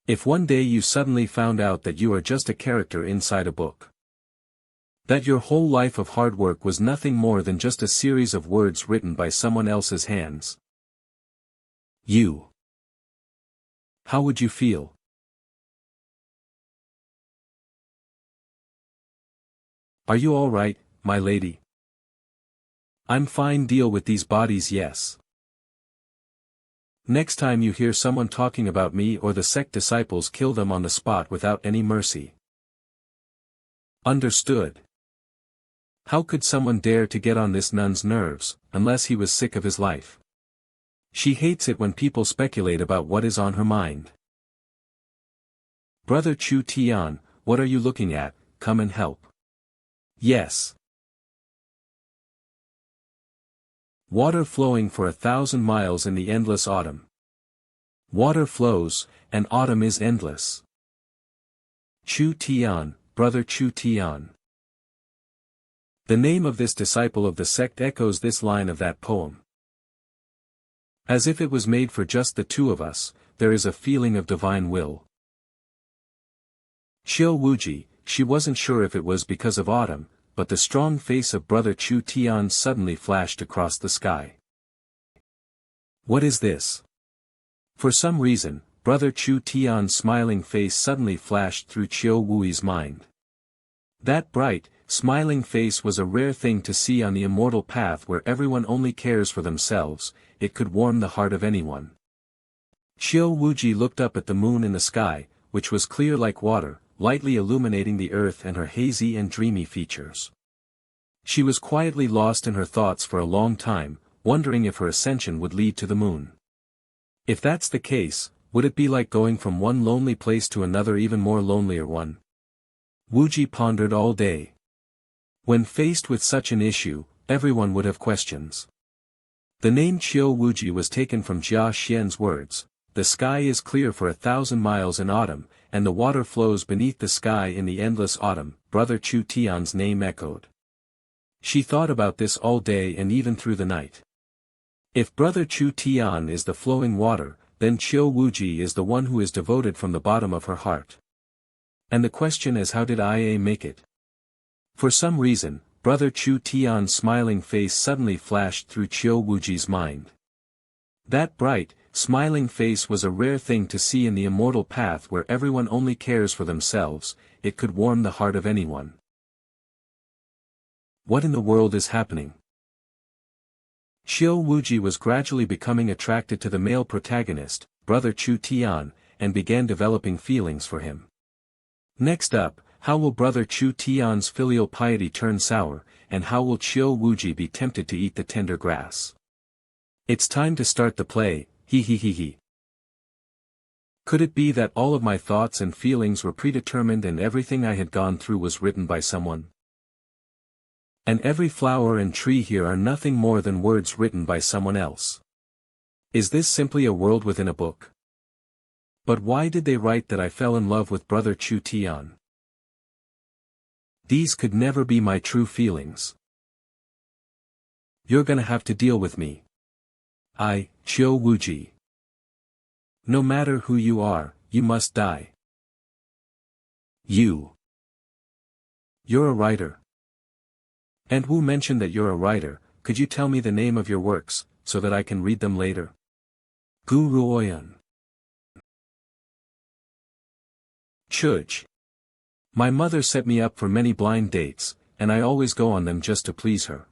If one day you suddenly found out that you are just a character inside a book, that your whole life of hard work was nothing more than just a series of words written by someone else's hands, how would you feel? Are you all right, my lady? I'm fine. Deal with these bodies, yes. Next time you hear someone talking about me or the sect disciples, kill them on the spot without any mercy. Understood? How could someone dare to get on this nun's nerves, unless he was sick of his life? She hates it when people speculate about what is on her mind. Brother Chu Tian, what are you looking at? Come and help. Yes. Water flowing for 1,000 miles in the endless autumn. Water flows, and autumn is endless. Chu Tian, Brother Chu Tian. The name of this disciple of the sect echoes this line of that poem. As if it was made for just the two of us, there is a feeling of divine will. Xiao Wuji, she wasn't sure if it was because of autumn, but the strong face of Brother Chu Tian suddenly flashed across the sky. What is this? For some reason, Brother Chu Tian's smiling face suddenly flashed through Qiu Wui's mind. That bright, smiling face was a rare thing to see on the immortal path where everyone only cares for themselves. It could warm the heart of anyone. Qiu Wuji looked up at the moon in the sky, which was clear like water, lightly illuminating the earth and her hazy and dreamy features. She was quietly lost in her thoughts for a long time, wondering if her ascension would lead to the moon. If that's the case, would it be like going from one lonely place to another even more lonelier one? Wuji pondered all day. When faced with such an issue, everyone would have questions. The name Qiu Wuji was taken from Jia Xian's words, "The sky is clear for 1,000 miles in autumn, and the water flows beneath the sky in the endless autumn." Brother Chu Tian's name echoed. She thought about this all day and even through the night. If Brother Chu Tian is the flowing water, then Qiu Wuji is the one who is devoted from the bottom of her heart. And the question is, how did Ia make it? For some reason, Brother Chu Tian's smiling face suddenly flashed through Qiu Wuji's mind. That bright, smiling face was a rare thing to see in the immortal path where everyone only cares for themselves. It could warm the heart of anyone. What in the world is happening? Qiu Wuji was gradually becoming attracted to the male protagonist, Brother Chu Tian, and began developing feelings for him. Next up, how will Brother Chu Tian's filial piety turn sour, and how will Qiu Wuji be tempted to eat the tender grass? It's time to start the play, he. Could it be that all of my thoughts and feelings were predetermined and everything I had gone through was written by someone? And every flower and tree here are nothing more than words written by someone else. Is this simply a world within a book? But why did they write that I fell in love with Brother Chu Tian? These could never be my true feelings. You're gonna have to deal with me. Qiu Wuji. No matter who you are, you must die. You're a writer. And Wu mentioned that you're a writer. Could you tell me the name of your works, so that I can read them later? Gu Ruoyan. Chuj. My mother set me up for many blind dates, and I always go on them just to please her.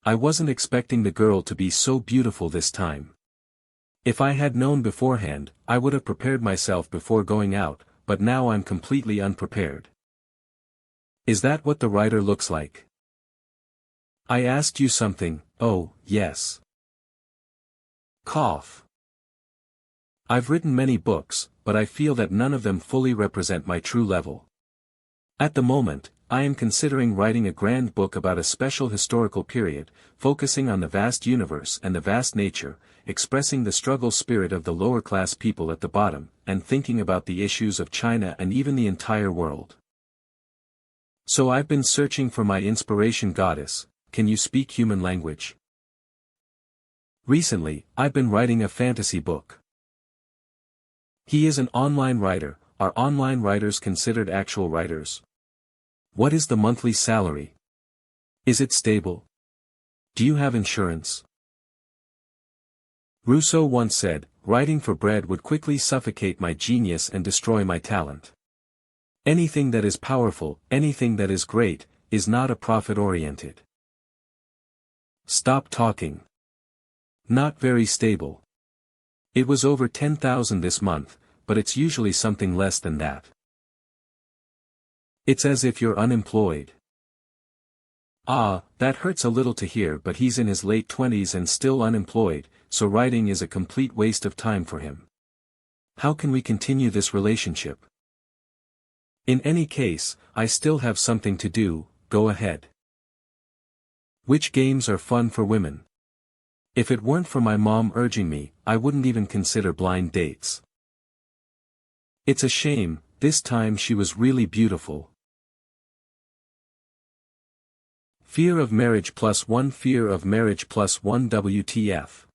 I wasn't expecting the girl to be so beautiful this time. If I had known beforehand, I would have prepared myself before going out, but now I'm completely unprepared. Is that what the writer looks like? I asked you something. Oh, yes. Cough. I've written many books, but I feel that none of them fully represent my true level. At the moment, I am considering writing a grand book about a special historical period, focusing on the vast universe and the vast nature, expressing the struggle spirit of the lower-class people at the bottom, and thinking about the issues of China and even the entire world. So I've been searching for my inspiration goddess. Can you speak human language? Recently, I've been writing a fantasy book. He is an online writer. Are online writers considered actual writers? What is the monthly salary? Is it stable? Do you have insurance? Rousseau once said, "Writing for bread would quickly suffocate my genius and destroy my talent." Anything that is powerful, anything that is great, is not a profit-oriented. Stop talking. Not very stable. It was over 10,000 this month, but it's usually something less than that. It's as if you're unemployed. Ah, that hurts a little to hear, but he's in his late 20s and still unemployed, so writing is a complete waste of time for him. How can we continue this relationship? In any case, I still have something to do. Go ahead. Which games are fun for women? If it weren't for my mom urging me, I wouldn't even consider blind dates. It's a shame, this time she was really beautiful. Fear of marriage +1. Fear of marriage +1. WTF.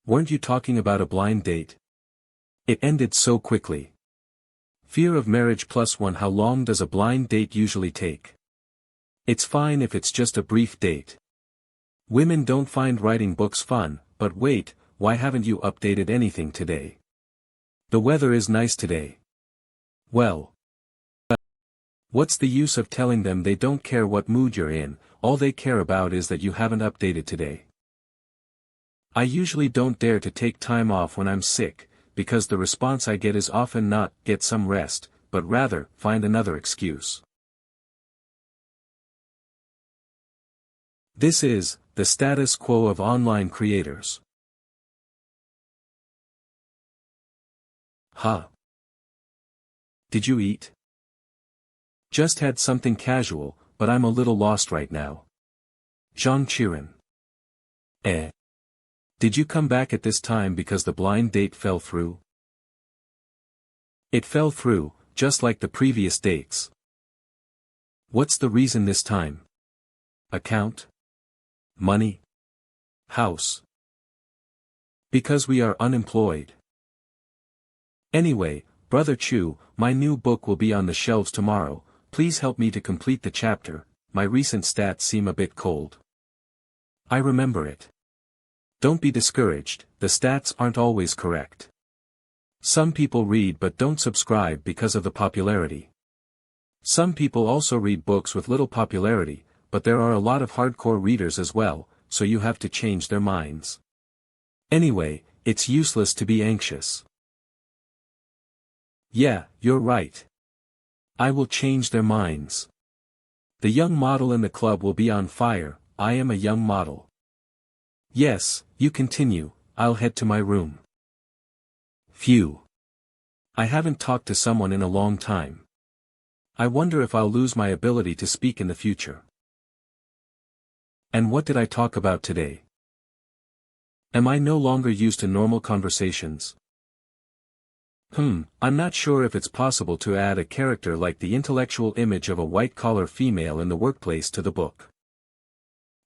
Weren't you talking about a blind date? It ended so quickly. Fear of marriage +1. How long does a blind date usually take? It's fine if it's just a brief date. Women don't find writing books fun, but wait, why haven't you updated anything today? The weather is nice today. Well, what's the use of telling them they don't care what mood you're in, all they care about is that you haven't updated today. I usually don't dare to take time off when I'm sick, because the response I get is often not, "Get some rest," but rather, "Find another excuse." This is the status quo of online creators. Huh? Did you eat? Just had something casual, but I'm a little lost right now. Zhang Qiren. Did you come back at this time because the blind date fell through? It fell through, just like the previous dates. What's the reason this time? Account? Money? House? Because we are unemployed. Anyway, Brother Chu, my new book will be on the shelves tomorrow. Please help me to complete the chapter. My recent stats seem a bit cold. I remember it. Don't be discouraged, the stats aren't always correct. Some people read but don't subscribe because of the popularity. Some people also read books with little popularity, but there are a lot of hardcore readers as well, so you have to change their minds. Anyway, it's useless to be anxious. Yeah, you're right. I will change their minds. The young model in the club will be on fire. I am a young model. Yes, you continue, I'll head to my room. Phew. I haven't talked to someone in a long time. I wonder if I'll lose my ability to speak in the future. And what did I talk about today? Am I no longer used to normal conversations? I'm not sure if it's possible to add a character like the intellectual image of a white-collar female in the workplace to the book.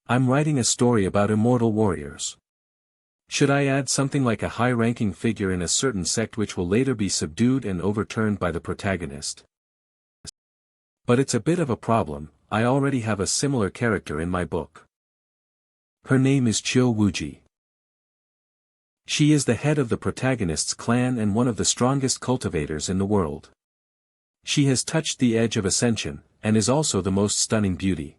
I'm writing a story about immortal warriors. Should I add something like a high-ranking figure in a certain sect which will later be subdued and overturned by the protagonist? But it's a bit of a problem, I already have a similar character in my book. Her name is Qiu Wuji. She is the head of the protagonist's clan and one of the strongest cultivators in the world. She has touched the edge of ascension, and is also the most stunning beauty.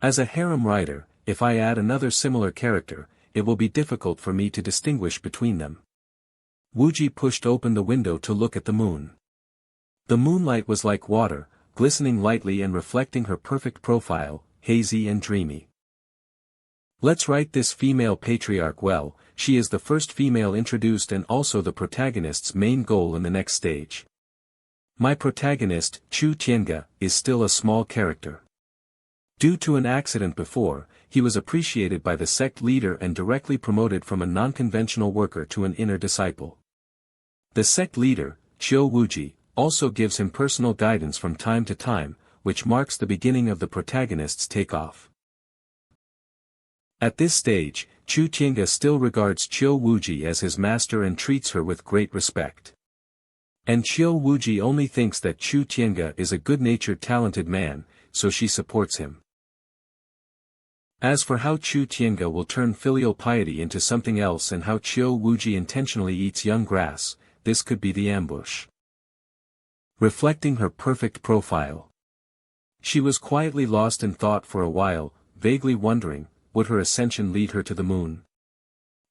As a harem writer, if I add another similar character, it will be difficult for me to distinguish between them. Wuji pushed open the window to look at the moon. The moonlight was like water, glistening lightly and reflecting her perfect profile, hazy and dreamy. Let's write this female patriarch well. She is the first female introduced and also the protagonist's main goal in the next stage. My protagonist, Chu Tiange, is still a small character. Due to an accident before, he was appreciated by the sect leader and directly promoted from a non-conventional worker to an inner disciple. The sect leader, Qiu Wuji, also gives him personal guidance from time to time, which marks the beginning of the protagonist's takeoff. At this stage, Chu Tiange still regards Qiu Wuji as his master and treats her with great respect. And Qiu Wuji only thinks that Chu Tiange is a good-natured talented man, so she supports him. As for how Chu Tiange will turn filial piety into something else and how Qiu Wuji intentionally eats young grass, this could be the ambush. Reflecting her perfect profile. She was quietly lost in thought for a while, vaguely wondering, would her ascension lead her to the moon?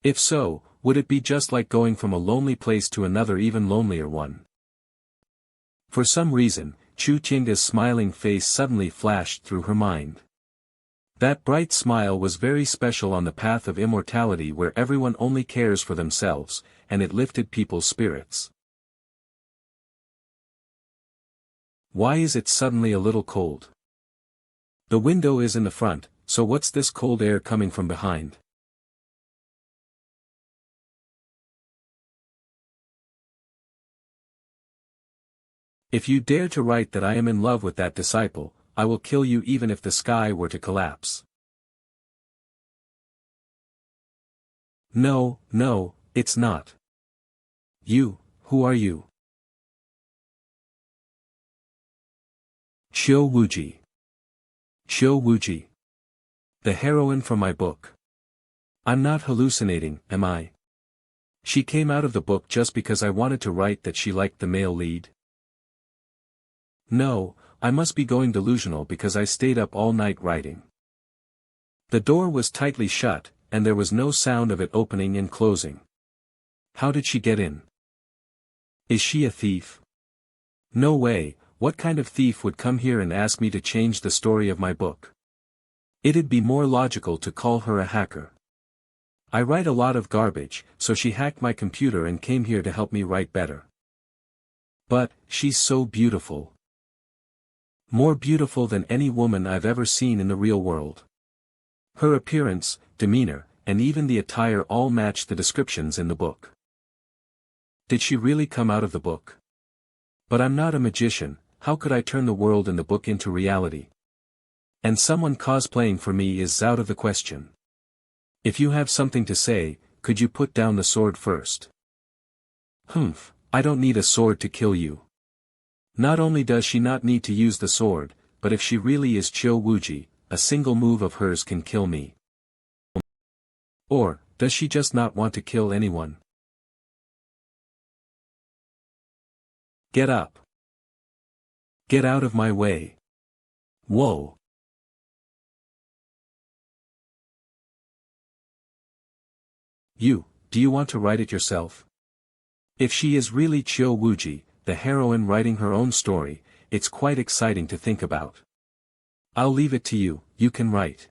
If so, would it be just like going from a lonely place to another even lonelier one? For some reason, Chu Tiange's smiling face suddenly flashed through her mind. That bright smile was very special on the path of immortality where everyone only cares for themselves, and it lifted people's spirits. Why is it suddenly a little cold? The window is in the front, so what's this cold air coming from behind? If you dare to write that I am in love with that disciple, I will kill you even if the sky were to collapse. No, no, it's not. You, who are you? Qiu Wuji. Qiu Wuji. The heroine from my book. I'm not hallucinating, am I? She came out of the book just because I wanted to write that she liked the male lead. No, I must be going delusional because I stayed up all night writing. The door was tightly shut, and there was no sound of it opening and closing. How did she get in? Is she a thief? No way, what kind of thief would come here and ask me to change the story of my book? It'd be more logical to call her a hacker. I write a lot of garbage, so she hacked my computer and came here to help me write better. But, she's so beautiful. More beautiful than any woman I've ever seen in the real world. Her appearance, demeanor, and even the attire all match the descriptions in the book. Did she really come out of the book? But I'm not a magician, how could I turn the world in the book into reality? And someone cosplaying for me is out of the question. If you have something to say, could you put down the sword first? Humph, I don't need a sword to kill you. Not only does she not need to use the sword, but if she really is Qiu Wuji, a single move of hers can kill me. Or, does she just not want to kill anyone? Get up. Get out of my way. Whoa. Do you want to write it yourself? If she is really Qiu Wuji, the heroine writing her own story, it's quite exciting to think about. I'll leave it to you, you can write.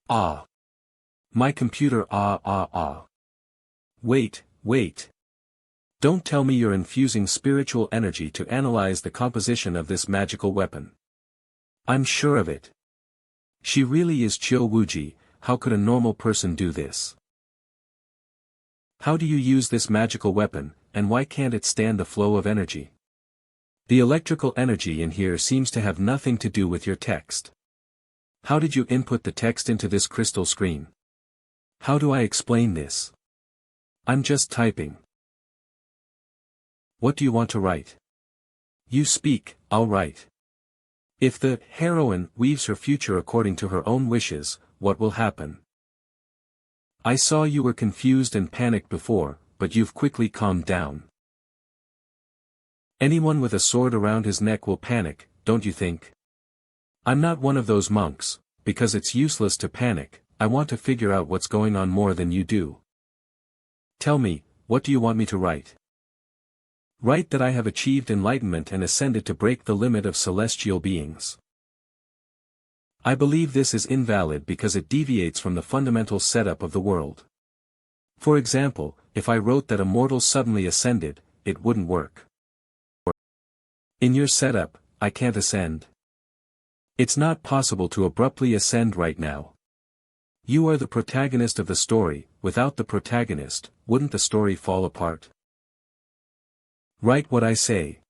Ah. My computer Wait. Don't tell me you're infusing spiritual energy to analyze the composition of this magical weapon. I'm sure of it. She really is Qiu Wuji, how could a normal person do this? How do you use this magical weapon, and why can't it stand the flow of energy? The electrical energy in here seems to have nothing to do with your text. How did you input the text into this crystal screen? How do I explain this? I'm just typing. What do you want to write? You speak, I'll write. If the heroine weaves her future according to her own wishes, what will happen? I saw you were confused and panicked before, but you've quickly calmed down. Anyone with a sword around his neck will panic, don't you think? I'm not one of those monks, because it's useless to panic, I want to figure out what's going on more than you do. Tell me, what do you want me to write? Write that I have achieved enlightenment and ascended to break the limit of celestial beings. I believe this is invalid because it deviates from the fundamental setup of the world. For example, if I wrote that a mortal suddenly ascended, it wouldn't work. In your setup, I can't ascend. It's not possible to abruptly ascend right now. You are the protagonist of the story, without the protagonist, wouldn't the story fall apart? Write what I say.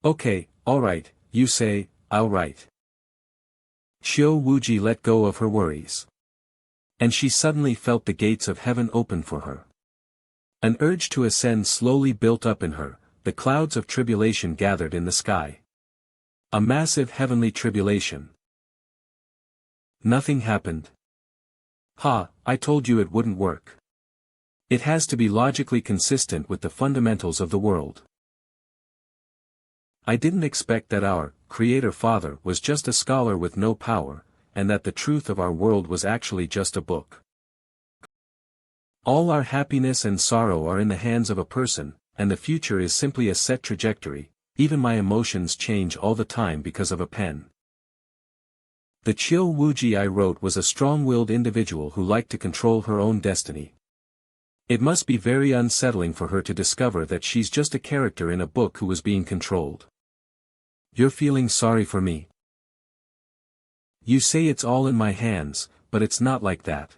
Okay, alright, you say, I'll write. Xiao Wuji let go of her worries. And she suddenly felt the gates of heaven open for her. An urge to ascend slowly built up in her, the clouds of tribulation gathered in the sky. A massive heavenly tribulation. Nothing happened. Ha, I told you it wouldn't work. It has to be logically consistent with the fundamentals of the world. I didn't expect that our Creator Father was just a scholar with no power, and that the truth of our world was actually just a book. All our happiness and sorrow are in the hands of a person, and the future is simply a set trajectory. Even my emotions change all the time because of a pen. The Qiu Wuji I wrote was a strong-willed individual who liked to control her own destiny. It must be very unsettling for her to discover that she's just a character in a book who was being controlled. You're feeling sorry for me? You say it's all in my hands, but it's not like that.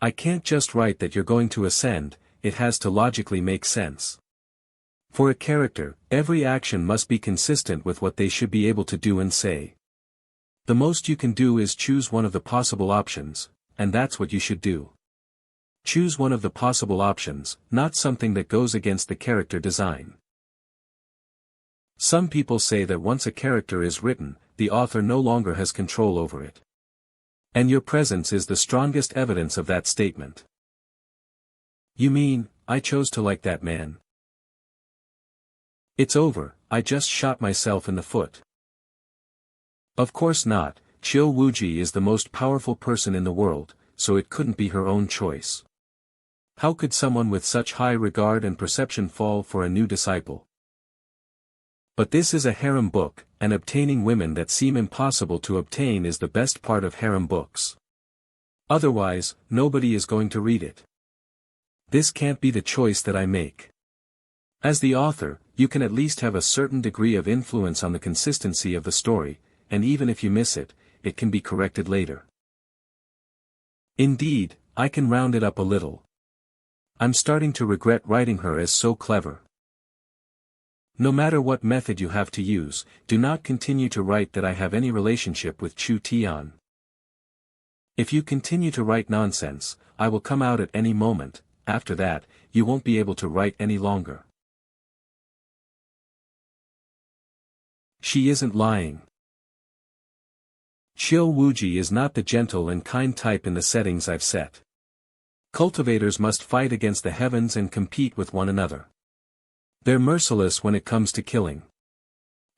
I can't just write that you're going to ascend, it has to logically make sense. For a character, every action must be consistent with what they should be able to do and say. The most you can do is choose one of the possible options, and that's what you should do. Choose one of the possible options, not something that goes against the character design. Some people say that once a character is written, the author no longer has control over it. And your presence is the strongest evidence of that statement. You mean, I chose to like that man? It's over, I just shot myself in the foot. Of course not, Qiu Wuji is the most powerful person in the world, so it couldn't be her own choice. How could someone with such high regard and perception fall for a new disciple? But this is a harem book, and obtaining women that seem impossible to obtain is the best part of harem books. Otherwise, nobody is going to read it. This can't be the choice that I make. As the author, you can at least have a certain degree of influence on the consistency of the story, and even if you miss it, it can be corrected later. Indeed, I can round it up a little. I'm starting to regret writing her as so clever. No matter what method you have to use, do not continue to write that I have any relationship with Chu Tian. If you continue to write nonsense, I will come out at any moment. After that, you won't be able to write any longer. She isn't lying. Qiu Wuji is not the gentle and kind type in the settings I've set. Cultivators must fight against the heavens and compete with one another. They're merciless when it comes to killing.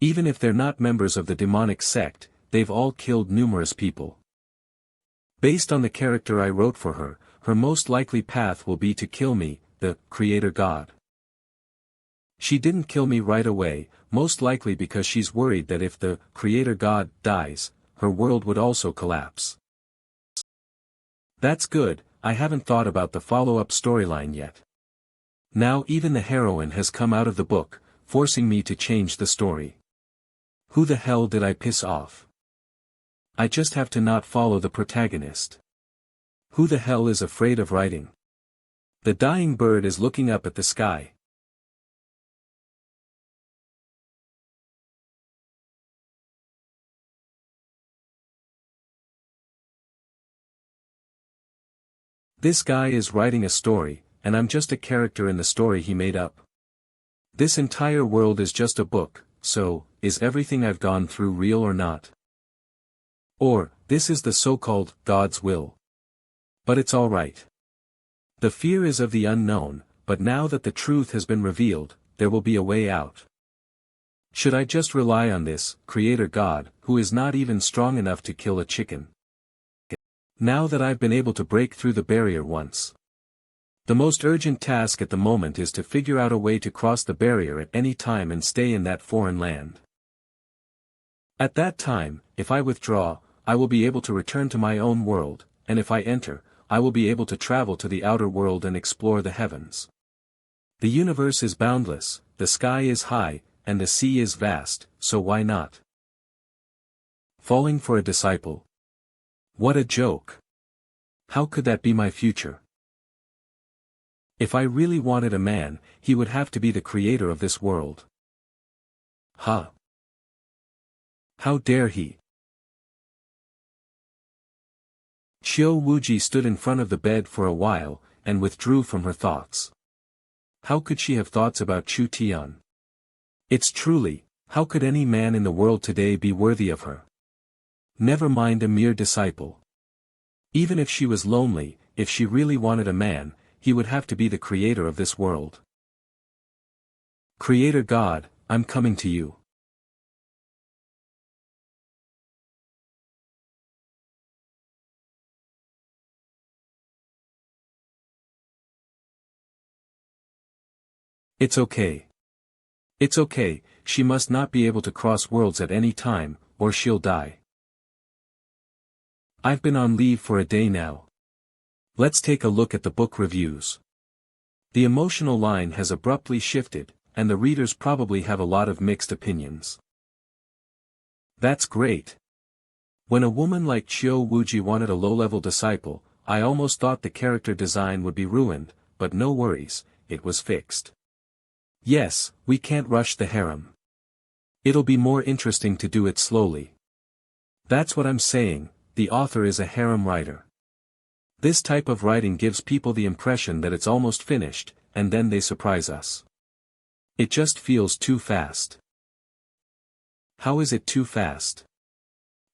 Even if they're not members of the demonic sect, they've all killed numerous people. Based on the character I wrote for her, her most likely path will be to kill me, the Creator God. She didn't kill me right away, most likely because she's worried that if the Creator God dies, her world would also collapse. That's good, I haven't thought about the follow-up storyline yet. Now even the heroine has come out of the book, forcing me to change the story. Who the hell did I piss off? I just have to not follow the protagonist. Who the hell is afraid of writing? The dying bird is looking up at the sky. This guy is writing a story, and I'm just a character in the story he made up. This entire world is just a book, so, is everything I've gone through real or not? Or, this is the so-called God's will. But it's all right. The fear is of the unknown, but now that the truth has been revealed, there will be a way out. Should I just rely on this Creator God, who is not even strong enough to kill a chicken? Now that I've been able to break through the barrier once. The most urgent task at the moment is to figure out a way to cross the barrier at any time and stay in that foreign land. At that time, if I withdraw, I will be able to return to my own world, and if I enter, I will be able to travel to the outer world and explore the heavens. The universe is boundless, the sky is high, and the sea is vast, so why not? Falling for a disciple. What a joke. How could that be my future? If I really wanted a man, he would have to be the creator of this world. Huh. How dare he? Qiu Wuji stood in front of the bed for a while, and withdrew from her thoughts. How could she have thoughts about Chu Tian? It's truly, how could any man in the world today be worthy of her? Never mind a mere disciple. Even if she was lonely, if she really wanted a man, he would have to be the creator of this world. Creator God, I'm coming to you. It's okay. It's okay, she must not be able to cross worlds at any time, or she'll die. I've been on leave for a day now. Let's take a look at the book reviews. The emotional line has abruptly shifted, and the readers probably have a lot of mixed opinions. That's great. When a woman like Qiu Wuji wanted a low-level disciple, I almost thought the character design would be ruined, but no worries, it was fixed. Yes, we can't rush the harem. It'll be more interesting to do it slowly. That's what I'm saying, the author is a harem writer. This type of writing gives people the impression that it's almost finished, and then they surprise us. It just feels too fast. How is it too fast?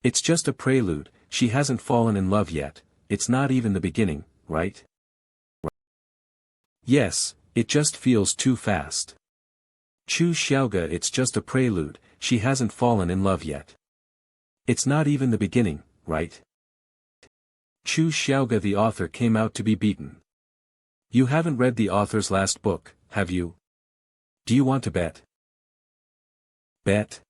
It's just a prelude, she hasn't fallen in love yet, it's not even the beginning, right? Yes, it just feels too fast. Chu Xiaoga, it's just a prelude, she hasn't fallen in love yet. It's not even the beginning, right? Chu Xiaoga, the author came out to be beaten. You haven't read the author's last book, have you? Do you want to bet? Bet?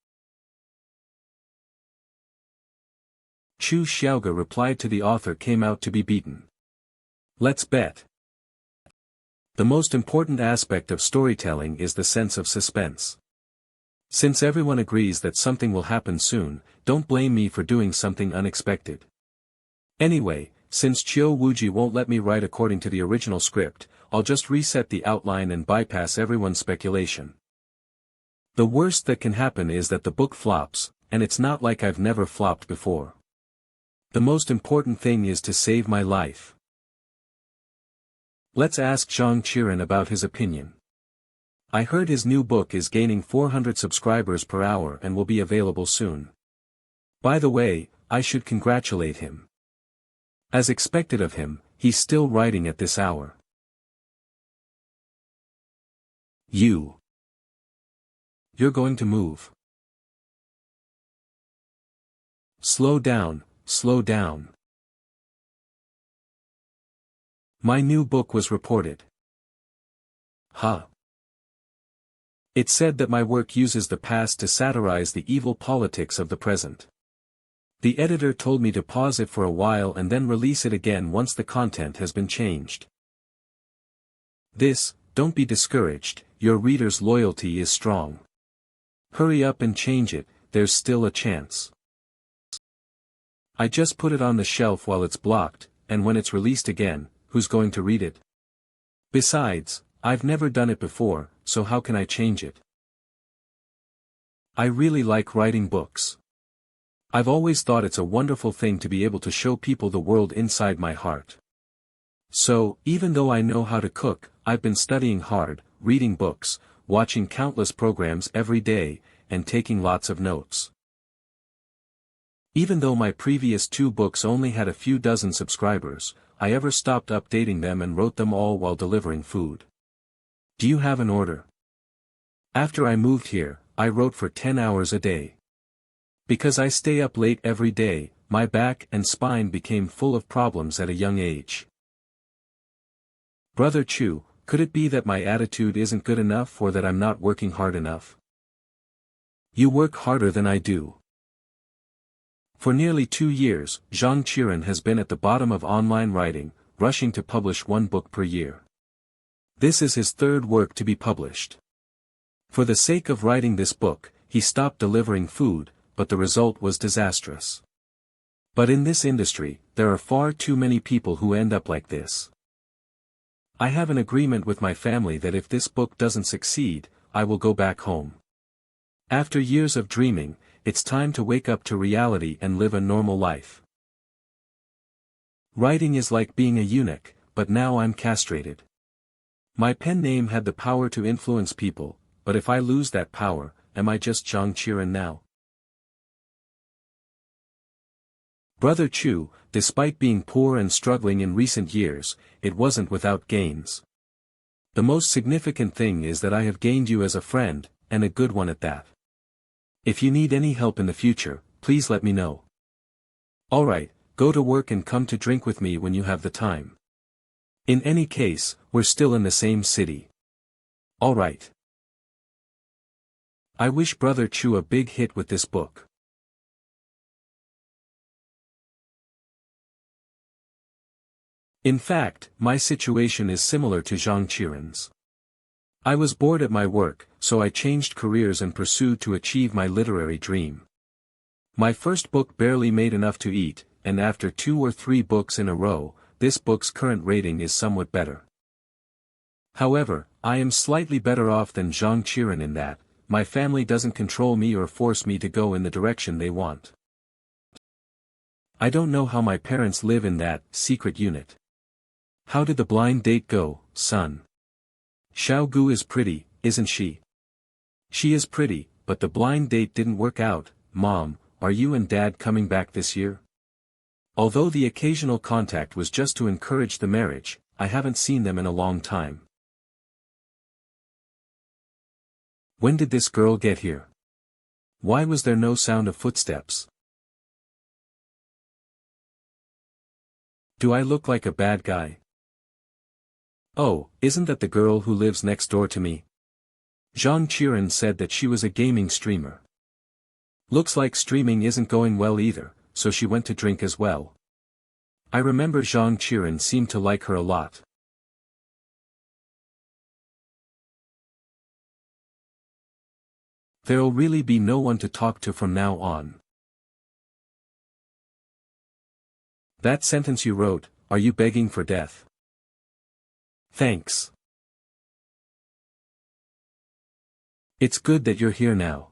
Chu Xiaoga replied to the author came out to be beaten. Let's bet. The most important aspect of storytelling is the sense of suspense. Since everyone agrees that something will happen soon, don't blame me for doing something unexpected. Anyway, since Qiu Wuji won't let me write according to the original script, I'll just reset the outline and bypass everyone's speculation. The worst that can happen is that the book flops, and it's not like I've never flopped before. The most important thing is to save my life. Let's ask Zhang Qiren about his opinion. I heard his new book is gaining 400 subscribers per hour and will be available soon. By the way, I should congratulate him. As expected of him, he's still writing at this hour. You're going to move. Slow down, slow down. My new book was reported. Huh. It said that my work uses the past to satirize the evil politics of the present. The editor told me to pause it for a while and then release it again once the content has been changed. Don't be discouraged, your reader's loyalty is strong. Hurry up and change it, there's still a chance. I just put it on the shelf while it's blocked, and when it's released again, who's going to read it? Besides, I've never done it before, so how can I change it? I really like writing books. I've always thought it's a wonderful thing to be able to show people the world inside my heart. So, even though I know how to cook, I've been studying hard, reading books, watching countless programs every day, and taking lots of notes. Even though my previous 2 books only had a few dozen subscribers, I ever stopped updating them and wrote them all while delivering food. Do you have an order? After I moved here, I wrote for 10 hours a day. Because I stay up late every day, my back and spine became full of problems at a young age. Brother Chu, could it be that my attitude isn't good enough or that I'm not working hard enough? You work harder than I do. For nearly 2 years, Zhang Qiren has been at the bottom of online writing, rushing to publish 1 book per year. This is his 3rd work to be published. For the sake of writing this book, he stopped delivering food, but the result was disastrous. But in this industry, there are far too many people who end up like this. I have an agreement with my family that if this book doesn't succeed, I will go back home. After years of dreaming, it's time to wake up to reality and live a normal life. Writing is like being a eunuch, but now I'm castrated. My pen name had the power to influence people, but if I lose that power, am I just Zhang Qiren now? Brother Chu, despite being poor and struggling in recent years, it wasn't without gains. The most significant thing is that I have gained you as a friend, and a good one at that. If you need any help in the future, please let me know. Alright, go to work and come to drink with me when you have the time. In any case, we're still in the same city. Alright. I wish Brother Chu a big hit with this book. In fact, my situation is similar to Zhang Qiren's. I was bored at my work, so I changed careers and pursued to achieve my literary dream. My first book barely made enough to eat, and after 2 or 3 books in a row, this book's current rating is somewhat better. However, I am slightly better off than Zhang Qiren in that, my family doesn't control me or force me to go in the direction they want. I don't know how my parents live in that secret unit. How did the blind date go, son? Xiao Gu is pretty, isn't she? She is pretty, but the blind date didn't work out. Mom, are you and Dad coming back this year? Although the occasional contact was just to encourage the marriage, I haven't seen them in a long time. When did this girl get here? Why was there no sound of footsteps? Do I look like a bad guy? Oh, isn't that the girl who lives next door to me? Zhang Qiren said that she was a gaming streamer. Looks like streaming isn't going well either, so she went to drink as well. I remember Zhang Qiren seemed to like her a lot. There'll really be no one to talk to from now on. That sentence you wrote, are you begging for death? Thanks. It's good that you're here now.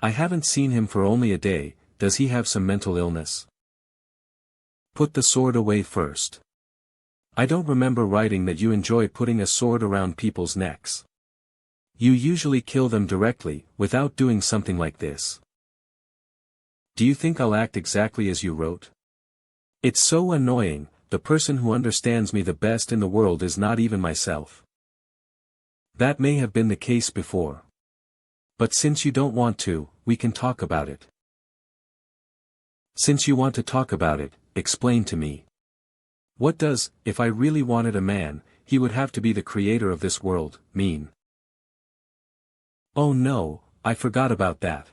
I haven't seen him for only a day. Does he have some mental illness? Put the sword away first. I don't remember writing that you enjoy putting a sword around people's necks. You usually kill them directly, without doing something like this. Do you think I'll act exactly as you wrote? It's so annoying, the person who understands me the best in the world is not even myself. That may have been the case before. But since you don't want to, we can talk about it. Since you want to talk about it, explain to me. What does, if I really wanted a man, he would have to be the creator of this world, mean? Oh no, I forgot about that.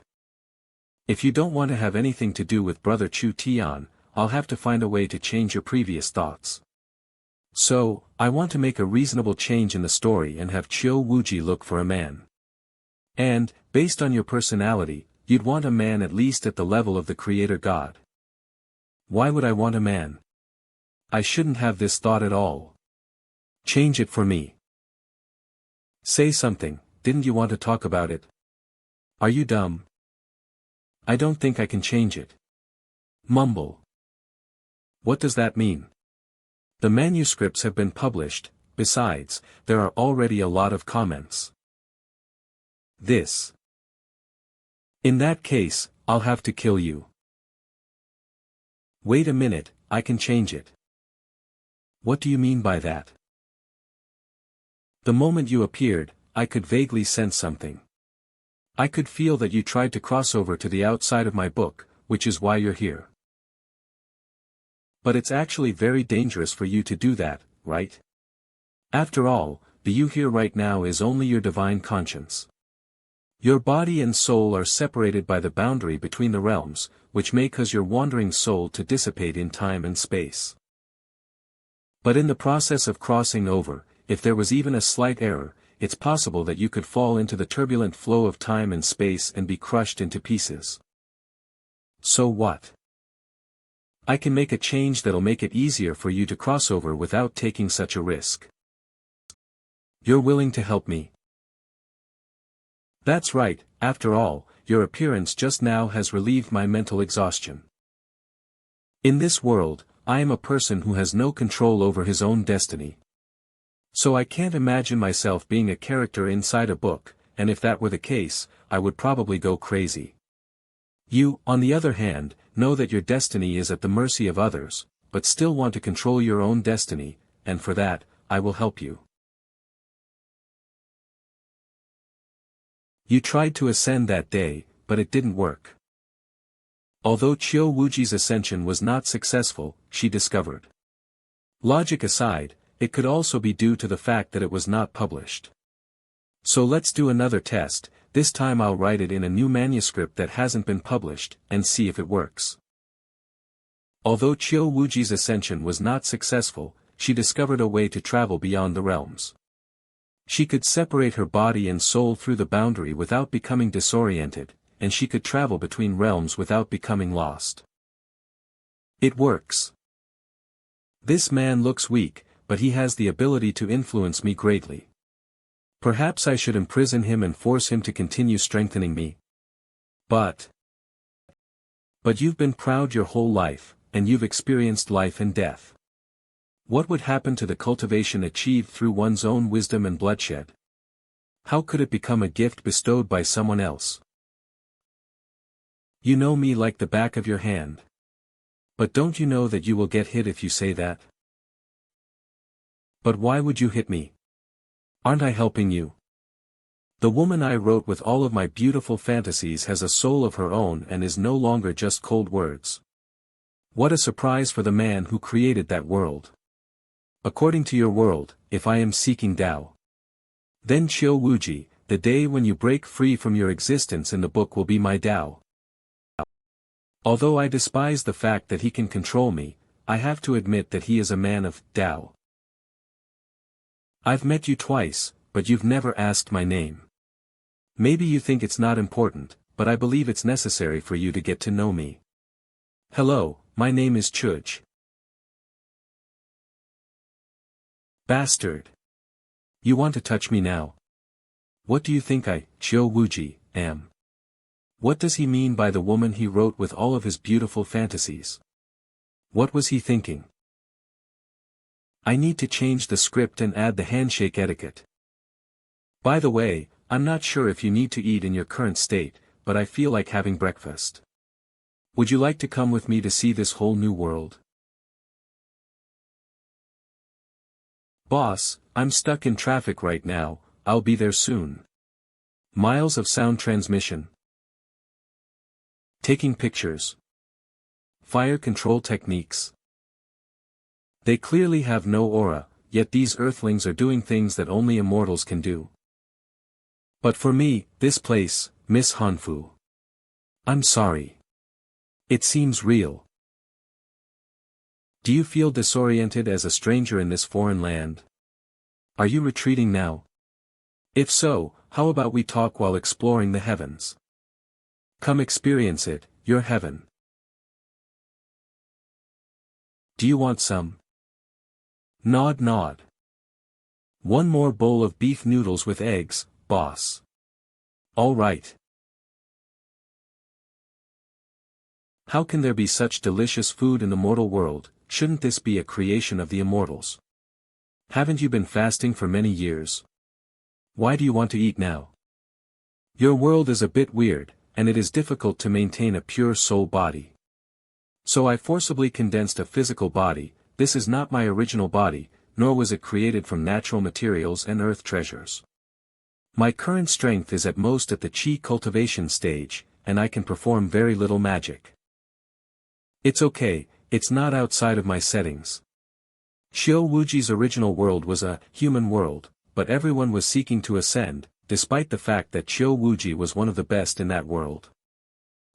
If you don't want to have anything to do with Brother Chu Tian, I'll have to find a way to change your previous thoughts. So, I want to make a reasonable change in the story and have Qiu Wuji look for a man. And, based on your personality, you'd want a man at least at the level of the creator god. Why would I want a man? I shouldn't have this thought at all. Change it for me. Say something, didn't you want to talk about it? Are you dumb? I don't think I can change it. Mumble. What does that mean? The manuscripts have been published, besides, there are already a lot of comments. This. In that case, I'll have to kill you. Wait a minute, I can change it. What do you mean by that? The moment you appeared, I could vaguely sense something. I could feel that you tried to cross over to the outside of my book, which is why you're here. But it's actually very dangerous for you to do that, right? After all, the you here right now is only your divine conscience. Your body and soul are separated by the boundary between the realms, which may cause your wandering soul to dissipate in time and space. But in the process of crossing over, if there was even a slight error, it's possible that you could fall into the turbulent flow of time and space and be crushed into pieces. So what? I can make a change that'll make it easier for you to cross over without taking such a risk. You're willing to help me? That's right, after all, your appearance just now has relieved my mental exhaustion. In this world, I am a person who has no control over his own destiny. So I can't imagine myself being a character inside a book, and if that were the case, I would probably go crazy. You, on the other hand, know that your destiny is at the mercy of others, but still want to control your own destiny, and for that, I will help you. You tried to ascend that day, but it didn't work. Although Qiu Wuji's ascension was not successful, she discovered. Logic aside, it could also be due to the fact that it was not published. So let's do another test, this time I'll write it in a new manuscript that hasn't been published, and see if it works. Although Qiu Wuji's ascension was not successful, she discovered a way to travel beyond the realms. She could separate her body and soul through the boundary without becoming disoriented, and she could travel between realms without becoming lost. It works. This man looks weak, but he has the ability to influence me greatly. Perhaps I should imprison him and force him to continue strengthening me. But you've been proud your whole life, and you've experienced life and death. What would happen to the cultivation achieved through one's own wisdom and bloodshed? How could it become a gift bestowed by someone else? You know me like the back of your hand. But don't you know that you will get hit if you say that? But why would you hit me? Aren't I helping you? The woman I wrote with all of my beautiful fantasies has a soul of her own and is no longer just cold words. What a surprise for the man who created that world. According to your world, if I am seeking Tao, then Qiu Wuji, the day when you break free from your existence in the book will be my Tao. Although I despise the fact that he can control me, I have to admit that he is a man of Tao. I've met you twice, but you've never asked my name. Maybe you think it's not important, but I believe it's necessary for you to get to know me. Hello, my name is Chuj. Bastard. You want to touch me now? What do you think I, Qiu Wuji, am? What does he mean by the woman he wrote with all of his beautiful fantasies? What was he thinking? I need to change the script and add the handshake etiquette. By the way, I'm not sure if you need to eat in your current state, but I feel like having breakfast. Would you like to come with me to see this whole new world? Boss, I'm stuck in traffic right now, I'll be there soon. Miles of sound transmission. Taking pictures. Fire control techniques. They clearly have no aura, yet these earthlings are doing things that only immortals can do. But for me, this place, Miss Hanfu. I'm sorry. It seems real. Do you feel disoriented as a stranger in this foreign land? Are you retreating now? If so, how about we talk while exploring the heavens? Come experience it, your heaven. Do you want some? Nod nod. One more bowl of beef noodles with eggs, boss. All right. How can there be such delicious food in the mortal world? Shouldn't this be a creation of the immortals? Haven't you been fasting for many years? Why do you want to eat now? Your world is a bit weird, and it is difficult to maintain a pure soul body. So I forcibly condensed a physical body. This is not my original body, nor was it created from natural materials and earth treasures. My current strength is at most at the Qi cultivation stage, and I can perform very little magic. It's okay, it's not outside of my settings. Qiu Wuji's original world was a human world, but everyone was seeking to ascend, despite the fact that Qiu Wuji was one of the best in that world.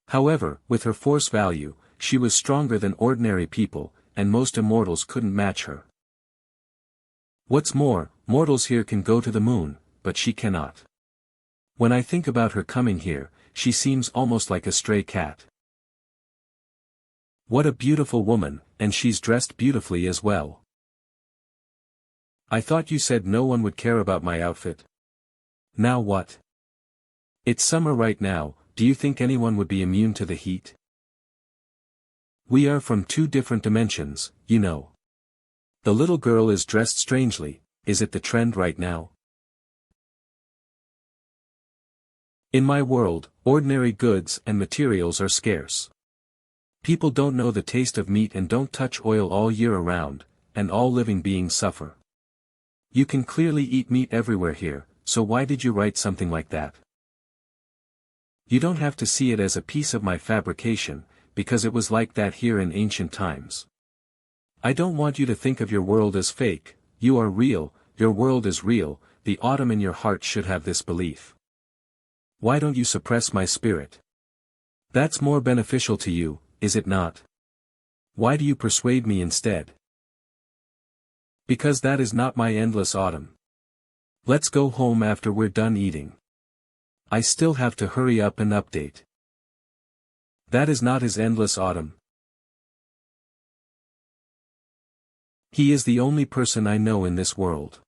However, with her force value, she was stronger than ordinary people, and most immortals couldn't match her. What's more, mortals here can go to the moon, but she cannot. When I think about her coming here, she seems almost like a stray cat. What a beautiful woman, and she's dressed beautifully as well. I thought you said no one would care about my outfit. Now what? It's summer right now, do you think anyone would be immune to the heat? We are from two different dimensions, you know. The little girl is dressed strangely, is it the trend right now? In my world, ordinary goods and materials are scarce. People don't know the taste of meat and don't touch oil all year around, and all living beings suffer. You can clearly eat meat everywhere here, so why did you write something like that? You don't have to see it as a piece of my fabrication, because it was like that here in ancient times. I don't want you to think of your world as fake, you are real, your world is real, the autumn in your heart should have this belief. Why don't you suppress my spirit? That's more beneficial to you, is it not? Why do you persuade me instead? Because that is not my endless autumn. Let's go home after we're done eating. I still have to hurry up and update. That is not his endless autumn. He is the only person I know in this world.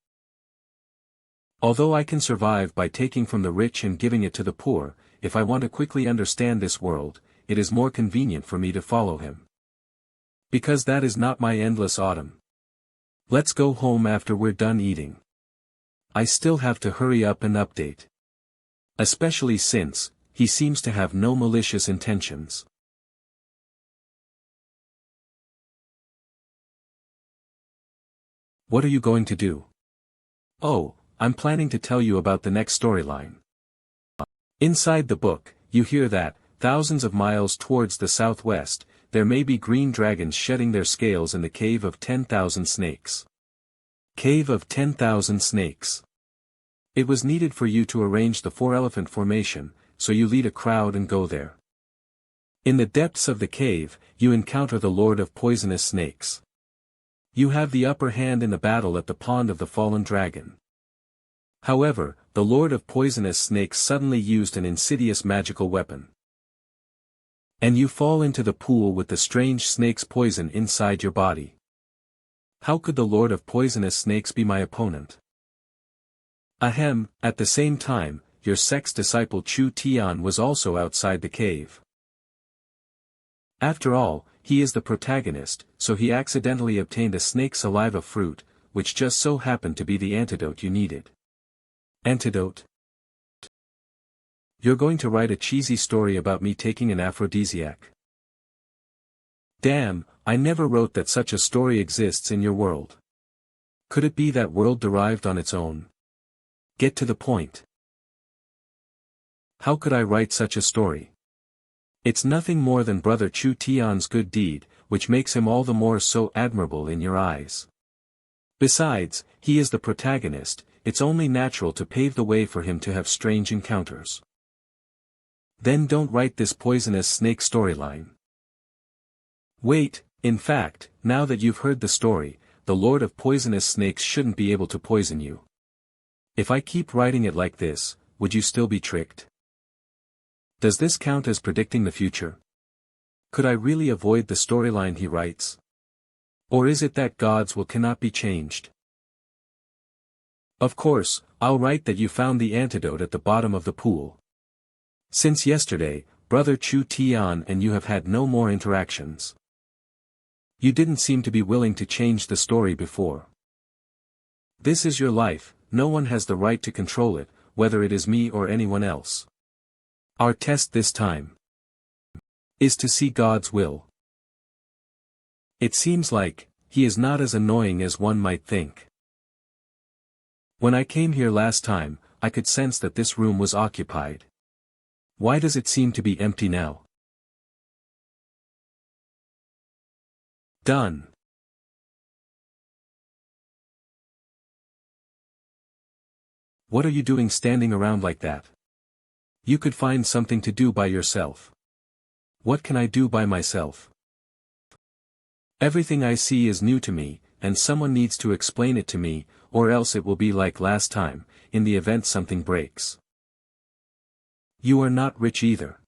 Although I can survive by taking from the rich and giving it to the poor, if I want to quickly understand this world, it is more convenient for me to follow him. Because that is not my endless autumn. Let's go home after we're done eating. I still have to hurry up and update. Especially since, he seems to have no malicious intentions. What are you going to do? Oh, I'm planning to tell you about the next storyline. Inside the book, you hear that, thousands of miles towards the southwest, there may be green dragons shedding their scales in the Cave of 10,000 Snakes. Cave of 10,000 Snakes. It was needed for you to arrange the four-elephant formation, so you lead a crowd and go there. In the depths of the cave, you encounter the Lord of Poisonous Snakes. You have the upper hand in the battle at the Pond of the Fallen Dragon. However, the Lord of Poisonous Snakes suddenly used an insidious magical weapon. And you fall into the pool with the strange snake's poison inside your body. How could the Lord of Poisonous Snakes be my opponent? Ahem, at the same time, your sect's disciple Chu Tian was also outside the cave. After all, he is the protagonist, so he accidentally obtained a snake saliva fruit, which just so happened to be the antidote you needed. Antidote? You're going to write a cheesy story about me taking an aphrodisiac. Damn, I never wrote that such a story exists in your world. Could it be that world derived on its own? Get to the point. How could I write such a story? It's nothing more than Brother Chu Tian's good deed, which makes him all the more so admirable in your eyes. Besides, he is the protagonist, it's only natural to pave the way for him to have strange encounters. Then don't write this poisonous snake storyline. Wait, in fact, now that you've heard the story, the Lord of Poisonous Snakes shouldn't be able to poison you. If I keep writing it like this, would you still be tricked? Does this count as predicting the future? Could I really avoid the storyline he writes? Or is it that God's will cannot be changed? Of course, I'll write that you found the antidote at the bottom of the pool. Since yesterday, Brother Chu Tian and you have had no more interactions. You didn't seem to be willing to change the story before. This is your life, no one has the right to control it, whether it is me or anyone else. Our test this time is to see God's will. It seems like, he is not as annoying as one might think. When I came here last time, I could sense that this room was occupied. Why does it seem to be empty now? Done. What are you doing standing around like that? You could find something to do by yourself. What can I do by myself? Everything I see is new to me, and someone needs to explain it to me, or else it will be like last time, in the event something breaks. You are not rich either.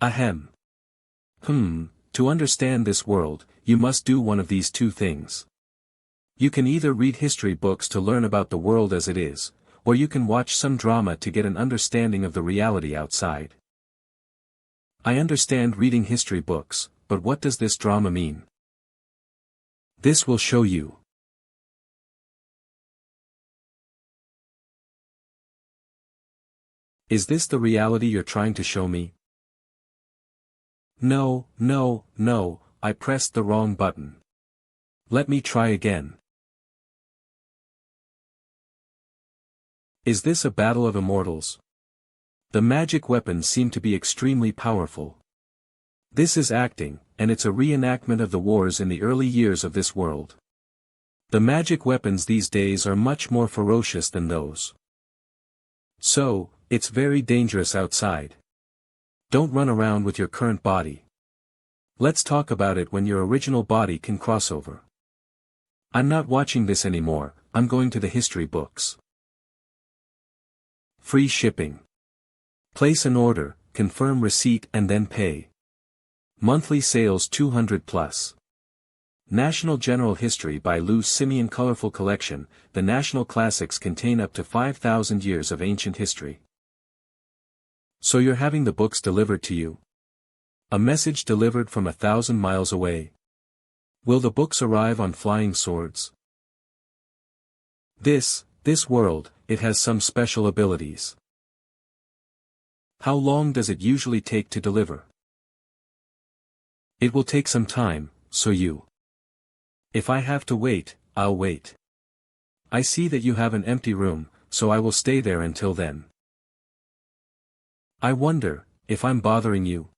Ahem. To understand this world, you must do one of these two things. You can either read history books to learn about the world as it is, or you can watch some drama to get an understanding of the reality outside. I understand reading history books, but what does this drama mean? This will show you. Is this the reality you're trying to show me? No, no, no, I pressed the wrong button. Let me try again. Is this a battle of immortals? The magic weapons seem to be extremely powerful. This is acting, and it's a reenactment of the wars in the early years of this world. The magic weapons these days are much more ferocious than those. So, it's very dangerous outside. Don't run around with your current body. Let's talk about it when your original body can cross over. I'm not watching this anymore, I'm going to the history books. Free shipping. Place an order, confirm receipt and then pay. Monthly sales 200 plus. National General History by Lou Simeon Colorful Collection. The National Classics contain up to 5,000 years of ancient history. So you're having the books delivered to you? A message delivered from 1,000 miles away. Will the books arrive on flying swords? This world, it has some special abilities. How long does it usually take to deliver? It will take some time, so you. If I have to wait, I'll wait. I see that you have an empty room, so I will stay there until then. I wonder, if I'm bothering you.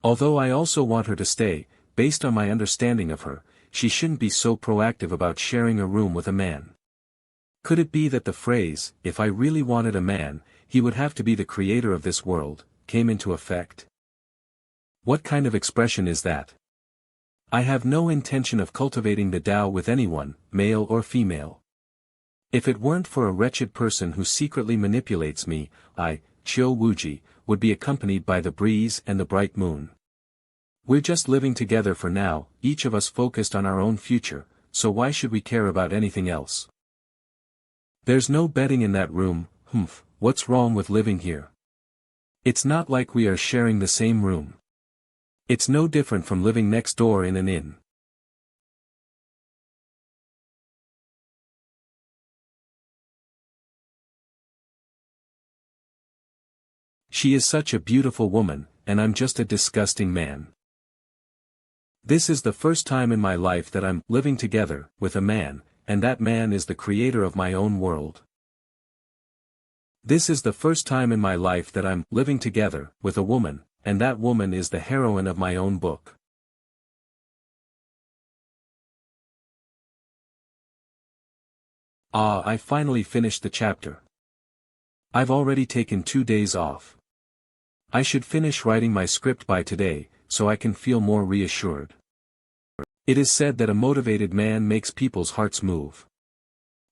Although I also want her to stay, based on my understanding of her, she shouldn't be so proactive about sharing a room with a man. Could it be that the phrase, if I really wanted a man, he would have to be the creator of this world, came into effect? What kind of expression is that? I have no intention of cultivating the Tao with anyone, male or female. If it weren't for a wretched person who secretly manipulates me, I, Chiu Wuji, would be accompanied by the breeze and the bright moon. We're just living together for now, each of us focused on our own future, so why should we care about anything else? There's no bedding in that room, humph, what's wrong with living here? It's not like we are sharing the same room. It's no different from living next door in an inn. She is such a beautiful woman, and I'm just a disgusting man. This is the first time in my life that I'm living together with a man, and that man is the creator of my own world. This is the first time in my life that I'm living together with a woman, and that woman is the heroine of my own book. Ah, I finally finished the chapter. I've already taken 2 days off. I should finish writing my script by today, so I can feel more reassured. It is said that a motivated man makes people's hearts move.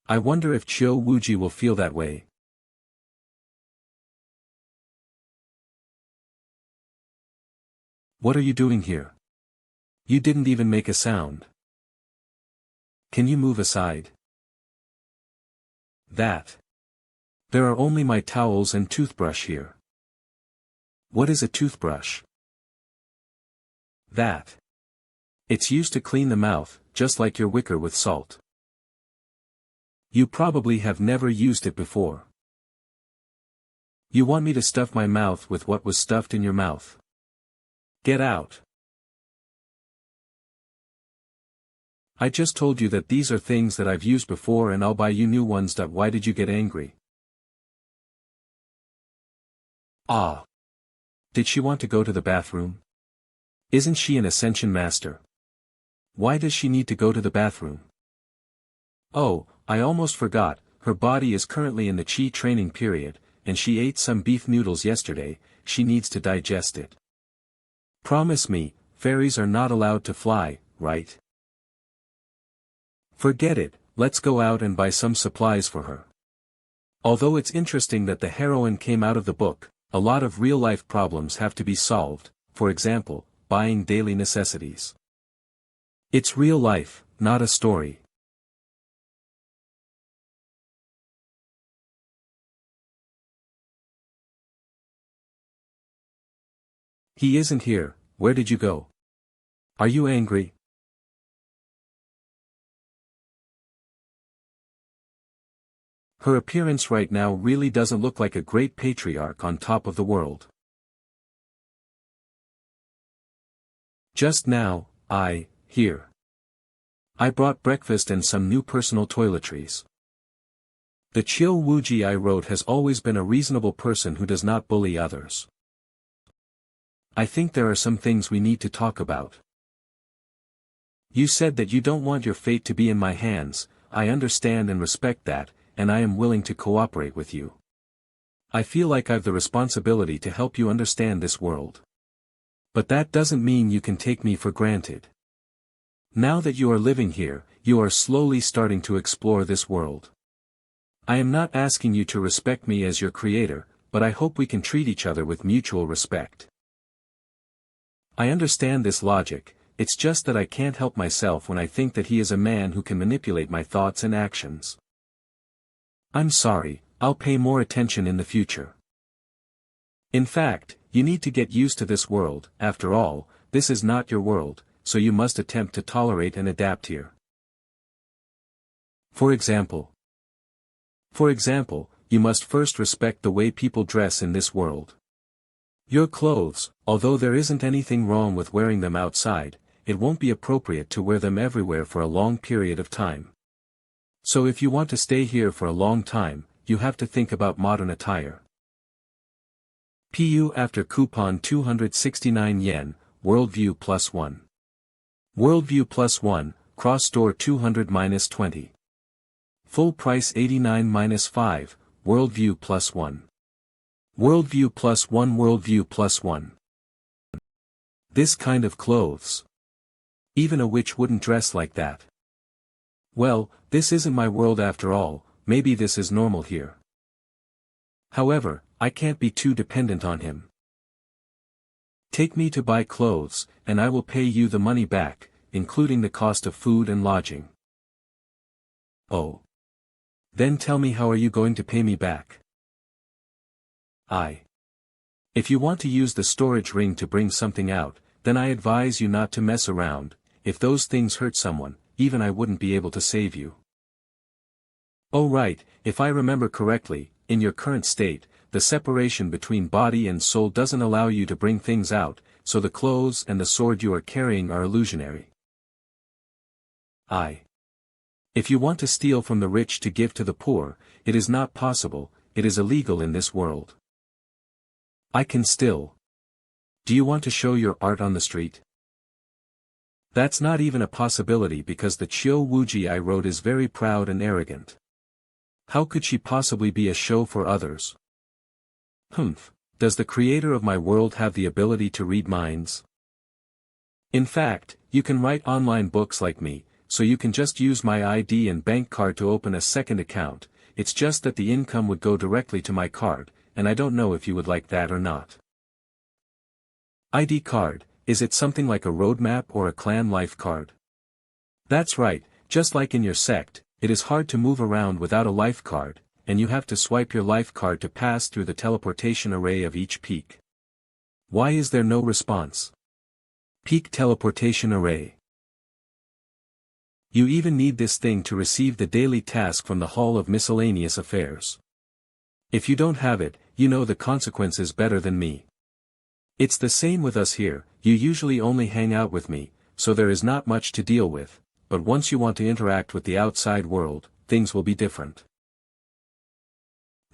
I wonder if Chiu Wuji will feel that way. What are you doing here? You didn't even make a sound. Can you move aside? That. There are only my towels and toothbrush here. What is a toothbrush? That. It's used to clean the mouth, just like your wicker with salt. You probably have never used it before. You want me to stuff my mouth with what was stuffed in your mouth? Get out. I just told you that these are things that I've used before and I'll buy you new ones. Why did you get angry? Ah. Did she want to go to the bathroom? Isn't she an ascension master? Why does she need to go to the bathroom? Oh, I almost forgot, her body is currently in the chi training period, and she ate some beef noodles yesterday, she needs to digest it. Promise me, fairies are not allowed to fly, right? Forget it, let's go out and buy some supplies for her. Although it's interesting that the heroine came out of the book, a lot of real-life problems have to be solved, for example, buying daily necessities. It's real life, not a story. He isn't here, where did you go? Are you angry? Her appearance right now really doesn't look like a great patriarch on top of the world. Just now, here. I brought breakfast and some new personal toiletries. The Chill Wuji I wrote has always been a reasonable person who does not bully others. I think there are some things we need to talk about. You said that you don't want your fate to be in my hands. I understand and respect that, and I am willing to cooperate with you. I feel like I've the responsibility to help you understand this world. But that doesn't mean you can take me for granted. Now that you are living here, you are slowly starting to explore this world. I am not asking you to respect me as your creator, but I hope we can treat each other with mutual respect. I understand this logic, it's just that I can't help myself when I think that he is a man who can manipulate my thoughts and actions. I'm sorry, I'll pay more attention in the future. In fact, you need to get used to this world. After all, this is not your world, so you must attempt to tolerate and adapt here. For example, you must first respect the way people dress in this world. Your clothes, although there isn't anything wrong with wearing them outside, it won't be appropriate to wear them everywhere for a long period of time. So if you want to stay here for a long time, you have to think about modern attire. PU after coupon 269 yen, Worldview +1. Worldview +1, cross store 200-20. Full price 89-5, Worldview +1. Worldview +1 Worldview +1. This kind of clothes. Even a witch wouldn't dress like that. Well, this isn't my world after all, maybe this is normal here. However, I can't be too dependent on him. Take me to buy clothes, and I will pay you the money back, including the cost of food and lodging. Oh. Then tell me, how are you going to pay me back? If you want to use the storage ring to bring something out, then I advise you not to mess around. If those things hurt someone, even I wouldn't be able to save you. Oh right, if I remember correctly, in your current state, the separation between body and soul doesn't allow you to bring things out, so the clothes and the sword you are carrying are illusionary. If you want to steal from the rich to give to the poor, it is not possible, it is illegal in this world. I can still. Do you want to show your art on the street? That's not even a possibility because the Chio Wuji I wrote is very proud and arrogant. How could she possibly be a show for others? Does the creator of my world have the ability to read minds? In fact, you can write online books like me, so you can just use my ID and bank card to open a second account. It's just that the income would go directly to my card, and I don't know if you would like that or not. ID card, is it something like a roadmap or a clan life card? That's right, just like in your sect, it is hard to move around without a life card, and you have to swipe your life card to pass through the teleportation array of each peak. Why is there no response? Peak teleportation array. You even need this thing to receive the daily task from the Hall of Miscellaneous Affairs. If you don't have it, you know the consequences better than me. It's the same with us here, you usually only hang out with me, so there is not much to deal with, but once you want to interact with the outside world, things will be different.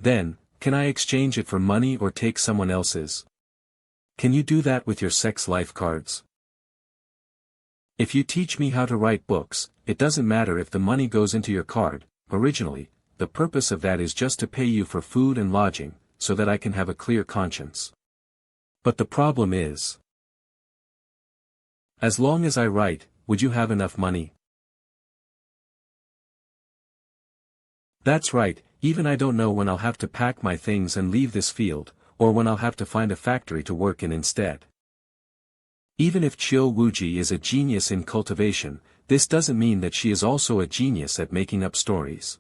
Then, can I exchange it for money or take someone else's? Can you do that with your sex life cards? If you teach me how to write books, it doesn't matter if the money goes into your card. Originally, the purpose of that is just to pay you for food and lodging, so that I can have a clear conscience. But the problem is, as long as I write, would you have enough money? That's right, even I don't know when I'll have to pack my things and leave this field, or when I'll have to find a factory to work in instead. Even if Chio Wuji is a genius in cultivation, this doesn't mean that she is also a genius at making up stories.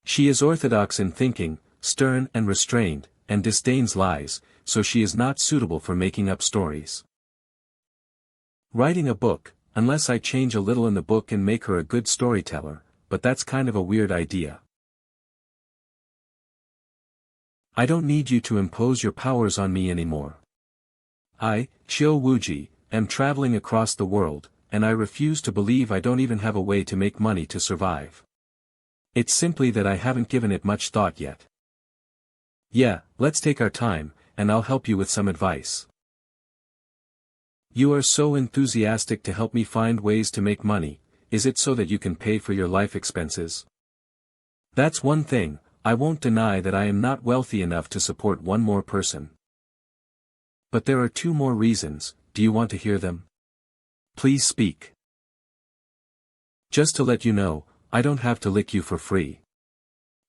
She is orthodox in thinking, stern and restrained, and disdains lies, so she is not suitable for making up stories. Writing a book, unless I change a little in the book and make her a good storyteller, but that's kind of a weird idea. I don't need you to impose your powers on me anymore. I, Chiu Wuji, am traveling across the world, and I refuse to believe I don't even have a way to make money to survive. It's simply that I haven't given it much thought yet. Yeah, let's take our time, and I'll help you with some advice. You are so enthusiastic to help me find ways to make money, is it so that you can pay for your life expenses? That's one thing, I won't deny that I am not wealthy enough to support one more person. But there are two more reasons, do you want to hear them? Please speak. Just to let you know, I don't have to lick you for free.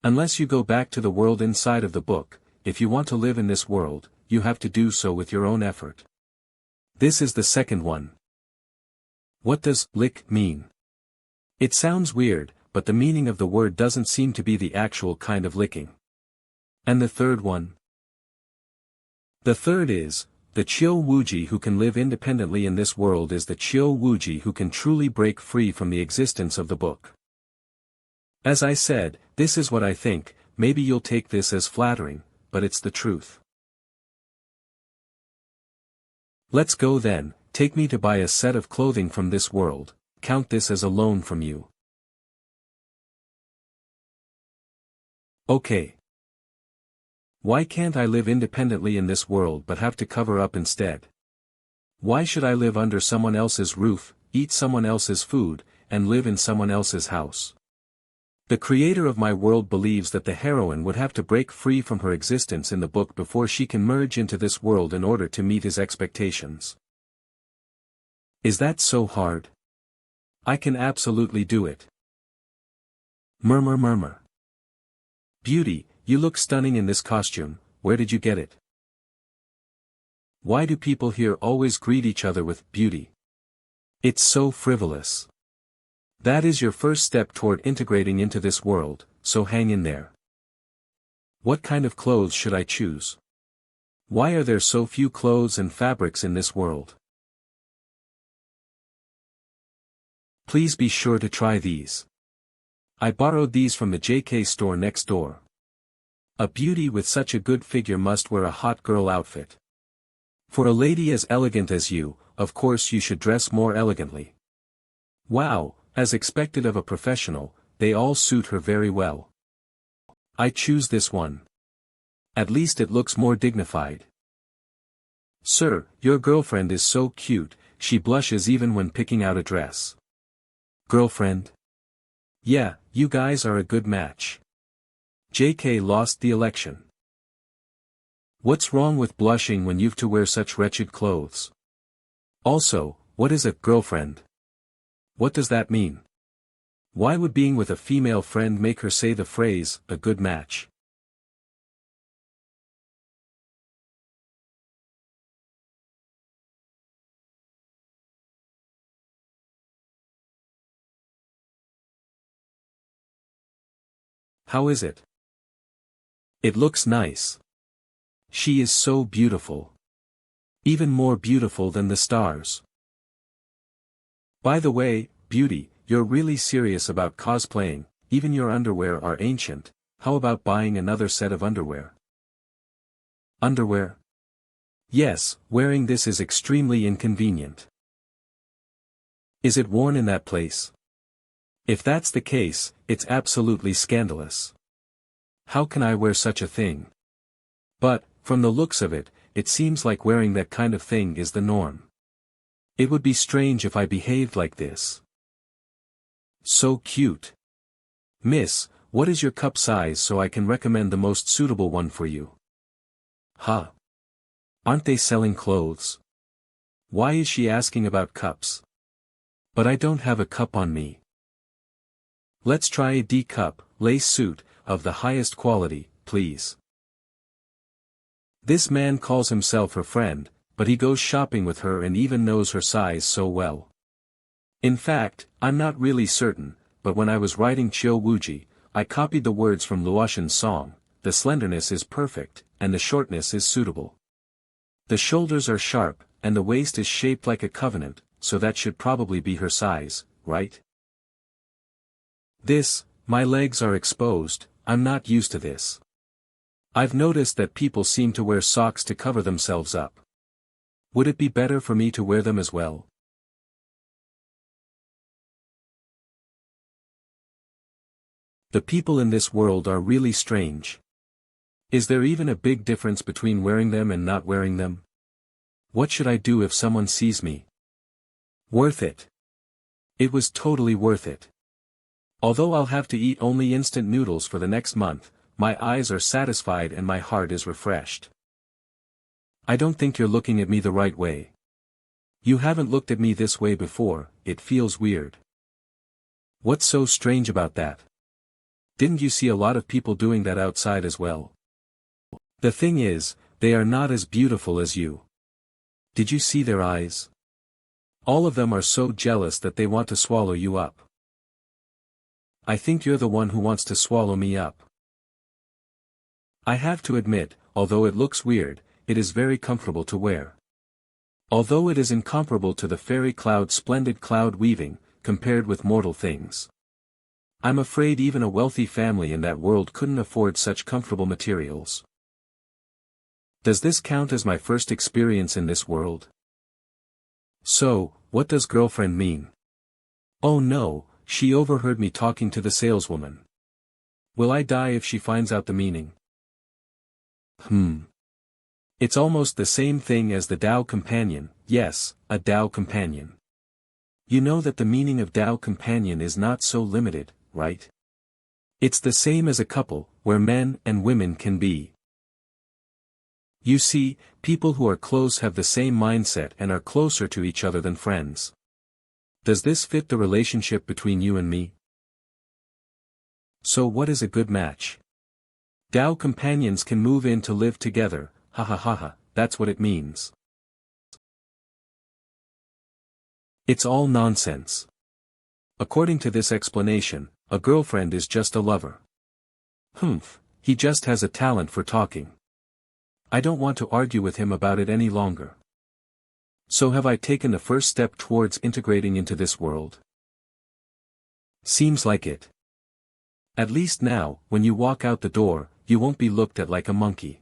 Unless you go back to the world inside of the book, if you want to live in this world, you have to do so with your own effort. This is the second one. What does lick mean? It sounds weird, but the meaning of the word doesn't seem to be the actual kind of licking. And the third one? The third is, the Chiu Wuji who can live independently in this world is the Chiu Wuji who can truly break free from the existence of the book. As I said, this is what I think, maybe you'll take this as flattering, but it's the truth. Let's go then, take me to buy a set of clothing from this world, count this as a loan from you. Okay. Why can't I live independently in this world but have to cover up instead? Why should I live under someone else's roof, eat someone else's food, and live in someone else's house? The creator of my world believes that the heroine would have to break free from her existence in the book before she can merge into this world in order to meet his expectations. Is that so hard? I can absolutely do it. Murmur murmur. Beauty, you look stunning in this costume, where did you get it? Why do people here always greet each other with beauty? It's so frivolous. That is your first step toward integrating into this world, so hang in there. What kind of clothes should I choose? Why are there so few clothes and fabrics in this world? Please be sure to try these. I borrowed these from the JK store next door. A beauty with such a good figure must wear a hot girl outfit. For a lady as elegant as you, of course you should dress more elegantly. Wow, as expected of a professional, they all suit her very well. I choose this one. At least it looks more dignified. Sir, your girlfriend is so cute, she blushes even when picking out a dress. Girlfriend? Yeah, you guys are a good match. JK lost the election. What's wrong with blushing when you've to wear such wretched clothes? Also, what is a girlfriend? What does that mean? Why would being with a female friend make her say the phrase, a good match? How is it? It looks nice. She is so beautiful. Even more beautiful than the stars. By the way, beauty, you're really serious about cosplaying, even your underwear are ancient, how about buying another set of underwear? Underwear? Yes, wearing this is extremely inconvenient. Is it worn in that place? If that's the case, it's absolutely scandalous. How can I wear such a thing? But, from the looks of it, it seems like wearing that kind of thing is the norm. It would be strange if I behaved like this. So cute. Miss, what is your cup size so I can recommend the most suitable one for you? Huh? Aren't they selling clothes? Why is she asking about cups? But I don't have a cup on me. Let's try a D cup, lace suit, of the highest quality, please. This man calls himself her friend, but he goes shopping with her and even knows her size so well. In fact, I'm not really certain, but when I was writing Chiu Wuji, I copied the words from Luotian's song, the slenderness is perfect, and the shortness is suitable. The shoulders are sharp, and the waist is shaped like a covenant, so that should probably be her size, right? My legs are exposed, I'm not used to this. I've noticed that people seem to wear socks to cover themselves up. Would it be better for me to wear them as well? The people in this world are really strange. Is there even a big difference between wearing them and not wearing them? What should I do if someone sees me? Worth it. It was totally worth it. Although I'll have to eat only instant noodles for the next month, my eyes are satisfied and my heart is refreshed. I don't think you're looking at me the right way. You haven't looked at me this way before, it feels weird. What's so strange about that? Didn't you see a lot of people doing that outside as well? The thing is, they are not as beautiful as you. Did you see their eyes? All of them are so jealous that they want to swallow you up. I think you're the one who wants to swallow me up. I have to admit, although it looks weird, it is very comfortable to wear. Although it is incomparable to the fairy cloud's splendid cloud weaving, compared with mortal things. I'm afraid even a wealthy family in that world couldn't afford such comfortable materials. Does this count as my first experience in this world? So, what does girlfriend mean? Oh no, she overheard me talking to the saleswoman. Will I die if she finds out the meaning? It's almost the same thing as the Tao companion, yes, a Tao companion. You know that the meaning of Tao companion is not so limited, right? It's the same as a couple, where men and women can be. You see, people who are close have the same mindset and are closer to each other than friends. Does this fit the relationship between you and me? So what is a good match? Tao companions can move in to live together, ha ha ha ha, that's what it means. It's all nonsense. According to this explanation, a girlfriend is just a lover. He just has a talent for talking. I don't want to argue with him about it any longer. So have I taken the first step towards integrating into this world? Seems like it. At least now, when you walk out the door, you won't be looked at like a monkey.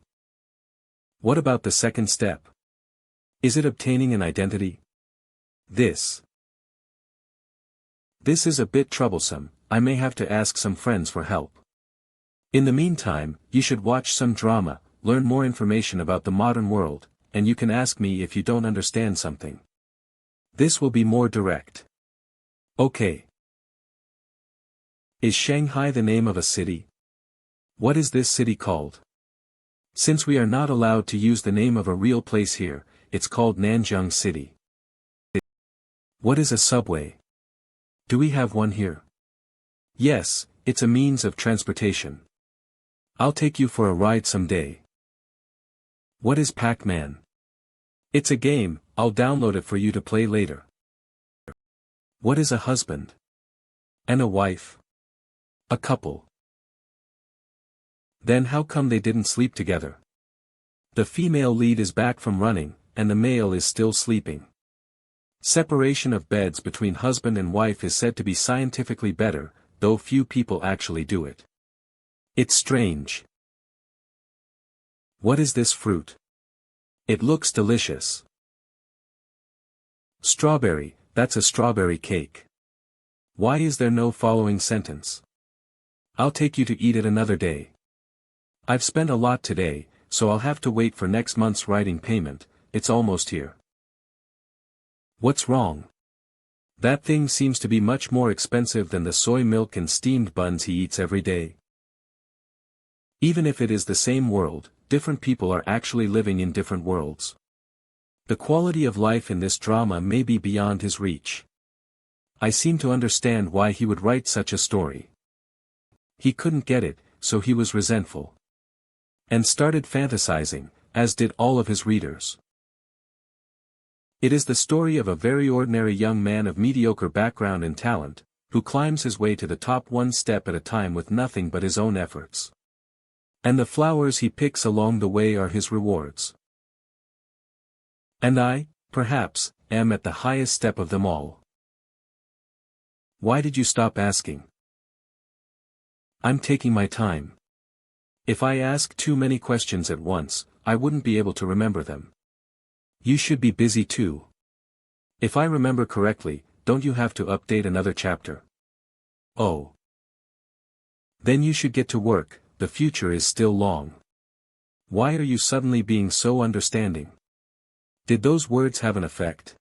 What about the second step? Is it obtaining an identity? This is a bit troublesome, I may have to ask some friends for help. In the meantime, you should watch some drama, learn more information about the modern world, and you can ask me if you don't understand something. This will be more direct. Okay. Is Shanghai the name of a city? What is this city called? Since we are not allowed to use the name of a real place here, it's called Nanjing City. What is a subway? Do we have one here? Yes, it's a means of transportation. I'll take you for a ride someday. What is Pac-Man? It's a game, I'll download it for you to play later. What is a husband? And a wife? A couple. Then how come they didn't sleep together? The female lead is back from running, and the male is still sleeping. Separation of beds between husband and wife is said to be scientifically better, though few people actually do it. It's strange. What is this fruit? It looks delicious. Strawberry, that's a strawberry cake. Why is there no following sentence? I'll take you to eat it another day. I've spent a lot today, so I'll have to wait for next month's writing payment, it's almost here. What's wrong? That thing seems to be much more expensive than the soy milk and steamed buns he eats every day. Even if it is the same world, different people are actually living in different worlds. The quality of life in this drama may be beyond his reach. I seem to understand why he would write such a story. He couldn't get it, so he was resentful. And started fantasizing, as did all of his readers. It is the story of a very ordinary young man of mediocre background and talent, who climbs his way to the top one step at a time with nothing but his own efforts. And the flowers he picks along the way are his rewards. And I, perhaps, am at the highest step of them all. Why did you stop asking? I'm taking my time. If I ask too many questions at once, I wouldn't be able to remember them. You should be busy too. If I remember correctly, don't you have to update another chapter? Oh. Then you should get to work, the future is still long. Why are you suddenly being so understanding? Did those words have an effect?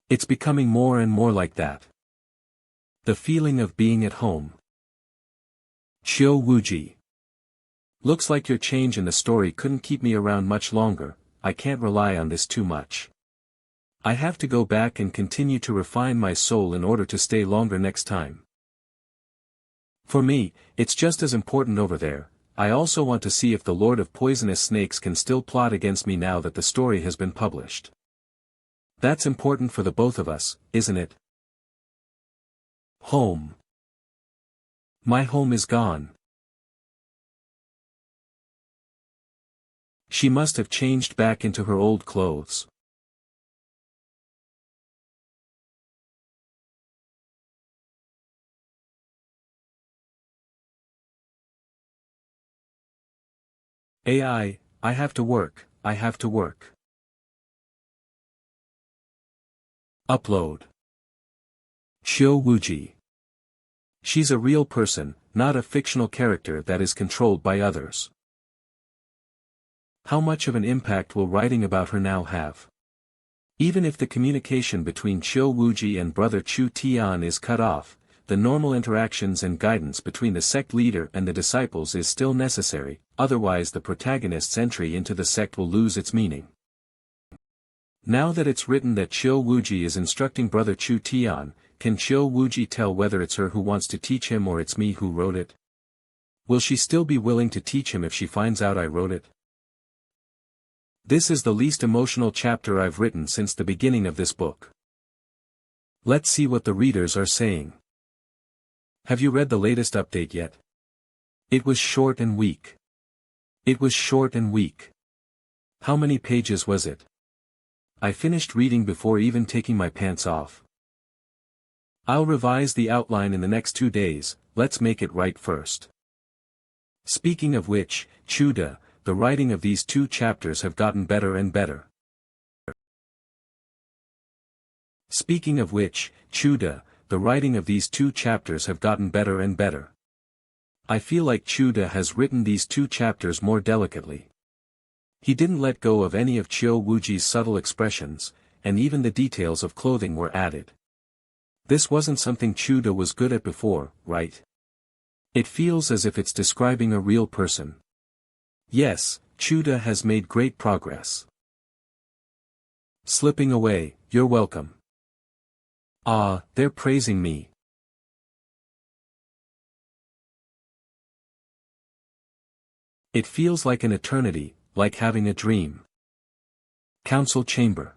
It's becoming more and more like that. The feeling of being at home. Chiu Wuji. Looks like your change in the story couldn't keep me around much longer. I can't rely on this too much. I have to go back and continue to refine my soul in order to stay longer next time. For me, it's just as important over there. I also want to see if the Lord of Poisonous Snakes can still plot against me now that the story has been published. That's important for the both of us, isn't it? Home. My home is gone. She must have changed back into her old clothes. I have to work, I have to work. Upload. Chiu Wuji. She's a real person, not a fictional character that is controlled by others. How much of an impact will writing about her now have? Even if the communication between Chiu Wuji and brother Chu Tian is cut off, the normal interactions and guidance between the sect leader and the disciples is still necessary, otherwise the protagonist's entry into the sect will lose its meaning. Now that it's written that Chiu Wuji is instructing brother Chu Tian, can Chiu Wuji tell whether it's her who wants to teach him or it's me who wrote it? Will she still be willing to teach him if she finds out I wrote it? This is the least emotional chapter I've written since the beginning of this book. Let's see what the readers are saying. Have you read the latest update yet? It was short and weak. It was short and weak. How many pages was it? I finished reading before even taking my pants off. I'll revise the outline in the next 2 days, let's make it right first. Speaking of which, Chuda, the writing of these 2 chapters have gotten better and better. Speaking of which, Chuda, the writing of these 2 chapters have gotten better and better. I feel like Chuda has written these 2 chapters more delicately. He didn't let go of any of Chiu Wuji's subtle expressions, and even the details of clothing were added. This wasn't something Chuda was good at before, right? It feels as if it's describing a real person. Yes, Chuda has made great progress. Slipping away, you're welcome. Ah, they're praising me. It feels like an eternity, like having a dream. Council Chamber.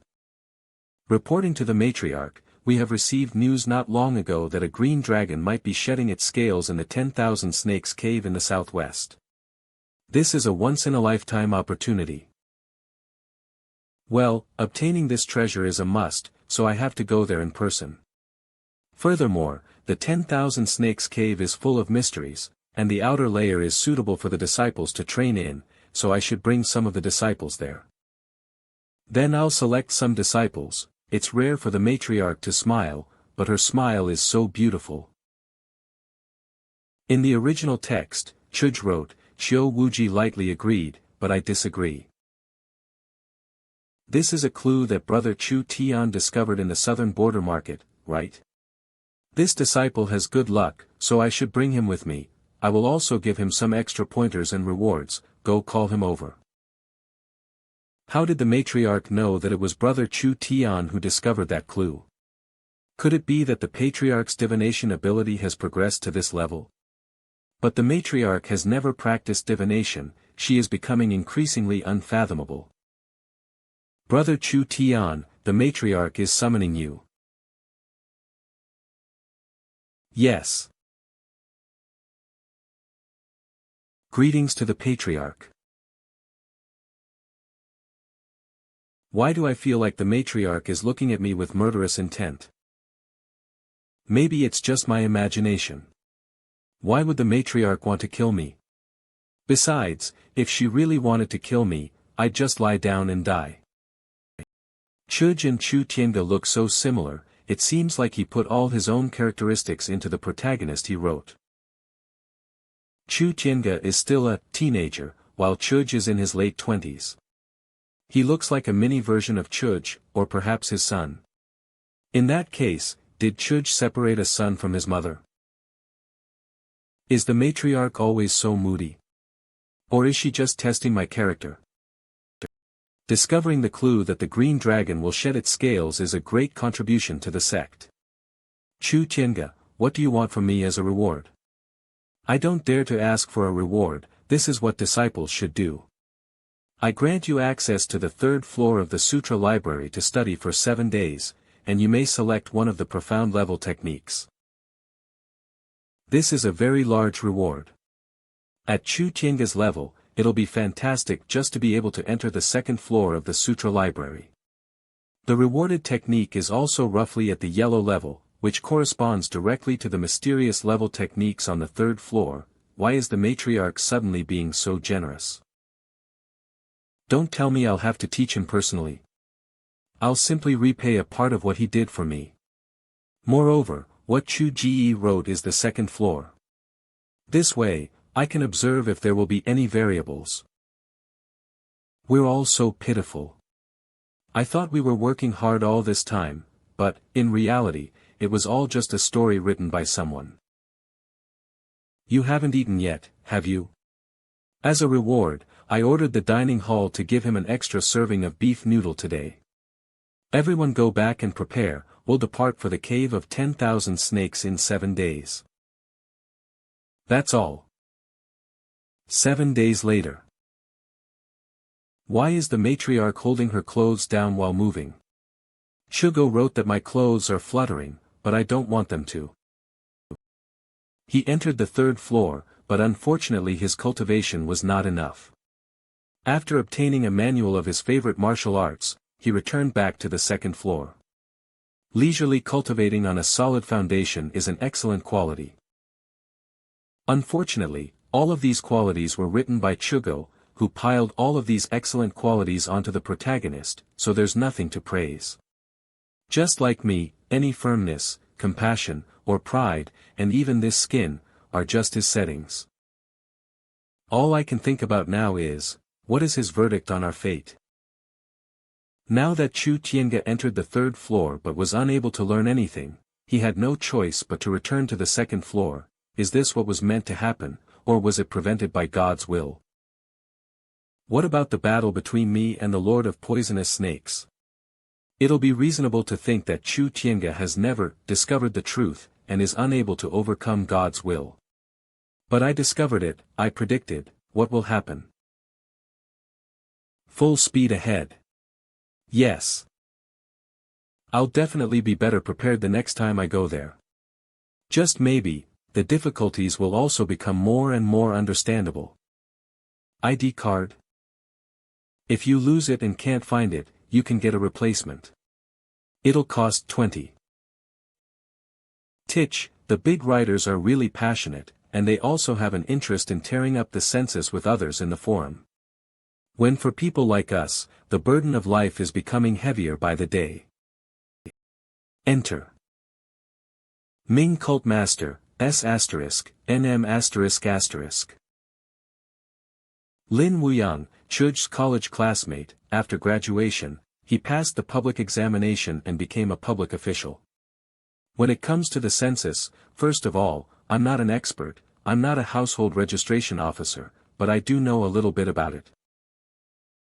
Reporting to the matriarch, we have received news not long ago that a green dragon might be shedding its scales in the 10,000 Snakes Cave in the southwest. This is a once-in-a-lifetime opportunity. Well, obtaining this treasure is a must, so I have to go there in person. Furthermore, the 10,000 Snakes Cave is full of mysteries, and the outer layer is suitable for the disciples to train in, so I should bring some of the disciples there. Then I'll select some disciples. It's rare for the matriarch to smile, but her smile is so beautiful. In the original text, Chuj wrote, Chiu Wuji lightly agreed, but I disagree. This is a clue that brother Chu Tian discovered in the southern border market, right? This disciple has good luck, so I should bring him with me. I will also give him some extra pointers and rewards. Go call him over. How did the matriarch know that it was brother Chu Tian who discovered that clue? Could it be that the patriarch's divination ability has progressed to this level? But the matriarch has never practiced divination, she is becoming increasingly unfathomable. Brother Chu Tian, the matriarch is summoning you. Yes. Greetings to the patriarch. Why do I feel like the matriarch is looking at me with murderous intent? Maybe it's just my imagination. Why would the matriarch want to kill me? Besides, if she really wanted to kill me, I'd just lie down and die. Chuj and Chu Tiange look so similar, it seems like he put all his own characteristics into the protagonist he wrote. Chu Tiange is still a teenager, while Chuj is in his late 20s. He looks like a mini version of Chuj, or perhaps his son. In that case, did Chuj separate a son from his mother? Is the matriarch always so moody? Or is she just testing my character? Discovering the clue that the green dragon will shed its scales is a great contribution to the sect. Chu Tiange, what do you want from me as a reward? I don't dare to ask for a reward, this is what disciples should do. I grant you access to the third floor of the Sutra Library to study for 7 days, and you may select one of the profound level techniques. This is a very large reward. At Chu Tiange's level, it'll be fantastic just to be able to enter the second floor of the Sutra Library. The rewarded technique is also roughly at the yellow level, which corresponds directly to the mysterious level techniques on the third floor. Why is the matriarch suddenly being so generous? Don't tell me I'll have to teach him personally. I'll simply repay a part of what he did for me. Moreover, what Chu Ji wrote is the second floor. This way, I can observe if there will be any variables. We're all so pitiful. I thought we were working hard all this time, but, in reality, it was all just a story written by someone. You haven't eaten yet, have you? As a reward, I ordered the dining hall to give him an extra serving of beef noodle today. Everyone go back and prepare, we'll depart for the cave of 10,000 snakes in 7 days. That's all. 7 days later. Why is the matriarch holding her clothes down while moving? Shugo wrote that my clothes are fluttering, but I don't want them to. He entered the third floor, but unfortunately his cultivation was not enough. After obtaining a manual of his favorite martial arts, he returned back to the second floor. Leisurely cultivating on a solid foundation is an excellent quality. Unfortunately, all of these qualities were written by Chugo, who piled all of these excellent qualities onto the protagonist, so there's nothing to praise. Just like me, any firmness, compassion, or pride, and even this skin, are just his settings. All I can think about now is, what is his verdict on our fate? Now that Chu Tiange entered the third floor but was unable to learn anything, he had no choice but to return to the second floor. Is this what was meant to happen, or was it prevented by God's will? What about the battle between me and the Lord of Poisonous Snakes? It'll be reasonable to think that Chu Tiange has never discovered the truth, and is unable to overcome God's will. But I discovered it, I predicted, what will happen. Full speed ahead. Yes. I'll definitely be better prepared the next time I go there. Just maybe, the difficulties will also become more and more understandable. ID card. If you lose it and can't find it, you can get a replacement. It'll cost 20. Titch, the big writers are really passionate, and they also have an interest in tearing up the census with others in the forum. When for people like us, the burden of life is becoming heavier by the day. Enter. Ming Cult Master, S**, NM****. Lin Wuyang, Chuj's college classmate. After graduation, he passed the public examination and became a public official. When it comes to the census, first of all, I'm not an expert, I'm not a household registration officer, but I do know a little bit about it.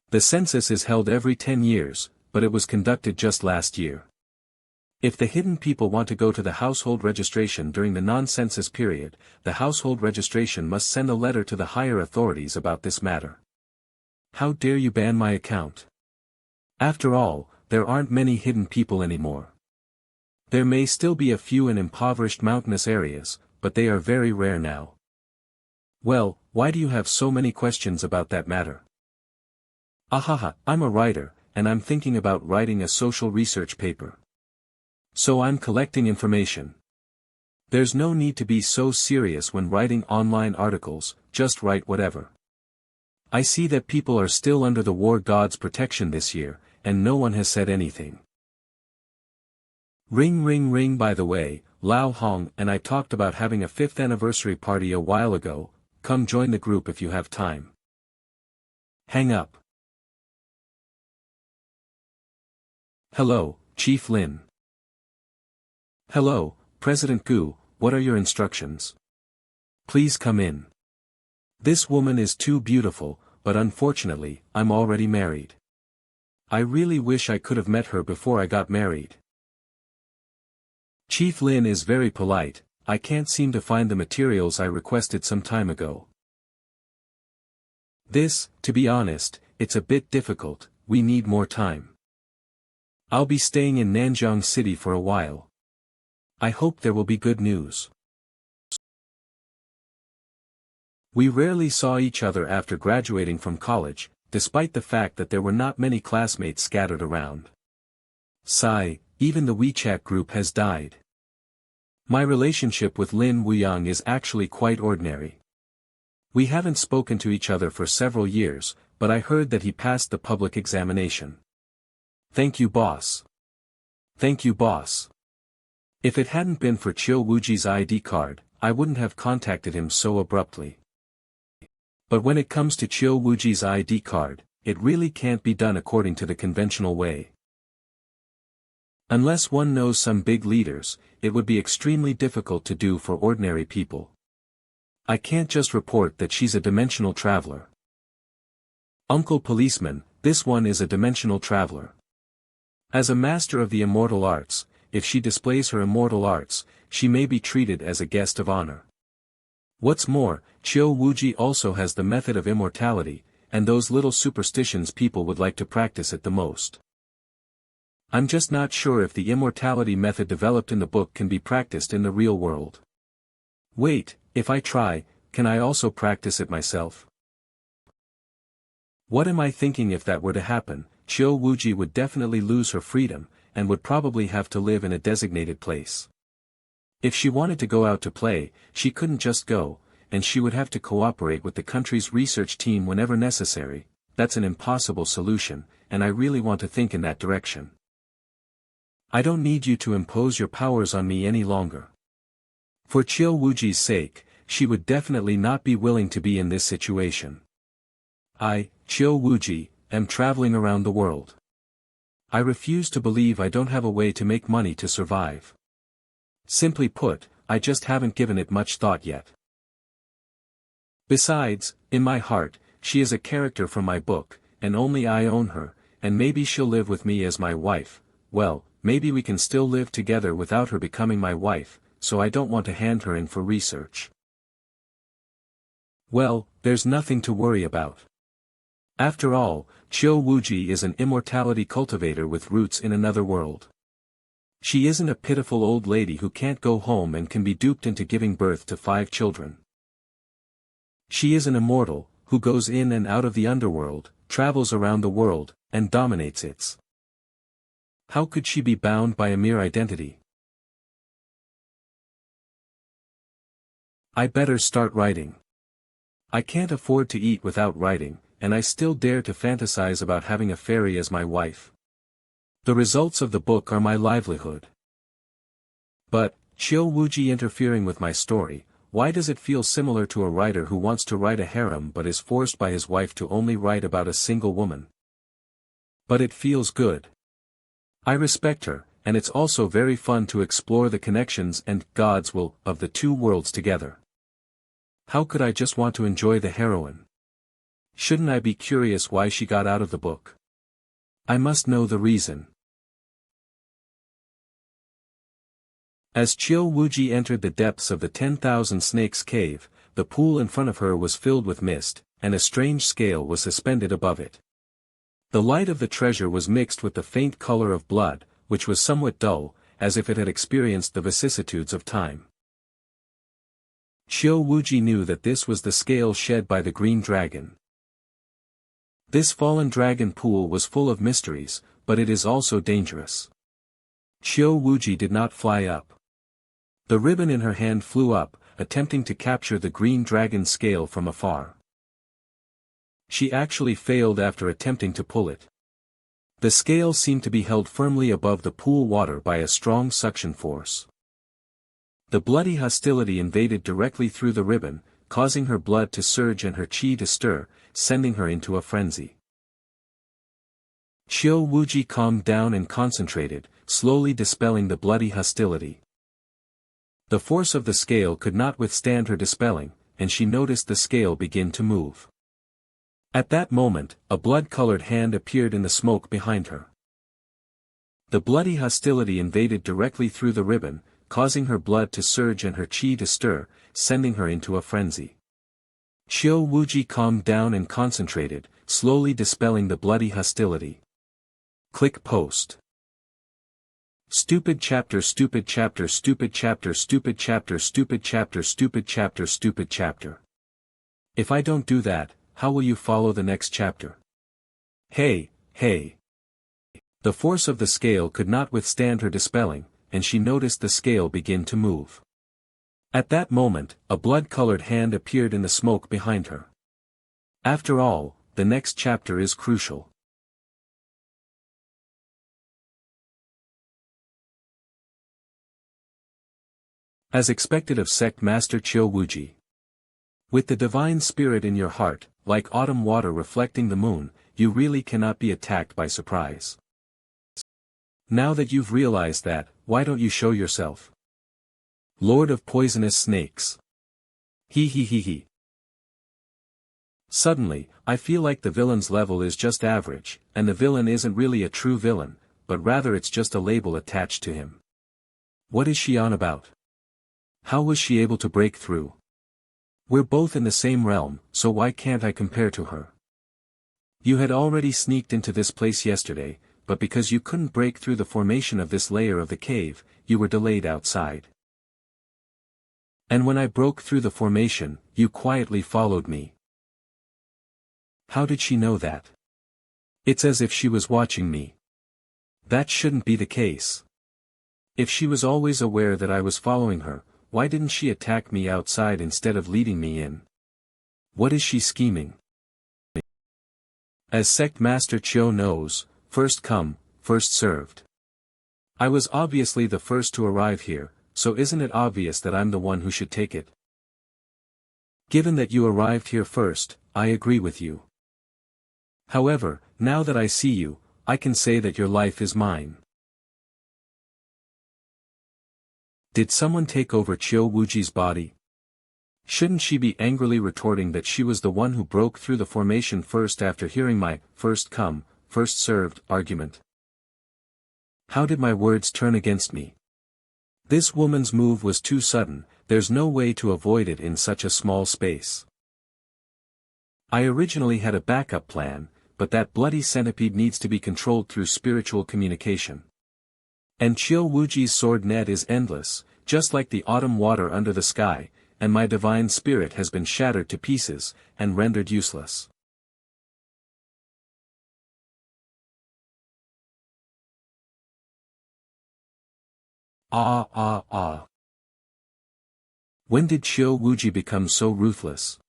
The census is held every 10 years, but it was conducted just last year. If the hidden people want to go to the household registration during the non-census period, the household registration must send a letter to the higher authorities about this matter. How dare you ban my account? After all, there aren't many hidden people anymore. There may still be a few in impoverished mountainous areas, but they are very rare now. Well, why do you have so many questions about that matter? Ahaha, I'm a writer, and I'm thinking about writing a social research paper. So I'm collecting information. There's no need to be so serious when writing online articles, just write whatever. I see that people are still under the war god's protection this year, and no one has said anything. Ring ring ring. By the way, Lao Hong and I talked about having a 5th anniversary party a while ago. Come join the group if you have time. Hang up. Hello, Chief Lin. Hello, President Gu, what are your instructions? Please come in. This woman is too beautiful, but unfortunately, I'm already married. I really wish I could have met her before I got married. Chief Lin is very polite. I can't seem to find the materials I requested some time ago. To be honest, it's a bit difficult, we need more time. I'll be staying in Nanjiang City for a while. I hope there will be good news. We rarely saw each other after graduating from college, despite the fact that there were not many classmates scattered around. Sigh, even the WeChat group has died. My relationship with Lin Wuyang is actually quite ordinary. We haven't spoken to each other for several years, but I heard that he passed the public examination. Thank you, boss. Thank you, boss. If it hadn't been for Chiu Wuji's ID card, I wouldn't have contacted him so abruptly. But when it comes to Chiu Wuji's ID card, it really can't be done according to the conventional way. Unless one knows some big leaders, it would be extremely difficult to do for ordinary people. I can't just report that she's a dimensional traveler. Uncle Policeman, this one is a dimensional traveler. As a master of the immortal arts, if she displays her immortal arts, she may be treated as a guest of honor. What's more, Chiu Wuji also has the method of immortality, and those little superstitions people would like to practice it the most. I'm just not sure if the immortality method developed in the book can be practiced in the real world. Wait, if I try, can I also practice it myself? What am I thinking? If that were to happen, Chiu Wuji would definitely lose her freedom, and would probably have to live in a designated place. If she wanted to go out to play, she couldn't just go, and she would have to cooperate with the country's research team whenever necessary. That's an impossible solution, and I really want to think in that direction. I don't need you to impose your powers on me any longer. For Chiu Wuji's sake, she would definitely not be willing to be in this situation. I, Chiu Wuji, am traveling around the world. I refuse to believe I don't have a way to make money to survive. Simply put, I just haven't given it much thought yet. Besides, in my heart, she is a character from my book, and only I own her, and maybe she'll live with me as my wife. Well, maybe we can still live together without her becoming my wife, so I don't want to hand her in for research. Well, there's nothing to worry about. After all, Chiu Wuji is an immortality cultivator with roots in another world. She isn't a pitiful old lady who can't go home and can be duped into giving birth to 5 children. She is an immortal, who goes in and out of the underworld, travels around the world, and dominates it. How could she be bound by a mere identity? I better start writing. I can't afford to eat without writing, and I still dare to fantasize about having a fairy as my wife. The results of the book are my livelihood. But, Chiu Wuji interfering with my story, why does it feel similar to a writer who wants to write a harem but is forced by his wife to only write about a single woman? But it feels good. I respect her, and it's also very fun to explore the connections and God's will of the two worlds together. How could I just want to enjoy the heroine? Shouldn't I be curious why she got out of the book? I must know the reason. As Chiu Wuji entered the depths of the 10,000 Snakes Cave, the pool in front of her was filled with mist, and a strange scale was suspended above it. The light of the treasure was mixed with the faint color of blood, which was somewhat dull, as if it had experienced the vicissitudes of time. Chiu Wuji knew that this was the scale shed by the green dragon. This fallen dragon pool was full of mysteries, but it is also dangerous. Qiu Wuji did not fly up. The ribbon in her hand flew up, attempting to capture the green dragon's scale from afar. She actually failed after attempting to pull it. The scale seemed to be held firmly above the pool water by a strong suction force. The bloody hostility invaded directly through the ribbon, causing her blood to surge and her qi to stir, sending her into a frenzy. Qiu Wuji calmed down and concentrated, slowly dispelling the bloody hostility. The force of the scale could not withstand her dispelling, and she noticed the scale begin to move. At that moment, a blood-colored hand appeared in the smoke behind her. The bloody hostility invaded directly through the ribbon, causing her blood to surge and her qi to stir, sending her into a frenzy. Qiu Wuji calmed down and concentrated, slowly dispelling the bloody hostility. Click post. Stupid chapter, stupid chapter, stupid chapter, stupid chapter, stupid chapter, stupid chapter, stupid chapter. If I don't do that, how will you follow the next chapter? Hey, hey. The force of the scale could not withstand her dispelling, and she noticed the scale begin to move. At that moment, a blood-colored hand appeared in the smoke behind her. After all, the next chapter is crucial. As expected of sect master Qiu Wuji. With the divine spirit in your heart, like autumn water reflecting the moon, you really cannot be attacked by surprise. Now that you've realized that, why don't you show yourself? Lord of poisonous snakes. He he he he. Suddenly, I feel like the villain's level is just average, and the villain isn't really a true villain, but rather it's just a label attached to him. What is she on about? How was she able to break through? We're both in the same realm, so why can't I compare to her? You had already sneaked into this place yesterday, but because you couldn't break through the formation of this layer of the cave, you were delayed outside. And when I broke through the formation, you quietly followed me. How did she know that? It's as if she was watching me. That shouldn't be the case. If she was always aware that I was following her, why didn't she attack me outside instead of leading me in? What is she scheming? As sect master Qiu knows, first come, first served. I was obviously the first to arrive here, so isn't it obvious that I'm the one who should take it? Given that you arrived here first, I agree with you. However, now that I see you, I can say that your life is mine. Did someone take over Qiu Wuji's body? Shouldn't she be angrily retorting that she was the one who broke through the formation first after hearing my first come, first served argument? How did my words turn against me? This woman's move was too sudden, there's no way to avoid it in such a small space. I originally had a backup plan, but that bloody centipede needs to be controlled through spiritual communication. And Qiu Wuji's sword net is endless, just like the autumn water under the sky, and my divine spirit has been shattered to pieces, and rendered useless. Ah. When did Qiu Wuji become so ruthless?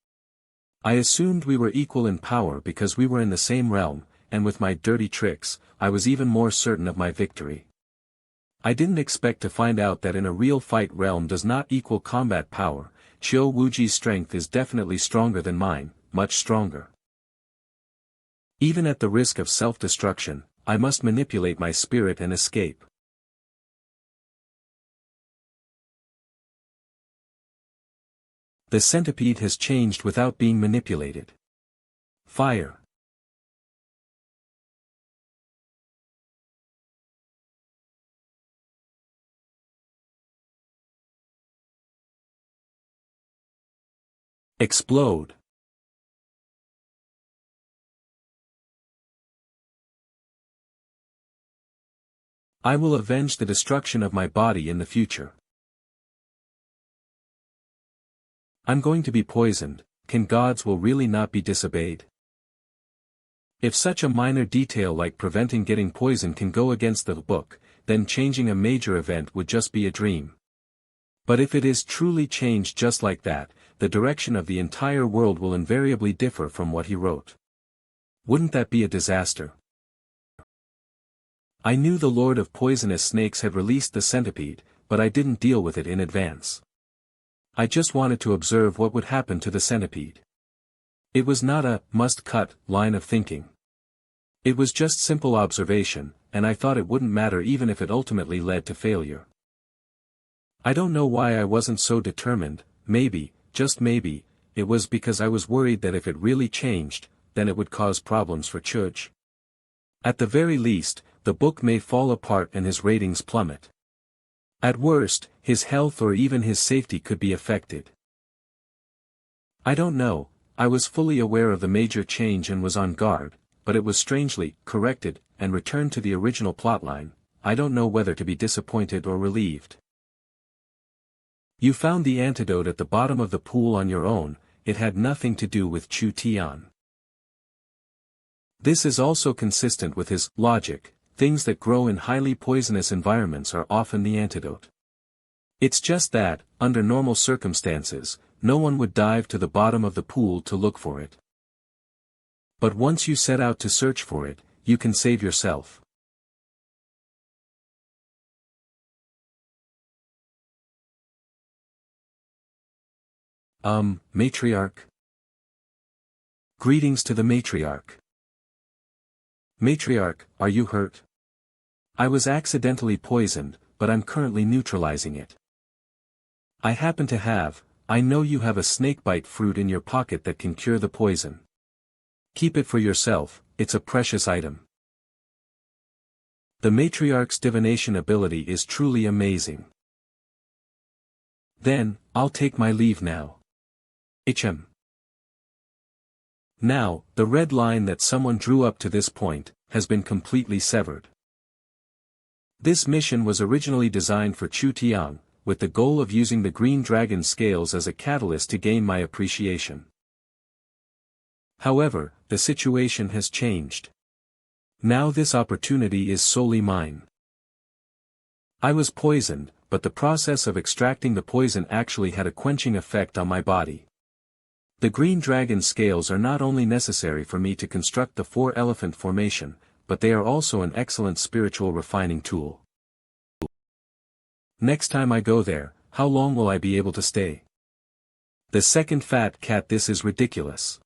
I assumed we were equal in power because we were in the same realm, and with my dirty tricks, I was even more certain of my victory. I didn't expect to find out that in a real fight realm does not equal combat power. Qiu Wuji's strength is definitely stronger than mine, much stronger. Even at the risk of self-destruction, I must manipulate my spirit and escape. The centipede has changed without being manipulated. Fire. Explode. I will avenge the destruction of my body in the future. I'm going to be poisoned, can gods will really not be disobeyed? If such a minor detail like preventing getting poisoned can go against the book, then changing a major event would just be a dream. But if it is truly changed just like that, the direction of the entire world will invariably differ from what he wrote. Wouldn't that be a disaster? I knew the Lord of Poisonous Snakes had released the centipede, but I didn't deal with it in advance. I just wanted to observe what would happen to the centipede. It was not a must-cut line of thinking. It was just simple observation, and I thought it wouldn't matter even if it ultimately led to failure. I don't know why I wasn't so determined. Maybe, just maybe, it was because I was worried that if it really changed, then it would cause problems for Church. At the very least, the book may fall apart and his ratings plummet. At worst, his health or even his safety could be affected. I don't know. I was fully aware of the major change and was on guard, but it was strangely corrected and returned to the original plotline. I don't know whether to be disappointed or relieved. You found the antidote at the bottom of the pool on your own. It had nothing to do with Chu Tian. This is also consistent with his logic. Things that grow in highly poisonous environments are often the antidote. It's just that, under normal circumstances, no one would dive to the bottom of the pool to look for it. But once you set out to search for it, you can save yourself. Matriarch? Greetings to the matriarch. Matriarch, are you hurt? I was accidentally poisoned, but I'm currently neutralizing it. I know you have a snakebite fruit in your pocket that can cure the poison. Keep it for yourself, it's a precious item. The matriarch's divination ability is truly amazing. Then, I'll take my leave now. HM. Now, the red line that someone drew up to this point, has been completely severed. This mission was originally designed for Chu Tiang, with the goal of using the green dragon scales as a catalyst to gain my appreciation. However, the situation has changed. Now this opportunity is solely mine. I was poisoned, but the process of extracting the poison actually had a quenching effect on my body. The green dragon scales are not only necessary for me to construct the 4-elephant formation, but they are also an excellent spiritual refining tool. Next time I go there, how long will I be able to stay? The second fat cat. This is ridiculous.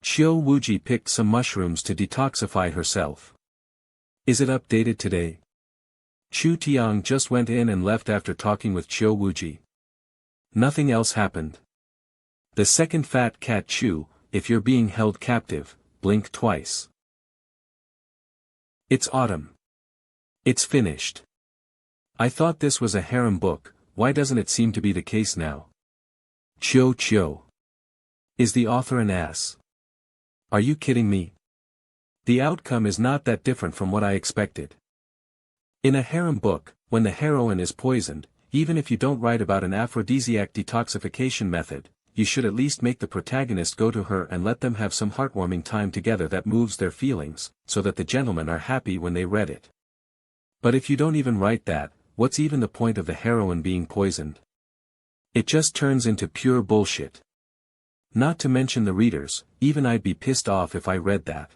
Qiu Wuji picked some mushrooms to detoxify herself. Is it updated today? Chu Tiang just went in and left after talking with Qiu Wuji. Nothing else happened. The second fat cat. Chu, if you're being held captive, blink twice. It's autumn. It's finished. I thought this was a harem book. Why doesn't it seem to be the case now? Qiu. Is the author an ass? Are you kidding me? The outcome is not that different from what I expected. In a harem book, when the heroine is poisoned, even if you don't write about an aphrodisiac detoxification method, you should at least make the protagonist go to her and let them have some heartwarming time together that moves their feelings, so that the gentlemen are happy when they read it. But if you don't even write that, what's even the point of the heroine being poisoned? It just turns into pure bullshit. Not to mention the readers, even I'd be pissed off if I read that.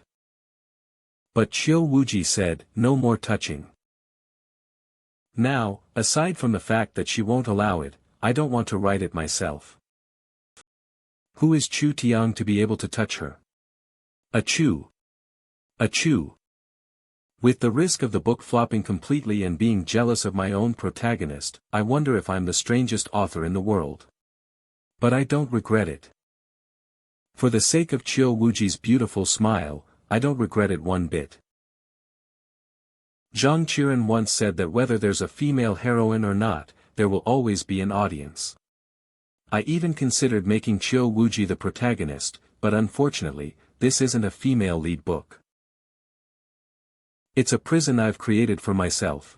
But Qiu Wuji said, no more touching. Now, aside from the fact that she won't allow it, I don't want to write it myself. Who is Chu Tiang to be able to touch her? Achoo. With the risk of the book flopping completely and being jealous of my own protagonist, I wonder if I'm the strangest author in the world. But I don't regret it. For the sake of Qiu Wuji's beautiful smile, I don't regret it one bit. Zhang Qiren once said that whether there's a female heroine or not, there will always be an audience. I even considered making Qiu Wuji the protagonist, but unfortunately, this isn't a female lead book. It's a prison I've created for myself.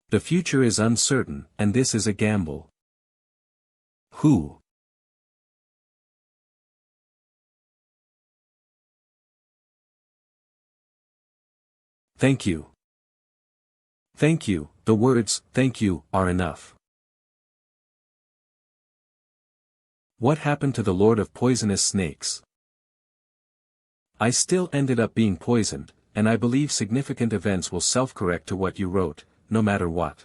The future is uncertain, and this is a gamble. Who? Thank you. Thank you, the words, thank you, are enough. What happened to the Lord of Poisonous Snakes? I still ended up being poisoned, and I believe significant events will self-correct to what you wrote, no matter what.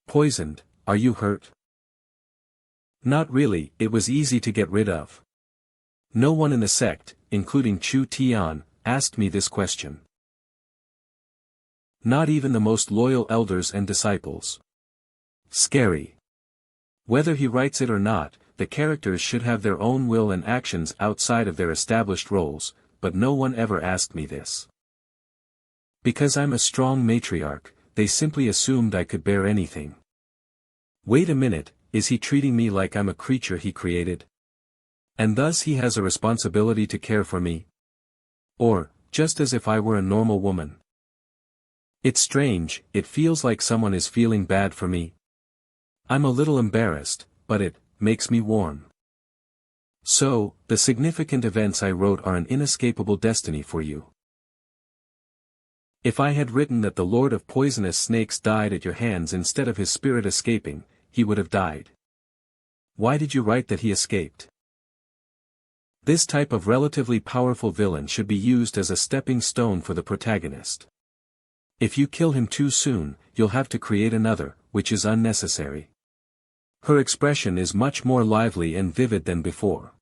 Poisoned, are you hurt? Not really, it was easy to get rid of. No one in the sect, including Chu Tian, asked me this question. Not even the most loyal elders and disciples. Scary. Whether he writes it or not, the characters should have their own will and actions outside of their established roles, but no one ever asked me this. Because I'm a strong matriarch, they simply assumed I could bear anything. Wait a minute, is he treating me like I'm a creature he created? And thus he has a responsibility to care for me? Or, just as if I were a normal woman? It's strange, it feels like someone is feeling bad for me. I'm a little embarrassed, but it makes me warm. So, the significant events I wrote are an inescapable destiny for you. If I had written that the Lord of Poisonous Snakes died at your hands instead of his spirit escaping, he would have died. Why did you write that he escaped? This type of relatively powerful villain should be used as a stepping stone for the protagonist. If you kill him too soon, you'll have to create another, which is unnecessary. Her expression is much more lively and vivid than before.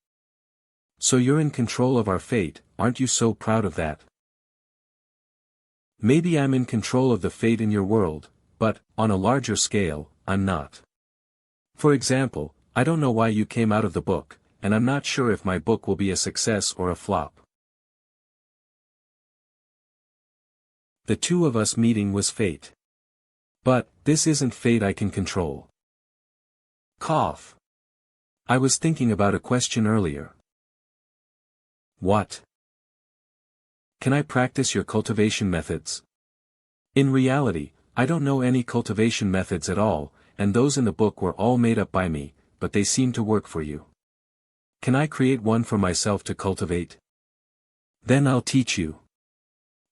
So you're in control of our fate, aren't you so proud of that? Maybe I'm in control of the fate in your world, but, on a larger scale, I'm not. For example, I don't know why you came out of the book, and I'm not sure if my book will be a success or a flop. The two of us meeting was fate. But, this isn't fate I can control. Cough. I was thinking about a question earlier. What? Can I practice your cultivation methods? In reality, I don't know any cultivation methods at all, and those in the book were all made up by me, but they seem to work for you. Can I create one for myself to cultivate? Then I'll teach you.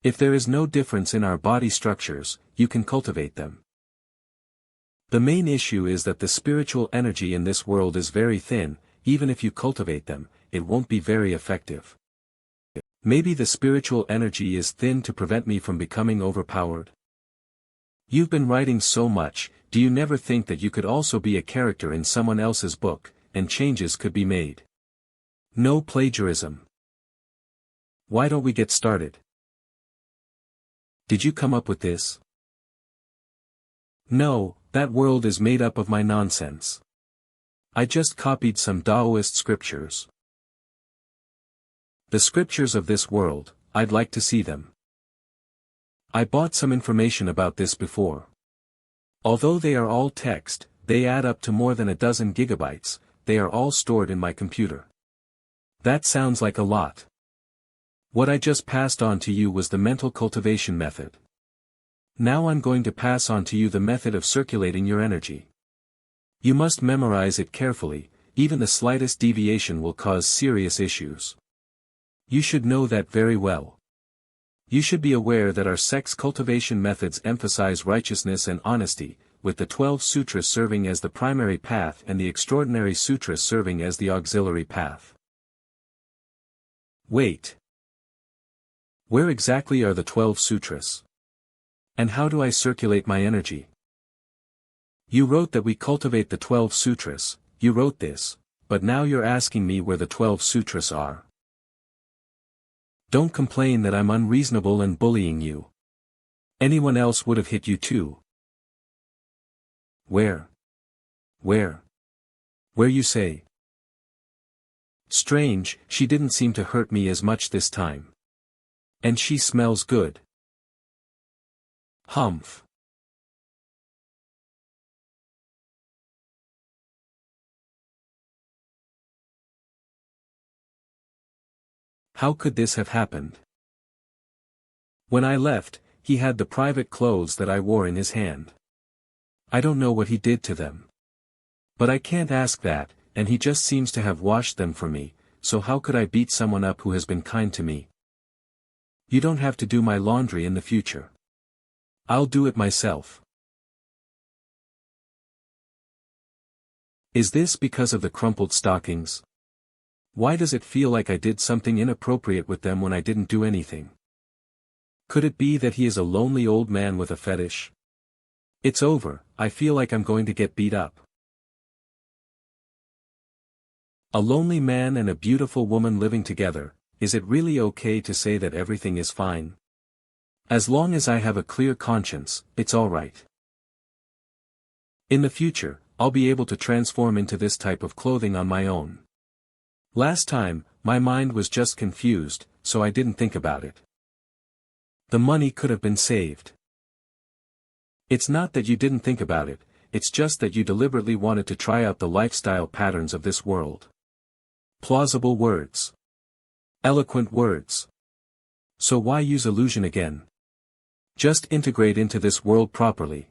If there is no difference in our body structures, you can cultivate them. The main issue is that the spiritual energy in this world is very thin, even if you cultivate them, it won't be very effective. Maybe the spiritual energy is thin to prevent me from becoming overpowered. You've been writing so much, do you never think that you could also be a character in someone else's book, and changes could be made? No plagiarism. Why don't we get started? Did you come up with this? No, that world is made up of my nonsense. I just copied some Taoist scriptures. The scriptures of this world, I'd like to see them. I bought some information about this before. Although they are all text, they add up to more than a dozen gigabytes, they are all stored in my computer. That sounds like a lot. What I just passed on to you was the mental cultivation method. Now I'm going to pass on to you the method of circulating your energy. You must memorize it carefully, even the slightest deviation will cause serious issues. You should know that very well. You should be aware that our sect's cultivation methods emphasize righteousness and honesty, with the 12 sutras serving as the primary path and the extraordinary sutras serving as the auxiliary path. Wait. Where exactly are the 12 sutras? And how do I circulate my energy? You wrote that we cultivate the 12 sutras, you wrote this, but now you're asking me where the 12 sutras are. Don't complain that I'm unreasonable and bullying you. Anyone else would have hit you too. Where? Where? Where you say? Strange, she didn't seem to hurt me as much this time. And she smells good. Humph. How could this have happened? When I left, he had the private clothes that I wore in his hand. I don't know what he did to them. But I can't ask that, and he just seems to have washed them for me, so how could I beat someone up who has been kind to me? You don't have to do my laundry in the future. I'll do it myself. Is this because of the crumpled stockings? Why does it feel like I did something inappropriate with them when I didn't do anything? Could it be that he is a lonely old man with a fetish? It's over, I feel like I'm going to get beat up. A lonely man and a beautiful woman living together, is it really okay to say that everything is fine? As long as I have a clear conscience, it's alright. In the future, I'll be able to transform into this type of clothing on my own. Last time, my mind was just confused, so I didn't think about it. The money could have been saved. It's not that you didn't think about it, it's just that you deliberately wanted to try out the lifestyle patterns of this world. Plausible words. Eloquent words. So why use illusion again? Just integrate into this world properly.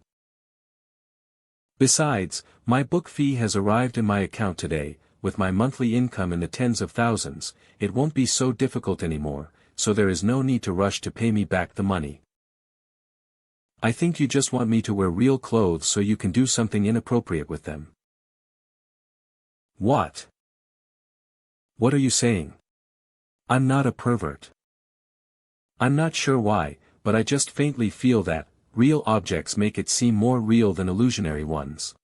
Besides, my book fee has arrived in my account today, with my monthly income in the tens of thousands, it won't be so difficult anymore, so there is no need to rush to pay me back the money. I think you just want me to wear real clothes so you can do something inappropriate with them. What? What are you saying? I'm not a pervert. I'm not sure why, but I just faintly feel that, real objects make it seem more real than illusionary ones.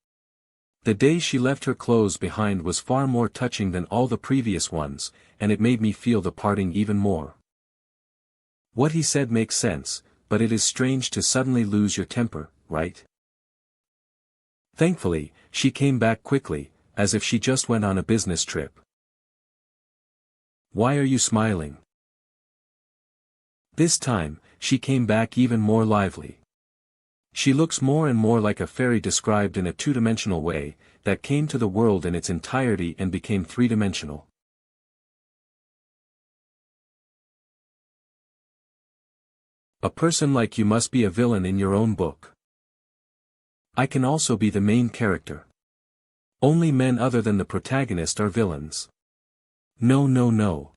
The day she left her clothes behind was far more touching than all the previous ones, and it made me feel the parting even more. What he said makes sense, but it is strange to suddenly lose your temper, right? Thankfully, she came back quickly, as if she just went on a business trip. Why are you smiling? This time, she came back even more lively. She looks more and more like a fairy described in a two-dimensional way, that came to the world in its entirety and became three-dimensional. A person like you must be a villain in your own book. I can also be the main character. Only men other than the protagonist are villains. No, no, no.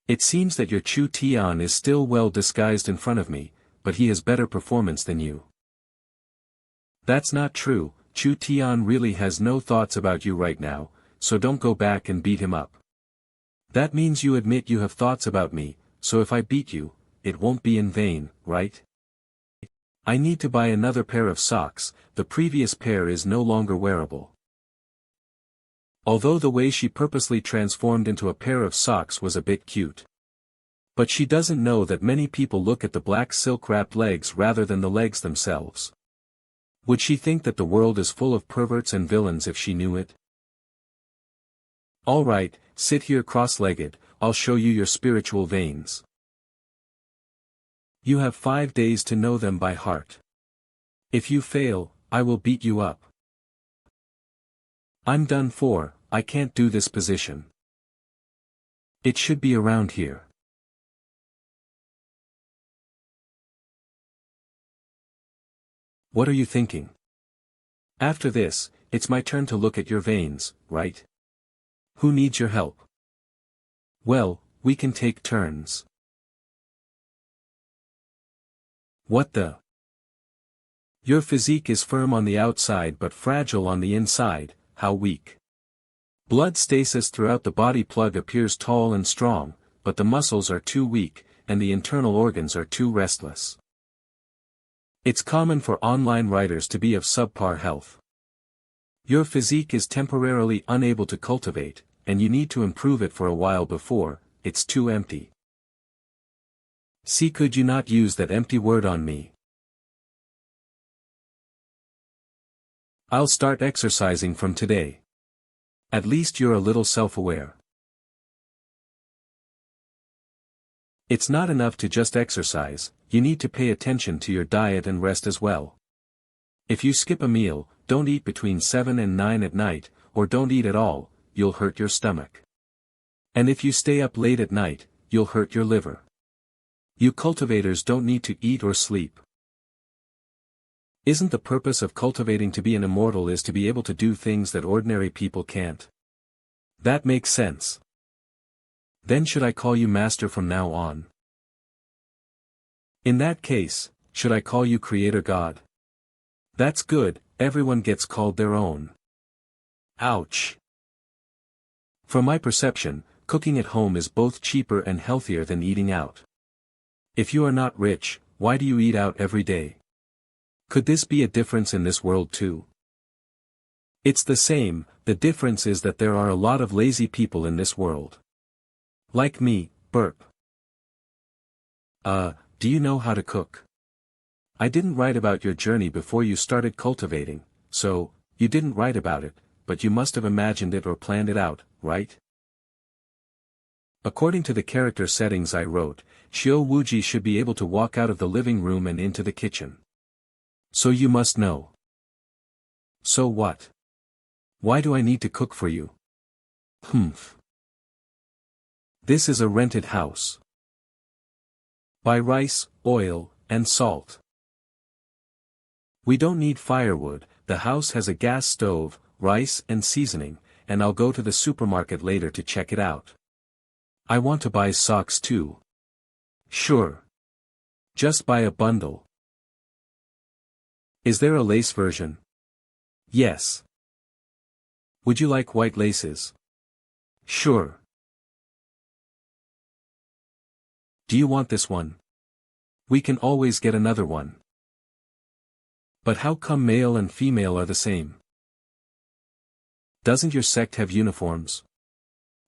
It seems that your Chu Tian is still well disguised in front of me, but he has better performance than you. That's not true, Chu Tian really has no thoughts about you right now, so don't go back and beat him up. That means you admit you have thoughts about me, so if I beat you, it won't be in vain, right? I need to buy another pair of socks, the previous pair is no longer wearable. Although the way she purposely transformed into a pair of socks was a bit cute. But she doesn't know that many people look at the black silk-wrapped legs rather than the legs themselves. Would she think that the world is full of perverts and villains if she knew it? Alright, sit here cross-legged, I'll show you your spiritual veins. You have 5 days to know them by heart. If you fail, I will beat you up. I'm done for, I can't do this position. It should be around here. What are you thinking? After this, it's my turn to look at your veins, right? Who needs your help? Well, we can take turns. What the? Your physique is firm on the outside but fragile on the inside, how weak. Blood stasis throughout the body plug appears tall and strong, but the muscles are too weak, and the internal organs are too restless. It's common for online writers to be of subpar health. Your physique is temporarily unable to cultivate, and you need to improve it for a while before, it's too empty. See, could you not use that empty word on me? I'll start exercising from today. At least you're a little self-aware. It's not enough to just exercise, you need to pay attention to your diet and rest as well. If you skip a meal, don't eat between 7 and 9 at night, or don't eat at all, you'll hurt your stomach. And if you stay up late at night, you'll hurt your liver. You cultivators don't need to eat or sleep. Isn't the purpose of cultivating to be an immortal is to be able to do things that ordinary people can't? That makes sense. Then should I call you master from now on? In that case, should I call you Creator God? That's good, everyone gets called their own. Ouch. From my perception, cooking at home is both cheaper and healthier than eating out. If you are not rich, why do you eat out every day? Could this be a difference in this world too? It's the same, the difference is that there are a lot of lazy people in this world. Like me, burp. Do you know how to cook? I didn't write about your journey before you started cultivating, so, you didn't write about it, but you must have imagined it or planned it out, right? According to the character settings I wrote, Xiao Wuji should be able to walk out of the living room and into the kitchen. So you must know. So what? Why do I need to cook for you? Humph. This is a rented house. Buy rice, oil, and salt. We don't need firewood, the house has a gas stove, rice and seasoning, and I'll go to the supermarket later to check it out. I want to buy socks too. Sure. Just buy a bundle. Is there a lace version? Yes. Would you like white laces? Sure. Do you want this one? We can always get another one. But how come male and female are the same? Doesn't your sect have uniforms?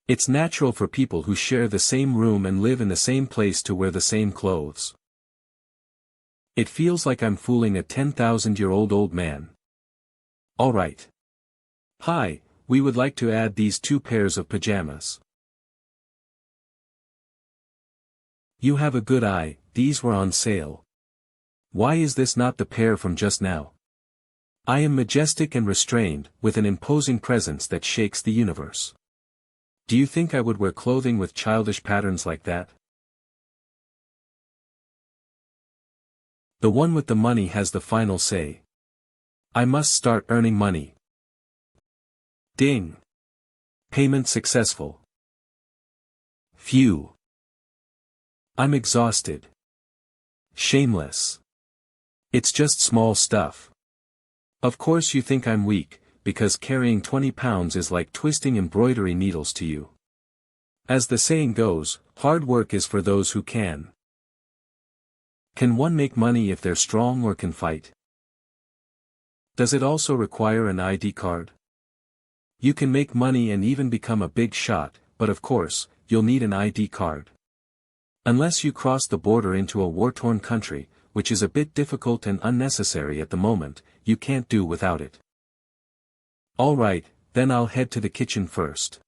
It's natural for people who share the same room and live in the same place to wear the same clothes. It feels like I'm fooling a 10,000-year-old old man. Alright. Hi, we would like to add these 2 pairs of pajamas. You have a good eye, these were on sale. Why is this not the pair from just now? I am majestic and restrained, with an imposing presence that shakes the universe. Do you think I would wear clothing with childish patterns like that? The one with the money has the final say. I must start earning money. Ding. Payment successful. Phew. I'm exhausted. Shameless. It's just small stuff. Of course you think I'm weak, because carrying 20 pounds is like twisting embroidery needles to you. As the saying goes, hard work is for those who can. Can one make money if they're strong or can fight? Does it also require an ID card? You can make money and even become a big shot, but of course, you'll need an ID card. Unless you cross the border into a war-torn country, which is a bit difficult and unnecessary at the moment, you can't do without it. Alright, then I'll head to the kitchen first.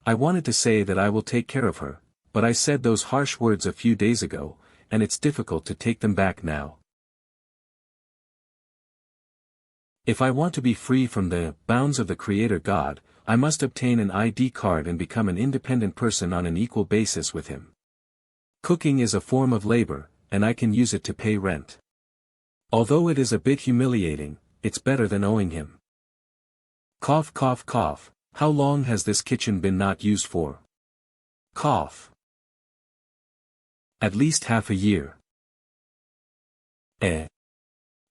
I wanted to say that I will take care of her, but I said those harsh words a few days ago, and it's difficult to take them back now. If I want to be free from the bounds of the Creator God, I must obtain an ID card and become an independent person on an equal basis with him. Cooking is a form of labor, and I can use it to pay rent. Although it is a bit humiliating, it's better than owing him. Cough cough cough, how long has this kitchen been not used for? Cough. At least half a year.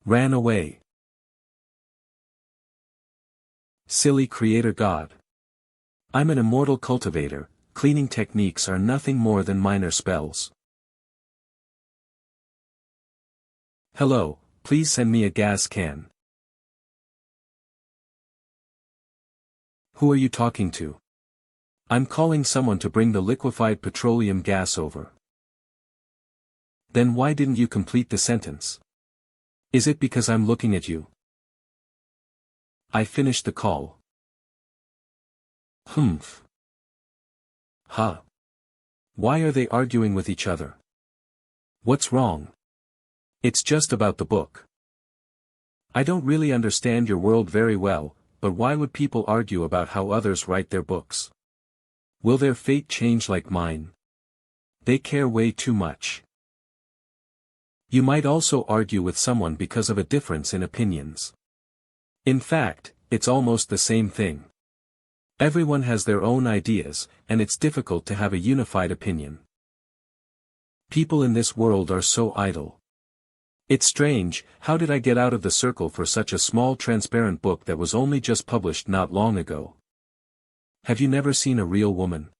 Ran away. Silly Creator God. I'm an immortal cultivator, cleaning techniques are nothing more than minor spells. Hello, please send me a gas can. Who are you talking to? I'm calling someone to bring the liquefied petroleum gas over. Then why didn't you complete the sentence? Is it because I'm looking at you? I finished the call. Humph. Huh. Why are they arguing with each other? What's wrong? It's just about the book. I don't really understand your world very well, but why would people argue about how others write their books? Will their fate change like mine? They care way too much. You might also argue with someone because of a difference in opinions. In fact, it's almost the same thing. Everyone has their own ideas, and it's difficult to have a unified opinion. People in this world are so idle. It's strange, how did I get out of the circle for such a small transparent book that was only just published not long ago? Have you never seen a real woman?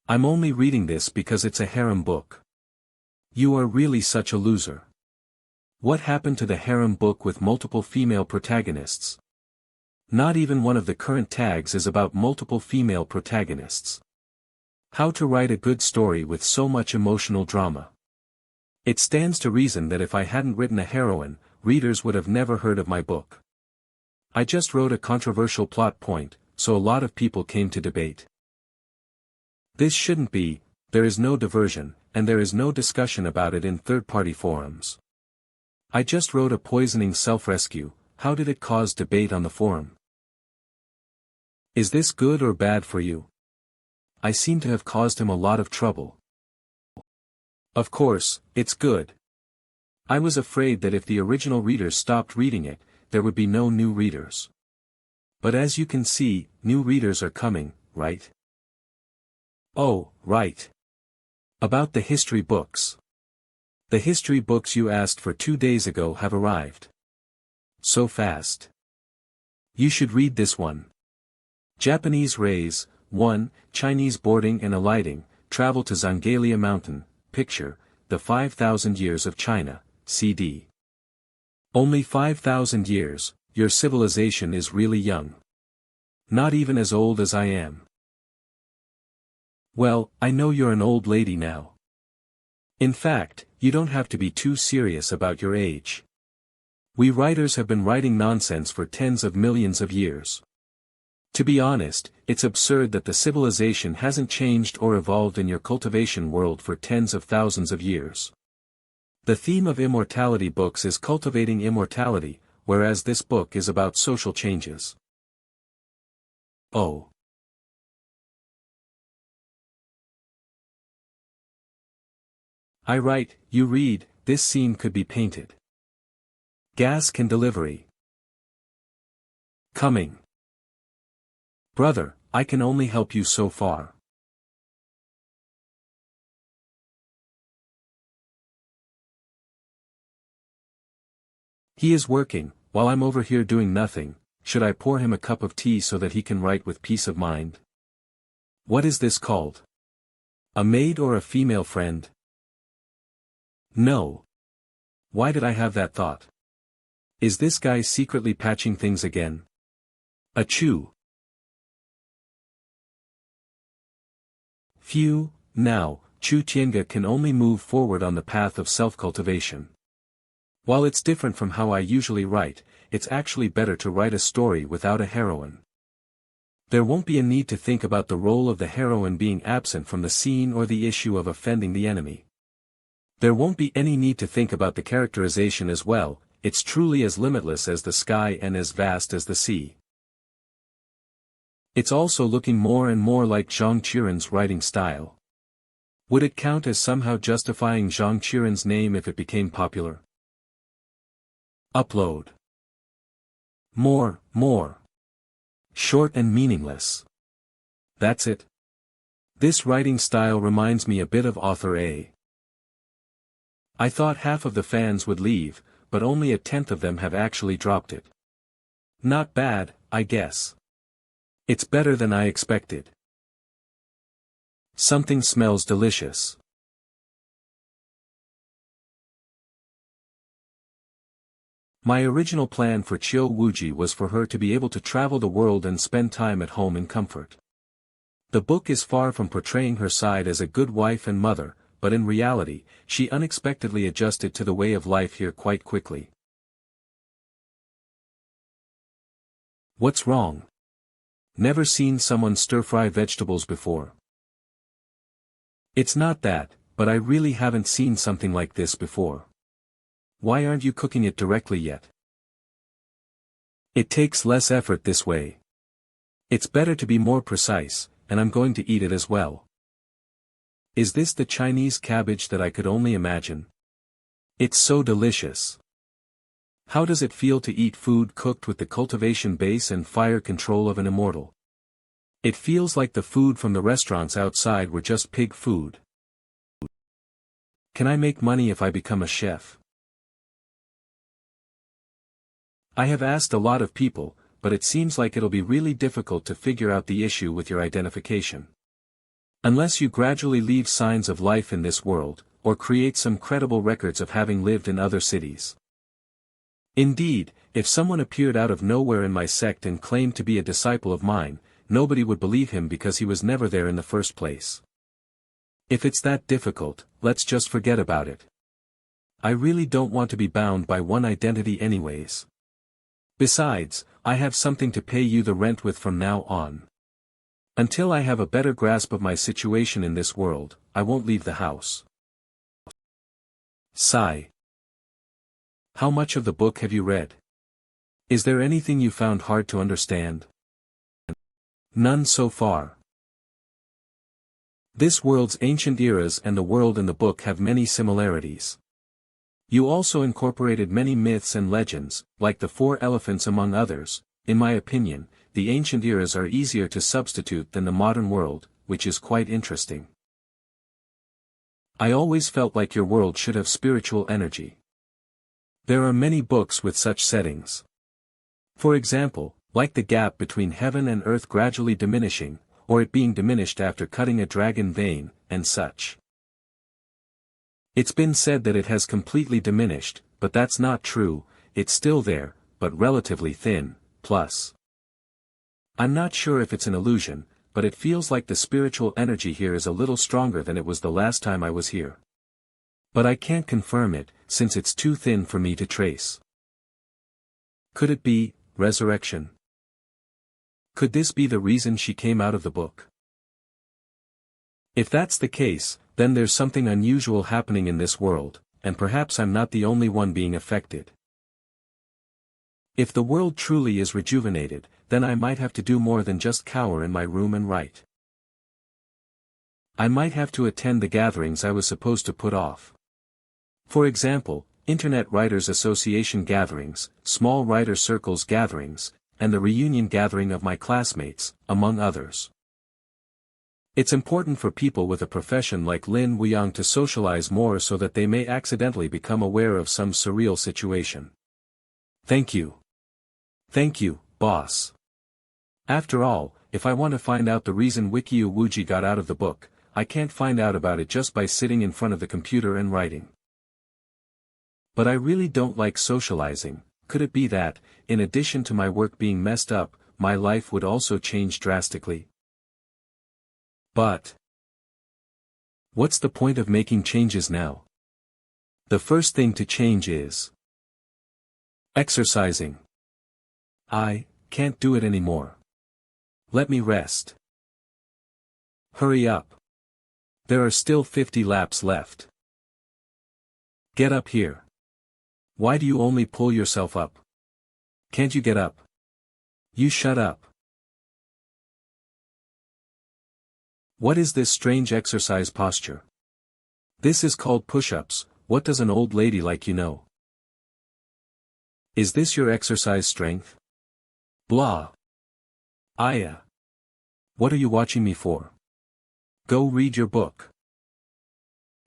I'm only reading this because it's a harem book. You are really such a loser. What happened to the harem book with multiple female protagonists? Not even one of the current tags is about multiple female protagonists. How to write a good story with so much emotional drama. It stands to reason that if I hadn't written a heroine, readers would have never heard of my book. I just wrote a controversial plot point, so a lot of people came to debate. This shouldn't be, there is no diversion, and there is no discussion about it in third-party forums. I just wrote a poisoning self-rescue, how did it cause debate on the forum? Is this good or bad for you? I seem to have caused him a lot of trouble. Of course, it's good. I was afraid that if the original readers stopped reading it, there would be no new readers. But as you can see, new readers are coming, right? Oh, right. About the history books. The history books you asked for 2 days ago have arrived. So fast. You should read this one. Japanese Raise, 1, Chinese Boarding and Alighting, Travel to Zangalia Mountain, Picture, The 5,000 Years of China, CD. Only 5,000 years, your civilization is really young. Not even as old as I am. Well, I know you're an old lady now. In fact, you don't have to be too serious about your age. We writers have been writing nonsense for tens of millions of years. To be honest, it's absurd that the civilization hasn't changed or evolved in your cultivation world for tens of thousands of years. The theme of immortality books is cultivating immortality, whereas this book is about social changes. Oh. I write, you read, this scene could be painted. Gas can delivery. Coming. Brother, I can only help you so far. He is working, while I'm over here doing nothing. Should I pour him a cup of tea so that he can write with peace of mind? What is this called? A maid or a female friend? No. Why did I have that thought? Is this guy secretly patching things again? Achoo. Phew, now, Chu Tiange can only move forward on the path of self-cultivation. While it's different from how I usually write, it's actually better to write a story without a heroine. There won't be a need to think about the role of the heroine being absent from the scene or the issue of offending the enemy. There won't be any need to think about the characterization as well, it's truly as limitless as the sky and as vast as the sea. It's also looking more and more like Zhang Qiren's writing style. Would it count as somehow justifying Zhang Qiren's name if it became popular? Upload. More. Short and meaningless. That's it. This writing style reminds me a bit of author A. I thought half of the fans would leave, but only a tenth of them have actually dropped it. Not bad, I guess. It's better than I expected. Something smells delicious. My original plan for Qiu Wuji was for her to be able to travel the world and spend time at home in comfort. The book is far from portraying her side as a good wife and mother, but in reality, she unexpectedly adjusted to the way of life here quite quickly. What's wrong? Never seen someone stir-fry vegetables before. It's not that, but I really haven't seen something like this before. Why aren't you cooking it directly yet? It takes less effort this way. It's better to be more precise, and I'm going to eat it as well. Is this the Chinese cabbage that I could only imagine? It's so delicious. How does it feel to eat food cooked with the cultivation base and fire control of an immortal? It feels like the food from the restaurants outside were just pig food. Can I make money if I become a chef? I have asked a lot of people, but it seems like it'll be really difficult to figure out the issue with your identification. Unless you gradually leave signs of life in this world, or create some credible records of having lived in other cities. Indeed, if someone appeared out of nowhere in my sect and claimed to be a disciple of mine, nobody would believe him because he was never there in the first place. If it's that difficult, let's just forget about it. I really don't want to be bound by one identity anyways. Besides, I have something to pay you the rent with from now on. Until I have a better grasp of my situation in this world, I won't leave the house. Sigh. How much of the book have you read? Is there anything you found hard to understand? None so far. This world's ancient eras and the world in the book have many similarities. You also incorporated many myths and legends, like the 4 elephants among others. In my opinion, the ancient eras are easier to substitute than the modern world, which is quite interesting. I always felt like your world should have spiritual energy. There are many books with such settings. For example, like the gap between heaven and earth gradually diminishing, or it being diminished after cutting a dragon vein, and such. It's been said that it has completely diminished, but that's not true. It's still there, but relatively thin, plus. I'm not sure if it's an illusion, but it feels like the spiritual energy here is a little stronger than it was the last time I was here. But I can't confirm it, since it's too thin for me to trace. Could it be resurrection? Could this be the reason she came out of the book? If that's the case, then there's something unusual happening in this world, and perhaps I'm not the only one being affected. If the world truly is rejuvenated, then I might have to do more than just cower in my room and write. I might have to attend the gatherings I was supposed to put off. For example, Internet Writers Association gatherings, small writer circles gatherings, and the reunion gathering of my classmates, among others. It's important for people with a profession like Lin Wuyang to socialize more so that they may accidentally become aware of some surreal situation. Thank you. Thank you, boss. After all, if I want to find out the reason Wikyu Wuji got out of the book, I can't find out about it just by sitting in front of the computer and writing. But I really don't like socializing. Could it be that, in addition to my work being messed up, my life would also change drastically? But what's the point of making changes now? The first thing to change is exercising. I can't do it anymore. Let me rest. Hurry up. There are still 50 laps left. Get up here. Why do you only pull yourself up? Can't you get up? You shut up. What is this strange exercise posture? This is called push-ups. What does an old lady like you know? Is this your exercise strength? Blah. Aya. What are you watching me for? Go read your book.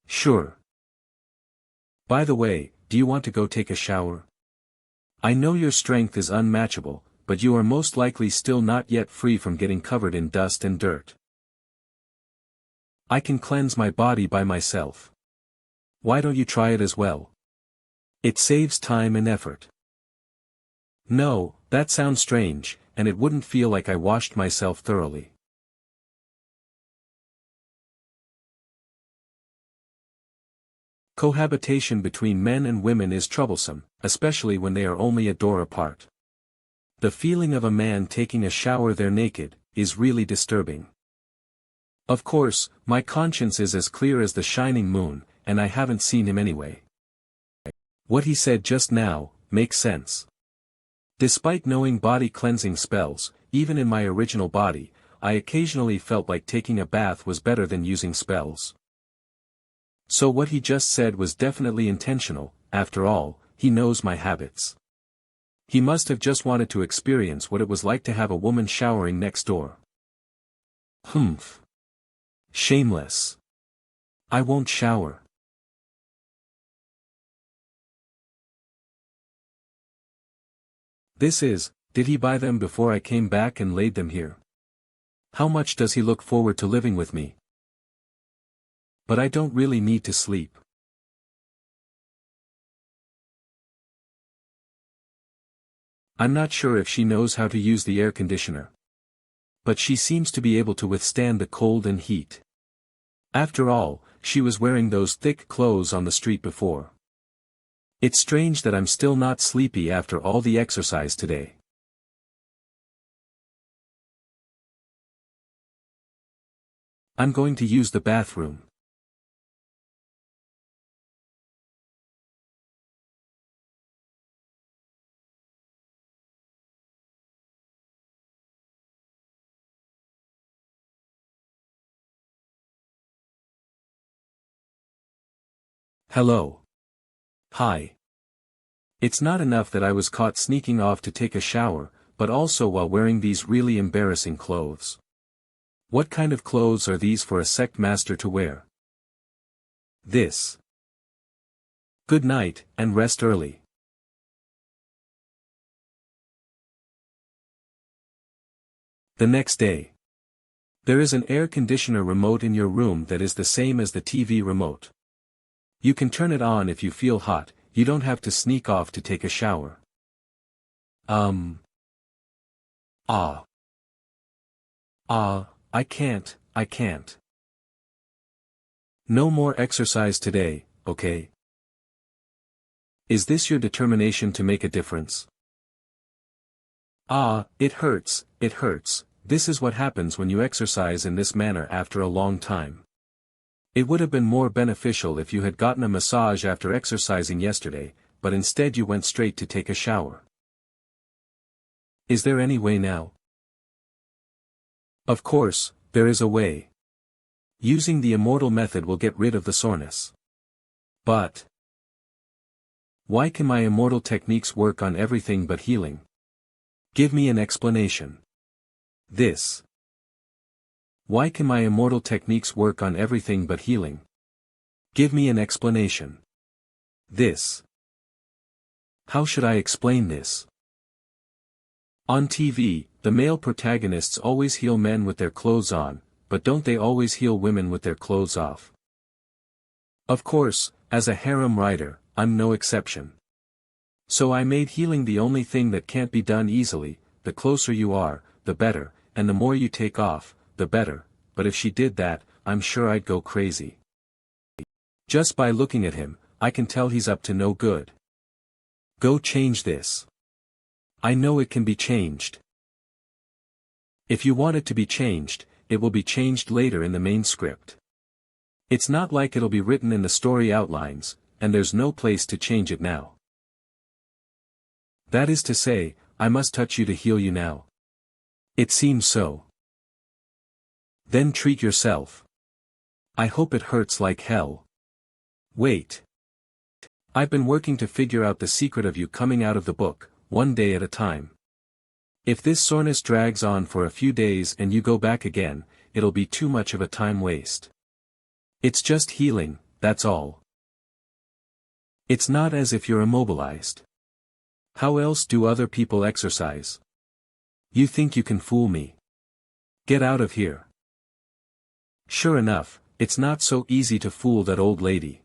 Sure. By the way, do you want to go take a shower? I know your strength is unmatchable, but you are most likely still not yet free from getting covered in dust and dirt. I can cleanse my body by myself. Why don't you try it as well? It saves time and effort. No, that sounds strange, and it wouldn't feel like I washed myself thoroughly. Cohabitation between men and women is troublesome, especially when they are only a door apart. The feeling of a man taking a shower there naked is really disturbing. Of course, my conscience is as clear as the shining moon, and I haven't seen him anyway. What he said just now makes sense. Despite knowing body cleansing spells, even in my original body, I occasionally felt like taking a bath was better than using spells. So what he just said was definitely intentional. After all, he knows my habits. He must have just wanted to experience what it was like to have a woman showering next door. Humph. Shameless. I won't shower. Did he buy them before I came back and laid them here? How much does he look forward to living with me? But I don't really need to sleep. I'm not sure if she knows how to use the air conditioner. But she seems to be able to withstand the cold and heat. After all, she was wearing those thick clothes on the street before. It's strange that I'm still not sleepy after all the exercise today. I'm going to use the bathroom. Hello. Hi. It's not enough that I was caught sneaking off to take a shower, but also while wearing these really embarrassing clothes. What kind of clothes are these for a sect master to wear? This. Good night, and rest early. The next day. There is an air conditioner remote in your room that is the same as the TV remote. You can turn it on if you feel hot, you don't have to sneak off to take a shower. I can't. No more exercise today, okay? Is this your determination to make a difference? It hurts. This is what happens when you exercise in this manner after a long time. It would have been more beneficial if you had gotten a massage after exercising yesterday, but instead you went straight to take a shower. Is there any way now? Of course, there is a way. Using the immortal method will get rid of the soreness. But why can my immortal techniques work on everything but healing? Give me an explanation. Why can my immortal techniques work on everything but healing? Give me an explanation. How should I explain this? On TV, the male protagonists always heal men with their clothes on, but don't they always heal women with their clothes off? Of course, as a harem writer, I'm no exception. So I made healing the only thing that can't be done easily. The closer you are, the better, and the more you take off, the better, but if she did that, I'm sure I'd go crazy. Just by looking at him, I can tell he's up to no good. Go change this. I know it can be changed. If you want it to be changed, it will be changed later in the main script. It's not like it'll be written in the story outlines, and there's no place to change it now. That is to say, I must touch you to heal you now. It seems so. Then treat yourself. I hope it hurts like hell. Wait. I've been working to figure out the secret of you coming out of the book, one day at a time. If this soreness drags on for a few days and you go back again, it'll be too much of a time waste. It's just healing, that's all. It's not as if you're immobilized. How else do other people exercise? You think you can fool me? Get out of here. Sure enough, it's not so easy to fool that old lady.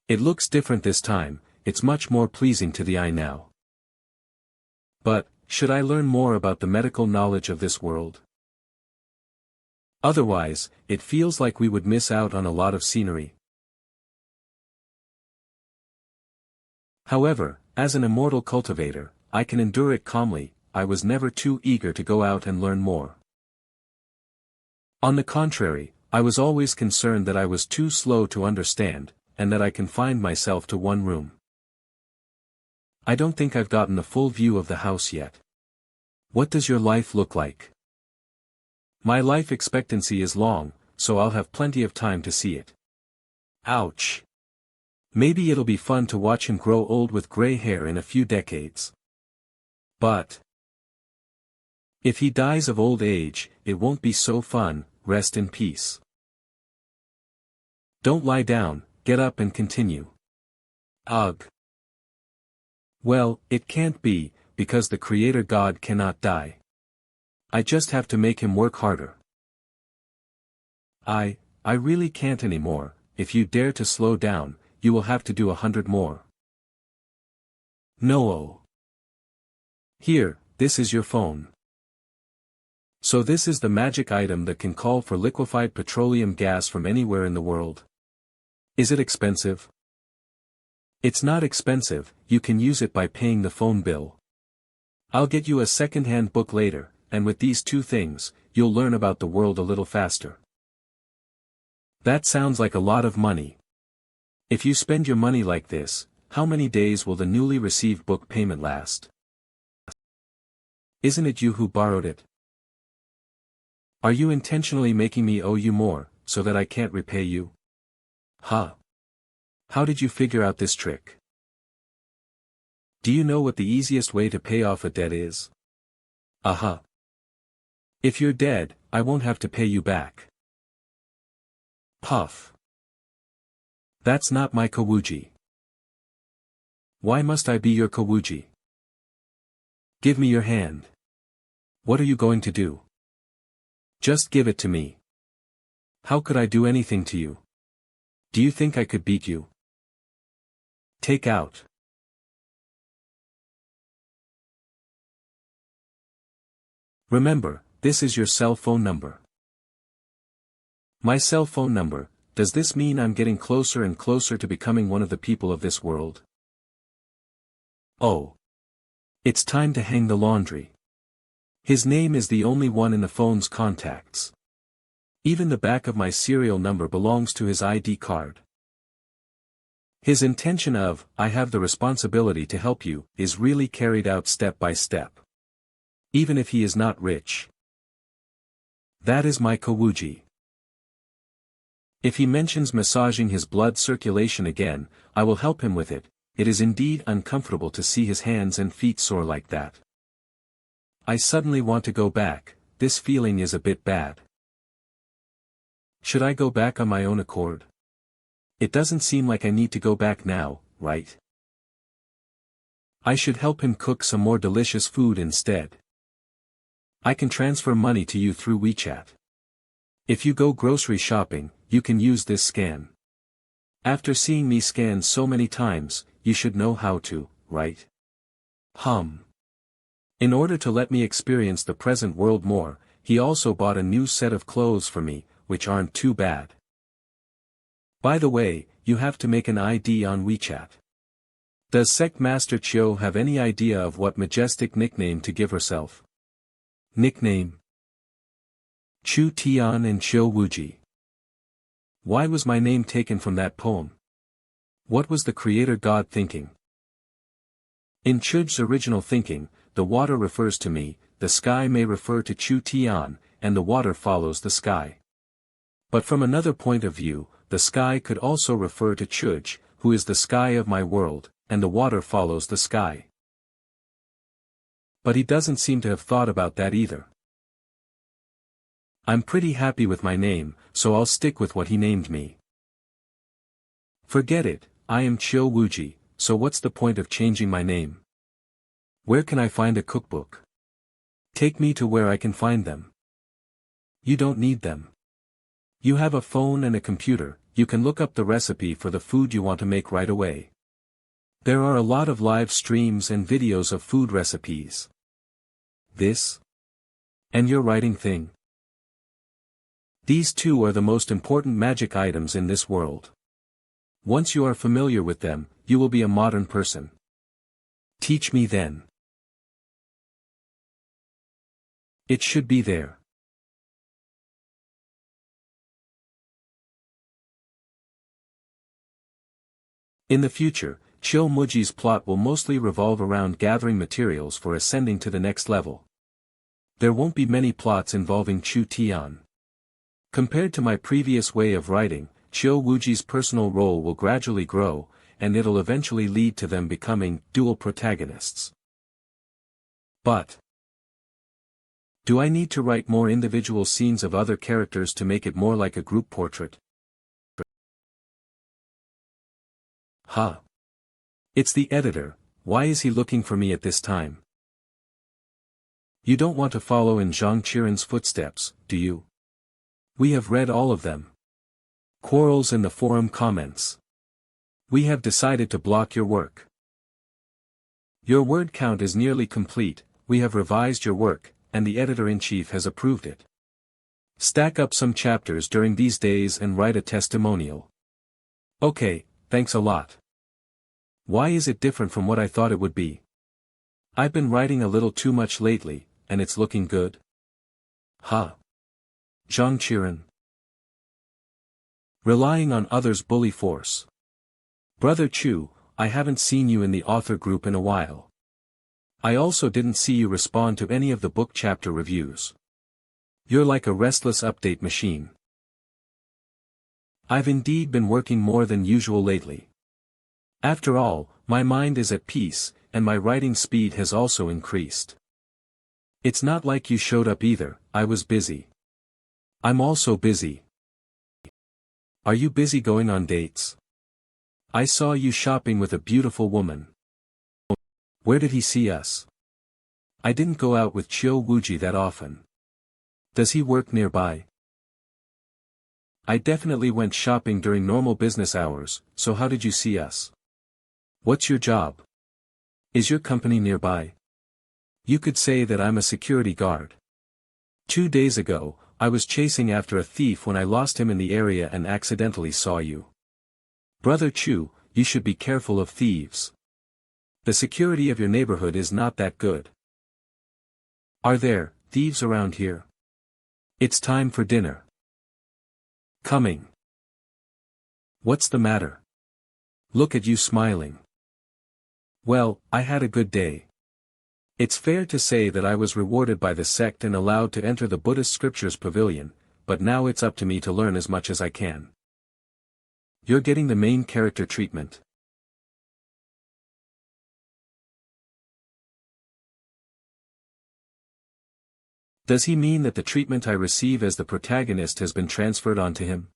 It looks different this time, it's much more pleasing to the eye now. But, should I learn more about the medical knowledge of this world? Otherwise, it feels like we would miss out on a lot of scenery. However, as an immortal cultivator, I can endure it calmly. I was never too eager to go out and learn more. On the contrary, I was always concerned that I was too slow to understand, and that I confined myself to one room. I don't think I've gotten a full view of the house yet. What does your life look like? My life expectancy is long, so I'll have plenty of time to see it. Ouch. Maybe it'll be fun to watch him grow old with gray hair in a few decades. But if he dies of old age, it won't be so fun, rest in peace. Don't lie down, get up and continue. Ugh. Well, it can't be, because the Creator God cannot die. I just have to make him work harder. I really can't anymore. If you dare to slow down, you will have to do 100 more. No. Here, this is your phone. So this is the magic item that can call for liquefied petroleum gas from anywhere in the world. Is it expensive? It's not expensive, you can use it by paying the phone bill. I'll get you a second-hand book later, and with these two things, you'll learn about the world a little faster. That sounds like a lot of money. If you spend your money like this, how many days will the newly received book payment last? Isn't it you who borrowed it? Are you intentionally making me owe you more, so that I can't repay you? Huh. How did you figure out this trick? Do you know what the easiest way to pay off a debt is? Uh-huh. If you're dead, I won't have to pay you back. Puff. That's not my Kawuji. Why must I be your Kawuji? Give me your hand. What are you going to do? Just give it to me. How could I do anything to you? Do you think I could beat you? Take out. Remember, this is your cell phone number. My cell phone number, does this mean I'm getting closer and closer to becoming one of the people of this world? Oh. It's time to hang the laundry. His name is the only one in the phone's contacts. Even the back of my serial number belongs to his ID card. His intention of, I have the responsibility to help you, is really carried out step by step. Even if he is not rich. That is my Kawuji. If he mentions massaging his blood circulation again, I will help him with it. It is indeed uncomfortable to see his hands and feet sore like that. I suddenly want to go back, this feeling is a bit bad. Should I go back on my own accord? It doesn't seem like I need to go back now, right? I should help him cook some more delicious food instead. I can transfer money to you through WeChat. If you go grocery shopping, you can use this scan. After seeing me scan so many times, you should know how to, right? In order to let me experience the present world more, he also bought a new set of clothes for me, which aren't too bad. By the way, you have to make an ID on WeChat. Does Sect Master Chio have any idea of what majestic nickname to give herself? Nickname? Chu Tian and Chio Wuji. Why was my name taken from that poem? What was the Creator God thinking? In Chuj's original thinking, the water refers to me, the sky may refer to Chu Tian, and the water follows the sky. But from another point of view, the sky could also refer to Chuj, who is the sky of my world, and the water follows the sky. But he doesn't seem to have thought about that either. I'm pretty happy with my name, so I'll stick with what he named me. Forget it, I am Chio Wuji, so what's the point of changing my name? Where can I find a cookbook? Take me to where I can find them. You don't need them. You have a phone and a computer, you can look up the recipe for the food you want to make right away. There are a lot of live streams and videos of food recipes. This? And your writing thing? These two are the most important magic items in this world. Once you are familiar with them, you will be a modern person. Teach me then. It should be there. In the future, Chio Muji's plot will mostly revolve around gathering materials for ascending to the next level. There won't be many plots involving Chu Tian. Compared to my previous way of writing, Chio Wuji's personal role will gradually grow, and it'll eventually lead to them becoming dual protagonists. But Do I need to write more individual scenes of other characters to make it more like a group portrait? Huh. It's the editor. Why is he looking for me at this time? You don't want to follow in Zhang Qiren's footsteps, do you? We have read all of them. Quarrels in the forum comments. We have decided to block your work. Your word count is nearly complete, we have revised your work, and the editor-in-chief has approved it. Stack up some chapters during these days and write a testimonial. Okay, thanks a lot. Why is it different from what I thought it would be? I've been writing a little too much lately, and it's looking good. Huh. Zhang Qiren. Relying on others' bully force. Brother Chu, I haven't seen you in the author group in a while. I also didn't see you respond to any of the book chapter reviews. You're like a restless update machine. I've indeed been working more than usual lately. After all, my mind is at peace, and my writing speed has also increased. It's not like you showed up either, I was busy. I'm also busy. Are you busy going on dates? I saw you shopping with a beautiful woman. Where did he see us? I didn't go out with Qiu Wuji that often. Does he work nearby? I definitely went shopping during normal business hours, so how did you see us? What's your job? Is your company nearby? You could say that I'm a security guard. 2 days ago, I was chasing after a thief when I lost him in the area and accidentally saw you. Brother Chu, you should be careful of thieves. The security of your neighborhood is not that good. Are there thieves around here? It's time for dinner. Coming. What's the matter? Look at you smiling. Well, I had a good day. It's fair to say that I was rewarded by the sect and allowed to enter the Buddhist scriptures pavilion, but now it's up to me to learn as much as I can. You're getting the main character treatment. Does he mean that the treatment I receive as the protagonist has been transferred onto him?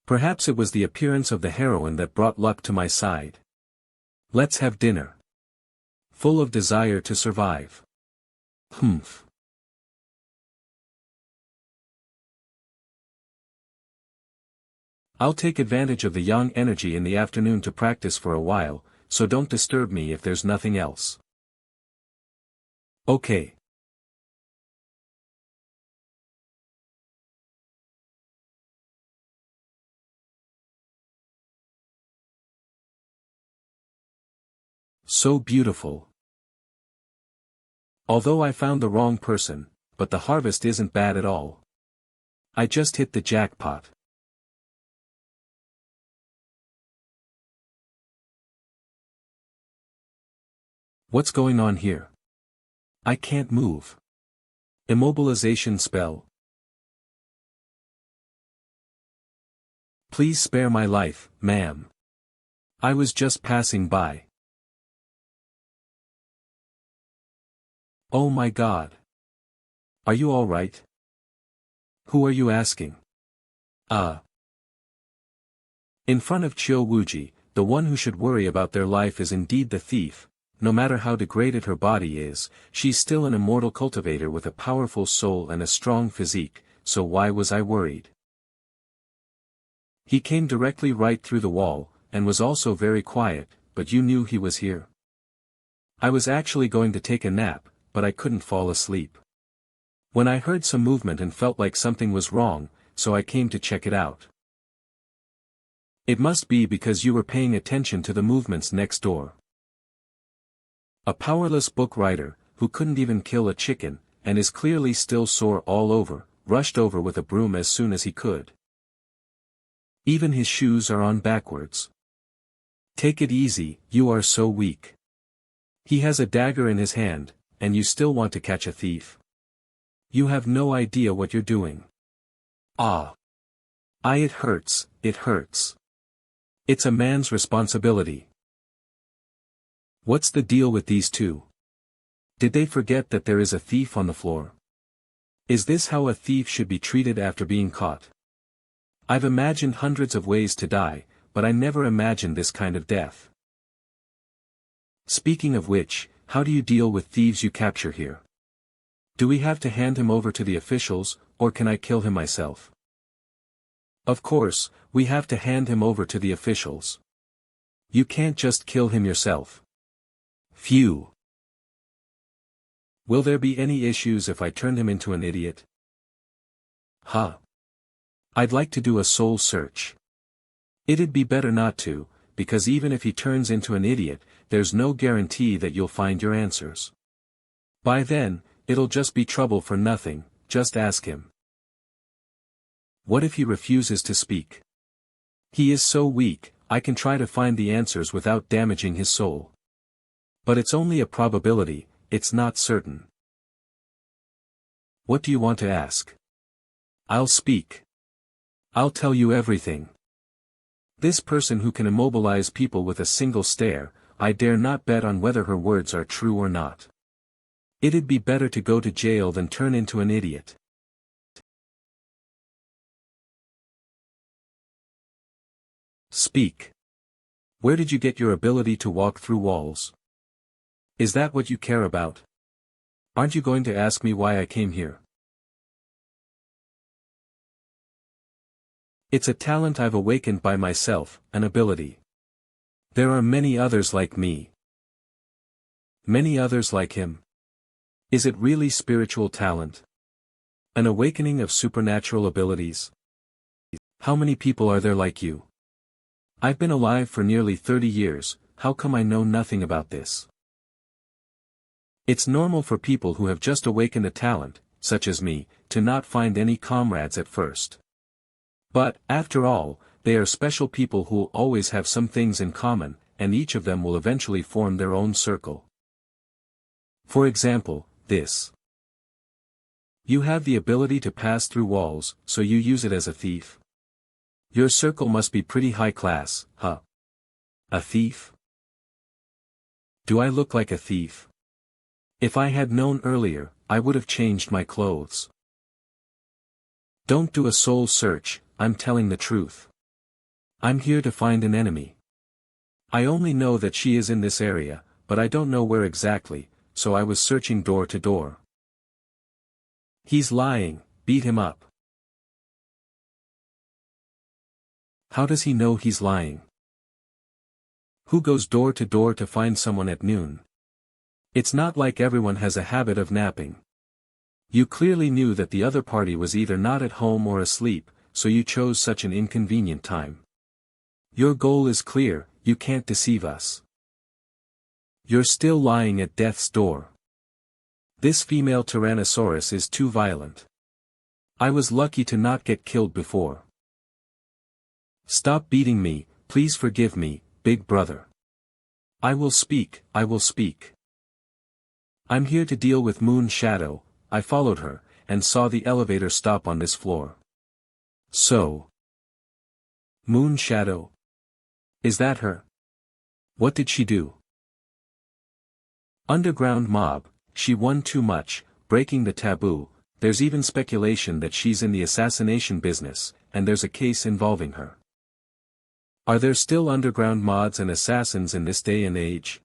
Perhaps it was the appearance of the heroine that brought luck to my side. Let's have dinner. Full of desire to survive. Humph. I'll take advantage of the yang energy in the afternoon to practice for a while, so don't disturb me if there's nothing else. Okay. So beautiful. Although I found the wrong person, but the harvest isn't bad at all. I just hit the jackpot. What's going on here? I can't move. Immobilization spell. Please spare my life, ma'am. I was just passing by. Oh my God. Are you all right? Who are you asking? In front of Qiu Wuji, the one who should worry about their life is indeed the thief. No matter how degraded her body is, she's still an immortal cultivator with a powerful soul and a strong physique, so why was I worried? He came directly right through the wall, and was also very quiet, but you knew he was here. I was actually going to take a nap, but I couldn't fall asleep. When I heard some movement and felt like something was wrong, so I came to check it out. It must be because you were paying attention to the movements next door. A powerless book writer, who couldn't even kill a chicken, and is clearly still sore all over, rushed over with a broom as soon as he could. Even his shoes are on backwards. Take it easy, you are so weak. He has a dagger in his hand, and you still want to catch a thief? You have no idea what you're doing. Ah. It hurts, it hurts. It's a man's responsibility. What's the deal with these two? Did they forget that there is a thief on the floor? Is this how a thief should be treated after being caught? I've imagined hundreds of ways to die, but I never imagined this kind of death. Speaking of which, how do you deal with thieves you capture here? Do we have to hand him over to the officials, or can I kill him myself? Of course, we have to hand him over to the officials. You can't just kill him yourself. Phew. Will there be any issues if I turn him into an idiot? Huh. I'd like to do a soul search. It'd be better not to, because even if he turns into an idiot, there's no guarantee that you'll find your answers. By then, it'll just be trouble for nothing, just ask him. What if he refuses to speak? He is so weak, I can try to find the answers without damaging his soul. But it's only a probability, it's not certain. What do you want to ask? I'll speak. I'll tell you everything. This person who can immobilize people with a single stare, I dare not bet on whether her words are true or not. It'd be better to go to jail than turn into an idiot. Speak. Where did you get your ability to walk through walls? Is that what you care about? Aren't you going to ask me why I came here? It's a talent I've awakened by myself, an ability. There are many others like me. Many others like him. Is it really spiritual talent? An awakening of supernatural abilities? How many people are there like you? I've been alive for nearly 30 years, how come I know nothing about this? It's normal for people who have just awakened a talent, such as me, to not find any comrades at first. But, after all, they are special people who will always have some things in common, and each of them will eventually form their own circle. For example, this. You have the ability to pass through walls, so you use it as a thief. Your circle must be pretty high class, huh? A thief? Do I look like a thief? If I had known earlier, I would have changed my clothes. Don't do a soul search, I'm telling the truth. I'm here to find an enemy. I only know that she is in this area, but I don't know where exactly, so I was searching door to door. He's lying, beat him up. How does he know he's lying? Who goes door to door to find someone at noon? It's not like everyone has a habit of napping. You clearly knew that the other party was either not at home or asleep, so you chose such an inconvenient time. Your goal is clear, you can't deceive us. You're still lying at death's door. This female Tyrannosaurus is too violent. I was lucky to not get killed before. Stop beating me, please forgive me, big brother. I will speak, I will speak. I'm here to deal with Moon Shadow. I followed her, and saw the elevator stop on this floor. So. Moon Shadow? Is that her? What did she do? Underground mob, she won too much, breaking the taboo. There's even speculation that she's in the assassination business, and there's a case involving her. Are there still underground mods and assassins in this day and age?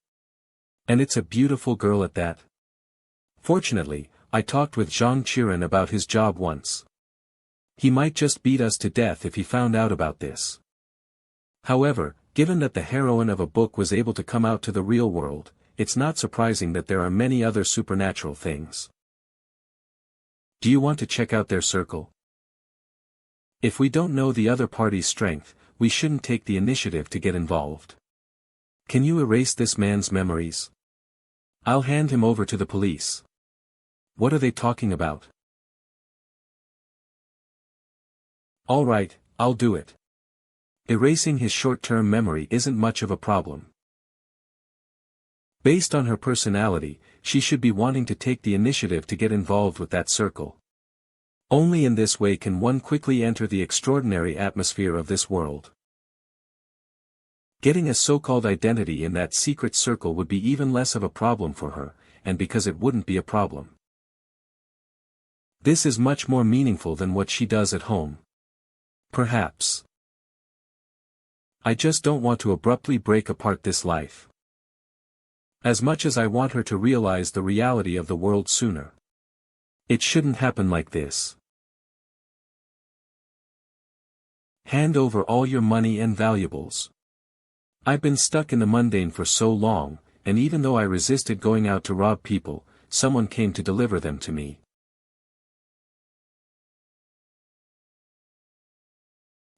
And it's a beautiful girl at that. Fortunately, I talked with Zhang Qiren about his job once. He might just beat us to death if he found out about this. However, given that the heroine of a book was able to come out to the real world, it's not surprising that there are many other supernatural things. Do you want to check out their circle? If we don't know the other party's strength, we shouldn't take the initiative to get involved. Can you erase this man's memories? I'll hand him over to the police. What are they talking about? All right, I'll do it. Erasing his short-term memory isn't much of a problem. Based on her personality, she should be wanting to take the initiative to get involved with that circle. Only in this way can one quickly enter the extraordinary atmosphere of this world. Getting a so-called identity in that secret circle would be even less of a problem for her, and because it wouldn't be a problem. This is much more meaningful than what she does at home. Perhaps. I just don't want to abruptly break apart this life. As much as I want her to realize the reality of the world sooner. It shouldn't happen like this. Hand over all your money and valuables. I've been stuck in the mundane for so long, and even though I resisted going out to rob people, someone came to deliver them to me.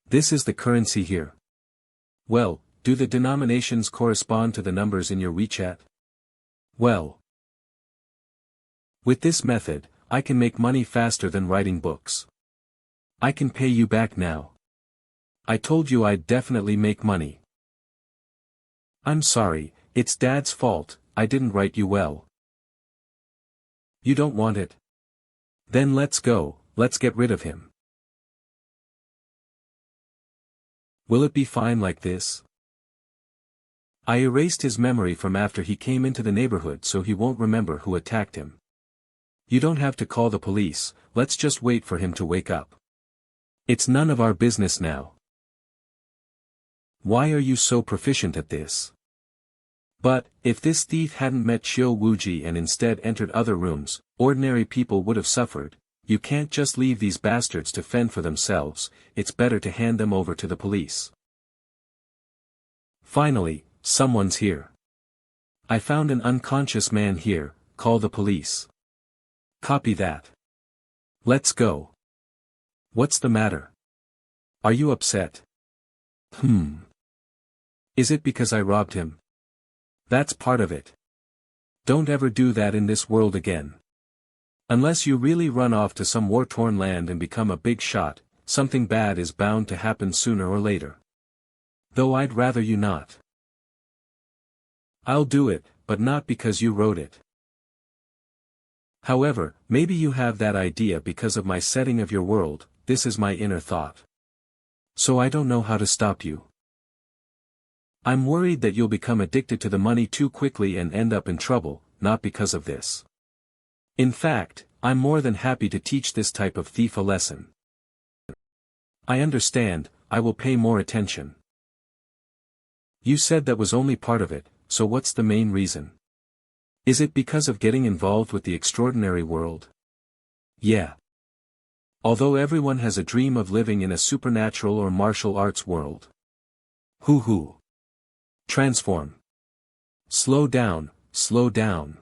This is the currency here. Well, do the denominations correspond to the numbers in your WeChat? Well. With this method, I can make money faster than writing books. I can pay you back now. I told you I'd definitely make money. I'm sorry, it's Dad's fault, I didn't write you well. You don't want it? Then let's go, let's get rid of him. Will it be fine like this? I erased his memory from after he came into the neighborhood so he won't remember who attacked him. You don't have to call the police, let's just wait for him to wake up. It's none of our business now. Why are you so proficient at this? But, if this thief hadn't met Xiao Wuji and instead entered other rooms, ordinary people would have suffered. You can't just leave these bastards to fend for themselves, it's better to hand them over to the police. Finally, someone's here. I found an unconscious man here, call the police. Copy that. Let's go. What's the matter? Are you upset? Is it because I robbed him? That's part of it. Don't ever do that in this world again. Unless you really run off to some war-torn land and become a big shot, something bad is bound to happen sooner or later. Though I'd rather you not. I'll do it, but not because you wrote it. However, maybe you have that idea because of my setting of your world, this is my inner thought. So I don't know how to stop you. I'm worried that you'll become addicted to the money too quickly and end up in trouble, not because of this. In fact, I'm more than happy to teach this type of thief a lesson. I understand, I will pay more attention. You said that was only part of it, so what's the main reason? Is it because of getting involved with the extraordinary world? Yeah. Although everyone has a dream of living in a supernatural or martial arts world. Hoo. Transform. Slow down, slow down.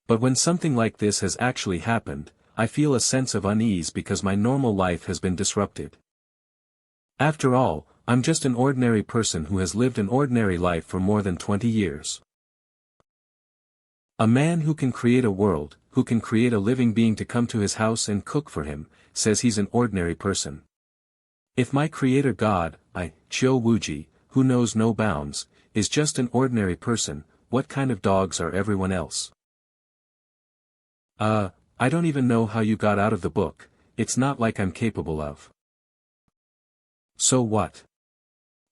But when something like this has actually happened, I feel a sense of unease because my normal life has been disrupted. After all, I'm just an ordinary person who has lived an ordinary life for more than 20 years. A man who can create a world, who can create a living being to come to his house and cook for him, says he's an ordinary person. If my creator God, Xiao Wuji, who knows no bounds, is just an ordinary person, what kind of dogs are everyone else? I don't even know how you got out of the book, it's not like I'm capable of. So what?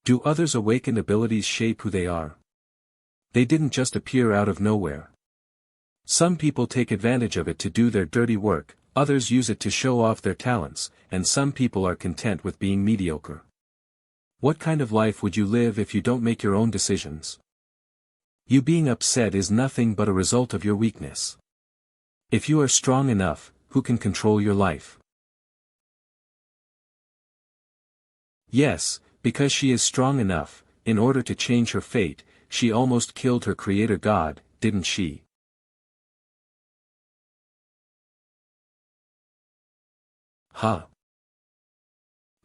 Do others' awakened abilities shape who they are? They didn't just appear out of nowhere. Some people take advantage of it to do their dirty work, others use it to show off their talents, and some people are content with being mediocre. What kind of life would you live if you don't make your own decisions? You being upset is nothing but a result of your weakness. If you are strong enough, who can control your life? Yes, because she is strong enough, in order to change her fate, she almost killed her creator God, didn't she?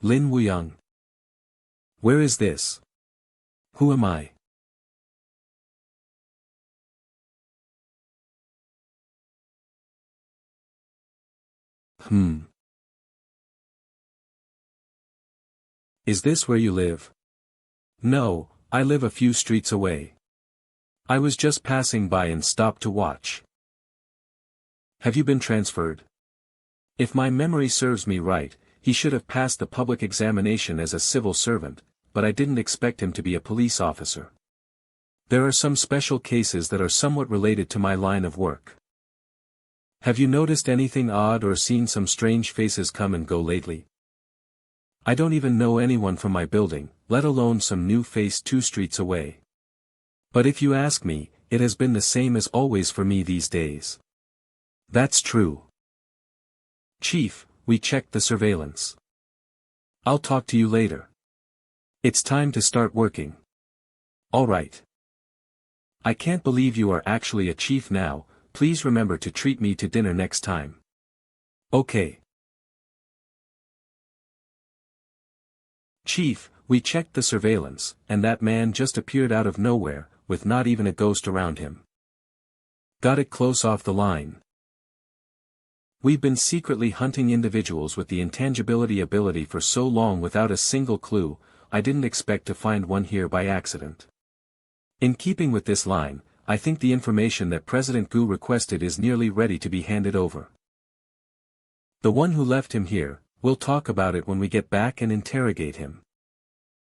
Lin Wuyang. Where is this? Who am I? Is this where you live? No, I live a few streets away. I was just passing by and stopped to watch. Have you been transferred? If my memory serves me right, he should have passed the public examination as a civil servant, but I didn't expect him to be a police officer. There are some special cases that are somewhat related to my line of work. Have you noticed anything odd or seen some strange faces come and go lately? I don't even know anyone from my building, let alone some new face 2 streets away. But if you ask me, it has been the same as always for me these days. That's true. Chief, we checked the surveillance. I'll talk to you later. It's time to start working. All right. I can't believe you are actually a chief now, please remember to treat me to dinner next time. Okay. Chief, we checked the surveillance, and that man just appeared out of nowhere, with not even a ghost around him. Got it close off the line. We've been secretly hunting individuals with the intangibility ability for so long without a single clue, I didn't expect to find one here by accident. In keeping with this line, I think the information that President Gu requested is nearly ready to be handed over. The one who left him here, we'll talk about it when we get back and interrogate him.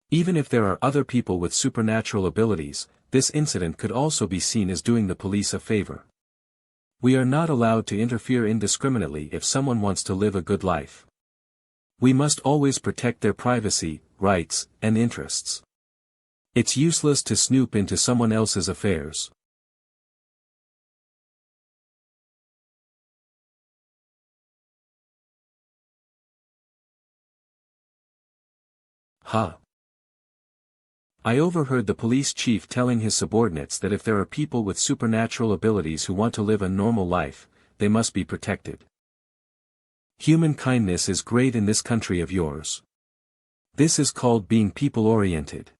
Even if there are other people with supernatural abilities, this incident could also be seen as doing the police a favor. We are not allowed to interfere indiscriminately if someone wants to live a good life. We must always protect their privacy, rights, and interests. It's useless to snoop into someone else's affairs. Huh. I overheard the police chief telling his subordinates that if there are people with supernatural abilities who want to live a normal life, they must be protected. Human kindness is great in this country of yours. This is called being people-oriented.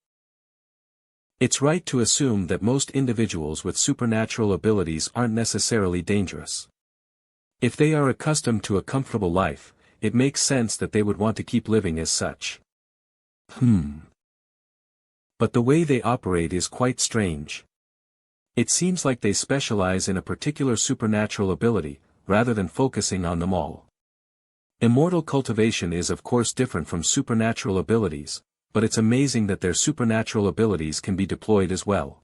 It's right to assume that most individuals with supernatural abilities aren't necessarily dangerous. If they are accustomed to a comfortable life, it makes sense that they would want to keep living as such. But the way they operate is quite strange. It seems like they specialize in a particular supernatural ability, rather than focusing on them all. Immortal cultivation is of course different from supernatural abilities, but it's amazing that their supernatural abilities can be deployed as well.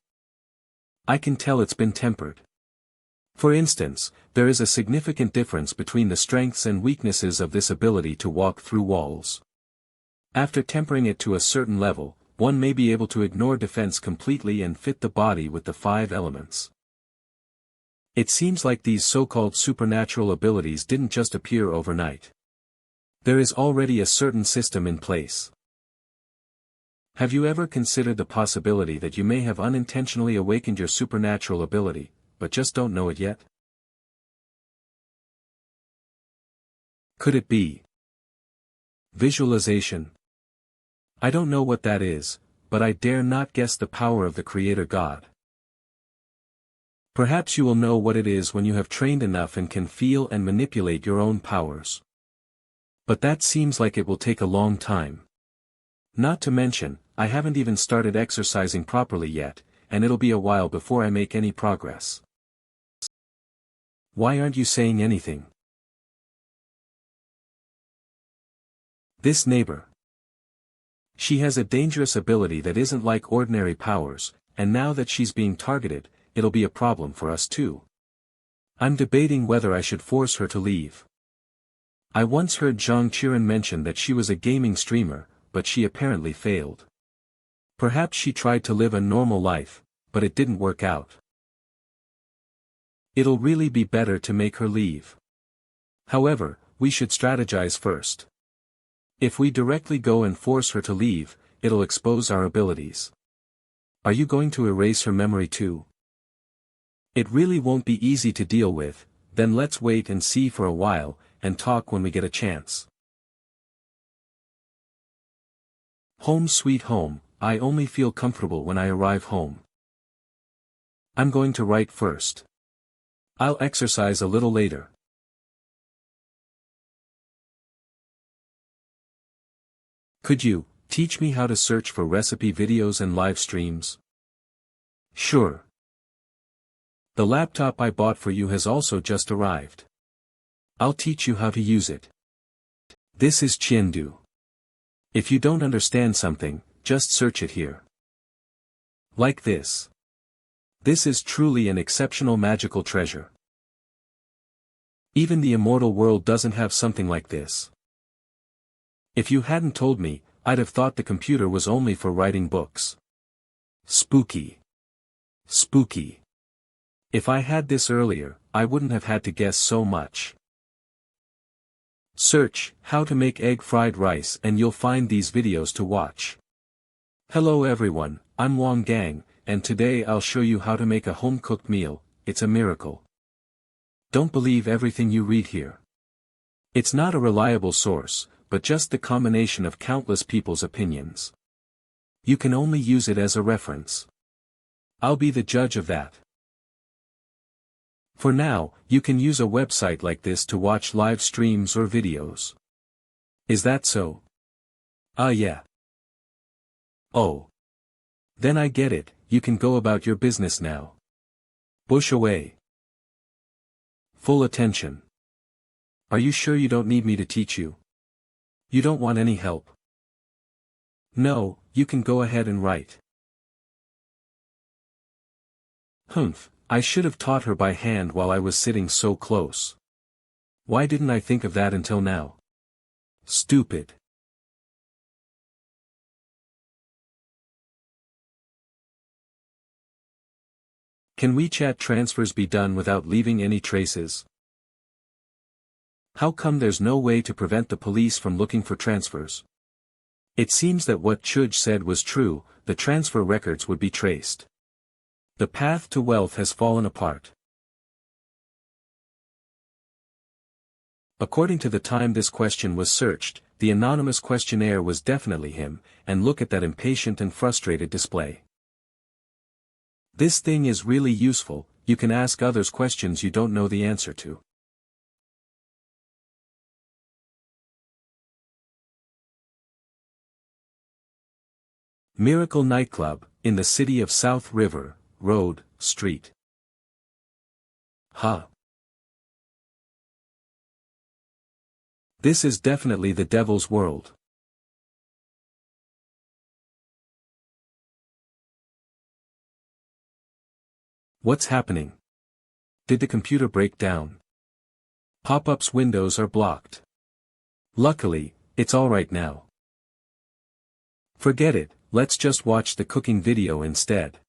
I can tell it's been tempered. For instance, there is a significant difference between the strengths and weaknesses of this ability to walk through walls. After tempering it to a certain level, one may be able to ignore defense completely and fit the body with the 5 elements. It seems like these so-called supernatural abilities didn't just appear overnight. There is already a certain system in place. Have you ever considered the possibility that you may have unintentionally awakened your supernatural ability, but just don't know it yet? Could it be visualization? I don't know what that is, but I dare not guess the power of the Creator God. Perhaps you will know what it is when you have trained enough and can feel and manipulate your own powers. But that seems like it will take a long time. Not to mention, I haven't even started exercising properly yet, and it'll be a while before I make any progress. Why aren't you saying anything? This neighbor. She has a dangerous ability that isn't like ordinary powers, and now that she's being targeted, it'll be a problem for us too. I'm debating whether I should force her to leave. I once heard Zhang Qiren mention that she was a gaming streamer, but she apparently failed. Perhaps she tried to live a normal life, but it didn't work out. It'll really be better to make her leave. However, we should strategize first. If we directly go and force her to leave, it'll expose our abilities. Are you going to erase her memory too? It really won't be easy to deal with, then let's wait and see for a while, and talk when we get a chance. Home sweet home, I only feel comfortable when I arrive home. I'm going to write first. I'll exercise a little later. Could you teach me how to search for recipe videos and live streams? Sure. The laptop I bought for you has also just arrived. I'll teach you how to use it. This is Qiandu. If you don't understand something, just search it here. Like this. This is truly an exceptional magical treasure. Even the immortal world doesn't have something like this. If you hadn't told me, I'd have thought the computer was only for writing books. Spooky. Spooky. If I had this earlier, I wouldn't have had to guess so much. Search, how to make egg fried rice and you'll find these videos to watch. Hello everyone, I'm Wong Gang, and today I'll show you how to make a home-cooked meal. It's a miracle. Don't believe everything you read here. It's not a reliable source, but just the combination of countless people's opinions. You can only use it as a reference. I'll be the judge of that. For now, you can use a website like this to watch live streams or videos. Is that so? Yeah. Oh. Then I get it, you can go about your business now. Push away. Full attention. Are you sure you don't need me to teach you? You don't want any help? No, you can go ahead and write. Humph, I should have taught her by hand while I was sitting so close. Why didn't I think of that until now? Stupid. Can WeChat transfers be done without leaving any traces? How come there's no way to prevent the police from looking for transfers? It seems that what Chuj said was true, the transfer records would be traced. The path to wealth has fallen apart. According to the time this question was searched, the anonymous questionnaire was definitely him, and look at that impatient and frustrated display. This thing is really useful, you can ask others questions you don't know the answer to. Miracle Nightclub, in the city of South River, Road, Street. Huh. This is definitely the devil's world. What's happening? Did the computer break down? Pop-up's windows are blocked. Luckily, it's alright now. Forget it, let's just watch the cooking video instead.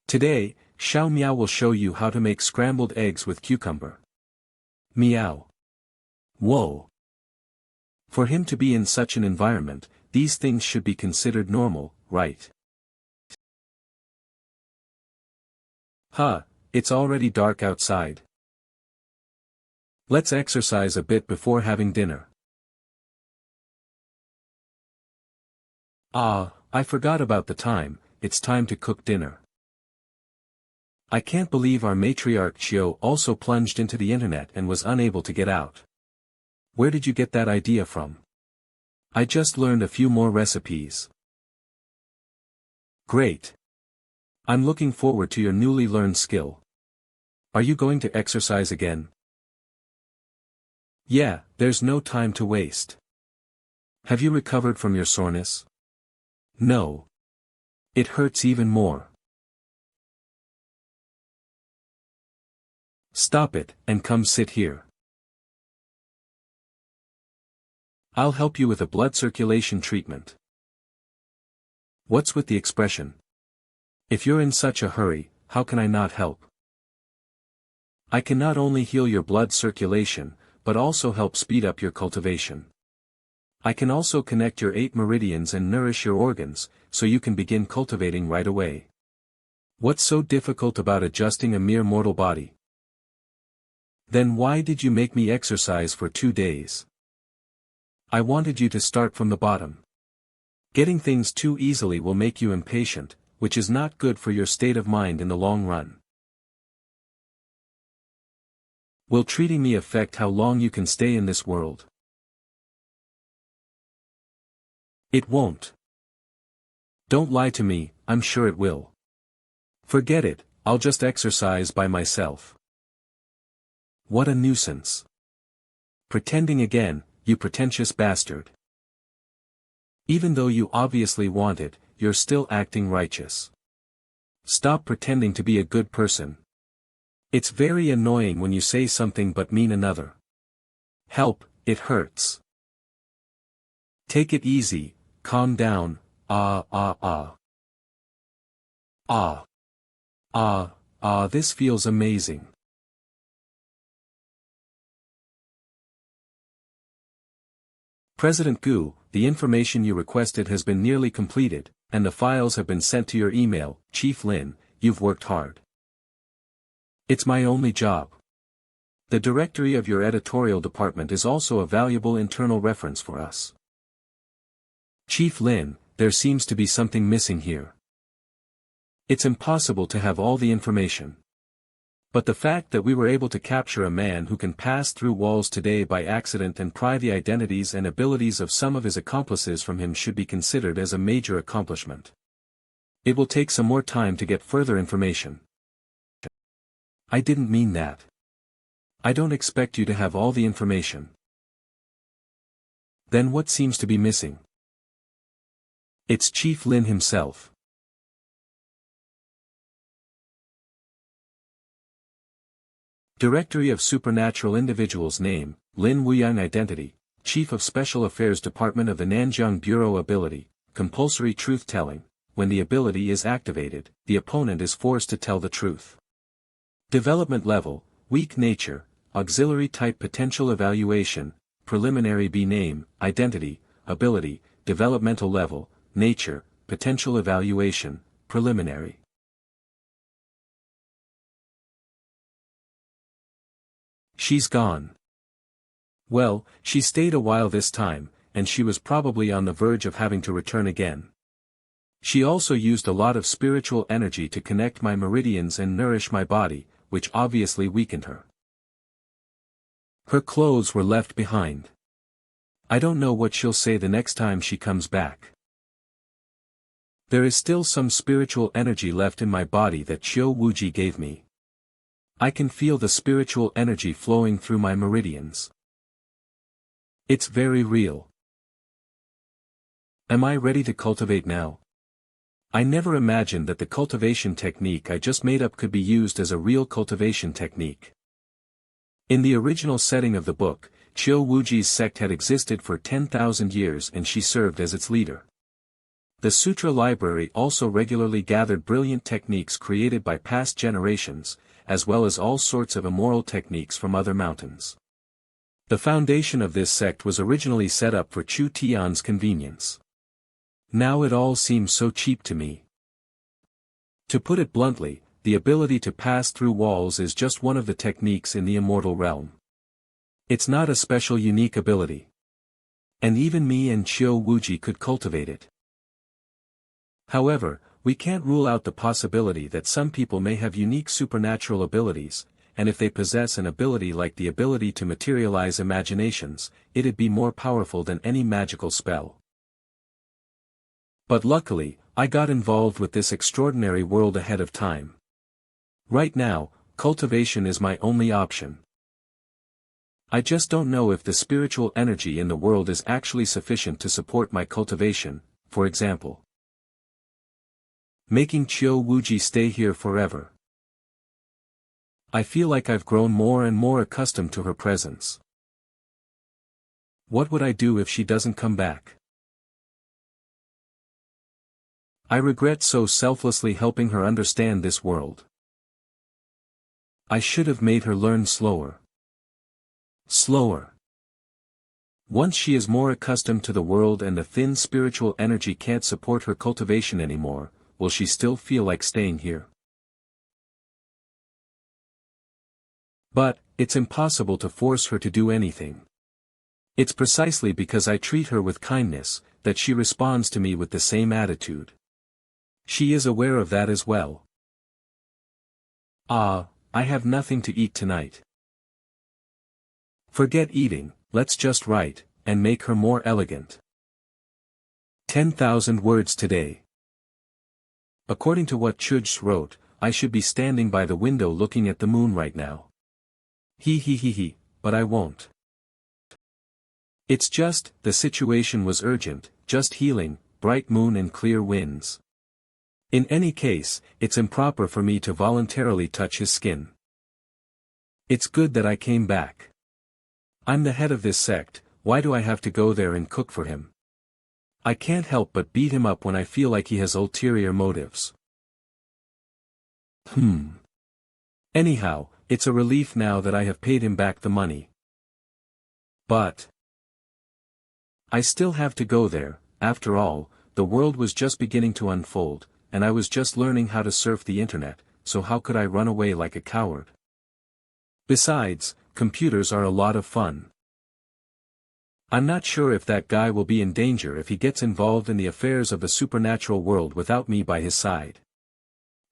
Today, Xiao Miao will show you how to make scrambled eggs with cucumber. Meow. Whoa. For him to be in such an environment, these things should be considered normal, right? Huh, it's already dark outside. Let's exercise a bit before having dinner. I forgot about the time, it's time to cook dinner. I can't believe our matriarch Chio also plunged into the internet and was unable to get out. Where did you get that idea from? I just learned a few more recipes. Great. I'm looking forward to your newly learned skill. Are you going to exercise again? Yeah, there's no time to waste. Have you recovered from your soreness? No. It hurts even more. Stop it, and come sit here. I'll help you with a blood circulation treatment. What's with the expression? If you're in such a hurry, how can I not help? I can not only heal your blood circulation, but also help speed up your cultivation. I can also connect your 8 meridians and nourish your organs, so you can begin cultivating right away. What's so difficult about adjusting a mere mortal body? Then why did you make me exercise for 2 days? I wanted you to start from the bottom. Getting things too easily will make you impatient, which is not good for your state of mind in the long run. Will treating me affect how long you can stay in this world? It won't. Don't lie to me, I'm sure it will. Forget it, I'll just exercise by myself. What a nuisance. Pretending again, you pretentious bastard. Even though you obviously want it, you're still acting righteous. Stop pretending to be a good person. It's very annoying when you say something but mean another. Help, it hurts. Take it easy, calm down, this feels amazing. President Gu, the information you requested has been nearly completed, and the files have been sent to your email. Chief Lin, you've worked hard. It's my only job. The directory of your editorial department is also a valuable internal reference for us. Chief Lin, there seems to be something missing here. It's impossible to have all the information. But the fact that we were able to capture a man who can pass through walls today by accident and pry the identities and abilities of some of his accomplices from him should be considered as a major accomplishment. It will take some more time to get further information. I didn't mean that. I don't expect you to have all the information. Then what seems to be missing? It's Chief Lin himself. Directory of Supernatural Individuals Name, Lin Wuyang Identity, Chief of Special Affairs Department of the Nanjing Bureau Ability, Compulsory Truth-Telling. When the ability is activated, the opponent is forced to tell the truth. Development Level, Weak Nature, Auxiliary Type Potential Evaluation, Preliminary B Name, Identity, Ability, Developmental Level, Nature, Potential Evaluation, Preliminary. She's gone. Well, she stayed a while this time, and she was probably on the verge of having to return again. She also used a lot of spiritual energy to connect my meridians and nourish my body, which obviously weakened her. Her clothes were left behind. I don't know what she'll say the next time she comes back. There is still some spiritual energy left in my body that Qiu Wuji gave me. I can feel the spiritual energy flowing through my meridians. It's very real. Am I ready to cultivate now? I never imagined that the cultivation technique I just made up could be used as a real cultivation technique. In the original setting of the book, Qiu Wuji's sect had existed for 10,000 years and she served as its leader. The Sutra Library also regularly gathered brilliant techniques created by past generations, as well as all sorts of immoral techniques from other mountains. The foundation of this sect was originally set up for Chu Tian's convenience. Now it all seems so cheap to me. To put it bluntly, the ability to pass through walls is just one of the techniques in the immortal realm. It's not a special unique ability. And even me and Qiu Wuji could cultivate it. However, we can't rule out the possibility that some people may have unique supernatural abilities, and if they possess an ability like the ability to materialize imaginations, it'd be more powerful than any magical spell. But luckily, I got involved with this extraordinary world ahead of time. Right now, cultivation is my only option. I just don't know if the spiritual energy in the world is actually sufficient to support my cultivation, for example. Making Qiu Wuji stay here forever. I feel like I've grown more and more accustomed to her presence. What would I do if she doesn't come back? I regret so selflessly helping her understand this world. I should have made her learn slower. Slower. Once she is more accustomed to the world and the thin spiritual energy can't support her cultivation anymore, will she still feel like staying here? But, it's impossible to force her to do anything. It's precisely because I treat her with kindness, that she responds to me with the same attitude. She is aware of that as well. I have nothing to eat tonight. Forget eating, let's just write, and make her more elegant. 10,000 words today. According to what Chudj wrote, I should be standing by the window looking at the moon right now. But I won't. It's just, the situation was urgent, just healing, bright moon and clear winds. In any case, it's improper for me to voluntarily touch his skin. It's good that I came back. I'm the head of this sect, why do I have to go there and cook for him? I can't help but beat him up when I feel like he has ulterior motives. Anyhow, it's a relief now that I have paid him back the money. But I still have to go there. After all, the world was just beginning to unfold, and I was just learning how to surf the internet, so how could I run away like a coward? Besides, computers are a lot of fun. I'm not sure if that guy will be in danger if he gets involved in the affairs of the supernatural world without me by his side.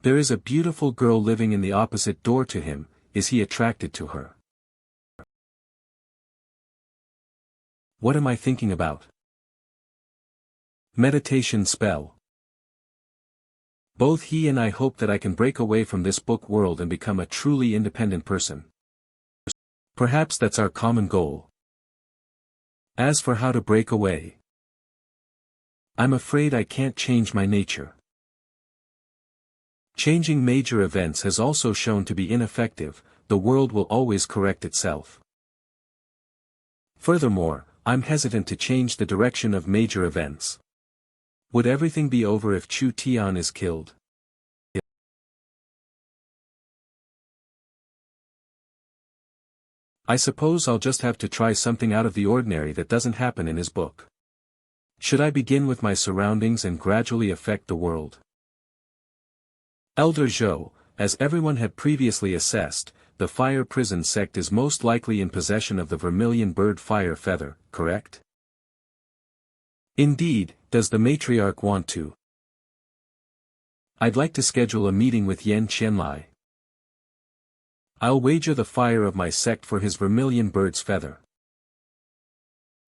There is a beautiful girl living in the opposite door to him, is he attracted to her? What am I thinking about? Meditation spell. Both he and I hope that I can break away from this book world and become a truly independent person. Perhaps that's our common goal. As for how to break away, I'm afraid I can't change my nature. Changing major events has also shown to be ineffective, the world will always correct itself. Furthermore, I'm hesitant to change the direction of major events. Would everything be over if Chu Tian is killed? I suppose I'll just have to try something out of the ordinary that doesn't happen in his book. Should I begin with my surroundings and gradually affect the world? Elder Zhou, as everyone had previously assessed, the fire prison sect is most likely in possession of the vermilion bird fire feather, correct? Indeed, does the matriarch want to? I'd like to schedule a meeting with Yan Qianlai. I'll wager the fire of my sect for his vermilion bird's feather.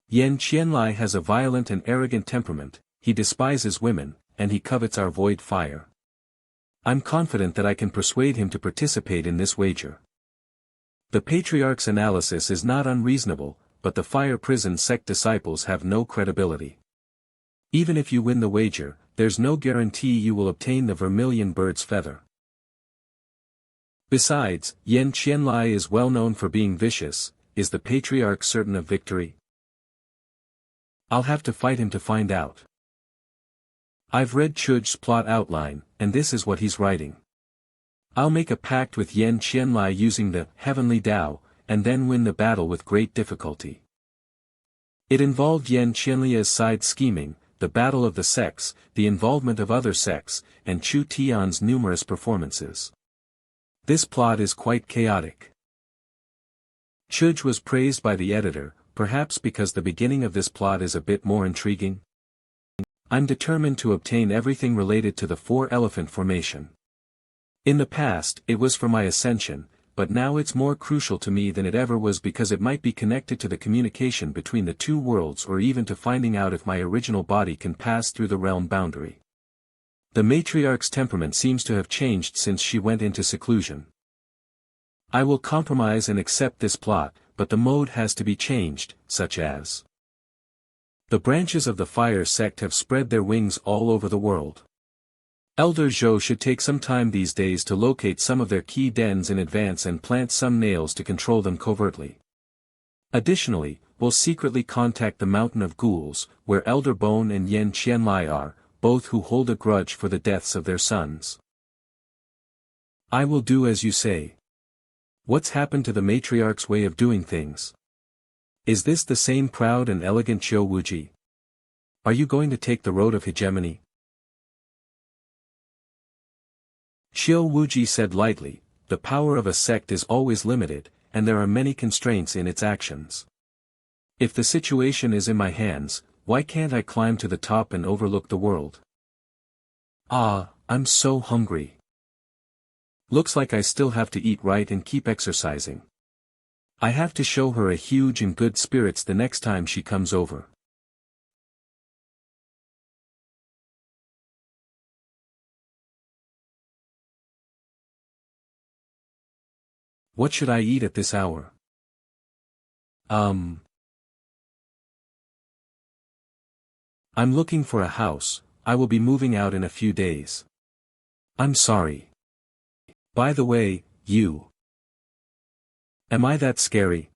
Yan Qianlai has a violent and arrogant temperament, he despises women, and he covets our void fire. I'm confident that I can persuade him to participate in this wager. The patriarch's analysis is not unreasonable, but the fire prison sect disciples have no credibility. Even if you win the wager, there's no guarantee you will obtain the vermilion bird's feather. Besides, Yan Qianlai is well known for being vicious, is the patriarch certain of victory? I'll have to fight him to find out. I've read Chuj's plot outline, and this is what he's writing. I'll make a pact with Yan Qianlai using the heavenly Tao, and then win the battle with great difficulty. It involved Yan Qianlai's side scheming, the battle of the sects, the involvement of other sects, and Chu Tian's numerous performances. This plot is quite chaotic. Chuj was praised by the editor, perhaps because the beginning of this plot is a bit more intriguing. I'm determined to obtain everything related to the four-elephant formation. In the past, it was for my ascension, but now it's more crucial to me than it ever was because it might be connected to the communication between the two worlds or even to finding out if my original body can pass through the realm boundary. The matriarch's temperament seems to have changed since she went into seclusion. I will compromise and accept this plot, but the mode has to be changed, such as the branches of the fire sect have spread their wings all over the world. Elder Zhou should take some time these days to locate some of their key dens in advance and plant some nails to control them covertly. Additionally, we'll secretly contact the Mountain of Ghouls, where Elder Bone and Yan Qianlai are, both who hold a grudge for the deaths of their sons. I will do as you say. What's happened to the matriarch's way of doing things? Is this the same proud and elegant Xiao Wuji? Are you going to take the road of hegemony? Xiao Wuji said lightly, the power of a sect is always limited, and there are many constraints in its actions. If the situation is in my hands, why can't I climb to the top and overlook the world? Ah, I'm so hungry. Looks like I still have to eat right and keep exercising. I have to show her a huge and good spirits the next time she comes over. What should I eat at this hour? I'm looking for a house, I will be moving out in a few days. I'm sorry. By the way, you. Am I that scary?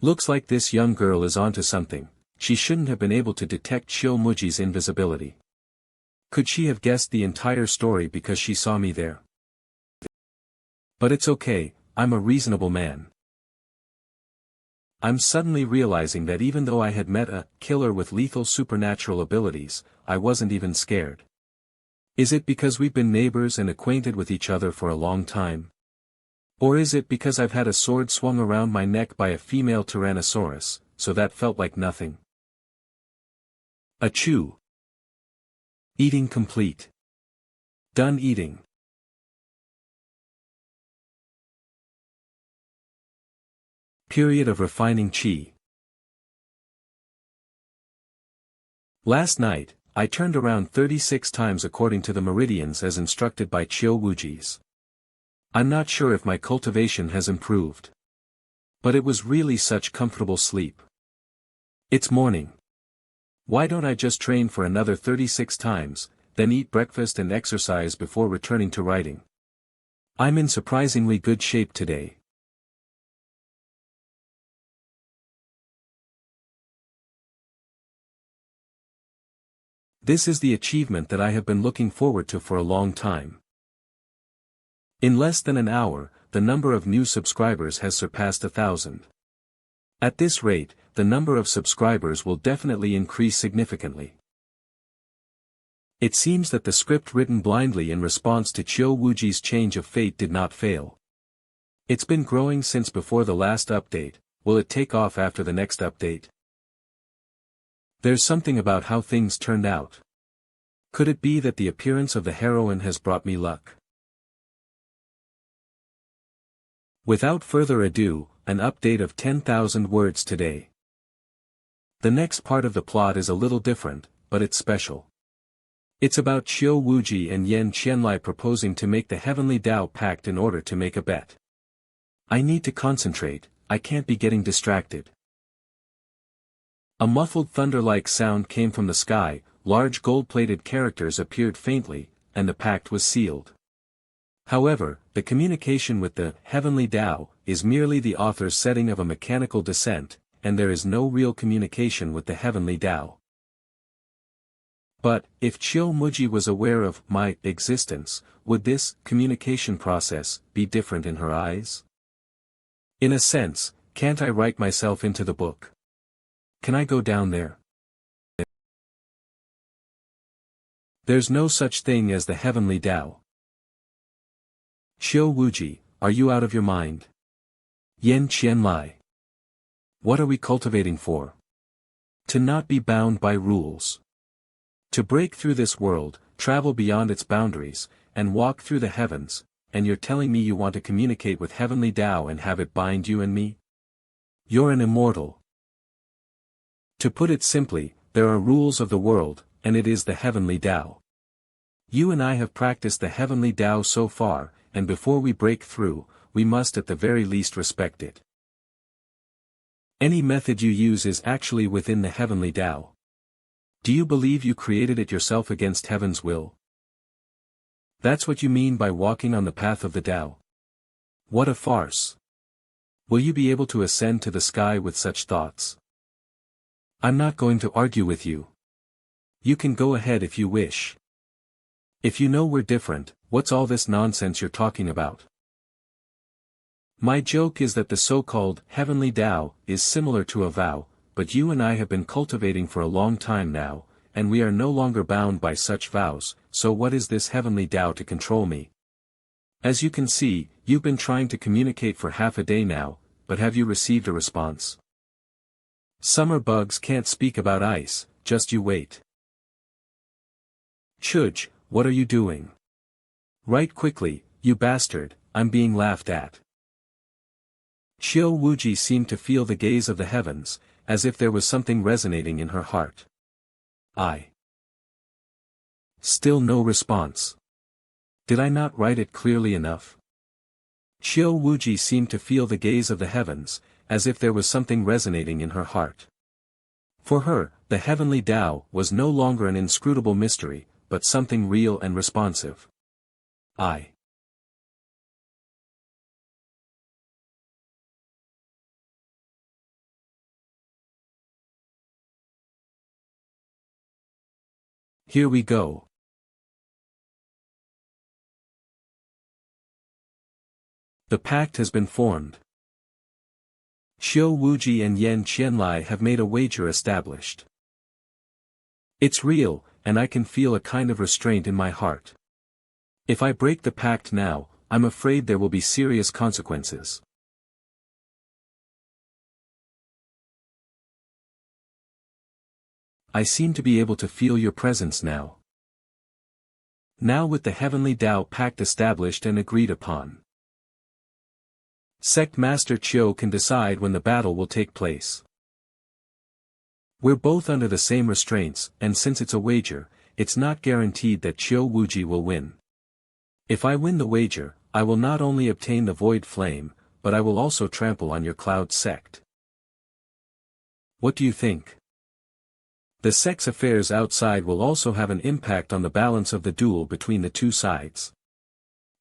Looks like this young girl is onto something. She shouldn't have been able to detect Shiomuji's invisibility. Could she have guessed the entire story because she saw me there? But it's okay, I'm a reasonable man. I'm suddenly realizing that even though I had met a killer with lethal supernatural abilities, I wasn't even scared. Is it because we've been neighbors and acquainted with each other for a long time? Or is it because I've had a sword swung around my neck by a female Tyrannosaurus, so that felt like nothing? Achoo. Eating complete. Done eating. Period of refining chi. Last night, I turned around 36 times according to the meridians as instructed by Chiou-Wuji's. I'm not sure if my cultivation has improved. But it was really such comfortable sleep. It's morning. Why don't I just train for another 36 times, then eat breakfast and exercise before returning to writing? I'm in surprisingly good shape today. This is the achievement that I have been looking forward to for a long time. In less than an hour, the number of new subscribers has surpassed 1,000. At this rate, the number of subscribers will definitely increase significantly. It seems that the script written blindly in response to Chiou-Wuji's change of fate did not fail. It's been growing since before the last update. Will it take off after the next update? There's something about how things turned out. Could it be that the appearance of the heroine has brought me luck? Without further ado, an update of 10,000 words today. The next part of the plot is a little different, but it's special. It's about Chiou-Wuji and Yan Qianlai proposing to make the Heavenly Tao Pact in order to make a bet. I need to concentrate, I can't be getting distracted. A muffled thunder-like sound came from the sky, large gold-plated characters appeared faintly, and the pact was sealed. However, the communication with the Heavenly Tao is merely the author's setting of a mechanical descent, and there is no real communication with the Heavenly Tao. But, if Chiou-Wuji was aware of my existence, would this communication process be different in her eyes? In a sense, can't I write myself into the book? Can I go down there? There's no such thing as the Heavenly Tao. Chiou-Wuji, are you out of your mind? Yan Qianlai. What are we cultivating for? To not be bound by rules. To break through this world, travel beyond its boundaries, and walk through the heavens, and you're telling me you want to communicate with Heavenly Tao and have it bind you and me? You're an immortal. To put it simply, there are rules of the world, and it is the Heavenly Tao. You and I have practiced the Heavenly Tao so far, and before we break through, we must at the very least respect it. Any method you use is actually within the Heavenly Tao. Do you believe you created it yourself against heaven's will? That's what you mean by walking on the path of the Tao. What a farce. Will you be able to ascend to the sky with such thoughts? I'm not going to argue with you. You can go ahead if you wish. If you know we're different, what's all this nonsense you're talking about? My joke is that the so-called Heavenly Tao is similar to a vow, but you and I have been cultivating for a long time now, and we are no longer bound by such vows, so what is this Heavenly Tao to control me? As you can see, you've been trying to communicate for half a day now, but have you received a response? Summer bugs can't speak about ice, just you wait. Chuj, what are you doing? Write quickly, you bastard, I'm being laughed at. Chiou-Wuji seemed to feel the gaze of the heavens, as if there was something resonating in her heart. Still no response. Did I not write it clearly enough? Chiou-Wuji seemed to feel the gaze of the heavens, as if there was something resonating in her heart. For her, the Heavenly Tao was no longer an inscrutable mystery, but something real and responsive. Here we go. The pact has been formed. Xiao Wuji and Yan Qianlai have made a wager established. It's real, and I can feel a kind of restraint in my heart. If I break the pact now, I'm afraid there will be serious consequences. I seem to be able to feel your presence now. Now with the Heavenly Tao Pact established and agreed upon, Sect Master Chiu can decide when the battle will take place. We're both under the same restraints, and since it's a wager, it's not guaranteed that Qiu Wuji will win. If I win the wager, I will not only obtain the Void Flame, but I will also trample on your Cloud sect. What do you think? The sect's affairs outside will also have an impact on the balance of the duel between the two sides.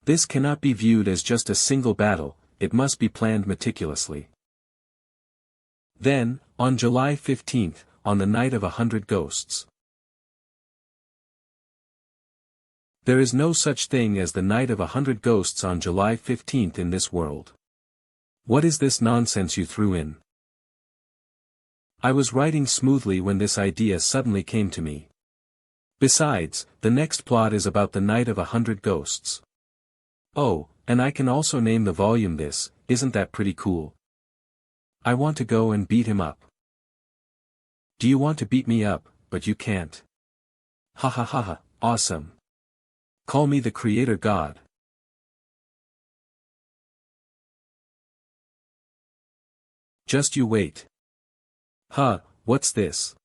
This cannot be viewed as just a single battle, it must be planned meticulously. Then, on July 15th, on the night of 100 ghosts. There is no such thing as the night of 100 ghosts on July 15th in this world. What is this nonsense you threw in? I was writing smoothly when this idea suddenly came to me. Besides, the next plot is about the night of 100 ghosts. Oh, and I can also name the volume this, isn't that pretty cool? I want to go and beat him up. Do you want to beat me up, but you can't? Ha ha ha ha, awesome. Call me the Creator God. Just you wait. Huh, what's this?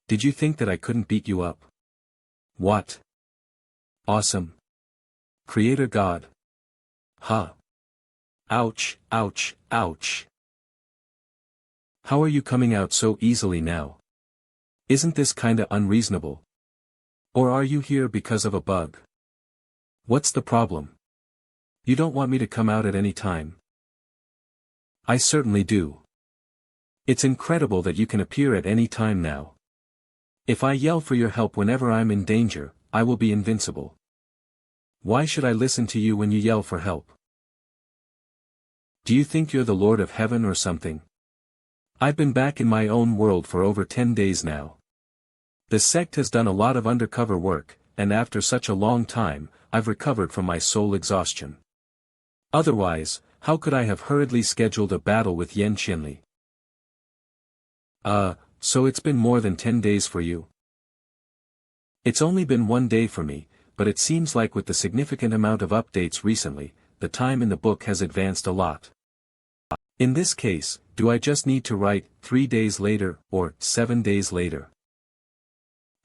Did you think that I couldn't beat you up? What? Awesome. Creator God. Huh. Ouch, ouch, ouch. How are you coming out so easily now? Isn't this kinda unreasonable? Or are you here because of a bug? What's the problem? You don't want me to come out at any time? I certainly do. It's incredible that you can appear at any time now. If I yell for your help whenever I'm in danger, I will be invincible. Why should I listen to you when you yell for help? Do you think you're the Lord of Heaven or something? I've been back in my own world for over 10 days now. The sect has done a lot of undercover work, and after such a long time, I've recovered from my soul exhaustion. Otherwise, how could I have hurriedly scheduled a battle with Yan Qianli? So it's been more than 10 days for you? It's only been 1 day for me, but it seems like with the significant amount of updates recently, the time in the book has advanced a lot. In this case, do I just need to write 3 days later, or 7 days later?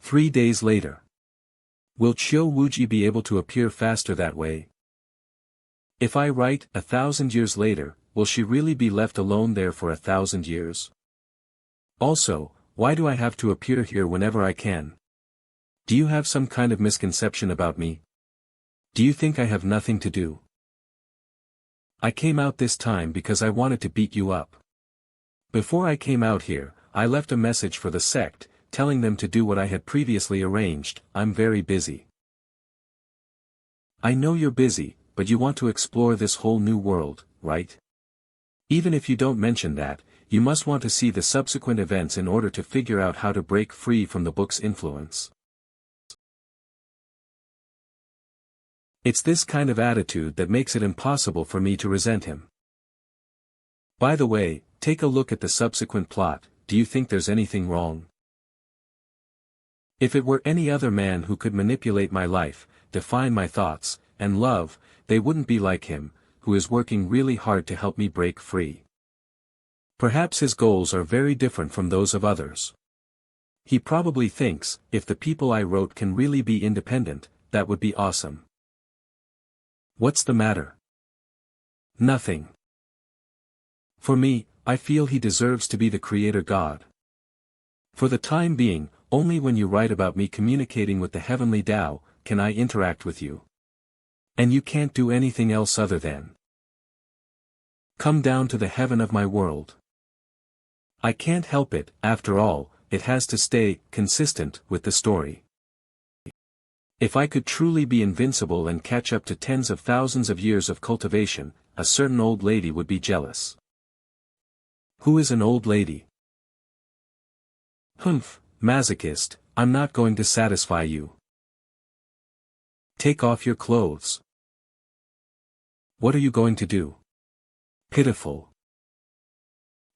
3 days later. Will Qiu Wuji be able to appear faster that way? If I write 1,000 years later, will she really be left alone there for 1,000 years? Also, why do I have to appear here whenever I can? Do you have some kind of misconception about me? Do you think I have nothing to do? I came out this time because I wanted to beat you up. Before I came out here, I left a message for the sect, telling them to do what I had previously arranged. I'm very busy. I know you're busy, but you want to explore this whole new world, right? Even if you don't mention that, you must want to see the subsequent events in order to figure out how to break free from the book's influence. It's this kind of attitude that makes it impossible for me to resent him. By the way, take a look at the subsequent plot. Do you think there's anything wrong? If it were any other man who could manipulate my life, define my thoughts, and love, they wouldn't be like him, who is working really hard to help me break free. Perhaps his goals are very different from those of others. He probably thinks, if the people I wrote can really be independent, that would be awesome. What's the matter? Nothing. For me, I feel he deserves to be the Creator God. For the time being, only when you write about me communicating with the heavenly Tao, can I interact with you. And you can't do anything else other than come down to the heaven of my world. I can't help it, after all, it has to stay consistent with the story. If I could truly be invincible and catch up to tens of thousands of years of cultivation, a certain old lady would be jealous. Who is an old lady? Humph, masochist, I'm not going to satisfy you. Take off your clothes. What are you going to do? Pitiful.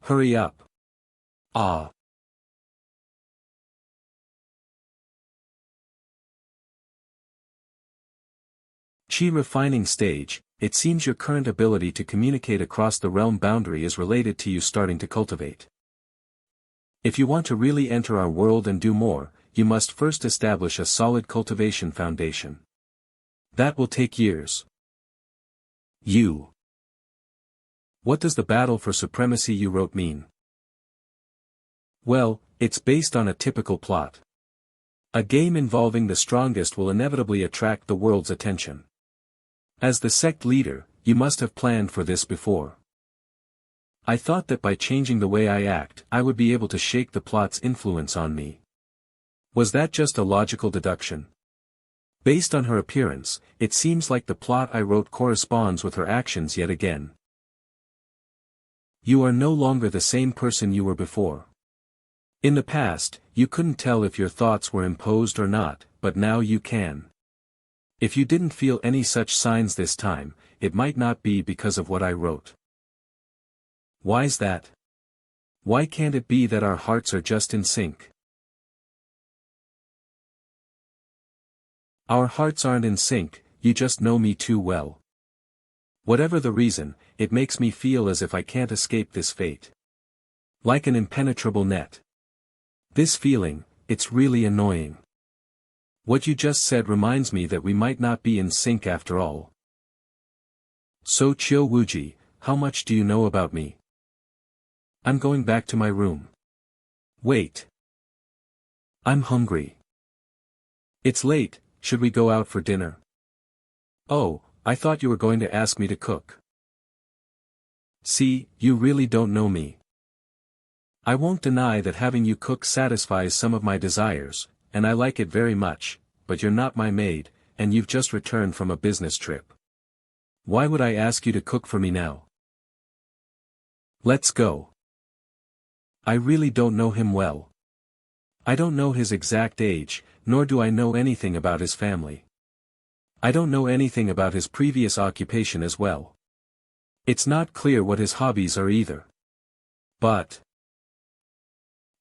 Hurry up. Ah. Chi refining stage, it seems your current ability to communicate across the realm boundary is related to you starting to cultivate. If you want to really enter our world and do more, you must first establish a solid cultivation foundation. That will take years. What does the battle for supremacy you wrote mean? Well, it's based on a typical plot. A game involving the strongest will inevitably attract the world's attention. As the sect leader, you must have planned for this before. I thought that by changing the way I act, I would be able to shake the plot's influence on me. Was that just a logical deduction? Based on her appearance, it seems like the plot I wrote corresponds with her actions yet again. You are no longer the same person you were before. In the past, you couldn't tell if your thoughts were imposed or not, but now you can. If you didn't feel any such signs this time, it might not be because of what I wrote. Why's that? Why can't it be that our hearts are just in sync? Our hearts aren't in sync, you just know me too well. Whatever the reason, it makes me feel as if I can't escape this fate. Like an impenetrable net. This feeling, it's really annoying. What you just said reminds me that we might not be in sync after all. So Chiu Wuji, how much do you know about me? I'm going back to my room. Wait. I'm hungry. It's late, should we go out for dinner? Oh, I thought you were going to ask me to cook. See, you really don't know me. I won't deny that having you cook satisfies some of my desires, and I like it very much, but you're not my maid, and you've just returned from a business trip. Why would I ask you to cook for me now? Let's go. I really don't know him well. I don't know his exact age, nor do I know anything about his family. I don't know anything about his previous occupation as well. It's not clear what his hobbies are either. But...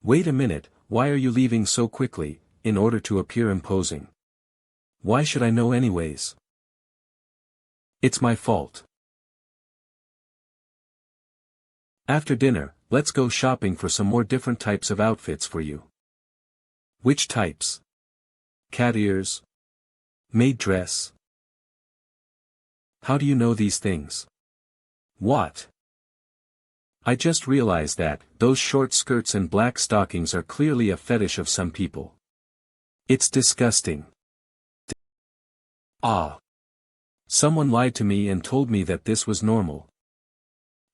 Wait a minute, why are you leaving so quickly, in order to appear imposing? Why should I know anyways? It's my fault. After dinner, let's go shopping for some more different types of outfits for you. Which types? Cat ears? Maid dress? How do you know these things? What? I just realized that, those short skirts and black stockings are clearly a fetish of some people. It's disgusting. Ah. Someone lied to me and told me that this was normal.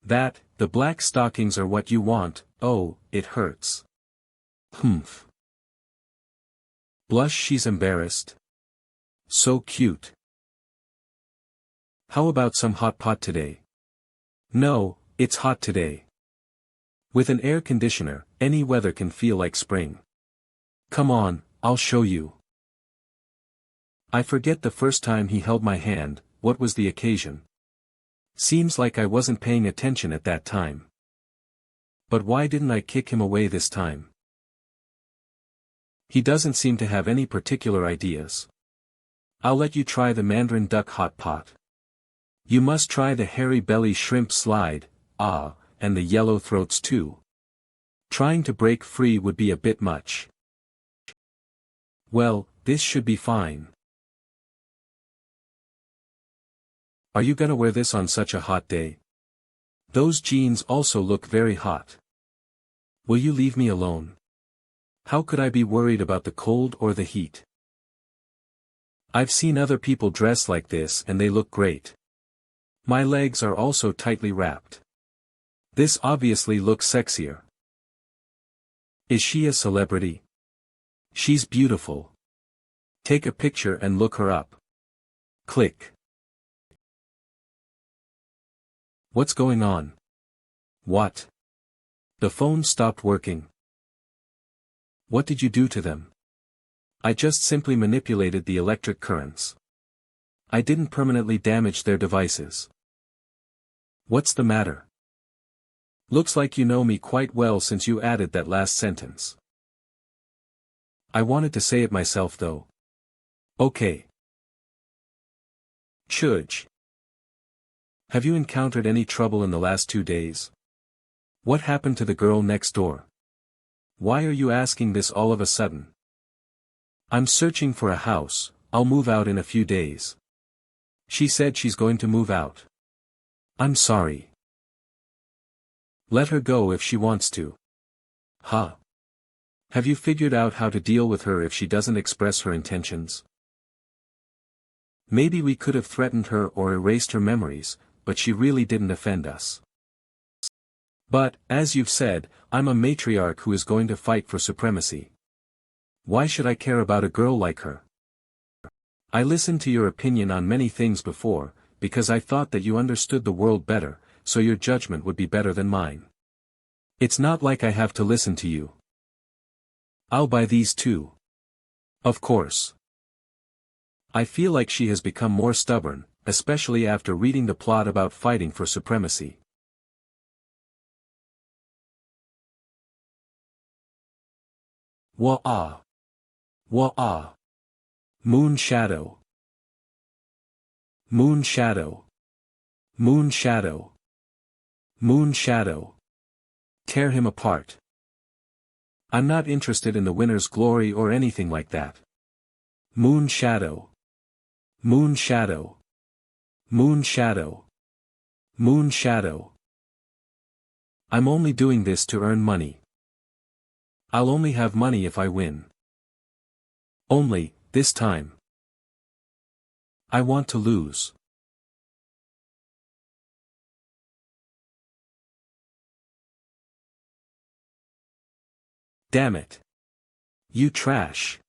That, the black stockings are what you want, oh, it hurts. Humph. Blush, she's embarrassed. So cute. How about some hot pot today? No, it's hot today. With an air conditioner, any weather can feel like spring. Come on, I'll show you. I forget the first time he held my hand, what was the occasion? Seems like I wasn't paying attention at that time. But why didn't I kick him away this time? He doesn't seem to have any particular ideas. I'll let you try the Mandarin duck hot pot. You must try the hairy belly shrimp slide, and the yellow throats too. Trying to break free would be a bit much. Well, this should be fine. Are you gonna wear this on such a hot day? Those jeans also look very hot. Will you leave me alone? How could I be worried about the cold or the heat? I've seen other people dress like this and they look great. My legs are also tightly wrapped. This obviously looks sexier. Is she a celebrity? She's beautiful. Take a picture and look her up. Click. What's going on? What? The phone stopped working. What did you do to them? I just simply manipulated the electric currents. I didn't permanently damage their devices. What's the matter? Looks like you know me quite well since you added that last sentence. I wanted to say it myself though. Okay. Chudge. Have you encountered any trouble in the last 2 days? What happened to the girl next door? Why are you asking this all of a sudden? I'm searching for a house, I'll move out in a few days. She said she's going to move out. I'm sorry. Let her go if she wants to. Huh? Have you figured out how to deal with her if she doesn't express her intentions? Maybe we could have threatened her or erased her memories, but she really didn't offend us. But, as you've said, I'm a matriarch who is going to fight for supremacy. Why should I care about a girl like her? I listened to your opinion on many things before, because I thought that you understood the world better, so your judgment would be better than mine. It's not like I have to listen to you. I'll buy these too. Of course. I feel like she has become more stubborn, especially after reading the plot about fighting for supremacy. Wah-ah. Wah-ah. Moon shadow. Moon shadow. Moon shadow. Moon shadow. Tear him apart. I'm not interested in the winner's glory or anything like that. Moon shadow. Moon shadow. Moon shadow. Moon shadow. I'm only doing this to earn money. I'll only have money if I win. Only, this time. I want to lose. Damn it. You trash.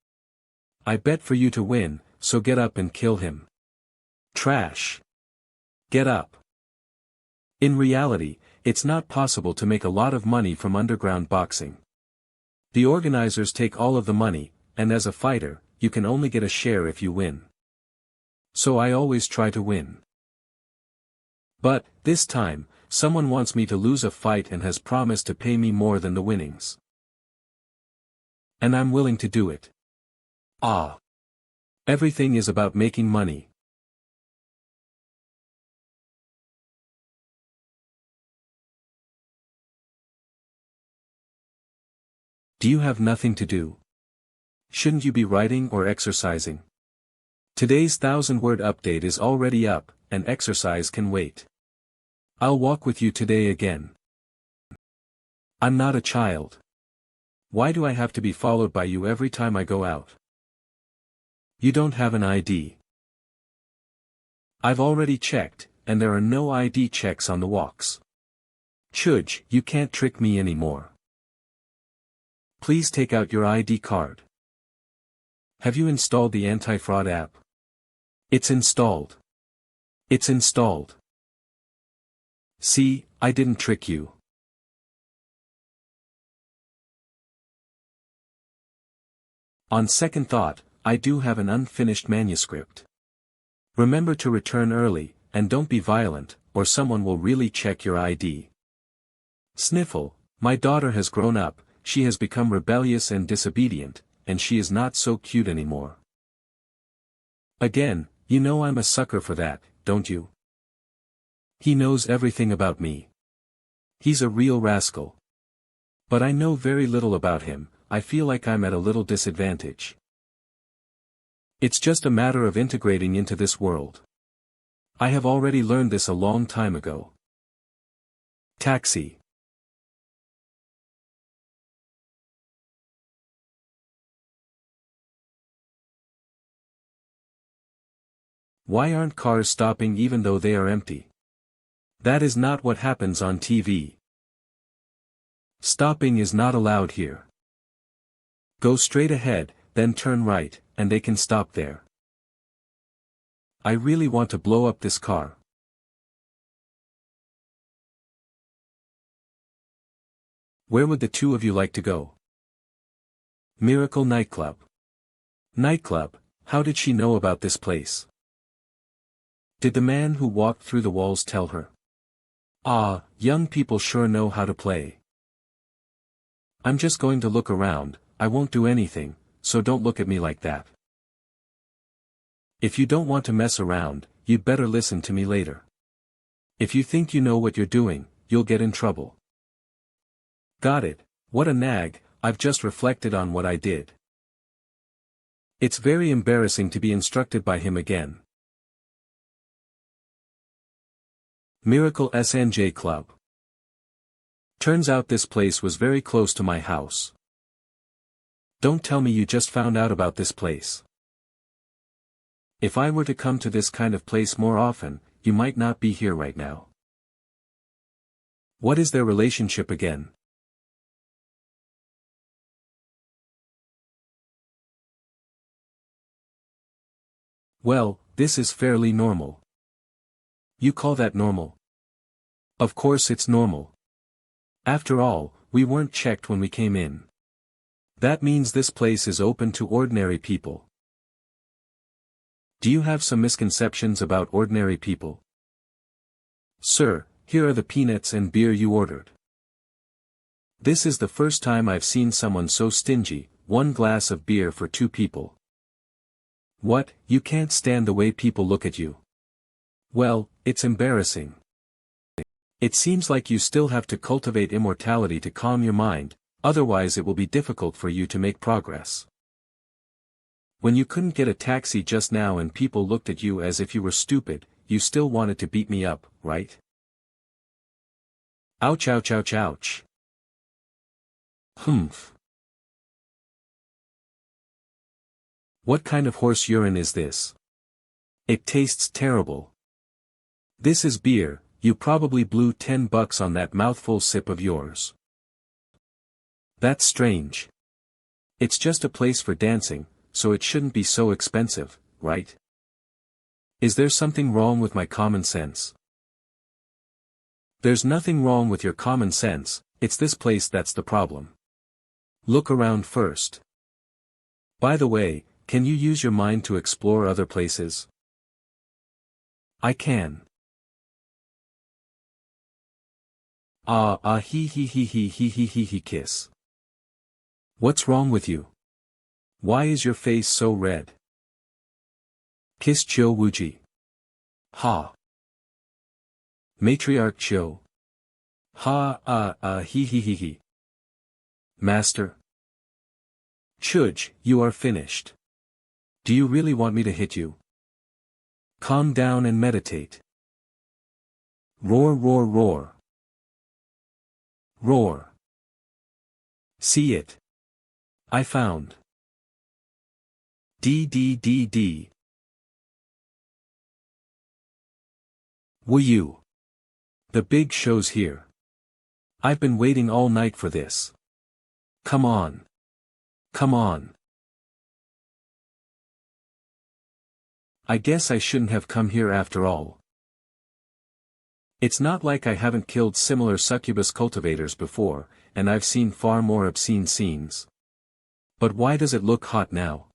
I bet for you to win, so get up and kill him. Trash. Get up. In reality, it's not possible to make a lot of money from underground boxing. The organizers take all of the money, and as a fighter, you can only get a share if you win. So I always try to win. But, this time, someone wants me to lose a fight and has promised to pay me more than the winnings. And I'm willing to do it. Ah. Everything is about making money. Do you have nothing to do? Shouldn't you be writing or exercising? Today's 1000-word update is already up, and exercise can wait. I'll walk with you today again. I'm not a child. Why do I have to be followed by you every time I go out? You don't have an ID. I've already checked, and there are no ID checks on the walks. Chudge, you can't trick me anymore. Please take out your ID card. Have you installed the anti-fraud app? It's installed. It's installed. See, I didn't trick you. On second thought, I do have an unfinished manuscript. Remember to return early, and don't be violent, or someone will really check your ID. Sniffle, my daughter has grown up, she has become rebellious and disobedient, and she is not so cute anymore. Again, you know I'm a sucker for that, don't you? He knows everything about me. He's a real rascal. But I know very little about him, I feel like I'm at a little disadvantage. It's just a matter of integrating into this world. I have already learned this a long time ago. Taxi. Why aren't cars stopping even though they are empty? That is not what happens on TV. Stopping is not allowed here. Go straight ahead, then turn right, and they can stop there. I really want to blow up this car. Where would the two of you like to go? Miracle Nightclub. Nightclub, how did she know about this place? Did the man who walked through the walls tell her? Ah, young people sure know how to play. I'm just going to look around, I won't do anything, so don't look at me like that. If you don't want to mess around, you'd better listen to me later. If you think you know what you're doing, you'll get in trouble. Got it, what a nag, I've just reflected on what I did. It's very embarrassing to be instructed by him again. Miracle SNJ Club. Turns out this place was very close to my house. Don't tell me you just found out about this place. If I were to come to this kind of place more often, you might not be here right now. What is their relationship again? Well, this is fairly normal. You call that normal? Of course it's normal. After all, we weren't checked when we came in. That means this place is open to ordinary people. Do you have some misconceptions about ordinary people? Sir, here are the peanuts and beer you ordered. This is the first time I've seen someone so stingy, 1 glass of beer for 2 people. What, you can't stand the way people look at you? Well, it's embarrassing. It seems like you still have to cultivate immortality to calm your mind, otherwise it will be difficult for you to make progress. When you couldn't get a taxi just now and people looked at you as if you were stupid, you still wanted to beat me up, right? Ouch ouch ouch ouch. Humph. What kind of horse urine is this? It tastes terrible. This is beer, you probably blew $10 on that mouthful sip of yours. That's strange. It's just a place for dancing, so it shouldn't be so expensive, right? Is there something wrong with my common sense? There's nothing wrong with your common sense, it's this place that's the problem. Look around first. By the way, can you use your mind to explore other places? I can. He kiss. What's wrong with you? Why is your face so red? Kiss Cho Wuji. Ha. Matriarch Cho. Ha he. Master. Chuj, you are finished. Do you really want me to hit you? Calm down and meditate. Roar roar roar. Roar. See it. I found. D. Were you? The big show's here. I've been waiting all night for this. Come on. Come on. I guess I shouldn't have come here after all. It's not like I haven't killed similar succubus cultivators before, and I've seen far more obscene scenes. But why does it look hot now?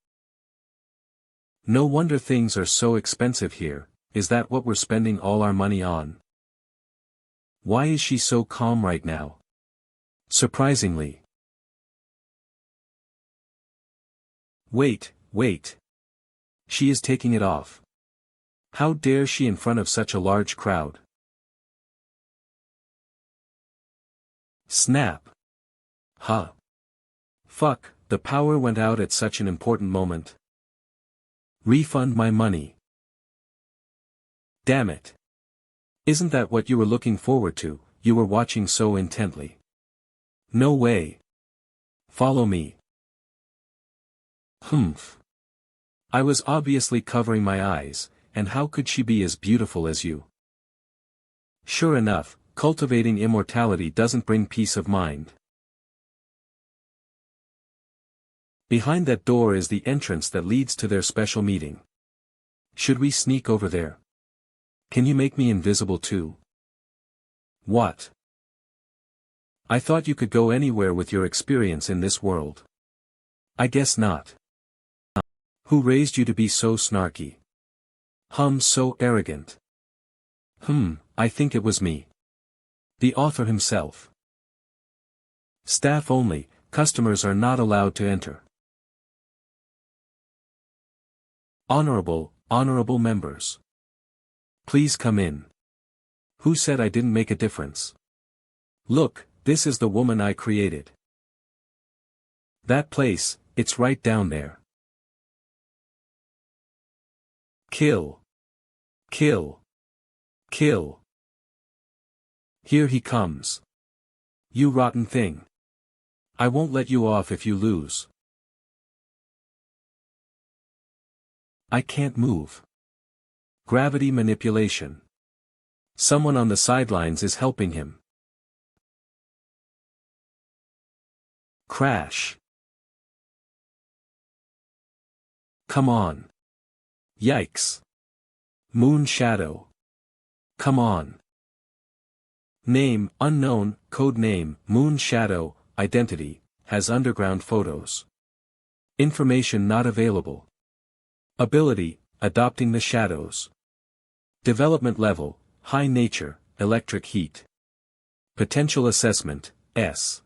No wonder things are so expensive here, is that what we're spending all our money on? Why is she so calm right now? Surprisingly. Wait. She is taking it off. How dare she in front of such a large crowd? Snap. Huh. Fuck, the power went out at such an important moment. Refund my money. Damn it. Isn't that what you were looking forward to, you were watching so intently? No way. Follow me. Humph. I was obviously covering my eyes, and how could she be as beautiful as you? Sure enough, cultivating immortality doesn't bring peace of mind. Behind that door is the entrance that leads to their special meeting. Should we sneak over there? Can you make me invisible too? What? I thought you could go anywhere with your experience in this world. I guess not. Who raised you to be so snarky? So arrogant. I think it was me. The author himself. Staff only, customers are not allowed to enter. Honorable members. Please come in. Who said I didn't make a difference? Look, this is the woman I created. That place, it's right down there. Kill. Kill. Kill. Here he comes. You rotten thing. I won't let you off if you lose. I can't move. Gravity manipulation. Someone on the sidelines is helping him. Crash. Come on. Yikes. Moon shadow. Come on. Name, unknown, code name, Moon Shadow, identity, has underground photos. Information not available. Ability, adopting the shadows. Development level, high nature, electric heat. Potential assessment, S.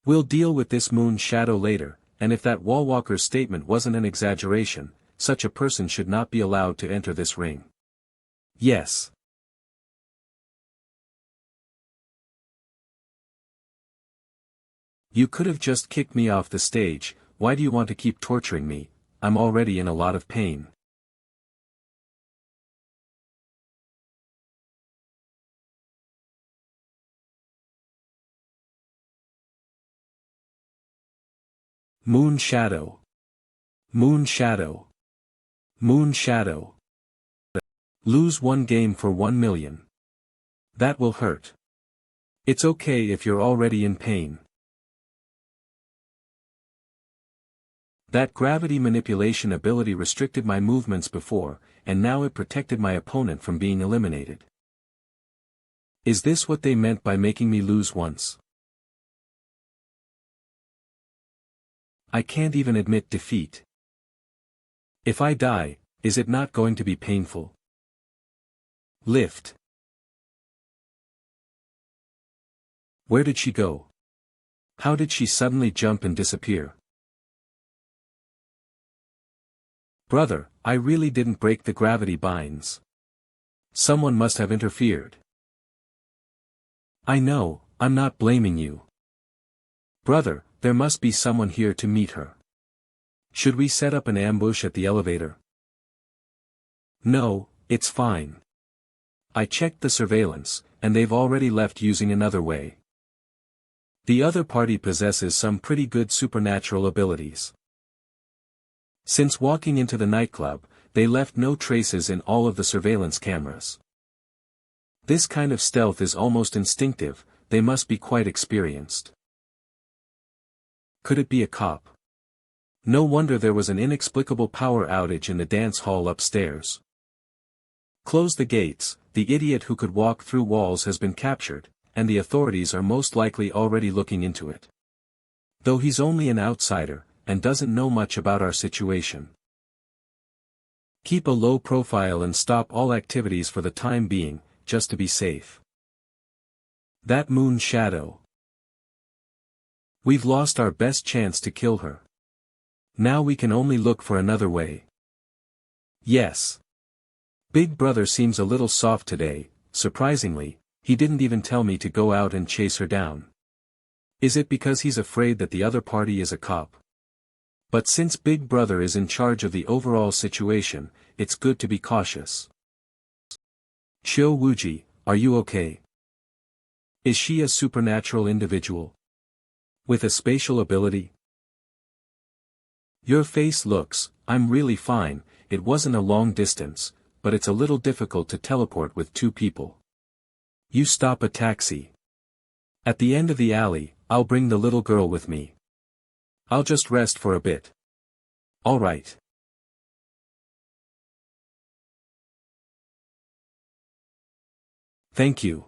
We'll deal with this Moon Shadow later, and if that Wallwalker's statement wasn't an exaggeration, such a person should not be allowed to enter this ring. Yes. You could have just kicked me off the stage. Why do you want to keep torturing me? I'm already in a lot of pain. Moon Shadow. Moon Shadow. Moon Shadow. Lose one game for 1 million. That will hurt. It's okay if you're already in pain. That gravity manipulation ability restricted my movements before, and now it protected my opponent from being eliminated. Is this what they meant by making me lose once? I can't even admit defeat. If I die, is it not going to be painful? Lift. Where did she go? How did she suddenly jump and disappear? Brother, I really didn't break the gravity binds. Someone must have interfered. I know, I'm not blaming you. Brother, there must be someone here to meet her. Should we set up an ambush at the elevator? No, it's fine. I checked the surveillance, and they've already left using another way. The other party possesses some pretty good supernatural abilities. Since walking into the nightclub, they left no traces in all of the surveillance cameras. This kind of stealth is almost instinctive, they must be quite experienced. Could it be a cop? No wonder there was an inexplicable power outage in the dance hall upstairs. Close the gates, the idiot who could walk through walls has been captured, and the authorities are most likely already looking into it. Though he's only an outsider, and doesn't know much about our situation. Keep a low profile and stop all activities for the time being, just to be safe. That Moon Shadow. We've lost our best chance to kill her. Now we can only look for another way. Yes. Big Brother seems a little soft today, surprisingly, he didn't even tell me to go out and chase her down. Is it because he's afraid that the other party is a cop? But since Big Brother is in charge of the overall situation, it's good to be cautious. Shio Wuji, are you okay? Is she a supernatural individual? With a spatial ability? Your face looks, I'm really fine, it wasn't a long distance, but it's a little difficult to teleport with two people. You stop a taxi. At the end of the alley, I'll bring the little girl with me. I'll just rest for a bit. All right. Thank you.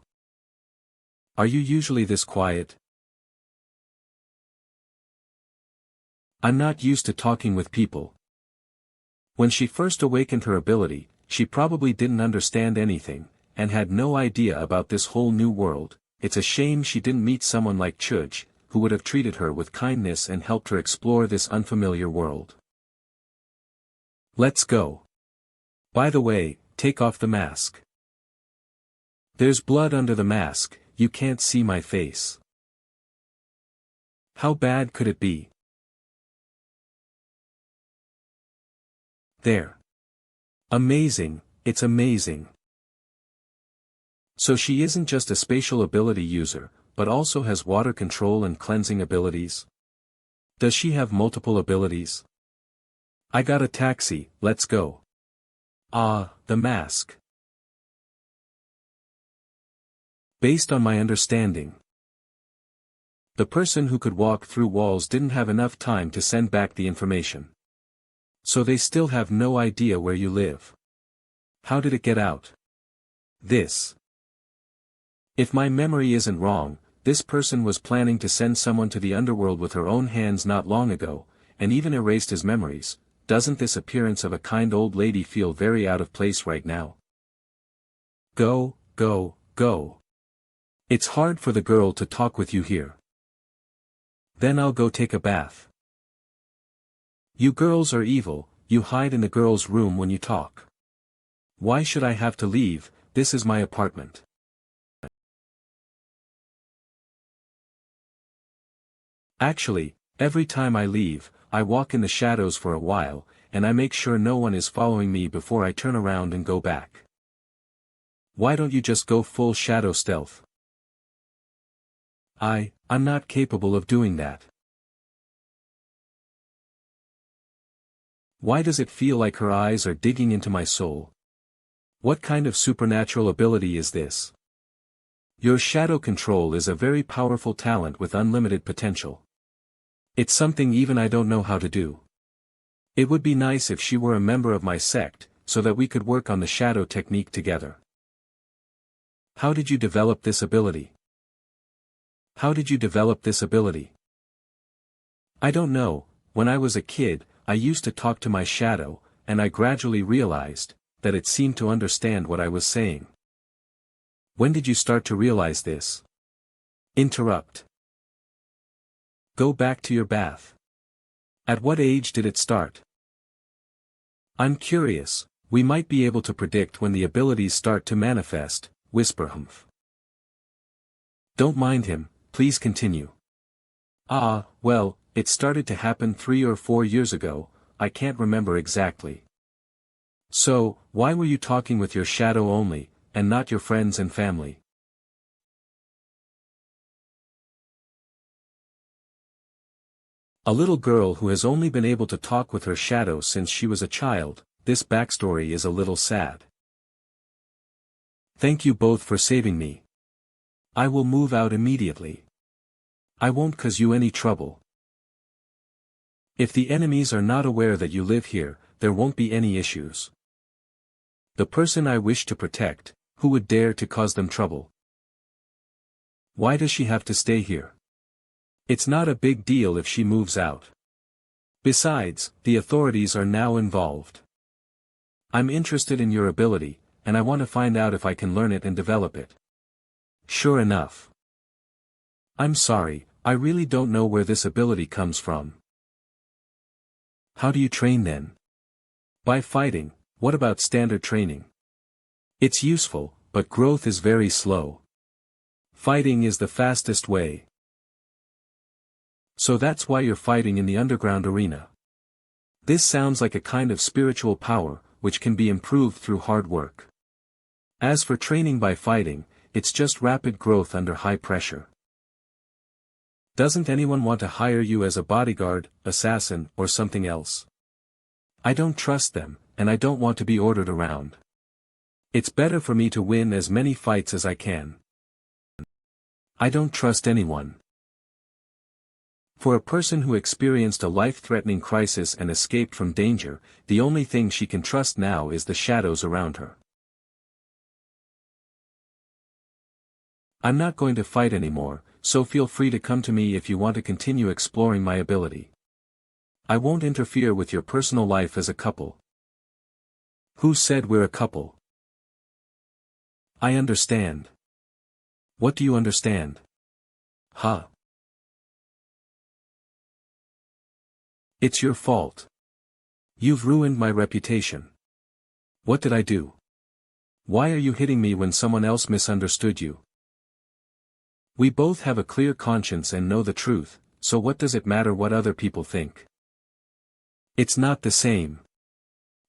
Are you usually this quiet? I'm not used to talking with people. When she first awakened her ability, she probably didn't understand anything, and had no idea about this whole new world. It's a shame she didn't meet someone like Chuj, who would have treated her with kindness and helped her explore this unfamiliar world. Let's go. By the way, take off the mask. There's blood under the mask, you can't see my face. How bad could it be? There. Amazing, it's amazing. So she isn't just a spatial ability user, but also has water control and cleansing abilities? Does she have multiple abilities? I got a taxi, let's go. Ah, the mask. Based on my understanding, the person who could walk through walls didn't have enough time to send back the information. So they still have no idea where you live. How did it get out? This. If my memory isn't wrong, this person was planning to send someone to the underworld with her own hands not long ago, and even erased his memories. Doesn't this appearance of a kind old lady feel very out of place right now? Go, go, go. It's hard for the girl to talk with you here. Then I'll go take a bath. You girls are evil, you hide in the girls' room when you talk. Why should I have to leave? This is my apartment. Actually, every time I leave, I walk in the shadows for a while, and I make sure no one is following me before I turn around and go back. Why don't you just go full shadow stealth? I'm not capable of doing that. Why does it feel like her eyes are digging into my soul? What kind of supernatural ability is this? Your shadow control is a very powerful talent with unlimited potential. It's something even I don't know how to do. It would be nice if she were a member of my sect, so that we could work on the shadow technique together. How did you develop this ability? How did you develop this ability? I don't know. When I was a kid, I used to talk to my shadow, and I gradually realized that it seemed to understand what I was saying. When did you start to realize this? Interrupt. Go back to your bath. At what age did it start? I'm curious, we might be able to predict when the abilities start to manifest, whisper Humph. Don't mind him, please continue. Well, it started to happen 3 or 4 years ago, I can't remember exactly. So, why were you talking with your shadow only, and not your friends and family? A little girl who has only been able to talk with her shadow since she was a child, this backstory is a little sad. Thank you both for saving me. I will move out immediately. I won't cause you any trouble. If the enemies are not aware that you live here, there won't be any issues. The person I wish to protect, who would dare to cause them trouble? Why does she have to stay here? It's not a big deal if she moves out. Besides, the authorities are now involved. I'm interested in your ability, and I want to find out if I can learn it and develop it. Sure enough. I'm sorry, I really don't know where this ability comes from. How do you train then? By fighting. What about standard training? It's useful, but growth is very slow. Fighting is the fastest way. So that's why you're fighting in the underground arena. This sounds like a kind of spiritual power, which can be improved through hard work. As for training by fighting, it's just rapid growth under high pressure. Doesn't anyone want to hire you as a bodyguard, assassin, or something else? I don't trust them, and I don't want to be ordered around. It's better for me to win as many fights as I can. I don't trust anyone. For a person who experienced a life-threatening crisis and escaped from danger, the only thing she can trust now is the shadows around her. I'm not going to fight anymore, so feel free to come to me if you want to continue exploring my ability. I won't interfere with your personal life as a couple. Who said we're a couple? I understand. What do you understand? Huh? It's your fault. You've ruined my reputation. What did I do? Why are you hitting me when someone else misunderstood you? We both have a clear conscience and know the truth, so what does it matter what other people think? It's not the same.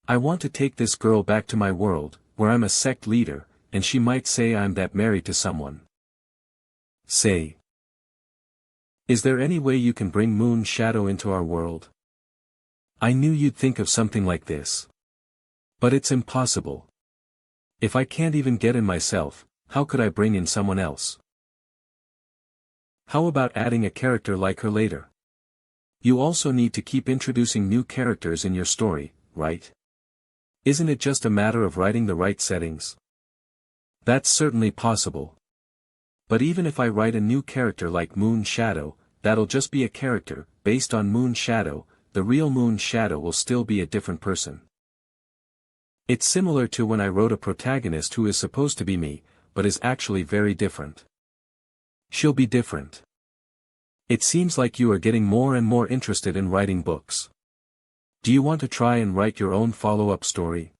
I want to take this girl back to my world, where I'm a sect leader, and she might say I'm that married to someone. Say. Is there any way you can bring Moon Shadow into our world? I knew you'd think of something like this. But it's impossible. If I can't even get in myself, how could I bring in someone else? How about adding a character like her later? You also need to keep introducing new characters in your story, right? Isn't it just a matter of writing the right settings? That's certainly possible. But even if I write a new character like Moon Shadow, that'll just be a character, based on Moon Shadow. The real Moon Shadow will still be a different person. It's similar to when I wrote a protagonist who is supposed to be me, but is actually very different. She'll be different. It seems like you are getting more and more interested in writing books. Do you want to try and write your own follow-up story?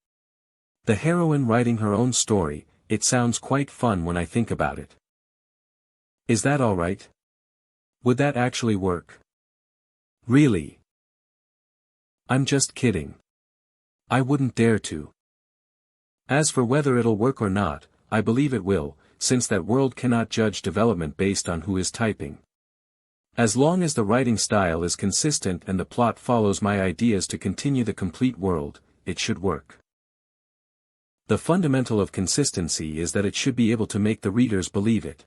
The heroine writing her own story, it sounds quite fun when I think about it. Is that alright? Would that actually work? Really? I'm just kidding. I wouldn't dare to. As for whether it'll work or not, I believe it will, since that world cannot judge development based on who is typing. As long as the writing style is consistent and the plot follows my ideas to continue the complete world, it should work. The fundamental of consistency is that it should be able to make the readers believe it.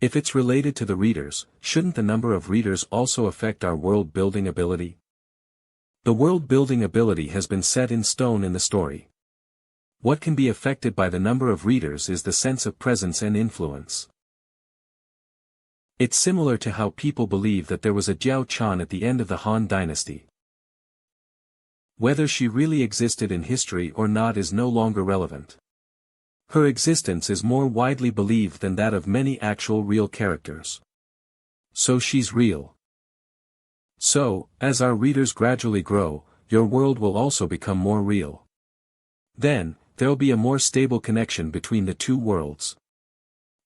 If it's related to the readers, shouldn't the number of readers also affect our world-building ability? The world-building ability has been set in stone in the story. What can be affected by the number of readers is the sense of presence and influence. It's similar to how people believe that there was a Jiao Chan at the end of the Han Dynasty. Whether she really existed in history or not is no longer relevant. Her existence is more widely believed than that of many actual real characters. So she's real. So, as our readers gradually grow, your world will also become more real. Then, there'll be a more stable connection between the two worlds.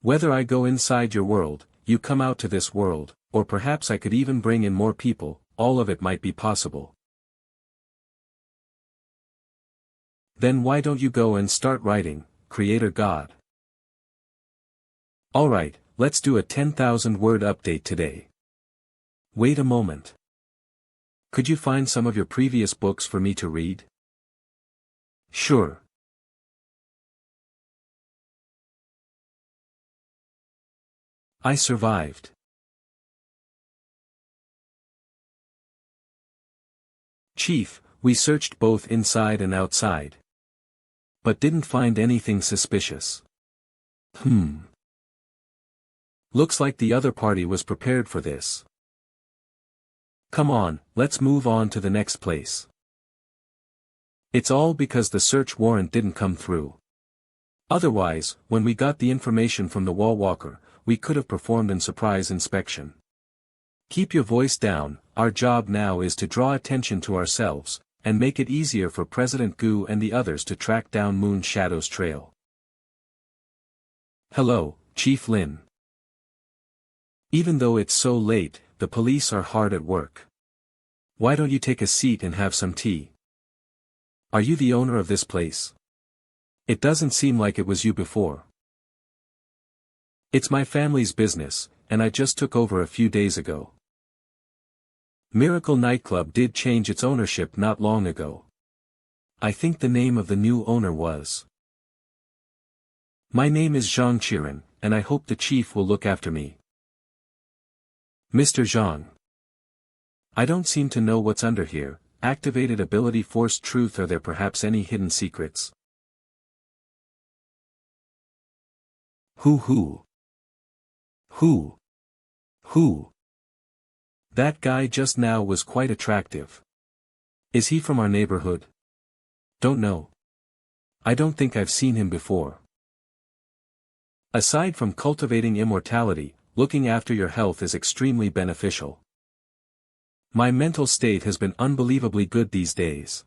Whether I go inside your world, you come out to this world, or perhaps I could even bring in more people, all of it might be possible. Then why don't you go and start writing, Creator God? Alright, let's do a 10,000 word update today. Wait a moment. Could you find some of your previous books for me to read? Sure. I survived. Chief, we searched both inside and outside. But didn't find anything suspicious. Looks like the other party was prepared for this. Come on, let's move on to the next place. It's all because the search warrant didn't come through. Otherwise, when we got the information from the wall walker, we could have performed an surprise inspection. Keep your voice down, our job now is to draw attention to ourselves, and make it easier for President Gu and the others to track down Moon Shadow's trail. Hello, Chief Lin. Even though it's so late, the police are hard at work. Why don't you take a seat and have some tea? Are you the owner of this place? It doesn't seem like it was you before. It's my family's business, and I just took over a few days ago. Miracle Nightclub did change its ownership not long ago. I think the name of the new owner was. My name is Zhang Qiren, and I hope the chief will look after me. Mr. Zhang. I don't seem to know what's under here. Activated ability, forced truth. Are there perhaps any hidden secrets? Who? That guy just now was quite attractive. Is he from our neighborhood? Don't know. I don't think I've seen him before. Aside from cultivating immortality, looking after your health is extremely beneficial. My mental state has been unbelievably good these days.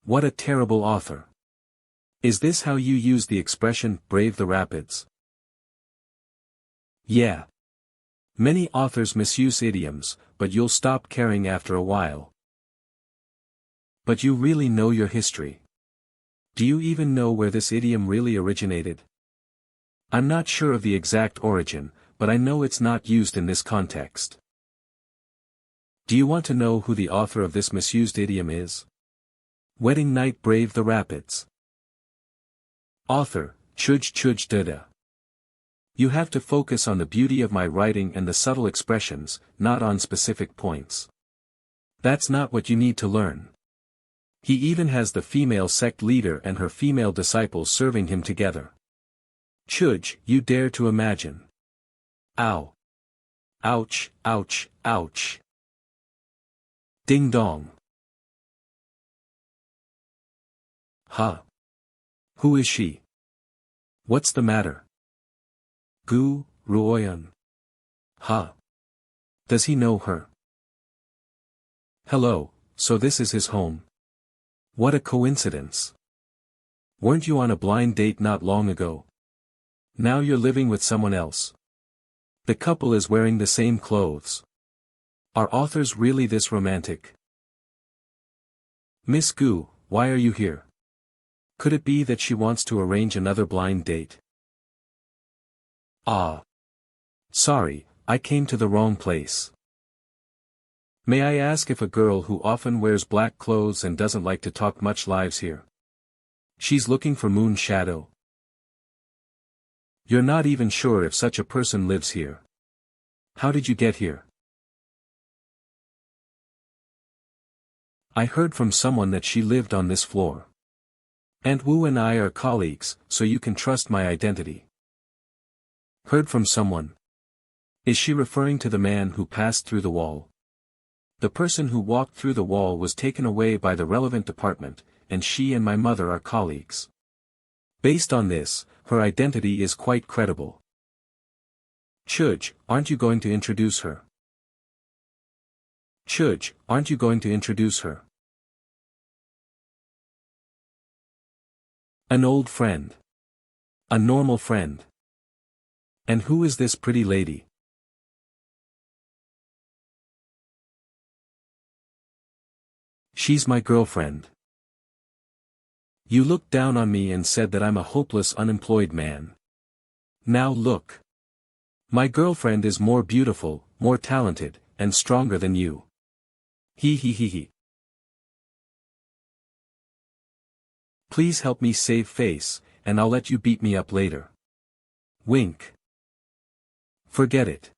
What a terrible author. Is this how you use the expression, brave the rapids? Yeah. Many authors misuse idioms, but you'll stop caring after a while. But you really know your history. Do you even know where this idiom really originated? I'm not sure of the exact origin, but I know it's not used in this context. Do you want to know who the author of this misused idiom is? Wedding Night, brave the rapids. Author, Chuj Dada. You have to focus on the beauty of my writing and the subtle expressions, not on specific points. That's not what you need to learn. He even has the female sect leader and her female disciples serving him together. Chuj, you dare to imagine. Ow. Ouch, ouch, ouch. Ding dong. Huh. Who is she? What's the matter? Gu, Ruoyan. Huh. Does he know her? Hello, so this is his home. What a coincidence. Weren't you on a blind date not long ago? Now you're living with someone else. The couple is wearing the same clothes. Are authors really this romantic? Miss Gu, why are you here? Could it be that she wants to arrange another blind date? Ah. Sorry, I came to the wrong place. May I ask if a girl who often wears black clothes and doesn't like to talk much lives here? She's looking for Moon Shadow. You're not even sure if such a person lives here. How did you get here? I heard from someone that she lived on this floor. Aunt Wu and I are colleagues, so you can trust my identity. Heard from someone. Is she referring to the man who passed through the wall? The person who walked through the wall was taken away by the relevant department, and she and my mother are colleagues. Based on this, her identity is quite credible. Chuj, aren't you going to introduce her? Chuj, aren't you going to introduce her? An old friend. A normal friend. And who is this pretty lady? She's my girlfriend. You looked down on me and said that I'm a hopeless unemployed man. Now look. My girlfriend is more beautiful, more talented, and stronger than you. He. Please help me save face, and I'll let you beat me up later. Wink. Forget it.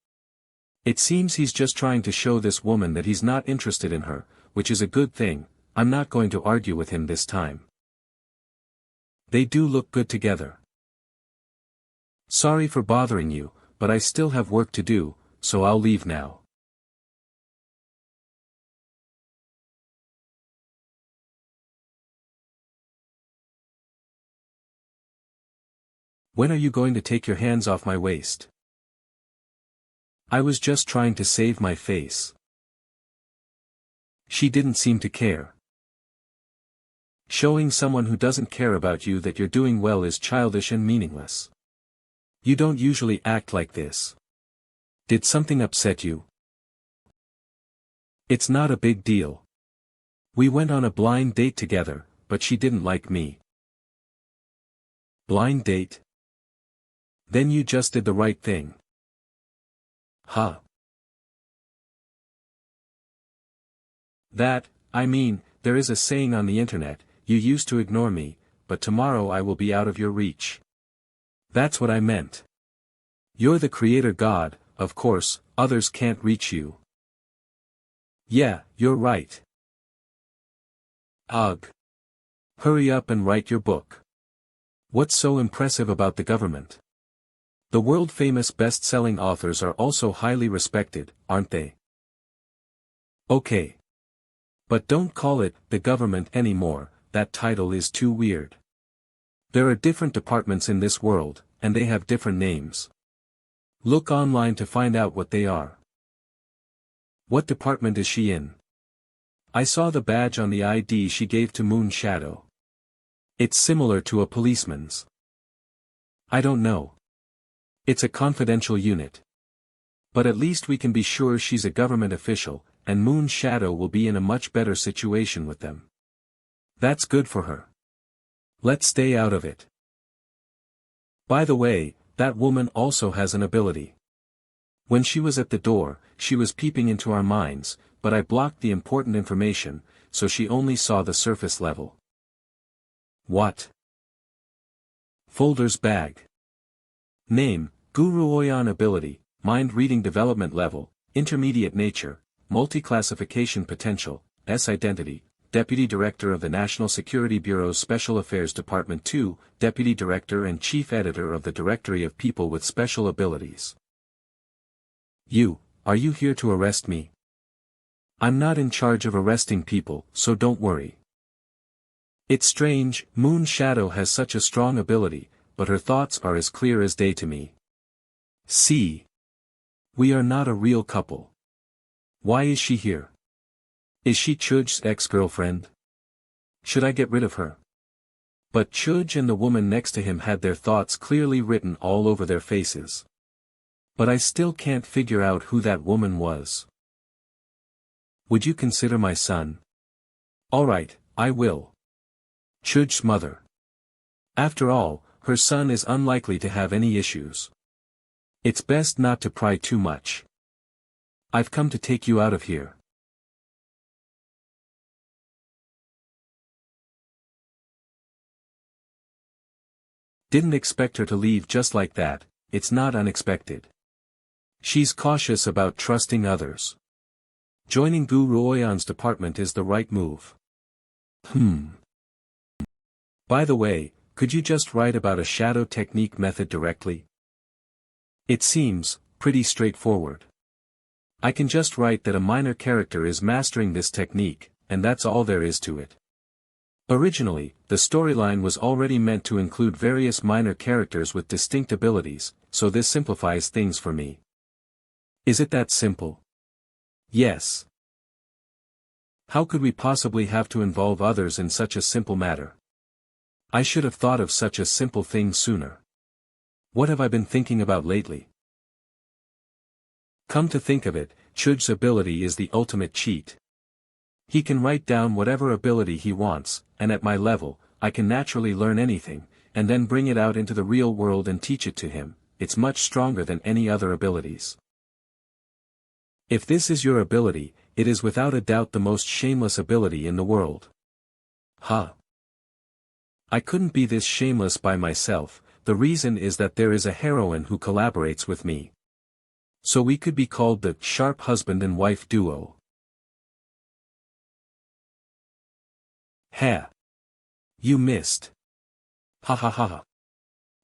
It seems he's just trying to show this woman that he's not interested in her, which is a good thing. I'm not going to argue with him this time. They do look good together. Sorry for bothering you, but I still have work to do, so I'll leave now. When are you going to take your hands off my waist? I was just trying to save my face. She didn't seem to care. Showing someone who doesn't care about you that you're doing well is childish and meaningless. You don't usually act like this. Did something upset you? It's not a big deal. We went on a blind date together, but she didn't like me. Blind date? Then you just did the right thing. Huh. That, I mean, there is a saying on the internet, you used to ignore me, but tomorrow I will be out of your reach. That's what I meant. You're the creator god, of course, others can't reach you. Yeah, you're right. Ugh. Hurry up and write your book. What's so impressive about the government? The world-famous best-selling authors are also highly respected, aren't they? Okay. But don't call it the government anymore, that title is too weird. There are different departments in this world, and they have different names. Look online to find out what they are. What department is she in? I saw the badge on the ID she gave to Moon Shadow. It's similar to a policeman's. I don't know. It's a confidential unit. But at least we can be sure she's a government official, and Moon Shadow will be in a much better situation with them. That's good for her. Let's stay out of it. By the way, that woman also has an ability. When she was at the door, she was peeping into our minds, but I blocked the important information, so she only saw the surface level. What? Folder's bag. Name, Guru Oyan ability, mind reading development level, intermediate nature, multi-classification potential, S identity, Deputy Director of the National Security Bureau's Special Affairs Department 2, Deputy Director and Chief Editor of the Directory of People with Special Abilities. Are you here to arrest me? I'm not in charge of arresting people, so don't worry. It's strange, Moon Shadow has such a strong ability, but her thoughts are as clear as day to me. See? We are not a real couple. Why is she here? Is she Chuj's ex-girlfriend? Should I get rid of her? But Chuj and the woman next to him had their thoughts clearly written all over their faces. But I still can't figure out who that woman was. Would you consider my son? Alright, I will. Chuj's mother. After all, her son is unlikely to have any issues. It's best not to pry too much. I've come to take you out of here. Didn't expect her to leave just like that, it's not unexpected. She's cautious about trusting others. Joining Guru Oyan's department is the right move. By the way, could you just write about a shadow technique method directly? It seems pretty straightforward. I can just write that a minor character is mastering this technique, and that's all there is to it. Originally, the storyline was already meant to include various minor characters with distinct abilities, so this simplifies things for me. Is it that simple? Yes. How could we possibly have to involve others in such a simple matter? I should have thought of such a simple thing sooner. What have I been thinking about lately? Come to think of it, Chuj's ability is the ultimate cheat. He can write down whatever ability he wants, and at my level, I can naturally learn anything, and then bring it out into the real world and teach it to him. It's much stronger than any other abilities. If this is your ability, it is without a doubt the most shameless ability in the world. Huh. I couldn't be this shameless by myself, the reason is that there is a heroine who collaborates with me. So we could be called the sharp husband and wife duo. Ha. You missed. Ha ha ha ha.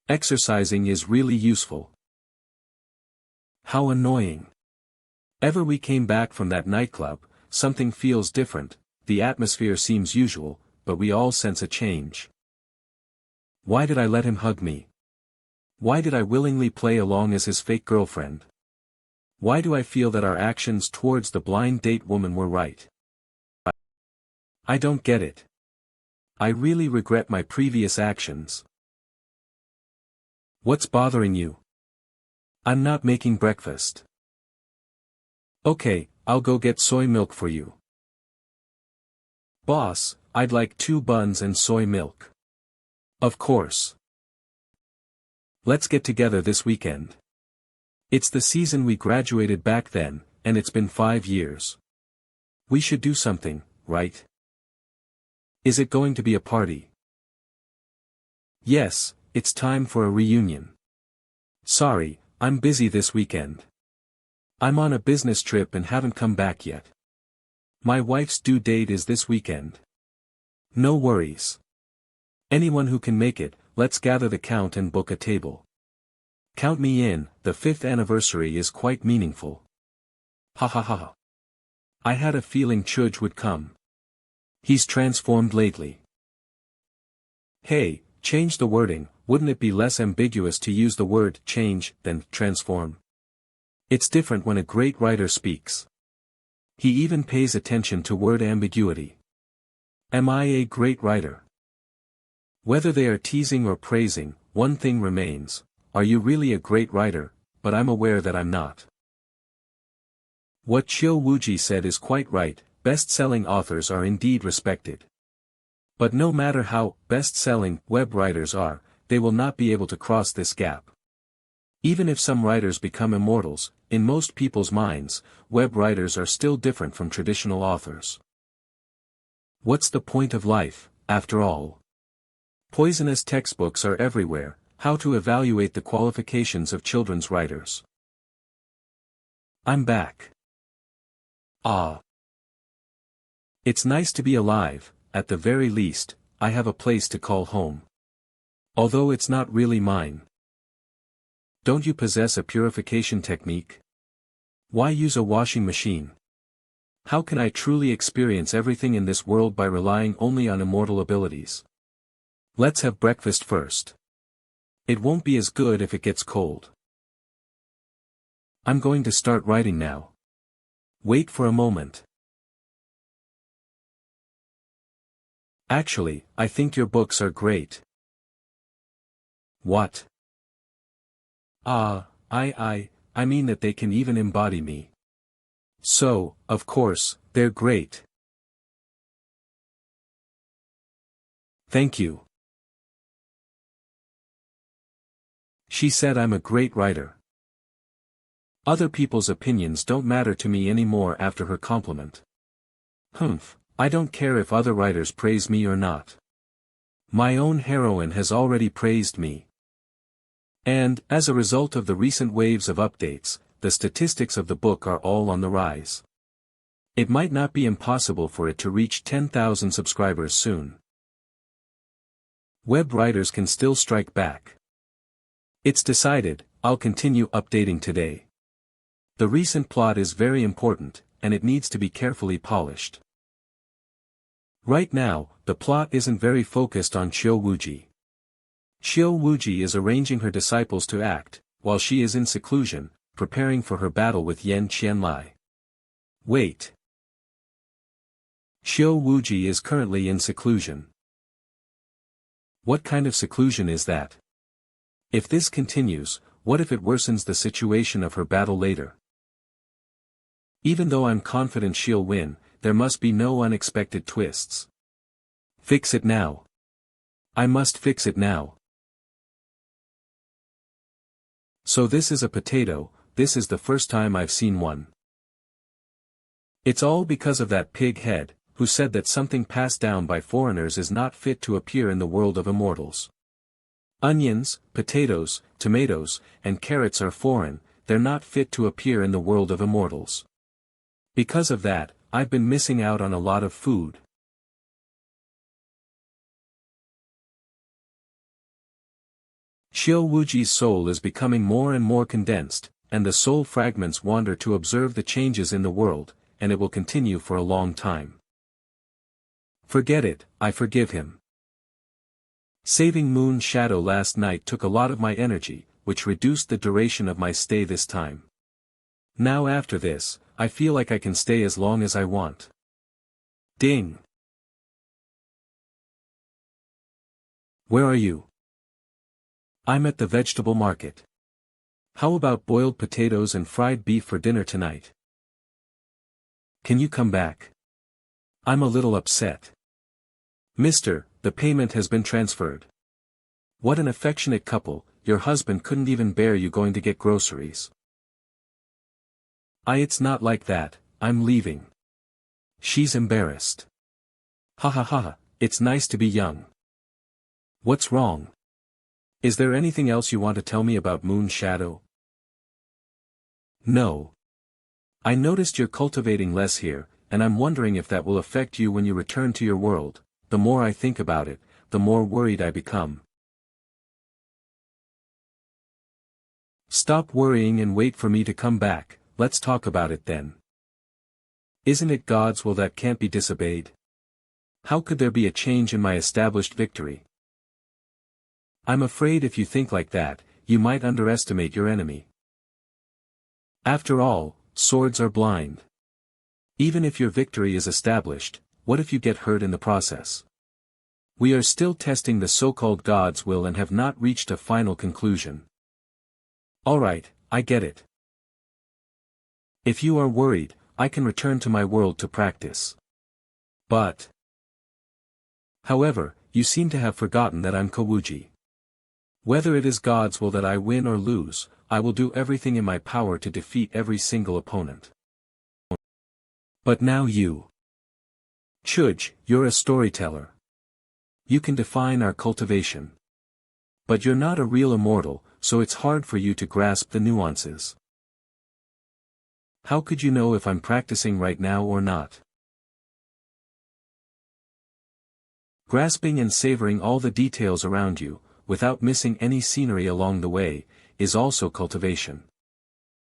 Exercising is really useful. How annoying. Ever we came back from that nightclub, something feels different, the atmosphere seems usual, but we all sense a change. Why did I let him hug me? Why did I willingly play along as his fake girlfriend? Why do I feel that our actions towards the blind date woman were right? I don't get it. I really regret my previous actions. What's bothering you? I'm not making breakfast. Okay, I'll go get soy milk for you. Boss, I'd like 2 buns and soy milk. Of course. Let's get together this weekend. It's the season we graduated back then, and it's been 5 years. We should do something, right? Is it going to be a party? Yes, it's time for a reunion. Sorry, I'm busy this weekend. I'm on a business trip and haven't come back yet. My wife's due date is this weekend. No worries. Anyone who can make it, let's gather the count and book a table. Count me in, the 5th anniversary is quite meaningful. Ha ha ha ha. I had a feeling Chuj would come. He's transformed lately. Hey, change the wording, wouldn't it be less ambiguous to use the word change than transform? It's different when a great writer speaks. He even pays attention to word ambiguity. Am I a great writer? Whether they are teasing or praising, one thing remains, are you really a great writer? But I'm aware that I'm not. What Chiu Wuji said is quite right, best-selling authors are indeed respected. But no matter how best-selling web writers are, they will not be able to cross this gap. Even if some writers become immortals, in most people's minds, web writers are still different from traditional authors. What's the point of life, after all? Poisonous textbooks are everywhere. How to evaluate the qualifications of children's writers. I'm back. Ah. It's nice to be alive, at the very least, I have a place to call home. Although it's not really mine. Don't you possess a purification technique? Why use a washing machine? How can I truly experience everything in this world by relying only on immortal abilities? Let's have breakfast first. It won't be as good if it gets cold. I'm going to start writing now. Wait for a moment. Actually, I think your books are great. What? I mean that they can even embody me. So, of course, they're great. Thank you. She said I'm a great writer. Other people's opinions don't matter to me anymore after her compliment. Humph, I don't care if other writers praise me or not. My own heroine has already praised me. And, as a result of the recent waves of updates, the statistics of the book are all on the rise. It might not be impossible for it to reach 10,000 subscribers soon. Web writers can still strike back. It's decided, I'll continue updating today. The recent plot is very important, and it needs to be carefully polished. Right now, the plot isn't very focused on Chiu Wuji. Chiu Wuji is arranging her disciples to act, while she is in seclusion, preparing for her battle with Yan Qianlai. Wait. Chiu Wuji is currently in seclusion. What kind of seclusion is that? If this continues, what if it worsens the situation of her battle later? Even though I'm confident she'll win, there must be no unexpected twists. Fix it now. I must fix it now. So this is a potato, this is the first time I've seen one. It's all because of that pig head, who said that something passed down by foreigners is not fit to appear in the world of immortals. Onions, potatoes, tomatoes, and carrots are foreign, they're not fit to appear in the world of immortals. Because of that, I've been missing out on a lot of food. Chiu Wuji's soul is becoming more and more condensed, and the soul fragments wander to observe the changes in the world, and it will continue for a long time. Forget it, I forgive him. Saving Moon Shadow last night took a lot of my energy, which reduced the duration of my stay this time. Now after this, I feel like I can stay as long as I want. Ding! Where are you? I'm at the vegetable market. How about boiled potatoes and fried beef for dinner tonight? Can you come back? I'm a little upset. Mister, the payment has been transferred. What an affectionate couple, your husband couldn't even bear you going to get groceries. It's not like that, I'm leaving. She's embarrassed. Ha ha ha, It's nice to be young. What's wrong? Is there anything else you want to tell me about Moon Shadow? No. I noticed you're cultivating less here, and I'm wondering if that will affect you when you return to your world. The more I think about it, the more worried I become. Stop worrying and wait for me to come back, let's talk about it then. Isn't it God's will that can't be disobeyed? How could there be a change in my established victory? I'm afraid if you think like that, you might underestimate your enemy. After all, swords are blind. Even if your victory is established, what if you get hurt in the process? We are still testing the so-called God's will and have not reached a final conclusion. Alright, I get it. If you are worried, I can return to my world to practice. But... However, you seem to have forgotten that I'm Kawuji. Whether it is God's will that I win or lose, I will do everything in my power to defeat every single opponent. But now you. Chuj, you're a storyteller. You can define our cultivation. But you're not a real immortal, so it's hard for you to grasp the nuances. How could you know if I'm practicing right now or not? Grasping and savoring all the details around you, without missing any scenery along the way, is also cultivation.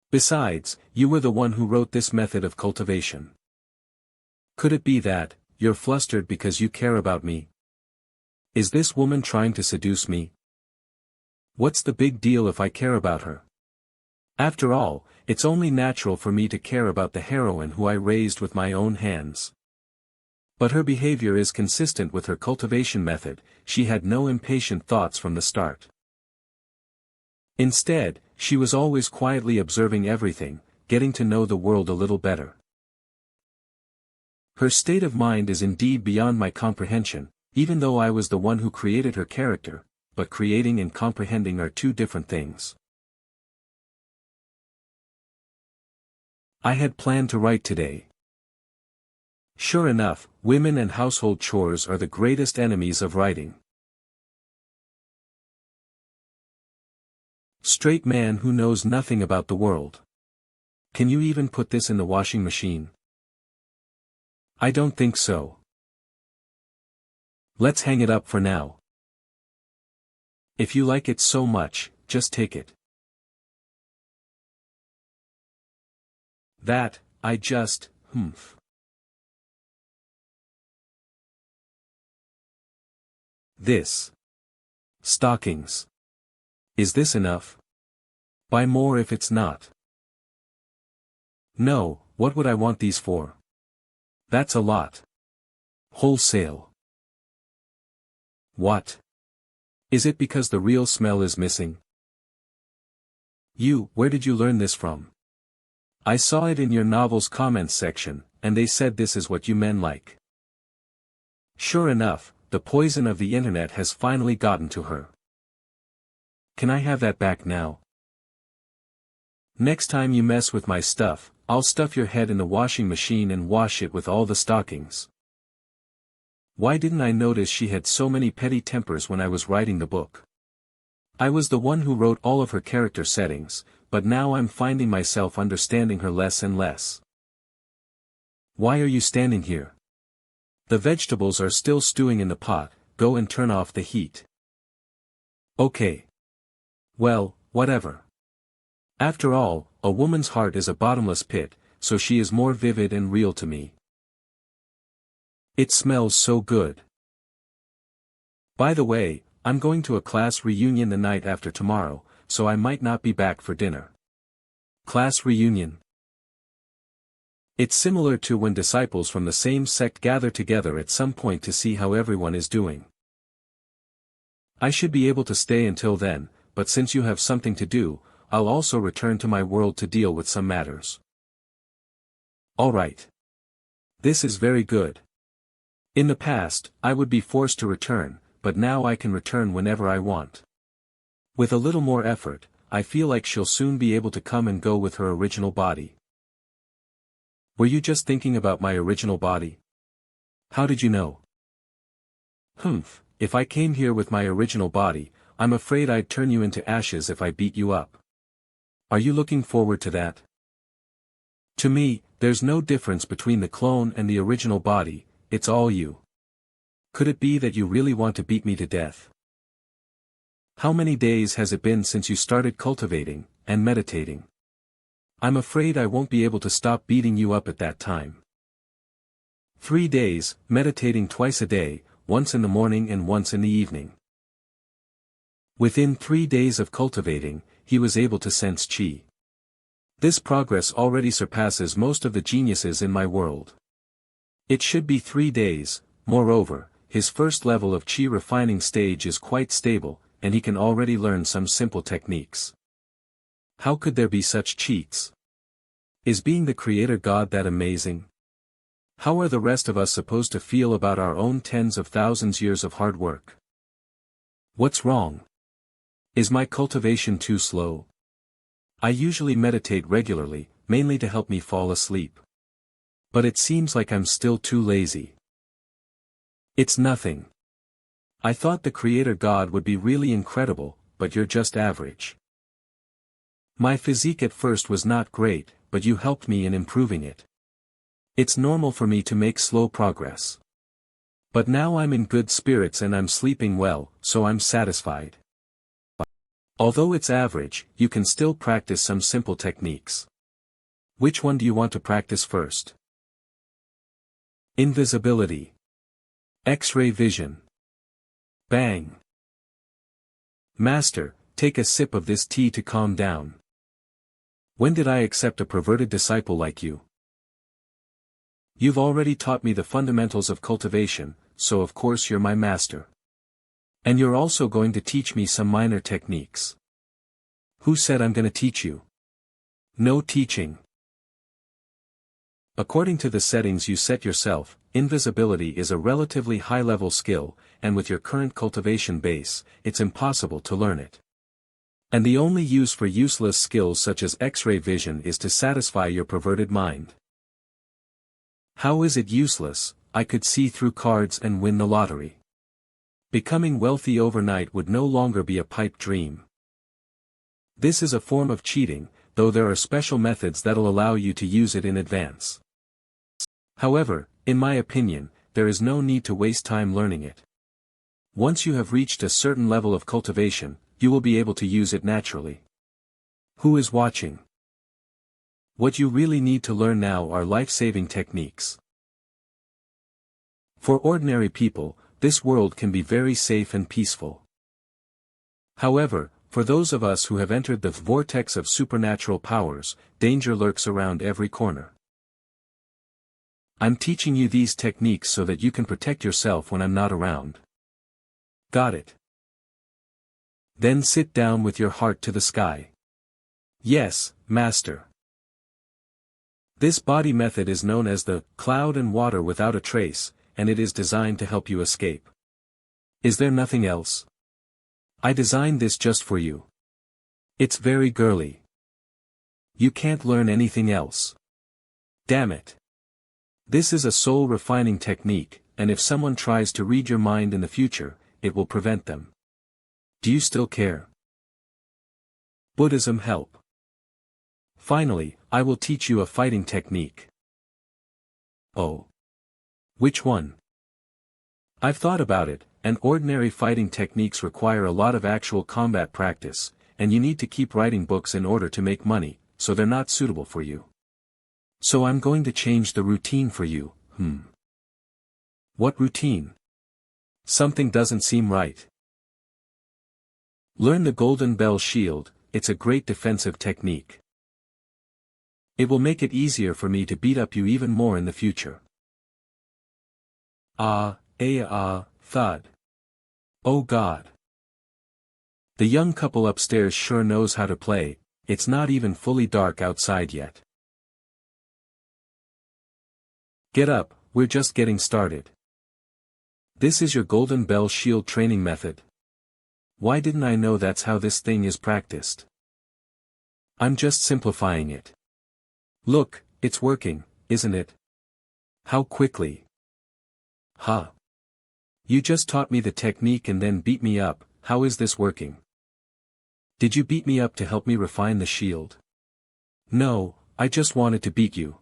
Besides, you were the one who wrote this method of cultivation. Could it be that, you're flustered because you care about me? Is this woman trying to seduce me? What's the big deal if I care about her? After all, it's only natural for me to care about the heroine who I raised with my own hands. But her behavior is consistent with her cultivation method, she had no impatient thoughts from the start. Instead, she was always quietly observing everything, getting to know the world a little better. Her state of mind is indeed beyond my comprehension, even though I was the one who created her character, but creating and comprehending are two different things. I had planned to write today. Sure enough, women and household chores are the greatest enemies of writing. Straight man who knows nothing about the world. Can you even put this in the washing machine? I don't think so. Let's hang it up for now. If you like it so much, just take it. That, I just, humph. This. Stockings. Is this enough? Buy more if it's not. No, what would I want these for? That's a lot. Wholesale. What? Is it because the real smell is missing? Where did you learn this from? I saw it in your novel's comments section, and they said this is what you men like. Sure enough, the poison of the internet has finally gotten to her. Can I have that back now? Next time you mess with my stuff, I'll stuff your head in the washing machine and wash it with all the stockings. Why didn't I notice she had so many petty tempers when I was writing the book? I was the one who wrote all of her character settings, but now I'm finding myself understanding her less and less. Why are you standing here? The vegetables are still stewing in the pot, go and turn off the heat. Okay. Well, whatever. After all, a woman's heart is a bottomless pit, so she is more vivid and real to me. It smells so good. By the way, I'm going to a class reunion the night after tomorrow, so I might not be back for dinner. Class reunion. It's similar to when disciples from the same sect gather together at some point to see how everyone is doing. I should be able to stay until then, but since you have something to do, I'll also return to my world to deal with some matters. Alright. This is very good. In the past, I would be forced to return, but now I can return whenever I want. With a little more effort, I feel like she'll soon be able to come and go with her original body. Were you just thinking about my original body? How did you know? Humph, if I came here with my original body, I'm afraid I'd turn you into ashes if I beat you up. Are you looking forward to that? To me, there's no difference between the clone and the original body, it's all you. Could it be that you really want to beat me to death? How many days has it been since you started cultivating and meditating? I'm afraid I won't be able to stop beating you up at that time. 3 days, meditating twice a day, once in the morning and once in the evening. Within 3 days of cultivating, he was able to sense chi. This progress already surpasses most of the geniuses in my world. It should be 3 days, moreover, his first level of chi refining stage is quite stable, and he can already learn some simple techniques. How could there be such cheats? Is being the creator God that amazing? How are the rest of us supposed to feel about our own tens of thousands years of hard work? What's wrong? Is my cultivation too slow? I usually meditate regularly, mainly to help me fall asleep. But it seems like I'm still too lazy. It's nothing. I thought the Creator God would be really incredible, but you're just average. My physique at first was not great, but you helped me in improving it. It's normal for me to make slow progress. But now I'm in good spirits and I'm sleeping well, so I'm satisfied. Although it's average, you can still practice some simple techniques. Which one do you want to practice first? Invisibility. X-ray vision. Bang. Master, take a sip of this tea to calm down. When did I accept a perverted disciple like you? You've already taught me the fundamentals of cultivation, so of course you're my master. And you're also going to teach me some minor techniques. Who said I'm going to teach you? No teaching. According to the settings you set yourself, invisibility is a relatively high-level skill, and with your current cultivation base, it's impossible to learn it. And the only use for useless skills such as X-ray vision is to satisfy your perverted mind. How is it useless? I could see through cards and win the lottery. Becoming wealthy overnight would no longer be a pipe dream. This is a form of cheating, though there are special methods that'll allow you to use it in advance. However, in my opinion, there is no need to waste time learning it. Once you have reached a certain level of cultivation, you will be able to use it naturally. Who is watching? What you really need to learn now are life-saving techniques. For ordinary people, this world can be very safe and peaceful. However, for those of us who have entered the vortex of supernatural powers, danger lurks around every corner. I'm teaching you these techniques so that you can protect yourself when I'm not around. Got it? Then sit down with your heart to the sky. Yes, Master. This body method is known as the cloud and water without a trace, and it is designed to help you escape. Is there nothing else? I designed this just for you. It's very girly. You can't learn anything else. Damn it. This is a soul-refining technique, and if someone tries to read your mind in the future, it will prevent them. Do you still care? Buddhism help. Finally, I will teach you a fighting technique. Oh. Which one? I've thought about it, and ordinary fighting techniques require a lot of actual combat practice, and you need to keep writing books in order to make money, so they're not suitable for you. So I'm going to change the routine for you. What routine? Something doesn't seem right. Learn the Golden Bell Shield, it's a great defensive technique. It will make it easier for me to beat up you even more in the future. Thud. Oh God. The young couple upstairs sure knows how to play, it's not even fully dark outside yet. Get up, we're just getting started. This is your Golden Bell Shield training method. Why didn't I know that's how this thing is practiced? I'm just simplifying it. Look, it's working, isn't it? How quickly? Huh. You just taught me the technique and then beat me up. How is this working? Did you beat me up to help me refine the shield? No, I just wanted to beat you.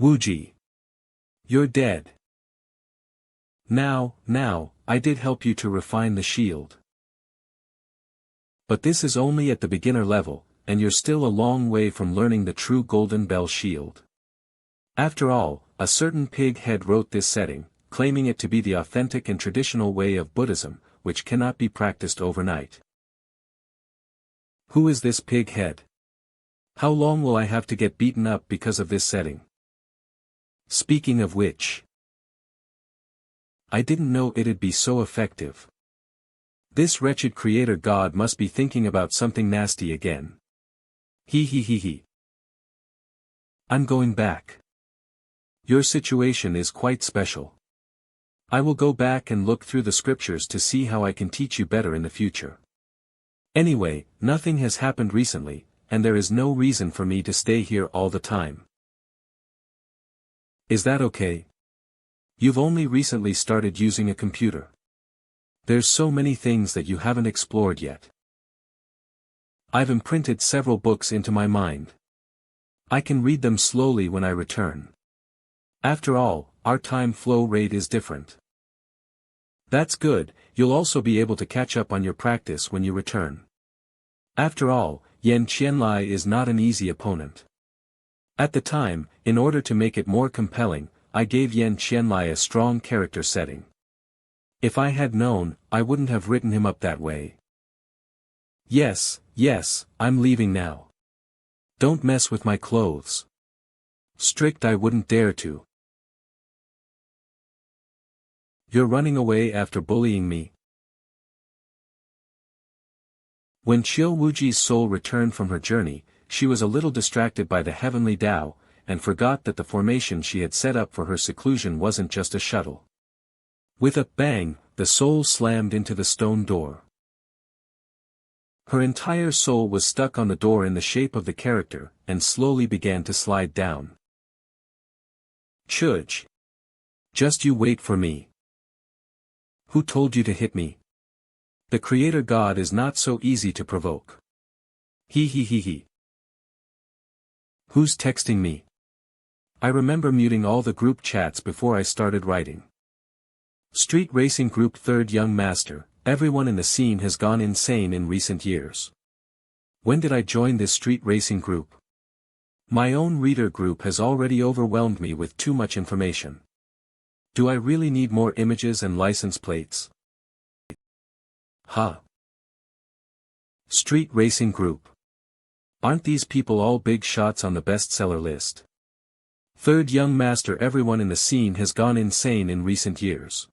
Wuji. You're dead. Now, I did help you to refine the shield. But this is only at the beginner level, and you're still a long way from learning the true Golden Bell shield. After all, a certain pig head wrote this setting, claiming it to be the authentic and traditional way of Buddhism, which cannot be practiced overnight. Who is this pig head? How long will I have to get beaten up because of this setting? Speaking of which, I didn't know it'd be so effective. This wretched creator god must be thinking about something nasty again. He. I'm going back. Your situation is quite special. I will go back and look through the scriptures to see how I can teach you better in the future. Anyway, nothing has happened recently, and there is no reason for me to stay here all the time. Is that okay? You've only recently started using a computer. There's so many things that you haven't explored yet. I've imprinted several books into my mind. I can read them slowly when I return. After all, our time flow rate is different. That's good, you'll also be able to catch up on your practice when you return. After all, Yan Qianlai is not an easy opponent. At the time, in order to make it more compelling, I gave Yan Qianlai a strong character setting. If I had known, I wouldn't have written him up that way. Yes, I'm leaving now. Don't mess with my clothes. Strict, I wouldn't dare to. You're running away after bullying me? When Qiu Wuji's soul returned from her journey, she was a little distracted by the heavenly Tao, and forgot that the formation she had set up for her seclusion wasn't just a shuttle. With a bang, the soul slammed into the stone door. Her entire soul was stuck on the door in the shape of the character, and slowly began to slide down. Chuj. Just you wait for me. Who told you to hit me? The Creator God is not so easy to provoke. He. Who's texting me? I remember muting all the group chats before I started writing. Street Racing Group. Third Young Master, everyone in the scene has gone insane in recent years. When did I join this street racing group? My own reader group has already overwhelmed me with too much information. Do I really need more images and license plates? Street Racing Group. Aren't these people all big shots on the bestseller list? Third Young Master, everyone in the scene has gone insane in recent years.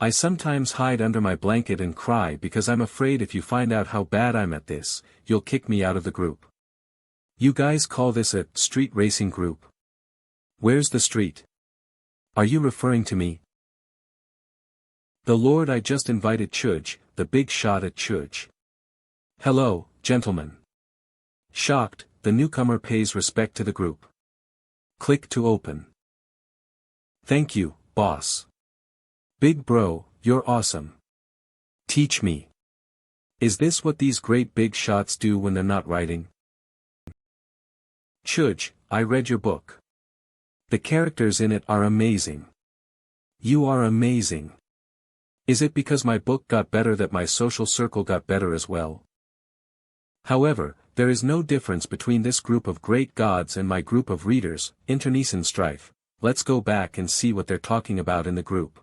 I sometimes hide under my blanket and cry because I'm afraid if you find out how bad I'm at this, you'll kick me out of the group. You guys call this a street racing group? Where's the street? Are you referring to me? The Lord, I just invited Chuj, the big shot at Chuj. Hello, gentlemen. Shocked, the newcomer pays respect to the group. Click to open. Thank you, boss. Big bro, you're awesome. Teach me. Is this what these great big shots do when they're not writing? Chuj, I read your book. The characters in it are amazing. You are amazing. Is it because my book got better that my social circle got better as well? However, there is no difference between this group of great gods and my group of readers, internecine strife. Let's go back and see what they're talking about in the group.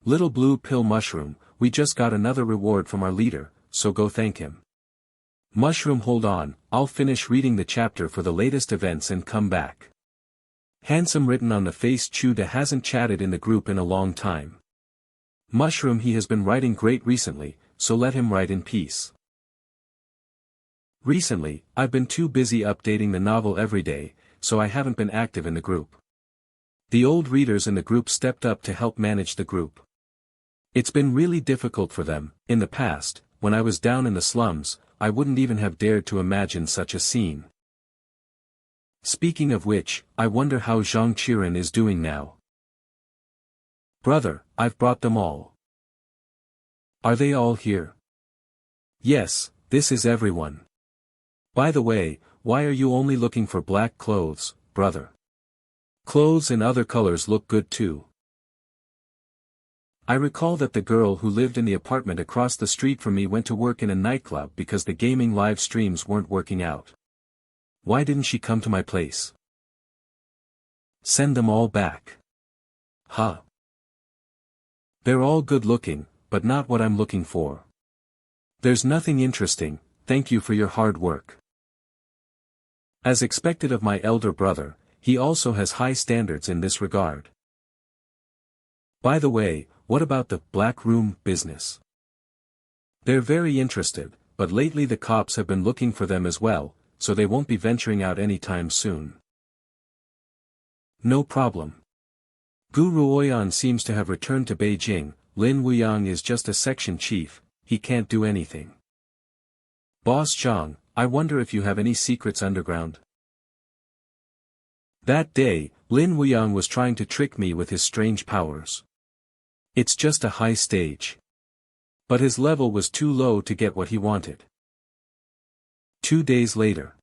Little blue pill mushroom, we just got another reward from our leader, so go thank him. Mushroom, hold on, I'll finish reading the chapter for the latest events and come back. Handsome written on the face. Chuda hasn't chatted in the group in a long time. Mushroom, he has been writing great recently, so let him write in peace. Recently, I've been too busy updating the novel every day, so I haven't been active in the group. The old readers in the group stepped up to help manage the group. It's been really difficult for them. In the past, when I was down in the slums, I wouldn't even have dared to imagine such a scene. Speaking of which, I wonder how Zhang Qiren is doing now. Brother, I've brought them all. Are they all here? Yes, this is everyone. By the way, why are you only looking for black clothes, brother? Clothes in other colors look good too. I recall that the girl who lived in the apartment across the street from me went to work in a nightclub because the gaming live streams weren't working out. Why didn't she come to my place? Send them all back. Huh. They're all good looking, but not what I'm looking for. There's nothing interesting, thank you for your hard work. As expected of my elder brother, he also has high standards in this regard. By the way, what about the black room business? They're very interested, but lately the cops have been looking for them as well, so they won't be venturing out anytime soon. No problem. Gu Ruoyan seems to have returned to Beijing. Lin Wuyang is just a section chief, he can't do anything. Boss Zhang, I wonder if you have any secrets underground? That day, Lin Wuyang was trying to trick me with his strange powers. It's just a high stage. But his level was too low to get what he wanted. 2 days later.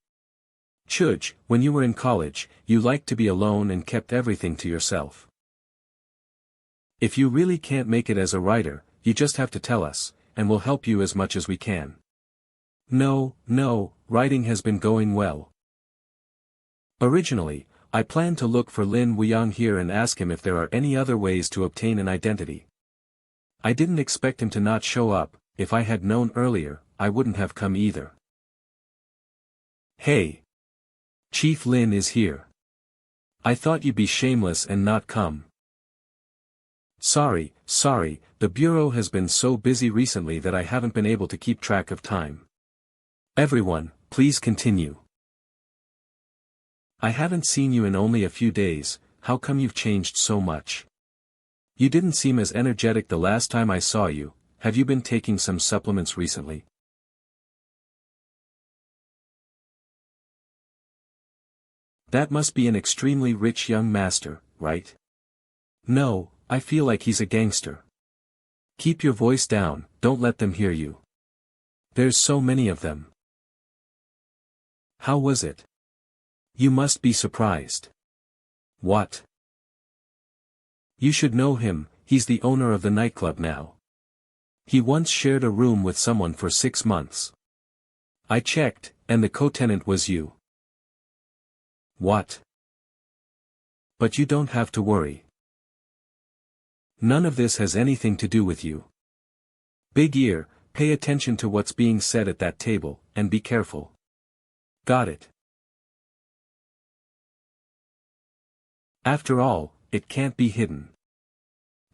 Chuj, when you were in college, you liked to be alone and kept everything to yourself. If you really can't make it as a writer, you just have to tell us, and we'll help you as much as we can. No, writing has been going well. Originally, I planned to look for Lin Wuyang here and ask him if there are any other ways to obtain an identity. I didn't expect him to not show up. If I had known earlier, I wouldn't have come either. Hey! Chief Lin is here. I thought you'd be shameless and not come. Sorry, the bureau has been so busy recently that I haven't been able to keep track of time. Everyone, please continue. I haven't seen you in only a few days, how come you've changed so much? You didn't seem as energetic the last time I saw you, have you been taking some supplements recently? That must be an extremely rich young master, right? No, I feel like he's a gangster. Keep your voice down, don't let them hear you. There's so many of them. How was it? You must be surprised. What? You should know him, he's the owner of the nightclub now. He once shared a room with someone for 6 months. I checked, and the co-tenant was you. What? But you don't have to worry. None of this has anything to do with you. Big ear, pay attention to what's being said at that table, and be careful. Got it. After all, it can't be hidden.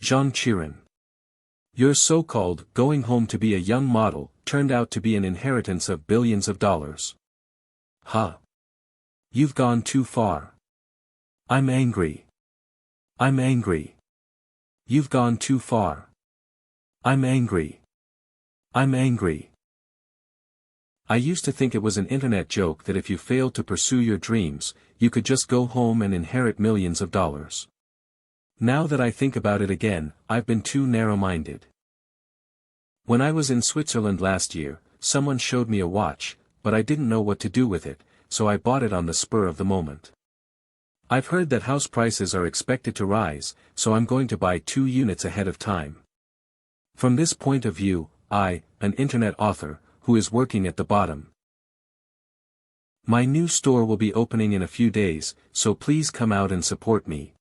Zhang Qiren. Your so-called going home to be a young model turned out to be an inheritance of billions of dollars. Huh. You've gone too far. I'm angry. You've gone too far. I'm angry. I used to think it was an internet joke that if you failed to pursue your dreams, you could just go home and inherit millions of dollars. Now that I think about it again, I've been too narrow-minded. When I was in Switzerland last year, someone showed me a watch, but I didn't know what to do with it, so I bought it on the spur of the moment. I've heard that house prices are expected to rise, so I'm going to buy 2 units ahead of time. From this point of view, I, an internet author, who is working at the bottom. My new store will be opening in a few days, so please come out and support me.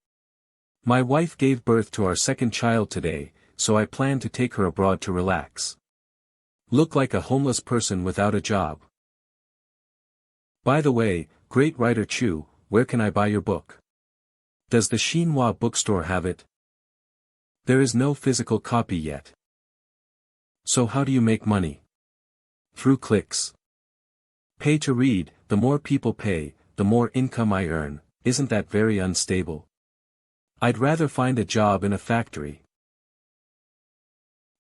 My wife gave birth to our second child today, so I plan to take her abroad to relax. Look like a homeless person without a job. By the way, great writer Chu, where can I buy your book? Does the Xinhua bookstore have it? There is no physical copy yet. So how do you make money? Through clicks. Pay to read, the more people pay, the more income I earn, isn't that very unstable? I'd rather find a job in a factory.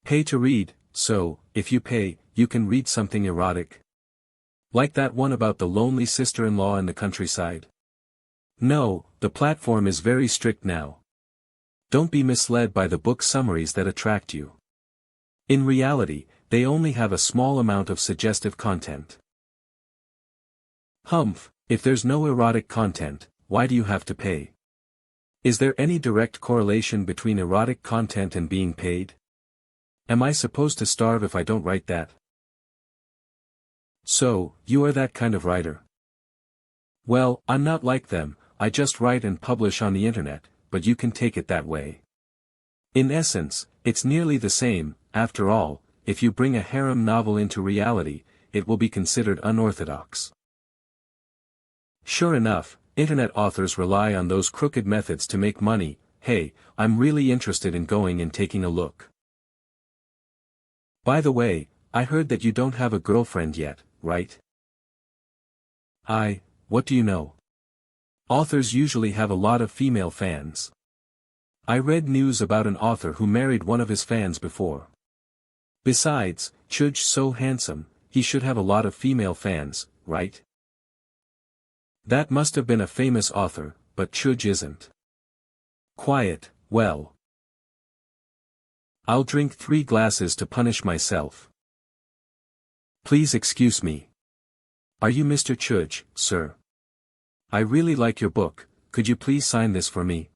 Pay to read, so, if you pay, you can read something erotic. Like that one about the lonely sister-in-law in the countryside. No, the platform is very strict now. Don't be misled by the book summaries that attract you. In reality, they only have a small amount of suggestive content. Humph, if there's no erotic content, why do you have to pay? Is there any direct correlation between erotic content and being paid? Am I supposed to starve if I don't write that? So, you are that kind of writer. Well, I'm not like them, I just write and publish on the internet, but you can take it that way. In essence, it's nearly the same. After all, if you bring a harem novel into reality, it will be considered unorthodox. Sure enough, internet authors rely on those crooked methods to make money. Hey, I'm really interested in going and taking a look. By the way, I heard that you don't have a girlfriend yet, right? What do you know? Authors usually have a lot of female fans. I read news about an author who married one of his fans before. Besides, Chud's so handsome, he should have a lot of female fans, right? That must have been a famous author, but Chud isn't. Quiet, well. I'll drink 3 glasses to punish myself. Please excuse me. Are you Mr. Chud, sir? I really like your book, could you please sign this for me?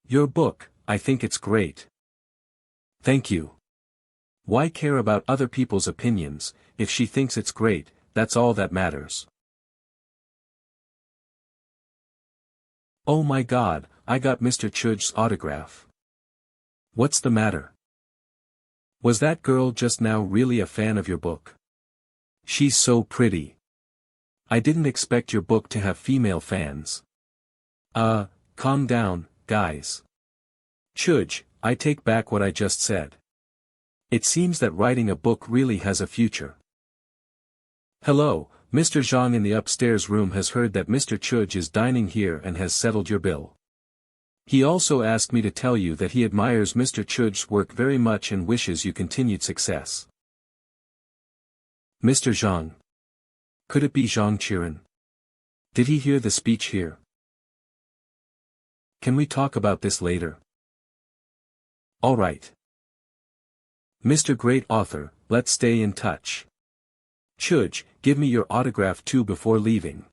Your book, I think it's great. Thank you. Why care about other people's opinions? If she thinks it's great, that's all that matters. Oh my God, I got Mr. Chud's autograph. What's the matter? Was that girl just now really a fan of your book? She's so pretty. I didn't expect your book to have female fans. Calm down, guys. Chud, I take back what I just said. It seems that writing a book really has a future. Hello, Mr. Zhang in the upstairs room has heard that Mr. Chud is dining here and has settled your bill. He also asked me to tell you that he admires Mr. Chud's work very much and wishes you continued success. Mr. Zhang. Could it be Zhang Qiren? Did he hear the speech here? Can we talk about this later? All right. Mr. Great Author, let's stay in touch. Chud, give me your autograph too before leaving.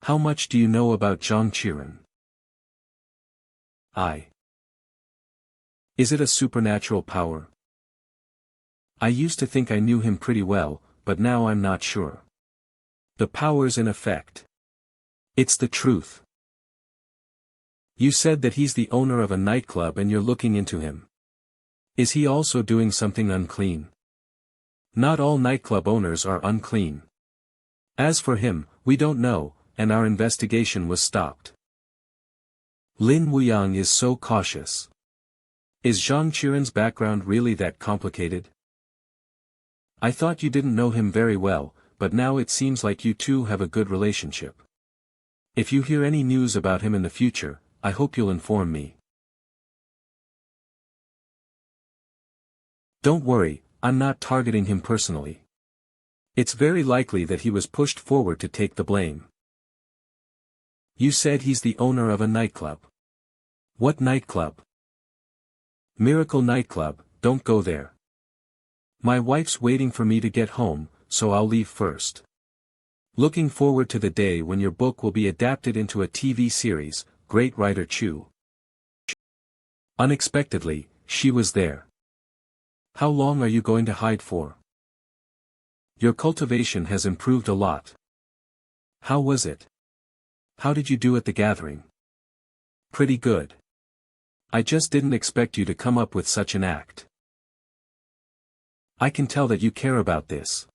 How much do you know about Zhang Qiren? Is it a supernatural power? I used to think I knew him pretty well, but now I'm not sure. The power's in effect. It's the truth. You said that he's the owner of a nightclub and you're looking into him. Is he also doing something unclean? Not all nightclub owners are unclean. As for him, we don't know, and our investigation was stopped. Lin Wuyang is so cautious. Is Zhang Qiren's background really that complicated? I thought you didn't know him very well, but now it seems like you two have a good relationship. If you hear any news about him in the future, I hope you'll inform me. Don't worry, I'm not targeting him personally. It's very likely that he was pushed forward to take the blame. You said he's the owner of a nightclub. What nightclub? Miracle Nightclub, don't go there. My wife's waiting for me to get home, so I'll leave first. Looking forward to the day when your book will be adapted into a TV series, great writer Chu. Unexpectedly, she was there. How long are you going to hide for? Your cultivation has improved a lot. How was it? How did you do at the gathering? Pretty good. I just didn't expect you to come up with such an act. I can tell that you care about this.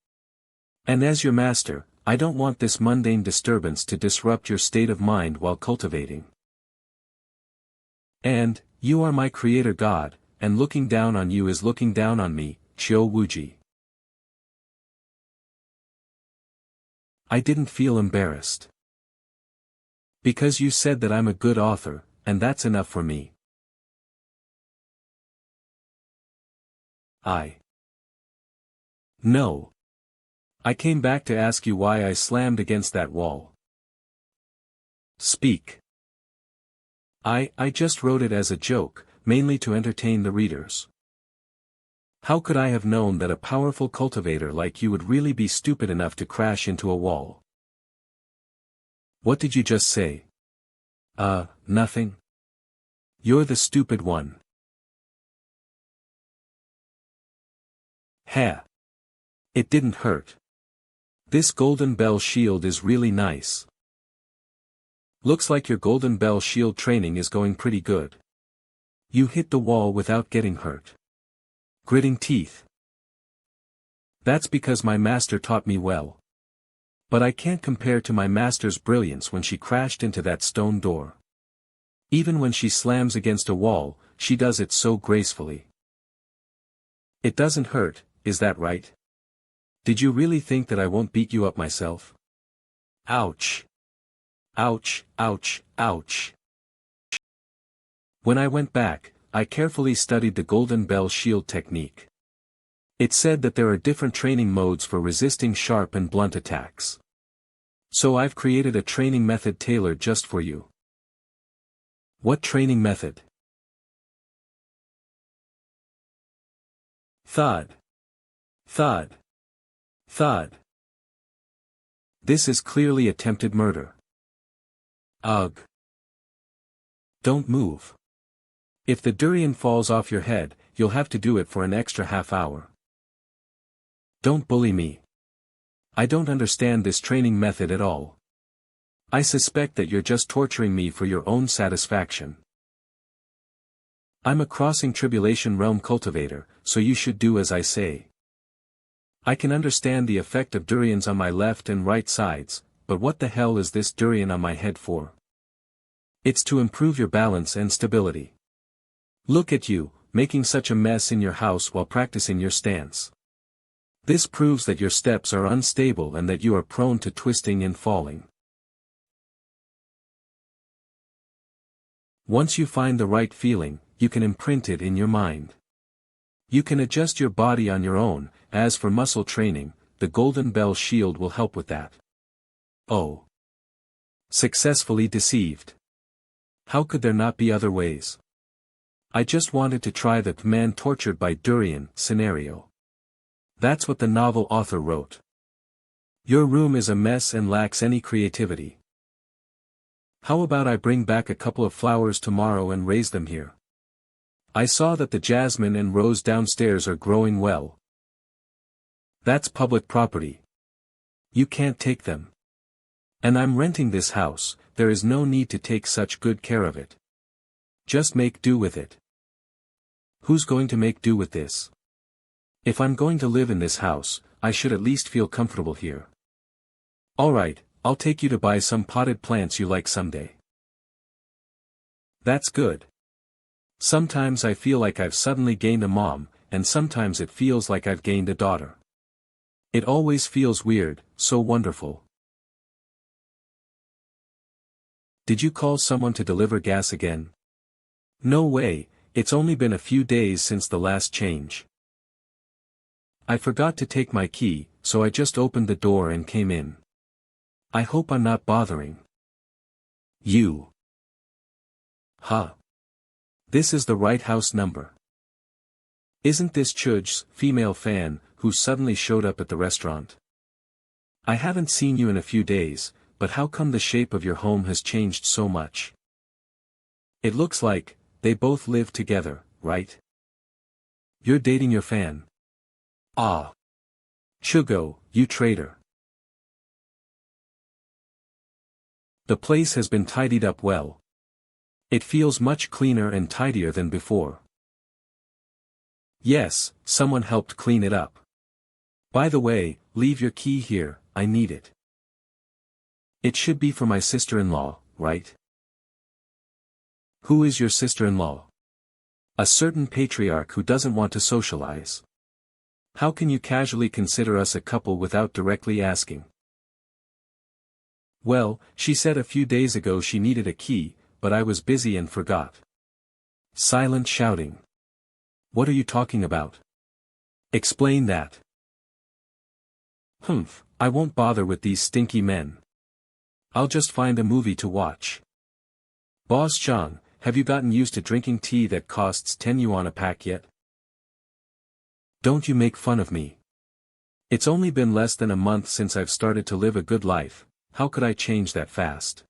And as your master, I don't want this mundane disturbance to disrupt your state of mind while cultivating. And, you are my creator god, and looking down on you is looking down on me, Qiu Wuji. I didn't feel embarrassed. Because you said that I'm a good author, and that's enough for me. No. I came back to ask you why I slammed against that wall. Speak. I just wrote it as a joke, mainly to entertain the readers. How could I have known that a powerful cultivator like you would really be stupid enough to crash into a wall? What did you just say? Nothing. You're the stupid one. Ha. It didn't hurt. This golden bell shield is really nice. Looks like your golden bell shield training is going pretty good. You hit the wall without getting hurt. Gritting teeth. That's because my master taught me well. But I can't compare to my master's brilliance when she crashed into that stone door. Even when she slams against a wall, she does it so gracefully. It doesn't hurt, is that right? Did you really think that I won't beat you up myself? Ouch. Ouch, ouch, ouch. When I went back, I carefully studied the golden bell shield technique. It said that there are different training modes for resisting sharp and blunt attacks. So I've created a training method tailored just for you. What training method? Thud. Thud. Thud. This is clearly attempted murder. Ugh. Don't move. If the durian falls off your head, you'll have to do it for an extra half hour. Don't bully me. I don't understand this training method at all. I suspect that you're just torturing me for your own satisfaction. I'm a crossing tribulation realm cultivator, so you should do as I say. I can understand the effect of durians on my left and right sides, but what the hell is this durian on my head for? It's to improve your balance and stability. Look at you, making such a mess in your house while practicing your stance. This proves that your steps are unstable and that you are prone to twisting and falling. Once you find the right feeling, you can imprint it in your mind. You can adjust your body on your own. As for muscle training, the golden bell shield will help with that. Oh. Successfully deceived. How could there not be other ways? I just wanted to try the man tortured by durian scenario. That's what the novel author wrote. Your room is a mess and lacks any creativity. How about I bring back a couple of flowers tomorrow and raise them here? I saw that the jasmine and rose downstairs are growing well. That's public property. You can't take them. And I'm renting this house, there is no need to take such good care of it. Just make do with it. Who's going to make do with this? If I'm going to live in this house, I should at least feel comfortable here. Alright, I'll take you to buy some potted plants you like someday. That's good. Sometimes I feel like I've suddenly gained a mom, and sometimes it feels like I've gained a daughter. It always feels weird, so wonderful. Did you call someone to deliver gas again? No way, it's only been a few days since the last change. I forgot to take my key, so I just opened the door and came in. I hope I'm not bothering you. Huh. This is the right house number. Isn't this Chuj's female fan, who suddenly showed up at the restaurant? I haven't seen you in a few days, but how come the shape of your home has changed so much? It looks like, they both live together, right? You're dating your fan. Ah. Chugo, you traitor. The place has been tidied up well. It feels much cleaner and tidier than before. Yes, someone helped clean it up. By the way, leave your key here, I need it. It should be for my sister-in-law, right? Who is your sister-in-law? A certain patriarch who doesn't want to socialize. How can you casually consider us a couple without directly asking? Well, she said a few days ago she needed a key, but I was busy and forgot. Silent shouting. What are you talking about? Explain that. Humph, I won't bother with these stinky men. I'll just find a movie to watch. Boss Zhang, have you gotten used to drinking tea that costs 10 yuan a pack yet? Don't you make fun of me. It's only been less than a month since I've started to live a good life, how could I change that fast?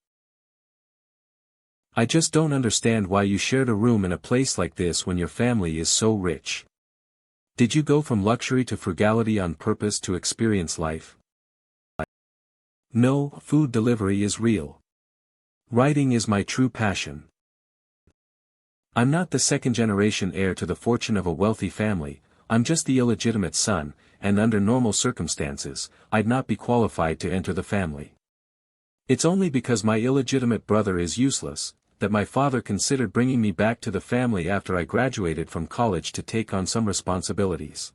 I just don't understand why you shared a room in a place like this when your family is so rich. Did you go from luxury to frugality on purpose to experience life? No, food delivery is real. Writing is my true passion. I'm not the second-generation heir to the fortune of a wealthy family, I'm just the illegitimate son, and under normal circumstances, I'd not be qualified to enter the family. It's only because my illegitimate brother is useless, that my father considered bringing me back to the family after I graduated from college to take on some responsibilities.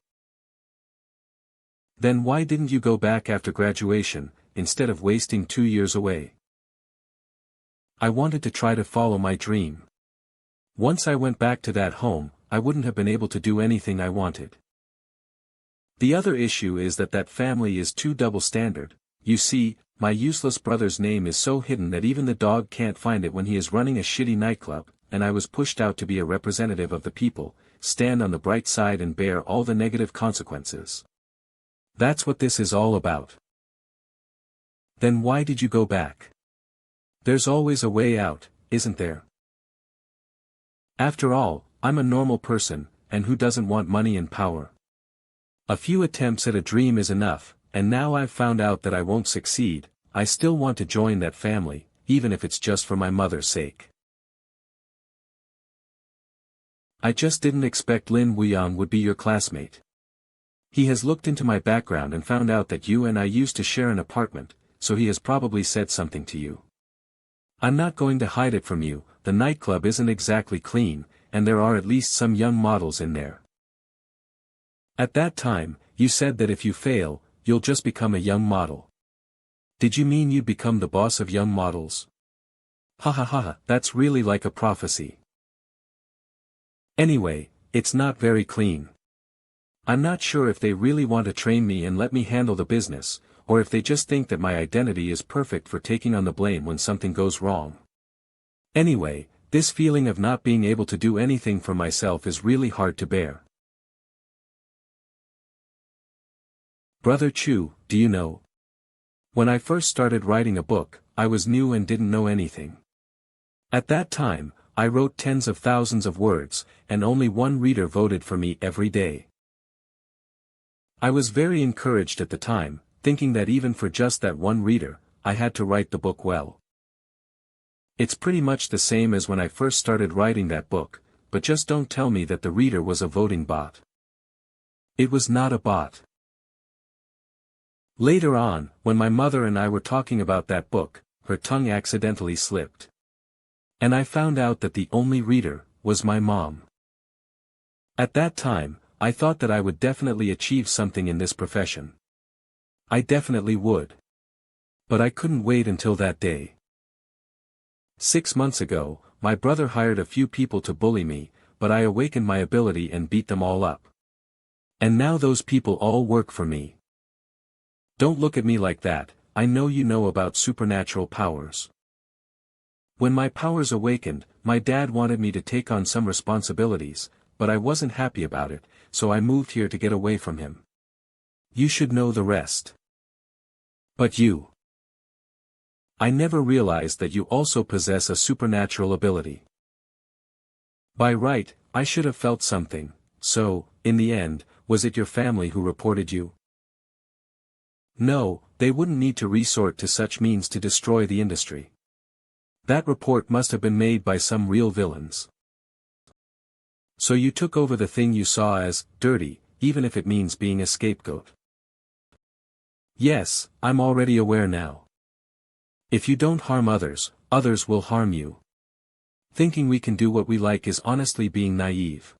Then why didn't you go back after graduation, instead of wasting 2 years away? I wanted to try to follow my dream. Once I went back to that home, I wouldn't have been able to do anything I wanted. The other issue is that family is too double-standard. You see, my useless brother's name is so hidden that even the dog can't find it when he is running a shitty nightclub, and I was pushed out to be a representative of the people, stand on the bright side and bear all the negative consequences. That's what this is all about. Then why did you go back? There's always a way out, isn't there? After all, I'm a normal person, and who doesn't want money and power? A few attempts at a dream is enough, and now I've found out that I won't succeed, I still want to join that family, even if it's just for my mother's sake. I just didn't expect Lin Wuyan would be your classmate. He has looked into my background and found out that you and I used to share an apartment, so he has probably said something to you. I'm not going to hide it from you, the nightclub isn't exactly clean, and there are at least some young models in there. At that time, you said that if you fail, you'll just become a young model. Did you mean you'd become the boss of young models? Ha ha ha, that's really like a prophecy. Anyway, it's not very clean. I'm not sure if they really want to train me and let me handle the business, or if they just think that my identity is perfect for taking on the blame when something goes wrong. Anyway, this feeling of not being able to do anything for myself is really hard to bear. Brother Chu, do you know? When I first started writing a book, I was new and didn't know anything. At that time, I wrote tens of thousands of words, and only one reader voted for me every day. I was very encouraged at the time, thinking that even for just that one reader, I had to write the book well. It's pretty much the same as when I first started writing that book, but just don't tell me that the reader was a voting bot. It was not a bot. Later on, when my mother and I were talking about that book, her tongue accidentally slipped. And I found out that the only reader was my mom. At that time, I thought that I would definitely achieve something in this profession. I definitely would. But I couldn't wait until that day. 6 months ago, my brother hired a few people to bully me, but I awakened my ability and beat them all up. And now those people all work for me. Don't look at me like that, I know you know about supernatural powers. When my powers awakened, my dad wanted me to take on some responsibilities, but I wasn't happy about it, so I moved here to get away from him. You should know the rest. But you. I never realized that you also possess a supernatural ability. By right, I should have felt something, so, in the end, was it your family who reported you? No, they wouldn't need to resort to such means to destroy the industry. That report must have been made by some real villains. So you took over the thing you saw as dirty, even if it means being a scapegoat. Yes, I'm already aware now. If you don't harm others, others will harm you. Thinking we can do what we like is honestly being naive.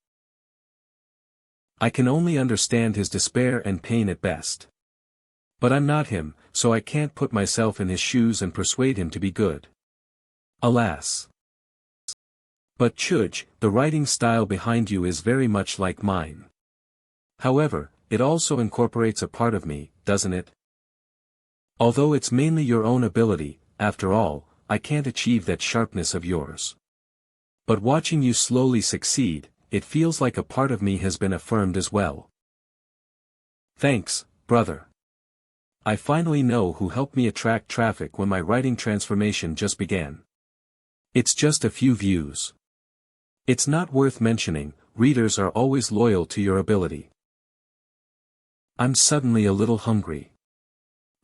I can only understand his despair and pain at best. But I'm not him, so I can't put myself in his shoes and persuade him to be good. Alas. But Chuj, the writing style behind you is very much like mine. However, it also incorporates a part of me, doesn't it? Although it's mainly your own ability, after all, I can't achieve that sharpness of yours. But watching you slowly succeed, it feels like a part of me has been affirmed as well. Thanks, brother. I finally know who helped me attract traffic when my writing transformation just began. It's just a few views. It's not worth mentioning, readers are always loyal to your ability. I'm suddenly a little hungry.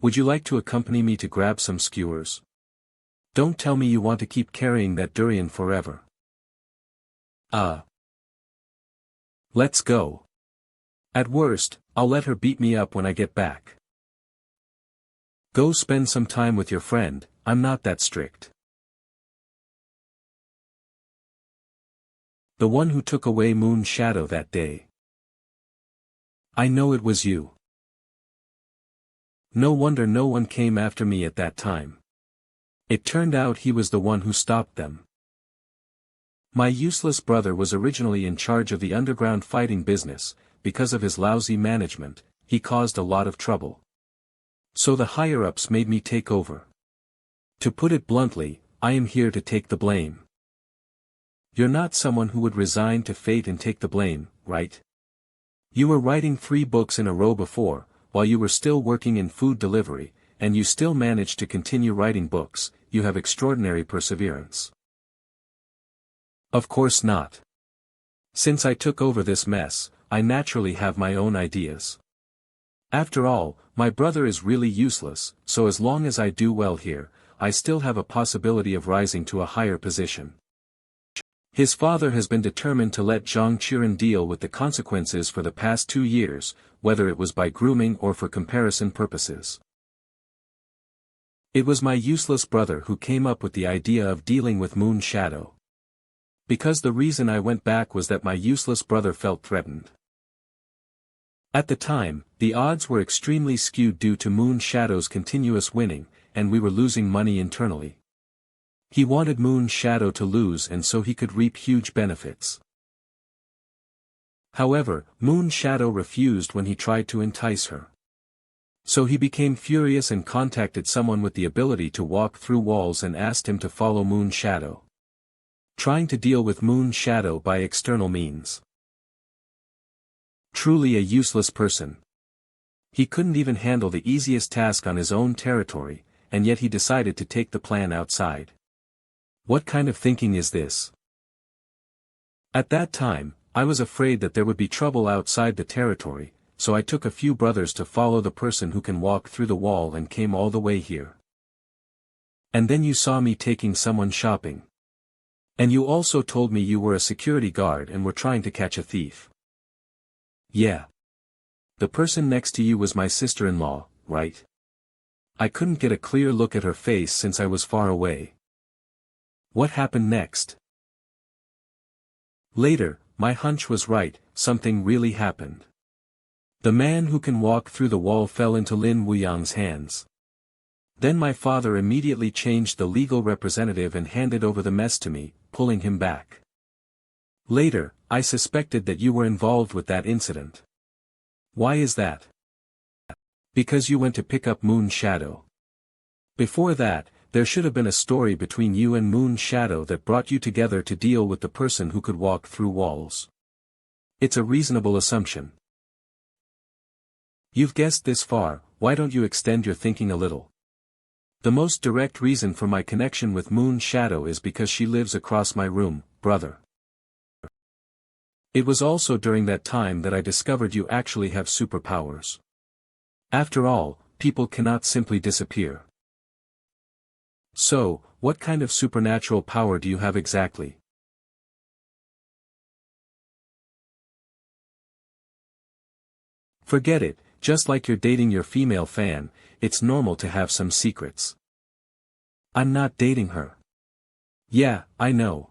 Would you like to accompany me to grab some skewers? Don't tell me you want to keep carrying that durian forever. Let's go. At worst, I'll let her beat me up when I get back. Go spend some time with your friend, I'm not that strict. The one who took away Moon's shadow that day. I know it was you. No wonder no one came after me at that time. It turned out he was the one who stopped them. My useless brother was originally in charge of the underground fighting business. Because of his lousy management, he caused a lot of trouble. So the higher-ups made me take over. To put it bluntly, I am here to take the blame. You're not someone who would resign to fate and take the blame, right? You were writing 3 books in a row before, while you were still working in food delivery, and you still managed to continue writing books. You have extraordinary perseverance. Of course not. Since I took over this mess, I naturally have my own ideas. After all, my brother is really useless, so as long as I do well here, I still have a possibility of rising to a higher position. His father has been determined to let Zhang Qiren deal with the consequences for the past 2 years, whether it was by grooming or for comparison purposes. It was my useless brother who came up with the idea of dealing with Moon's shadow. Because the reason I went back was that my useless brother felt threatened. At the time, the odds were extremely skewed due to Moon's shadow's continuous winning, and we were losing money internally. He wanted Moon's shadow to lose and so he could reap huge benefits. However, Moon's shadow refused when he tried to entice her. So he became furious and contacted someone with the ability to walk through walls and asked him to follow Moon's shadow. Trying to deal with Moon's shadow by external means. Truly a useless person. He couldn't even handle the easiest task on his own territory, and yet he decided to take the plan outside. What kind of thinking is this? At that time, I was afraid that there would be trouble outside the territory, so I took a few brothers to follow the person who can walk through the wall and came all the way here. And then you saw me taking someone shopping. And you also told me you were a security guard and were trying to catch a thief. Yeah. The person next to you was my sister-in-law, right? I couldn't get a clear look at her face since I was far away. What happened next? Later, my hunch was right, something really happened. The man who can walk through the wall fell into Lin Wuyang's hands. Then my father immediately changed the legal representative and handed over the mess to me, pulling him back. Later, I suspected that you were involved with that incident. Why is that? Because you went to pick up Moon's shadow. Before that, there should have been a story between you and Moon's shadow that brought you together to deal with the person who could walk through walls. It's a reasonable assumption. You've guessed this far, why don't you extend your thinking a little? The most direct reason for my connection with Moon's shadow is because she lives across my room, brother. It was also during that time that I discovered you actually have superpowers. After all, people cannot simply disappear. So, what kind of supernatural power do you have exactly? Forget it, just like you're dating your female fan, it's normal to have some secrets. I'm not dating her. Yeah, I know.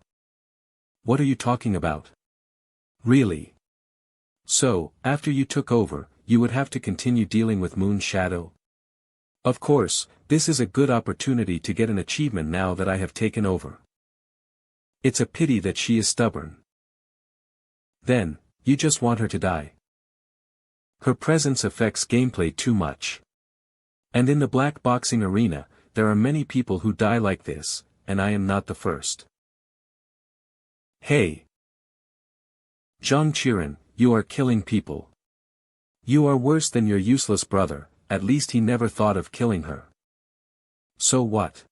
What are you talking about? Really? So, after you took over, you would have to continue dealing with Moon's shadow? Of course, this is a good opportunity to get an achievement now that I have taken over. It's a pity that she is stubborn. Then, you just want her to die. Her presence affects gameplay too much. And in the black boxing arena, there are many people who die like this, and I am not the first. Hey! Zhang Qiren, you are killing people. You are worse than your useless brother, at least he never thought of killing her. So what?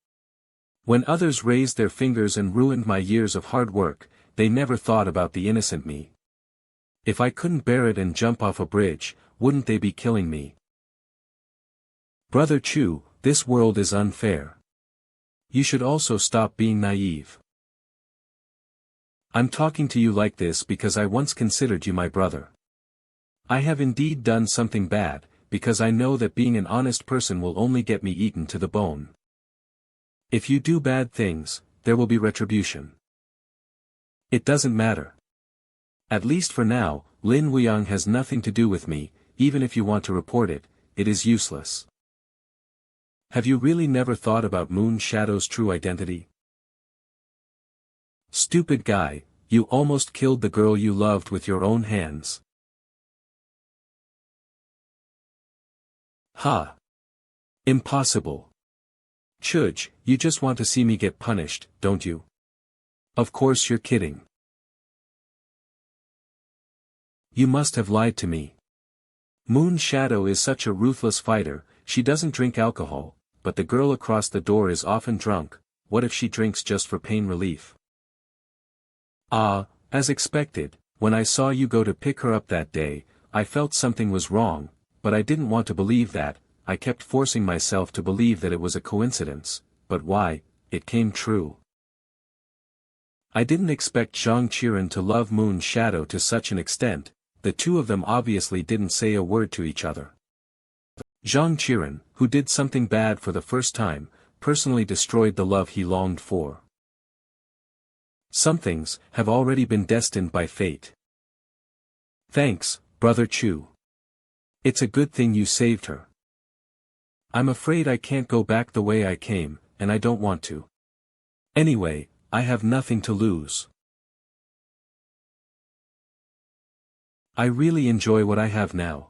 When others raised their fingers and ruined my years of hard work, they never thought about the innocent me. If I couldn't bear it and jump off a bridge, wouldn't they be killing me? Brother Chu, this world is unfair. You should also stop being naive. I'm talking to you like this because I once considered you my brother. I have indeed done something bad, because I know that being an honest person will only get me eaten to the bone. If you do bad things, there will be retribution. It doesn't matter. At least for now, Lin Wuyang has nothing to do with me, even if you want to report it, it is useless. Have you really never thought about Moon Shadow's true identity? Stupid guy, you almost killed the girl you loved with your own hands. Ha! Impossible. Chuj, you just want to see me get punished, don't you? Of course you're kidding. You must have lied to me. Moon Shadow is such a ruthless fighter, she doesn't drink alcohol, but the girl across the door is often drunk. What if she drinks just for pain relief? Ah, as expected, when I saw you go to pick her up that day, I felt something was wrong, but I didn't want to believe that. I kept forcing myself to believe that it was a coincidence, but why, it came true. I didn't expect Zhang Qiren to love Moon Shadow to such an extent. The two of them obviously didn't say a word to each other. Zhang Qiren, who did something bad for the first time, personally destroyed the love he longed for. Some things have already been destined by fate. Thanks, Brother Chu. It's a good thing you saved her. I'm afraid I can't go back the way I came, and I don't want to. Anyway, I have nothing to lose. I really enjoy what I have now.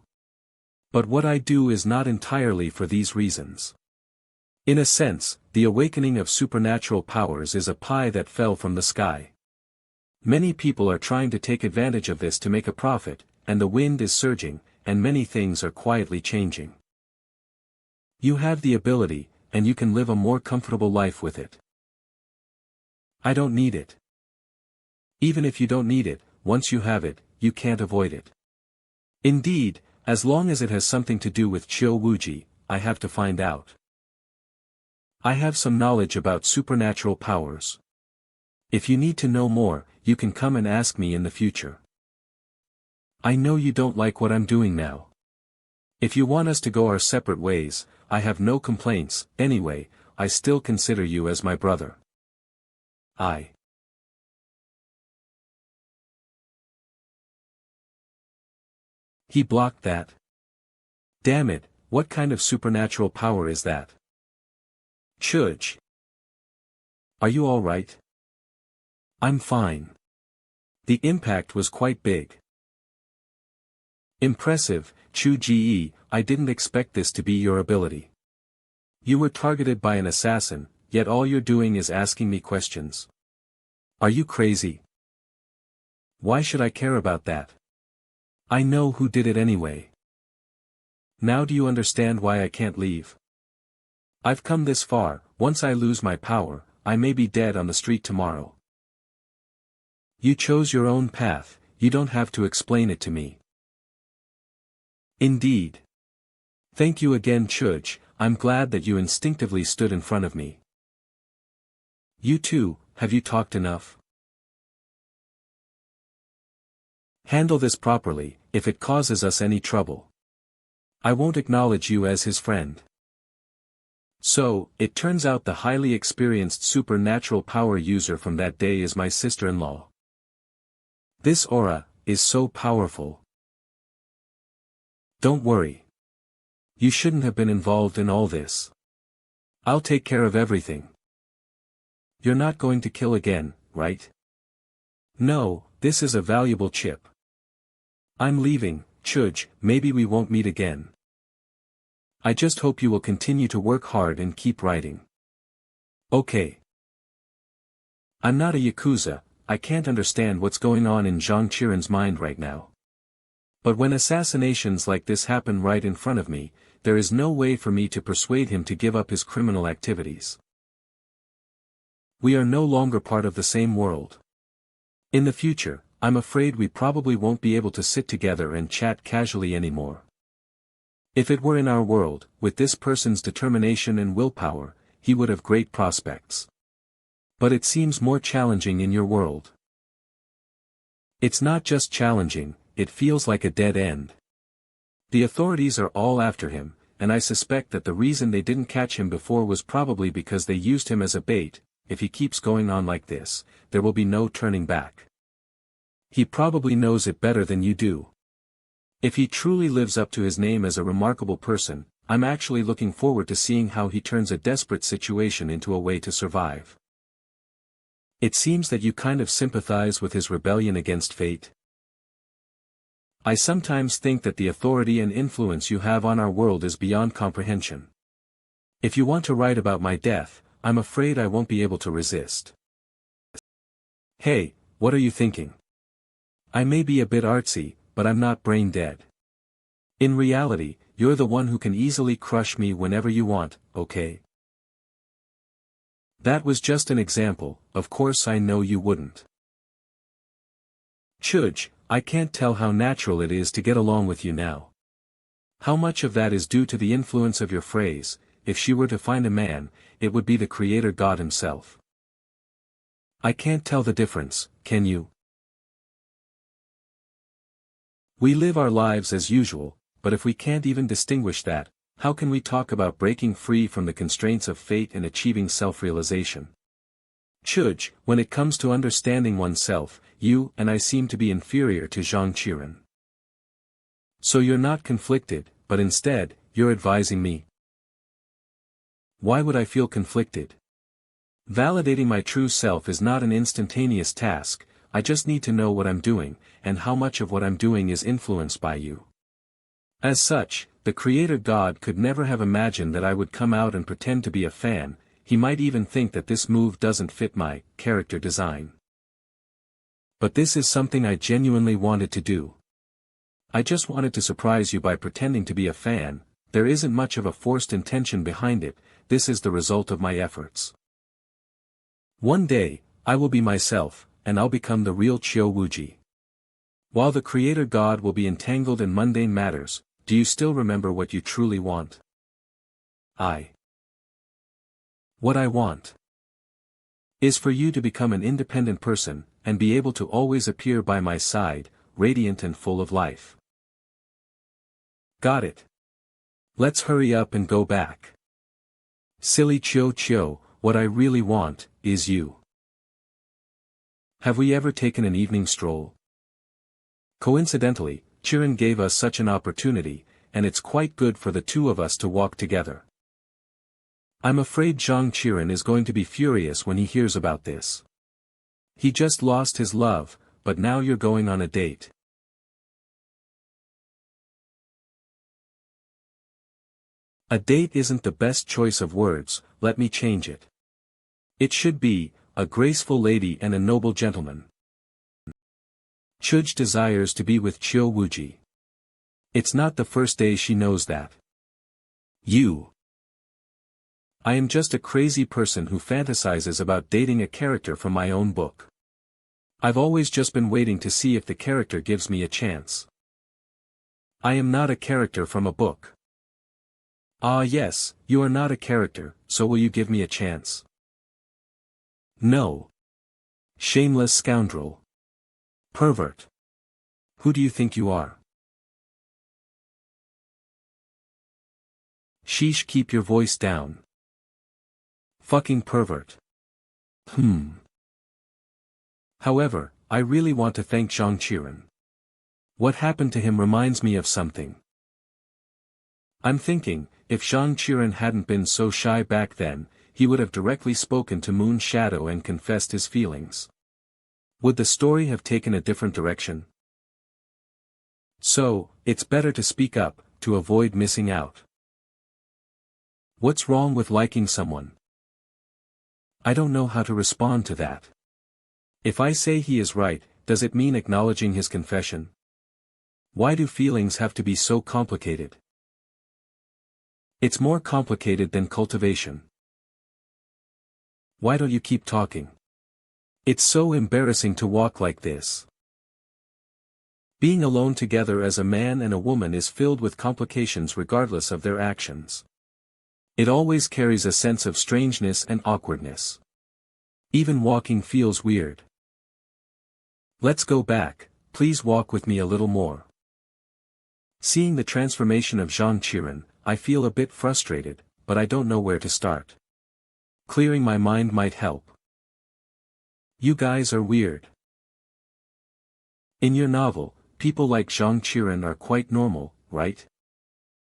But what I do is not entirely for these reasons. In a sense, the awakening of supernatural powers is a pie that fell from the sky. Many people are trying to take advantage of this to make a profit, and the wind is surging, and many things are quietly changing. You have the ability, and you can live a more comfortable life with it. I don't need it. Even if you don't need it, once you have it, you can't avoid it. Indeed, as long as it has something to do with Qiu Wuji, I have to find out. I have some knowledge about supernatural powers. If you need to know more, you can come and ask me in the future. I know you don't like what I'm doing now. If you want us to go our separate ways, I have no complaints. Anyway, I still consider you as my brother. He blocked that. Damn it, what kind of supernatural power is that? Chuj. Are you all right? I'm fine. The impact was quite big. Impressive, Chu Ji. I didn't expect this to be your ability. You were targeted by an assassin, yet all you're doing is asking me questions. Are you crazy? Why should I care about that? I know who did it anyway. Now do you understand why I can't leave? I've come this far. Once I lose my power, I may be dead on the street tomorrow. You chose your own path, you don't have to explain it to me. Indeed. Thank you again, Chuj. I'm glad that you instinctively stood in front of me. You too, have you talked enough? Handle this properly, if it causes us any trouble. I won't acknowledge you as his friend. So, it turns out the highly experienced supernatural power user from that day is my sister-in-law. This aura is so powerful. Don't worry. You shouldn't have been involved in all this. I'll take care of everything. You're not going to kill again, right? No, this is a valuable chip. I'm leaving, Chuj, maybe we won't meet again. I just hope you will continue to work hard and keep writing. Okay. I'm not a Yakuza, I can't understand what's going on in Zhang Qiren's mind right now. But when assassinations like this happen right in front of me, there is no way for me to persuade him to give up his criminal activities. We are no longer part of the same world. In the future, I'm afraid we probably won't be able to sit together and chat casually anymore. If it were in our world, with this person's determination and willpower, he would have great prospects. But it seems more challenging in your world. It's not just challenging, it feels like a dead end. The authorities are all after him, and I suspect that the reason they didn't catch him before was probably because they used him as a bait. If he keeps going on like this, there will be no turning back. He probably knows it better than you do. If he truly lives up to his name as a remarkable person, I'm actually looking forward to seeing how he turns a desperate situation into a way to survive. It seems that you kind of sympathize with his rebellion against fate. I sometimes think that the authority and influence you have on our world is beyond comprehension. If you want to write about my death, I'm afraid I won't be able to resist. Hey, what are you thinking? I may be a bit artsy, but I'm not brain dead. In reality, you're the one who can easily crush me whenever you want, okay? That was just an example, of course I know you wouldn't. Chuj, I can't tell how natural it is to get along with you now. How much of that is due to the influence of your phrase, if she were to find a man, it would be the Creator God himself. I can't tell the difference, can you? We live our lives as usual, but if we can't even distinguish that, how can we talk about breaking free from the constraints of fate and achieving self-realization? Chuj, when it comes to understanding oneself, you and I seem to be inferior to Zhang Qiren. So you're not conflicted, but instead, you're advising me. Why would I feel conflicted? Validating my true self is not an instantaneous task, I just need to know what I'm doing, and how much of what I'm doing is influenced by you. As such, the Creator God could never have imagined that I would come out and pretend to be a fan. He might even think that this move doesn't fit my character design. But this is something I genuinely wanted to do. I just wanted to surprise you by pretending to be a fan. There isn't much of a forced intention behind it, this is the result of my efforts. One day, I will be myself, and I'll become the real Qiu Wuji. While the Creator God will be entangled in mundane matters, do you still remember what you truly want? What I want is for you to become an independent person, and be able to always appear by my side, radiant and full of life. Got it. Let's hurry up and go back. Silly Qiu, what I really want, is you. Have we ever taken an evening stroll? Coincidentally, Qiren gave us such an opportunity, and it's quite good for the two of us to walk together. I'm afraid Zhang Qiren is going to be furious when he hears about this. He just lost his love, but now you're going on a date. A date isn't the best choice of words, let me change it. It should be, a graceful lady and a noble gentleman. Chuj desires to be with Qiu Wuji. It's not the first day she knows that. I am just a crazy person who fantasizes about dating a character from my own book. I've always just been waiting to see if the character gives me a chance. I am not a character from a book. Ah yes, you are not a character, so will you give me a chance? No. Shameless scoundrel. Pervert. Who do you think you are? Sheesh, keep your voice down. Fucking pervert. However, I really want to thank Zhang Qiren. What happened to him reminds me of something. I'm thinking, if Zhang Qiren hadn't been so shy back then, he would have directly spoken to Moon Shadow and confessed his feelings. Would the story have taken a different direction? So, it's better to speak up, to avoid missing out. What's wrong with liking someone? I don't know how to respond to that. If I say he is right, does it mean acknowledging his confession? Why do feelings have to be so complicated? It's more complicated than cultivation. Why don't you keep talking? It's so embarrassing to walk like this. Being alone together as a man and a woman is filled with complications regardless of their actions. It always carries a sense of strangeness and awkwardness. Even walking feels weird. Let's go back, please walk with me a little more. Seeing the transformation of Zhang Qiren, I feel a bit frustrated, but I don't know where to start. Clearing my mind might help. You guys are weird. In your novel, people like Zhang Qiren are quite normal, right?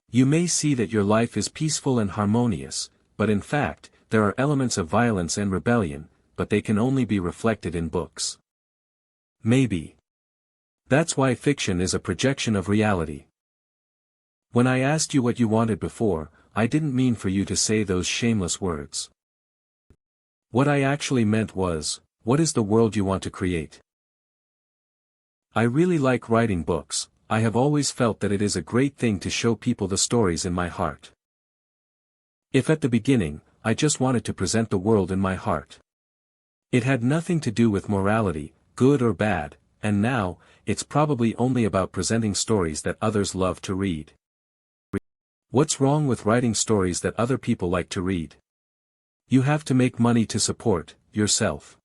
You may see that your life is peaceful and harmonious, but in fact, there are elements of violence and rebellion, but they can only be reflected in books. Maybe. That's why fiction is a projection of reality. When I asked you what you wanted before, I didn't mean for you to say those shameless words. What I actually meant was, what is the world you want to create? I really like writing books. I have always felt that it is a great thing to show people the stories in my heart. If at the beginning, I just wanted to present the world in my heart. It had nothing to do with morality, good or bad, and now, it's probably only about presenting stories that others love to read. What's wrong with writing stories that other people like to read? You have to make money to support yourself.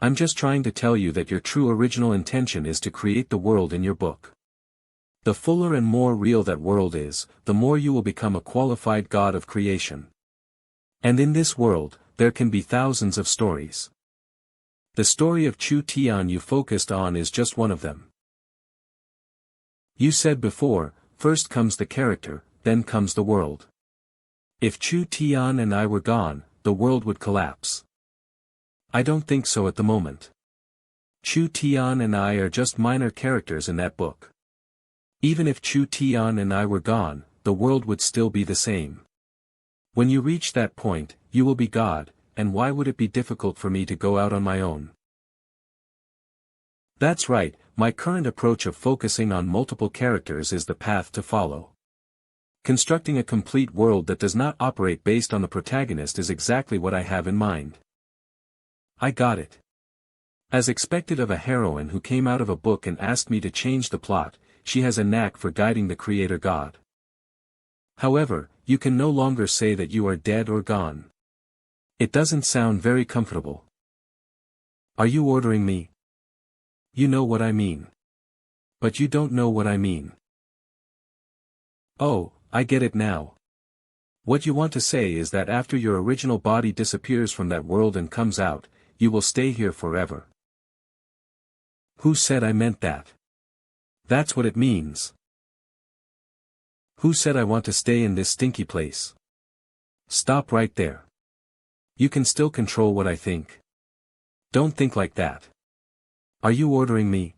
I'm just trying to tell you that your true original intention is to create the world in your book. The fuller and more real that world is, the more you will become a qualified god of creation. And in this world, there can be thousands of stories. The story of Chu Tian you focused on is just one of them. You said before, first comes the character, then comes the world. If Chu Tian and I were gone, the world would collapse. I don't think so at the moment. Chu Tian and I are just minor characters in that book. Even if Chu Tian and I were gone, the world would still be the same. When you reach that point, you will be God, and why would it be difficult for me to go out on my own? That's right, my current approach of focusing on multiple characters is the path to follow. Constructing a complete world that does not operate based on the protagonist is exactly what I have in mind. I got it. As expected of a heroine who came out of a book and asked me to change the plot, she has a knack for guiding the creator god. However, you can no longer say that you are dead or gone. It doesn't sound very comfortable. Are you ordering me? You know what I mean. But you don't know what I mean. Oh, I get it now. What you want to say is that after your original body disappears from that world and comes out, you will stay here forever. Who said I meant that? That's what it means. Who said I want to stay in this stinky place? Stop right there. You can still control what I think. Don't think like that. Are you ordering me?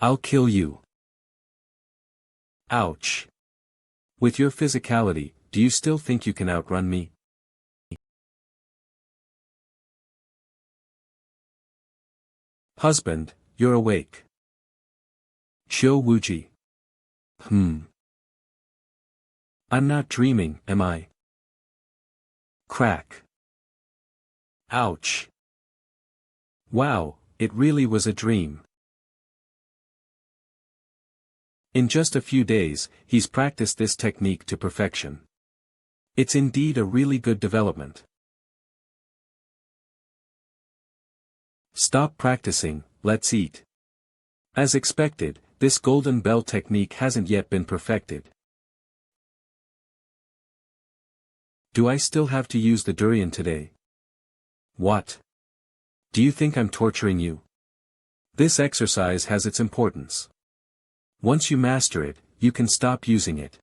I'll kill you. Ouch. With your physicality, do you still think you can outrun me? Husband, you're awake. Xiu Wuji. I'm not dreaming, am I? Crack. Ouch. Wow, it really was a dream. In just a few days, he's practiced this technique to perfection. It's indeed a really good development. Stop practicing, let's eat. As expected, this golden bell technique hasn't yet been perfected. Do I still have to use the durian today? What? Do you think I'm torturing you? This exercise has its importance. Once you master it, you can stop using it.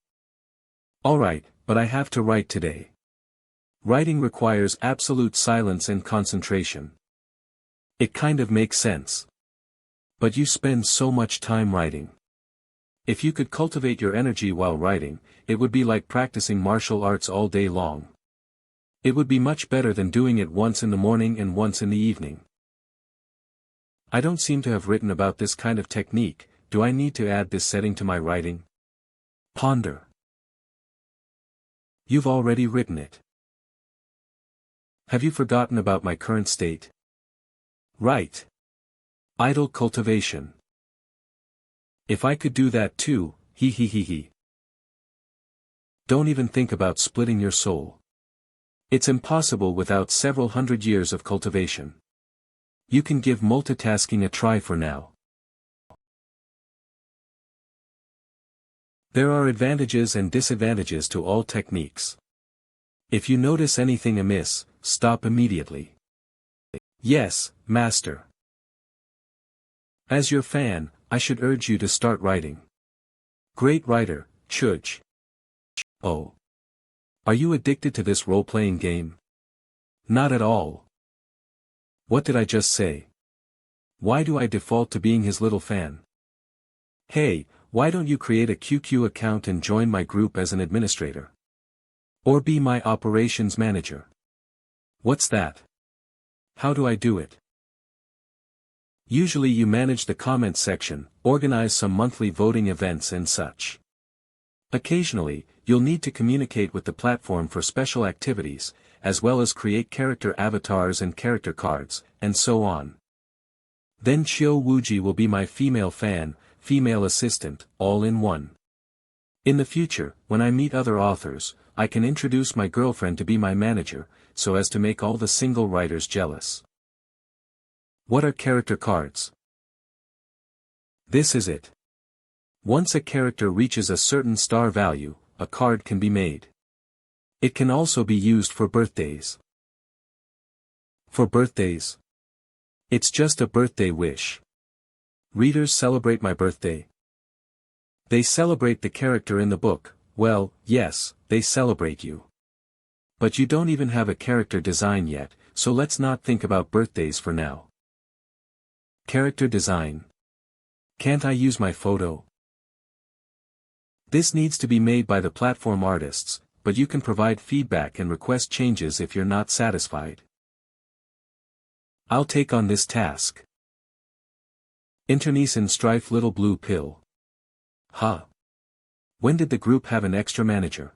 Alright, but I have to write today. Writing requires absolute silence and concentration. It kind of makes sense. But you spend so much time writing. If you could cultivate your energy while writing, it would be like practicing martial arts all day long. It would be much better than doing it once in the morning and once in the evening. I don't seem to have written about this kind of technique. Do I need to add this setting to my writing? Ponder. You've already written it. Have you forgotten about my current state? Right. Idle cultivation. If I could do that too, he he he he. Don't even think about splitting your soul. It's impossible without several hundred years of cultivation. You can give multitasking a try for now. There are advantages and disadvantages to all techniques. If you notice anything amiss, stop immediately. Yes, master. As your fan, I should urge you to start writing. Great writer, Chuj. Oh. Are you addicted to this role-playing game? Not at all. What did I just say? Why do I default to being his little fan? Hey, why don't you create a QQ account and join my group as an administrator? Or be my operations manager? What's that? How do I do it? Usually you manage the comment section, organize some monthly voting events and such. Occasionally, you'll need to communicate with the platform for special activities, as well as create character avatars and character cards, and so on. Then Chio Wuji will be my female fan, female assistant, all in one. In the future, when I meet other authors, I can introduce my girlfriend to be my manager, so as to make all the single writers jealous. What are character cards? This is it. Once a character reaches a certain star value, a card can be made. It can also be used for birthdays. For birthdays? It's just a birthday wish. Readers celebrate my birthday. They celebrate the character in the book. Well, yes, they celebrate you. But you don't even have a character design yet, so let's not think about birthdays for now. Character design. Can't I use my photo? This needs to be made by the platform artists, but you can provide feedback and request changes if you're not satisfied. I'll take on this task. Internecine Strife Little Blue Pill. Huh. When did the group have an extra manager?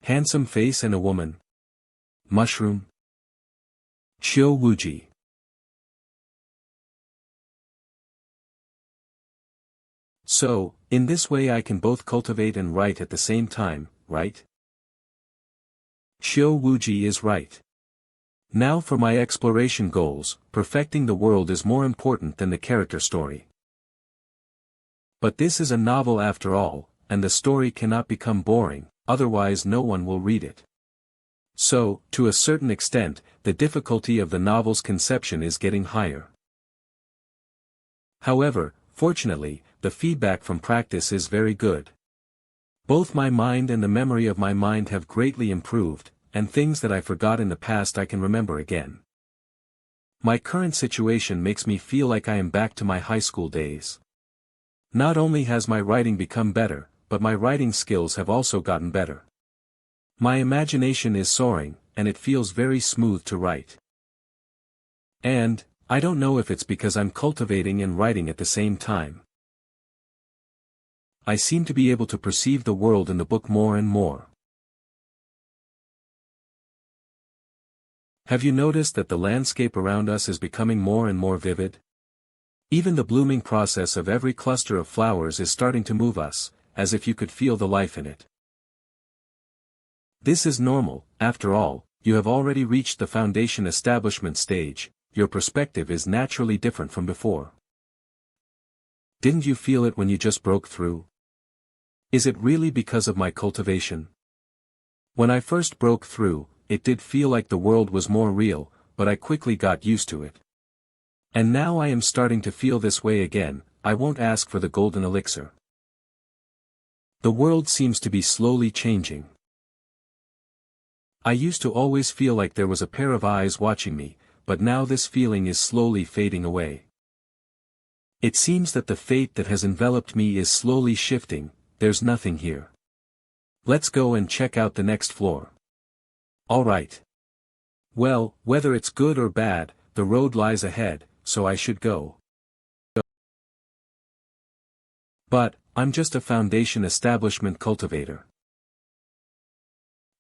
Handsome face and a woman. Mushroom. Chio Wuji. So, in this way I can both cultivate and write at the same time, right? Chio Wuji is right. Now for my exploration goals. Perfecting the world is more important than the character story. But this is a novel after all, and the story cannot become boring, otherwise no one will read it. So, to a certain extent, the difficulty of the novel's conception is getting higher. However, fortunately, the feedback from practice is very good. Both my mind and the memory of my mind have greatly improved, and things that I forgot in the past I can remember again. My current situation makes me feel like I am back to my high school days. Not only has my writing become better, but my writing skills have also gotten better. My imagination is soaring, and it feels very smooth to write. And, I don't know if it's because I'm cultivating and writing at the same time. I seem to be able to perceive the world in the book more and more. Have you noticed that the landscape around us is becoming more and more vivid? Even the blooming process of every cluster of flowers is starting to move us, as if you could feel the life in it. This is normal. After all, you have already reached the foundation establishment stage. Your perspective is naturally different from before. Didn't you feel it when you just broke through? Is it really because of my cultivation? When I first broke through, it did feel like the world was more real, but I quickly got used to it. And now I am starting to feel this way again. I won't ask for the golden elixir. The world seems to be slowly changing. I used to always feel like there was a pair of eyes watching me, but now this feeling is slowly fading away. It seems that the fate that has enveloped me is slowly shifting. There's nothing here. Let's go and check out the next floor. Alright. Well, whether it's good or bad, the road lies ahead, so I should go. But, I'm just a foundation establishment cultivator.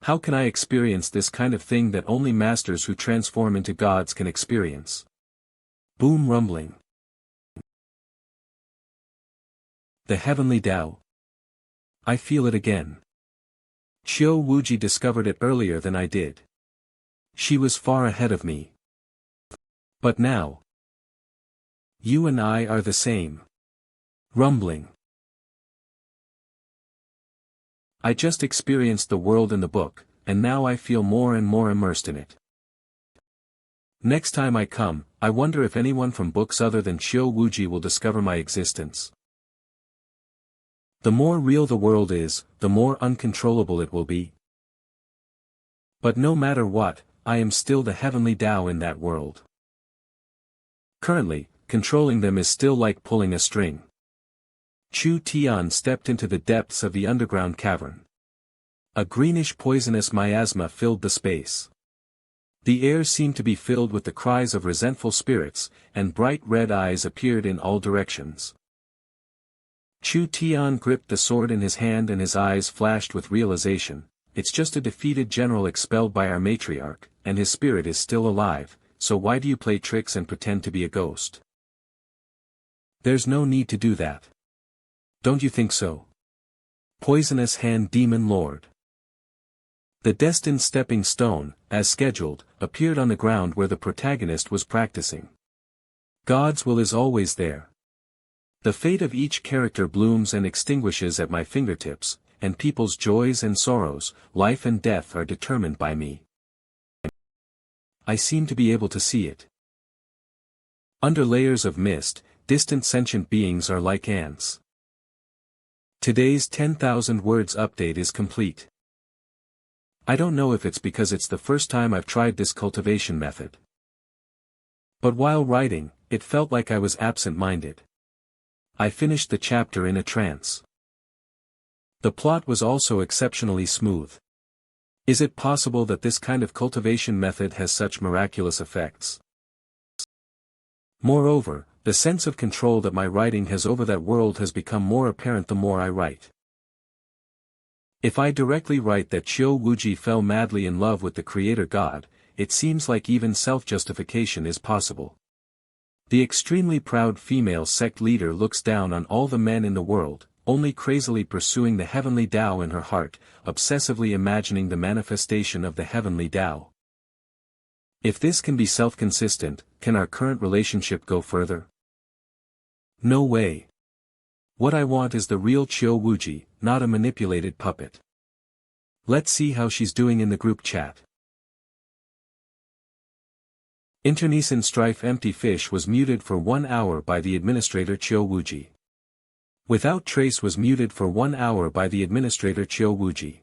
How can I experience this kind of thing that only masters who transform into gods can experience? Boom rumbling. The heavenly Tao. I feel it again. Qiu Wuji discovered it earlier than I did. She was far ahead of me. But now, you and I are the same. Rumbling. I just experienced the world in the book, and now I feel more and more immersed in it. Next time I come, I wonder if anyone from books other than Qiu Wuji will discover my existence. The more real the world is, the more uncontrollable it will be. But no matter what, I am still the heavenly Tao in that world. Currently, controlling them is still like pulling a string. Chu Tian stepped into the depths of the underground cavern. A greenish poisonous miasma filled the space. The air seemed to be filled with the cries of resentful spirits, and bright red eyes appeared in all directions. Chu Tian gripped the sword in his hand and his eyes flashed with realization. It's just a defeated general expelled by our matriarch, and his spirit is still alive, so why do you play tricks and pretend to be a ghost? There's no need to do that. Don't you think so? Poisonous Hand Demon Lord. The destined stepping stone, as scheduled, appeared on the ground where the protagonist was practicing. God's will is always there. The fate of each character blooms and extinguishes at my fingertips, and people's joys and sorrows, life and death are determined by me. I seem to be able to see it. Under layers of mist, distant sentient beings are like ants. Today's 10,000 words update is complete. I don't know if it's because it's the first time I've tried this cultivation method. But while writing, it felt like I was absent-minded. I finished the chapter in a trance. The plot was also exceptionally smooth. Is it possible that this kind of cultivation method has such miraculous effects? Moreover, the sense of control that my writing has over that world has become more apparent the more I write. If I directly write that Qiu Wuji fell madly in love with the Creator God, it seems like even self-justification is possible. The extremely proud female sect leader looks down on all the men in the world, only crazily pursuing the heavenly Tao in her heart, obsessively imagining the manifestation of the heavenly Tao. If this can be self-consistent, can our current relationship go further? No way. What I want is the real Qiu Wuji, not a manipulated puppet. Let's see how she's doing in the group chat. Internecine Strife Empty Fish was muted for 1 hour by the administrator Qiu Wuji. Without Trace was muted for 1 hour by the administrator Qiu Wuji.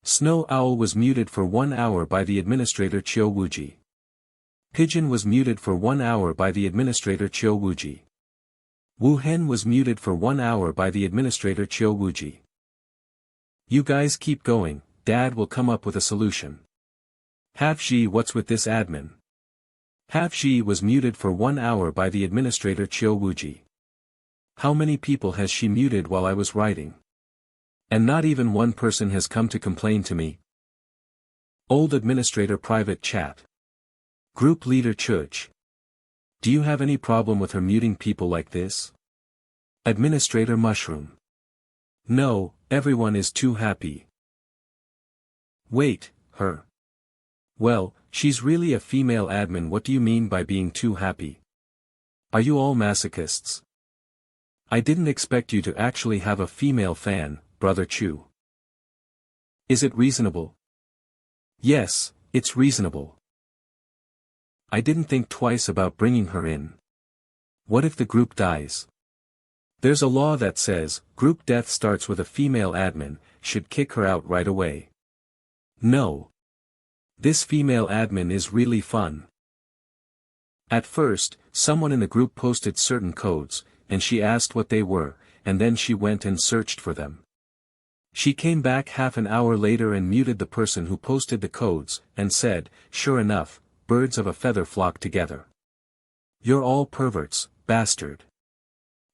Snow Owl was muted for 1 hour by the administrator Qiu Wuji. Pigeon was muted for 1 hour by the administrator Qiu Wuji. Wu Hen was muted for 1 hour by the administrator Qiu Wuji. You guys keep going, Dad will come up with a solution. Half-Ji, what's with this admin? Half-Ji was muted for 1 hour by the administrator Qiu Wuji. How many people has she muted while I was writing? And not even one person has come to complain to me. Old administrator private chat. Group leader Church. Do you have any problem with her muting people like this? Administrator Mushroom. No, everyone is too happy. Wait, her. Well, she's really a female admin. What do you mean by being too happy? Are you all masochists? I didn't expect you to actually have a female fan, Brother Chu. Is it reasonable? Yes, it's reasonable. I didn't think twice about bringing her in. What if the group dies? There's a law that says, group death starts with a female admin, should kick her out right away. No. This female admin is really fun. At first, someone in the group posted certain codes, and she asked what they were, and then she went and searched for them. She came back half an hour later and muted the person who posted the codes, and said, "Sure enough, birds of a feather flock together. You're all perverts, bastard."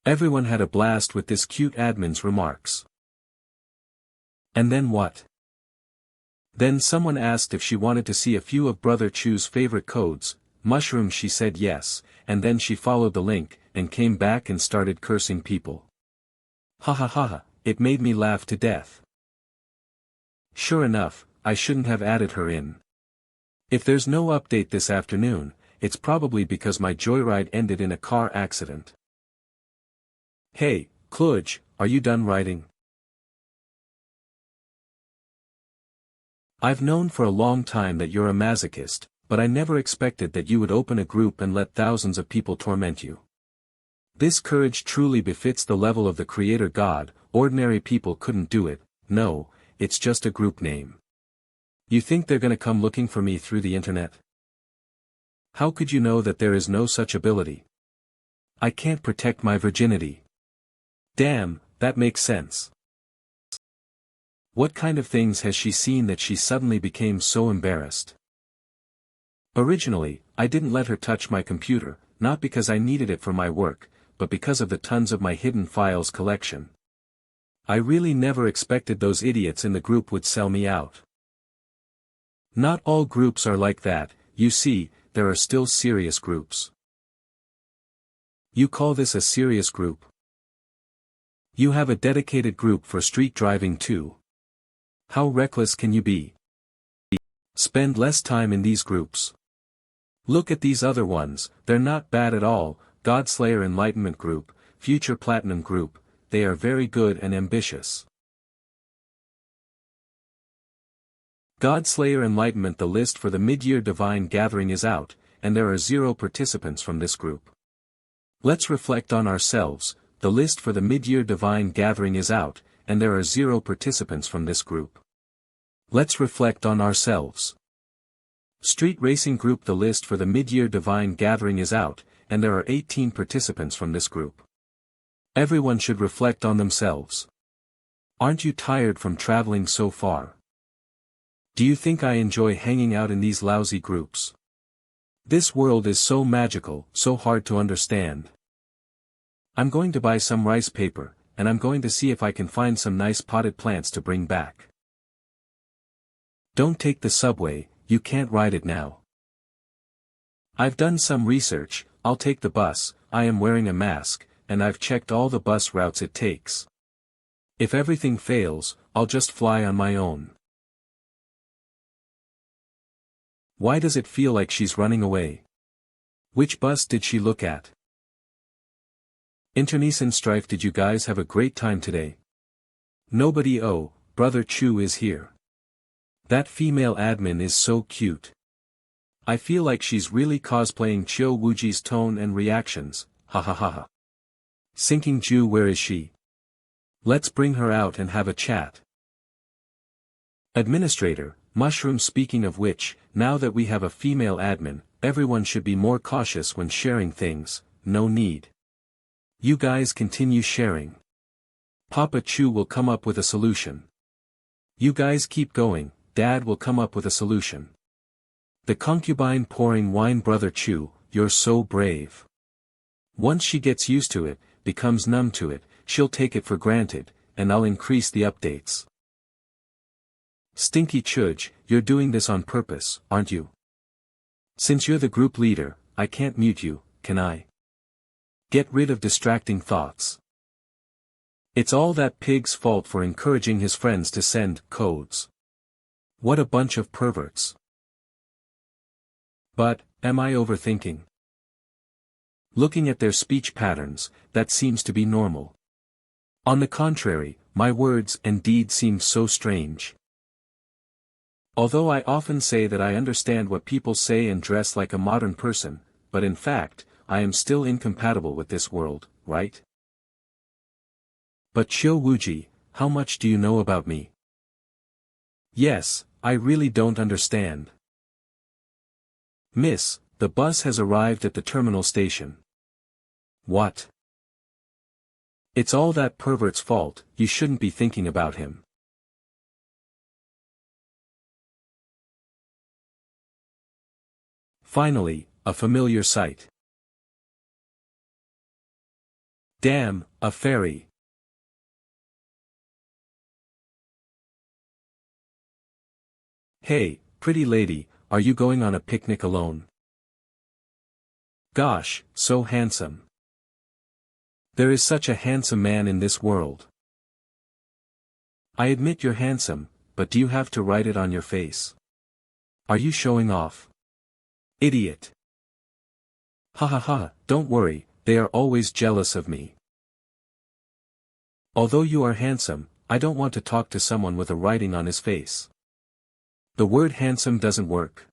Everyone had a blast with this cute admin's remarks. And then what? Then someone asked if she wanted to see a few of Brother Chu's favorite codes. Mushroom, she said yes, and then she followed the link, and came back and started cursing people. Ha ha ha ha, it made me laugh to death. Sure enough, I shouldn't have added her in. If there's no update this afternoon, it's probably because my joyride ended in a car accident. Hey, Kluge, are you done writing? I've known for a long time that you're a masochist, but I never expected that you would open a group and let thousands of people torment you. This courage truly befits the level of the Creator God. Ordinary people couldn't do it. No, it's just a group name. You think they're gonna come looking for me through the internet? How could you know that there is no such ability? I can't protect my virginity. Damn, that makes sense. What kind of things has she seen that she suddenly became so embarrassed? Originally, I didn't let her touch my computer, not because I needed it for my work, but because of the tons of my hidden files collection. I really never expected those idiots in the group would sell me out. Not all groups are like that, you see, there are still serious groups. You call this a serious group? You have a dedicated group for street driving too. How reckless can you be? Spend less time in these groups. Look at these other ones, they're not bad at all. Godslayer Enlightenment Group, Future Platinum Group, they are very good and ambitious. Godslayer Enlightenment. The list for the mid-year Divine Gathering is out, and there are 0 participants from this group. Let's reflect on ourselves. The list for the mid-year Divine Gathering is out, and there are 0 participants from this group. Let's reflect on ourselves. Street Racing Group. The list for the mid-year Divine Gathering is out, and there are 18 participants from this group. Everyone should reflect on themselves. Aren't you tired from traveling so far? Do you think I enjoy hanging out in these lousy groups? This world is so magical, so hard to understand. I'm going to buy some rice paper, and I'm going to see if I can find some nice potted plants to bring back. Don't take the subway, you can't ride it now. I've done some research. I'll take the bus. I am wearing a mask, and I've checked all the bus routes it takes. If everything fails, I'll just fly on my own. Why does it feel like she's running away? Which bus did she look at? Internecine Strife. Did you guys have a great time today? Nobody. Oh, Brother Chu is here. That female admin is so cute. I feel like she's really cosplaying Chio Wuji's tone and reactions, ha ha ha ha. Sinking Jew. Where is she? Let's bring her out and have a chat. Administrator, Mushroom. Speaking of which, now that we have a female admin, everyone should be more cautious when sharing things. No need. You guys continue sharing. Papa Chu will come up with a solution. You guys keep going, Dad will come up with a solution. The concubine pouring wine. Brother Chu, you're so brave. Once she gets used to it, becomes numb to it, she'll take it for granted, and I'll increase the updates. Stinky Chuj, you're doing this on purpose, aren't you? Since you're the group leader, I can't mute you, can I? Get rid of distracting thoughts. It's all that pig's fault for encouraging his friends to send codes. What a bunch of perverts. But, am I overthinking? Looking at their speech patterns, that seems to be normal. On the contrary, my words and deeds seem so strange. Although I often say that I understand what people say and dress like a modern person, but in fact, I am still incompatible with this world, right? But Chio Wuji, how much do you know about me? Yes, I really don't understand. Miss, The bus has arrived at the terminal station. What? It's all that pervert's fault, you shouldn't be thinking about him. Finally, a familiar sight. Damn, a fairy. Hey, pretty lady, are you going on a picnic alone? Gosh, so handsome. There is such a handsome man in this world. I admit you're handsome, but do you have to write it on your face? Are you showing off? Idiot. Ha ha ha, don't worry, they are always jealous of me. Although you are handsome, I don't want to talk to someone with a writing on his face. The word handsome doesn't work.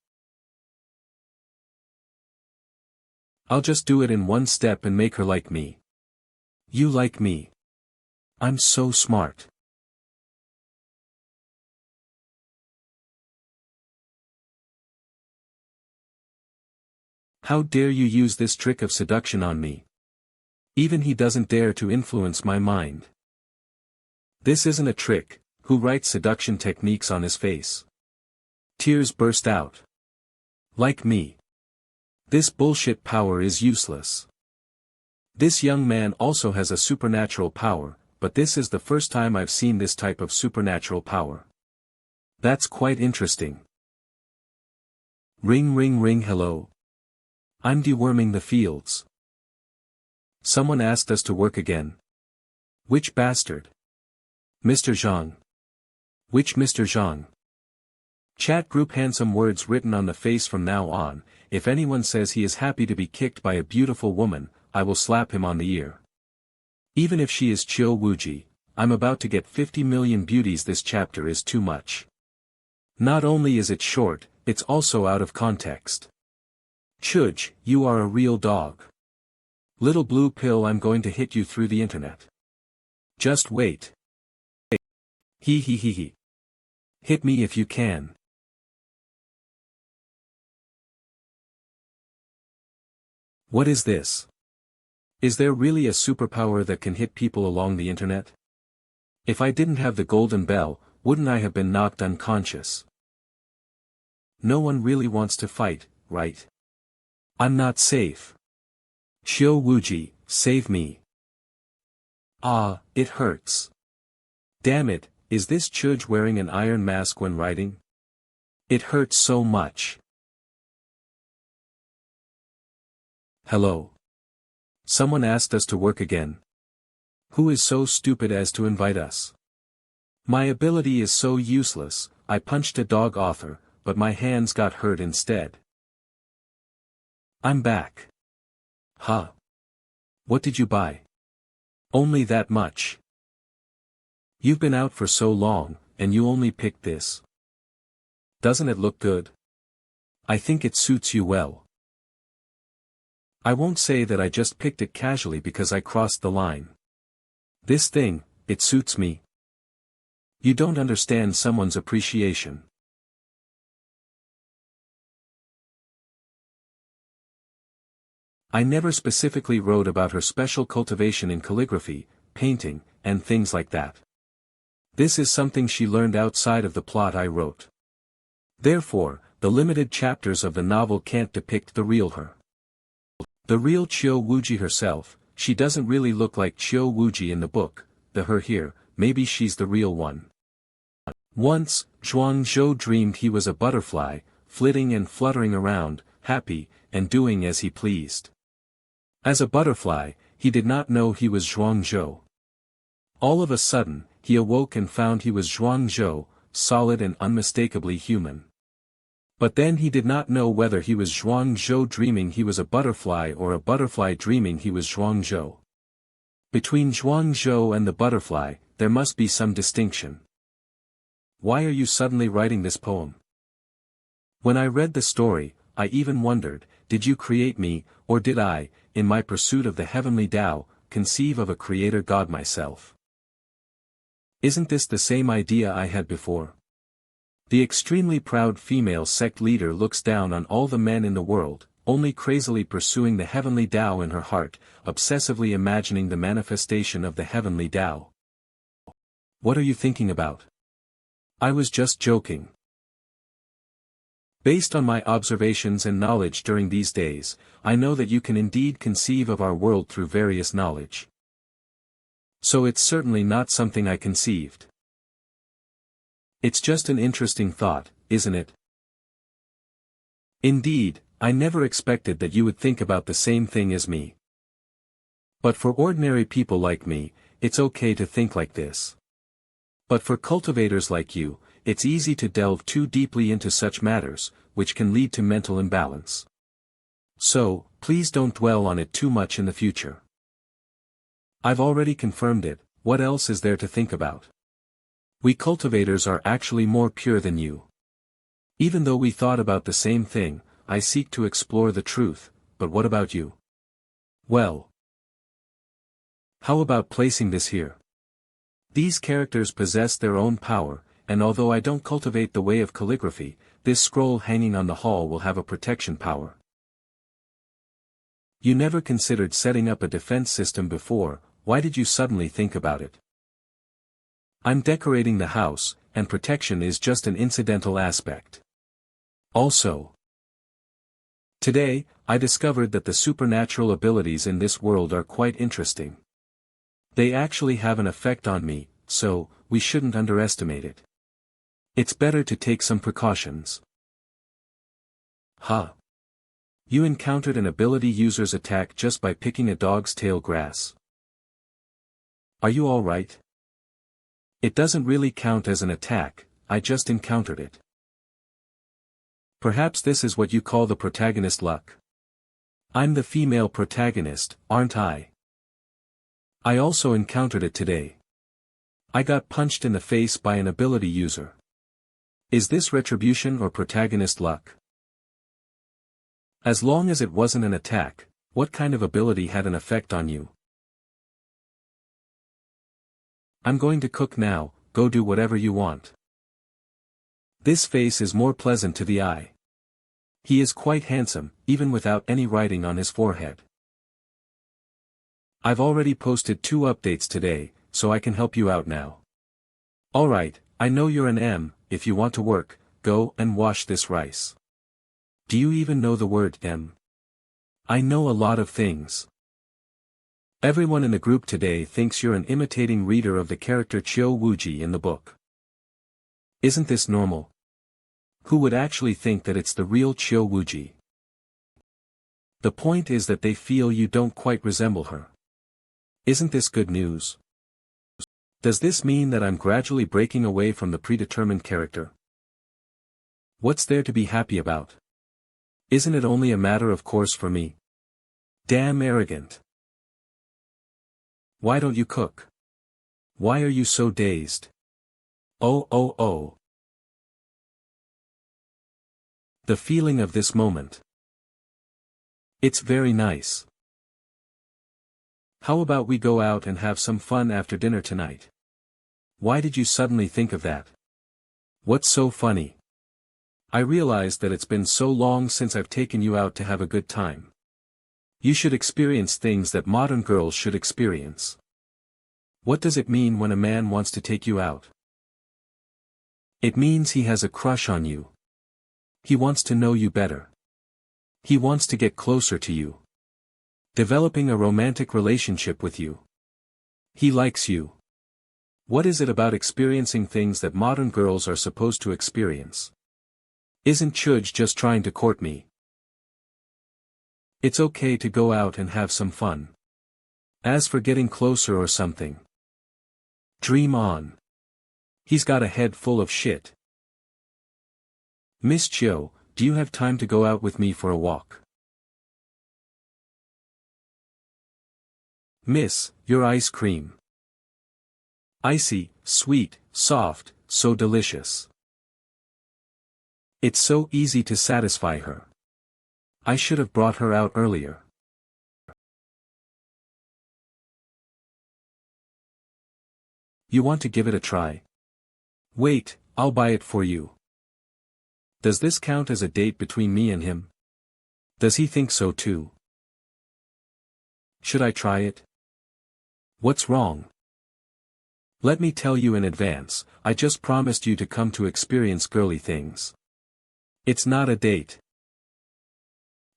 I'll just do it in one step and make her like me. You like me. I'm so smart. How dare you use this trick of seduction on me? Even he doesn't dare to influence my mind. This isn't a trick, who writes seduction techniques on his face? Tears burst out. Like me. This bullshit power is useless. This young man also has a supernatural power, but this is the first time I've seen this type of supernatural power. That's quite interesting. Ring ring ring, hello. I'm deworming the fields. Someone asked us to work again. Which bastard? Mr. Zhang. Which Mr. Zhang? Chat group, handsome words written on the face from now on. If anyone says he is happy to be kicked by a beautiful woman, I will slap him on the ear. Even if she is Chiu Wuji, I'm about to get 50 million beauties. This chapter is too much. Not only is it short, it's also out of context. Chuj, you are a real dog. Little blue pill, I'm going to hit you through the internet. Just wait. He. Hit me if you can. What is this? Is there really a superpower that can hit people along the internet? If I didn't have the golden bell, wouldn't I have been knocked unconscious? No one really wants to fight, right? I'm not safe. Chiu Wuji, save me. Ah, it hurts. Damn it, is this Chuj wearing an iron mask when writing? It hurts so much. Hello. Someone asked us to work again. Who is so stupid as to invite us? My ability is so useless, I punched a dog author, but my hands got hurt instead. I'm back. Huh. What did you buy? Only that much. You've been out for so long, and you only picked this. Doesn't it look good? I think it suits you well. I won't say that I just picked it casually because I crossed the line. This thing, it suits me. You don't understand someone's appreciation. I never specifically wrote about her special cultivation in calligraphy, painting, and things like that. This is something she learned outside of the plot I wrote. Therefore, the limited chapters of the novel can't depict the real her. The real Chiu Wuji herself, she doesn't really look like Chiu Wuji in the book, the her here, maybe she's the real one. Once, Zhuang Zhou dreamed he was a butterfly, flitting and fluttering around, happy, and doing as he pleased. As a butterfly, he did not know he was Zhuang Zhou. All of a sudden, he awoke and found he was Zhuang Zhou, solid and unmistakably human. But then he did not know whether he was Zhuang Zhou dreaming he was a butterfly or a butterfly dreaming he was Zhuang Zhou. Between Zhuang Zhou and the butterfly, there must be some distinction. Why are you suddenly writing this poem? When I read the story, I even wondered, did you create me, or did I, in my pursuit of the heavenly Tao, conceive of a creator God myself? Isn't this the same idea I had before? The extremely proud female sect leader looks down on all the men in the world, only crazily pursuing the heavenly Tao in her heart, obsessively imagining the manifestation of the heavenly Tao. What are you thinking about? I was just joking. Based on my observations and knowledge during these days, I know that you can indeed conceive of our world through various knowledge. So it's certainly not something I conceived. It's just an interesting thought, isn't it? Indeed, I never expected that you would think about the same thing as me. But for ordinary people like me, it's okay to think like this. But for cultivators like you, it's easy to delve too deeply into such matters, which can lead to mental imbalance. So, please don't dwell on it too much in the future. I've already confirmed it, what else is there to think about? We cultivators are actually more pure than you. Even though we thought about the same thing, I seek to explore the truth, but what about you? Well, how about placing this here? These characters possess their own power, and although I don't cultivate the way of calligraphy, this scroll hanging on the hall will have a protection power. You never considered setting up a defense system before, why did you suddenly think about it? I'm decorating the house, and protection is just an incidental aspect. Also, today, I discovered that the supernatural abilities in this world are quite interesting. They actually have an effect on me, so, we shouldn't underestimate it. It's better to take some precautions. Huh. You encountered an ability user's attack just by picking a dog's tail grass. Are you alright? It doesn't really count as an attack, I just encountered it. Perhaps this is what you call the protagonist luck. I'm the female protagonist, aren't I? I also encountered it today. I got punched in the face by an ability user. Is this retribution or protagonist luck? As long as it wasn't an attack, what kind of ability had an effect on you? I'm going to cook now, go do whatever you want. This face is more pleasant to the eye. He is quite handsome, even without any writing on his forehead. I've already posted 2 updates today, so I can help you out now. Alright, I know you're an M, if you want to work, go and wash this rice. Do you even know the word M? I know a lot of things. Everyone in the group today thinks you're an imitating reader of the character Chiu Wuji in the book. Isn't this normal? Who would actually think that it's the real Chiu Wuji? The point is that they feel you don't quite resemble her. Isn't this good news? Does this mean that I'm gradually breaking away from the predetermined character? What's there to be happy about? Isn't it only a matter of course for me? Damn arrogant. Why don't you cook? Why are you so dazed? Oh. The feeling of this moment. It's very nice. How about we go out and have some fun after dinner tonight? Why did you suddenly think of that? What's so funny? I realized that it's been so long since I've taken you out to have a good time. You should experience things that modern girls should experience. What does it mean when a man wants to take you out? It means he has a crush on you. He wants to know you better. He wants to get closer to you. Developing a romantic relationship with you. He likes you. What is it about experiencing things that modern girls are supposed to experience? Isn't Chuj just trying to court me? It's okay to go out and have some fun. As for getting closer or something, dream on. He's got a head full of shit. Miss Chiu, do you have time to go out with me for a walk? Miss, your ice cream. Icy, sweet, soft, so delicious. It's so easy to satisfy her. I should have brought her out earlier. You want to give it a try? Wait, I'll buy it for you. Does this count as a date between me and him? Does he think so too? Should I try it? What's wrong? Let me tell you in advance, I just promised you to come to experience girly things. It's not a date.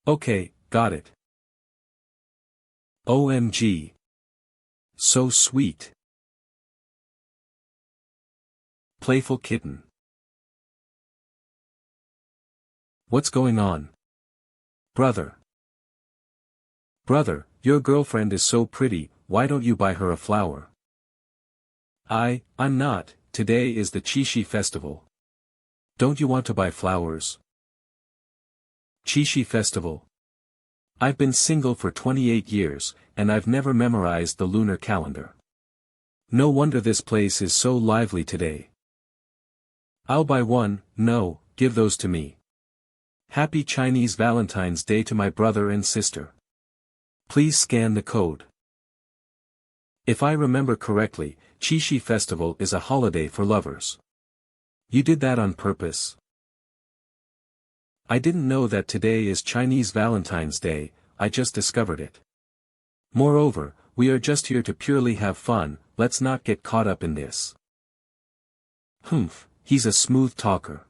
Okay, got it. OMG. So sweet. Playful kitten. What's going on? Brother. Brother, your girlfriend is so pretty, why don't you buy her a flower? I'm not, today is the Qixi festival. Don't you want to buy flowers? Qixi festival. I've been single for 28 years, and I've never memorized the lunar calendar. No wonder this place is so lively today. I'll buy one. No, give those to me. Happy Chinese Valentine's Day to my brother and sister. Please scan the code. If I remember correctly, Qixi Festival is a holiday for lovers. You did that on purpose? I didn't know that today is Chinese Valentine's Day, I just discovered it. Moreover, we are just here to purely have fun, let's not get caught up in this. Humph, he's a smooth talker.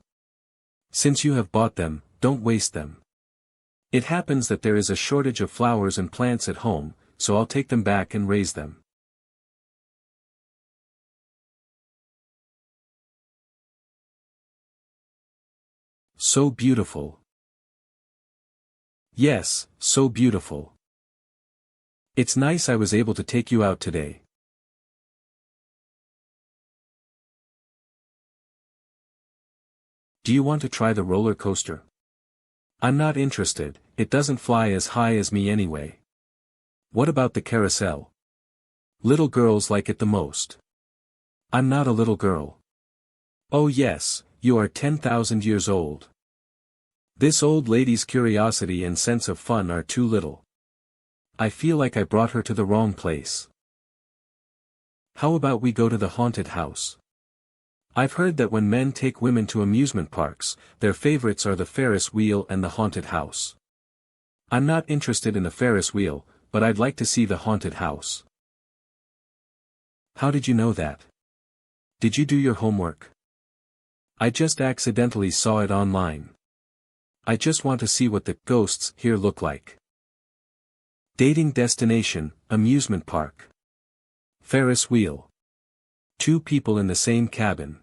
Since you have bought them, don't waste them. It happens that there is a shortage of flowers and plants at home, so I'll take them back and raise them. So beautiful. Yes, so beautiful. It's nice I was able to take you out today. Do you want to try the roller coaster? I'm not interested, it doesn't fly as high as me anyway. What about the carousel? Little girls like it the most. I'm not a little girl. Oh yes, you are 10,000 years old. This old lady's curiosity and sense of fun are too little. I feel like I brought her to the wrong place. How about we go to the haunted house? I've heard that when men take women to amusement parks, their favorites are the Ferris wheel and the haunted house. I'm not interested in the Ferris wheel, but I'd like to see the haunted house. How did you know that? Did you do your homework? I just accidentally saw it online. I just want to see what the ghosts here look like. Dating destination, amusement park. Ferris wheel. 2 people in the same cabin.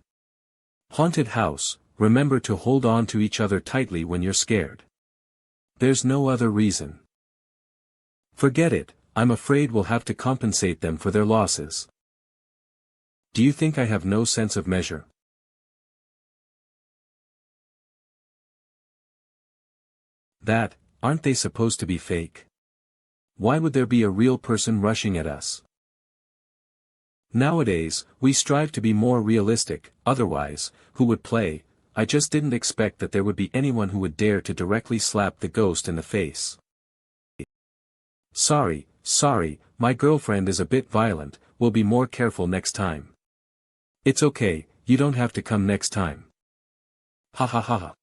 Haunted house, remember to hold on to each other tightly when you're scared. There's no other reason. Forget it, I'm afraid we'll have to compensate them for their losses. Do you think I have no sense of measure? Aren't they supposed to be fake? Why would there be a real person rushing at us? Nowadays, we strive to be more realistic, otherwise, who would play? I just didn't expect that there would be anyone who would dare to directly slap the ghost in the face. Sorry, my girlfriend is a bit violent, we'll be more careful next time. It's okay, you don't have to come next time. Ha ha ha ha.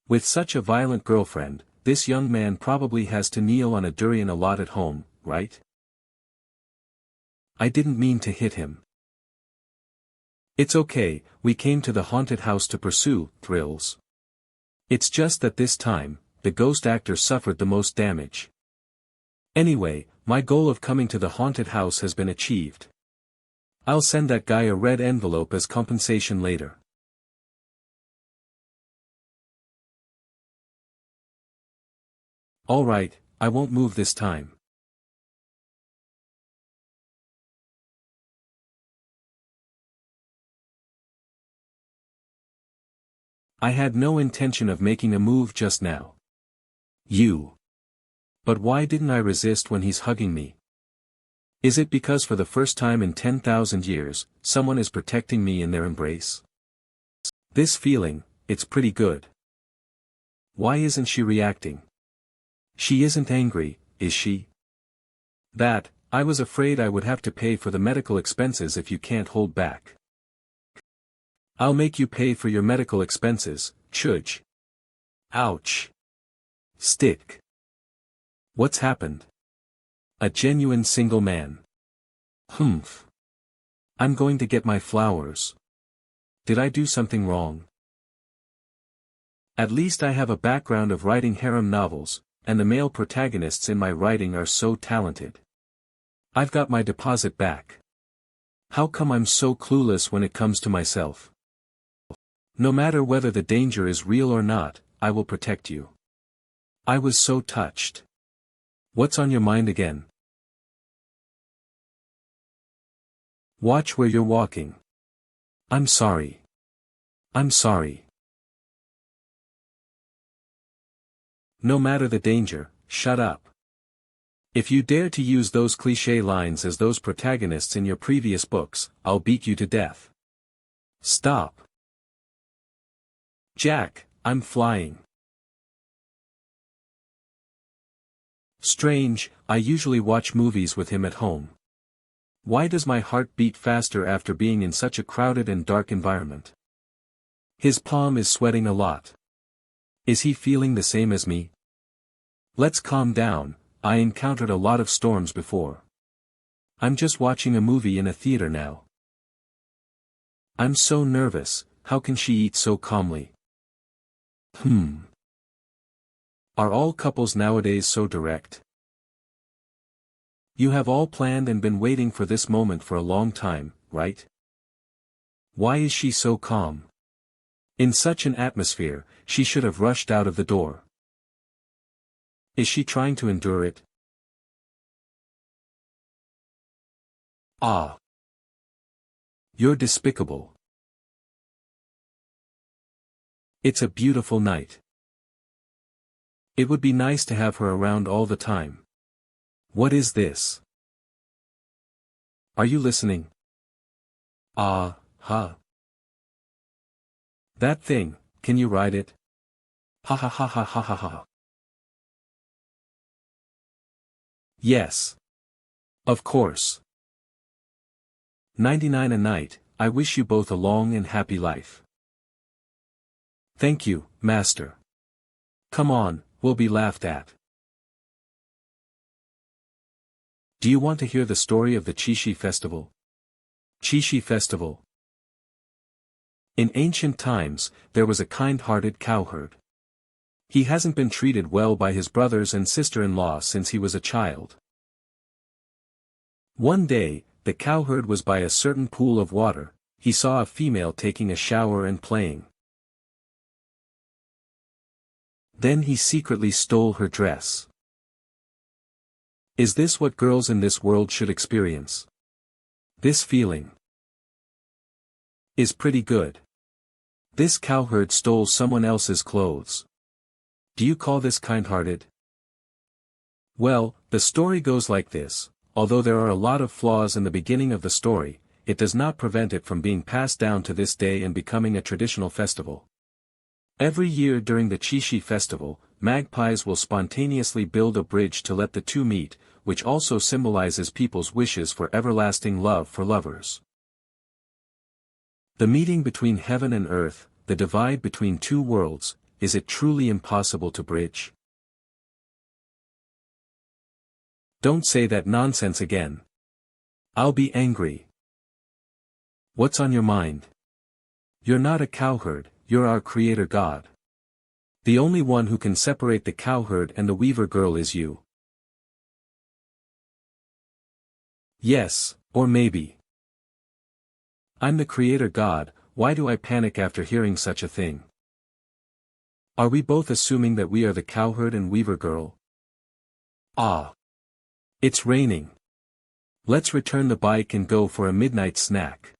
With such a violent girlfriend, this young man probably has to kneel on a durian a lot at home, right? I didn't mean to hit him. It's okay, we came to the haunted house to pursue thrills. It's just that this time, the ghost actor suffered the most damage. Anyway, my goal of coming to the haunted house has been achieved. I'll send that guy a red envelope as compensation later. Alright, I won't move this time. I had no intention of making a move just now. You. But why didn't I resist when he's hugging me? Is it because for the first time in 10,000 years, someone is protecting me in their embrace? This feeling, it's pretty good. Why isn't she reacting? She isn't angry, is she? I was afraid I would have to pay for the medical expenses if you can't hold back. I'll make you pay for your medical expenses, Chudge. Ouch. Stick. What's happened? A genuine single man. Humph. I'm going to get my flowers. Did I do something wrong? At least I have a background of writing harem novels, and the male protagonists in my writing are so talented. I've got my deposit back. How come I'm so clueless when it comes to myself? No matter whether the danger is real or not, I will protect you. I was so touched. What's on your mind again? Watch where you're walking. I'm sorry. I'm sorry. No matter the danger, shut up. If you dare to use those cliché lines as those protagonists in your previous books, I'll beat you to death. Stop. Jack, I'm flying. Strange, I usually watch movies with him at home. Why does my heart beat faster after being in such a crowded and dark environment? His palm is sweating a lot. Is he feeling the same as me? Let's calm down. I encountered a lot of storms before. I'm just watching a movie in a theater now. I'm so nervous, how can she eat so calmly? Are all couples nowadays so direct? You have all planned and been waiting for this moment for a long time, right? Why is she so calm? In such an atmosphere, she should have rushed out of the door. Is she trying to endure it? Ah. You're despicable. It's a beautiful night. It would be nice to have her around all the time. What is this? Are you listening? Ah, ha. That thing, can you ride it? Ha ha ha ha ha ha ha. Yes. Of course. 99 a night, I wish you both a long and happy life. Thank you, master. Come on, we'll be laughed at. Do you want to hear the story of the Chishi festival? Chishi festival. In ancient times, there was a kind-hearted cowherd. He hasn't been treated well by his brothers and sister-in-law since he was a child. One day, the cowherd was by a certain pool of water. He saw a female taking a shower and playing. Then he secretly stole her dress. Is this what girls in this world should experience? This feeling is pretty good. This cowherd stole someone else's clothes. Do you call this kind-hearted? Well, the story goes like this. Although there are a lot of flaws in the beginning of the story, it does not prevent it from being passed down to this day and becoming a traditional festival. Every year during the Chishi festival, magpies will spontaneously build a bridge to let the two meet, which also symbolizes people's wishes for everlasting love for lovers. The meeting between heaven and earth, the divide between two worlds, is it truly impossible to bridge? Don't say that nonsense again. I'll be angry. What's on your mind? You're not a cowherd, you're our creator God. The only one who can separate the cowherd and the weaver girl is you. Yes, or maybe. I'm the creator God, why do I panic after hearing such a thing? Are we both assuming that we are the cowherd and weaver girl? Ah. It's raining. Let's return the bike and go for a midnight snack.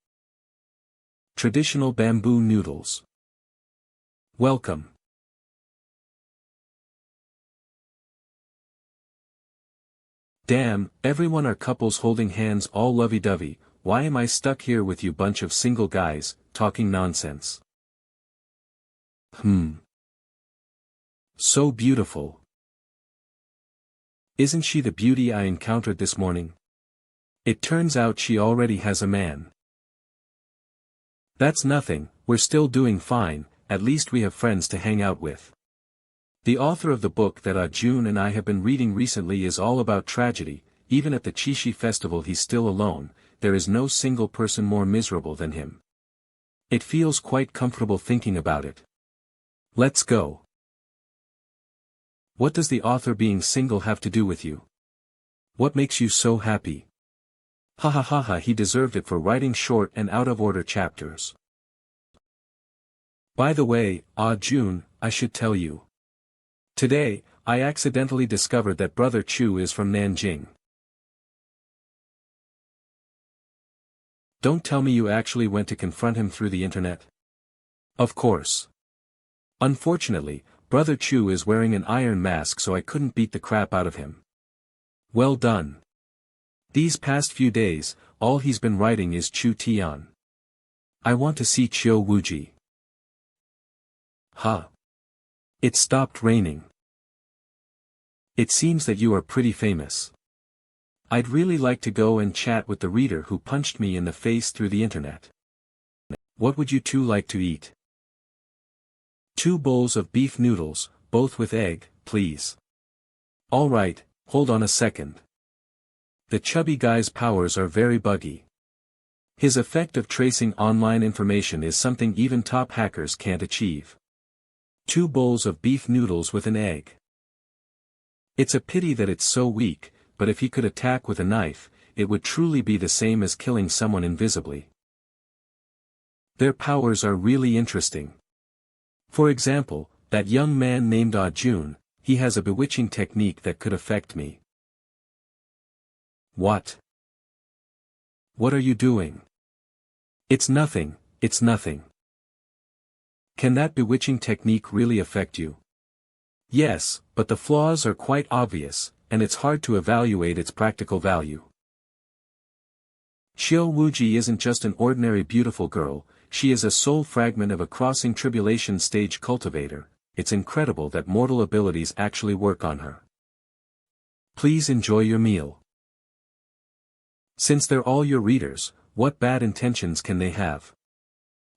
Traditional bamboo noodles. Welcome. Damn, everyone are couples holding hands all lovey-dovey. Why am I stuck here with you bunch of single guys, talking nonsense? So beautiful. Isn't she the beauty I encountered this morning? It turns out she already has a man. That's nothing, we're still doing fine, at least we have friends to hang out with. The author of the book that Jun and I have been reading recently is all about tragedy. Even at the Chishi festival he's still alone, there is no single person more miserable than him. It feels quite comfortable thinking about it. Let's go. What does the author being single have to do with you? What makes you so happy? Ha ha ha ha, he deserved it for writing short and out-of-order chapters. By the way, Jun, I should tell you. Today, I accidentally discovered that Brother Chu is from Nanjing. Don't tell me you actually went to confront him through the internet. Of course. Unfortunately, Brother Chu is wearing an iron mask, so I couldn't beat the crap out of him. Well done. These past few days, all he's been writing is Chu Tian. I want to see Chiu Wuji. Huh. It stopped raining. It seems that you are pretty famous. I'd really like to go and chat with the reader who punched me in the face through the internet. What would you two like to eat? 2 bowls of beef noodles, both with egg, please. Alright, hold on a second. The chubby guy's powers are very buggy. His effect of tracing online information is something even top hackers can't achieve. 2 bowls of beef noodles with an egg. It's a pity that it's so weak, but if he could attack with a knife, it would truly be the same as killing someone invisibly. Their powers are really interesting. For example, that young man named Jun, he has a bewitching technique that could affect me. What? What are you doing? It's nothing, it's nothing. Can that bewitching technique really affect you? Yes, but the flaws are quite obvious, and it's hard to evaluate its practical value. Chiu Wuji isn't just an ordinary beautiful girl, she is a soul fragment of a crossing tribulation stage cultivator. It's incredible that mortal abilities actually work on her. Please enjoy your meal. Since they're all your readers, what bad intentions can they have?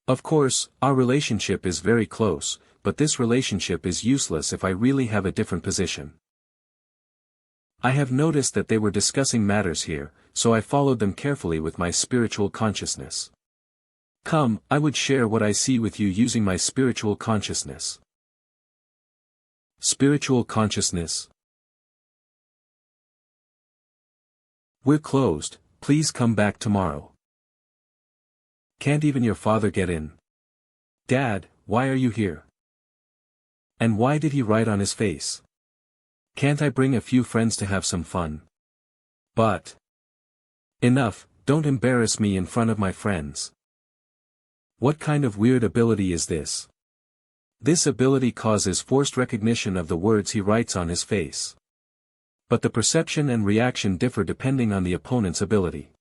Of course, our relationship is very close, but this relationship is useless if I really have a different position. I have noticed that they were discussing matters here, so I followed them carefully with my spiritual consciousness. Come, I would share what I see with you using my spiritual consciousness. Spiritual consciousness. We're closed, please come back tomorrow. Can't even your father get in? Dad, why are you here? And why did he write on his face? Can't I bring a few friends to have some fun? But. Enough, don't embarrass me in front of my friends. What kind of weird ability is this? This ability causes forced recognition of the words he writes on his face. But the perception and reaction differ depending on the opponent's ability.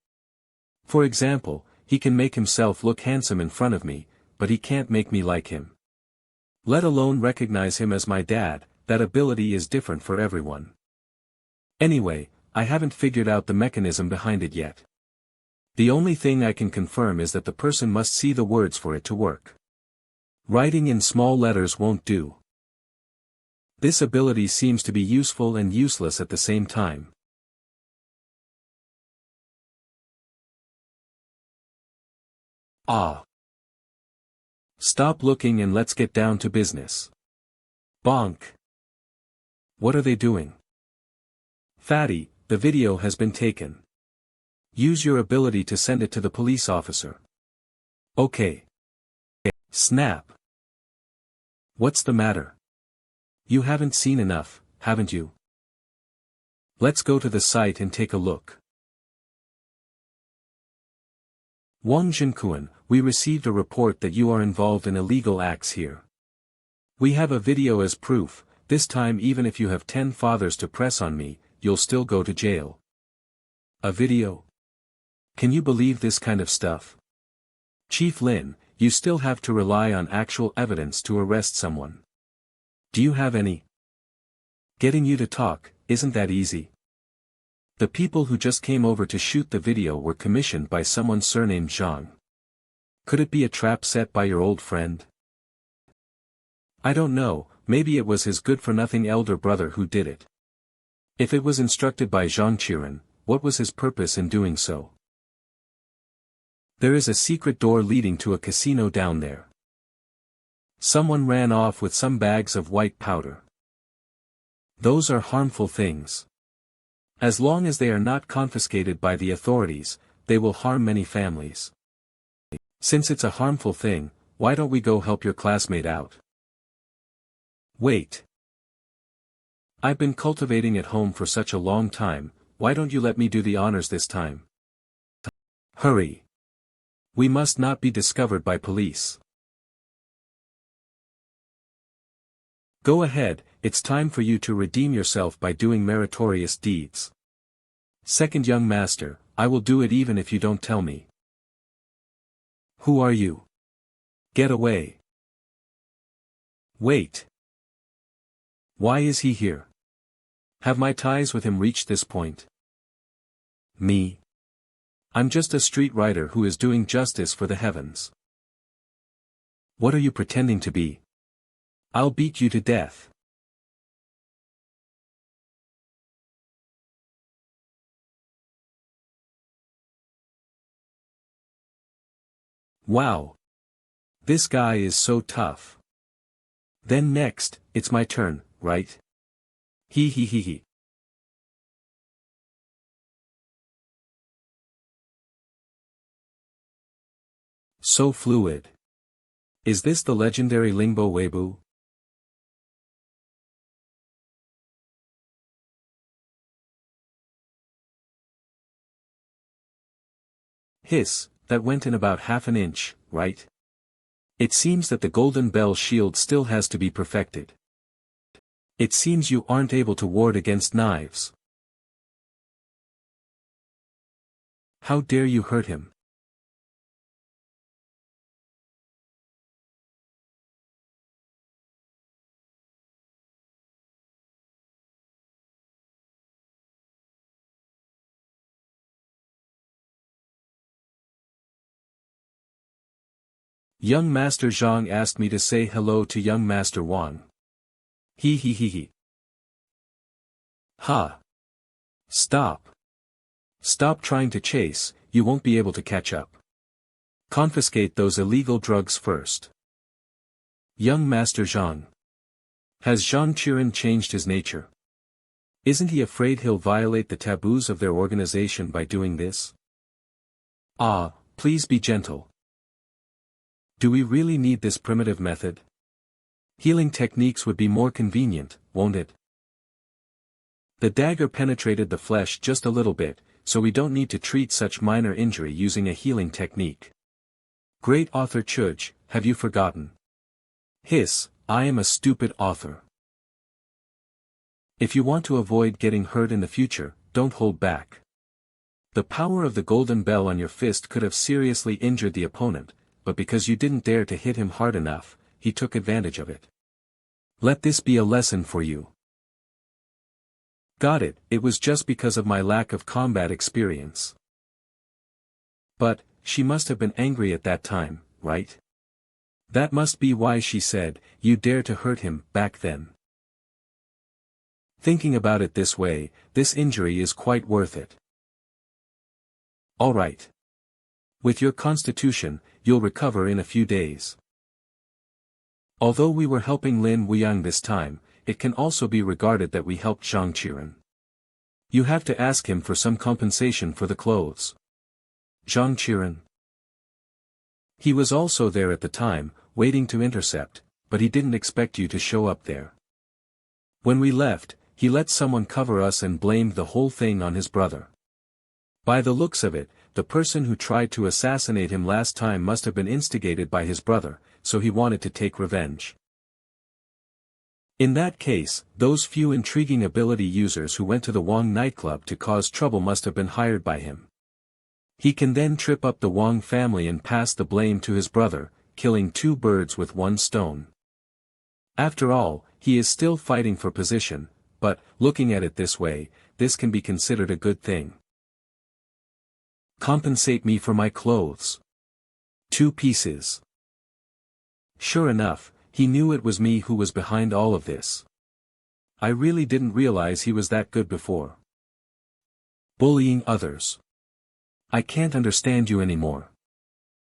For example, he can make himself look handsome in front of me, but he can't make me like him. Let alone recognize him as my dad. That ability is different for everyone. Anyway, I haven't figured out the mechanism behind it yet. The only thing I can confirm is that the person must see the words for it to work. Writing in small letters won't do. This ability seems to be useful and useless at the same time. Stop looking and let's get down to business. Bonk. What are they doing? Fatty, the video has been taken. Use your ability to send it to the police officer. Okay. Snap. What's the matter? You haven't seen enough, haven't you? Let's go to the site and take a look. Wang Jinkuan, we received a report that you are involved in illegal acts here. We have a video as proof. This time even if you have 10 fathers to press on me, you'll still go to jail. A video? Can you believe this kind of stuff? Chief Lin, you still have to rely on actual evidence to arrest someone. Do you have any? Getting you to talk, isn't that easy? The people who just came over to shoot the video were commissioned by someone surnamed Zhang. Could it be a trap set by your old friend? I don't know, maybe it was his good-for-nothing elder brother who did it. If it was instructed by Zhang Qiren, what was his purpose in doing so? There is a secret door leading to a casino down there. Someone ran off with some bags of white powder. Those are harmful things. As long as they are not confiscated by the authorities, they will harm many families. Since it's a harmful thing, why don't we go help your classmate out? Wait. I've been cultivating at home for such a long time, why don't you let me do the honors this time? Hurry. We must not be discovered by police. Go ahead, it's time for you to redeem yourself by doing meritorious deeds. Second young master, I will do it even if you don't tell me. Who are you? Get away. Wait. Why is he here? Have my ties with him reached this point? Me? I'm just a street rider who is doing justice for the heavens. What are you pretending to be? I'll beat you to death. Wow. This guy is so tough. Then next, it's my turn, right? Hee hee hee hee. So fluid. Is this the legendary Lingbo Weibo? Hiss, that went in about half an inch, right? It seems that the golden bell shield still has to be perfected. It seems you aren't able to ward against knives. How dare you hurt him? Young Master Zhang asked me to say hello to young Master Wang. Hee hee hee hee. Ha. Stop. Stop trying to chase, you won't be able to catch up. Confiscate those illegal drugs first. Young Master Zhang. Has Zhang Qiren changed his nature? Isn't he afraid he'll violate the taboos of their organization by doing this? Ah, please be gentle. Do we really need this primitive method? Healing techniques would be more convenient, won't it? The dagger penetrated the flesh just a little bit, so we don't need to treat such minor injury using a healing technique. Great author Chuj, have you forgotten? Hiss, I am a stupid author. If you want to avoid getting hurt in the future, don't hold back. The power of the golden bell on your fist could have seriously injured the opponent, but because you didn't dare to hit him hard enough, he took advantage of it. Let this be a lesson for you. Got it, it was just because of my lack of combat experience. But, she must have been angry at that time, right? That must be why she said, you dare to hurt him, back then. Thinking about it this way, this injury is quite worth it. Alright. With your constitution, you'll recover in a few days. Although we were helping Lin Wuyang this time, it can also be regarded that we helped Zhang Qiren. You have to ask him for some compensation for the clothes. Zhang Qiren. He was also there at the time, waiting to intercept, but he didn't expect you to show up there. When we left, he let someone cover us and blamed the whole thing on his brother. By the looks of it, the person who tried to assassinate him last time must have been instigated by his brother, so he wanted to take revenge. In that case, those few intriguing ability users who went to the Wang nightclub to cause trouble must have been hired by him. He can then trip up the Wang family and pass the blame to his brother, killing two birds with one stone. After all, he is still fighting for position, but, looking at it this way, this can be considered a good thing. Compensate me for my clothes. 2 pieces. Sure enough, He knew it was me who was behind all of this. I really didn't realize he was that good before. Bullying others. I can't understand you anymore.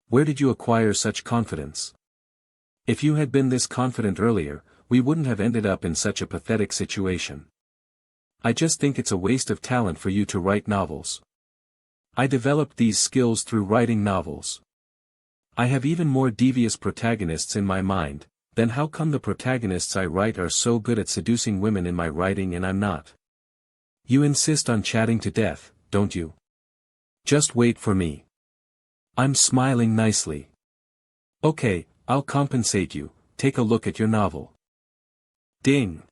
Where did you acquire such confidence? If you had been this confident earlier, we wouldn't have ended up in such a pathetic situation. I just think it's a waste of talent for you to write novels. I developed these skills through writing novels. I have even more devious protagonists in my mind. Then how come the protagonists I write are so good at seducing women in my writing and I'm not? You insist on chatting to death, don't you? Just wait for me. I'm smiling nicely. Okay, I'll compensate you, take a look at your novel. Ding.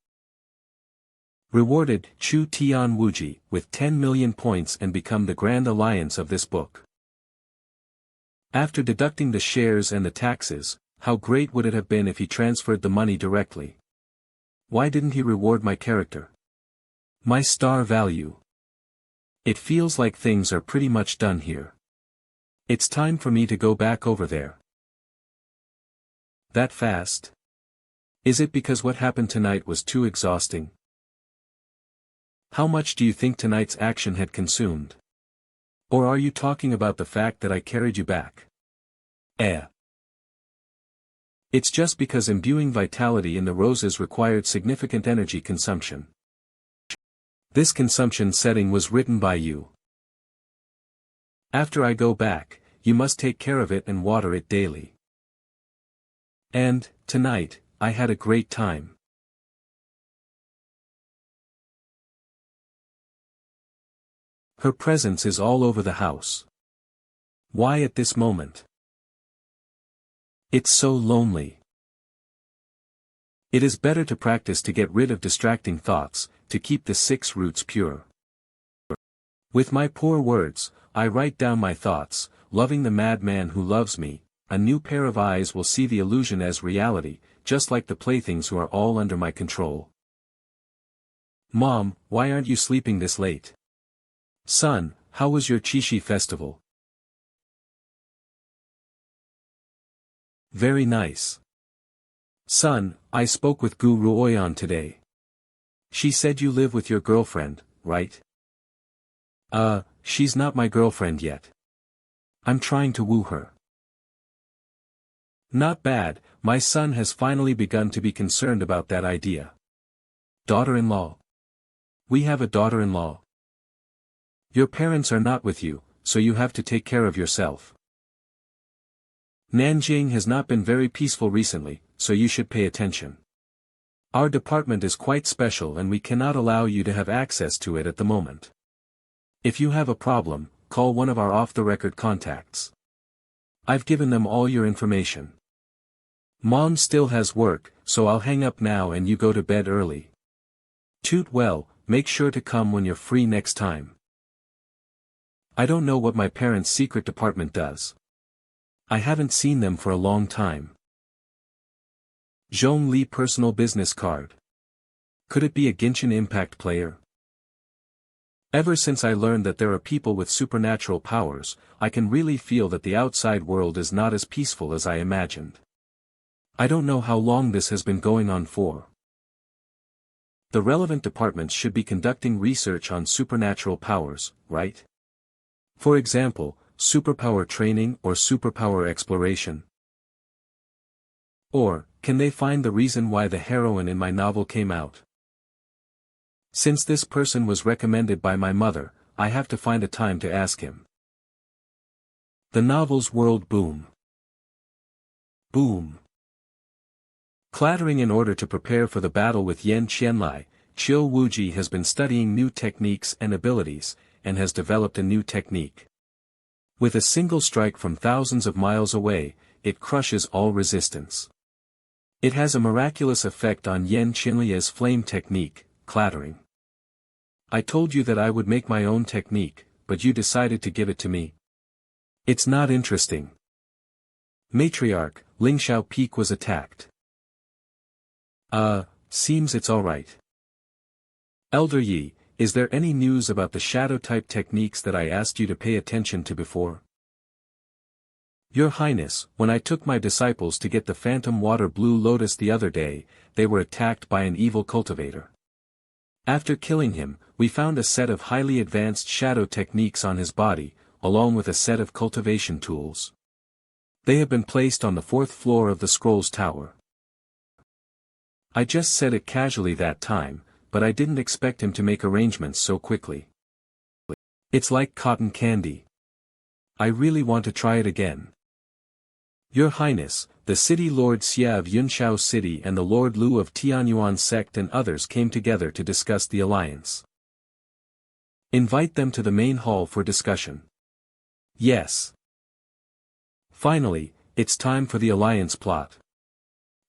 Rewarded Chu Tian Wuji with 10 million points and become the Grand Alliance of this book. After deducting the shares and the taxes, how great would it have been if he transferred the money directly? Why didn't he reward my character? My star value. It feels like things are pretty much done here. It's time for me to go back over there. That fast? Is it because what happened tonight was too exhausting? How much do you think tonight's action had consumed? Or are you talking about the fact that I carried you back? It's just because imbuing vitality in the roses required significant energy consumption. This consumption setting was written by you. After I go back, you must take care of it and water it daily. And, tonight, I had a great time. Her presence is all over the house. Why at this moment? It's so lonely. It is better to practice to get rid of distracting thoughts, to keep the 6 roots pure. With my poor words, I write down my thoughts, loving the madman who loves me. A new pair of eyes will see the illusion as reality, just like the playthings who are all under my control. Mom, why aren't you sleeping this late? Son, how was your Qixi festival? Very nice. Son, I spoke with Gu Ruoyan today. She said you live with your girlfriend, right? She's not my girlfriend yet. I'm trying to woo her. Not bad, my son has finally begun to be concerned about that idea. Daughter-in-law. We have a daughter-in-law. Your parents are not with you, so you have to take care of yourself. Nanjing has not been very peaceful recently, so you should pay attention. Our department is quite special and we cannot allow you to have access to it at the moment. If you have a problem, call one of our off-the-record contacts. I've given them all your information. Mom still has work, so I'll hang up now and you go to bed early. Toot well, make sure to come when you're free next time. I don't know what my parents' secret department does. I haven't seen them for a long time. Zhong Li personal business card. Could it be a Genshin Impact player? Ever since I learned that there are people with supernatural powers, I can really feel that the outside world is not as peaceful as I imagined. I don't know how long this has been going on for. The relevant departments should be conducting research on supernatural powers, right? For example, superpower training or superpower exploration. Or, can they find the reason why the heroine in my novel came out? Since this person was recommended by my mother, I have to find a time to ask him. The novel's world boom. Boom. Clattering in order to prepare for the battle with Yan Qianlai, Qiu Wuji has been studying new techniques and abilities, and has developed a new technique. With a single strike from thousands of miles away, it crushes all resistance. It has a miraculous effect on Yan Qianlia's flame technique, clattering. I told you that I would make my own technique, but you decided to give it to me. It's not interesting. Matriarch, Lingxiao Peak was attacked. Seems it's alright. Elder Yi, is there any news about the shadow-type techniques that I asked you to pay attention to before? Your Highness, when I took my disciples to get the phantom water blue lotus the other day, they were attacked by an evil cultivator. After killing him, we found a set of highly advanced shadow techniques on his body, along with a set of cultivation tools. They have been placed on the 4th floor of the Scrolls Tower. I just said it casually that time, but I didn't expect him to make arrangements so quickly. It's like cotton candy. I really want to try it again. Your Highness, the City Lord Xia of Yunshao City and the Lord Lu of Tianyuan Sect and others came together to discuss the alliance. Invite them to the main hall for discussion. Yes. Finally, it's time for the alliance plot.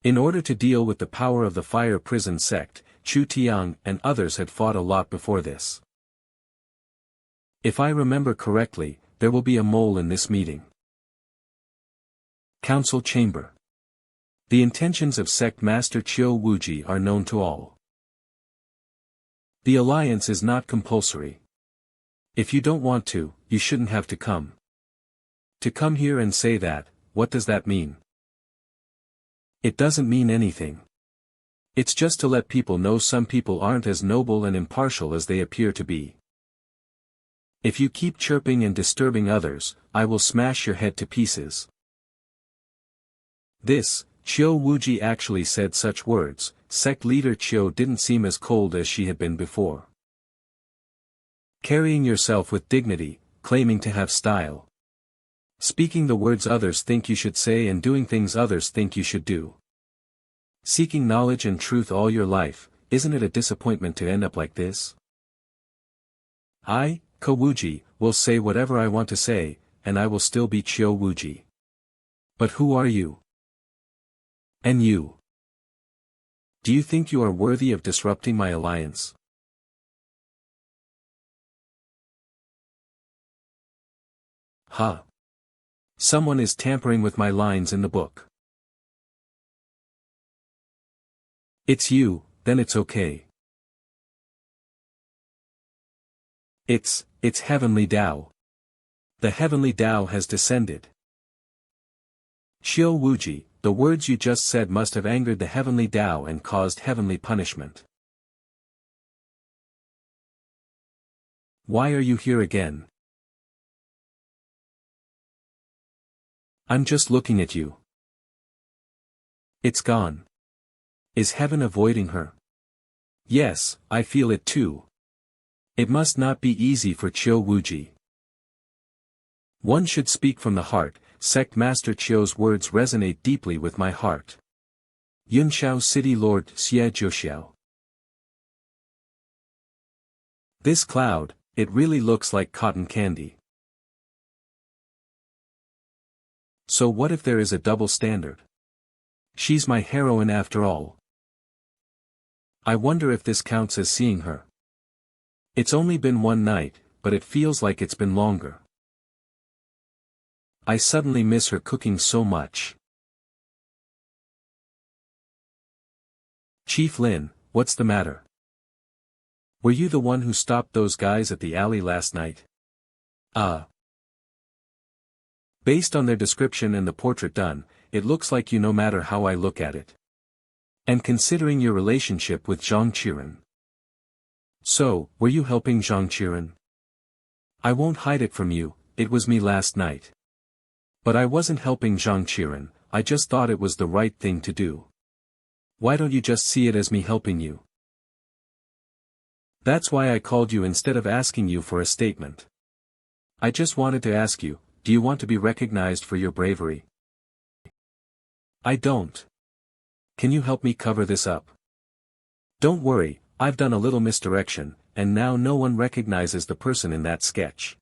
In order to deal with the power of the fire prison sect, Chu Tiang and others had fought a lot before this. If I remember correctly, there will be a mole in this meeting. Council Chamber. The intentions of Sect Master Qiu Wuji are known to all. The alliance is not compulsory. If you don't want to, you shouldn't have to come. To come here and say that, what does that mean? It doesn't mean anything. It's just to let people know some people aren't as noble and impartial as they appear to be. If you keep chirping and disturbing others, I will smash your head to pieces. This, Qiu Wuji actually said such words. Sect leader Qiu didn't seem as cold as she had been before. Carrying yourself with dignity, claiming to have style. Speaking the words others think you should say and doing things others think you should do. Seeking knowledge and truth all your life, isn't it a disappointment to end up like this? I, Kowuji, will say whatever I want to say, and I will still be Qiu Wuji. But who are you? And you? Do you think you are worthy of disrupting my alliance? Huh. Someone is tampering with my lines in the book. It's you, then it's okay. It's Heavenly Tao. The Heavenly Tao has descended. Qiu Wuji, the words you just said must have angered the Heavenly Tao and caused heavenly punishment. Why are you here again? I'm just looking at you. It's gone. Is heaven avoiding her? Yes, I feel it too. It must not be easy for Qiu Wuji. One should speak from the heart. Sect Master Qiu's words resonate deeply with my heart. Yunshao City Lord Xie Zhuxiao. This cloud, it really looks like cotton candy. So what if there is a double standard? She's my heroine after all. I wonder if this counts as seeing her. It's only been one night, but it feels like it's been longer. I suddenly miss her cooking so much. Chief Lin, what's the matter? Were you the one who stopped those guys at the alley last night? Based on their description and the portrait done, it looks like you no matter how I look at it. And considering your relationship with Zhang Qiren. So, were you helping Zhang Qiren? I won't hide it from you, it was me last night. But I wasn't helping Zhang Qiren, I just thought it was the right thing to do. Why don't you just see it as me helping you? That's why I called you instead of asking you for a statement. I just wanted to ask you, do you want to be recognized for your bravery? I don't. Can you help me cover this up? Don't worry, I've done a little misdirection, and now no one recognizes the person in that sketch.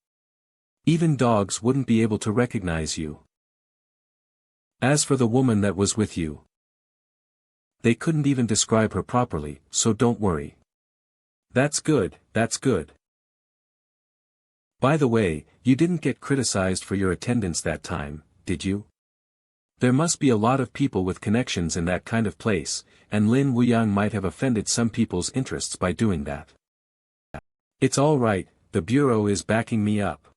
Even dogs wouldn't be able to recognize you. As for the woman that was with you, they couldn't even describe her properly, so don't worry. That's good, that's good. By the way, you didn't get criticized for your attendance that time, did you? There must be a lot of people with connections in that kind of place, and Lin Wuyang might have offended some people's interests by doing that. It's all right, the bureau is backing me up.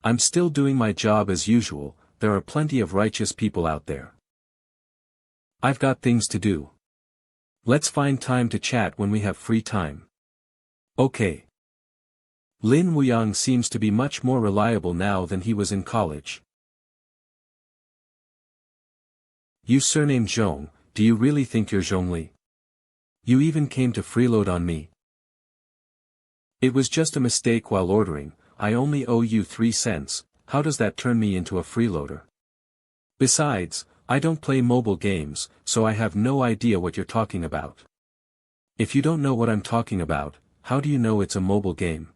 I'm still doing my job as usual, there are plenty of righteous people out there. I've got things to do. Let's find time to chat when we have free time. Okay. Lin Wuyang seems to be much more reliable now than he was in college. You surnamed Zhong, do you really think you're Zhongli? You even came to freeload on me. It was just a mistake while ordering, I only owe you 3 cents, how does that turn me into a freeloader? Besides, I don't play mobile games, so I have no idea what you're talking about. If you don't know what I'm talking about, how do you know it's a mobile game?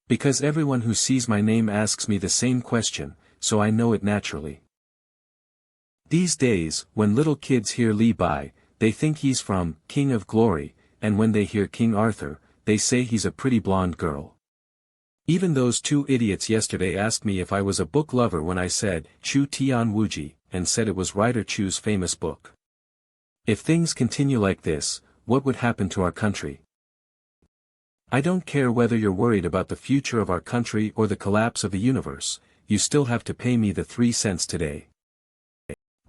Because everyone who sees my name asks me the same question, so I know it naturally. These days, when little kids hear Li Bai, they think he's from King of Glory, and when they hear King Arthur, they say he's a pretty blonde girl. Even those 2 idiots yesterday asked me if I was a book lover when I said Chu Tian Wuji, and said it was writer Chu's famous book. If things continue like this, what would happen to our country? I don't care whether you're worried about the future of our country or the collapse of the universe, you still have to pay me the 3 cents today.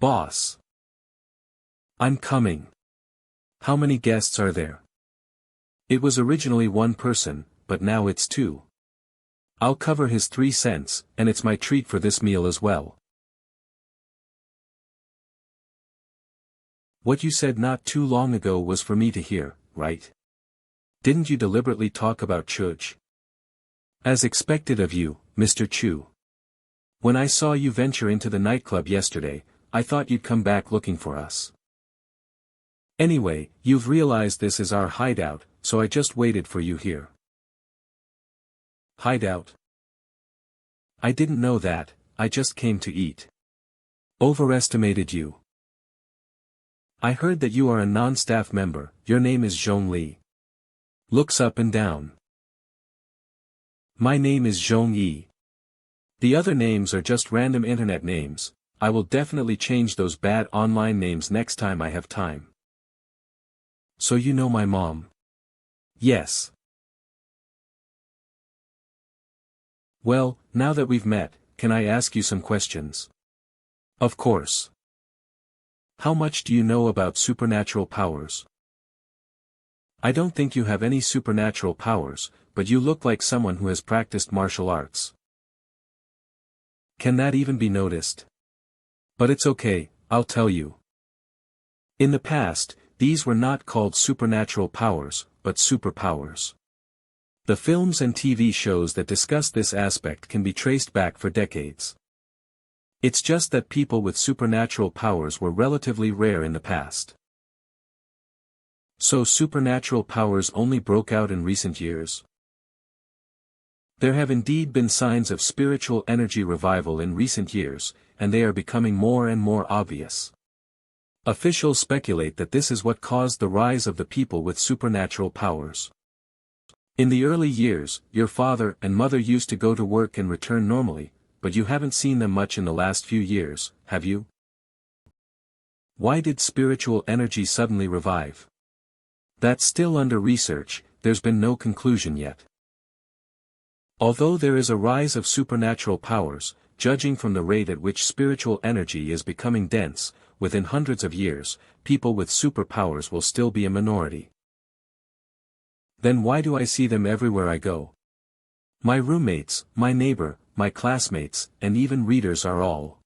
Boss. I'm coming. How many guests are there? It was originally 1 person, but now it's 2. I'll cover his 3 cents, and it's my treat for this meal as well. What you said not too long ago was for me to hear, right? Didn't you deliberately talk about Chuj? As expected of you, Mr. Chu. When I saw you venture into the nightclub yesterday, I thought you'd come back looking for us. Anyway, you've realized this is our hideout, so I just waited for you here. Hideout? I didn't know that, I just came to eat. Overestimated you. I heard that you are a non-staff member, your name is Zhong Li. Looks up and down. My name is Zhong Yi. The other names are just random internet names, I will definitely change those bad online names next time I have time. So you know my mom? Yes. Well, now that we've met, can I ask you some questions? Of course. How much do you know about supernatural powers? I don't think you have any supernatural powers, but you look like someone who has practiced martial arts. Can that even be noticed? But it's okay, I'll tell you. In the past, these were not called supernatural powers, but superpowers. The films and TV shows that discuss this aspect can be traced back for decades. It's just that people with supernatural powers were relatively rare in the past. So supernatural powers only broke out in recent years? There have indeed been signs of spiritual energy revival in recent years, and they are becoming more and more obvious. Officials speculate that this is what caused the rise of the people with supernatural powers. In the early years, your father and mother used to go to work and return normally, but you haven't seen them much in the last few years, have you? Why did spiritual energy suddenly revive? That's still under research, there's been no conclusion yet. Although there is a rise of supernatural powers, judging from the rate at which spiritual energy is becoming dense, within hundreds of years, people with superpowers will still be a minority. Then why do I see them everywhere I go? My roommates, my neighbor, my classmates, and even readers are all.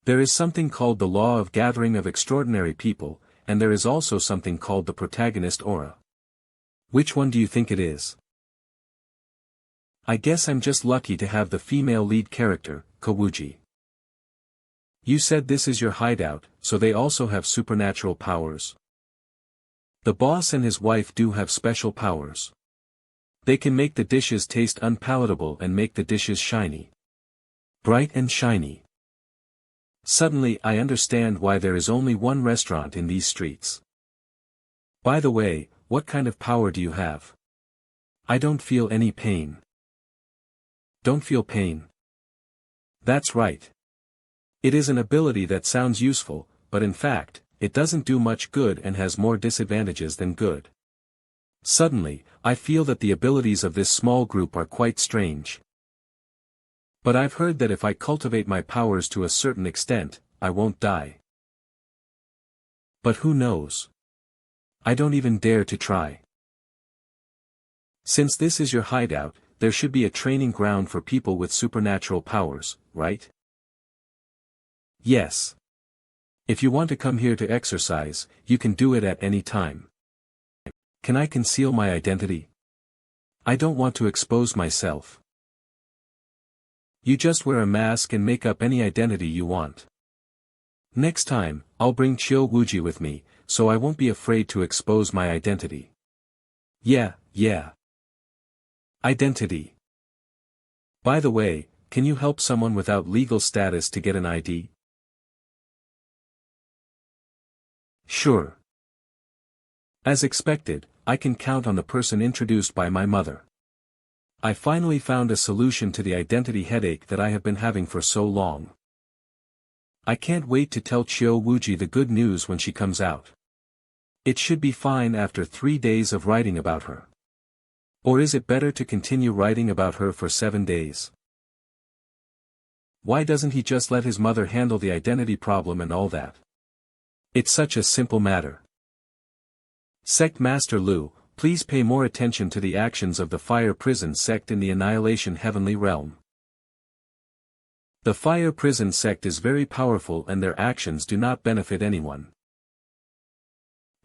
There is something called the law of gathering of extraordinary people, and there is also something called the protagonist aura. Which one do you think it is? I guess I'm just lucky to have the female lead character, Kawuji. You said this is your hideout, so they also have supernatural powers. The boss and his wife do have special powers. They can make the dishes taste unpalatable and make the dishes shiny. Bright and shiny. Suddenly I understand why there is only one restaurant in these streets. By the way, what kind of power do you have? I don't feel any pain. Don't feel pain. That's right. It is an ability that sounds useful, but in fact, it doesn't do much good and has more disadvantages than good. Suddenly, I feel that the abilities of this small group are quite strange. But I've heard that if I cultivate my powers to a certain extent, I won't die. But who knows? I don't even dare to try. Since this is your hideout, there should be a training ground for people with supernatural powers, right? Yes. If you want to come here to exercise, you can do it at any time. Can I conceal my identity? I don't want to expose myself. You just wear a mask and make up any identity you want. Next time, I'll bring Chiu Wuji with me, so I won't be afraid to expose my identity. Yeah. Identity. By the way, can you help someone without legal status to get an ID? Sure. As expected, I can count on the person introduced by my mother. I finally found a solution to the identity headache that I have been having for so long. I can't wait to tell Chiu Wuji the good news when she comes out. It should be fine after 3 days of writing about her. Or is it better to continue writing about her for 7 days? Why doesn't he just let his mother handle the identity problem and all that? It's such a simple matter. Sect Master Lu, please pay more attention to the actions of the Fire Prison sect in the Annihilation Heavenly Realm. The Fire Prison sect is very powerful and their actions do not benefit anyone.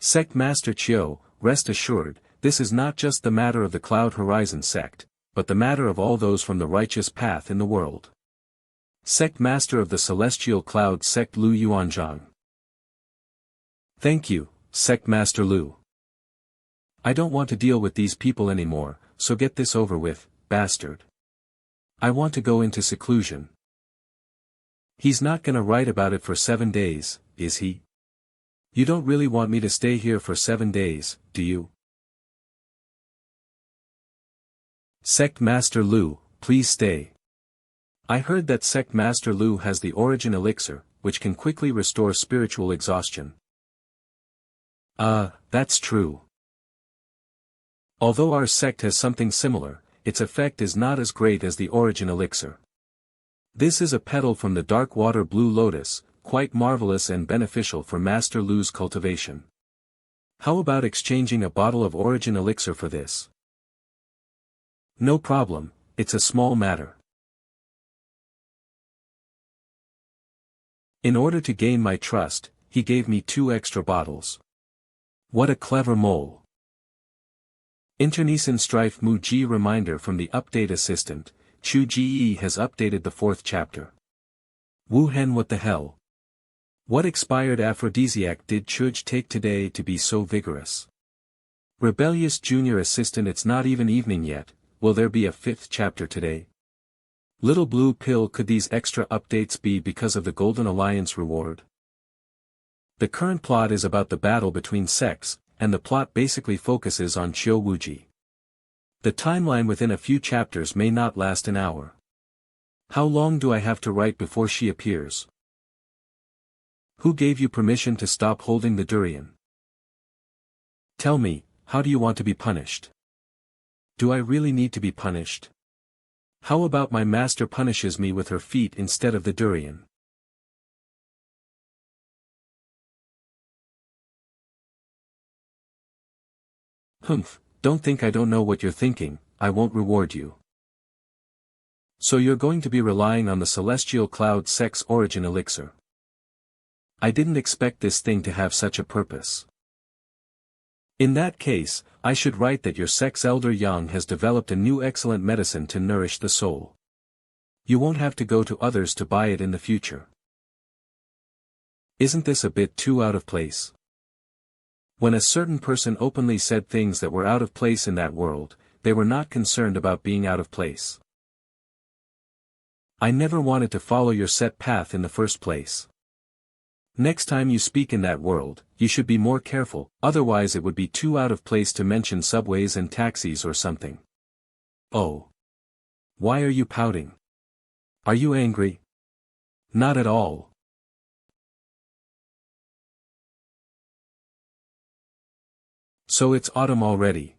Sect Master Chiu, rest assured, this is not just the matter of the Cloud Horizon sect, but the matter of all those from the righteous path in the world. Sect Master of the Celestial Cloud Sect Lu Yuanzhang. Thank you, Sect Master Lu. I don't want to deal with these people anymore, so get this over with, bastard. I want to go into seclusion. He's not gonna write about it for 7 days, is he? You don't really want me to stay here for 7 days, do you? Sect Master Lu, please stay. I heard that Sect Master Lu has the Origin Elixir, which can quickly restore spiritual exhaustion. That's true. Although our sect has something similar, its effect is not as great as the Origin Elixir. This is a petal from the dark water blue lotus, quite marvelous and beneficial for Master Lu's cultivation. How about exchanging a bottle of Origin Elixir for this? No problem, it's a small matter. In order to gain my trust, he gave me 2 extra bottles. What a clever mole. Internecine Strife Mu Ji reminder from the update assistant, Chu Ji has updated the 4th chapter. Wu Hen, what the hell? What expired aphrodisiac did Chuj take today to be so vigorous? Rebellious junior assistant, it's not even evening yet, will there be a 5th chapter today? Little blue pill, could these extra updates be because of the Golden Alliance reward? The current plot is about the battle between sects, and the plot basically focuses on Chiu Wuji. The timeline within a few chapters may not last an hour. How long do I have to write before she appears? Who gave you permission to stop holding the durian? Tell me, how do you want to be punished? Do I really need to be punished? How about my master punishes me with her feet instead of the durian? Humph, don't think I don't know what you're thinking, I won't reward you. So you're going to be relying on the Celestial Cloud Sect's Origin Elixir. I didn't expect this thing to have such a purpose. In that case, I should write that your sect's Elder Yang has developed a new excellent medicine to nourish the soul. You won't have to go to others to buy it in the future. Isn't this a bit too out of place? When a certain person openly said things that were out of place in that world, they were not concerned about being out of place. I never wanted to follow your set path in the first place. Next time you speak in that world, you should be more careful, otherwise it would be too out of place to mention subways and taxis or something. Oh. Why are you pouting? Are you angry? Not at all. So it's autumn already.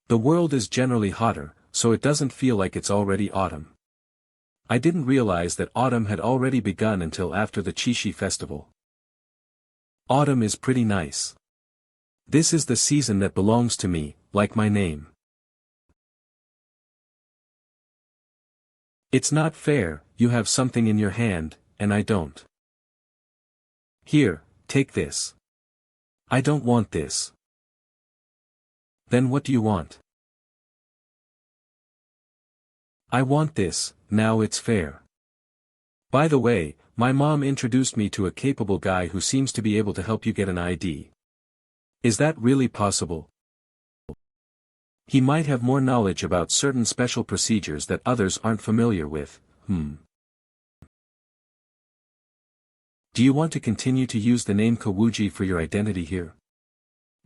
The world is generally hotter, so it doesn't feel like it's already autumn. I didn't realize that autumn had already begun until after the Qixi festival. Autumn is pretty nice. This is the season that belongs to me, like my name. It's not fair, you have something in your hand, and I don't. Here, take this. I don't want this. Then what do you want? I want this, now it's fair. By the way, my mom introduced me to a capable guy who seems to be able to help you get an ID. Is that really possible? He might have more knowledge about certain special procedures that others aren't familiar with. Do you want to continue to use the name Kawuji for your identity here?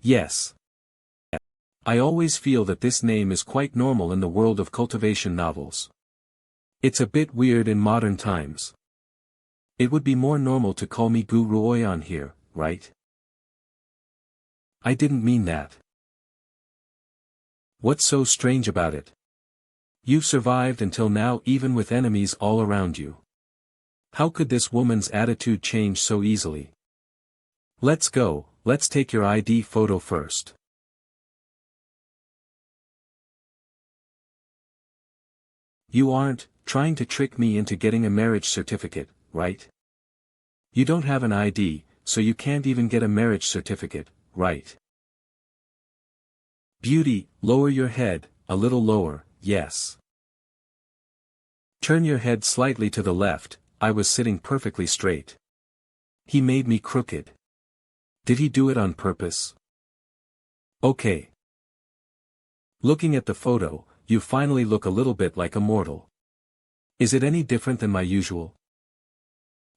Yes. I always feel that this name is quite normal in the world of cultivation novels. It's a bit weird in modern times. It would be more normal to call me Gu Ruoyan here, right? I didn't mean that. What's so strange about it? You've survived until now even with enemies all around you. How could this woman's attitude change so easily? Let's go, let's take your ID photo first. You aren't trying to trick me into getting a marriage certificate, right? You don't have an ID, so you can't even get a marriage certificate, right? Beauty, lower your head, a little lower, yes. Turn your head slightly to the left, I was sitting perfectly straight. He made me crooked. Did he do it on purpose? Okay. Looking at the photo, you finally look a little bit like a mortal. Is it any different than my usual?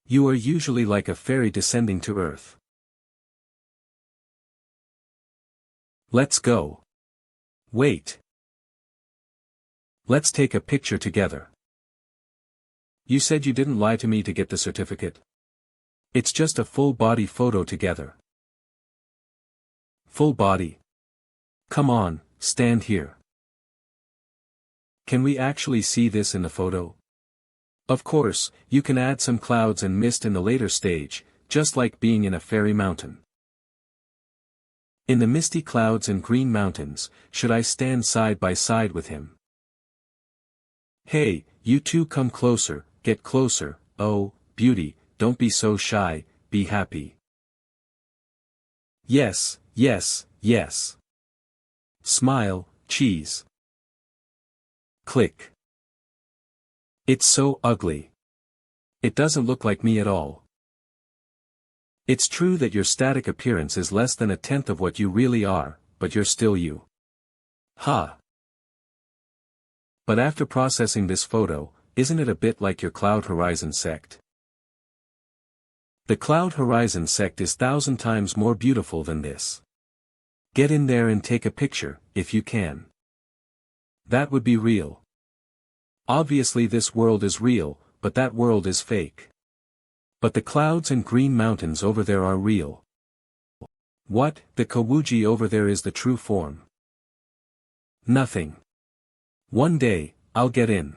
You are usually like a fairy descending to earth. Let's go. Wait. Let's take a picture together. You said you didn't lie to me to get the certificate. It's just a full body photo together. Full body. Come on, stand here. Can we actually see this in the photo? Of course, you can add some clouds and mist in the later stage, just like being in a fairy mountain. In the misty clouds and green mountains, should I stand side by side with him? Hey, you two come closer, get closer, oh, beauty, don't be so shy, be happy. Yes, yes, yes. Smile, cheese. Click. It's so ugly. It doesn't look like me at all. It's true that your static appearance is less than a tenth of what you really are, but you're still you. Ha! But after processing this photo, isn't it a bit like your Cloud Horizon sect? The Cloud Horizon sect is 1,000 times more beautiful than this. Get in there and take a picture, if you can. That would be real. Obviously this world is real, but that world is fake. But the clouds and green mountains over there are real. What, the Kawuji over there is the true form? Nothing. One day, I'll get in.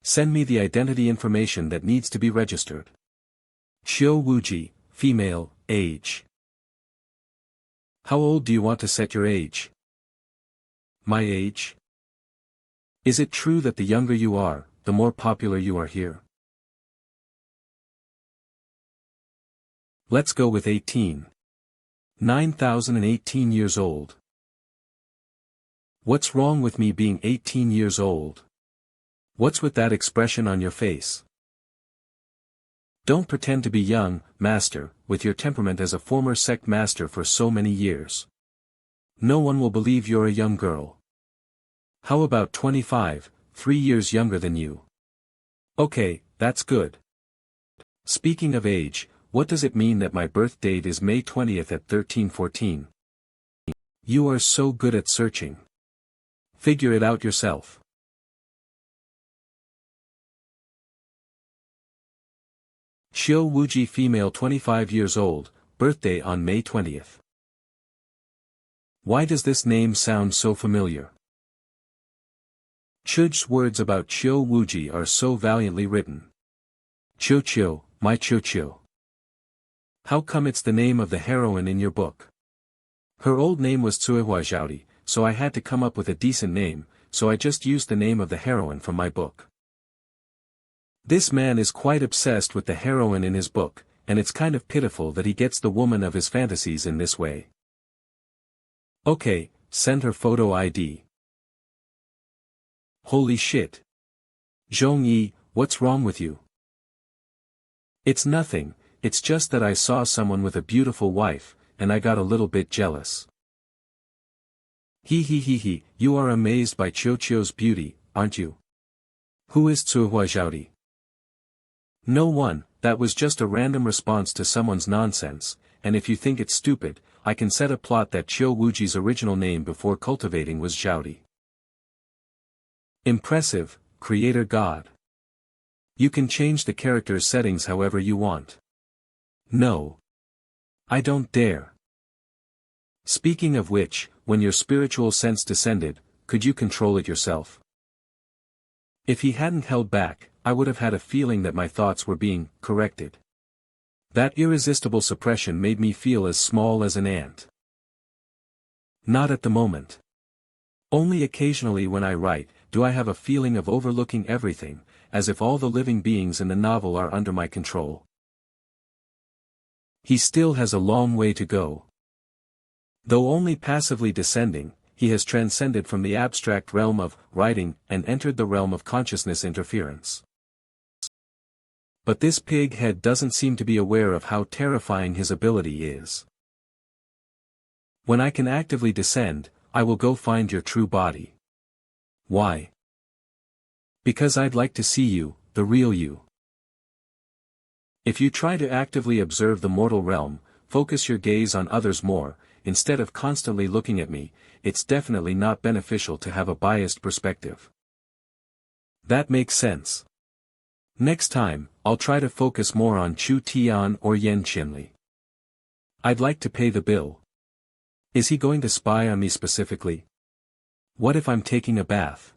Send me the identity information that needs to be registered. Shio Wuji, female, age. How old do you want to set your age? My age? Is it true that the younger you are, the more popular you are here? Let's go with 18. 9,018 years old. What's wrong with me being 18 years old? What's with that expression on your face? Don't pretend to be young, master, with your temperament as a former sect master for so many years. No one will believe you're a young girl. How about 25, 3 years younger than you? Okay, that's good. Speaking of age, what does it mean that my birth date is May 20th at 1314? You are so good at searching. Figure it out yourself. Shio Wuji female 25 years old, birthday on May 20th. Why does this name sound so familiar? Chuj's words about Chiu Wuji are so valiantly written. Chiu Chiu, my Chiu Chiu. How come it's the name of the heroine in your book? Her old name was Tsuehua Zhaodi, so I had to come up with a decent name, so I just used the name of the heroine from my book. This man is quite obsessed with the heroine in his book, and it's kind of pitiful that he gets the woman of his fantasies in this way. Okay, send her photo ID. Holy shit. Zhongyi, what's wrong with you? It's nothing, it's just that I saw someone with a beautiful wife, and I got a little bit jealous. He, you are amazed by Chiu's beauty, aren't you? Who is Tsuehua Zhaodi? No one, that was just a random response to someone's nonsense, and if you think it's stupid, I can set a plot that Chiu Wuji's original name before cultivating was Zhaodi. Impressive, creator god. You can change the character's settings however you want. No. I don't dare. Speaking of which, when your spiritual sense descended, could you control it yourself? If he hadn't held back, I would have had a feeling that my thoughts were being corrected. That irresistible suppression made me feel as small as an ant. Not at the moment. Only occasionally when I write, do I have a feeling of overlooking everything, as if all the living beings in the novel are under my control. He still has a long way to go. Though only passively descending, he has transcended from the abstract realm of writing and entered the realm of consciousness interference. But this pig head doesn't seem to be aware of how terrifying his ability is. When I can actively descend, I will go find your true body. Why? Because I'd like to see you, the real you. If you try to actively observe the mortal realm, focus your gaze on others more, instead of constantly looking at me, it's definitely not beneficial to have a biased perspective. That makes sense. Next time, I'll try to focus more on Chu Tian or Yen Qinli. I'd like to pay the bill. Is he going to spy on me specifically? What if I'm taking a bath?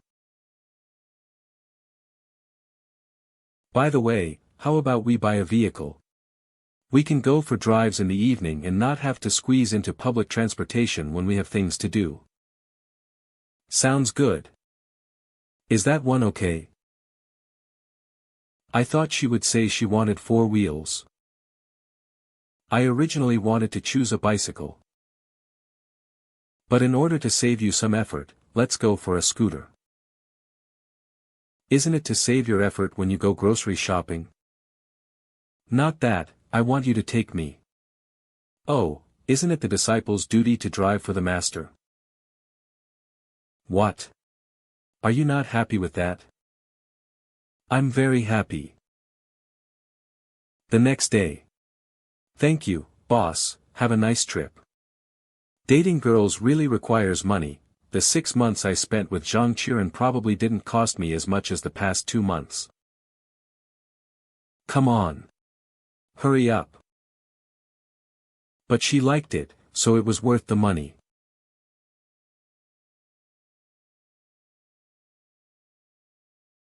By the way, how about we buy a vehicle? We can go for drives in the evening and not have to squeeze into public transportation when we have things to do. Sounds good. Is that one okay? I thought she would say she wanted 4 wheels. I originally wanted to choose a bicycle. But in order to save you some effort, let's go for a scooter. Isn't it to save your effort when you go grocery shopping? Not that, I want you to take me. Oh, isn't it the disciple's duty to drive for the master? What? Are you not happy with that? I'm very happy. The next day. Thank you, boss, have a nice trip. Dating girls really requires money. The 6 months I spent with Zhang Qiren probably didn't cost me as much as the past 2 months. Come on. Hurry up. But she liked it, so it was worth the money.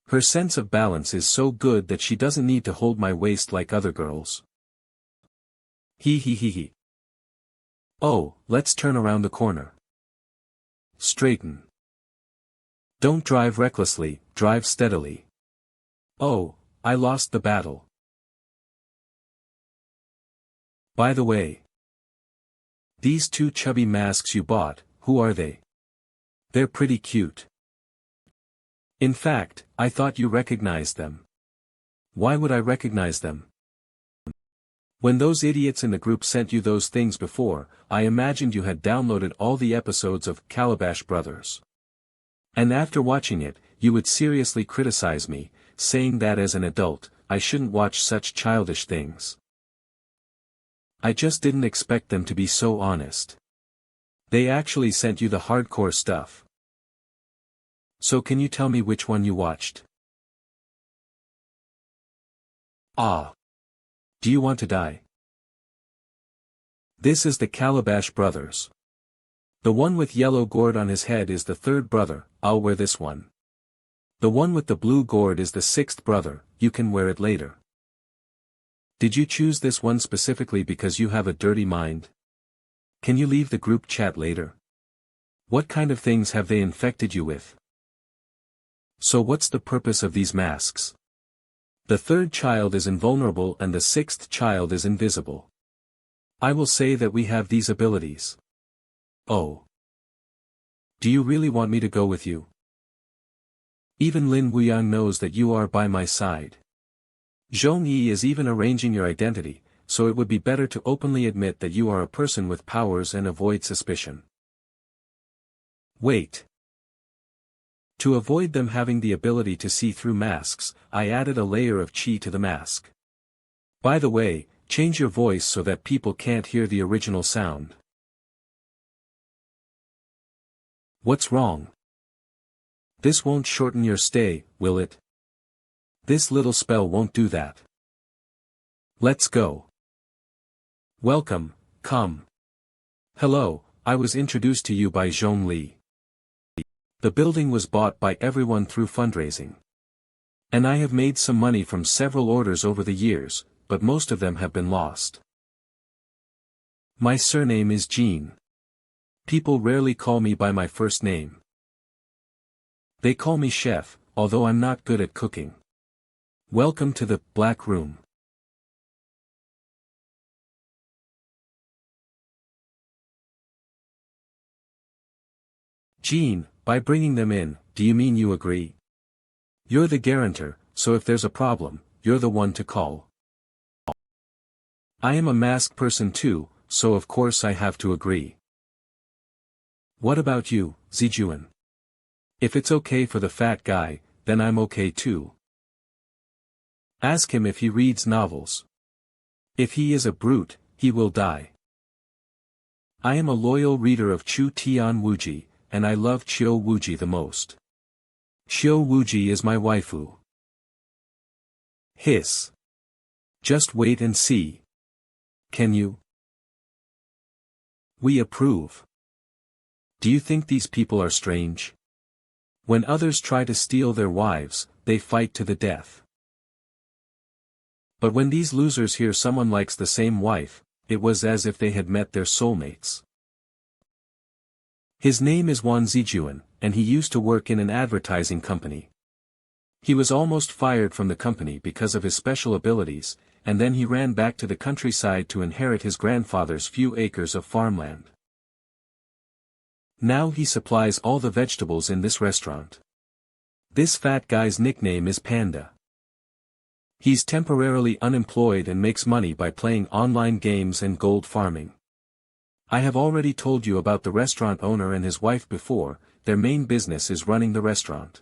Her sense of balance is so good that she doesn't need to hold my waist like other girls. He. Oh, let's turn around the corner. Straighten. Don't drive recklessly, drive steadily. Oh, I lost the battle. By the way. These 2 chubby masks you bought, who are they? They're pretty cute. In fact, I thought you recognized them. Why would I recognize them? When those idiots in the group sent you those things before, I imagined you had downloaded all the episodes of Calabash Brothers. And after watching it, you would seriously criticize me, saying that as an adult, I shouldn't watch such childish things. I just didn't expect them to be so honest. They actually sent you the hardcore stuff. So can you tell me which one you watched? Ah. Do you want to die? This is the Calabash Brothers. The one with yellow gourd on his head is the 3rd brother. I'll wear this one. The one with the blue gourd is the sixth brother, you can wear it later. Did you choose this one specifically because you have a dirty mind? Can you leave the group chat later? What kind of things have they infected you with? So what's the purpose of these masks? The third child is invulnerable and the sixth child is invisible. I will say that we have these abilities. Oh. Do you really want me to go with you? Even Lin Wuyang knows that you are by my side. Zhong Yi is even arranging your identity, so it would be better to openly admit that you are a person with powers and avoid suspicion. Wait. To avoid them having the ability to see through masks, I added a layer of qi to the mask. By the way, change your voice so that people can't hear the original sound. What's wrong? This won't shorten your stay, will it? This little spell won't do that. Let's go. Welcome, come. Hello, I was introduced to you by Zhong Li. The building was bought by everyone through fundraising. And I have made some money from several orders over the years, but most of them have been lost. My surname is Jean. People rarely call me by my first name. They call me chef, although I'm not good at cooking. Welcome to the Black Room. Jean, by bringing them in, do you mean you agree? You're the guarantor, so if there's a problem, you're the one to call. I am a masked person too, so of course I have to agree. What about you, Zijuan? If it's okay for the fat guy, then I'm okay too. Ask him if he reads novels. If he is a brute, he will die. I am a loyal reader of Chu Tian Wuji, and I love Qiu Wuji the most. Qiu Wuji is my waifu. Hiss. Just wait and see. Can you? We approve. Do you think these people are strange? When others try to steal their wives, they fight to the death. But when these losers hear someone likes the same wife, it was as if they had met their soulmates. His name is Wan Zijuan, and he used to work in an advertising company. He was almost fired from the company because of his special abilities, and then he ran back to the countryside to inherit his grandfather's few acres of farmland. Now he supplies all the vegetables in this restaurant. This fat guy's nickname is Panda. He's temporarily unemployed and makes money by playing online games and gold farming. I have already told you about the restaurant owner and his wife before, their main business is running the restaurant.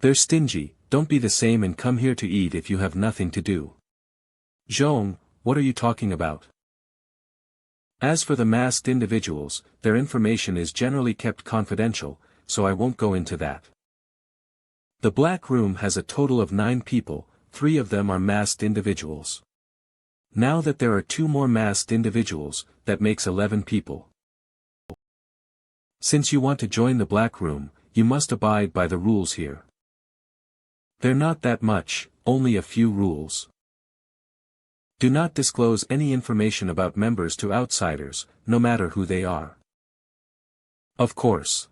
They're stingy, don't be the same and come here to eat if you have nothing to do. Zhong, what are you talking about? As for the masked individuals, their information is generally kept confidential, so I won't go into that. The Black Room has a total of 9 people, 3 of them are masked individuals. Now that there are 2 more masked individuals, that makes 11 people. Since you want to join the Black Room, you must abide by the rules here. They're not that much, only a few rules. Do not disclose any information about members to outsiders, no matter who they are. Of course.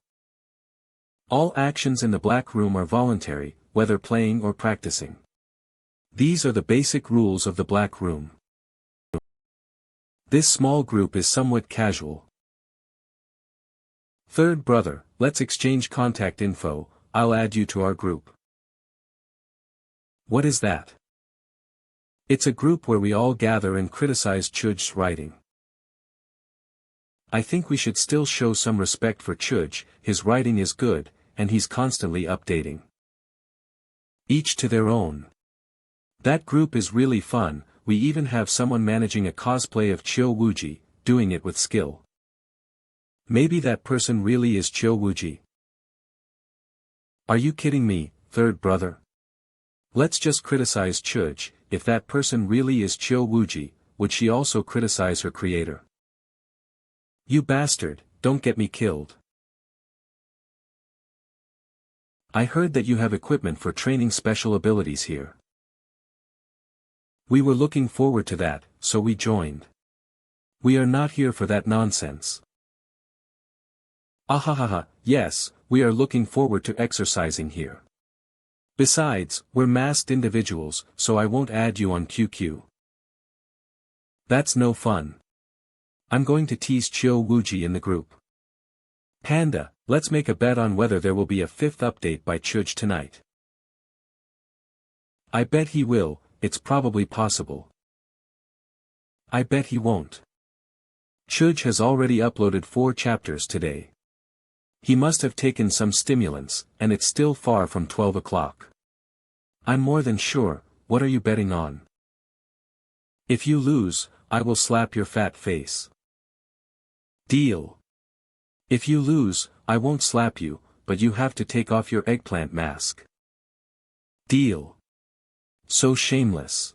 All actions in the Black Room are voluntary, whether playing or practicing. These are the basic rules of the Black Room. This small group is somewhat casual. Third brother, let's exchange contact info, I'll add you to our group. What is that? It's a group where we all gather and criticize Chuj's writing. I think we should still show some respect for Chuj, his writing is good, and he's constantly updating. Each to their own. That group is really fun, we even have someone managing a cosplay of Qiu Wuji, doing it with skill. Maybe that person really is Qiu Wuji. Are you kidding me, third brother? Let's just criticize Chuj, if that person really is Qiu Wuji, would she also criticize her creator? You bastard, don't get me killed. I heard that you have equipment for training special abilities here. We were looking forward to that, so we joined. We are not here for that nonsense. Ahahaha, yes, we are looking forward to exercising here. Besides, we're masked individuals, so I won't add you on QQ. That's no fun. I'm going to tease Chiu Wuji in the group. Panda, let's make a bet on whether there will be a 5th update by Chuj tonight. I bet he will, it's probably possible. I bet he won't. Chuj has already uploaded 4 chapters today. He must have taken some stimulants, and it's still far from 12 o'clock. I'm more than sure, what are you betting on? If you lose, I will slap your fat face. Deal. If you lose, I won't slap you, but you have to take off your eggplant mask. Deal. So shameless.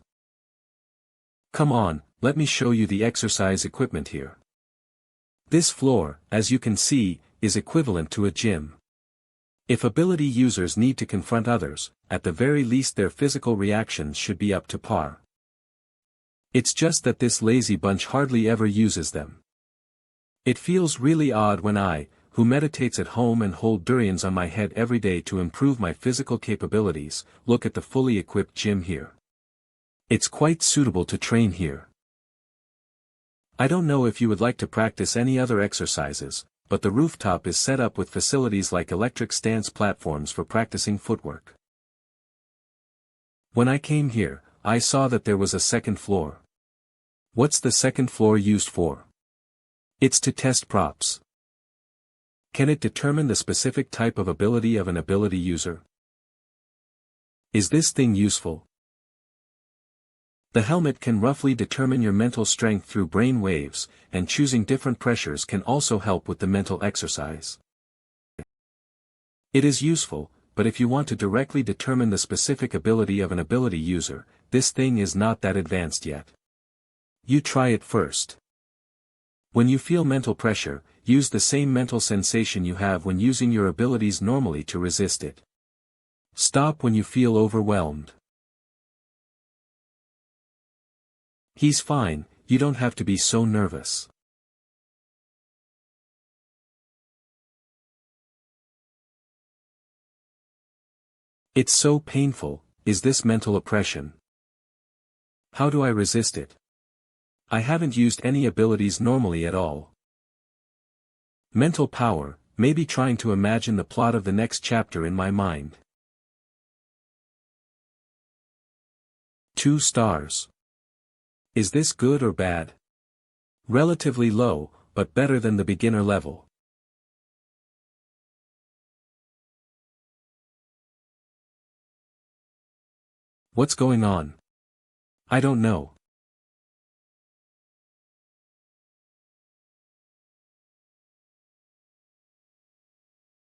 Come on, let me show you the exercise equipment here. This floor, as you can see, is equivalent to a gym. If ability users need to confront others, at the very least their physical reactions should be up to par. It's just that this lazy bunch hardly ever uses them. It feels really odd when I, who meditates at home and hold durians on my head every day to improve my physical capabilities, look at the fully equipped gym here. It's quite suitable to train here. I don't know if you would like to practice any other exercises, but the rooftop is set up with facilities like electric stance platforms for practicing footwork. When I came here, I saw that there was a 2nd floor. What's the 2nd floor used for? It's to test props. Can it determine the specific type of ability of an ability user? Is this thing useful? The helmet can roughly determine your mental strength through brain waves, and choosing different pressures can also help with the mental exercise. It is useful, but if you want to directly determine the specific ability of an ability user, this thing is not that advanced yet. You try it first. When you feel mental pressure, use the same mental sensation you have when using your abilities normally to resist it. Stop when you feel overwhelmed. He's fine, you don't have to be so nervous. It's so painful, is this mental oppression? How do I resist it? I haven't used any abilities normally at all. Mental power, maybe trying to imagine the plot of the next chapter in my mind. 2 stars. Is this good or bad? Relatively low, but better than the beginner level. What's going on? I don't know.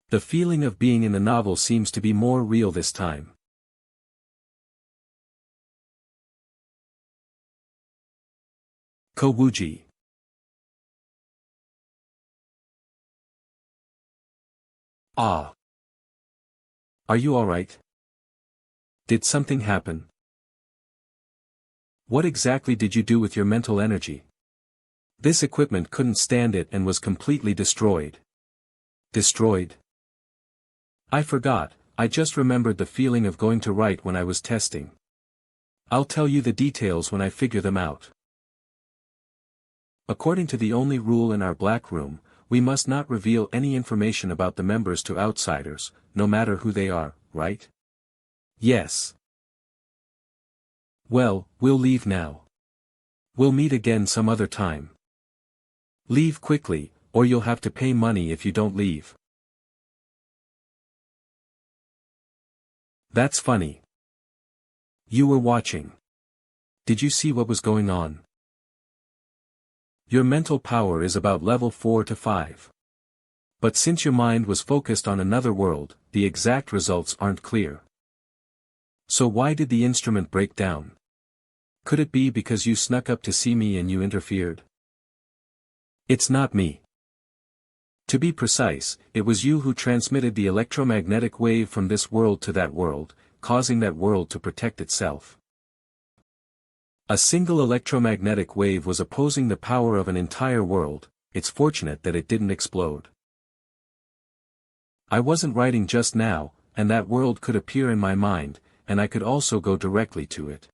The feeling of being in the novel seems to be more real this time. Kowuji. Ah. Are you alright? Did something happen? What exactly did you do with your mental energy? This equipment couldn't stand it and was completely destroyed. Destroyed? I forgot, I just remembered the feeling of going to write when I was testing. I'll tell you the details when I figure them out. According to the only rule in our black room, we must not reveal any information about the members to outsiders, no matter who they are, right? Yes. Well, we'll leave now. We'll meet again some other time. Leave quickly, or you'll have to pay money if you don't leave. That's funny. You were watching. Did you see what was going on? Your mental power is about level 4 to 5. But since your mind was focused on another world, the exact results aren't clear. So why did the instrument break down? Could it be because you snuck up to see me and you interfered? It's not me. To be precise, it was you who transmitted the electromagnetic wave from this world to that world, causing that world to protect itself. A single electromagnetic wave was opposing the power of an entire world. It's fortunate that it didn't explode. I wasn't writing just now, and that world could appear in my mind, and I could also go directly to it.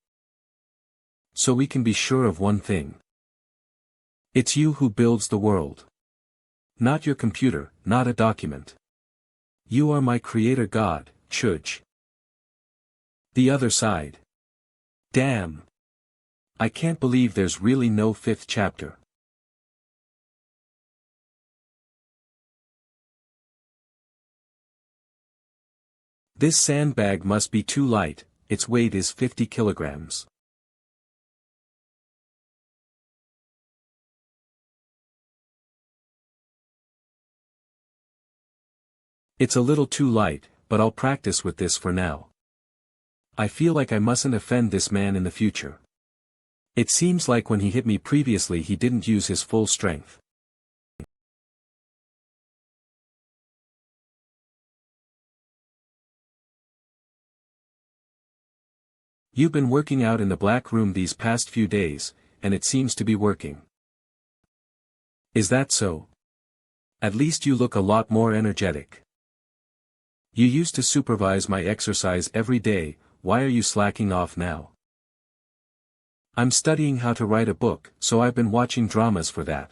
So we can be sure of one thing. It's you who builds the world. Not your computer, not a document. You are my creator God, Chuj. The other side. Damn. I can't believe there's really no fifth chapter. This sandbag must be too light, its weight is 50 kilograms. It's a little too light, but I'll practice with this for now. I feel like I mustn't offend this man in the future. It seems like when he hit me previously he didn't use his full strength. You've been working out in the black room these past few days, and it seems to be working. Is that so? At least you look a lot more energetic. You used to supervise my exercise every day, why are you slacking off now? I'm studying how to write a book, so I've been watching dramas for that.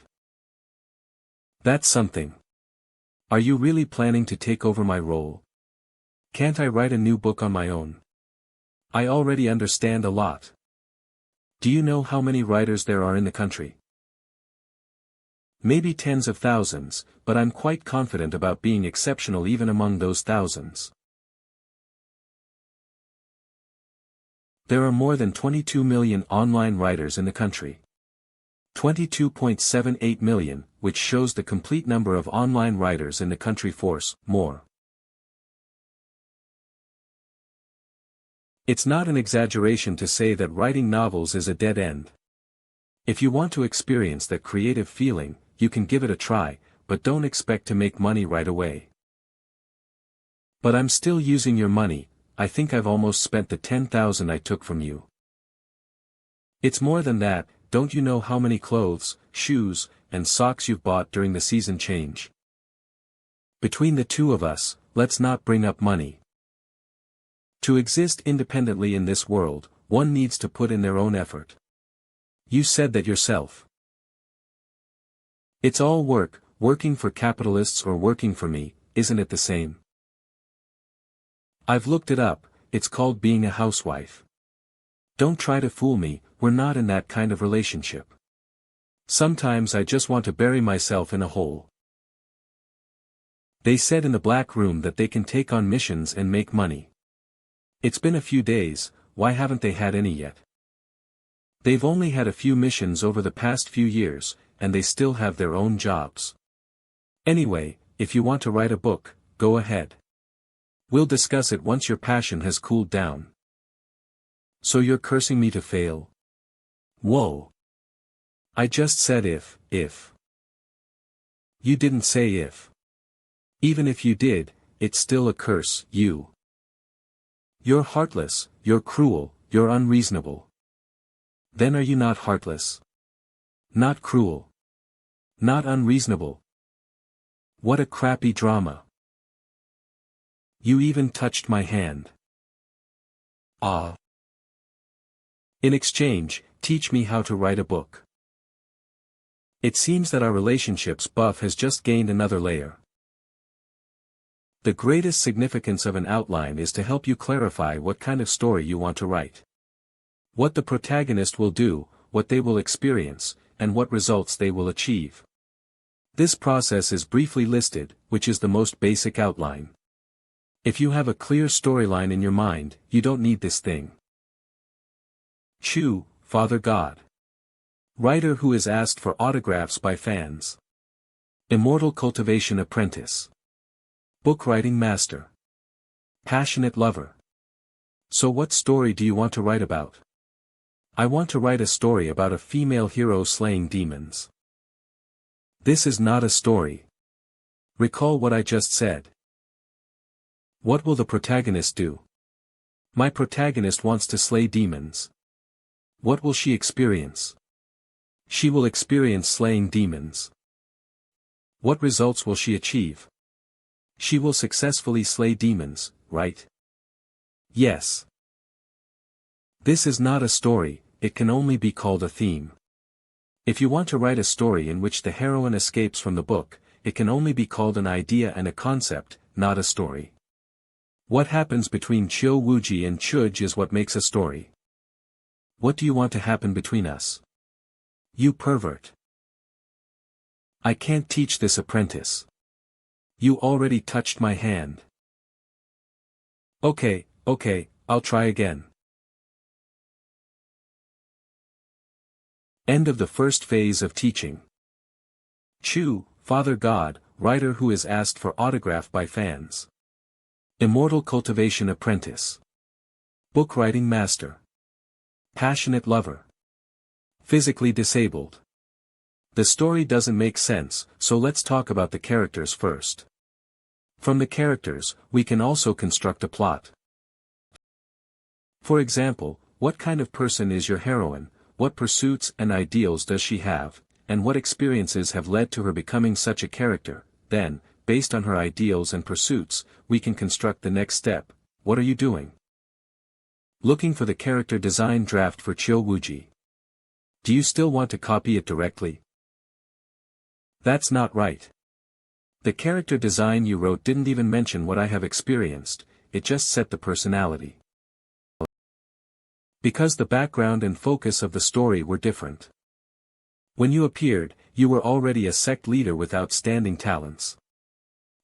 That's something. Are you really planning to take over my role? Can't I write a new book on my own? I already understand a lot. Do you know how many writers there are in the country? Maybe tens of thousands, but I'm quite confident about being exceptional even among those thousands. There are more than 22 million online writers in the country. 22.78 million, which shows the complete number of online writers in the country force, more. It's not an exaggeration to say that writing novels is a dead end. If you want to experience that creative feeling, you can give it a try, but don't expect to make money right away. But I'm still using your money, I think I've almost spent the 10,000 I took from you. It's more than that, don't you know how many clothes, shoes, and socks you've bought during the season change? Between the two of us, let's not bring up money. To exist independently in this world, one needs to put in their own effort. You said that yourself. It's all work, working for capitalists or working for me, isn't it the same? I've looked it up, it's called being a housewife. Don't try to fool me, we're not in that kind of relationship. Sometimes I just want to bury myself in a hole. They said in the black room that they can take on missions and make money. It's been a few days, why haven't they had any yet? They've only had a few missions over the past few years, and they still have their own jobs. Anyway, if you want to write a book, go ahead. We'll discuss it once your passion has cooled down. So you're cursing me to fail? Whoa. I just said if. You didn't say if. Even if you did, it's still a curse, you. You're heartless, you're cruel, you're unreasonable. Then are you not heartless? Not cruel. Not unreasonable. What a crappy drama. You even touched my hand. Ah. In exchange, teach me how to write a book. It seems that our relationship's buff has just gained another layer. The greatest significance of an outline is to help you clarify what kind of story you want to write. What the protagonist will do, what they will experience, and what results they will achieve. This process is briefly listed, which is the most basic outline. If you have a clear storyline in your mind, you don't need this thing. Chu, Father God. Writer who is asked for autographs by fans. Immortal cultivation apprentice. Book writing master. Passionate lover. So what story do you want to write about? I want to write a story about a female hero slaying demons. This is not a story. Recall what I just said. What will the protagonist do? My protagonist wants to slay demons. What will she experience? She will experience slaying demons. What results will she achieve? She will successfully slay demons, right? Yes. This is not a story, it can only be called a theme. If you want to write a story in which the heroine escapes from the book, it can only be called an idea and a concept, not a story. What happens between Chiu Wuji and Chuj is what makes a story. What do you want to happen between us? You pervert. I can't teach this apprentice. You already touched my hand. Okay, I'll try again. End of the first phase of teaching. Chu, Father God, writer who is asked for autograph by fans. Immortal cultivation apprentice. Book writing master. Passionate lover. Physically disabled. The story doesn't make sense, so let's talk about the characters first. From the characters, we can also construct a plot. For example, what kind of person is your heroine, what pursuits and ideals does she have, and what experiences have led to her becoming such a character? Then, based on her ideals and pursuits, we can construct the next step. What are you doing? Looking for the character design draft for Chiu Wuji. Do you still want to copy it directly? That's not right. The character design you wrote didn't even mention what I have experienced, it just set the personality. Because the background and focus of the story were different. When you appeared, you were already a sect leader with outstanding talents.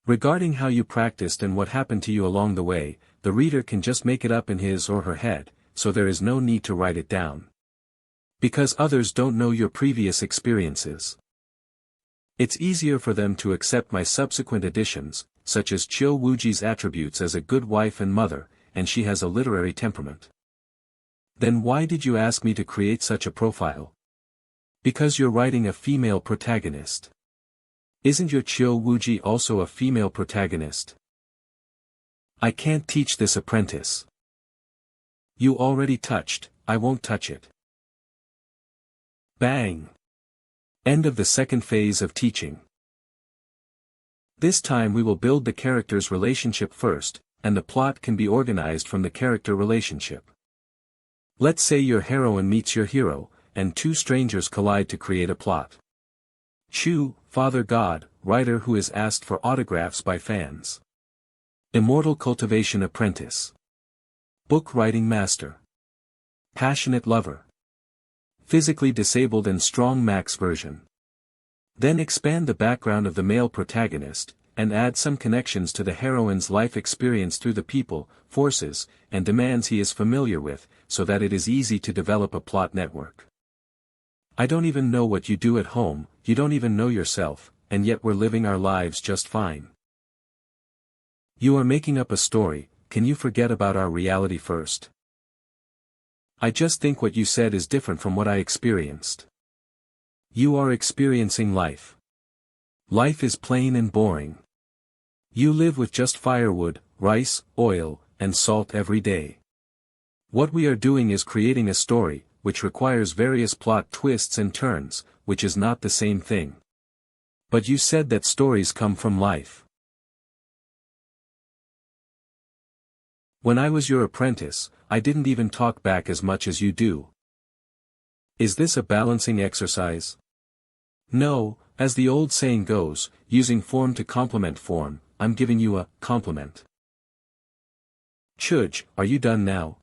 Regarding how you practiced and what happened to you along the way, the reader can just make it up in his or her head, so there is no need to write it down. Because others don't know your previous experiences. It's easier for them to accept my subsequent additions, such as Chiu Wuji's attributes as a good wife and mother, and she has a literary temperament. Then why did you ask me to create such a profile? Because you're writing a female protagonist. Isn't your Chiu Wuji also a female protagonist? I can't teach this apprentice. You already touched, I won't touch it. Bang! End of the second phase of teaching. This time we will build the character's relationship first, and the plot can be organized from the character relationship. Let's say your heroine meets your hero, and two strangers collide to create a plot. Chu, Father God, writer who is asked for autographs by fans. Immortal cultivation apprentice. Book writing master. Passionate lover. Physically disabled and strong max version. Then expand the background of the male protagonist, and add some connections to the heroine's life experience through the people, forces, and demands he is familiar with, so that it is easy to develop a plot network. I don't even know what you do at home, you don't even know yourself, and yet we're living our lives just fine. You are making up a story, can you forget about our reality first? I just think what you said is different from what I experienced. You are experiencing life. Life is plain and boring. You live with just firewood, rice, oil, and salt every day. What we are doing is creating a story, which requires various plot twists and turns, which is not the same thing. But you said that stories come from life. When I was your apprentice, I didn't even talk back as much as you do. Is this a balancing exercise? No, as the old saying goes, using form to complement form, I'm giving you a compliment. Chuj, are you done now?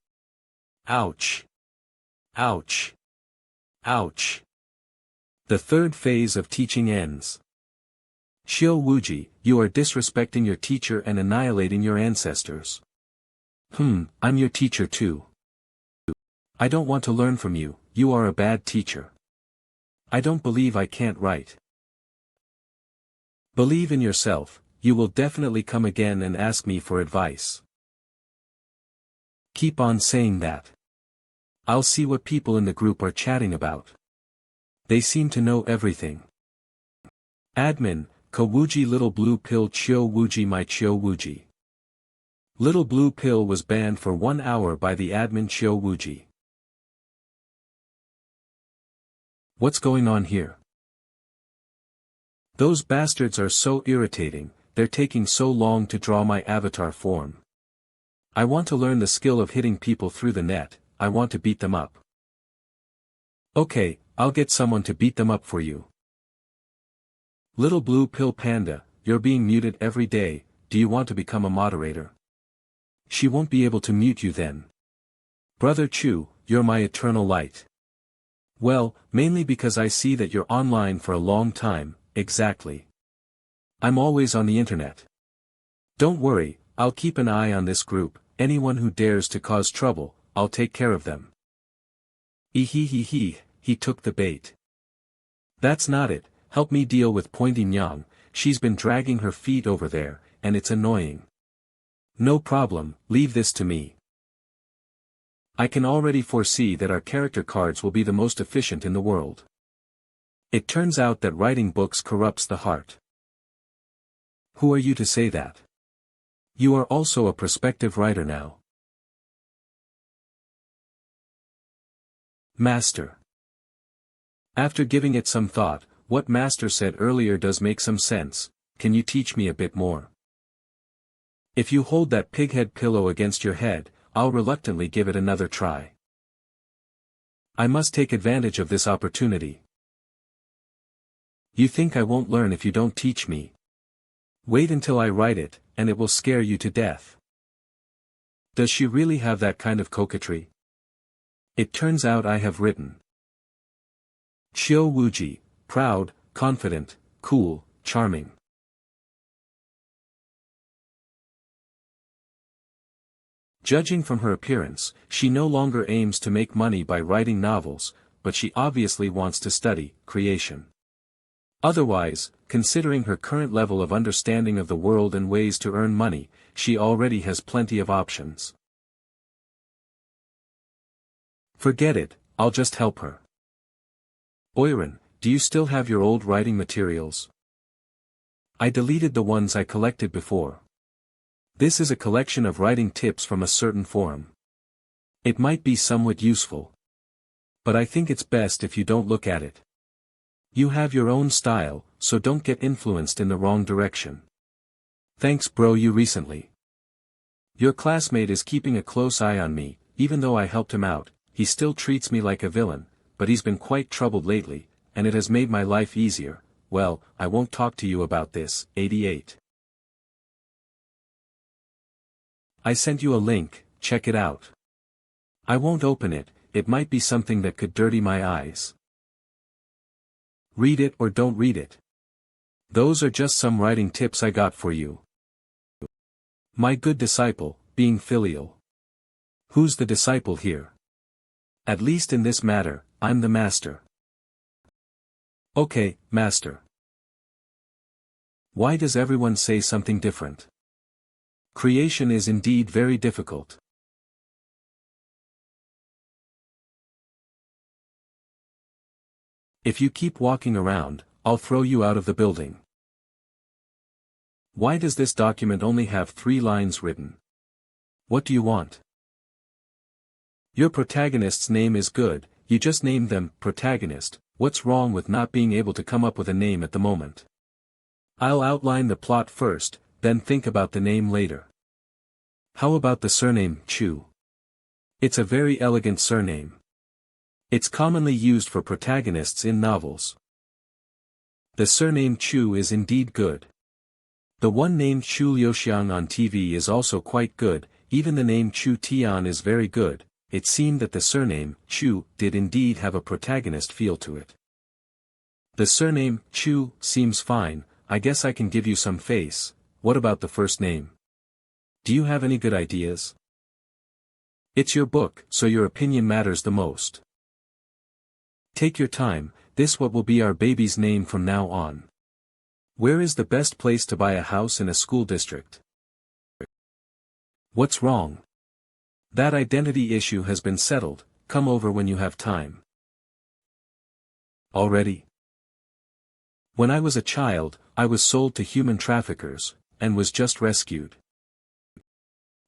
Ouch. Ouch. Ouch. The third phase of teaching ends. Chiu Wuji, you are disrespecting your teacher and annihilating your ancestors. I'm your teacher too. I don't want to learn from you, you are a bad teacher. I don't believe I can't write. Believe in yourself, you will definitely come again and ask me for advice. Keep on saying that. I'll see what people in the group are chatting about. They seem to know everything. Admin, Kowuji little blue pill chio wuji my chio wuji. Little blue pill was banned for 1 hour by the admin chio wuji. What's going on here? Those bastards are so irritating, they're taking so long to draw my avatar form. I want to learn the skill of hitting people through the net, I want to beat them up. Okay, I'll get someone to beat them up for you. Little blue pill panda, you're being muted every day, do you want to become a moderator? She won't be able to mute you then. Brother Chu, you're my eternal light. Well, mainly because I see that you're online for a long time, exactly. I'm always on the internet. Don't worry, I'll keep an eye on this group, anyone who dares to cause trouble, I'll take care of them. He took the bait. That's not it, help me deal with Pointy Nyang, she's been dragging her feet over there, and it's annoying. No problem, leave this to me. I can already foresee that our character cards will be the most efficient in the world. It turns out that writing books corrupts the heart. Who are you to say that? You are also a prospective writer now. Master. After giving it some thought, what Master said earlier does make some sense, can you teach me a bit more? If you hold that pighead pillow against your head, I'll reluctantly give it another try. I must take advantage of this opportunity. You think I won't learn if you don't teach me? Wait until I write it, and it will scare you to death. Does she really have that kind of coquetry? It turns out I have written. Chio Wuji, proud, confident, cool, charming. Judging from her appearance, she no longer aims to make money by writing novels, but she obviously wants to study creation. Otherwise, considering her current level of understanding of the world and ways to earn money, she already has plenty of options. Forget it, I'll just help her. Oiran, do you still have your old writing materials? I deleted the ones I collected before. This is a collection of writing tips from a certain forum. It might be somewhat useful. But I think it's best if you don't look at it. You have your own style, so don't get influenced in the wrong direction. Thanks bro you recently. Your classmate is keeping a close eye on me, even though I helped him out, he still treats me like a villain, but he's been quite troubled lately, and it has made my life easier. Well, I won't talk to you about this. 88. I sent you a link, check it out. I won't open it, it might be something that could dirty my eyes. Read it or don't read it. Those are just some writing tips I got for you. My good disciple, being filial. Who's the disciple here? At least in this matter, I'm the master. Okay, master. Why does everyone say something different? Creation is indeed very difficult. If you keep walking around, I'll throw you out of the building. Why does this document only have 3 lines written? What do you want? Your protagonist's name is good, you just named them protagonist, what's wrong with not being able to come up with a name at the moment? I'll outline the plot first, then think about the name later. How about the surname Chu? It's a very elegant surname. It's commonly used for protagonists in novels. The surname Chu is indeed good. The one named Chu Liuxiang on TV is also quite good, even the name Chu Tian is very good. It seemed that the surname Chu did indeed have a protagonist feel to it. The surname Chu seems fine, I guess I can give you some face. What about the first name? Do you have any good ideas? It's your book, so your opinion matters the most. Take your time, this what will be our baby's name from now on. Where is the best place to buy a house in a school district? What's wrong? That identity issue has been settled, come over when you have time. Already? When I was a child, I was sold to human traffickers, and was just rescued.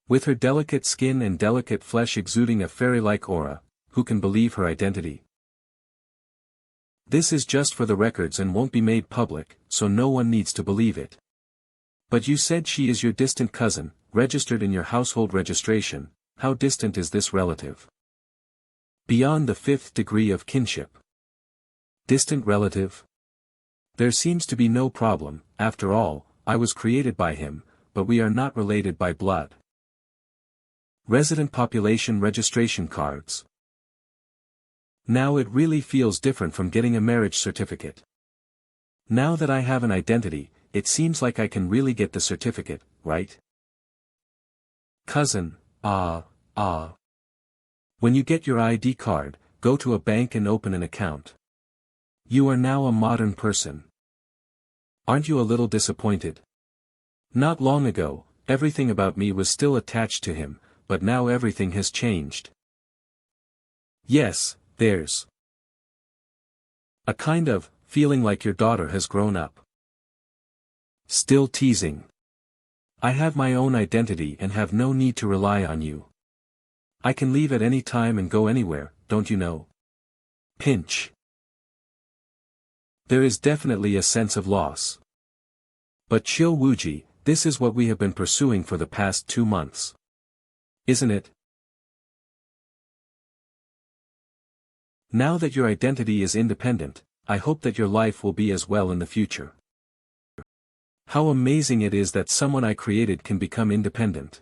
With her delicate skin and delicate flesh exuding a fairy-like aura, who can believe her identity? This is just for the records and won't be made public, so no one needs to believe it. But you said she is your distant cousin, registered in your household registration. How distant is this relative? Beyond the 5th degree of kinship. Distant relative? There seems to be no problem. After all, I was created by him, but we are not related by blood. Resident population registration cards. Now it really feels different from getting a marriage certificate. Now that I have an identity, it seems like I can really get the certificate, right? Cousin, When you get your ID card, go to a bank and open an account. You are now a modern person. Aren't you a little disappointed? Not long ago, everything about me was still attached to him, but now everything has changed. Yes, there's a kind of feeling like your daughter has grown up. Still teasing. I have my own identity and have no need to rely on you. I can leave at any time and go anywhere, don't you know? Pinch. There is definitely a sense of loss. But Chill Wuji, this is what we have been pursuing for the past 2 months. Isn't it? Now that your identity is independent, I hope that your life will be as well in the future. How amazing it is that someone I created can become independent.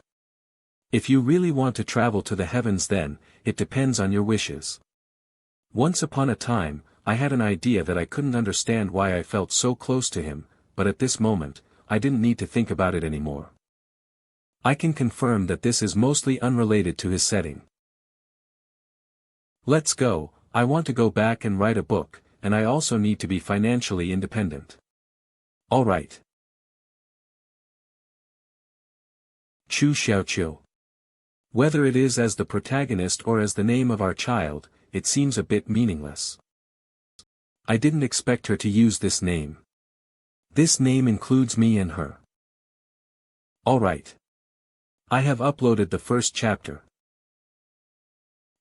If you really want to travel to the heavens, then, it depends on your wishes. Once upon a time, I had an idea that I couldn't understand why I felt so close to him, but at this moment, I didn't need to think about it anymore. I can confirm that this is mostly unrelated to his setting. Let's go. I want to go back and write a book, and I also need to be financially independent. Alright. Chu Xiaoqiu. Whether it is as the protagonist or as the name of our child, it seems a bit meaningless. I didn't expect her to use this name. This name includes me and her. Alright. I have uploaded the first chapter.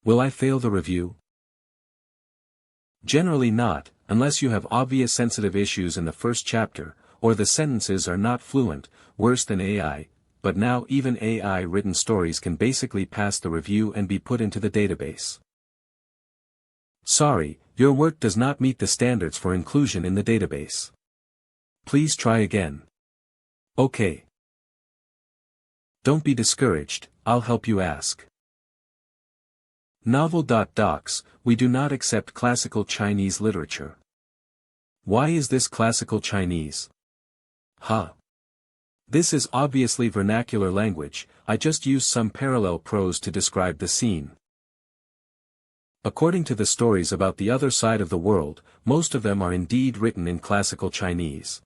Will I fail the review? Generally not, unless you have obvious sensitive issues in the first chapter, or the sentences are not fluent, worse than AI, but now even AI-written stories can basically pass the review and be put into the database. Sorry, your work does not meet the standards for inclusion in the database. Please try again. Okay. Don't be discouraged, I'll help you ask. Novel.docs, we do not accept classical Chinese literature. Why is this classical Chinese? This is obviously vernacular language, I just use some parallel prose to describe the scene. According to the stories about the other side of the world, most of them are indeed written in classical Chinese.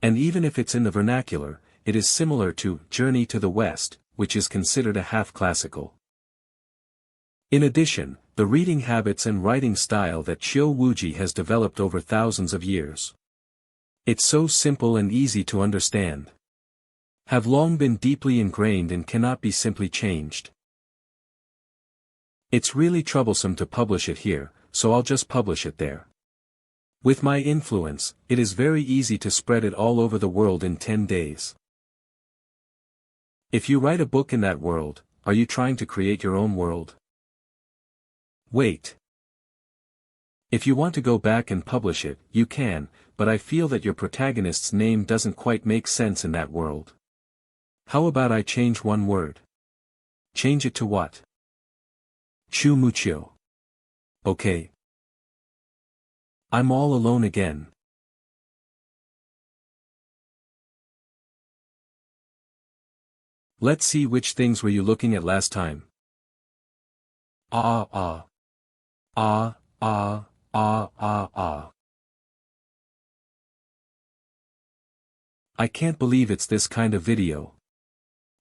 And even if it's in the vernacular, it is similar to Journey to the West, which is considered a half-classical. In addition, the reading habits and writing style that Qiu Wuji has developed over thousands of years. It's so simple and easy to understand. Have long been deeply ingrained and cannot be simply changed. It's really troublesome to publish it here, so I'll just publish it there. With my influence, it is very easy to spread it all over the world in 10 days. If you write a book in that world, are you trying to create your own world? Wait. If you want to go back and publish it, you can, but I feel that your protagonist's name doesn't quite make sense in that world. How about I change one word? Change it to what? Chu Muchio. Okay. I'm all alone again. Let's see which things were you looking at last time. I can't believe it's this kind of video.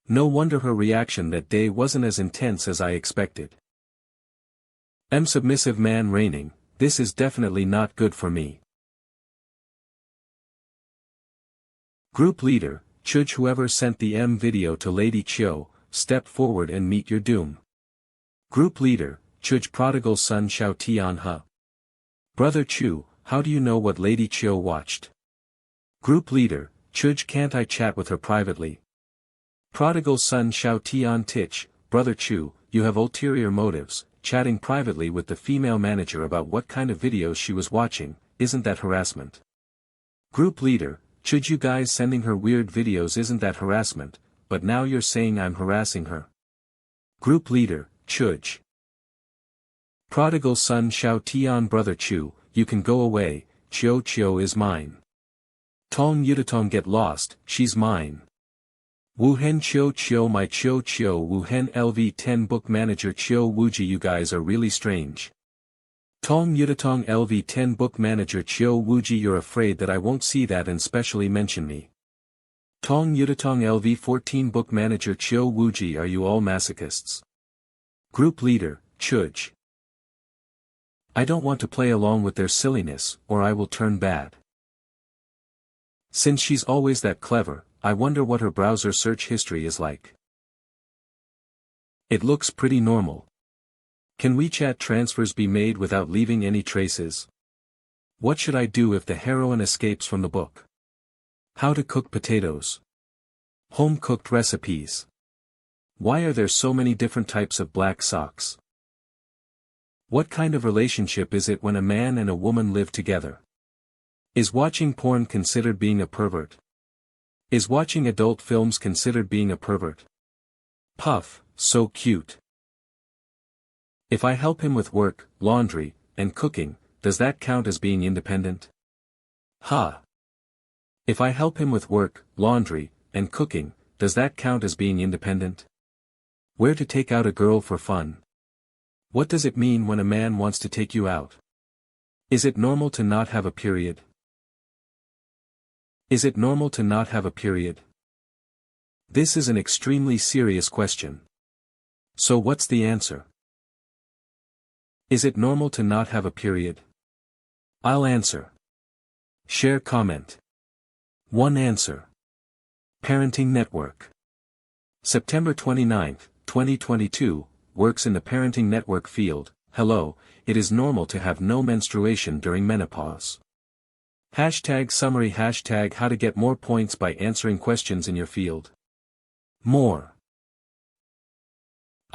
No wonder her reaction that day wasn't as intense as I expected. Submissive man reigning, this is definitely not good for me. Group leader, Chuj, whoever sent the M video to Lady Chiu, step forward and meet your doom. Group leader, Chuj, prodigal son Xiao Tian He. Brother Chu, how do you know what Lady Chiu watched? Group leader, Chuj, can't I chat with her privately? Prodigal son Xiao Tian Tich, Brother Chu, you have ulterior motives, chatting privately with the female manager about what kind of videos she was watching, isn't that harassment? Group leader, Chuj, you guys sending her weird videos isn't that harassment, but now you're saying I'm harassing her. Group leader, Chuj. Prodigal son Xiao Tian, Brother Chu, you can go away, Chiu is mine. Tong Yudatong, get lost, she's mine. Wuhen Chiu my Chiu Wuhen LV10 book manager Chiu Wuji, you guys are really strange. Tong Yudatong LV10 book manager Chiu Wuji, you're afraid that I won't see that and specially mention me. Tong Yudatong LV14 book manager Chiu Wuji, are you all masochists? Group leader, Chuj. I don't want to play along with their silliness, or I will turn bad. Since she's always that clever, I wonder what her browser search history is like. It looks pretty normal. Can WeChat transfers be made without leaving any traces? What should I do if the heroine escapes from the book? How to cook potatoes. Home-cooked recipes. Why are there so many different types of black socks? What kind of relationship is it when a man and a woman live together? Is watching porn considered being a pervert? Is watching adult films considered being a pervert? Puff, so cute. If I help him with work, laundry, and cooking, does that count as being independent? Ha! If I help him with work, laundry, and cooking, does that count as being independent? Where to take out a girl for fun? What does it mean when a man wants to take you out? Is it normal to not have a period? Is it normal to not have a period? This is an extremely serious question. So what's the answer? Is it normal to not have a period? I'll answer. Share comment. 1 answer. Parenting Network. September 29, 2022, works in the Parenting Network field. Hello, it is normal to have no menstruation during menopause. Hashtag summary hashtag how to get more points by answering questions in your field. More.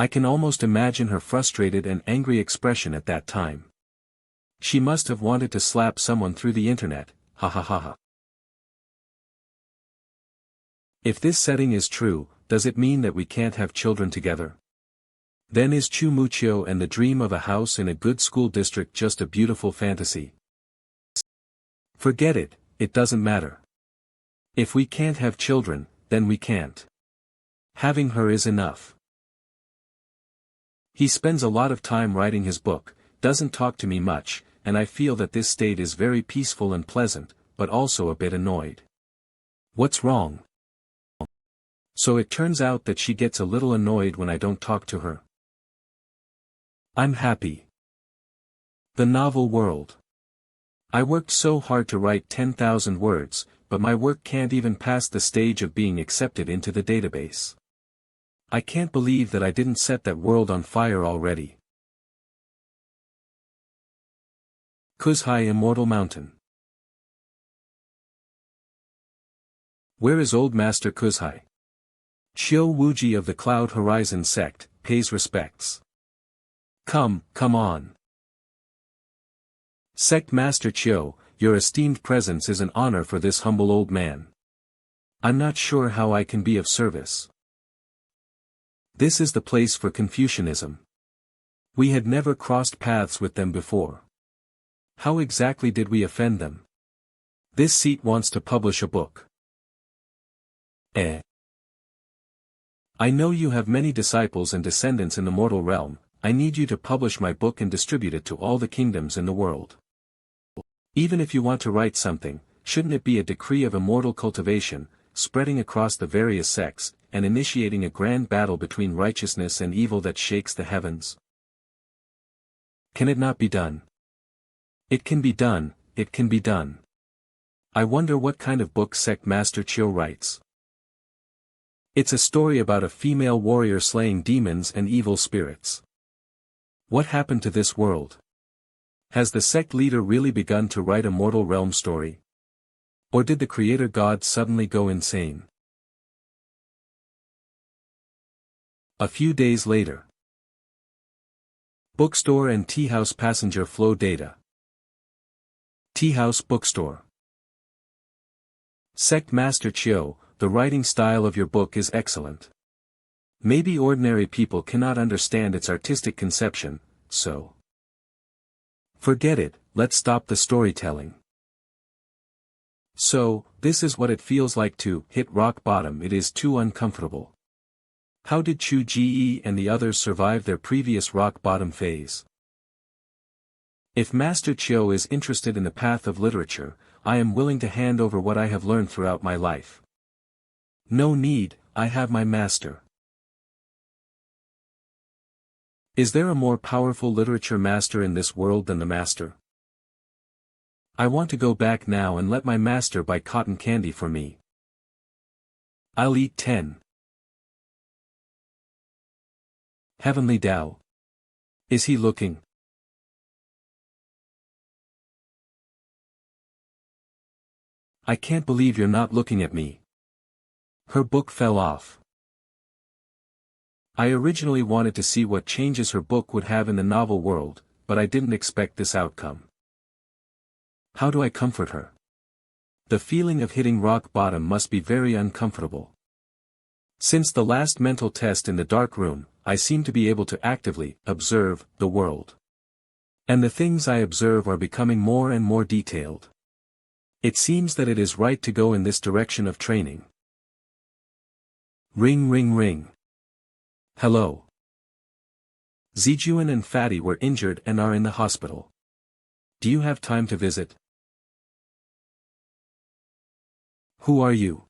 I can almost imagine her frustrated and angry expression at that time. She must have wanted to slap someone through the internet, ha ha ha ha. If this setting is true, does it mean that we can't have children together? Then is Chu Muchio and the dream of a house in a good school district just a beautiful fantasy? Forget it, it doesn't matter. If we can't have children, then we can't. Having her is enough. He spends a lot of time writing his book, doesn't talk to me much, and I feel that this state is very peaceful and pleasant, but also a bit annoyed. What's wrong? So it turns out that she gets a little annoyed when I don't talk to her. I'm happy. The novel world. I worked so hard to write 10,000 words, but my work can't even pass the stage of being accepted into the database. I can't believe that I didn't set that world on fire already. Kuzhai Immortal Mountain. Where is Old Master Kuzhai? Chiu Wuji of the Cloud Horizon sect, pays respects. Come on. Sect Master Chiu, your esteemed presence is an honor for this humble old man. I'm not sure how I can be of service. This is the place for Confucianism. We had never crossed paths with them before. How exactly did we offend them? This seat wants to publish a book. I know you have many disciples and descendants in the mortal realm. I need you to publish my book and distribute it to all the kingdoms in the world. Even if you want to write something, shouldn't it be a decree of immortal cultivation, spreading across the various sects, and initiating a grand battle between righteousness and evil that shakes the heavens? Can it not be done? It can be done, it can be done. I wonder what kind of book Sect Master Chiu writes. It's a story about a female warrior slaying demons and evil spirits. What happened to this world? Has the sect leader really begun to write a mortal realm story? Or did the creator god suddenly go insane? A few days later. Bookstore and tea house passenger flow data. Tea house bookstore. Sect Master Chiu, the writing style of your book is excellent. Maybe ordinary people cannot understand its artistic conception, so. Forget it, let's stop the storytelling. So, this is what it feels like to hit rock bottom. It is too uncomfortable. How did Chu Ji and the others survive their previous rock bottom phase? If Master Chiu is interested in the path of literature, I am willing to hand over what I have learned throughout my life. No need, I have my master. Is there a more powerful literature master in this world than the master? I want to go back now and let my master buy cotton candy for me. I'll eat 10. Heavenly Tao. Is he looking? I can't believe you're not looking at me. Her book fell off. I originally wanted to see what changes her book would have in the novel world, but I didn't expect this outcome. How do I comfort her? The feeling of hitting rock bottom must be very uncomfortable. Since the last mental test in the dark room, I seem to be able to actively observe the world. And the things I observe are becoming more and more detailed. It seems that it is right to go in this direction of training. Ring ring ring. Hello. Zijuan and Fatty were injured and are in the hospital. Do you have time to visit? Who are you?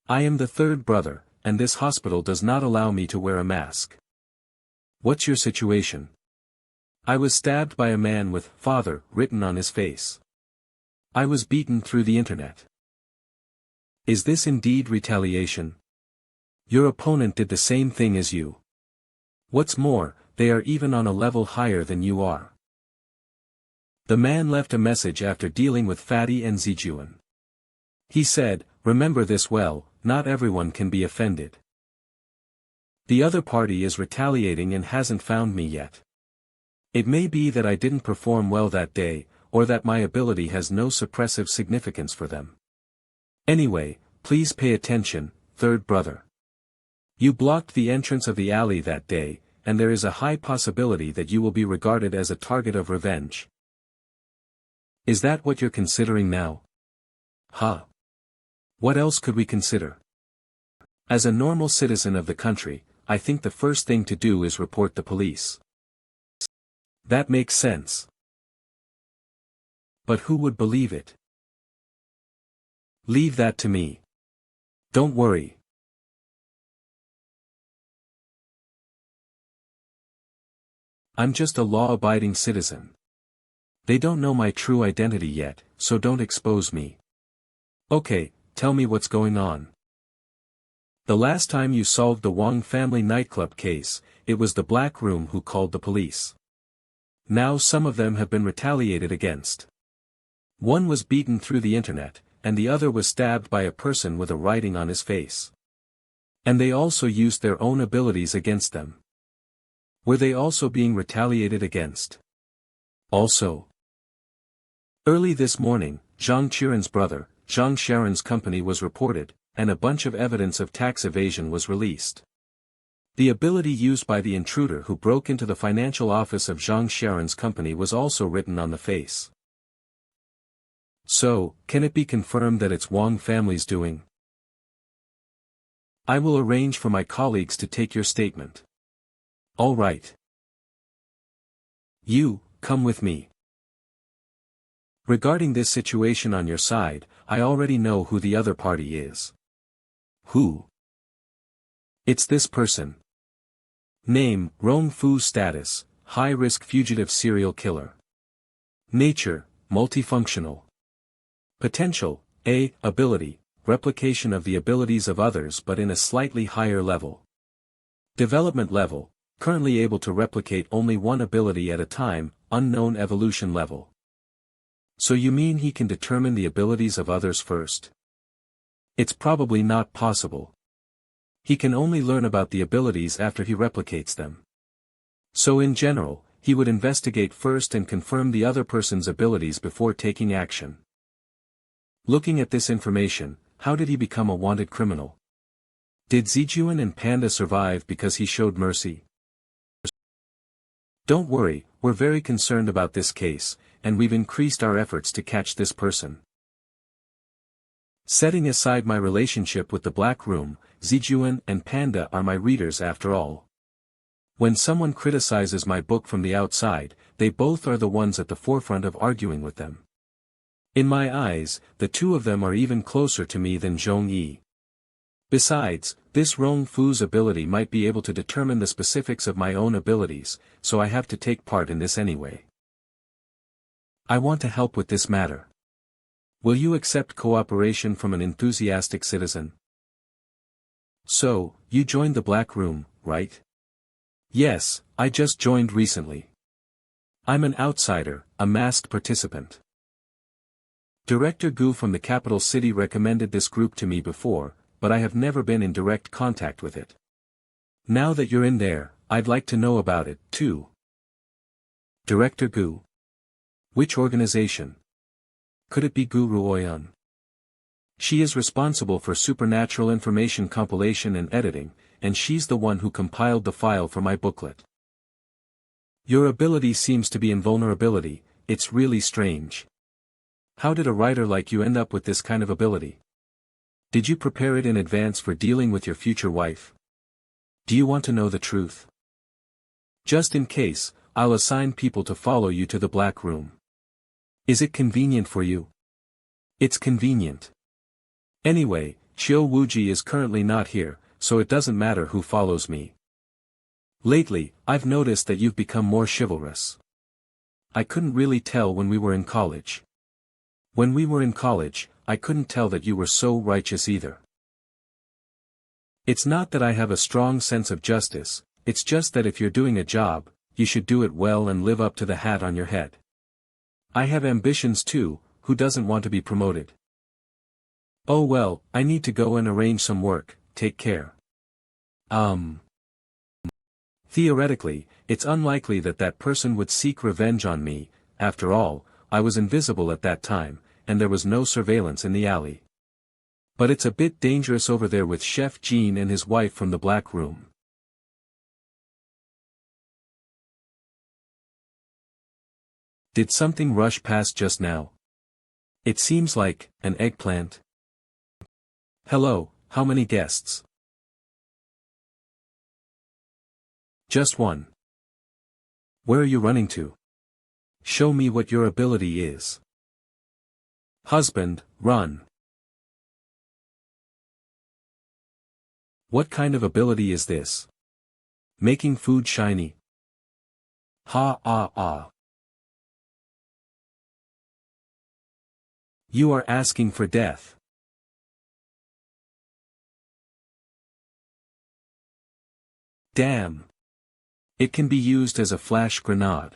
I am the third brother, and this hospital does not allow me to wear a mask. What's your situation? I was stabbed by a man with "father" written on his face. I was beaten through the internet. Is this indeed retaliation? Your opponent did the same thing as you. What's more, they are even on a level higher than you are. The man left a message after dealing with Fatty and Zijuan. He said, "Remember this well, not everyone can be offended. The other party is retaliating and hasn't found me yet. It may be that I didn't perform well that day, or that my ability has no suppressive significance for them. Anyway, please pay attention, third brother. You blocked the entrance of the alley that day, and there is a high possibility that you will be regarded as a target of revenge. Is that what you're considering now? Huh. What else could we consider? As a normal citizen of the country, I think the first thing to do is report the police. That makes sense. But who would believe it? Leave that to me. Don't worry. I'm just a law-abiding citizen. They don't know my true identity yet, so don't expose me. Okay, tell me what's going on. The last time you solved the Wang family nightclub case, it was the Black Room who called the police. Now some of them have been retaliated against. One was beaten through the internet, and the other was stabbed by a person with a writing on his face. And they also used their own abilities against them. Were they also being retaliated against? Also. Early this morning, Zhang Qiren's brother, Zhang Sharon's company was reported, and a bunch of evidence of tax evasion was released. The ability used by the intruder who broke into the financial office of Zhang Sharon's company was also written on the face. So, can it be confirmed that it's Wang family's doing? I will arrange for my colleagues to take your statement. All right. You, come with me. Regarding this situation on your side, I already know who the other party is. Who? It's this person. Name, Rong Fu. Status, high-risk fugitive serial killer. Nature, multifunctional. Potential, A. Ability, replication of the abilities of others but in a slightly higher level. Development level, currently able to replicate only one ability at a time, unknown evolution level. So you mean he can determine the abilities of others first? It's probably not possible. He can only learn about the abilities after he replicates them. So in general, he would investigate first and confirm the other person's abilities before taking action. Looking at this information, how did he become a wanted criminal? Did Zijuan and Panda survive because he showed mercy? Don't worry, we're very concerned about this case, and we've increased our efforts to catch this person. Setting aside my relationship with the Black Room, Zijuan and Panda are my readers after all. When someone criticizes my book from the outside, they both are the ones at the forefront of arguing with them. In my eyes, the two of them are even closer to me than Zhong Yi. Besides, this Rong Fu's ability might be able to determine the specifics of my own abilities, so I have to take part in this anyway. I want to help with this matter. Will you accept cooperation from an enthusiastic citizen? So, you joined the Black Room, right? Yes, I just joined recently. I'm an outsider, a masked participant. Director Gu from the capital city recommended this group to me before, but I have never been in direct contact with it. Now that you're in there, I'd like to know about it, too. Director Gu. Which organization? Could it be Guru Oyan? She is responsible for supernatural information compilation and editing, and she's the one who compiled the file for my booklet. Your ability seems to be invulnerability, it's really strange. How did a writer like you end up with this kind of ability? Did you prepare it in advance for dealing with your future wife? Do you want to know the truth? Just in case, I'll assign people to follow you to the Black Room. Is it convenient for you? It's convenient. Anyway, Qiu Wuji is currently not here, so it doesn't matter who follows me. Lately, I've noticed that you've become more chivalrous. I couldn't really tell when we were in college. When we were in college, I couldn't tell that you were so righteous either. It's not that I have a strong sense of justice, it's just that if you're doing a job, you should do it well and live up to the hat on your head. I have ambitions too, who doesn't want to be promoted? Oh well, I need to go and arrange some work, take care. Theoretically, it's unlikely that that person would seek revenge on me, after all, I was invisible at that time, and there was no surveillance in the alley. But it's a bit dangerous over there with Chef Jean and his wife from the Black Room. Did something rush past just now? It seems like an eggplant. Hello, how many guests? Just one. Where are you running to? Show me what your ability is. Husband, run. What kind of ability is this? Making food shiny. Ha ah ah. You are asking for death. Damn. It can be used as a flash grenade.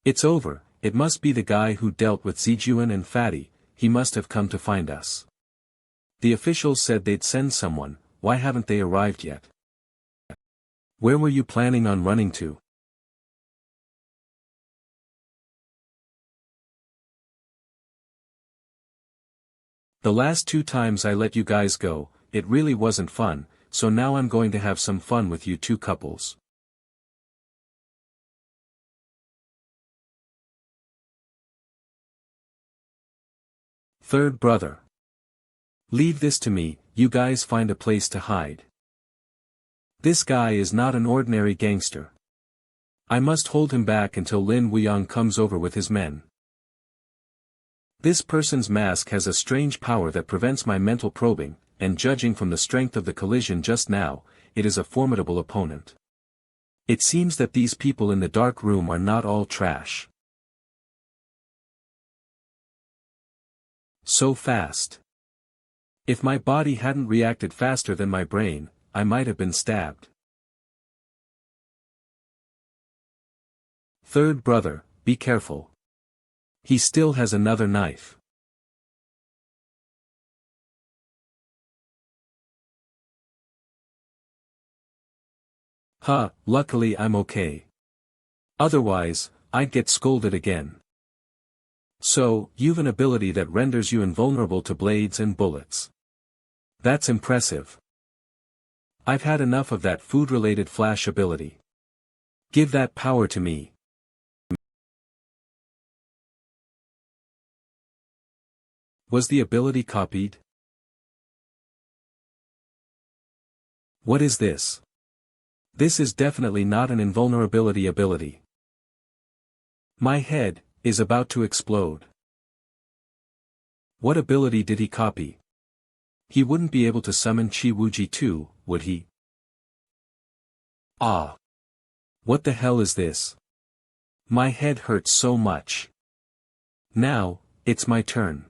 It's over, it must be the guy who dealt with Zijuan and Fatty, he must have come to find us. The officials said they'd send someone, why haven't they arrived yet? Where were you planning on running to? The last 2 times I let you guys go, it really wasn't fun, so now I'm going to have some fun with you 2 couples. Third brother. Leave this to me, you guys find a place to hide. This guy is not an ordinary gangster. I must hold him back until Lin Wuyang comes over with his men. This person's mask has a strange power that prevents my mental probing, and judging from the strength of the collision just now, it is a formidable opponent. It seems that these people in the dark room are not all trash. So fast. If my body hadn't reacted faster than my brain, I might have been stabbed. Third brother, be careful. He still has another knife. Huh, luckily I'm okay. Otherwise, I'd get scolded again. So, you've an ability that renders you invulnerable to blades and bullets. That's impressive. I've had enough of that food-related flash ability. Give that power to me. Was the ability copied? What is this? This is definitely not an invulnerability ability. My head is about to explode. What ability did he copy? He wouldn't be able to summon Chi Wuji too, would he? Ah! What the hell is this? My head hurts so much. Now, it's my turn.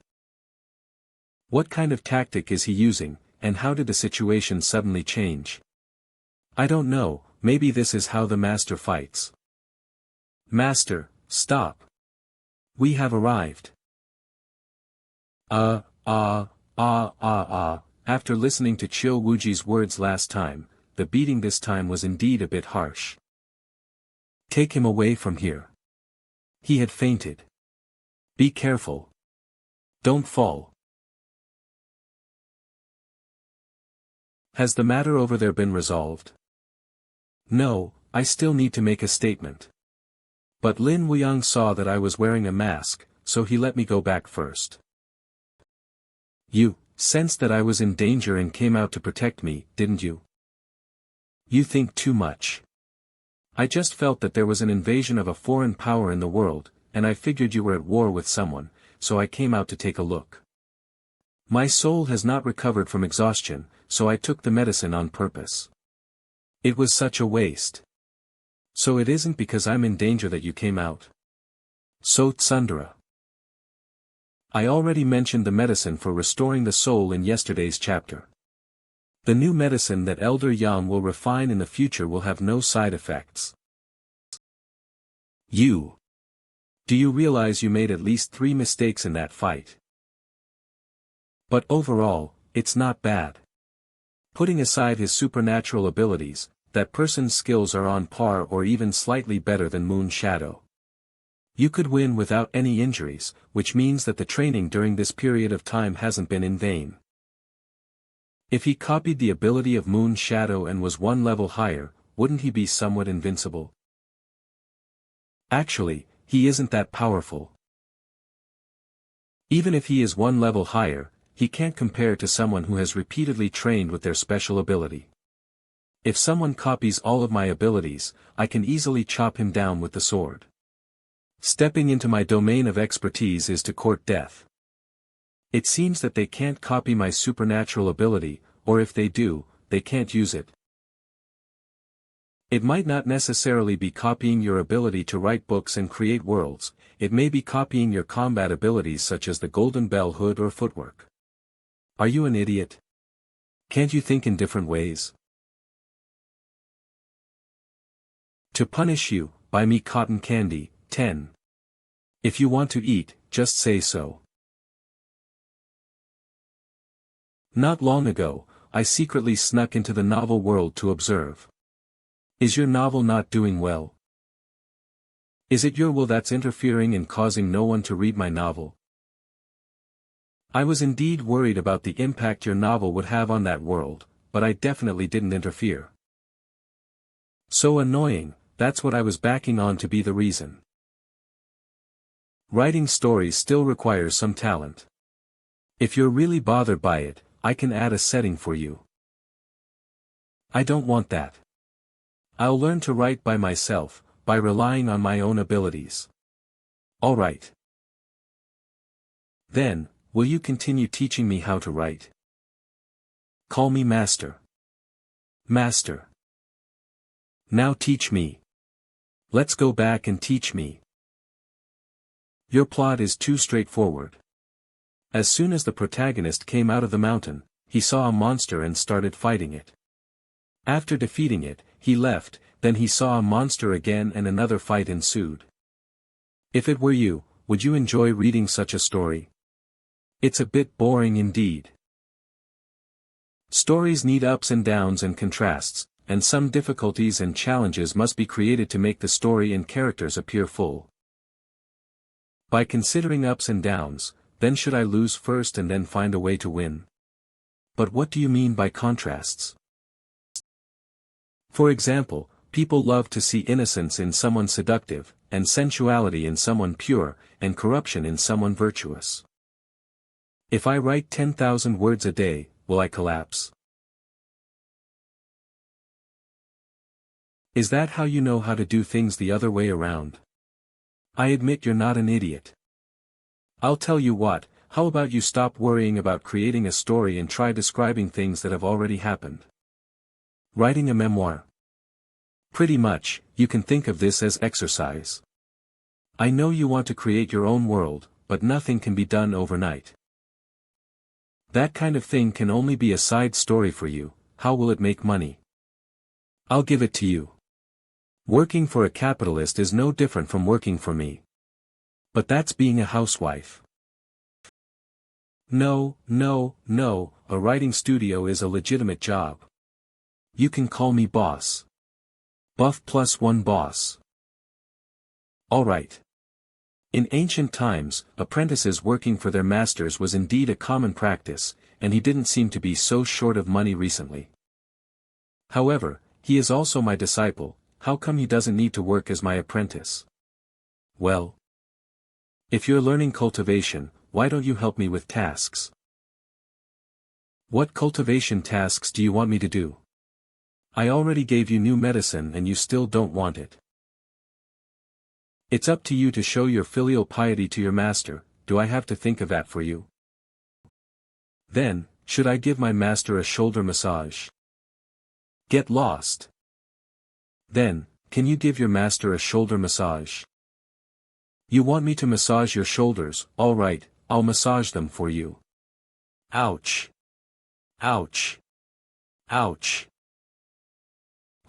What kind of tactic is he using, and how did the situation suddenly change? I don't know, maybe this is how the master fights. Master, stop. We have arrived. After listening to Chiu Wuji's words last time, the beating this time was indeed a bit harsh. Take him away from here. He had fainted. Be careful. Don't fall. Has the matter over there been resolved? No, I still need to make a statement. But Lin Wuyang saw that I was wearing a mask, so he let me go back first. You sensed that I was in danger and came out to protect me, didn't you? You think too much. I just felt that there was an invasion of a foreign power in the world, and I figured you were at war with someone, so I came out to take a look. My soul has not recovered from exhaustion, so I took the medicine on purpose. It was such a waste. So it isn't because I'm in danger that you came out? So Tsundere. I already mentioned the medicine for restoring the soul in yesterday's chapter. The new medicine that Elder Yang will refine in the future will have no side effects. Do you realize you made at least 3 mistakes in that fight? But overall, it's not bad. Putting aside his supernatural abilities, that person's skills are on par or even slightly better than Moon Shadow. You could win without any injuries, which means that the training during this period of time hasn't been in vain. If he copied the ability of Moon Shadow and was 1 level higher, wouldn't he be somewhat invincible? Actually, he isn't that powerful. Even if he is 1 level higher, he can't compare to someone who has repeatedly trained with their special ability. If someone copies all of my abilities, I can easily chop him down with the sword. Stepping into my domain of expertise is to court death. It seems that they can't copy my supernatural ability, or if they do, they can't use it. It might not necessarily be copying your ability to write books and create worlds, it may be copying your combat abilities such as the Golden Bell hood or footwork. Are you an idiot? Can't you think in different ways? To punish you, buy me cotton candy, 10. If you want to eat, just say so. Not long ago, I secretly snuck into the novel world to observe. Is your novel not doing well? Is it your will that's interfering and causing no one to read my novel? I was indeed worried about the impact your novel would have on that world, but I definitely didn't interfere. So annoying, that's what I was backing on to be the reason. Writing stories still requires some talent. If you're really bothered by it, I can add a setting for you. I don't want that. I'll learn to write by myself, by relying on my own abilities. Alright. Then, will you continue teaching me how to write? Call me Master. Master. Now teach me. Let's go back and teach me. Your plot is too straightforward. As soon as the protagonist came out of the mountain, he saw a monster and started fighting it. After defeating it, he left, then he saw a monster again and another fight ensued. If it were you, would you enjoy reading such a story? It's a bit boring indeed. Stories need ups and downs and contrasts, and some difficulties and challenges must be created to make the story and characters appear full. By considering ups and downs, then should I lose first and then find a way to win? But what do you mean by contrasts? For example, people love to see innocence in someone seductive, and sensuality in someone pure, and corruption in someone virtuous. If I write 10,000 words a day, will I collapse? Is that how you know how to do things the other way around? I admit you're not an idiot. I'll tell you what, how about you stop worrying about creating a story and try describing things that have already happened? Writing a memoir. Pretty much, you can think of this as exercise. I know you want to create your own world, but nothing can be done overnight. That kind of thing can only be a side story for you. How will it make money? I'll give it to you. Working for a capitalist is no different from working for me. But that's being a housewife. No, a writing studio is a legitimate job. You can call me boss. Buff +1 boss. Alright. In ancient times, apprentices working for their masters was indeed a common practice, and he didn't seem to be so short of money recently. However, he is also my disciple. How come he doesn't need to work as my apprentice? Well, if you're learning cultivation, why don't you help me with tasks? What cultivation tasks do you want me to do? I already gave you new medicine and you still don't want it. It's up to you to show your filial piety to your master. Do I have to think of that for you? Then, should I give my master a shoulder massage? Get lost. Then, can you give your master a shoulder massage? You want me to massage your shoulders? All right, I'll massage them for you. Ouch. Ouch. Ouch.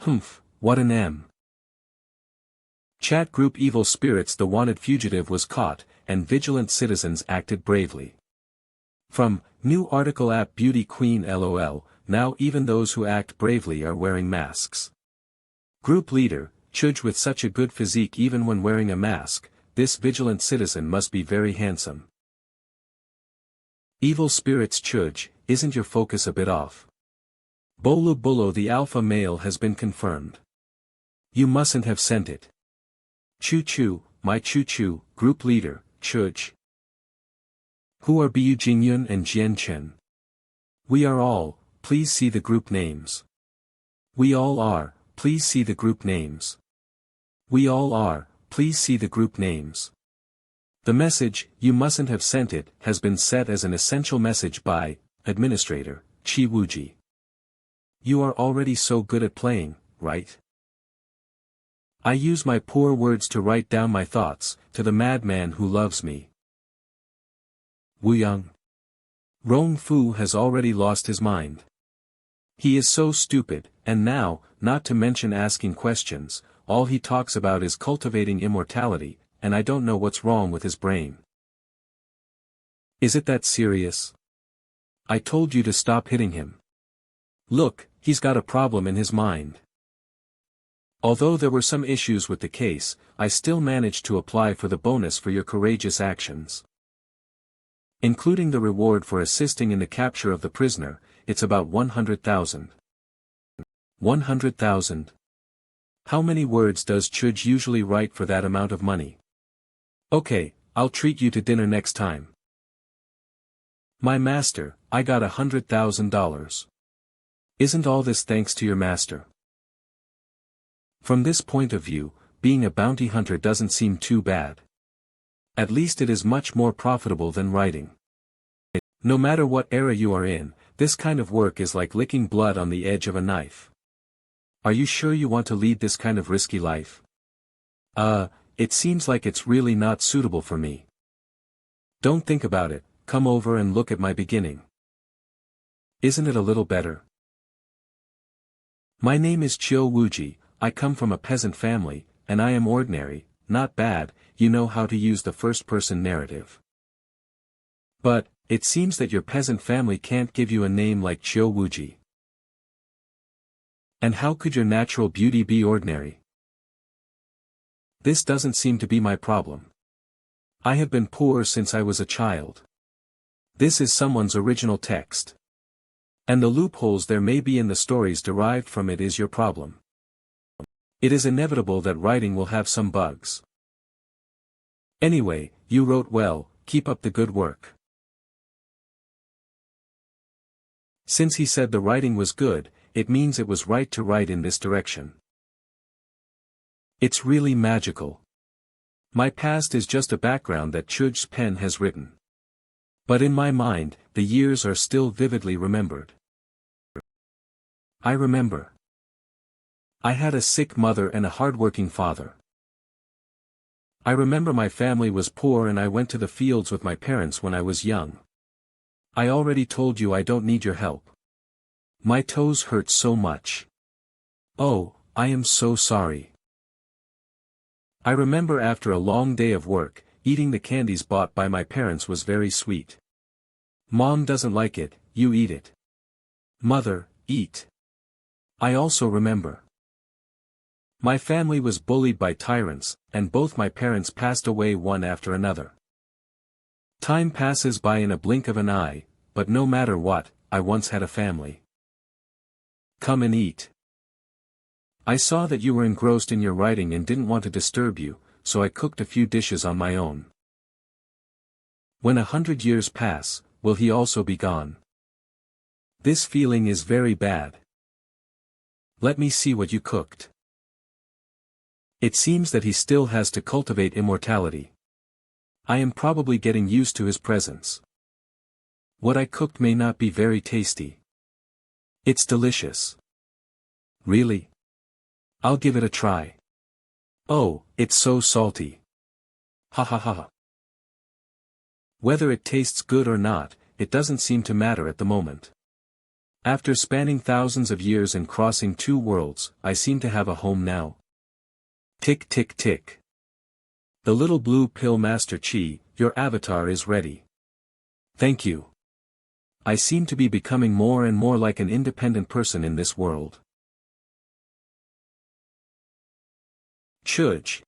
Humph, what an M. Chat group Evil Spirits. The wanted fugitive was caught, and vigilant citizens acted bravely. From, new article app Beauty Queen LOL, now even those who act bravely are wearing masks. Group leader, Chuj. With such a good physique even when wearing a mask, this vigilant citizen must be very handsome. Evil Spirits. Chuj, isn't your focus a bit off? Bolu Bolo. The alpha male has been confirmed. You mustn't have sent it. Choo Choo, my Choo Choo. Group leader, Chuj. Who are Bu Jingyun and Jian Chen? We are all, please see the group names. We all are, please see the group names. We all are, please see the group names. The message, you mustn't have sent it, has been set as an essential message by, Administrator, Chi Wuji. You are already so good at playing, right? I use my poor words to write down my thoughts, to the madman who loves me. Wu Yang. Rong Fu has already lost his mind. He is so stupid, and now, not to mention asking questions, all he talks about is cultivating immortality, and I don't know what's wrong with his brain. Is it that serious? I told you to stop hitting him. Look, he's got a problem in his mind. Although there were some issues with the case, I still managed to apply for the bonus for your courageous actions. Including the reward for assisting in the capture of the prisoner, it's about 100,000. 100,000. How many words does Chuj usually write for that amount of money? Okay, I'll treat you to dinner next time. My master, I got $100,000. Isn't all this thanks to your master? From this point of view, being a bounty hunter doesn't seem too bad. At least it is much more profitable than writing. No matter what era you are in, this kind of work is like licking blood on the edge of a knife. Are you sure you want to lead this kind of risky life? It seems like it's really not suitable for me. Don't think about it, come over and look at my beginning. Isn't it a little better? My name is Chiu Wuji, I come from a peasant family, and I am ordinary, not bad, you know how to use the first-person narrative. But, it seems that your peasant family can't give you a name like Chiu Wuji. And how could your natural beauty be ordinary? This doesn't seem to be my problem. I have been poor since I was a child. This is someone's original text. And the loopholes there may be in the stories derived from it is your problem. It is inevitable that writing will have some bugs. Anyway, you wrote well, keep up the good work. Since he said the writing was good, it means it was right to write in this direction. It's really magical. My past is just a background that Chuj's pen has written. But in my mind, the years are still vividly remembered. I remember. I had a sick mother and a hardworking father. I remember my family was poor and I went to the fields with my parents when I was young. I already told you I don't need your help. My toes hurt so much. Oh, I am so sorry. I remember after a long day of work, eating the candies bought by my parents was very sweet. Mom doesn't like it, you eat it. Mother, eat. I also remember. My family was bullied by tyrants, and both my parents passed away one after another. Time passes by in a blink of an eye, but no matter what, I once had a family. Come and eat. I saw that you were engrossed in your writing and didn't want to disturb you, so I cooked a few dishes on my own. When 100 years pass, will he also be gone? This feeling is very bad. Let me see what you cooked. It seems that he still has to cultivate immortality. I am probably getting used to his presence. What I cooked may not be very tasty. It's delicious. Really? I'll give it a try. Oh, it's so salty. Ha ha ha. Whether it tastes good or not, it doesn't seem to matter at the moment. After spanning thousands of years and crossing two worlds, I seem to have a home now. Tick tick tick. The little blue pill Master Chi, your avatar is ready. Thank you. I seem to be becoming more and more like an independent person in this world. Chuj.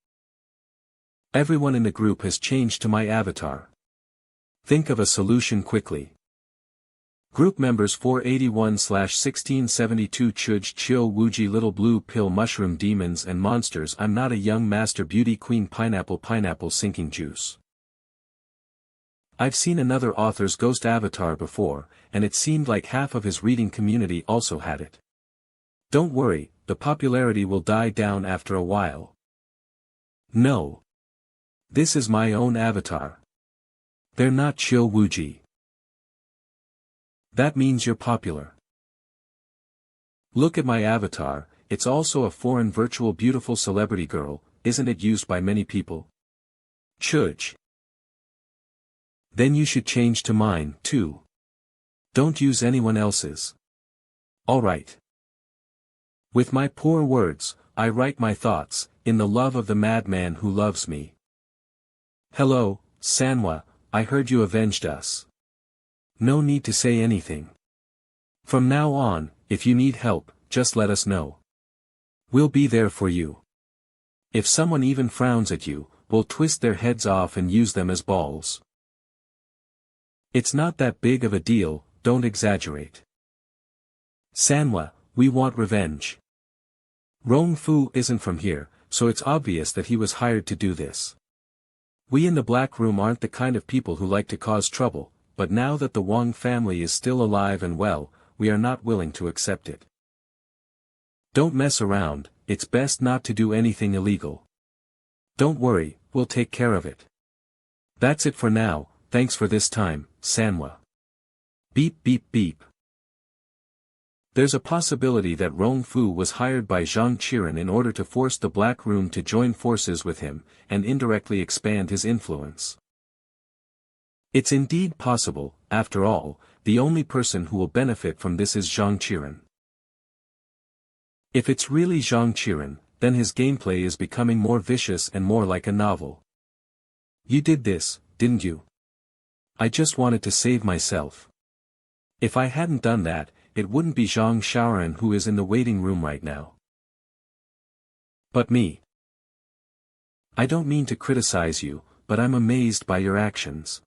Everyone in the group has changed to my avatar. Think of a solution quickly. Group members 481/1672 Chuj Chiu Wuji Little Blue Pill Mushroom Demons and Monsters. I'm not a young master beauty queen pineapple sinking juice. I've seen another author's ghost avatar before, and it seemed like half of his reading community also had it. Don't worry, the popularity will die down after a while. No. This is my own avatar. They're not Chiu Wuji. That means you're popular. Look at my avatar, it's also a foreign virtual beautiful celebrity girl, isn't it used by many people? Chuj. Then you should change to mine, too. Don't use anyone else's. Alright. With my poor words, I write my thoughts, in the love of the madman who loves me. Hello, Sanwa, I heard you avenged us. No need to say anything. From now on, if you need help, just let us know. We'll be there for you. If someone even frowns at you, we'll twist their heads off and use them as balls. It's not that big of a deal, don't exaggerate. Sanwa, we want revenge. Rong Fu isn't from here, so it's obvious that he was hired to do this. We in the Black Room aren't the kind of people who like to cause trouble, but now that the Wang family is still alive and well, we are not willing to accept it. Don't mess around, it's best not to do anything illegal. Don't worry, we'll take care of it. That's it for now, thanks for this time, Sanwa. Beep beep beep. There's a possibility that Rong Fu was hired by Zhang Qiren in order to force the Black Room to join forces with him, and indirectly expand his influence. It's indeed possible, after all, the only person who will benefit from this is Zhang Qiren. If it's really Zhang Qiren, then his gameplay is becoming more vicious and more like a novel. You did this, didn't you? I just wanted to save myself. If I hadn't done that, it wouldn't be Zhang Qiren who is in the waiting room right now. But me. I don't mean to criticize you, but I'm amazed by your actions.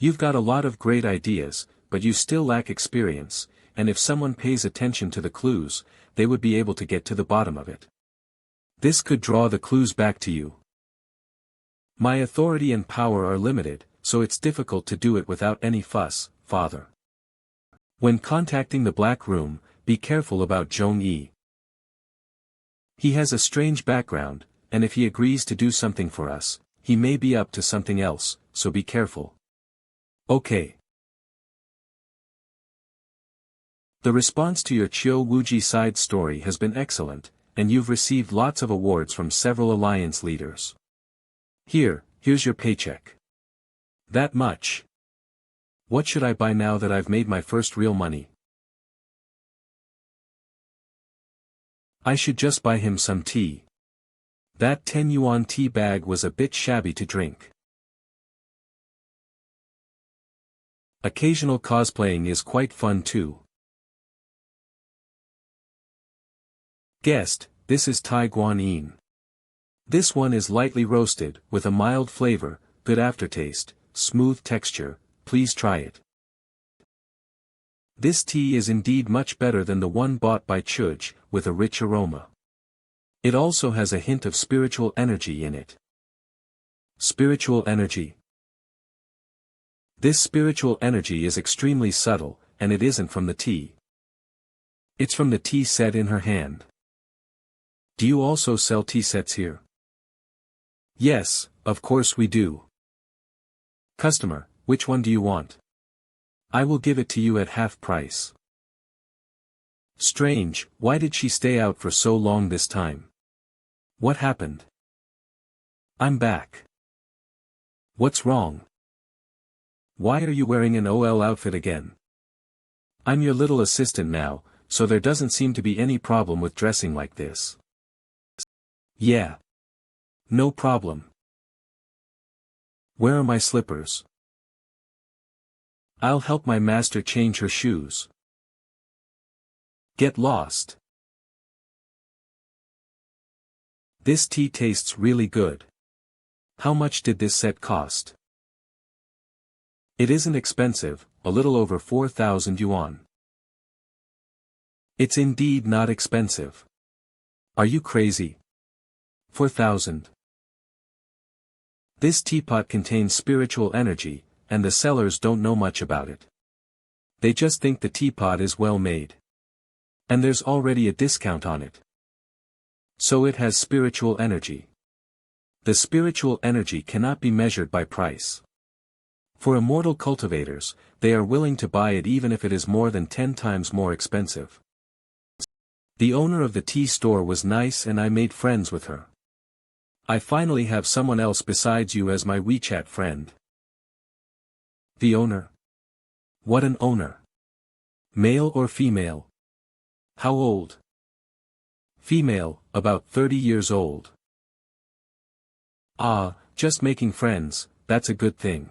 You've got a lot of great ideas, but you still lack experience, and if someone pays attention to the clues, they would be able to get to the bottom of it. This could draw the clues back to you. My authority and power are limited, so it's difficult to do it without any fuss, Father. When contacting the Black Room, be careful about Zhong Yi. He has a strange background, and if he agrees to do something for us, he may be up to something else, so be careful. Okay. The response to your Qiu Wuji side story has been excellent, and you've received lots of awards from several alliance leaders. Here's your paycheck. That much. What should I buy now that I've made my first real money? I should just buy him some tea. That 10 yuan tea bag was a bit shabby to drink. Occasional cosplaying is quite fun too. Guest, this is Tai Guan Yin. This one is lightly roasted, with a mild flavor, good aftertaste, smooth texture, please try it. This tea is indeed much better than the one bought by Chuj, with a rich aroma. It also has a hint of spiritual energy in it. Spiritual energy. This spiritual energy is extremely subtle, and it isn't from the tea. It's from the tea set in her hand. Do you also sell tea sets here? Yes, of course we do. Customer, which one do you want? I will give it to you at half price. Strange, why did she stay out for so long this time? What happened? I'm back. What's wrong? Why are you wearing an OL outfit again? I'm your little assistant now, so there doesn't seem to be any problem with dressing like this. Yeah. No problem. Where are my slippers? I'll help my master change her shoes. Get lost. This tea tastes really good. How much did this set cost? It isn't expensive, a little over 4,000 yuan. It's indeed not expensive. Are you crazy? 4,000. This teapot contains spiritual energy, and the sellers don't know much about it. They just think the teapot is well made. And there's already a discount on it. So it has spiritual energy. The spiritual energy cannot be measured by price. For immortal cultivators, they are willing to buy it even if it is more than 10 times more expensive. The owner of the tea store was nice and I made friends with her. I finally have someone else besides you as my WeChat friend. The owner? What an owner. Male or female? How old? Female, about 30 years old. Ah, just making friends, that's a good thing.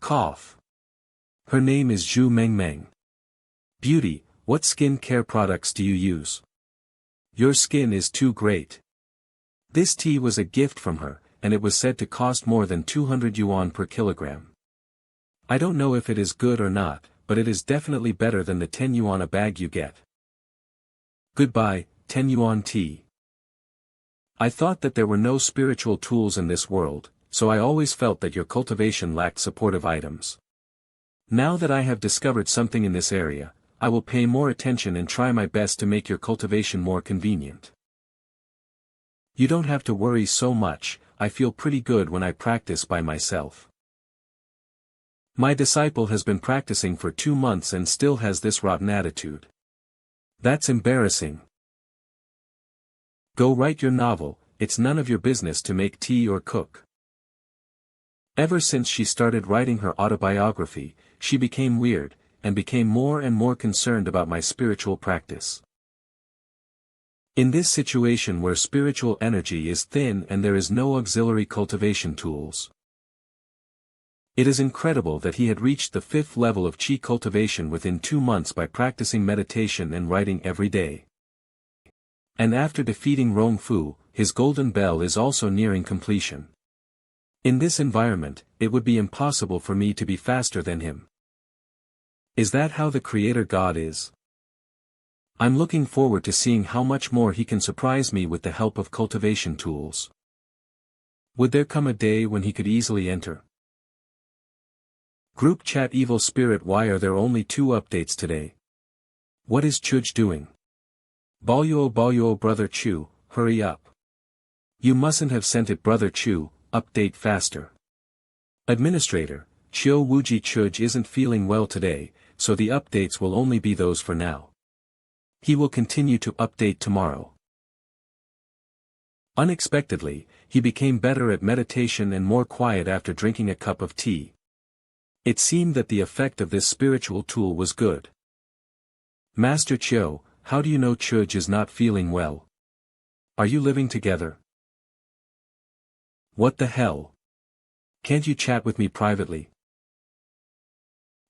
Cough. Her name is Zhu Mengmeng. Beauty, what skin care products do you use? Your skin is too great. This tea was a gift from her, and it was said to cost more than 200 yuan per kilogram. I don't know if it is good or not, but it is definitely better than the 10 yuan a bag you get. Goodbye, 10 yuan tea. I thought that there were no spiritual tools in this world, so I always felt that your cultivation lacked supportive items. Now that I have discovered something in this area, I will pay more attention and try my best to make your cultivation more convenient. You don't have to worry so much, I feel pretty good when I practice by myself. My disciple has been practicing for 2 months and still has this rotten attitude. That's embarrassing. Go write your novel, it's none of your business to make tea or cook. Ever since she started writing her autobiography, she became weird, and became more and more concerned about my spiritual practice. In this situation where spiritual energy is thin and there is no auxiliary cultivation tools. It is incredible that he had reached the 5th level of chi cultivation within 2 months by practicing meditation and writing every day. And after defeating Rong Fu, his golden bell is also nearing completion. In this environment, it would be impossible for me to be faster than him. Is that how the Creator God is? I'm looking forward to seeing how much more he can surprise me with the help of cultivation tools. Would there come a day when he could easily enter? Group chat. Evil Spirit, why are there only 2 updates today? What is Chuj doing? Balyo Brother Chu, hurry up. You mustn't have sent it. Brother Chu, update faster. Administrator, Chiu Wuji Chuj isn't feeling well today, so the updates will only be those for now. He will continue to update tomorrow. Unexpectedly, he became better at meditation and more quiet after drinking a cup of tea. It seemed that the effect of this spiritual tool was good. Master Chiu, how do you know Chuj is not feeling well? Are you living together? What the hell? Can't you chat with me privately?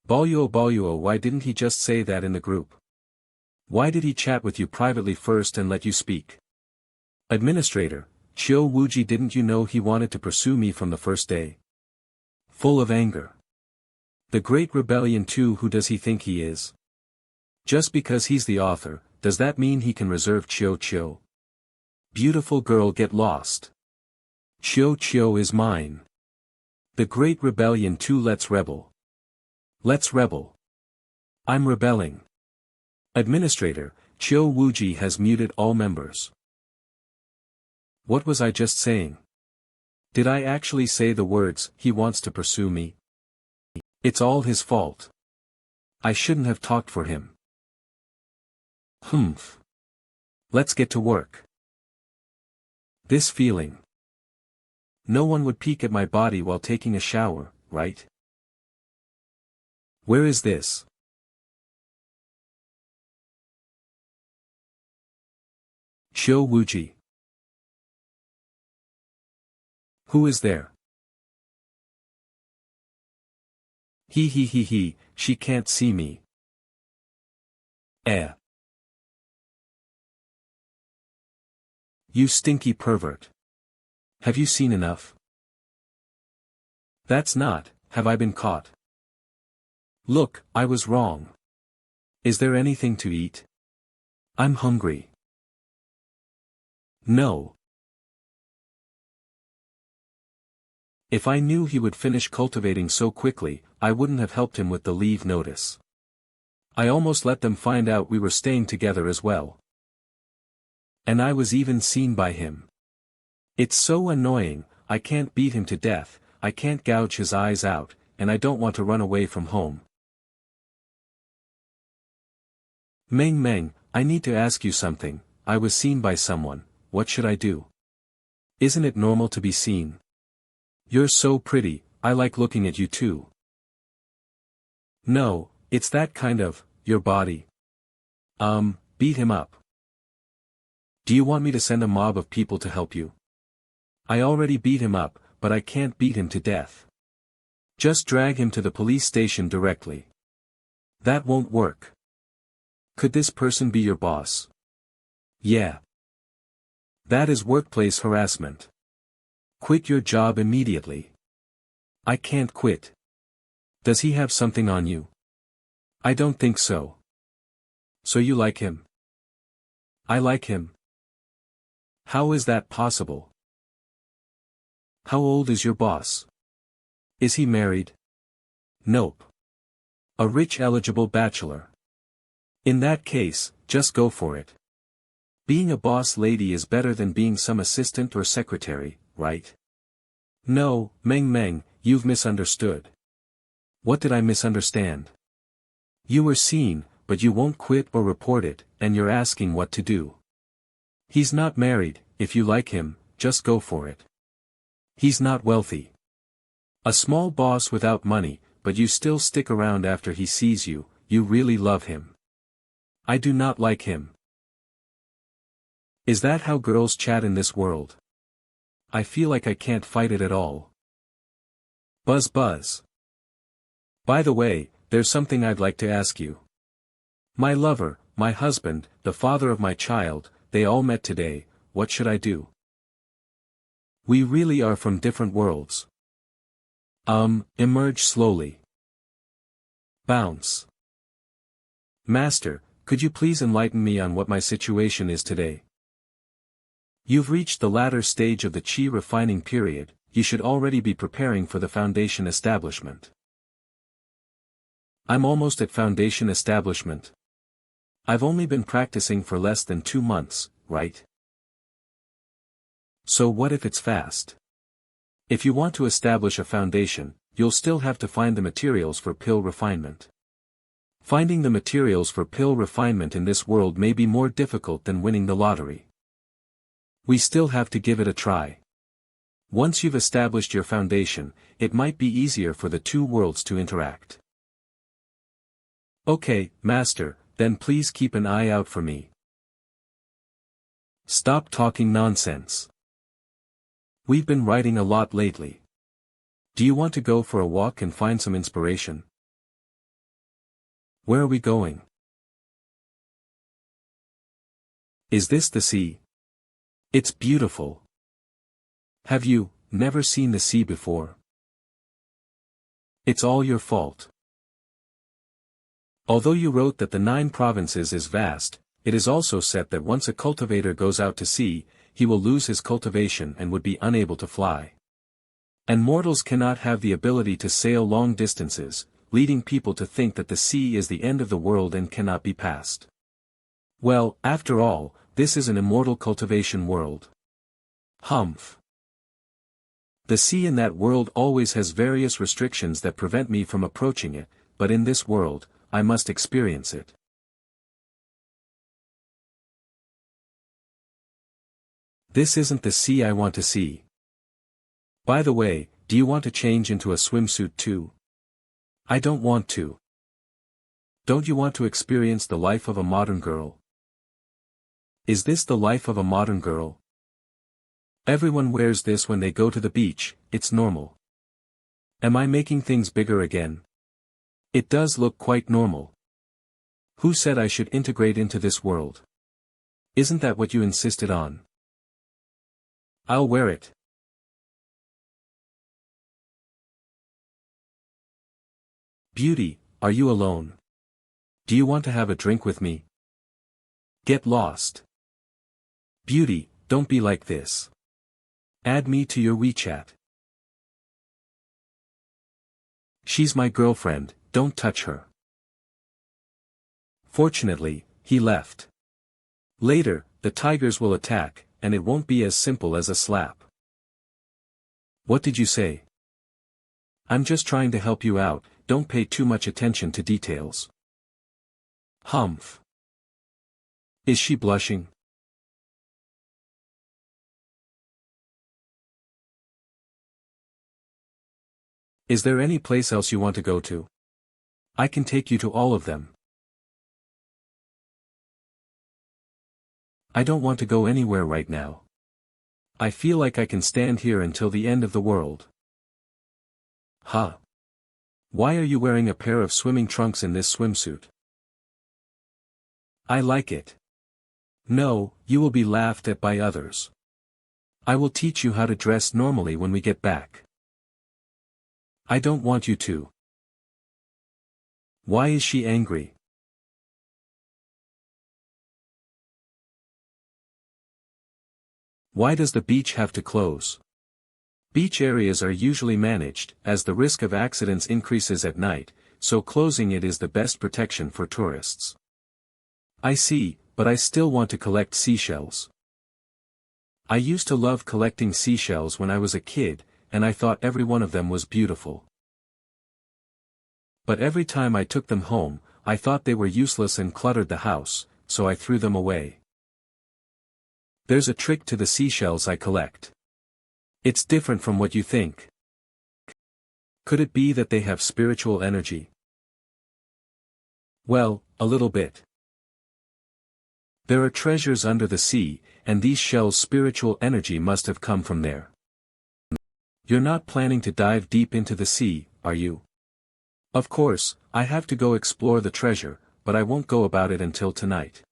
Balyo, why didn't he just say that in the group? Why did he chat with you privately first and let you speak? Administrator, Chiu Wuji, didn't you know he wanted to pursue me from the first day? Full of anger. The Great Rebellion too. Who does he think he is? Just because he's the author, does that mean he can reserve Chiu? Beautiful girl, get lost. Chiu is mine. The Great Rebellion too. Let's rebel. Let's rebel. I'm rebelling. Administrator, Chiu Wuji has muted all members. What was I just saying? Did I actually say the words, he wants to pursue me? It's all his fault. I shouldn't have talked for him. Humph. Let's get to work. This feeling. No one would peek at my body while taking a shower, right? Where is this? Chiu Wuji. Who is there? He, she can't see me. You stinky pervert. Have you seen enough? That's not, have I been caught? Look, I was wrong. Is there anything to eat? I'm hungry. No. If I knew he would finish cultivating so quickly, I wouldn't have helped him with the leave notice. I almost let them find out we were staying together as well. And I was even seen by him. It's so annoying. I can't beat him to death, I can't gouge his eyes out, and I don't want to run away from home. Meng, I need to ask you something. I was seen by someone, what should I do? Isn't it normal to be seen? You're so pretty, I like looking at you too. No, it's that kind of, your body. Beat him up. Do you want me to send a mob of people to help you? I already beat him up, but I can't beat him to death. Just drag him to the police station directly. That won't work. Could this person be your boss? Yeah. That is workplace harassment. Quit your job immediately. I can't quit. Does he have something on you? I don't think so. So you like him? I like him. How is that possible? How old is your boss? Is he married? Nope. A rich eligible bachelor. In that case, just go for it. Being a boss lady is better than being some assistant or secretary, right? No, Meng, you've misunderstood. What did I misunderstand? You were seen, but you won't quit or report it, and you're asking what to do. He's not married, if you like him, just go for it. He's not wealthy. A small boss without money, but you still stick around after he sees you, you really love him. I do not like him. Is that how girls chat in this world? I feel like I can't fight it at all. Buzz buzz. By the way, there's something I'd like to ask you. My lover, my husband, the father of my child, they all met today, what should I do? We really are from different worlds. Emerge slowly. Bounce. Master, could you please enlighten me on what my situation is today? You've reached the latter stage of the chi refining period, you should already be preparing for the foundation establishment. I'm almost at foundation establishment. I've only been practicing for less than 2 months, right? So what if it's fast? If you want to establish a foundation, you'll still have to find the materials for pill refinement. Finding the materials for pill refinement in this world may be more difficult than winning the lottery. We still have to give it a try. Once you've established your foundation, it might be easier for the two worlds to interact. Okay, Master, then please keep an eye out for me. Stop talking nonsense. We've been writing a lot lately. Do you want to go for a walk and find some inspiration? Where are we going? Is this the sea? It's beautiful. Have you never seen the sea before? It's all your fault. Although you wrote that the 9 provinces is vast, it is also said that once a cultivator goes out to sea, he will lose his cultivation and would be unable to fly. And mortals cannot have the ability to sail long distances, leading people to think that the sea is the end of the world and cannot be passed. Well, after all, this is an immortal cultivation world. Humph. The sea in that world always has various restrictions that prevent me from approaching it, but in this world, I must experience it. This isn't the sea I want to see. By the way, do you want to change into a swimsuit too? I don't want to. Don't you want to experience the life of a modern girl? Is this the life of a modern girl? Everyone wears this when they go to the beach, it's normal. Am I making things bigger again? It does look quite normal. Who said I should integrate into this world? Isn't that what you insisted on? I'll wear it. Beauty, are you alone? Do you want to have a drink with me? Get lost. Beauty, don't be like this. Add me to your WeChat. She's my girlfriend, don't touch her. Fortunately, he left. Later, the tigers will attack, and it won't be as simple as a slap. What did you say? I'm just trying to help you out, don't pay too much attention to details. Humph. Is she blushing? Is there any place else you want to go to? I can take you to all of them. I don't want to go anywhere right now. I feel like I can stand here until the end of the world. Huh? Why are you wearing a pair of swimming trunks in this swimsuit? I like it. No, you will be laughed at by others. I will teach you how to dress normally when we get back. I don't want you to. Why is she angry? Why does the beach have to close? Beach areas are usually managed, as the risk of accidents increases at night, so closing it is the best protection for tourists. I see, but I still want to collect seashells. I used to love collecting seashells when I was a kid, and I thought every one of them was beautiful. But every time I took them home, I thought they were useless and cluttered the house, so I threw them away. There's a trick to the seashells I collect. It's different from what you think. Could it be that they have spiritual energy? Well, a little bit. There are treasures under the sea, and these shells' spiritual energy must have come from there. You're not planning to dive deep into the sea, are you? Of course, I have to go explore the treasure, but I won't go about it until tonight.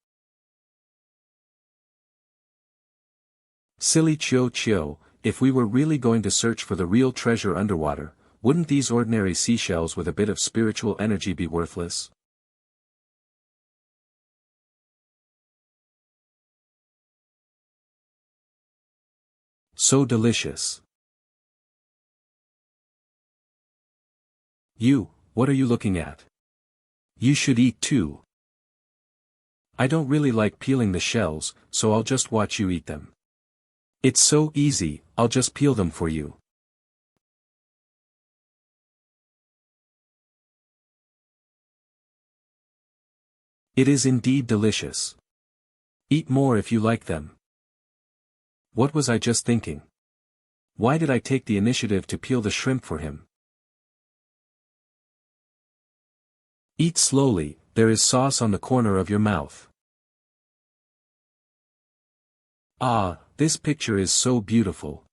Silly Chio Chio, if we were really going to search for the real treasure underwater, wouldn't these ordinary seashells with a bit of spiritual energy be worthless? So delicious. What are you looking at? You should eat too. I don't really like peeling the shells, so I'll just watch you eat them. It's so easy, I'll just peel them for you. It is indeed delicious. Eat more if you like them. What was I just thinking? Why did I take the initiative to peel the shrimp for him? Eat slowly, there is sauce on the corner of your mouth. Ah, this picture is so beautiful.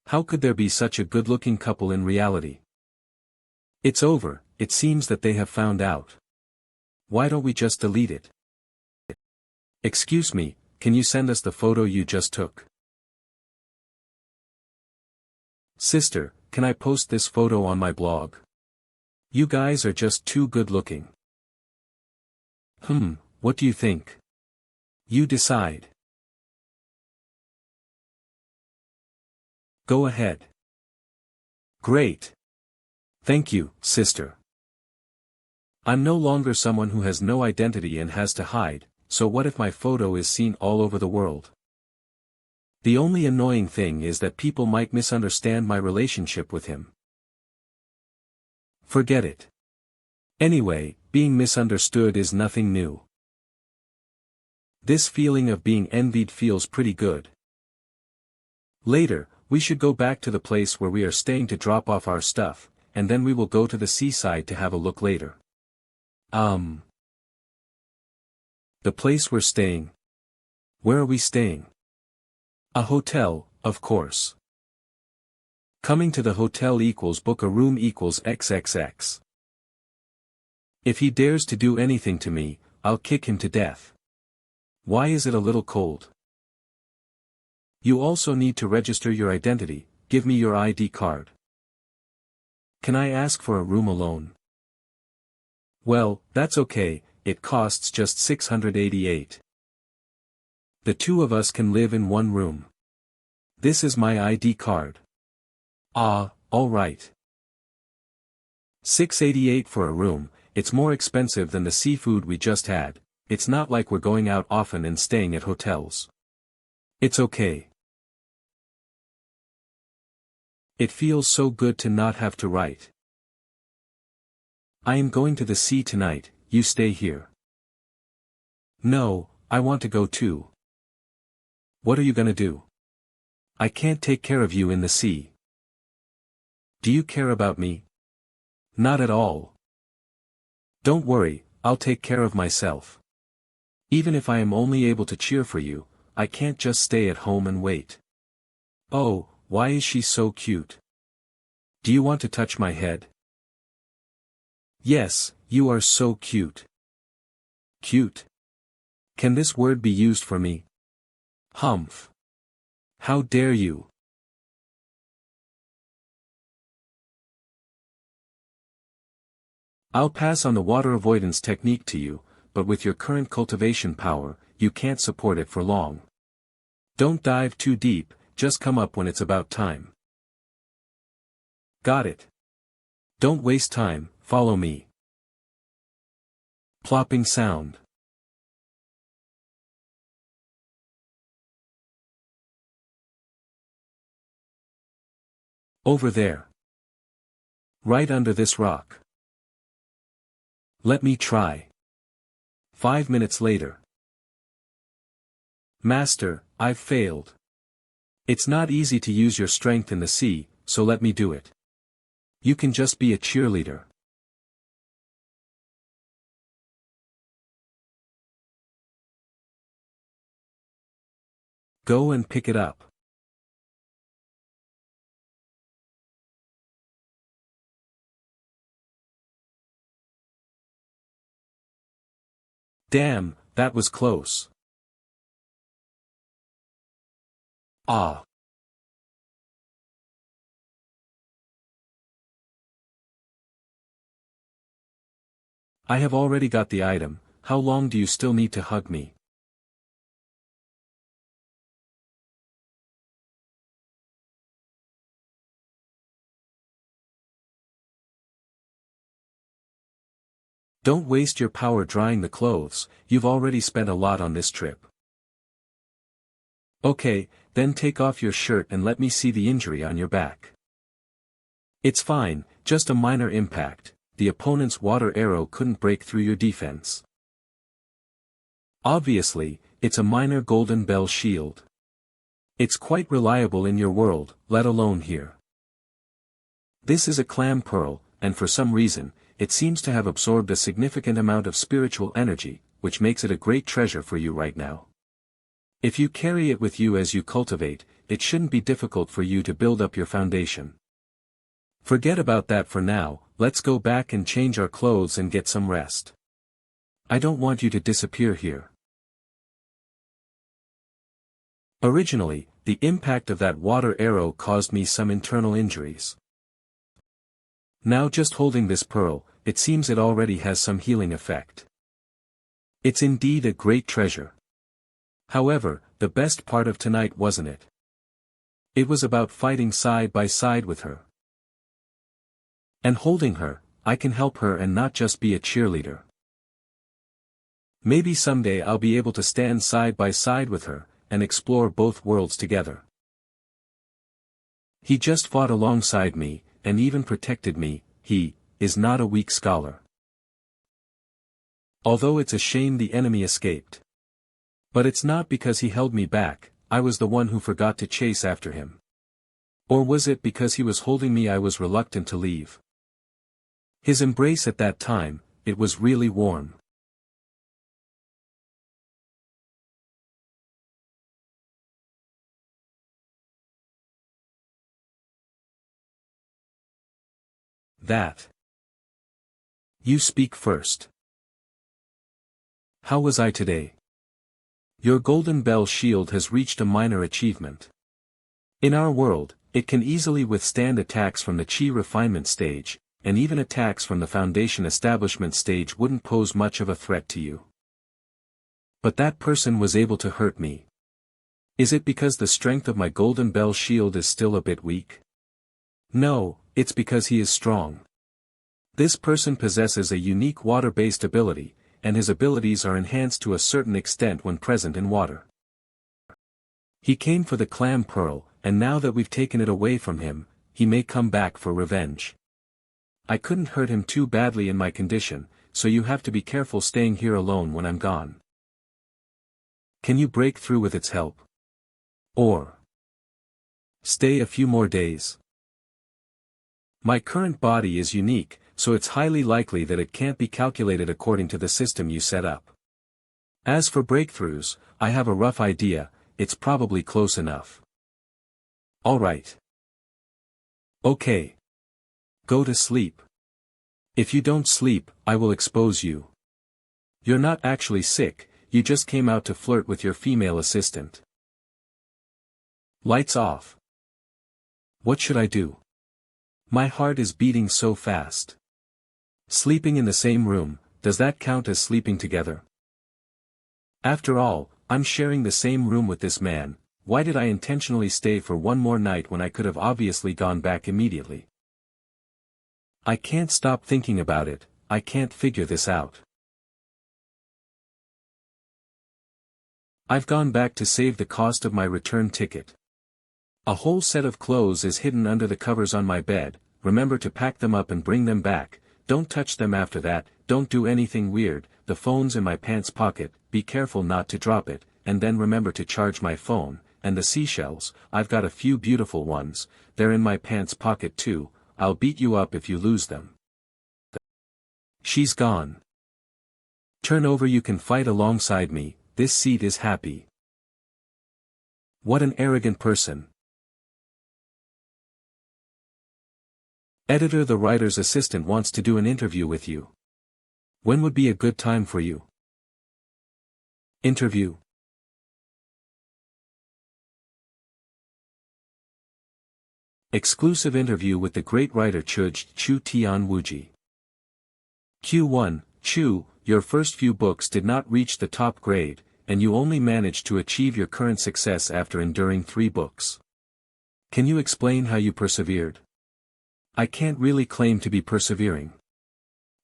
How could there be such a good-looking couple in reality? It's over, it seems that they have found out. Why don't we just delete it? Excuse me, can you send us the photo you just took? Sister, can I post this photo on my blog? You guys are just too good-looking. What do you think? You decide. Go ahead. Great. Thank you, sister. I'm no longer someone who has no identity and has to hide, so what if my photo is seen all over the world? The only annoying thing is that people might misunderstand my relationship with him. Forget it. Anyway, being misunderstood is nothing new. This feeling of being envied feels pretty good. Later, we should go back to the place where we are staying to drop off our stuff, and then we will go to the seaside to have a look later. The place we're staying. Where are we staying? A hotel, of course. Coming to the hotel equals book a room equals XXX. If he dares to do anything to me, I'll kick him to death. Why is it a little cold? You also need to register your identity, give me your ID card. Can I ask for a room alone? Well, that's okay, it costs just $688. The two of us can live in one room. This is my ID card. Ah, all right. $688 for a room, it's more expensive than the seafood we just had, it's not like we're going out often and staying at hotels. It's okay. It feels so good to not have to write. I am going to the sea tonight, you stay here. No, I want to go too. What are you gonna do? I can't take care of you in the sea. Do you care about me? Not at all. Don't worry, I'll take care of myself. Even if I am only able to cheer for you, I can't just stay at home and wait. Oh, why is she so cute? Do you want to touch my head? Yes, you are so cute. Cute. Can this word be used for me? Humph. How dare you? I'll pass on the water avoidance technique to you, but with your current cultivation power, you can't support it for long. Don't dive too deep, just come up when it's about time. Got it. Don't waste time, follow me. Plopping sound. Over there. Right under this rock. Let me try. 5 minutes later. Master, I've failed. It's not easy to use your strength in the sea, so let me do it. You can just be a cheerleader. Go and pick it up. Damn, that was close. Ah. I have already got the item. How long do you still need to hug me? Don't waste your power drying the clothes, you've already spent a lot on this trip. Okay, then take off your shirt and let me see the injury on your back. It's fine, just a minor impact. The opponent's water arrow couldn't break through your defense. Obviously, it's a minor golden bell shield. It's quite reliable in your world, let alone here. This is a clam pearl, and for some reason, it seems to have absorbed a significant amount of spiritual energy, which makes it a great treasure for you right now. If you carry it with you as you cultivate, it shouldn't be difficult for you to build up your foundation. Forget about that for now, let's go back and change our clothes and get some rest. I don't want you to disappear here. Originally, the impact of that water arrow caused me some internal injuries. Now just holding this pearl, it seems it already has some healing effect. It's indeed a great treasure. However, the best part of tonight wasn't it? It was about fighting side by side with her. And holding her, I can help her and not just be a cheerleader. Maybe someday I'll be able to stand side by side with her, and explore both worlds together. He just fought alongside me, and even protected me. He is not a weak scholar. Although it's a shame the enemy escaped. But it's not because he held me back, I was the one who forgot to chase after him. Or was it because he was holding me I was reluctant to leave? His embrace at that time, it was really warm. That. You speak first. How was I today? Your golden bell shield has reached a minor achievement. In our world, it can easily withstand attacks from the chi refinement stage, and even attacks from the foundation establishment stage wouldn't pose much of a threat to you. But that person was able to hurt me. Is it because the strength of my golden bell shield is still a bit weak? No, it's because he is strong. This person possesses a unique water-based ability, and his abilities are enhanced to a certain extent when present in water. He came for the clam pearl, and now that we've taken it away from him, he may come back for revenge. I couldn't hurt him too badly in my condition, so you have to be careful staying here alone when I'm gone. Can you break through with its help? Or stay a few more days? My current body is unique, so it's highly likely that it can't be calculated according to the system you set up. As for breakthroughs, I have a rough idea, it's probably close enough. Alright. Okay. Go to sleep. If you don't sleep, I will expose you. You're not actually sick, you just came out to flirt with your female assistant. Lights off. What should I do? My heart is beating so fast. Sleeping in the same room, does that count as sleeping together? After all, I'm sharing the same room with this man. Why did I intentionally stay for one more night when I could have obviously gone back immediately? I can't stop thinking about it, I can't figure this out. I've gone back to save the cost of my return ticket. A whole set of clothes is hidden under the covers on my bed. Remember to pack them up and bring them back, don't touch them after that, don't do anything weird, the phone's in my pants pocket, be careful not to drop it, and then remember to charge my phone, and the seashells, I've got a few beautiful ones, they're in my pants pocket too, I'll beat you up if you lose them. She's gone. Turn over, you can fight alongside me, this seat is happy. What an arrogant person. Editor, the writer's assistant wants to do an interview with you. When would be a good time for you? Interview. Exclusive interview with the great writer Chu Tianwuji. Q1, Chu, your first few books did not reach the top grade, and you only managed to achieve your current success after enduring 3 books. Can you explain how you persevered? I can't really claim to be persevering.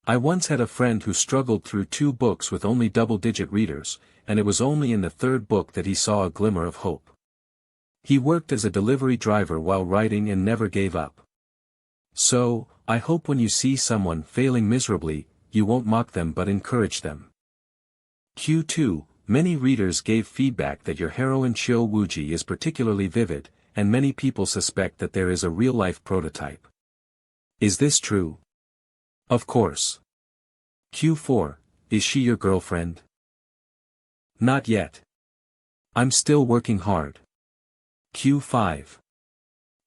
I once had a friend who struggled through 2 books with only double-digit readers, and it was only in the 3rd book that he saw a glimmer of hope. He worked as a delivery driver while writing and never gave up. So, I hope when you see someone failing miserably, you won't mock them but encourage them. Q2, many readers gave feedback that your heroine Tianwuji is particularly vivid, and many people suspect that there is a real-life prototype. Is this true? Of course. Q4, is she your girlfriend? Not yet. I'm still working hard. Q5.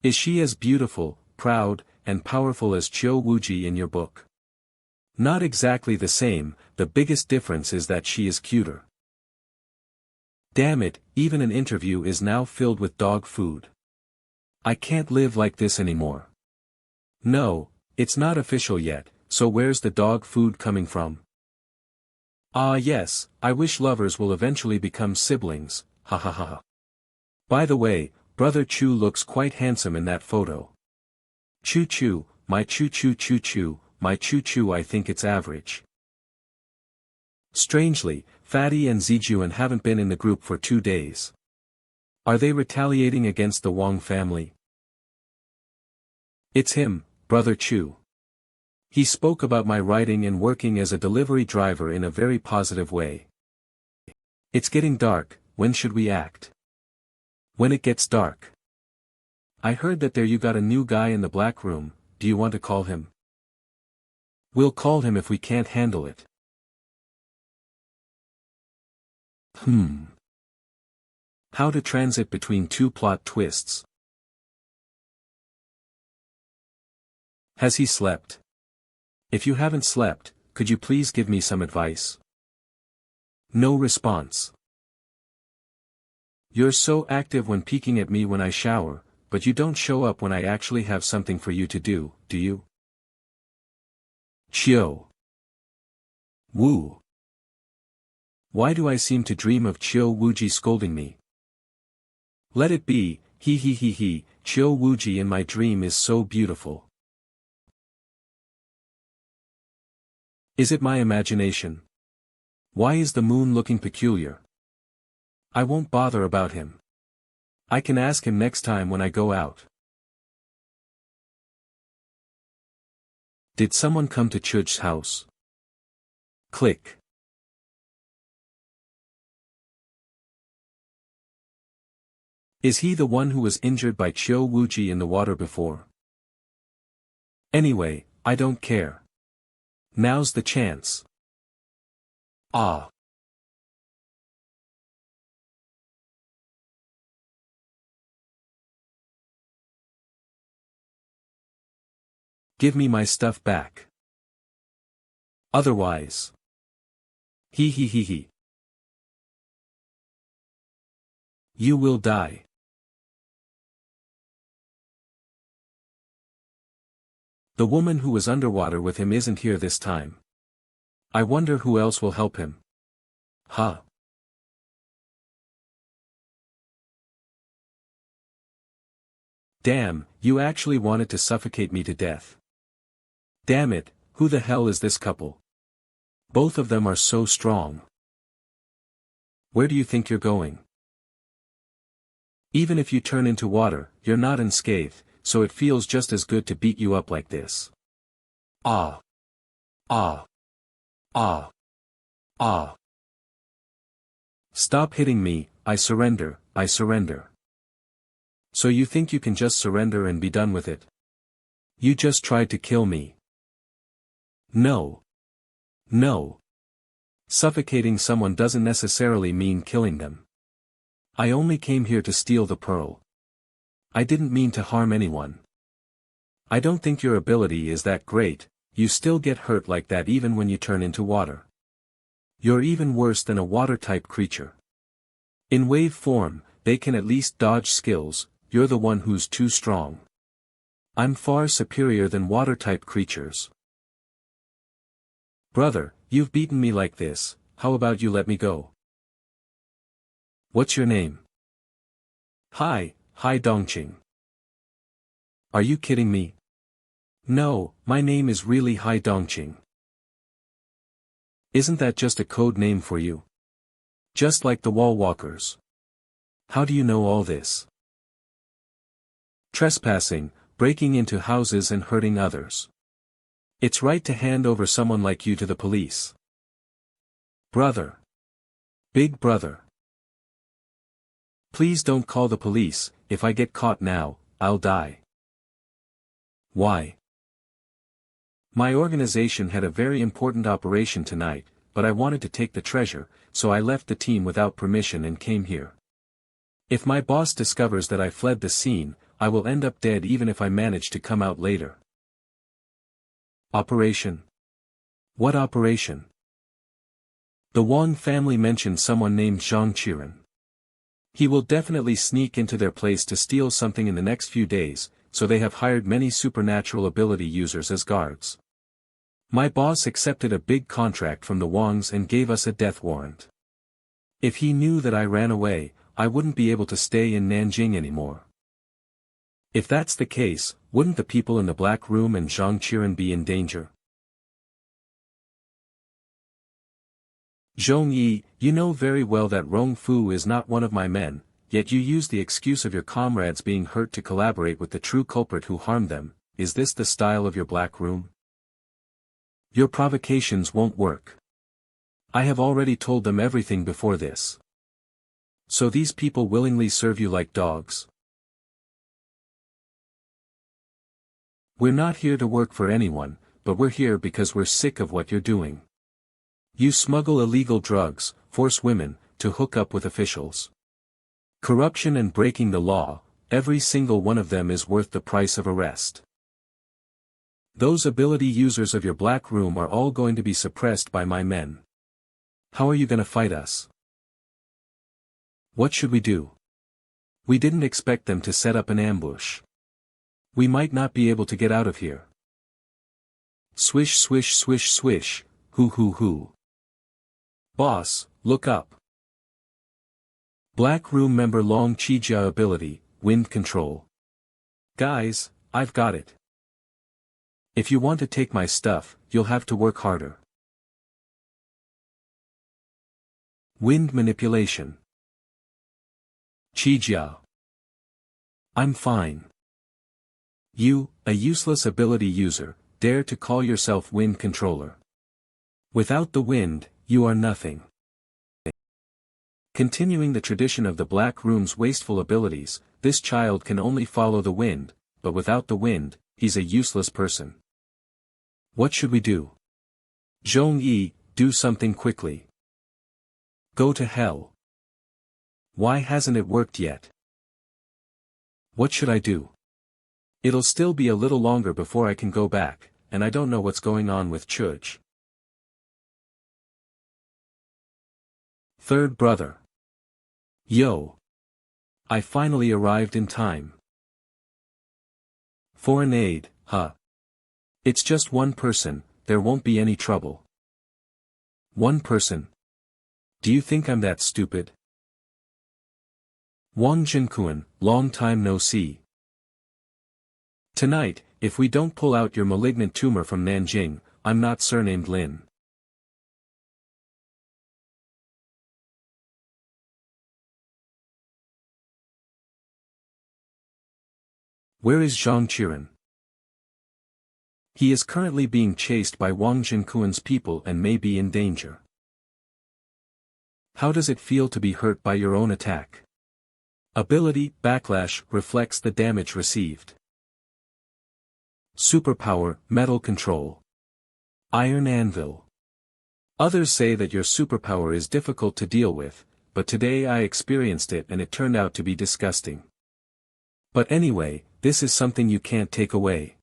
Is she as beautiful, proud, and powerful as Tianwuji in your book? Not exactly the same, the biggest difference is that she is cuter. Damn it, even an interview is now filled with dog food. I can't live like this anymore. No, it's not official yet, so where's the dog food coming from? Ah yes, I wish lovers will eventually become siblings, ha ha ha. By the way, Brother Chu looks quite handsome in that photo. Choo choo, my choo choo choo choo, my choo choo, I think it's average. Strangely, Fatty and Zijuan haven't been in the group for 2 days. Are they retaliating against the Wang family? It's him, Brother Chu. He spoke about my writing and working as a delivery driver in a very positive way. It's getting dark, when should we act? When it gets dark. I heard that there you got a new guy in the black room, do you want to call him? We'll call him if we can't handle it. How to transit between 2 plot twists. Has he slept? If you haven't slept, could you please give me some advice? No response. You're so active when peeking at me when I shower, but you don't show up when I actually have something for you to do you? Chio. Woo. Why do I seem to dream of Tianwuji scolding me? Let it be, he, Tianwuji in my dream is so beautiful. Is it my imagination? Why is the moon looking peculiar? I won't bother about him. I can ask him next time when I go out. Did someone come to Chu's house? Click. Is he the one who was injured by Tianwuji in the water before? Anyway, I don't care. Now's the chance. Ah. Give me my stuff back. Otherwise. He. You will die. The woman who was underwater with him isn't here this time. I wonder who else will help him. Huh. Damn, you actually wanted to suffocate me to death. Damn it, who the hell is this couple? Both of them are so strong. Where do you think you're going? Even if you turn into water, you're not unscathed, so it feels just as good to beat you up like this. Ah. Ah. Ah. Ah. Stop hitting me, I surrender, I surrender. So you think you can just surrender and be done with it? You just tried to kill me. No. No. Suffocating someone doesn't necessarily mean killing them. I only came here to steal the pearl. I didn't mean to harm anyone. I don't think your ability is that great, you still get hurt like that even when you turn into water. You're even worse than a water-type creature. In wave form, they can at least dodge skills, you're the one who's too strong. I'm far superior than water-type creatures. Brother, you've beaten me like this, how about you let me go? What's your name? Hi Dongqing. Are you kidding me? No, my name is really Hai Dongqing. Isn't that just a code name for you? Just like the wall walkers. How do you know all this? Trespassing, breaking into houses and hurting others. It's right to hand over someone like you to the police. Brother. Big brother. Please don't call the police, if I get caught now, I'll die. Why? My organization had a very important operation tonight, but I wanted to take the treasure, so I left the team without permission and came here. If my boss discovers that I fled the scene, I will end up dead even if I manage to come out later. Operation? What operation? The Wang family mentioned someone named Zhang Qiren. He will definitely sneak into their place to steal something in the next few days, so they have hired many supernatural ability users as guards. My boss accepted a big contract from the Wangs and gave us a death warrant. If he knew that I ran away, I wouldn't be able to stay in Nanjing anymore. If that's the case, wouldn't the people in the Black Room and Zhang Qiren be in danger? Zhong Yi, you know very well that Rong Fu is not one of my men, yet you use the excuse of your comrades being hurt to collaborate with the true culprit who harmed them. Is this the style of your Black Room? Your provocations won't work. I have already told them everything before this. So these people willingly serve you like dogs? We're not here to work for anyone, but we're here because we're sick of what you're doing. You smuggle illegal drugs, force women, to hook up with officials. Corruption and breaking the law, every single one of them is worth the price of arrest. Those ability users of your Black Room are all going to be suppressed by my men. How are you going to fight us? What should we do? We didn't expect them to set up an ambush. We might not be able to get out of here. Swish swish swish swish, hoo hoo hoo. Boss, look up. Black Room member Long Qijia ability, wind control. Guys, I've got it. If you want to take my stuff, you'll have to work harder. Wind manipulation. Qijia. I'm fine. You, a useless ability user, dare to call yourself wind controller. Without the wind, you are nothing. Continuing the tradition of the Black Room's wasteful abilities, this child can only follow the wind, but without the wind, he's a useless person. What should we do? Zhong Yi, do something quickly. Go to hell. Why hasn't it worked yet? What should I do? It'll still be a little longer before I can go back, and I don't know what's going on with Church. Third brother. Yo. I finally arrived in time. Foreign aid, huh? It's just one person, there won't be any trouble. One person? Do you think I'm that stupid? Wang Jinkuan, long time no see. Tonight, if we don't pull out your malignant tumor from Nanjing, I'm not surnamed Lin. Where is Zhang Qiren? He is currently being chased by Wang Jinkuan's people and may be in danger. How does it feel to be hurt by your own attack? Ability, backlash, reflects the damage received. Superpower, metal control. Iron anvil. Others say that your superpower is difficult to deal with, but today I experienced it and it turned out to be disgusting. But anyway, this is something you can't take away.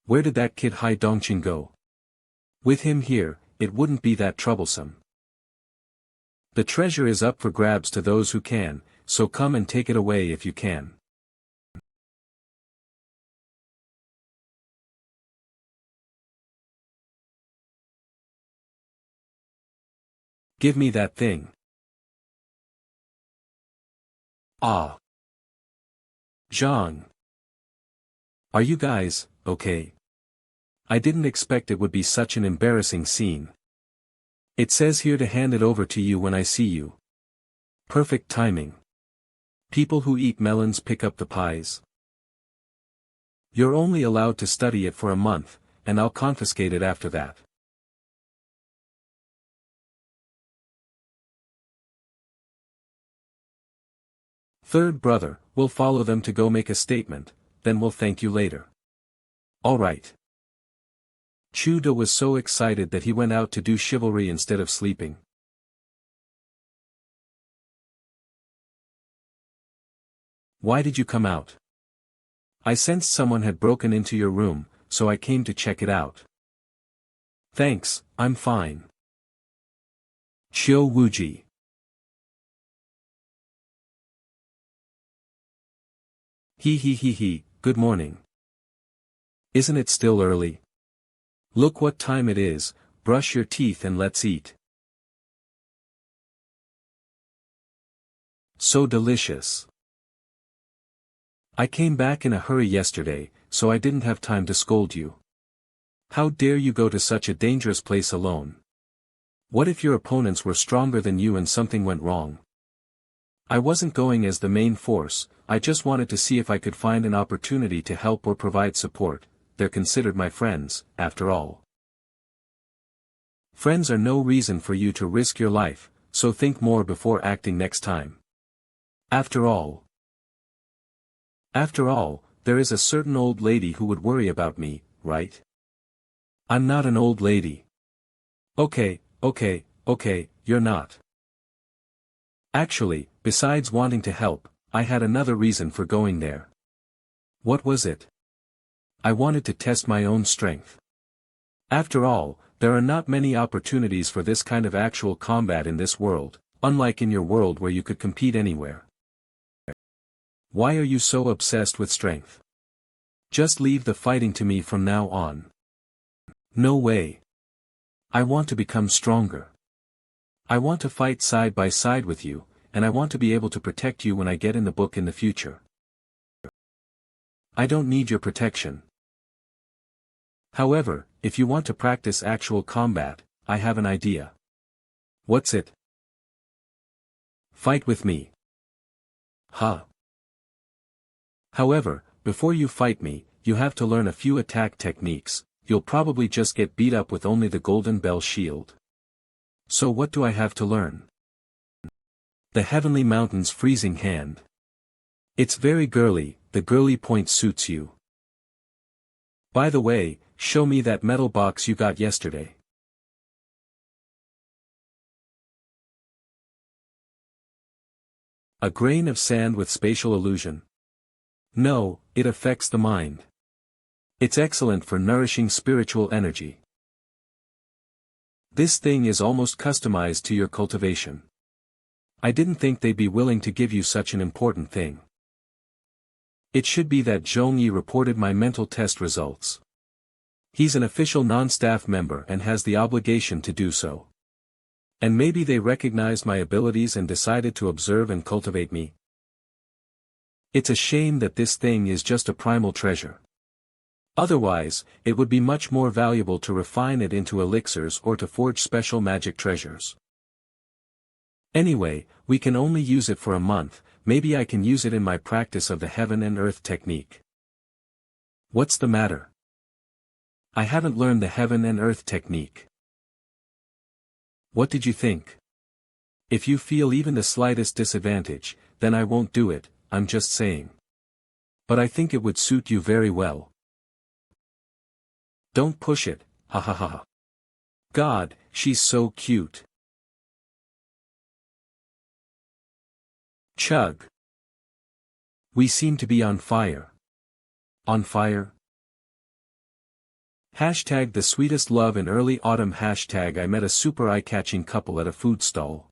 Where did that kid Hai Dongqing go? With him here, it wouldn't be that troublesome. The treasure is up for grabs to those who can, so come and take it away if you can. Give me that thing. Ah. Zhang. Are you guys okay? I didn't expect it would be such an embarrassing scene. It says here to hand it over to you when I see you. Perfect timing. People who eat melons pick up the pies. You're only allowed to study it for a month, and I'll confiscate it after that. Third brother, we'll follow them to go make a statement, then we'll thank you later. All right. Chu De was so excited that he went out to do chivalry instead of sleeping. Why did you come out? I sensed someone had broken into your room, so I came to check it out. Thanks, I'm fine. Qiu Wuji. He, good morning. Isn't it still early? Look what time it is, brush your teeth and let's eat. So delicious. I came back in a hurry yesterday, so I didn't have time to scold you. How dare you go to such a dangerous place alone? What if your opponents were stronger than you and something went wrong? I wasn't going as the main force, I just wanted to see if I could find an opportunity to help or provide support. They're considered my friends, after all. Friends are no reason for you to risk your life, so think more before acting next time. After all, there is a certain old lady who would worry about me, right? I'm not an old lady. Okay, you're not. Actually, besides wanting to help, I had another reason for going there. What was it? I wanted to test my own strength. After all, there are not many opportunities for this kind of actual combat in this world, unlike in your world where you could compete anywhere. Why are you so obsessed with strength? Just leave the fighting to me from now on. No way. I want to become stronger. I want to fight side by side with you, and I want to be able to protect you when I get in the book in the future. I don't need your protection. However, if you want to practice actual combat, I have an idea. What's it? Fight with me. Huh. However, before you fight me, you have to learn a few attack techniques. You'll probably just get beat up with only the golden bell shield. So what do I have to learn? The Heavenly Mountain's freezing hand. It's very girly, the girly point suits you. By the way, show me that metal box you got yesterday. A grain of sand with spatial illusion. No, it affects the mind. It's excellent for nourishing spiritual energy. This thing is almost customized to your cultivation. I didn't think they'd be willing to give you such an important thing. It should be that Zhongyi reported my mental test results. He's an official non-staff member and has the obligation to do so. And maybe they recognized my abilities and decided to observe and cultivate me. It's a shame that this thing is just a primal treasure. Otherwise, it would be much more valuable to refine it into elixirs or to forge special magic treasures. Anyway, we can only use it for a month, maybe I can use it in my practice of the heaven and earth technique. What's the matter? I haven't learned the heaven and earth technique. What did you think? If you feel even the slightest disadvantage, then I won't do it, I'm just saying. But I think it would suit you very well. Don't push it, ha ha ha. God, she's so cute. Chug. We seem to be on fire. On fire? Hashtag the sweetest love in early autumn. Hashtag I met a super eye-catching couple at a food stall.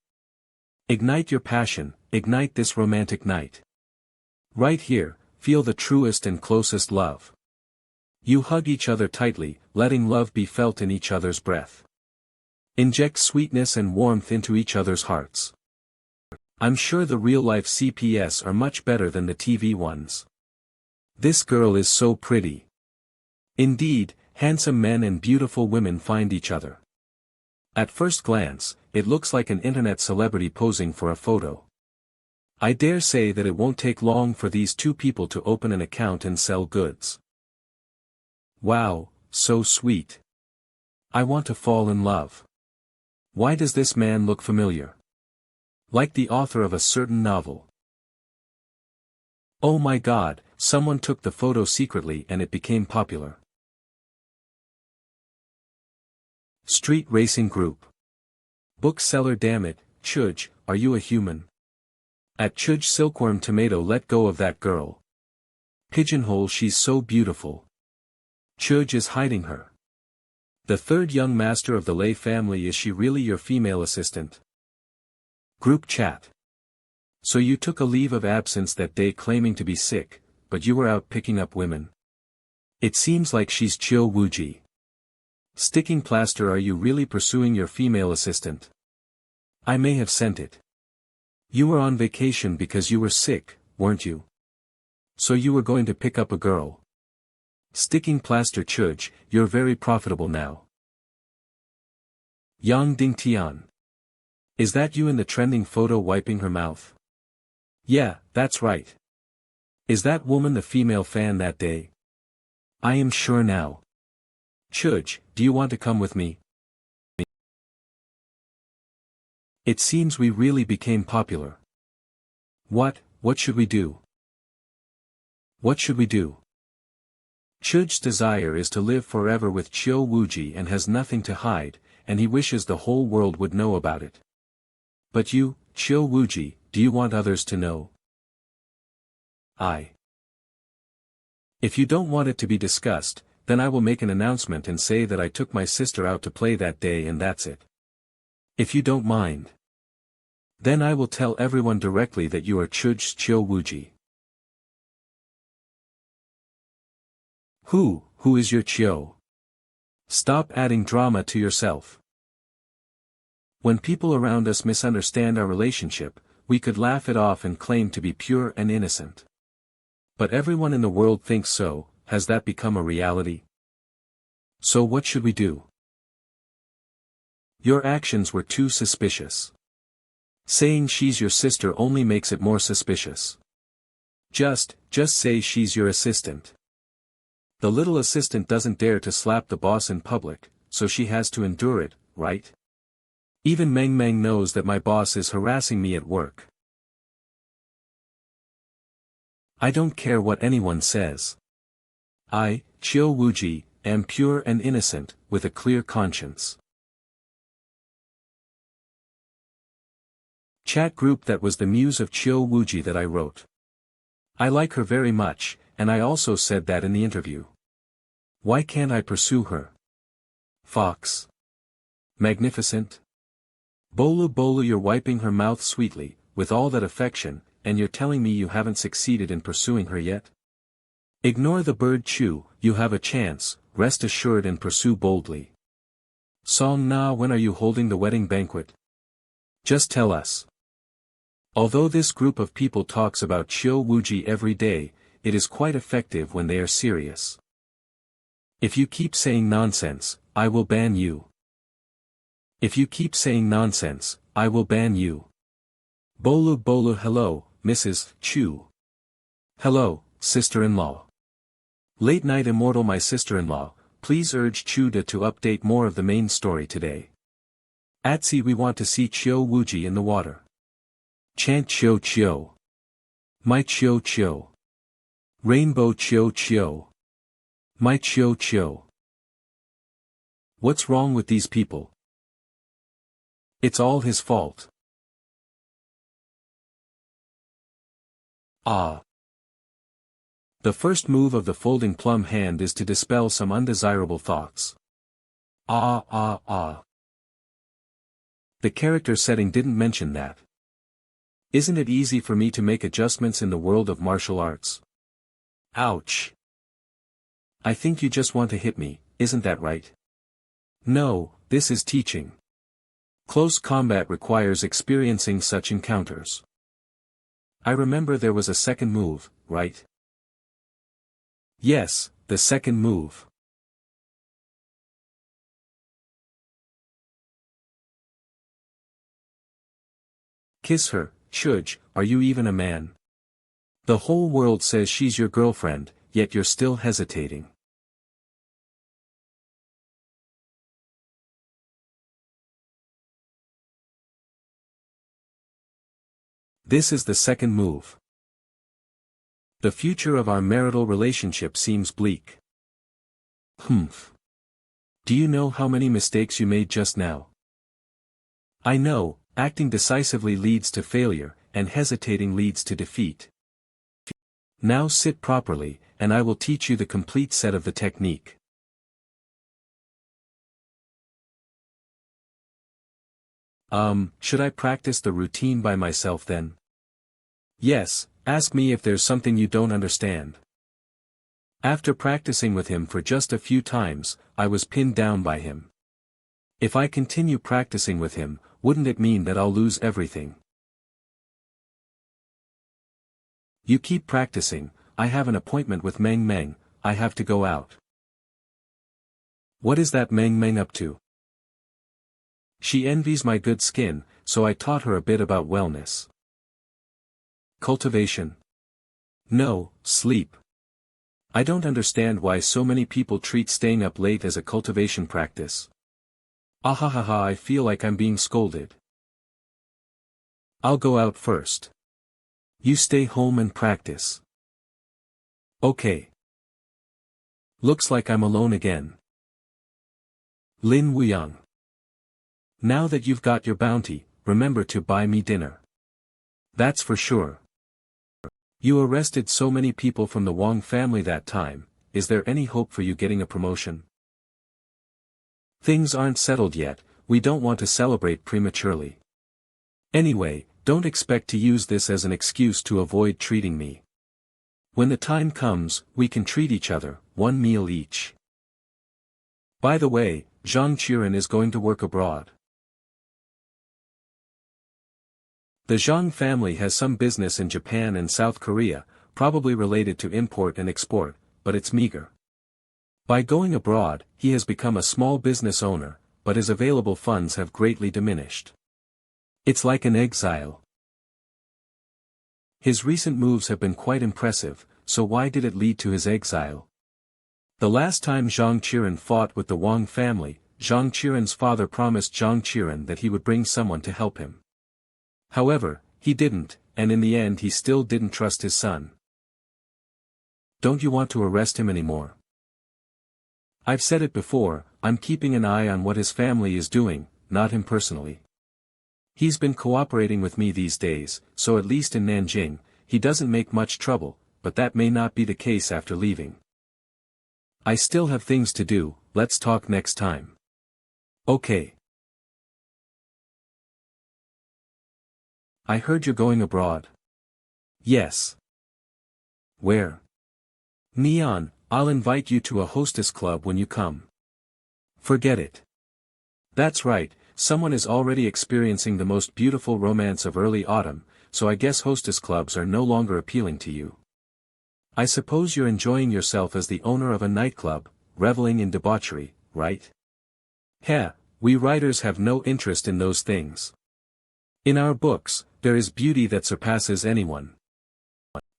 Ignite your passion, ignite this romantic night. Right here, feel the truest and closest love. You hug each other tightly, letting love be felt in each other's breath. Inject sweetness and warmth into each other's hearts. I'm sure the real-life CPS are much better than the TV ones. This girl is so pretty. Indeed, handsome men and beautiful women find each other. At first glance, it looks like an internet celebrity posing for a photo. I dare say that it won't take long for these two people to open an account and sell goods. Wow, so sweet. I want to fall in love. Why does this man look familiar? Like the author of a certain novel. Oh my God, someone took the photo secretly and it became popular. Street racing group. Bookseller. Damn it, Chudge, are you a human? At Chudge Silkworm Tomato, let go of that girl. Pigeonhole, she's so beautiful. Chudge is hiding her. The third young master of the Lay family. Is she really your female assistant? Group chat. So you took a leave of absence that day claiming to be sick, but you were out picking up women. It seems like she's Chill Wooji. Sticking plaster. Are you really pursuing your female assistant? I may have sent it. You were on vacation because you were sick, weren't you? So you were going to pick up a girl. Sticking plaster. Chudge, you're very profitable now. Yang Ding Tian. Is that you in the trending photo wiping her mouth? Yeah, that's right. Is that woman the female fan that day? I am sure now. Chudge, do you want to come with me? It seems we really became popular. What should we do? What should we do? Chudge's desire is to live forever with Chill Wooji and has nothing to hide, and he wishes the whole world would know about it. But you, Chill Wooji, do you want others to know? If you don't want it to be discussed, then I will make an announcement and say that I took my sister out to play that day and that's it. If you don't mind. Then I will tell everyone directly that you are Chudge's Chill Wooji. Who is your Chio? Stop adding drama to yourself. When people around us misunderstand our relationship, we could laugh it off and claim to be pure and innocent. But everyone in the world thinks so. Has that become a reality? So what should we do? Your actions were too suspicious. Saying she's your sister only makes it more suspicious. Just say she's your assistant. The little assistant doesn't dare to slap the boss in public, so she has to endure it, right? Even Meng Meng knows that my boss is harassing me at work. I don't care what anyone says. I, Chill Wooji, am pure and innocent, with a clear conscience. Chat group. That was the muse of Chill Wooji that I wrote. I like her very much, and I also said that in the interview. Why can't I pursue her? Fox. Magnificent. Bolu Bolu, you're wiping her mouth sweetly, with all that affection, and you're telling me you haven't succeeded in pursuing her yet? Ignore the bird Chu, you have a chance, rest assured, and pursue boldly. Song Na, when are you holding the wedding banquet? Just tell us. Although this group of people talks about Chill Wooji every day, it is quite effective when they are serious. If you keep saying nonsense, I will ban you. If you keep saying nonsense, I will ban you. Bolu Bolu. Hello, Mrs. Chu. Hello, sister-in-law. Late night immortal. My sister-in-law, please urge Chuda to update more of the main story today. Atsi, we want to see Chill Wooji in the water. Chant Chio Chio. My Chio Chio. Rainbow Chio Chio. My Chio Chio. What's wrong with these people? It's all his fault. Ah. The first move of the folding plum hand is to dispel some undesirable thoughts. Ah ah ah. The character setting didn't mention that. Isn't it easy for me to make adjustments in the world of martial arts? Ouch. I think you just want to hit me, isn't that right? No, this is teaching. Close combat requires experiencing such encounters. I remember there was a second move, right? Yes, the second move. Kiss her, Chuj, are you even a man? The whole world says she's your girlfriend, yet you're still hesitating. This is the second move. The future of our marital relationship seems bleak. Humph. Do you know how many mistakes you made just now? I know, acting decisively leads to failure, and hesitating leads to defeat. Now sit properly, and I will teach you the complete set of the technique. Should I practice the routine by myself then? Yes, ask me if there's something you don't understand. After practicing with him for just a few times, I was pinned down by him. If I continue practicing with him, wouldn't it mean that I'll lose everything? You keep practicing, I have an appointment with Meng Meng, I have to go out. What is that Meng Meng up to? She envies my good skin, so I taught her a bit about wellness. Cultivation. No, sleep. I don't understand why so many people treat staying up late as a cultivation practice. Ahahaha, I feel like I'm being scolded. I'll go out first. You stay home and practice. Okay. Looks like I'm alone again. Lin Wuyang. Now that you've got your bounty, remember to buy me dinner. That's for sure. You arrested so many people from the Wang family that time, is there any hope for you getting a promotion? Things aren't settled yet, we don't want to celebrate prematurely. Anyway, don't expect to use this as an excuse to avoid treating me. When the time comes, we can treat each other, one meal each. By the way, Zhang Qiren is going to work abroad. The Zhang family has some business in Japan and South Korea, probably related to import and export, but it's meager. By going abroad, he has become a small business owner, but his available funds have greatly diminished. It's like an exile. His recent moves have been quite impressive, so why did it lead to his exile? The last time Zhang Qiren fought with the Wang family, Zhang Qiren's father promised Zhang Qiren that he would bring someone to help him. However, he didn't, and in the end he still didn't trust his son. Don't you want to arrest him anymore? I've said it before, I'm keeping an eye on what his family is doing, not him personally. He's been cooperating with me these days, so at least in Nanjing, he doesn't make much trouble, but that may not be the case after leaving. I still have things to do, let's talk next time. Okay. I heard you're going abroad. Yes. Where? Neon, I'll invite you to a hostess club when you come. Forget it. That's right, someone is already experiencing the most beautiful romance of early autumn, so I guess hostess clubs are no longer appealing to you. I suppose you're enjoying yourself as the owner of a nightclub, reveling in debauchery, right? Heh, we writers have no interest in those things. In our books, there is beauty that surpasses anyone.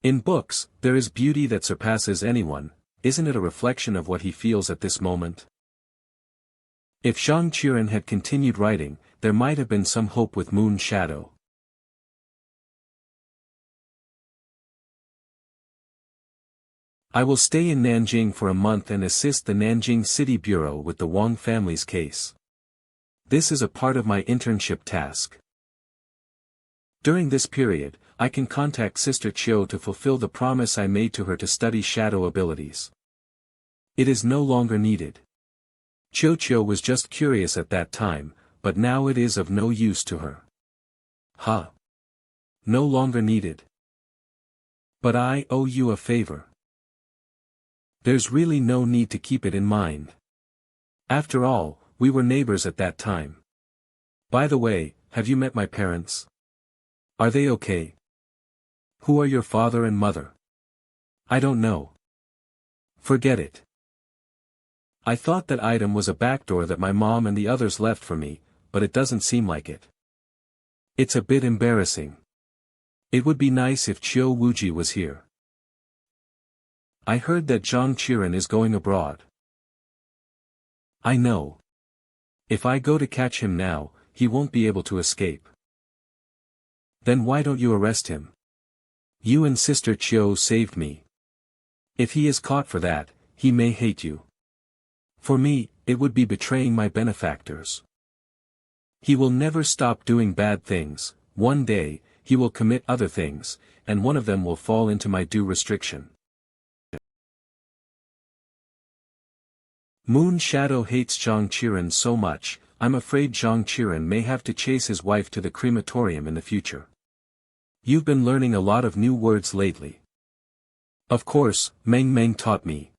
In books, there is beauty that surpasses anyone, isn't it a reflection of what he feels at this moment? If Zhang Qiren had continued writing, there might have been some hope with Moon Shadow. I will stay in Nanjing for a month and assist the Nanjing City Bureau with the Wang family's case. This is a part of my internship task. During this period, I can contact Sister Chiu to fulfill the promise I made to her to study shadow abilities. It is no longer needed. Chiu was just curious at that time, but now it is of no use to her. Huh. No longer needed. But I owe you a favor. There's really no need to keep it in mind. After all, we were neighbors at that time. By the way, have you met my parents? Are they okay? Who are your father and mother? I don't know. Forget it. I thought that item was a backdoor that my mom and the others left for me, but it doesn't seem like it. It's a bit embarrassing. It would be nice if Chiu Wuji was here. I heard that Zhang Qiren is going abroad. I know. If I go to catch him now, he won't be able to escape. Then why don't you arrest him? You and Sister Chiu saved me. If he is caught for that, he may hate you. For me, it would be betraying my benefactors. He will never stop doing bad things. One day, he will commit other things, and one of them will fall into my due restriction. Moon Shadow hates Zhang Qiren so much, I'm afraid Zhang Qiren may have to chase his wife to the crematorium in the future. You've been learning a lot of new words lately. Of course, Meng Meng taught me.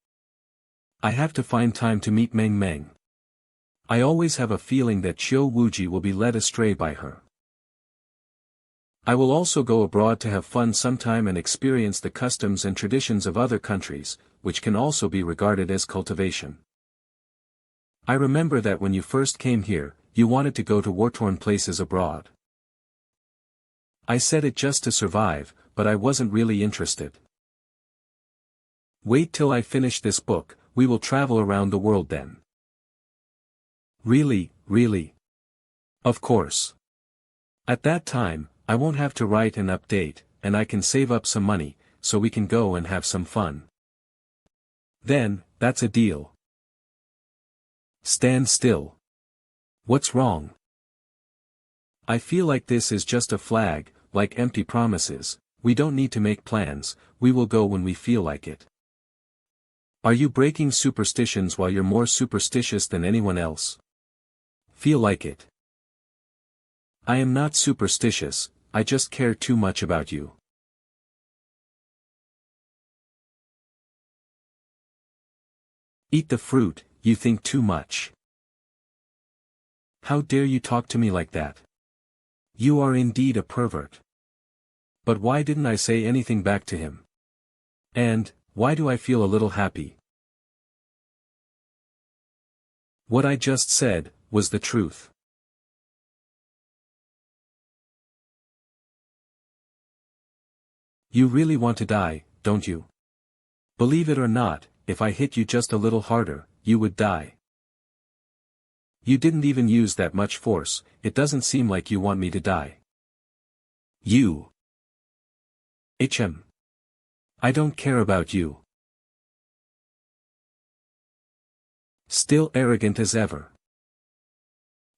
I have to find time to meet Meng Meng. I always have a feeling that Chiu Wuji will be led astray by her. I will also go abroad to have fun sometime and experience the customs and traditions of other countries, which can also be regarded as cultivation. I remember that when you first came here, you wanted to go to war-torn places abroad. I said it just to survive, but I wasn't really interested. Wait till I finish this book, we will travel around the world then. Really, really. Of course. At that time, I won't have to write and update, and I can save up some money, so we can go and have some fun. Then, that's a deal. Stand still. What's wrong? I feel like this is just a flag, like empty promises. We don't need to make plans, we will go when we feel like it. Are you breaking superstitions while you're more superstitious than anyone else? Feel like it. I am not superstitious, I just care too much about you. Eat the fruit, you think too much. How dare you talk to me like that? You are indeed a pervert. But why didn't I say anything back to him? And, why do I feel a little happy? What I just said, was the truth. You really want to die, don't you? Believe it or not, if I hit you just a little harder, you would die. You didn't even use that much force, it doesn't seem like you want me to die. You. I don't care about you. Still arrogant as ever.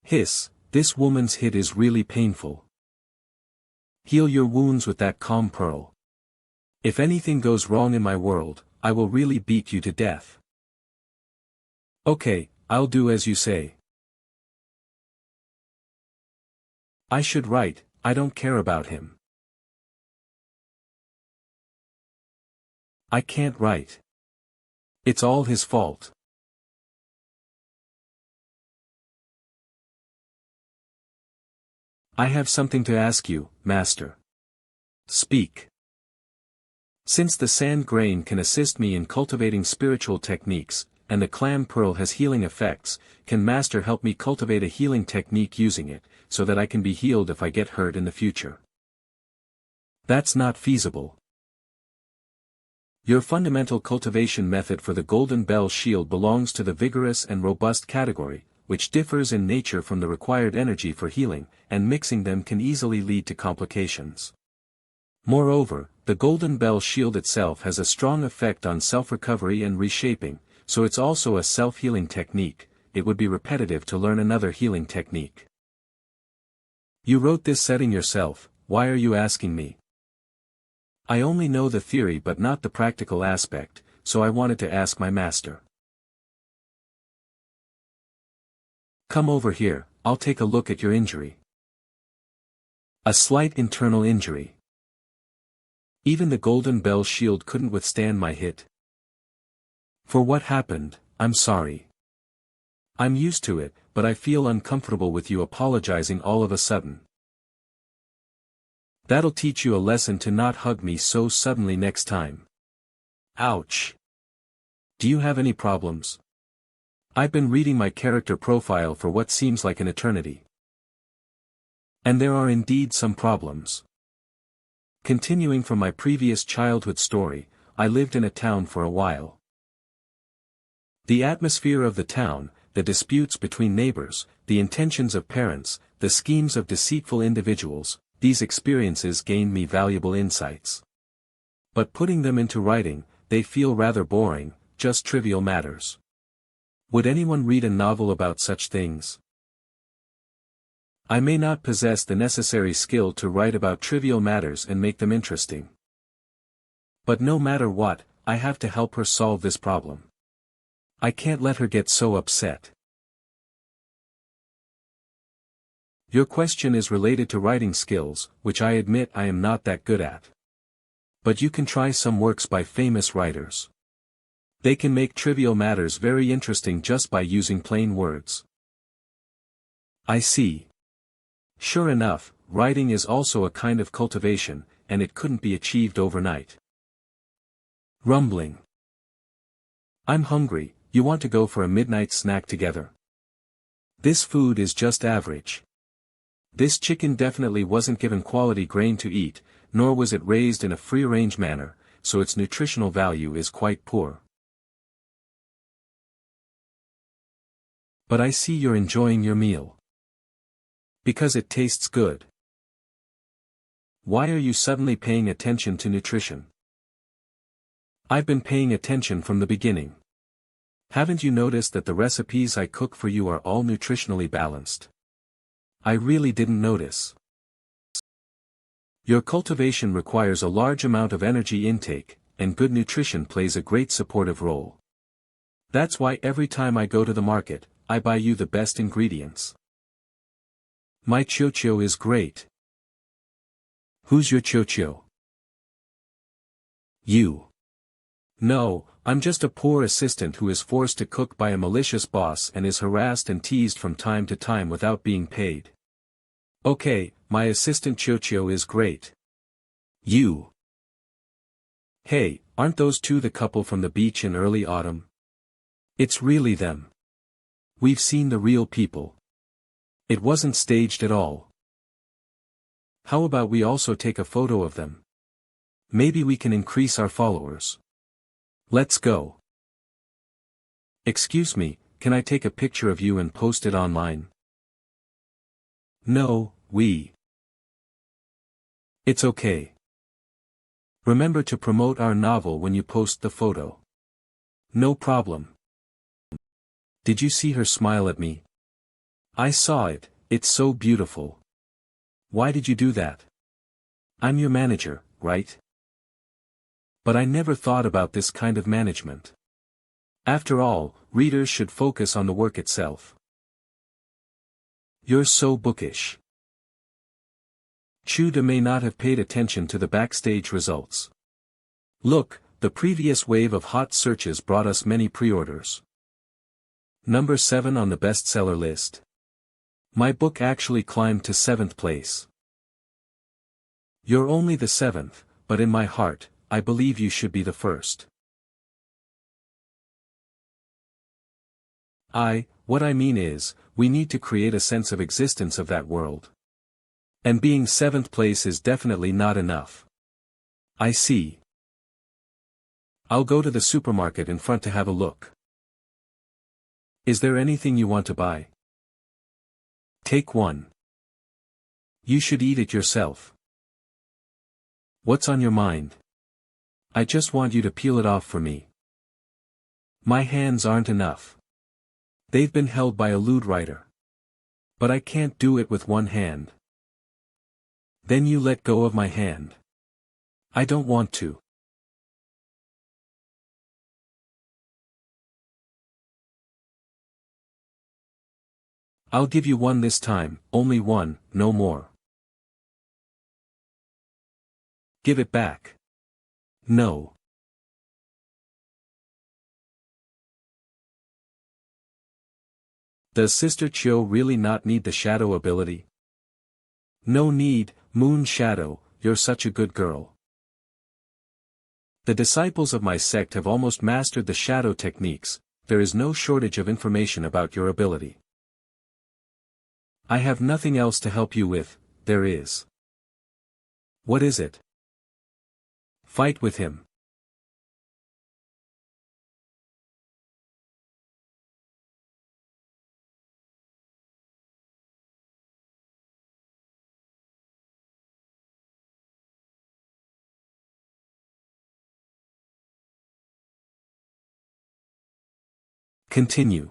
Hiss, this woman's hit is really painful. Heal your wounds with that calm pearl. If anything goes wrong in my world, I will really beat you to death. Okay, I'll do as you say. I should write, I don't care about him. I can't write. It's all his fault. I have something to ask you, Master. Speak. Since the sand grain can assist me in cultivating spiritual techniques, and the clam pearl has healing effects, can Master help me cultivate a healing technique using it, so that I can be healed if I get hurt in the future? That's not feasible. Your fundamental cultivation method for the Golden Bell Shield belongs to the vigorous and robust category, which differs in nature from the required energy for healing, and mixing them can easily lead to complications. Moreover, the Golden Bell Shield itself has a strong effect on self-recovery and reshaping, so it's also a self-healing technique. It would be repetitive to learn another healing technique. You wrote this setting yourself, why are you asking me? I only know the theory but not the practical aspect, so I wanted to ask my master. Come over here, I'll take a look at your injury. A slight internal injury. Even the Golden Bell Shield couldn't withstand my hit. For what happened, I'm sorry. I'm used to it, but I feel uncomfortable with you apologizing all of a sudden. That'll teach you a lesson to not hug me so suddenly next time. Ouch. Do you have any problems? I've been reading my character profile for what seems like an eternity. And there are indeed some problems. Continuing from my previous childhood story, I lived in a town for a while. The atmosphere of the town, the disputes between neighbors, the intentions of parents, the schemes of deceitful individuals, these experiences gained me valuable insights. But putting them into writing, they feel rather boring, just trivial matters. Would anyone read a novel about such things? I may not possess the necessary skill to write about trivial matters and make them interesting. But no matter what, I have to help her solve this problem. I can't let her get so upset. Your question is related to writing skills, which I admit I am not that good at. But you can try some works by famous writers. They can make trivial matters very interesting just by using plain words. I see. Sure enough, writing is also a kind of cultivation, and it couldn't be achieved overnight. Rumbling. I'm hungry, you want to go for a midnight snack together? This food is just average. This chicken definitely wasn't given quality grain to eat, nor was it raised in a free-range manner, so its nutritional value is quite poor. But I see you're enjoying your meal. Because it tastes good. Why are you suddenly paying attention to nutrition? I've been paying attention from the beginning. Haven't you noticed that the recipes I cook for you are all nutritionally balanced? I really didn't notice. Your cultivation requires a large amount of energy intake, and good nutrition plays a great supportive role. That's why every time I go to the market, I buy you the best ingredients. My chocho is great. Who's your chocho? You. No, I'm just a poor assistant who is forced to cook by a malicious boss and is harassed and teased from time to time without being paid. Okay, my assistant chocho is great. You. Hey, aren't those two the couple from the beach in early autumn? It's really them. We've seen the real people. It wasn't staged at all. How about we also take a photo of them? Maybe we can increase our followers. Let's go. Excuse me, can I take a picture of you and post it online? No, It's okay. Remember to promote our novel when you post the photo. No problem. Did you see her smile at me? I saw it, it's so beautiful. Why did you do that? I'm your manager, right? But I never thought about this kind of management. After all, readers should focus on the work itself. You're so bookish. Chuda may not have paid attention to the backstage results. Look, the previous wave of hot searches brought us many pre-orders. Number 7 on the bestseller list. My book actually climbed to 7th place. You're only the 7th, but in my heart, I believe you should be the first. What I mean is, we need to create a sense of existence of that world. And being 7th place is definitely not enough. I see. I'll go to the supermarket in front to have a look. Is there anything you want to buy? Take one. You should eat it yourself. What's on your mind? I just want you to peel it off for me. My hands aren't enough. They've been held by a lewd writer. But I can't do it with one hand. Then you let go of my hand. I don't want to. I'll give you one this time, only one, no more. Give it back. No. Does Sister Chio really not need the shadow ability? No need, Moon Shadow, you're such a good girl. The disciples of my sect have almost mastered the shadow techniques, there is no shortage of information about your ability. I have nothing else to help you with, there is. What is it? Fight with him. Continue.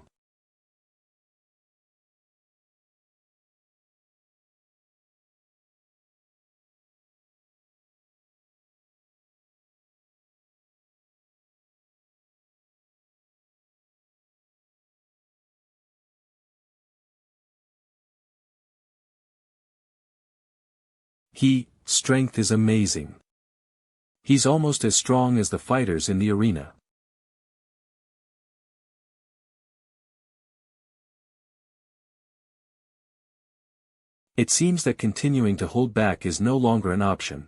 Strength is amazing. He's almost as strong as the fighters in the arena. It seems that continuing to hold back is no longer an option.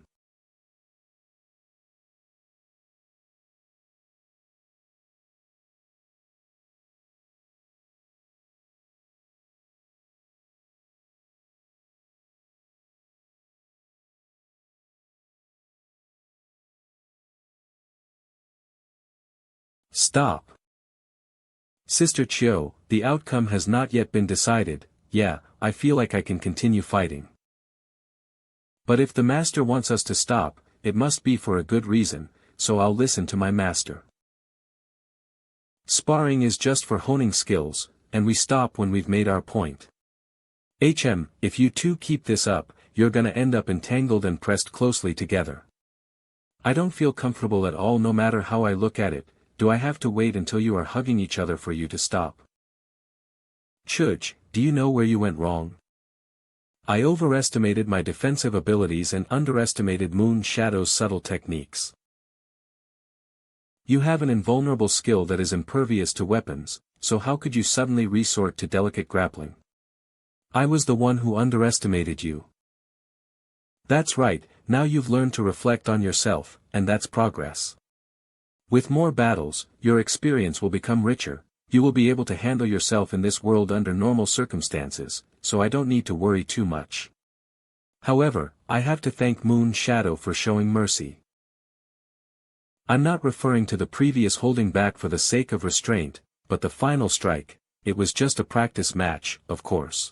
Stop. Sister Chio, the outcome has not yet been decided. Yeah, I feel like I can continue fighting. But if the master wants us to stop, it must be for a good reason, so I'll listen to my master. Sparring is just for honing skills, and we stop when we've made our point. If you two keep this up, you're gonna end up entangled and pressed closely together. I don't feel comfortable at all no matter how I look at it. Do I have to wait until you are hugging each other for you to stop? Chuj, do you know where you went wrong? I overestimated my defensive abilities and underestimated Moon Shadow's subtle techniques. You have an invulnerable skill that is impervious to weapons, so how could you suddenly resort to delicate grappling? I was the one who underestimated you. That's right, now you've learned to reflect on yourself, and that's progress. With more battles, your experience will become richer, you will be able to handle yourself in this world under normal circumstances, so I don't need to worry too much. However, I have to thank Moon Shadow for showing mercy. I'm not referring to the previous holding back for the sake of restraint, but the final strike, it was just a practice match, of course.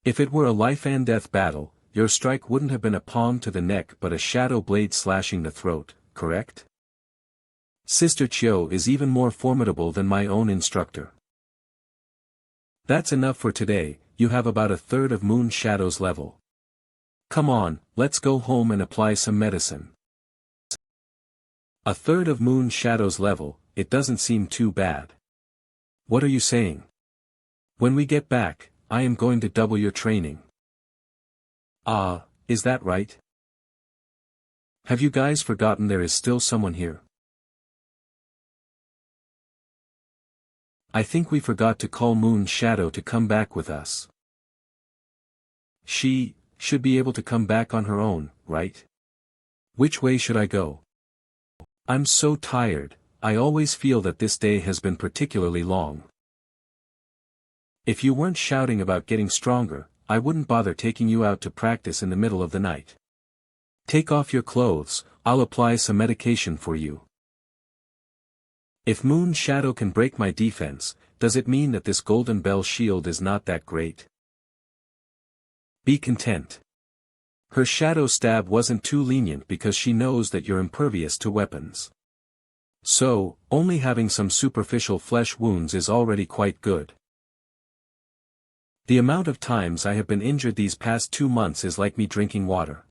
If it were a life-and-death battle, your strike wouldn't have been a palm to the neck but a shadow blade slashing the throat, correct? Sister Chio is even more formidable than my own instructor. That's enough for today, you have about a third of Moon Shadow's level. Come on, let's go home and apply some medicine. A third of Moon Shadow's level, it doesn't seem too bad. What are you saying? When we get back, I am going to double your training. Ah, is that right? Have you guys forgotten there is still someone here? I think we forgot to call Moon Shadow to come back with us. She should be able to come back on her own, right? Which way should I go? I'm so tired, I always feel that this day has been particularly long. If you weren't shouting about getting stronger, I wouldn't bother taking you out to practice in the middle of the night. Take off your clothes, I'll apply some medication for you. If Moon Shadow can break my defense, does it mean that this Golden Bell shield is not that great? Be content. Her shadow stab wasn't too lenient because she knows that you're impervious to weapons. So, only having some superficial flesh wounds is already quite good. The amount of times I have been injured these past 2 months is like me drinking water.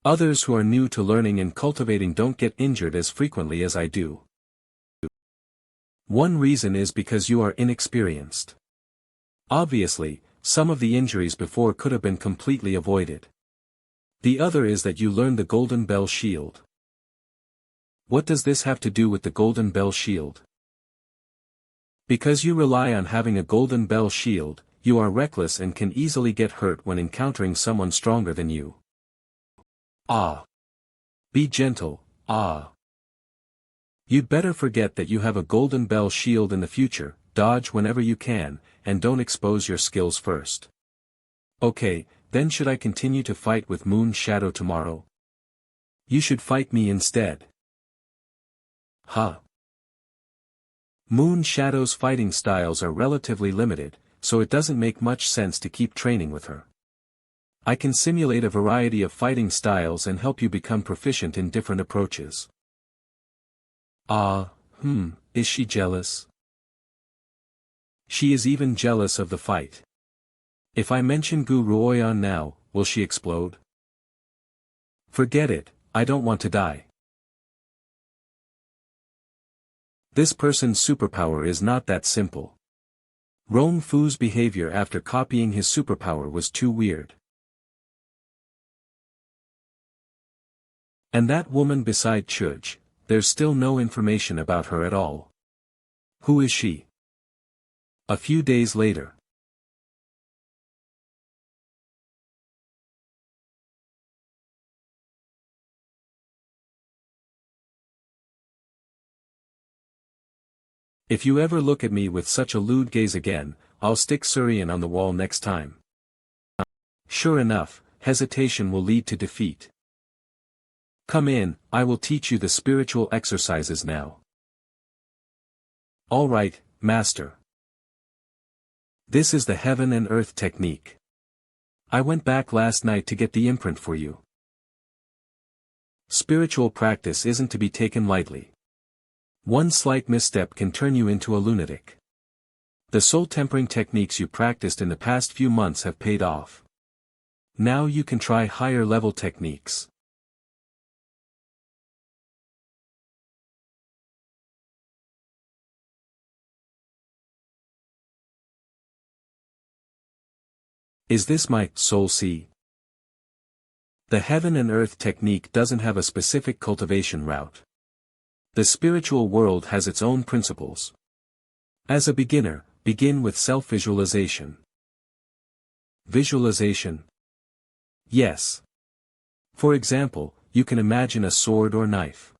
Others who are new to learning and cultivating don't get injured as frequently as I do. One reason is because you are inexperienced. Obviously, some of the injuries before could have been completely avoided. The other is that you learned the Golden Bell Shield. What does this have to do with the Golden Bell Shield? Because you rely on having a Golden Bell Shield, you are reckless and can easily get hurt when encountering someone stronger than you. Ah. Be gentle, ah. You'd better forget that you have a Golden Bell Shield in the future, dodge whenever you can, and don't expose your skills first. Okay, then should I continue to fight with Moon Shadow tomorrow? You should fight me instead. Huh. Moon Shadow's fighting styles are relatively limited, so it doesn't make much sense to keep training with her. I can simulate a variety of fighting styles and help you become proficient in different approaches. Is she jealous? She is even jealous of the fight. If I mention Gu Ruoyan now, will she explode? Forget it, I don't want to die. This person's superpower is not that simple. Rong Fu's behavior after copying his superpower was too weird. And that woman beside Chuj, there's still no information about her at all. Who is she? A few days later. If you ever look at me with such a lewd gaze again, I'll stick Surian on the wall next time. Sure enough, hesitation will lead to defeat. Come in, I will teach you the spiritual exercises now. All right, master. This is the heaven and earth technique. I went back last night to get the imprint for you. Spiritual practice isn't to be taken lightly. One slight misstep can turn you into a lunatic. The soul-tempering techniques you practiced in the past few months have paid off. Now you can try higher-level techniques. Is this my soul sea? The heaven and earth technique doesn't have a specific cultivation route. The spiritual world has its own principles. As a beginner, begin with self-visualization. Visualization? Yes. For example, you can imagine a sword or knife.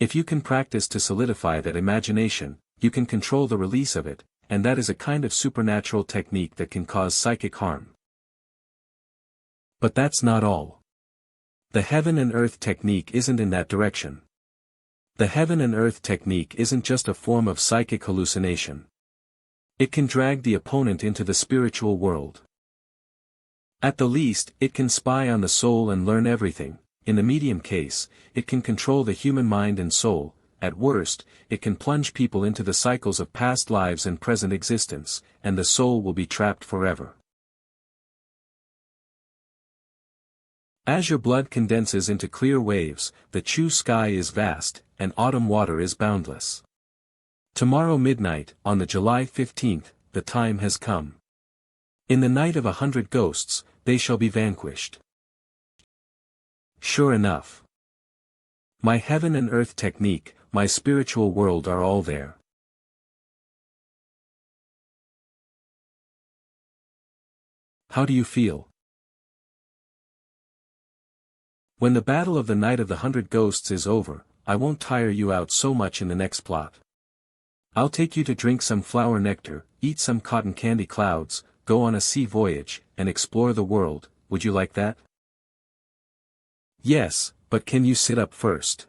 If you can practice to solidify that imagination, you can control the release of it, and that is a kind of supernatural technique that can cause psychic harm. But that's not all. The heaven and earth technique isn't in that direction. The heaven and earth technique isn't just a form of psychic hallucination. It can drag the opponent into the spiritual world. At the least, it can spy on the soul and learn everything. In the medium case, it can control the human mind and soul. At worst, it can plunge people into the cycles of past lives and present existence, and the soul will be trapped forever. As your blood condenses into clear waves, the Chu sky is vast, and autumn water is boundless. Tomorrow midnight, on the July 15th, the time has come. In the night of 100 ghosts, they shall be vanquished. Sure enough. My heaven and earth technique, my spiritual world are all there. How do you feel? When the battle of the night of the 100 ghosts is over, I won't tire you out so much in the next plot. I'll take you to drink some flower nectar, eat some cotton candy clouds, go on a sea voyage, and explore the world. Would you like that? Yes, but can you sit up first?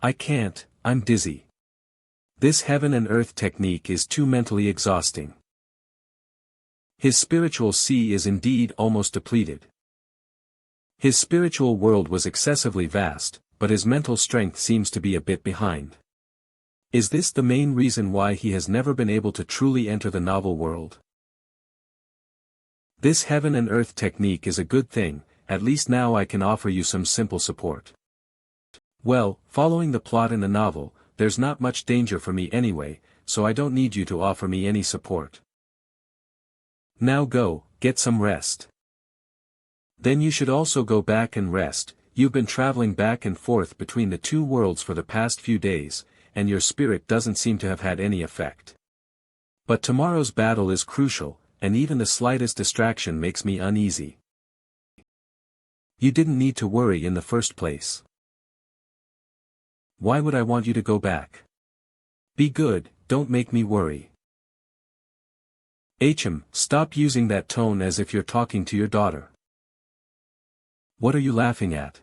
I can't, I'm dizzy. This heaven and earth technique is too mentally exhausting. His spiritual sea is indeed almost depleted. His spiritual world was excessively vast, but his mental strength seems to be a bit behind. Is this the main reason why he has never been able to truly enter the novel world? This heaven and earth technique is a good thing, at least now I can offer you some simple support. Well, following the plot in the novel, there's not much danger for me anyway, so I don't need you to offer me any support. Now go, get some rest. Then you should also go back and rest. You've been traveling back and forth between the two worlds for the past few days, and your spirit doesn't seem to have had any effect. But tomorrow's battle is crucial, and even the slightest distraction makes me uneasy. You didn't need to worry in the first place. Why would I want you to go back? Be good, don't make me worry. Stop using that tone as if you're talking to your daughter. What are you laughing at?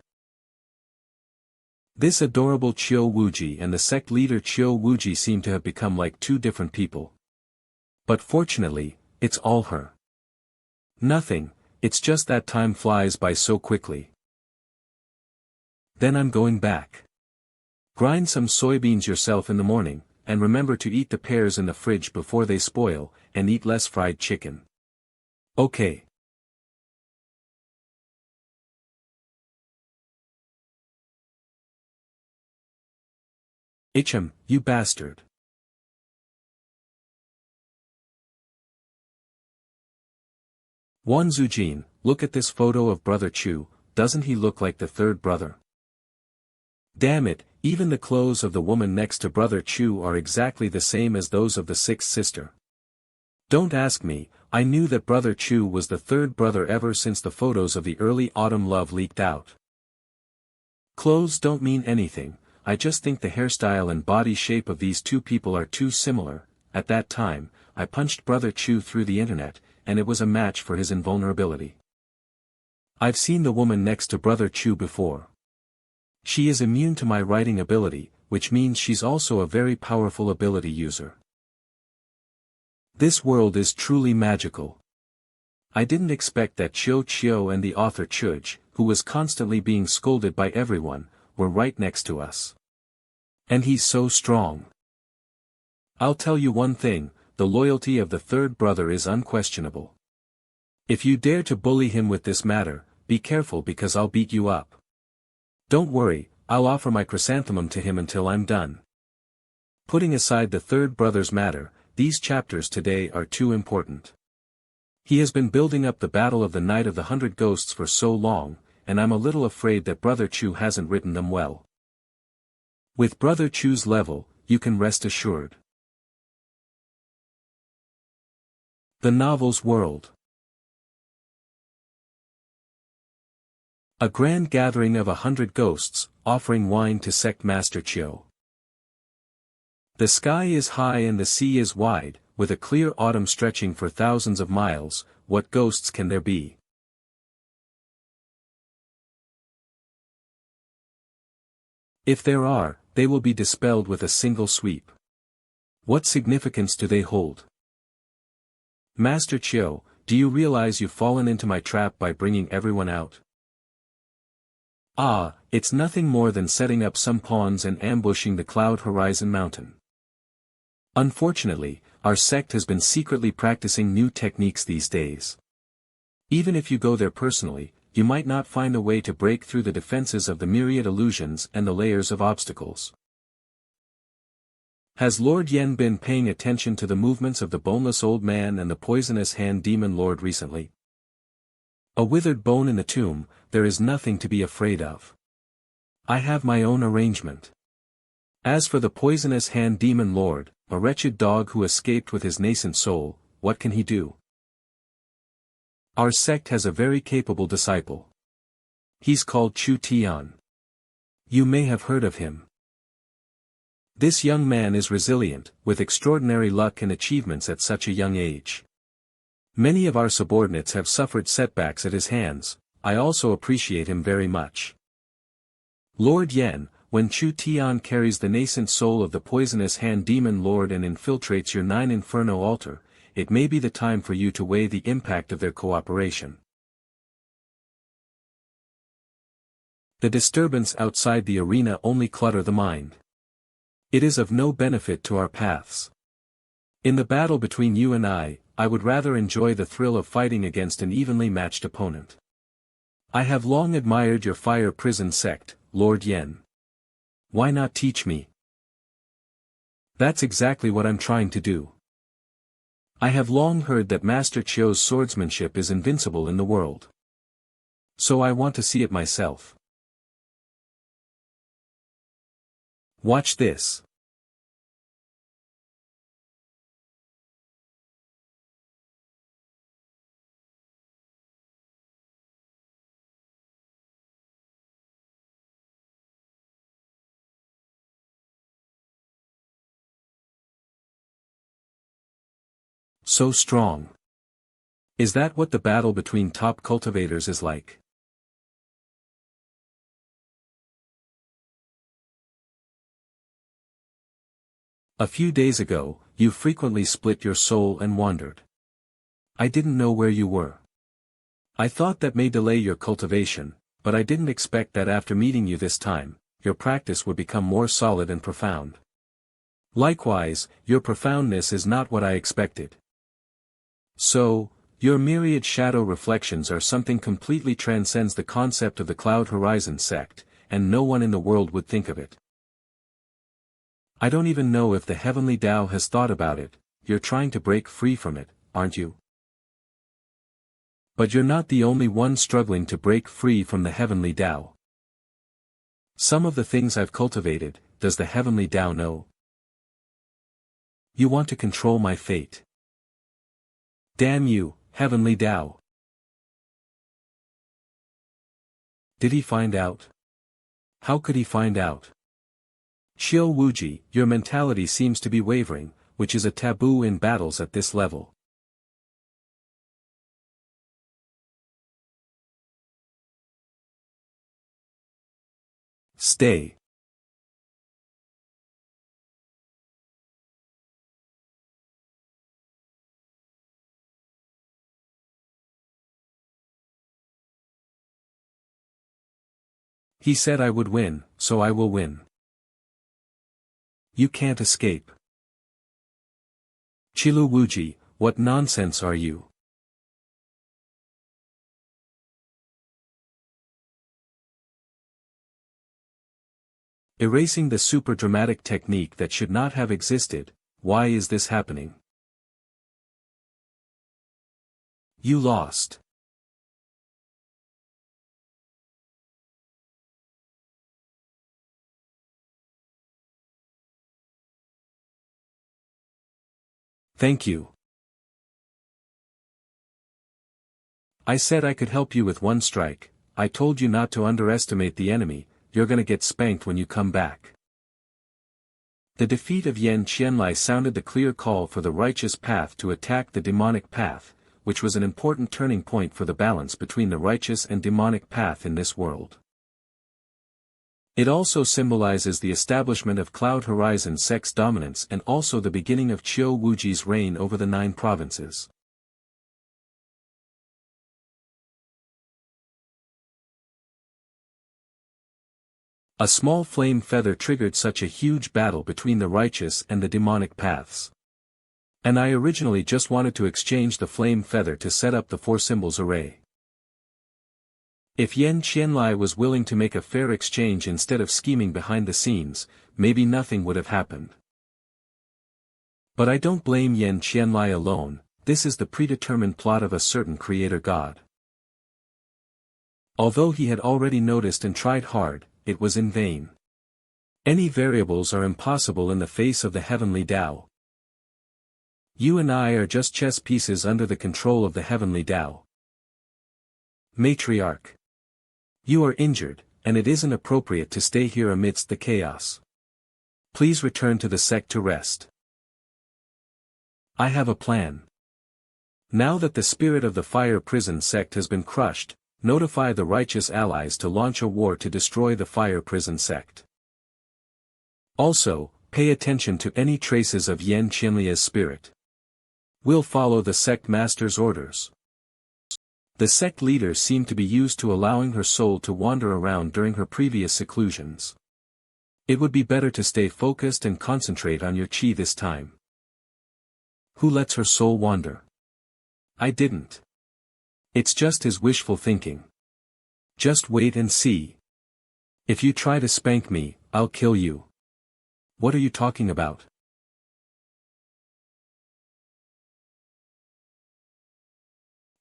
This adorable Chiyo Wuji and the sect leader Chiyo Wuji seem to have become like two different people. But fortunately, it's all her. Nothing, it's just that time flies by so quickly. Then I'm going back. Grind some soybeans yourself in the morning, and remember to eat the pears in the fridge before they spoil, and eat less fried chicken. Okay. You bastard. Zujin, look at this photo of Brother Chu, doesn't he look like the third brother? Damn it, even the clothes of the woman next to Brother Chu are exactly the same as those of the sixth sister. Don't ask me, I knew that Brother Chu was the third brother ever since the photos of the early autumn love leaked out. Clothes don't mean anything, I just think the hairstyle and body shape of these two people are too similar. At that time, I punched Brother Chu through the internet, and it was a match for his invulnerability. I've seen the woman next to Brother Chu before. She is immune to my writing ability, which means she's also a very powerful ability user. This world is truly magical. I didn't expect that Chiyo and the author Chuj, who was constantly being scolded by everyone, were right next to us. And he's so strong. I'll tell you one thing, the loyalty of the third brother is unquestionable. If you dare to bully him with this matter, be careful because I'll beat you up. Don't worry, I'll offer my chrysanthemum to him until I'm done. Putting aside the third brother's matter, these chapters today are too important. He has been building up the battle of the Night of the 100 Ghosts for so long, and I'm a little afraid that Brother Chu hasn't written them well. With Brother Chu's level, you can rest assured. The novel's world. A grand gathering of 100 ghosts, offering wine to sect master Chiyo. The sky is high and the sea is wide, with a clear autumn stretching for thousands of miles. What ghosts can there be? If there are, they will be dispelled with a single sweep. What significance do they hold? Master Chiyo, do you realize you've fallen into my trap by bringing everyone out? Ah, it's nothing more than setting up some pawns and ambushing the Cloud Horizon Mountain. Unfortunately, our sect has been secretly practicing new techniques these days. Even if you go there personally, you might not find a way to break through the defenses of the myriad illusions and the layers of obstacles. Has Lord Yen been paying attention to the movements of the boneless old man and the poisonous hand demon lord recently? A withered bone in the tomb, there is nothing to be afraid of. I have my own arrangement. As for the poisonous hand demon lord, a wretched dog who escaped with his nascent soul, what can he do? Our sect has a very capable disciple. He's called Chu Tian. You may have heard of him. This young man is resilient, with extraordinary luck and achievements at such a young age. Many of our subordinates have suffered setbacks at his hands. I also appreciate him very much. Lord Yen, when Chu Tian carries the nascent soul of the poisonous hand demon lord and infiltrates your 9 Inferno altar, it may be the time for you to weigh the impact of their cooperation. The disturbance outside the arena only clutter the mind. It is of no benefit to our paths. In the battle between you and I would rather enjoy the thrill of fighting against an evenly matched opponent. I have long admired your fire prison sect, Lord Yen. Why not teach me? That's exactly what I'm trying to do. I have long heard that Master Chiu's swordsmanship is invincible in the world. So I want to see it myself. Watch this. So strong. Is that what the battle between top cultivators is like? A few days ago, you frequently split your soul and wandered. I didn't know where you were. I thought that may delay your cultivation, but I didn't expect that after meeting you this time, your practice would become more solid and profound. Likewise, your profoundness is not what I expected. So, your myriad shadow reflections are something completely transcends the concept of the Cloud Horizon sect, and no one in the world would think of it. I don't even know if the Heavenly Tao has thought about it. You're trying to break free from it, aren't you? But you're not the only one struggling to break free from the Heavenly Tao. Some of the things I've cultivated, does the Heavenly Tao know? You want to control my fate. Damn you, Heavenly Tao. Did he find out? How could he find out? Xiao Wuji, your mentality seems to be wavering, which is a taboo in battles at this level. Stay. He said I would win, so I will win. You can't escape. Qilu Wuji, what nonsense are you? Erasing the super dramatic technique that should not have existed. Why is this happening? You lost. Thank you. I said I could help you with one strike. I told you not to underestimate the enemy. You're gonna get spanked when you come back. The defeat of Yen Qianlai sounded the clear call for the righteous path to attack the demonic path, which was an important turning point for the balance between the righteous and demonic path in this world. It also symbolizes the establishment of Cloud Horizon sect's dominance and also the beginning of Qiu Wuji's reign over the 9 provinces. A small flame feather triggered such a huge battle between the righteous and the demonic paths. And I originally just wanted to exchange the flame feather to set up the 4 symbols array. If Yen Qianlai was willing to make a fair exchange instead of scheming behind the scenes, maybe nothing would have happened. But I don't blame Yen Qianlai alone. This is the predetermined plot of a certain creator god. Although he had already noticed and tried hard, it was in vain. Any variables are impossible in the face of the Heavenly Tao. You and I are just chess pieces under the control of the Heavenly Tao. Matriarch. You are injured, and it isn't appropriate to stay here amidst the chaos. Please return to the sect to rest. I have a plan. Now that the spirit of the fire prison sect has been crushed, notify the righteous allies to launch a war to destroy the fire prison sect. Also, pay attention to any traces of Yen Qianlia's spirit. We'll follow the sect master's orders. The sect leader seemed to be used to allowing her soul to wander around during her previous seclusions. It would be better to stay focused and concentrate on your chi this time. Who lets her soul wander? I didn't. It's just his wishful thinking. Just wait and see. If you try to spank me, I'll kill you. What are you talking about?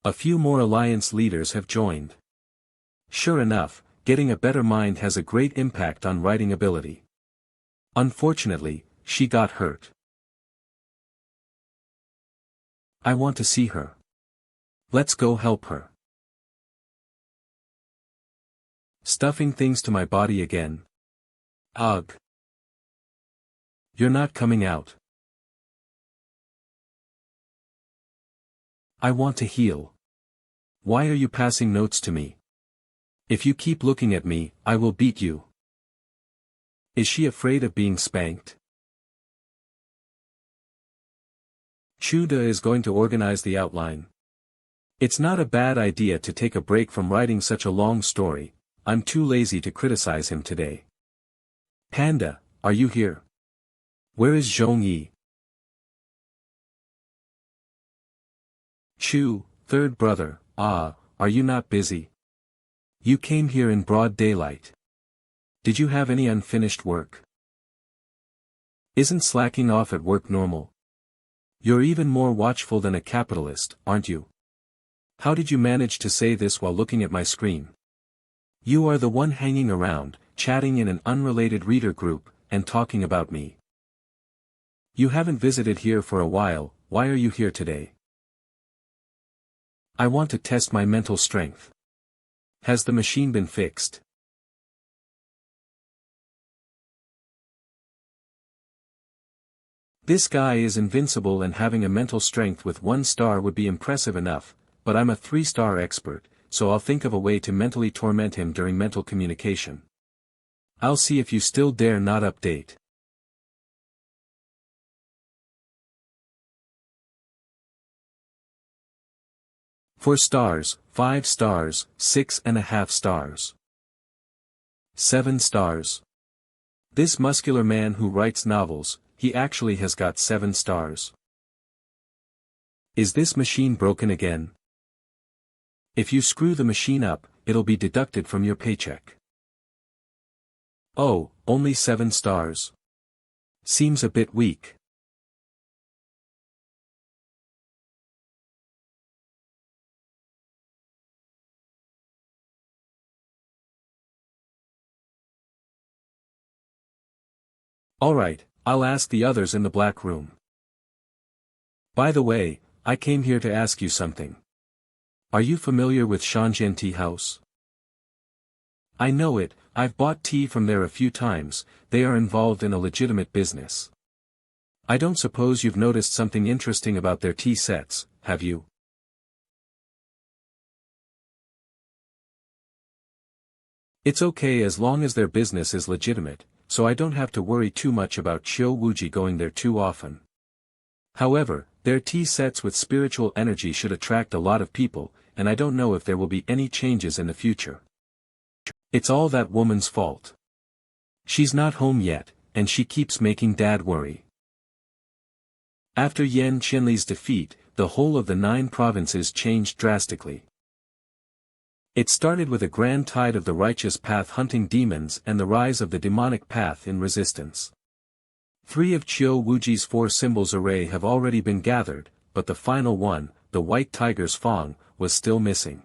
A few more alliance leaders have joined. Sure enough, getting a better mind has a great impact on writing ability. Unfortunately, she got hurt. I want to see her. Let's go help her. Stuffing things to my body again. Ugh. You're not coming out. I want to heal. Why are you passing notes to me? If you keep looking at me, I will beat you. Is she afraid of being spanked? Chuda is going to organize the outline. It's not a bad idea to take a break from writing such a long story. I'm too lazy to criticize him today. Panda, are you here? Where is Zhongyi? Chu, third brother, are you not busy? You came here in broad daylight. Did you have any unfinished work? Isn't slacking off at work normal? You're even more watchful than a capitalist, aren't you? How did you manage to say this while looking at my screen? You are the one hanging around, chatting in an unrelated reader group, and talking about me. You haven't visited here for a while, why are you here today? I want to test my mental strength. Has the machine been fixed? This guy is invincible and having a mental strength with 1 star would be impressive enough, but I'm a 3-star expert, so I'll think of a way to mentally torment him during mental communication. I'll see if you still dare not update. Four stars, 5 stars, 6.5 stars. 7 stars. This muscular man who writes novels, he actually has got 7 stars. Is this machine broken again? If you screw the machine up, it'll be deducted from your paycheck. Oh, only 7 stars. Seems a bit weak. Alright, I'll ask the others in the black room. By the way, I came here to ask you something. Are you familiar with Shanjian Tea House? I know it, I've bought tea from there a few times, they are involved in a legitimate business. I don't suppose you've noticed something interesting about their tea sets, have you? It's okay as long as their business is legitimate, so I don't have to worry too much about Qiu Wuji going there too often. However, their tea sets with spiritual energy should attract a lot of people, and I don't know if there will be any changes in the future. It's all that woman's fault. She's not home yet, and she keeps making Dad worry. After Yan Qinli's defeat, the whole of the 9 provinces changed drastically. It started with a grand tide of the righteous path hunting demons and the rise of the demonic path in resistance. 3 of Qiu Wuji's 4 symbols array have already been gathered, but the final one, the white tiger's fang, was still missing.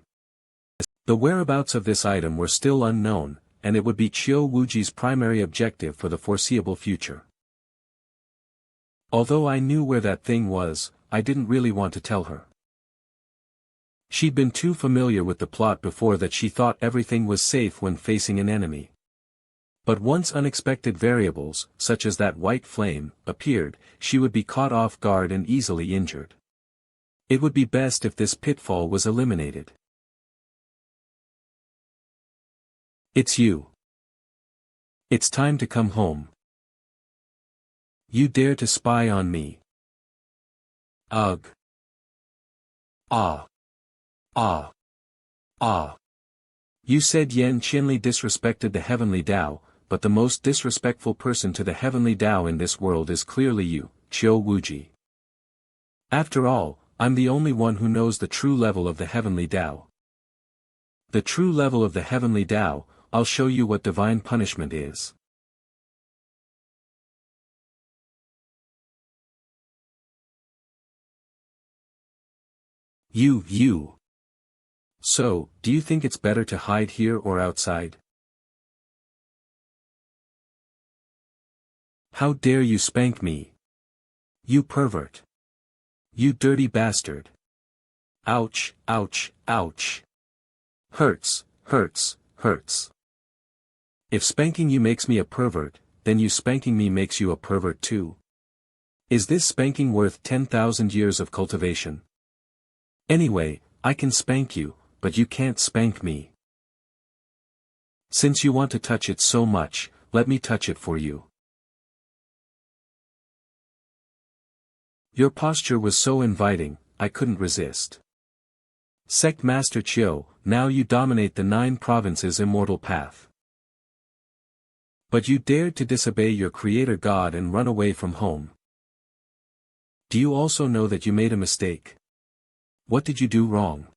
The whereabouts of this item were still unknown, and it would be Qiu Wuji's primary objective for the foreseeable future. Although I knew where that thing was, I didn't really want to tell her. She'd been too familiar with the plot before that she thought everything was safe when facing an enemy. But once unexpected variables, such as that white flame, appeared, she would be caught off guard and easily injured. It would be best if this pitfall was eliminated. It's you. It's time to come home. You dare to spy on me. Ugh. Ah. Ah. Ah. You said Yan Qianli disrespected the heavenly Tao, but the most disrespectful person to the heavenly Tao in this world is clearly you, Qiu Wuji. After all, I'm the only one who knows the true level of the heavenly Tao. The true level of the heavenly Tao, I'll show you what divine punishment is. You. So, do you think it's better to hide here or outside? How dare you spank me? You pervert. You dirty bastard. Ouch, ouch, ouch. Hurts, hurts, hurts. If spanking you makes me a pervert, then you spanking me makes you a pervert too. Is this spanking worth 10,000 years of cultivation? Anyway, I can spank you, but you can't spank me. Since you want to touch it so much, let me touch it for you. Your posture was so inviting, I couldn't resist. Sect Master Qiu, now you dominate the 9 provinces immortal path. But you dared to disobey your creator God and run away from home. Do you also know that you made a mistake? What did you do wrong?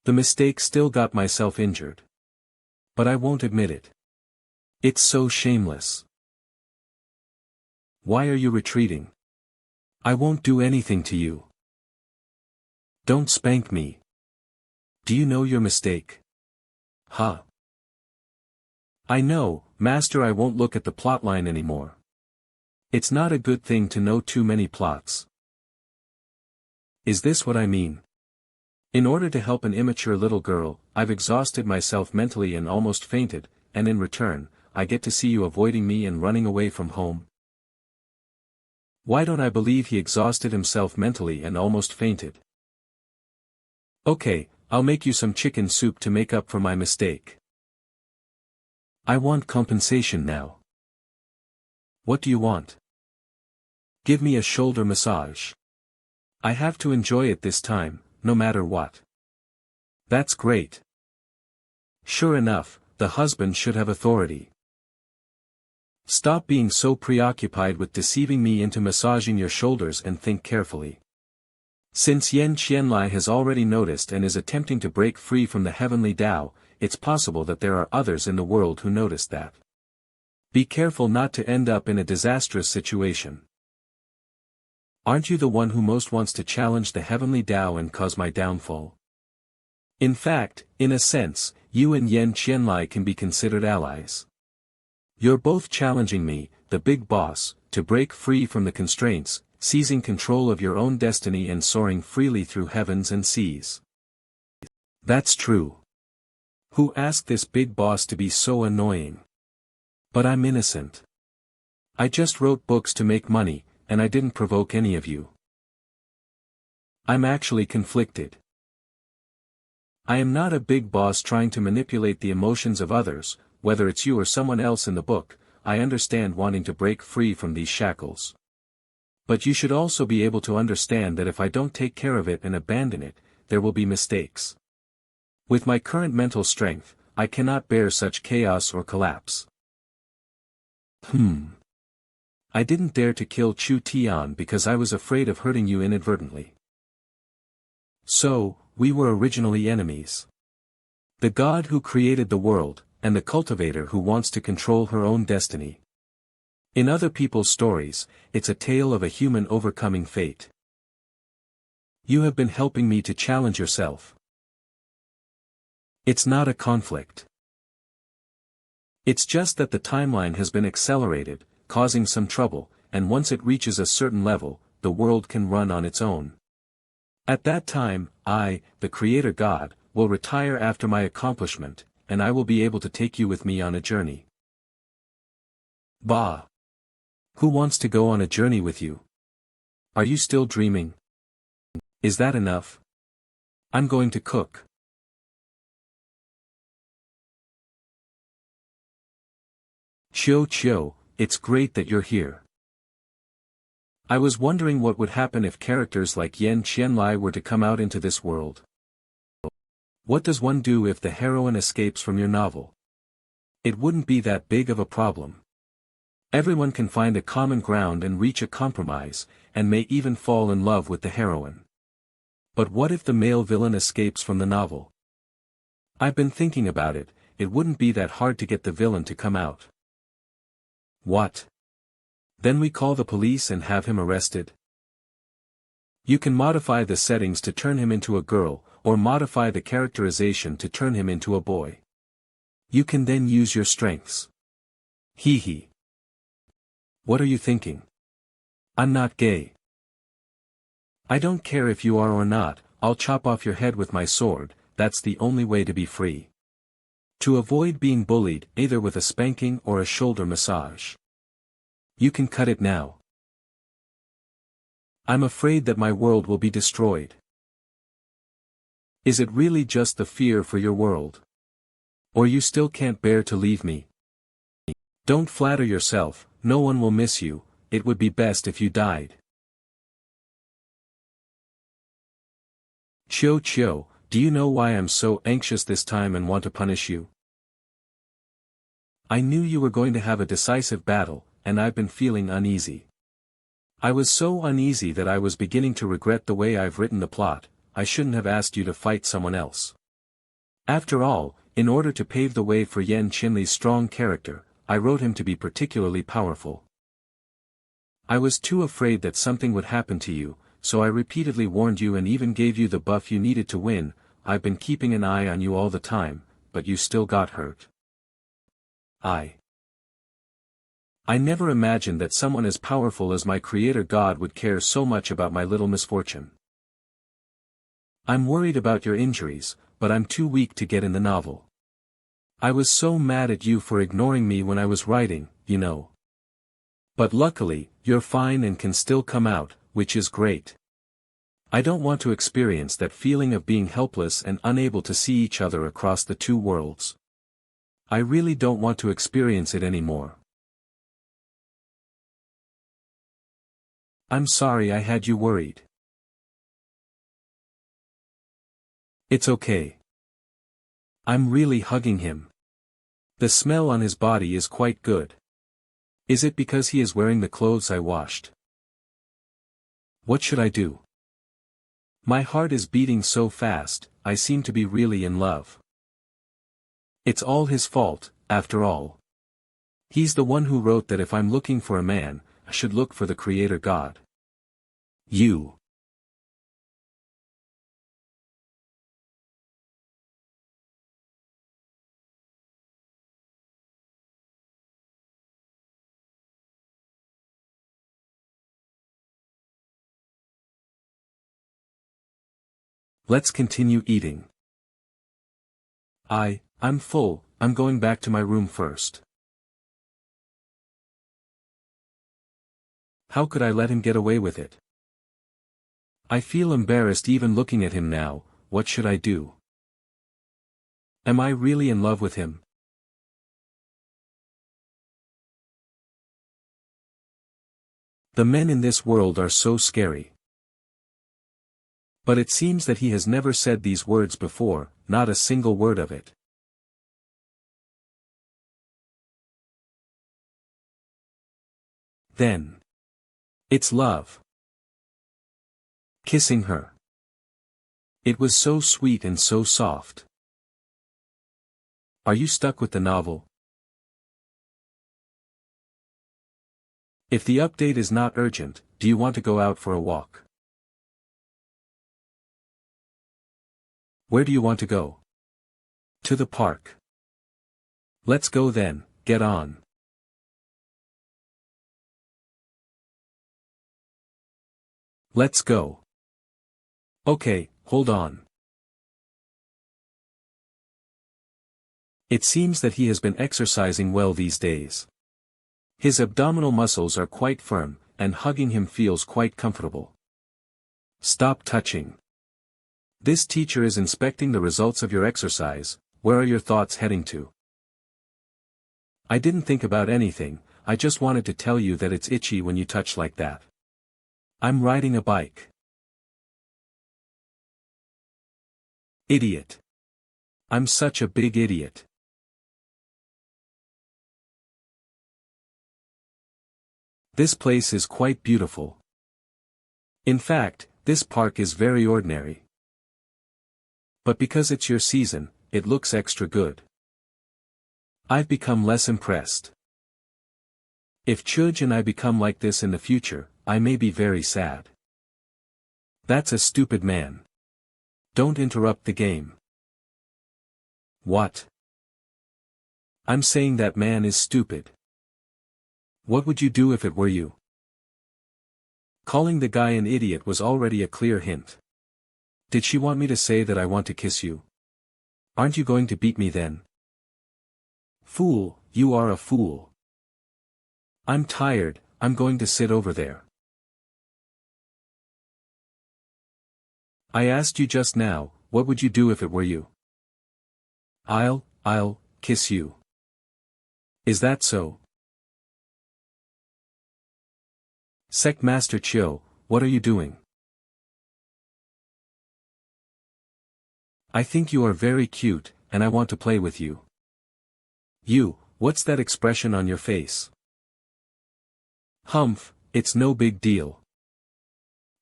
The mistake still got myself injured. But I won't admit it. It's so shameless. Why are you retreating? I won't do anything to you. Don't spank me. Do you know your mistake? Huh. I know, Master, I won't look at the plotline anymore. It's not a good thing to know too many plots. Is this what I mean? In order to help an immature little girl, I've exhausted myself mentally and almost fainted, and in return, I get to see you avoiding me and running away from home. Why don't I believe he exhausted himself mentally and almost fainted? Okay, I'll make you some chicken soup to make up for my mistake. I want compensation now. What do you want? Give me a shoulder massage. I have to enjoy it this time, no matter what. That's great. Sure enough, the husband should have authority. Stop being so preoccupied with deceiving me into massaging your shoulders and think carefully. Since Yan Qianlai has already noticed and is attempting to break free from the heavenly Tao, it's possible that there are others in the world who noticed that. Be careful not to end up in a disastrous situation. Aren't you the one who most wants to challenge the heavenly Tao and cause my downfall? In fact, in a sense, you and Yan Qianlai can be considered allies. You're both challenging me, the big boss, to break free from the constraints, seizing control of your own destiny and soaring freely through heavens and seas. That's true. Who asked this big boss to be so annoying? But I'm innocent. I just wrote books to make money, and I didn't provoke any of you. I'm actually conflicted. I am not a big boss trying to manipulate the emotions of others, whether it's you or someone else in the book. I understand wanting to break free from these shackles. But you should also be able to understand that if I don't take care of it and abandon it, there will be mistakes. With my current mental strength, I cannot bear such chaos or collapse. I didn't dare to kill Chu Tian because I was afraid of hurting you inadvertently. So, we were originally enemies. The God who created the world, and the cultivator who wants to control her own destiny. In other people's stories, it's a tale of a human overcoming fate. You have been helping me to challenge yourself. It's not a conflict. It's just that the timeline has been accelerated, causing some trouble, and once it reaches a certain level, the world can run on its own. At that time, I, the Creator God, will retire after my accomplishment, and I will be able to take you with me on a journey. Bah! Who wants to go on a journey with you? Are you still dreaming? Is that enough? I'm going to cook. Qiu, it's great that you're here. I was wondering what would happen if characters like Yen Qianlai were to come out into this world. What does one do if the heroine escapes from your novel? It wouldn't be that big of a problem. Everyone can find a common ground and reach a compromise, and may even fall in love with the heroine. But what if the male villain escapes from the novel? I've been thinking about it. It wouldn't be that hard to get the villain to come out. What? Then we call the police and have him arrested? You can modify the settings to turn him into a girl, or modify the characterization to turn him into a boy. You can then use your strengths. Hee hee. What are you thinking? I'm not gay. I don't care if you are or not, I'll chop off your head with my sword, that's the only way to be free. To avoid being bullied, either with a spanking or a shoulder massage. You can cut it now. I'm afraid that my world will be destroyed. Is it really just the fear for your world? Or you still can't bear to leave me? Don't flatter yourself, no one will miss you, it would be best if you died. Chiu Chiu, do you know why I'm so anxious this time and want to punish you? I knew you were going to have a decisive battle, and I've been feeling uneasy. I was so uneasy that I was beginning to regret the way I've written the plot. I shouldn't have asked you to fight someone else. After all, in order to pave the way for Yen Qinli's strong character, I wrote him to be particularly powerful. I was too afraid that something would happen to you, so I repeatedly warned you and even gave you the buff you needed to win. I've been keeping an eye on you all the time, but you still got hurt. I never imagined that someone as powerful as my creator God would care so much about my little misfortune. I'm worried about your injuries, but I'm too weak to get in the novel. I was so mad at you for ignoring me when I was writing, you know. But luckily, you're fine and can still come out, which is great. I don't want to experience that feeling of being helpless and unable to see each other across the two worlds. I really don't want to experience it anymore. I'm sorry I had you worried. It's okay. I'm really hugging him. The smell on his body is quite good. Is it because he is wearing the clothes I washed? What should I do? My heart is beating so fast, I seem to be really in love. It's all his fault, after all. He's the one who wrote that if I'm looking for a man, I should look for the Creator God. You. Let's continue eating. I'm full, I'm going back to my room first. How could I let him get away with it? I feel embarrassed even looking at him now. What should I do? Am I really in love with him? The men in this world are so scary. But it seems that he has never said these words before, not a single word of it. Then. It's love. Kissing her. It was so sweet and so soft. Are you stuck with the novel? If the update is not urgent, do you want to go out for a walk? Where do you want to go? To the park. Let's go then, get on. Let's go. Okay, hold on. It seems that he has been exercising well these days. His abdominal muscles are quite firm, and hugging him feels quite comfortable. Stop touching. This teacher is inspecting the results of your exercise. Where are your thoughts heading to? I didn't think about anything, I just wanted to tell you that it's itchy when you touch like that. I'm riding a bike. Idiot. I'm such a big idiot. This place is quite beautiful. In fact, this park is very ordinary. But because it's your season, it looks extra good. I've become less impressed. If Chuj and I become like this in the future, I may be very sad. That's a stupid man. Don't interrupt the game. What? I'm saying that man is stupid. What would you do if it were you? Calling the guy an idiot was already a clear hint. Did she want me to say that I want to kiss you? Aren't you going to beat me then? Fool, you are a fool. I'm tired, I'm going to sit over there. I asked you just now, what would you do if it were you? I'll kiss you. Is that so? Sect Master Chill, what are you doing? I think you are very cute, and I want to play with you. You, what's that expression on your face? Humph, it's no big deal.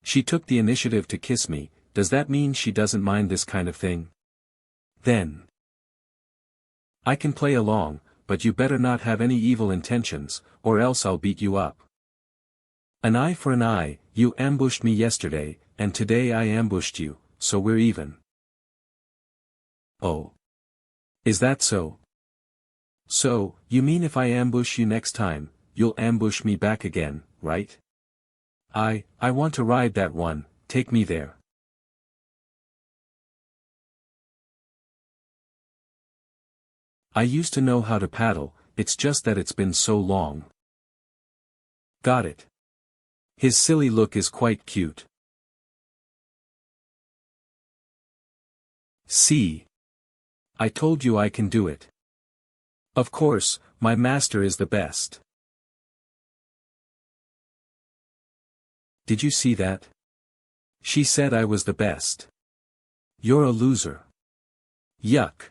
She took the initiative to kiss me, does that mean she doesn't mind this kind of thing? Then. I can play along, but you better not have any evil intentions, or else I'll beat you up. An eye for an eye, you ambushed me yesterday, and today I ambushed you, so we're even. Oh. Is that so? So, you mean if I ambush you next time, you'll ambush me back again, right? I want to ride that one, take me there. I used to know how to paddle, it's just that it's been so long. Got it. His silly look is quite cute. See? I told you I can do it. Of course, my master is the best. Did you see that? She said I was the best. You're a loser. Yuck.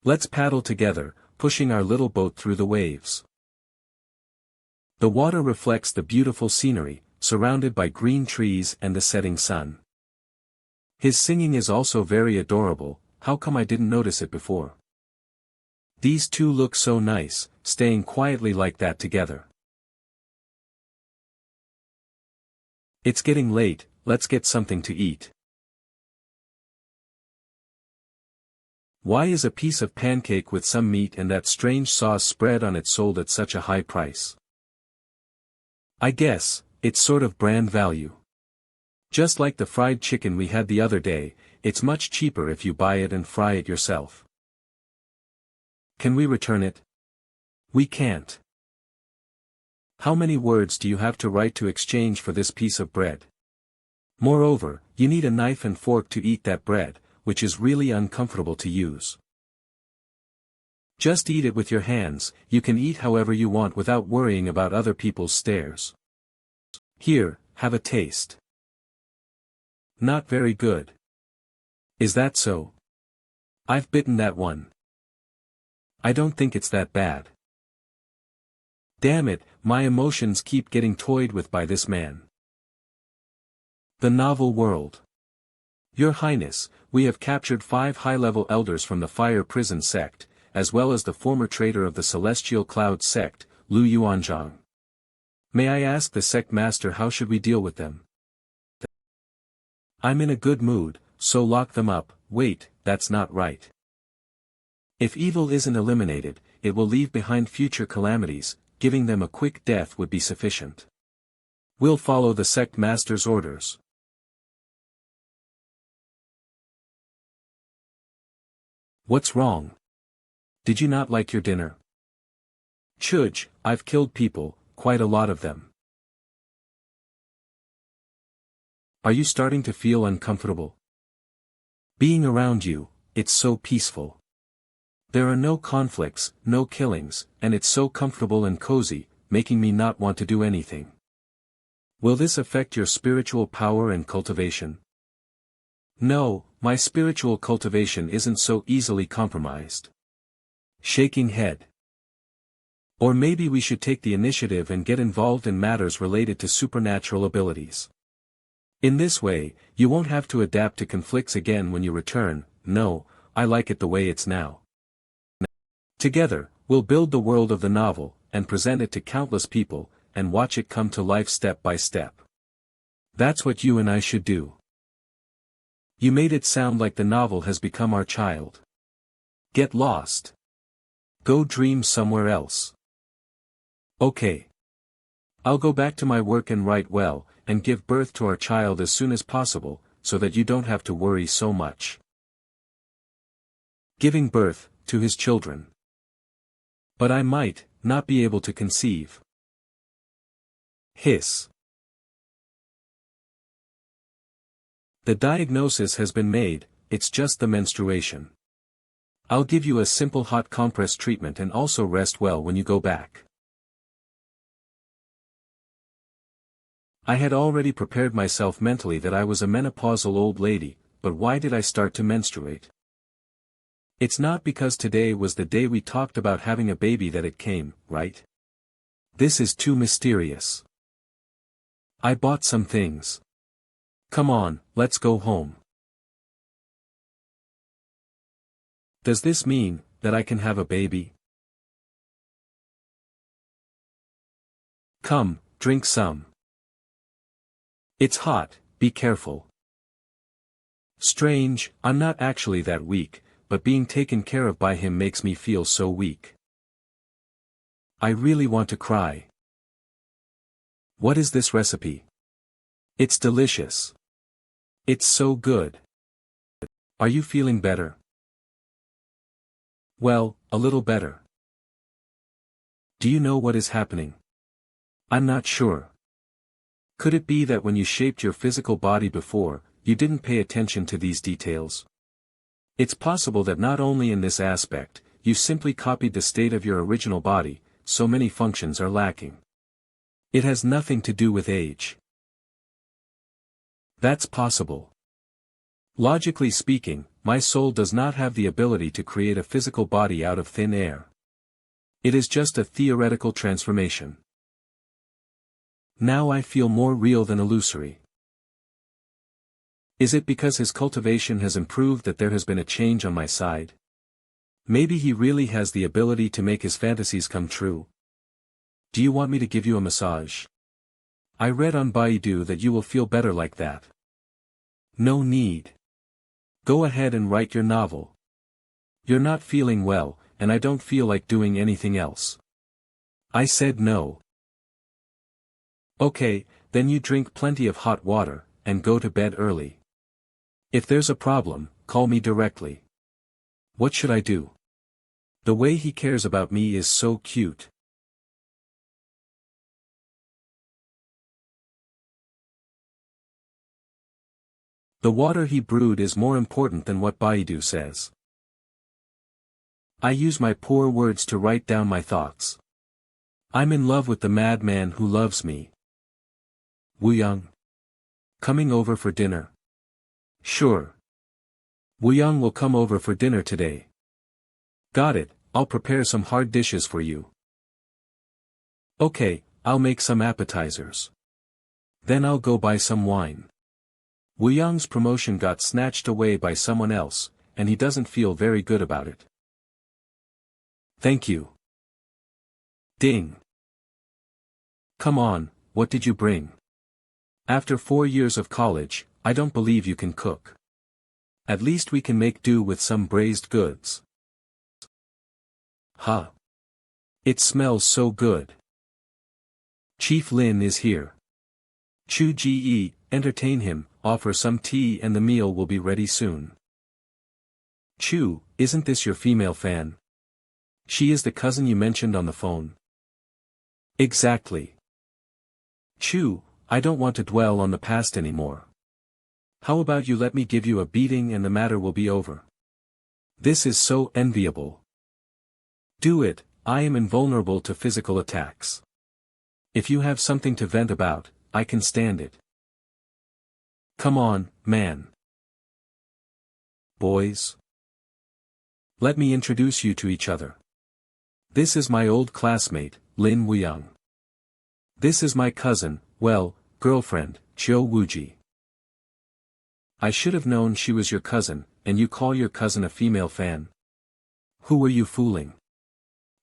Let's paddle together, pushing our little boat through the waves. The water reflects the beautiful scenery, surrounded by green trees and the setting sun. His singing is also very adorable, how come I didn't notice it before? These two look so nice, staying quietly like that together. It's getting late, let's get something to eat. Why is a piece of pancake with some meat and that strange sauce spread on it sold at such a high price? I guess, it's sort of brand value. Just like the fried chicken we had the other day, it's much cheaper if you buy it and fry it yourself. Can we return it? We can't. How many words do you have to write to exchange for this piece of bread? Moreover, you need a knife and fork to eat that bread, which is really uncomfortable to use. Just eat it with your hands, you can eat however you want without worrying about other people's stares. Here, have a taste. Not very good. Is that so? I've bitten that one. I don't think it's that bad. Damn it, my emotions keep getting toyed with by this man. The novel world. Your Highness, we have captured 5 high-level elders from the Fire Prison sect, as well as the former traitor of the Celestial Cloud sect, Lu Yuanzhang. May I ask the sect master how should we deal with them? I'm in a good mood, so lock them up. Wait, that's not right. If evil isn't eliminated, it will leave behind future calamities, giving them a quick death would be sufficient. We'll follow the sect master's orders. What's wrong? Did you not like your dinner? Chuj, I've killed people, quite a lot of them. Are you starting to feel uncomfortable? Being around you, it's so peaceful. There are no conflicts, no killings, and it's so comfortable and cozy, making me not want to do anything. Will this affect your spiritual power and cultivation? No, my spiritual cultivation isn't so easily compromised. Shaking head. Or maybe we should take the initiative and get involved in matters related to supernatural abilities. In this way, you won't have to adapt to conflicts again when you return. No, I like it the way it's now. Together, we'll build the world of the novel, and present it to countless people, and watch it come to life step by step. That's what you and I should do. You made it sound like the novel has become our child. Get lost. Go dream somewhere else. Okay. I'll go back to my work and write well, and give birth to our child as soon as possible, so that you don't have to worry so much. Giving birth to his children. But I might not be able to conceive. Hiss. The diagnosis has been made, it's just the menstruation. I'll give you a simple hot compress treatment and also rest well when you go back. I had already prepared myself mentally that I was a menopausal old lady, but why did I start to menstruate? It's not because today was the day we talked about having a baby that it came, right? This is too mysterious. I bought some things. Come on, let's go home. Does this mean that I can have a baby? Come, drink some. It's hot, be careful. Strange, I'm not actually that weak, but being taken care of by him makes me feel so weak. I really want to cry. What is this recipe? It's delicious. It's so good. Are you feeling better? Well, a little better. Do you know what is happening? I'm not sure. Could it be that when you shaped your physical body before, you didn't pay attention to these details? It's possible that not only in this aspect, you simply copied the state of your original body, so many functions are lacking. It has nothing to do with age. That's possible. Logically speaking, my soul does not have the ability to create a physical body out of thin air. It is just a theoretical transformation. Now I feel more real than illusory. Is it because his cultivation has improved that there has been a change on my side? Maybe he really has the ability to make his fantasies come true. Do you want me to give you a massage? I read on Baidu that you will feel better like that. No need. Go ahead and write your novel. You're not feeling well, and I don't feel like doing anything else. I said no. Okay, then you drink plenty of hot water, and go to bed early. If there's a problem, call me directly. What should I do? The way he cares about me is so cute. The water he brewed is more important than what Baidu says. I use my poor words to write down my thoughts. I'm in love with the madman who loves me. Wu Yang. Coming over for dinner? Sure. Wu Yang will come over for dinner today. Got it, I'll prepare some hard dishes for you. Okay, I'll make some appetizers. Then I'll go buy some wine. Wu Yang's promotion got snatched away by someone else, and he doesn't feel very good about it. Thank you. Ding. Come on, what did you bring? After 4 years of college, I don't believe you can cook. At least we can make do with some braised goods. Huh. It smells so good. Chief Lin is here. Chu Ji, entertain him, offer some tea and the meal will be ready soon. Chu, isn't this your female fan? She is the cousin you mentioned on the phone. Exactly. Chu, I don't want to dwell on the past anymore. How about you let me give you a beating and the matter will be over? This is so enviable. Do it, I am invulnerable to physical attacks. If you have something to vent about, I can stand it. Come on, man. Boys. Let me introduce you to each other. This is my old classmate, Lin Wuyang. This is my cousin, well, girlfriend, Chiu Wuji. I should have known she was your cousin, and you call your cousin a female fan. Who were you fooling?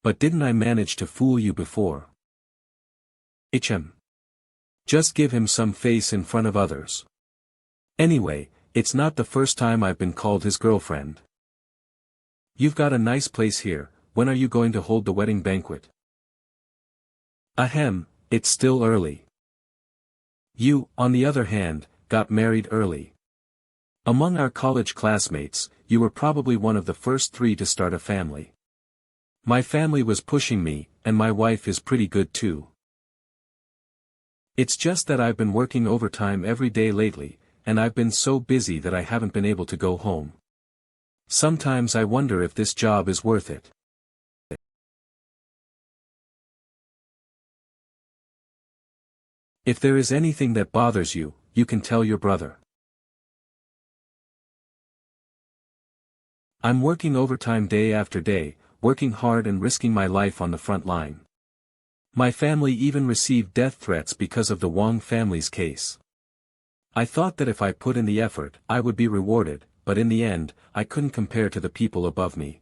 But didn't I manage to fool you before? HM. Just give him some face in front of others. Anyway, it's not the first time I've been called his girlfriend. You've got a nice place here, when are you going to hold the wedding banquet? Ahem, it's still early. You, on the other hand, got married early. Among our college classmates, you were probably one of the first 3 to start a family. My family was pushing me, and my wife is pretty good too. It's just that I've been working overtime every day lately, and I've been so busy that I haven't been able to go home. Sometimes I wonder if this job is worth it. If there is anything that bothers you, you can tell your brother. I'm working overtime day after day, working hard and risking my life on the front line. My family even received death threats because of the Wang family's case. I thought that if I put in the effort, I would be rewarded, but in the end, I couldn't compare to the people above me.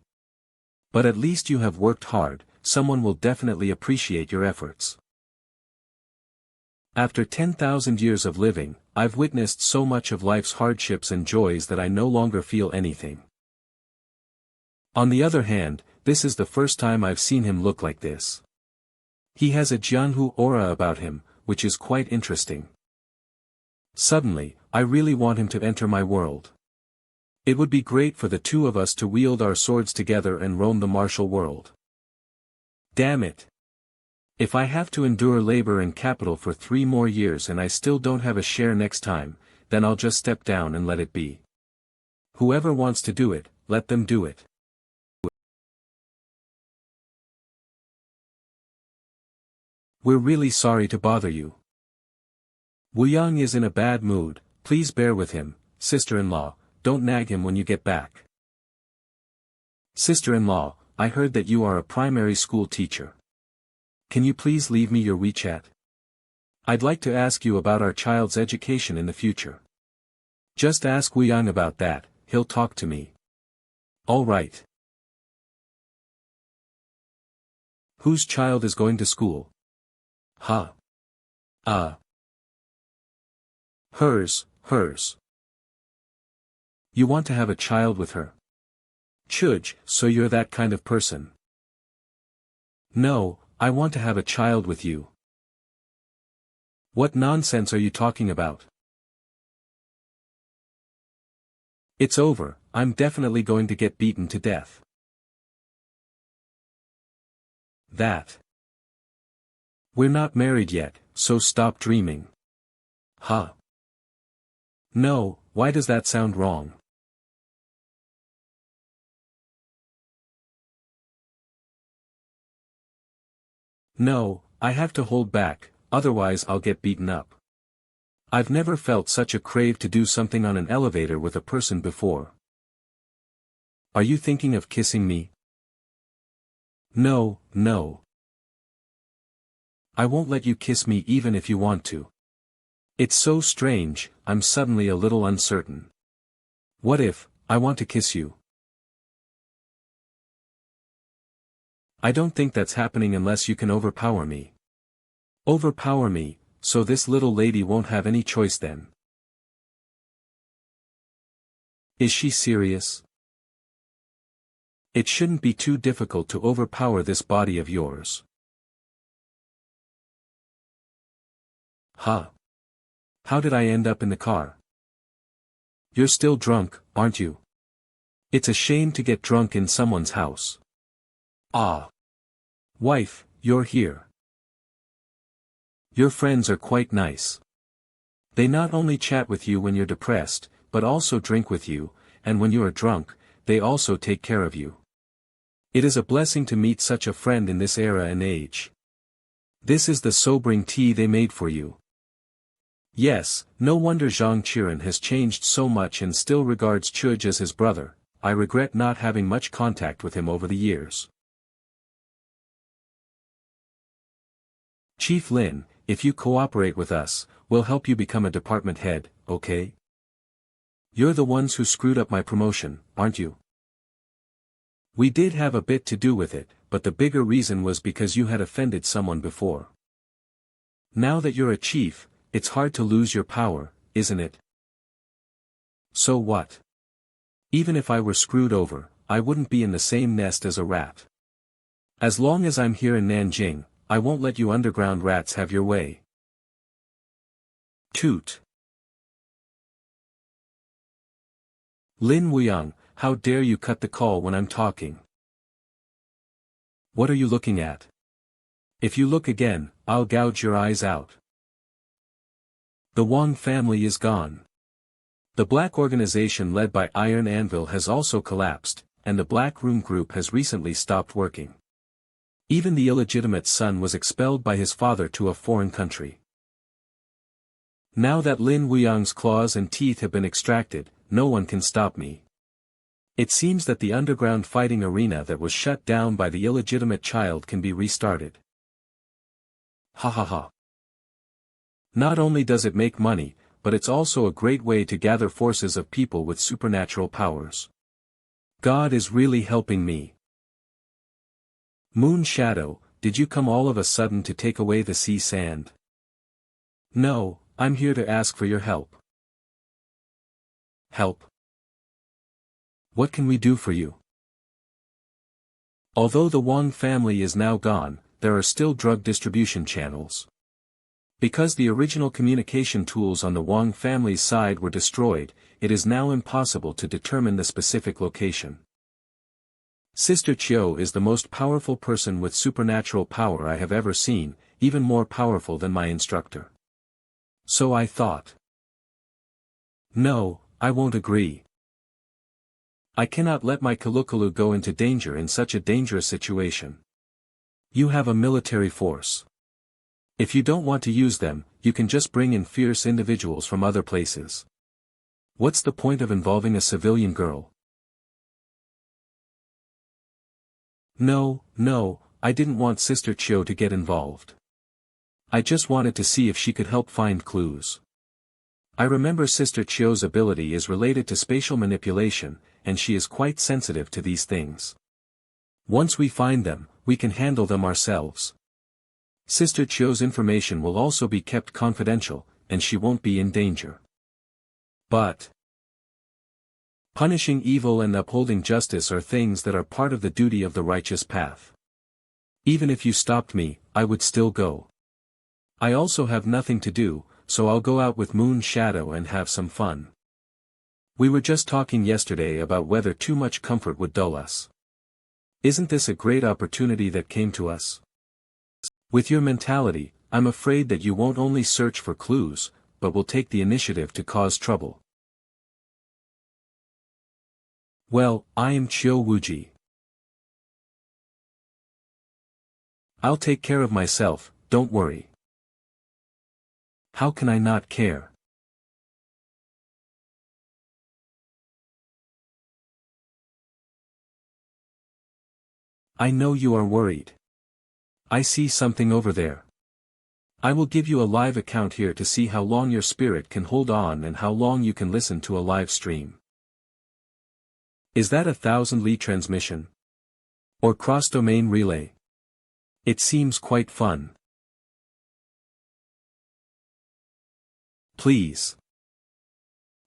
But at least you have worked hard, someone will definitely appreciate your efforts. After 10,000 years of living, I've witnessed so much of life's hardships and joys that I no longer feel anything. On the other hand, this is the first time I've seen him look like this. He has a Jianhu aura about him, which is quite interesting. Suddenly, I really want him to enter my world. It would be great for the 2 of us to wield our swords together and roam the martial world. Damn it! If I have to endure labor and capital for 3 more years and I still don't have a share next time, then I'll just step down and let it be. Whoever wants to do it, let them do it. We're really sorry to bother you. Wuyang is in a bad mood, please bear with him, sister-in-law, don't nag him when you get back. Sister-in-law, I heard that you are a primary school teacher. Can you please leave me your WeChat? I'd like to ask you about our child's education in the future. Just ask Wuyang about that, he'll talk to me. All right. Whose child is going to school? Huh. Hers. You want to have a child with her? Chuj, so you're that kind of person. No, I want to have a child with you. What nonsense are you talking about? It's over, I'm definitely going to get beaten to death. That. We're not married yet, so stop dreaming. Huh. No, why does that sound wrong? No, I have to hold back, otherwise I'll get beaten up. I've never felt such a crave to do something on an elevator with a person before. Are you thinking of kissing me? No. I won't let you kiss me even if you want to. It's so strange, I'm suddenly a little uncertain. What if, I want to kiss you? I don't think that's happening unless you can overpower me. Overpower me, so this little lady won't have any choice then. Is she serious? It shouldn't be too difficult to overpower this body of yours. Huh. How did I end up in the car? You're still drunk, aren't you? It's a shame to get drunk in someone's house. Ah. Wife, you're here. Your friends are quite nice. They not only chat with you when you're depressed, but also drink with you, and when you are drunk, they also take care of you. It is a blessing to meet such a friend in this era and age. This is the sobering tea they made for you. Yes, no wonder Zhang Qiren has changed so much and still regards Chuj as his brother. I regret not having much contact with him over the years. Chief Lin, if you cooperate with us, we'll help you become a department head, okay? You're the ones who screwed up my promotion, aren't you? We did have a bit to do with it, but the bigger reason was because you had offended someone before. Now that you're a chief, it's hard to lose your power, isn't it? So what? Even if I were screwed over, I wouldn't be in the same nest as a rat. As long as I'm here in Nanjing, I won't let you underground rats have your way. Toot. Lin Wuyang, how dare you cut the call when I'm talking? What are you looking at? If you look again, I'll gouge your eyes out. The Wang family is gone. The Black organization led by Iron Anvil has also collapsed, and the Black Room group has recently stopped working. Even the illegitimate son was expelled by his father to a foreign country. Now that Lin Wuyang's claws and teeth have been extracted, no one can stop me. It seems that the underground fighting arena that was shut down by the illegitimate child can be restarted. Ha ha ha. Not only does it make money, but it's also a great way to gather forces of people with supernatural powers. God is really helping me. Moon Shadow, did you come all of a sudden to take away the sea sand? No, I'm here to ask for your help. Help? What can we do for you? Although the Wang family is now gone, there are still drug distribution channels. Because the original communication tools on the Wang family's side were destroyed, it is now impossible to determine the specific location. Sister Chiu is the most powerful person with supernatural power I have ever seen, even more powerful than my instructor. So I thought. No, I won't agree. I cannot let my Kalukulu go into danger in such a dangerous situation. You have a military force. If you don't want to use them, you can just bring in fierce individuals from other places. What's the point of involving a civilian girl? No, I didn't want Sister Chiu to get involved. I just wanted to see if she could help find clues. I remember Sister Chiu's ability is related to spatial manipulation, and she is quite sensitive to these things. Once we find them, we can handle them ourselves. Sister Chiu's information will also be kept confidential, and she won't be in danger. But punishing evil and upholding justice are things that are part of the duty of the righteous path. Even if you stopped me, I would still go. I also have nothing to do, so I'll go out with Moon Shadow and have some fun. We were just talking yesterday about whether too much comfort would dull us. Isn't this a great opportunity that came to us? With your mentality, I'm afraid that you won't only search for clues, but will take the initiative to cause trouble. Well, I am Chiu Wuji. I'll take care of myself, don't worry. How can I not care? I know you are worried. I see something over there. I will give you a live account here to see how long your spirit can hold on and how long you can listen to a live stream. Is that a 1,000-li transmission? Or cross-domain relay? It seems quite fun. Please.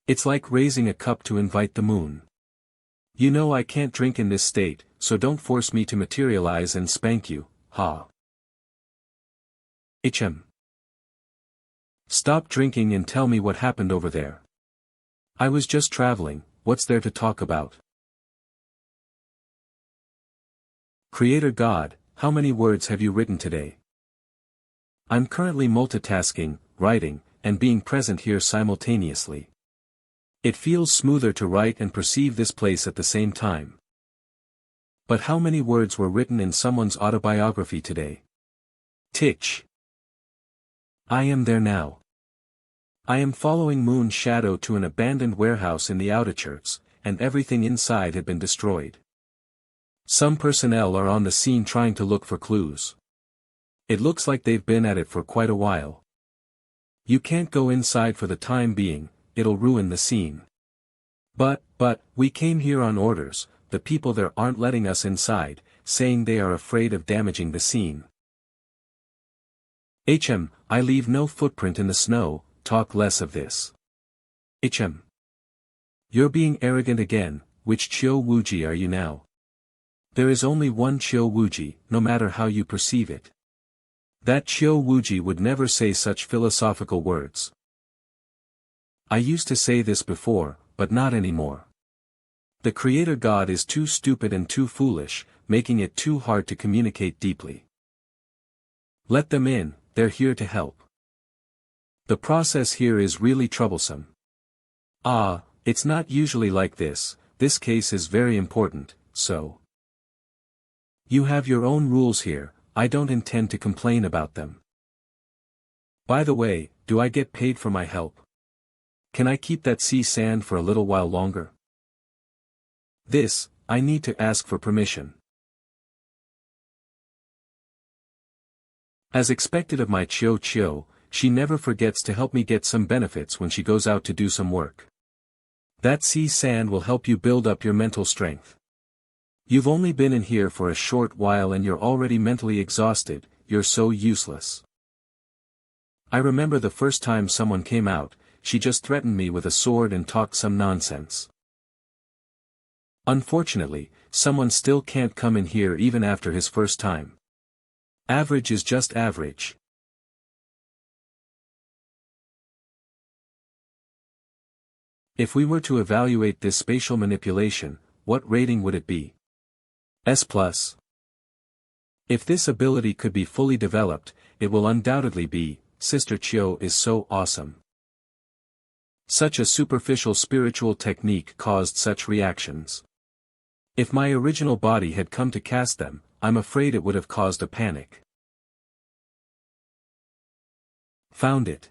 It's like raising a cup to invite the moon. You know I can't drink in this state, so don't force me to materialize and spank you, ha. HM. Stop drinking and tell me what happened over there. I was just traveling, what's there to talk about? Creator God, how many words have you written today? I'm currently multitasking, writing, and being present here simultaneously. It feels smoother to write and perceive this place at the same time. But how many words were written in someone's autobiography today? Titch. I am there now. I am following Moon's shadow to an abandoned warehouse in the outskirts, and everything inside had been destroyed. Some personnel are on the scene trying to look for clues. It looks like they've been at it for quite a while. You can't go inside for the time being, it'll ruin the scene. But, we came here on orders, the people there aren't letting us inside, saying they are afraid of damaging the scene. I leave no footprint in the snow, talk less of this. You're being arrogant again, which Chiou Wuji are you now? There is only one Chiou Wuji, no matter how you perceive it. That Chiou Wuji would never say such philosophical words. I used to say this before, but not anymore. The Creator God is too stupid and too foolish, making it too hard to communicate deeply. Let them in, they're here to help. The process here is really troublesome. It's not usually like this case is very important, so. You have your own rules here, I don't intend to complain about them. By the way, do I get paid for my help? Can I keep that sea sand for a little while longer? I need to ask for permission. As expected of my Chiou, she never forgets to help me get some benefits when she goes out to do some work. That sea sand will help you build up your mental strength. You've only been in here for a short while and you're already mentally exhausted, you're so useless. I remember the first time someone came out, she just threatened me with a sword and talked some nonsense. Unfortunately, someone still can't come in here even after his first time. Average is just average. If we were to evaluate this spatial manipulation, what rating would it be? S+. If this ability could be fully developed, it will undoubtedly be, Sister Chiou is so awesome. Such a superficial spiritual technique caused such reactions. If my original body had come to cast them, I'm afraid it would have caused a panic. Found it.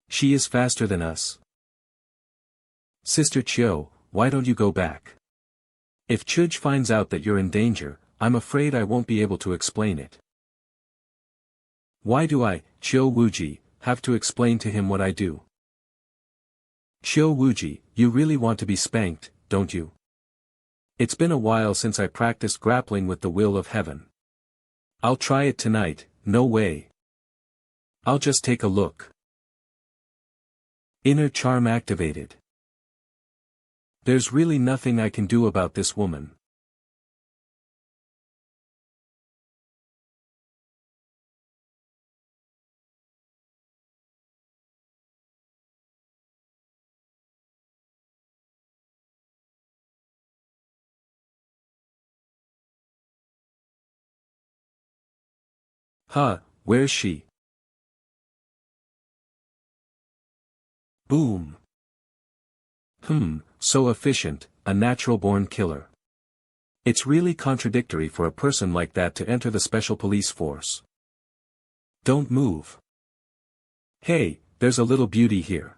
She is faster than us. Sister Chiou, why don't you go back? If Chuj finds out that you're in danger, I'm afraid I won't be able to explain it. Why do I, Chiou Wuji, have to explain to him what I do? Chiou Wuji, you really want to be spanked, don't you? It's been a while since I practiced grappling with the will of heaven. I'll try it tonight, no way. I'll just take a look. Inner charm activated. There's really nothing I can do about this woman. Where's she? Boom. So efficient, a natural-born killer. It's really contradictory for a person like that to enter the special police force. Don't move. Hey, there's a little beauty here.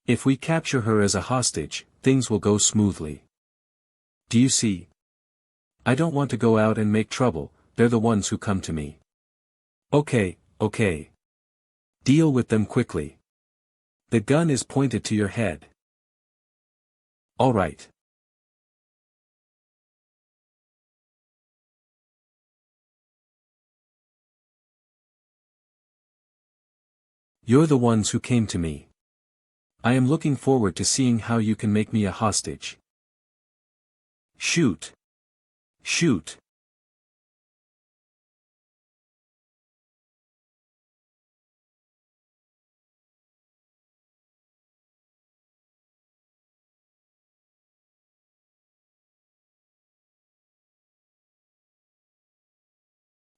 If we capture her as a hostage, things will go smoothly. Do you see? I don't want to go out and make trouble, they're the ones who come to me. Okay. Deal with them quickly. The gun is pointed to your head. All right. You're the ones who came to me. I am looking forward to seeing how you can make me a hostage. Shoot. Shoot.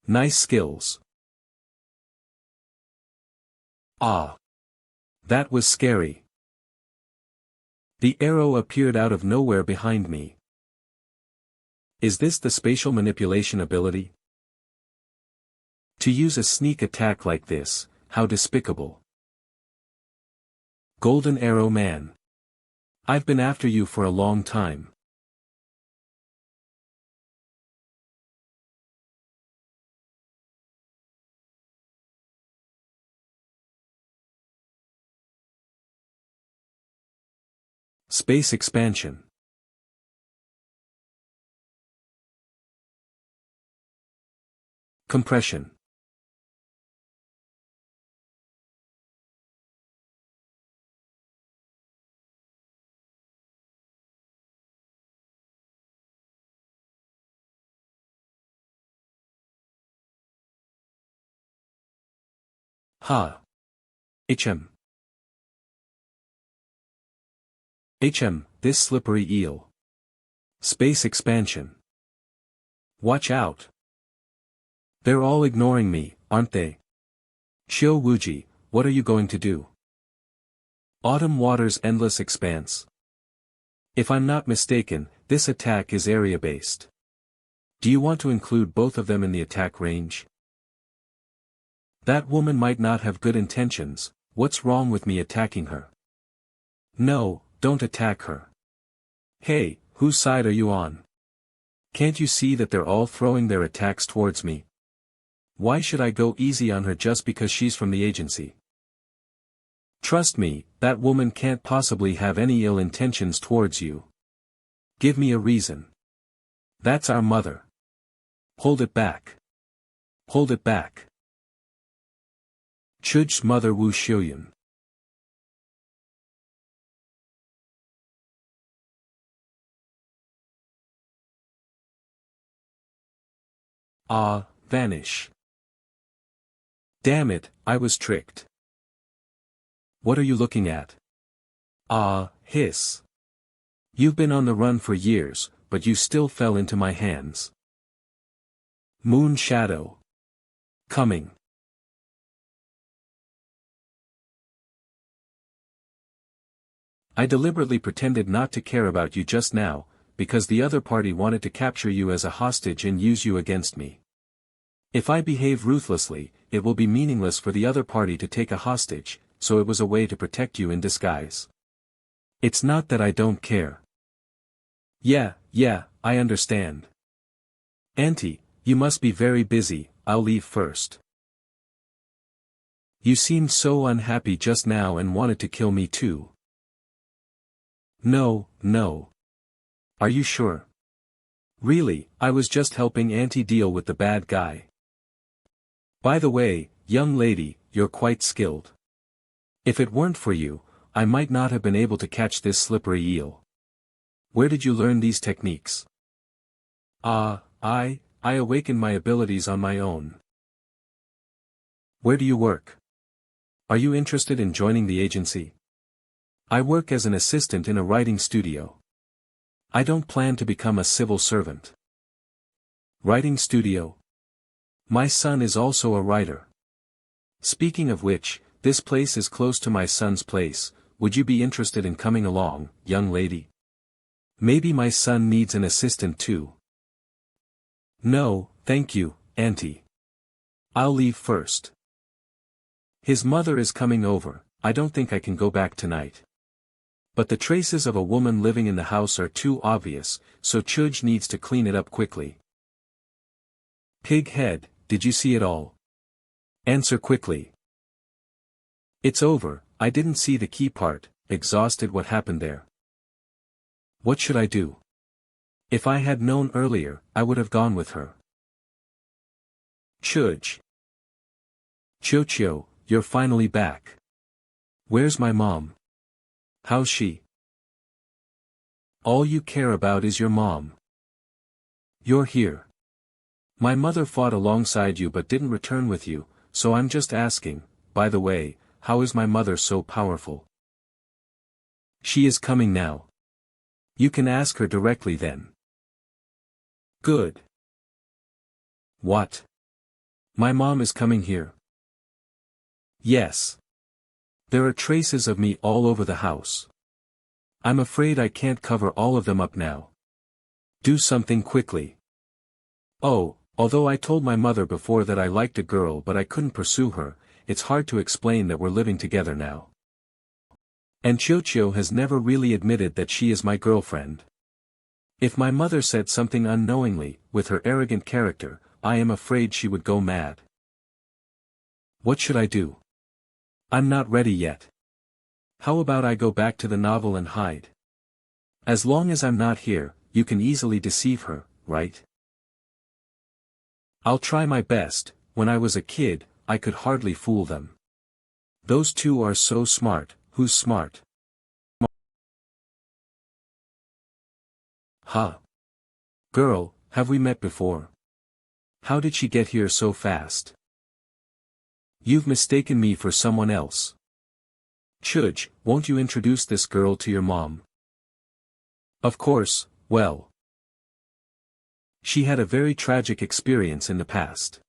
Nice skills. Ah. That was scary. The arrow appeared out of nowhere behind me. Is this the spatial manipulation ability? To use a sneak attack like this, how despicable. Golden Arrow Man. I've been after you for a long time. Space expansion. Compression. Ha. HM. This slippery eel. Space expansion. Watch out. They're all ignoring me, aren't they? Xiao Wuji, what are you going to do? Autumn Water's endless expanse. If I'm not mistaken, this attack is area-based. Do you want to include both of them in the attack range? That woman might not have good intentions, what's wrong with me attacking her? No, don't attack her. Hey, whose side are you on? Can't you see that they're all throwing their attacks towards me? Why should I go easy on her just because she's from the agency? Trust me, that woman can't possibly have any ill intentions towards you. Give me a reason. That's our mother. Hold it back. Hold it back. Chuj's mother Wu Xiuyun. Ah, vanish. Damn it, I was tricked. What are you looking at? Ah, hiss. You've been on the run for years, but you still fell into my hands. Moon Shadow. Coming. I deliberately pretended not to care about you just now, because the other party wanted to capture you as a hostage and use you against me. If I behave ruthlessly, it will be meaningless for the other party to take a hostage, so it was a way to protect you in disguise. It's not that I don't care. Yeah, I understand. Auntie, you must be very busy, I'll leave first. You seemed so unhappy just now and wanted to kill me too. No. Are you sure? Really, I was just helping Auntie deal with the bad guy. By the way, young lady, you're quite skilled. If it weren't for you, I might not have been able to catch this slippery eel. Where did you learn these techniques? I awakened my abilities on my own. Where do you work? Are you interested in joining the agency? I work as an assistant in a writing studio. I don't plan to become a civil servant. Writing studio? My son is also a writer. Speaking of which, this place is close to my son's place, would you be interested in coming along, young lady? Maybe my son needs an assistant too. No, thank you, Auntie. I'll leave first. His mother is coming over, I don't think I can go back tonight. But the traces of a woman living in the house are too obvious, so Chuj needs to clean it up quickly. Pig head, did you see it all? Answer quickly. It's over, I didn't see the key part, exhausted. What happened there? What should I do? If I had known earlier, I would have gone with her. Chuj. Chio, you're finally back. Where's my mom? How's she? All you care about is your mom. You're here. My mother fought alongside you but didn't return with you, so I'm just asking, by the way, how is my mother so powerful? She is coming now. You can ask her directly then. Good. What? My mom is coming here. Yes. There are traces of me all over the house. I'm afraid I can't cover all of them up now. Do something quickly. Oh, although I told my mother before that I liked a girl but I couldn't pursue her, it's hard to explain that we're living together now. And Chocho has never really admitted that she is my girlfriend. If my mother said something unknowingly, with her arrogant character, I am afraid she would go mad. What should I do? I'm not ready yet. How about I go back to the novel and hide? As long as I'm not here, you can easily deceive her, right? I'll try my best. When I was a kid, I could hardly fool them. Those two are so smart. Who's smart? Huh? Girl, have we met before? How did she get here so fast? You've mistaken me for someone else. Chuj, won't you introduce this girl to your mom? Of course, well. She had a very tragic experience in the past.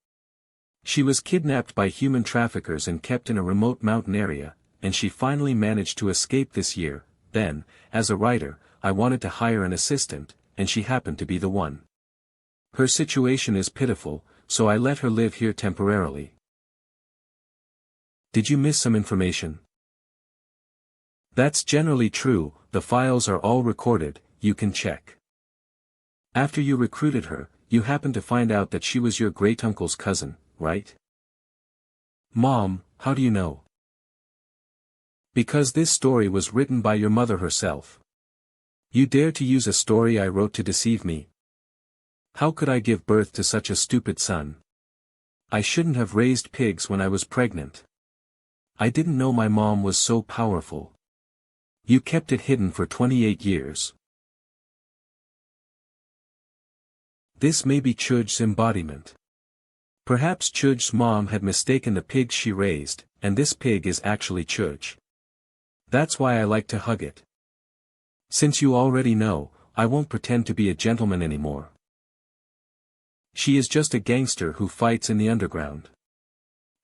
She was kidnapped by human traffickers and kept in a remote mountain area, and she finally managed to escape this year. Then, as a writer, I wanted to hire an assistant, and she happened to be the one. Her situation is pitiful, so I let her live here temporarily. Did you miss some information? That's generally true, the files are all recorded, you can check. After you recruited her, you happened to find out that she was your great-uncle's cousin, right? Mom, how do you know? Because this story was written by your mother herself. You dare to use a story I wrote to deceive me? How could I give birth to such a stupid son? I shouldn't have raised pigs when I was pregnant. I didn't know my mom was so powerful. You kept it hidden for 28 years. This may be Chuj's embodiment. Perhaps Chuj's mom had mistaken the pig she raised, and this pig is actually Chuj. That's why I like to hug it. Since you already know, I won't pretend to be a gentleman anymore. She is just a gangster who fights in the underground.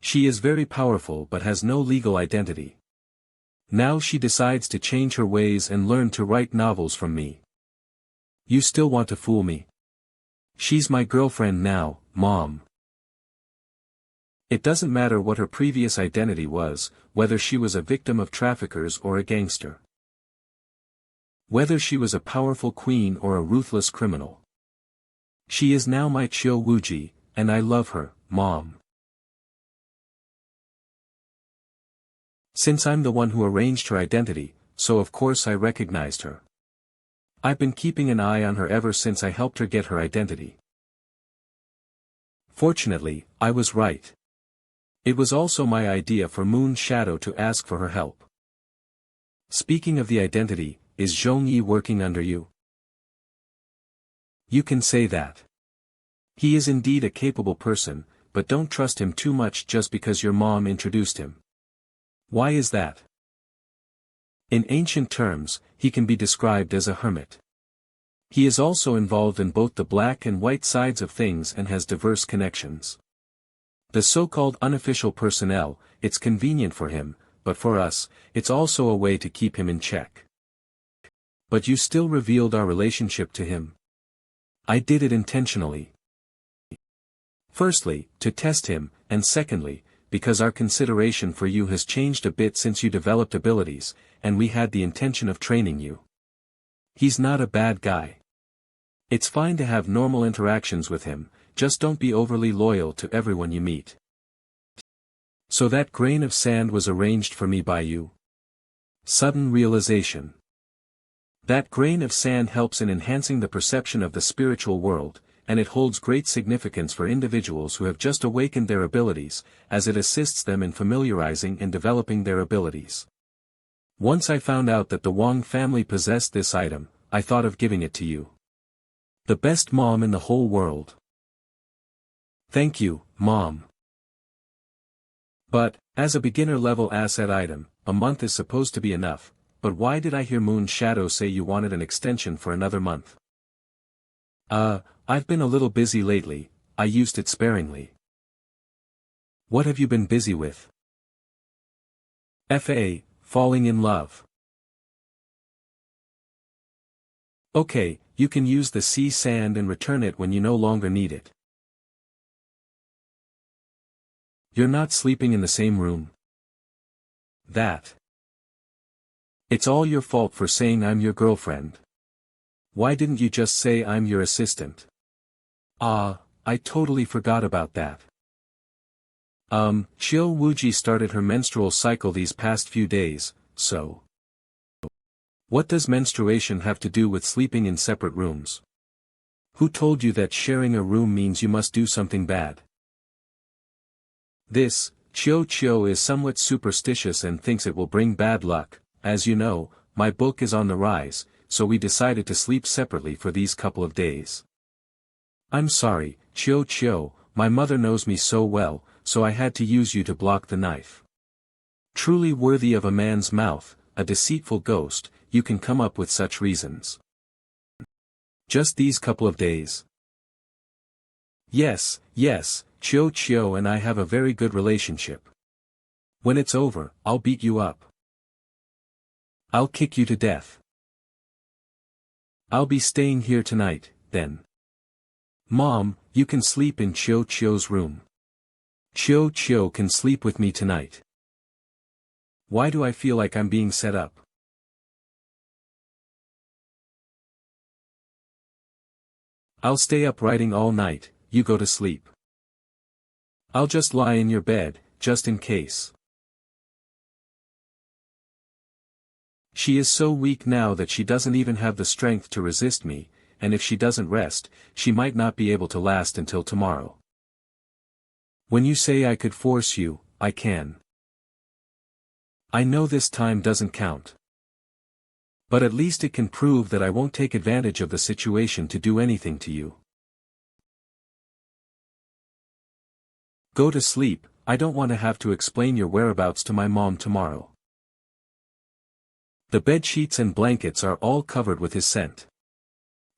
She is very powerful but has no legal identity. Now she decides to change her ways and learn to write novels from me. You still want to fool me? She's my girlfriend now, Mom. It doesn't matter what her previous identity was, whether she was a victim of traffickers or a gangster. Whether she was a powerful queen or a ruthless criminal. She is now my Chio Wuji, and I love her, Mom. Since I'm the one who arranged her identity, so of course I recognized her. I've been keeping an eye on her ever since I helped her get her identity. Fortunately, I was right. It was also my idea for Moon Shadow to ask for her help. Speaking of the identity, is Zhongyi working under you? You can say that. He is indeed a capable person, but don't trust him too much just because your mom introduced him. Why is that? In ancient terms, he can be described as a hermit. He is also involved in both the black and white sides of things and has diverse connections. The so-called unofficial personnel, it's convenient for him, but for us, it's also a way to keep him in check. But you still revealed our relationship to him. I did it intentionally. Firstly, to test him, and secondly, because our consideration for you has changed a bit since you developed abilities, and we had the intention of training you. He's not a bad guy. It's fine to have normal interactions with him, just don't be overly loyal to everyone you meet. So that grain of sand was arranged for me by you. Sudden realization. That grain of sand helps in enhancing the perception of the spiritual world, and it holds great significance for individuals who have just awakened their abilities, as it assists them in familiarizing and developing their abilities. Once I found out that the Wang family possessed this item, I thought of giving it to you. The best mom in the whole world. Thank you, Mom. But, as a beginner-level asset item, a month is supposed to be enough, but why did I hear Moon Shadow say you wanted an extension for another month? I've been a little busy lately, I used it sparingly. What have you been busy with? Falling in love. Okay, you can use the sea sand and return it when you no longer need it. You're not sleeping in the same room. That. It's all your fault for saying I'm your girlfriend. Why didn't you just say I'm your assistant? Ah, I totally forgot about that. Chio Wuji started her menstrual cycle these past few days, so. What does menstruation have to do with sleeping in separate rooms? Who told you that sharing a room means you must do something bad? This, Chio is somewhat superstitious and thinks it will bring bad luck. As you know, my book is on the rise, so we decided to sleep separately for these couple of days. I'm sorry, Chio, my mother knows me so well, so I had to use you to block the knife. Truly worthy of a man's mouth, a deceitful ghost, you can come up with such reasons. Just these couple of days. Yes, Chio and I have a very good relationship. When it's over, I'll beat you up. I'll kick you to death. I'll be staying here tonight, then. Mom, you can sleep in Chio's room. Chio can sleep with me tonight. Why do I feel like I'm being set up? I'll stay up writing all night, you go to sleep. I'll just lie in your bed, just in case. She is so weak now that she doesn't even have the strength to resist me, and if she doesn't rest, she might not be able to last until tomorrow. When you say I could force you, I can. I know this time doesn't count. But at least it can prove that I won't take advantage of the situation to do anything to you. Go to sleep, I don't want to have to explain your whereabouts to my mom tomorrow. The bed sheets and blankets are all covered with his scent.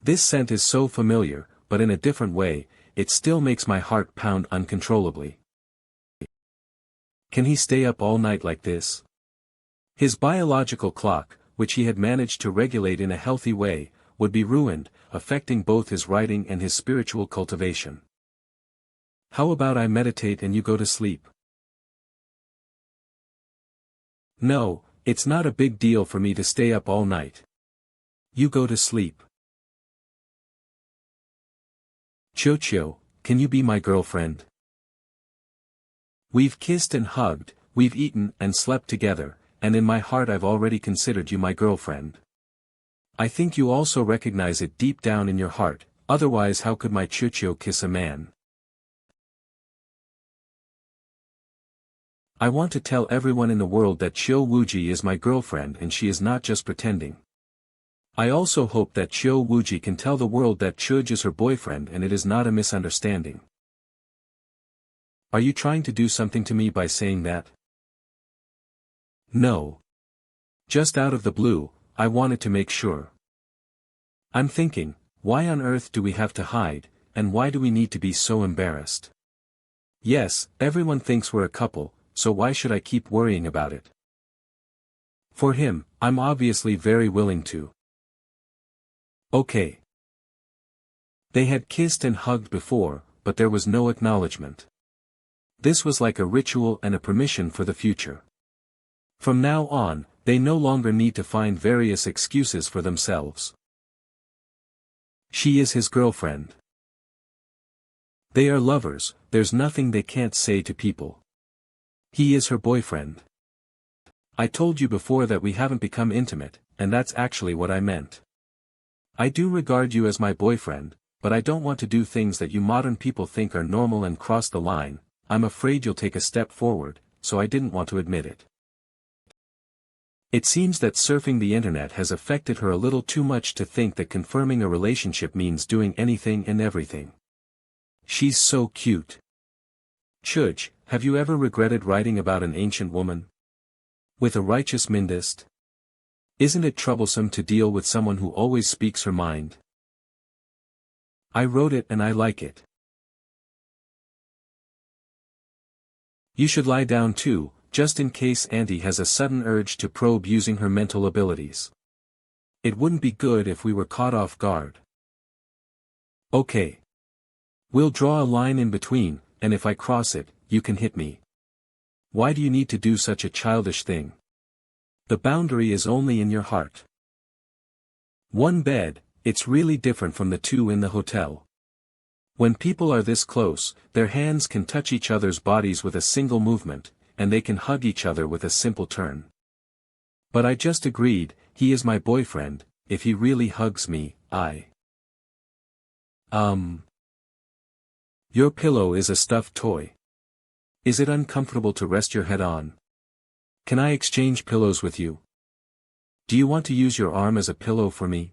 This scent is so familiar, but in a different way, it still makes my heart pound uncontrollably. Can he stay up all night like this? His biological clock, which he had managed to regulate in a healthy way, would be ruined, affecting both his writing and his spiritual cultivation. How about I meditate and you go to sleep? No, it's not a big deal for me to stay up all night. You go to sleep. Chio, can you be my girlfriend? We've kissed and hugged, we've eaten and slept together, and in my heart I've already considered you my girlfriend. I think you also recognize it deep down in your heart, otherwise how could my Chio kiss a man? I want to tell everyone in the world that Chio Wuji is my girlfriend and she is not just pretending. I also hope that Chio Wuji can tell the world that Chuj is her boyfriend and it is not a misunderstanding. Are you trying to do something to me by saying that? No. Just out of the blue, I wanted to make sure. I'm thinking, why on earth do we have to hide, and why do we need to be so embarrassed? Yes, everyone thinks we're a couple, so why should I keep worrying about it? For him, I'm obviously very willing to. Okay. They had kissed and hugged before, but there was no acknowledgement. This was like a ritual and a permission for the future. From now on, they no longer need to find various excuses for themselves. She is his girlfriend. They are lovers, there's nothing they can't say to people. He is her boyfriend. I told you before that we haven't become intimate, and that's actually what I meant. I do regard you as my boyfriend, but I don't want to do things that you modern people think are normal and cross the line. I'm afraid you'll take a step forward, so I didn't want to admit it. It seems that surfing the internet has affected her a little too much to think that confirming a relationship means doing anything and everything. She's so cute. Chuj, have you ever regretted writing about an ancient woman? With a righteous Mindist? Isn't it troublesome to deal with someone who always speaks her mind? I wrote it and I like it. You should lie down too, just in case Auntie has a sudden urge to probe using her mental abilities. It wouldn't be good if we were caught off guard. Okay. We'll draw a line in between, and if I cross it, you can hit me. Why do you need to do such a childish thing? The boundary is only in your heart. One bed, it's really different from the two in the hotel. When people are this close, their hands can touch each other's bodies with a single movement, and they can hug each other with a simple turn. But I just agreed, he is my boyfriend, if he really hugs me, Your pillow is a stuffed toy. Is it uncomfortable to rest your head on? Can I exchange pillows with you? Do you want to use your arm as a pillow for me?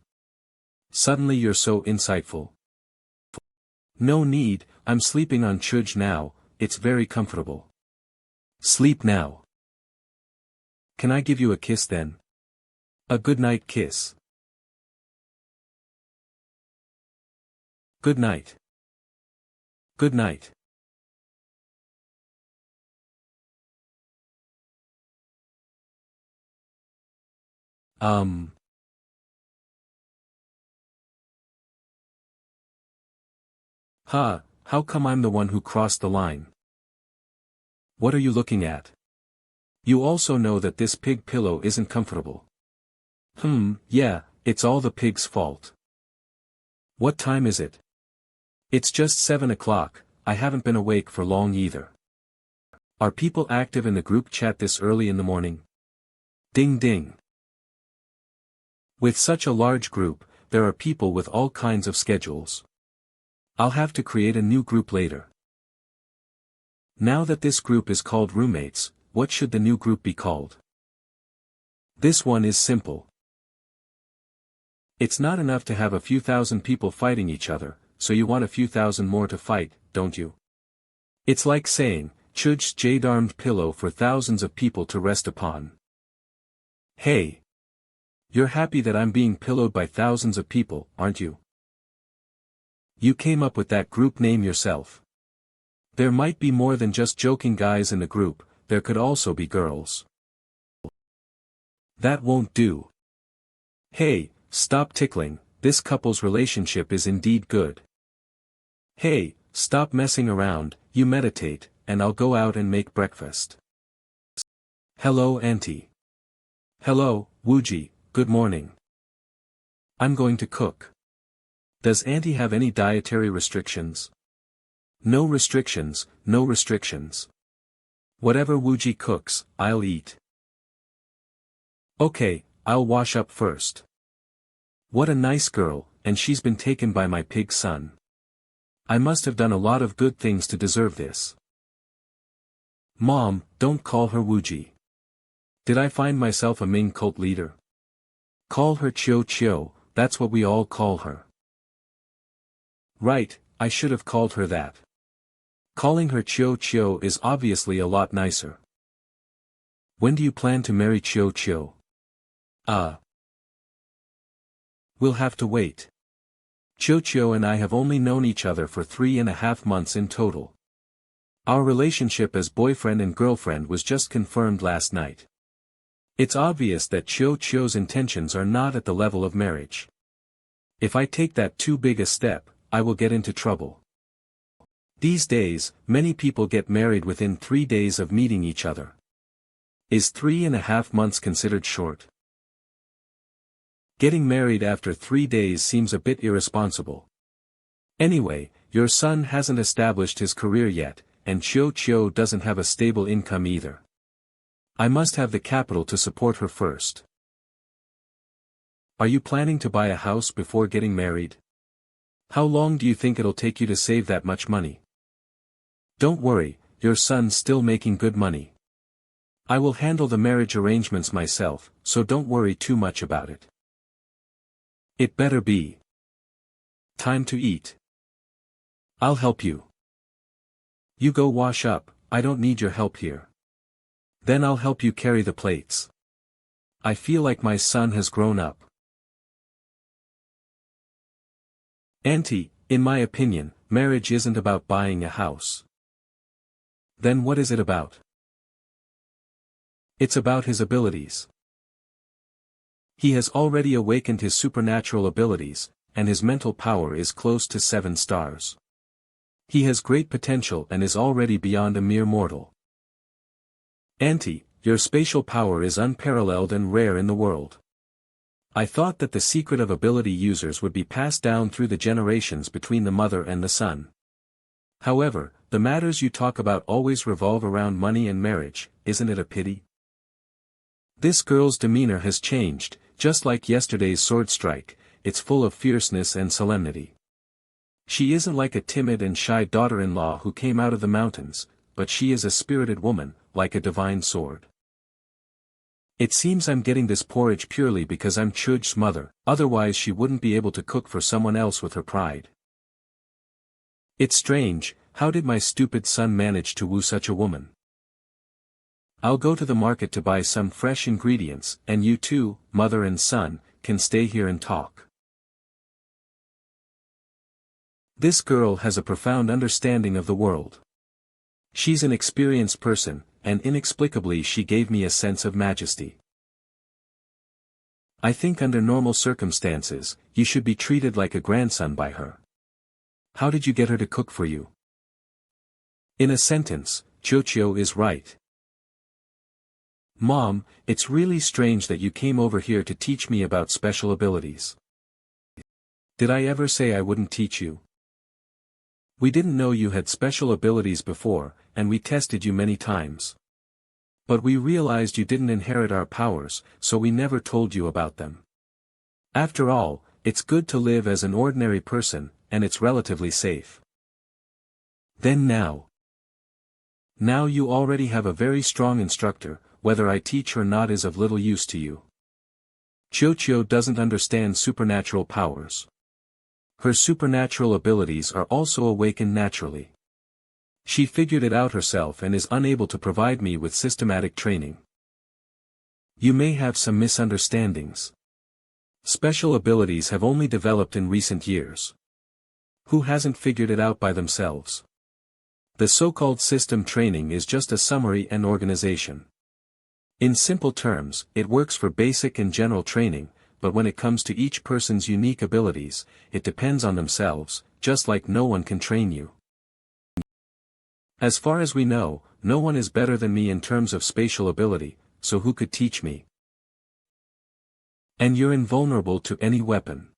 Suddenly you're so insightful. No need, I'm sleeping on Chuj now, it's very comfortable. Sleep now. Can I give you a kiss then? A goodnight kiss. Good night. Good night. How come I'm the one who crossed the line? What are you looking at? You also know that this pig pillow isn't comfortable. Yeah, it's all the pig's fault. What time is it? It's just 7 o'clock, I haven't been awake for long either. Are people active in the group chat this early in the morning? Ding ding. With such a large group, there are people with all kinds of schedules. I'll have to create a new group later. Now that this group is called roommates, what should the new group be called? This one is simple. It's not enough to have a few thousand people fighting each other, so you want a few thousand more to fight, don't you? It's like saying, Chuj's jade-armed pillow for thousands of people to rest upon. Hey! You're happy that I'm being pillowed by thousands of people, aren't you? You came up with that group name yourself. There might be more than just joking guys in the group, there could also be girls. That won't do. Hey, stop tickling, this couple's relationship is indeed good. Hey, stop messing around, you meditate, and I'll go out and make breakfast. Hello Auntie. Hello, Wooji, good morning. I'm going to cook. Does Auntie have any dietary restrictions? No restrictions, no restrictions. Whatever Wooji cooks, I'll eat. Okay, I'll wash up first. What a nice girl, and she's been taken by my pig son. I must have done a lot of good things to deserve this. Mom, don't call her Wooji. Did I find myself a Ming cult leader? Call her Chio Chio, that's what we all call her. Right, I should have called her that. Calling her Chio Chio is obviously a lot nicer. When do you plan to marry Chio Chio? We'll have to wait. Chio Chio and I have only known each other for 3.5 months in total. Our relationship as boyfriend and girlfriend was just confirmed last night. It's obvious that Chio Chio's intentions are not at the level of marriage. If I take that too big a step, I will get into trouble. These days, many people get married within 3 days of meeting each other. Is 3.5 months considered short? Getting married after 3 days seems a bit irresponsible. Anyway, your son hasn't established his career yet, and Chio Chio doesn't have a stable income either. I must have the capital to support her first. Are you planning to buy a house before getting married? How long do you think it'll take you to save that much money? Don't worry, your son's still making good money. I will handle the marriage arrangements myself, so don't worry too much about it. It better be. Time to eat. I'll help you. You go wash up, I don't need your help here. Then I'll help you carry the plates. I feel like my son has grown up. Auntie, in my opinion, marriage isn't about buying a house. Then what is it about? It's about his abilities. He has already awakened his supernatural abilities, and his mental power is close to 7 stars. He has great potential and is already beyond a mere mortal. Auntie, your spatial power is unparalleled and rare in the world. I thought that the secret of ability users would be passed down through the generations between the mother and the son. However, the matters you talk about always revolve around money and marriage, isn't it a pity? This girl's demeanor has changed, just like yesterday's sword strike, it's full of fierceness and solemnity. She isn't like a timid and shy daughter-in-law who came out of the mountains, but she is a spirited woman, like a divine sword. It seems I'm getting this porridge purely because I'm Chuj's mother, otherwise she wouldn't be able to cook for someone else with her pride. It's strange, how did my stupid son manage to woo such a woman? I'll go to the market to buy some fresh ingredients, and you two, mother and son, can stay here and talk. This girl has a profound understanding of the world. She's an experienced person, and inexplicably she gave me a sense of majesty. I think under normal circumstances, you should be treated like a grandson by her. How did you get her to cook for you? In a sentence, Chocho is right. Mom, it's really strange that you came over here to teach me about special abilities. Did I ever say I wouldn't teach you? We didn't know you had special abilities before, and we tested you many times. But we realized you didn't inherit our powers, so we never told you about them. After all, it's good to live as an ordinary person, and it's relatively safe. Then now you already have a very strong instructor, whether I teach or not is of little use to you. Chocho doesn't understand supernatural powers. Her supernatural abilities are also awakened naturally. She figured it out herself and is unable to provide me with systematic training. You may have some misunderstandings. Special abilities have only developed in recent years. Who hasn't figured it out by themselves? The so-called system training is just a summary and organization. In simple terms, it works for basic and general training, but when it comes to each person's unique abilities, it depends on themselves, just like no one can train you. As far as we know, no one is better than me in terms of spatial ability, so who could teach me? And you're invulnerable to any weapon.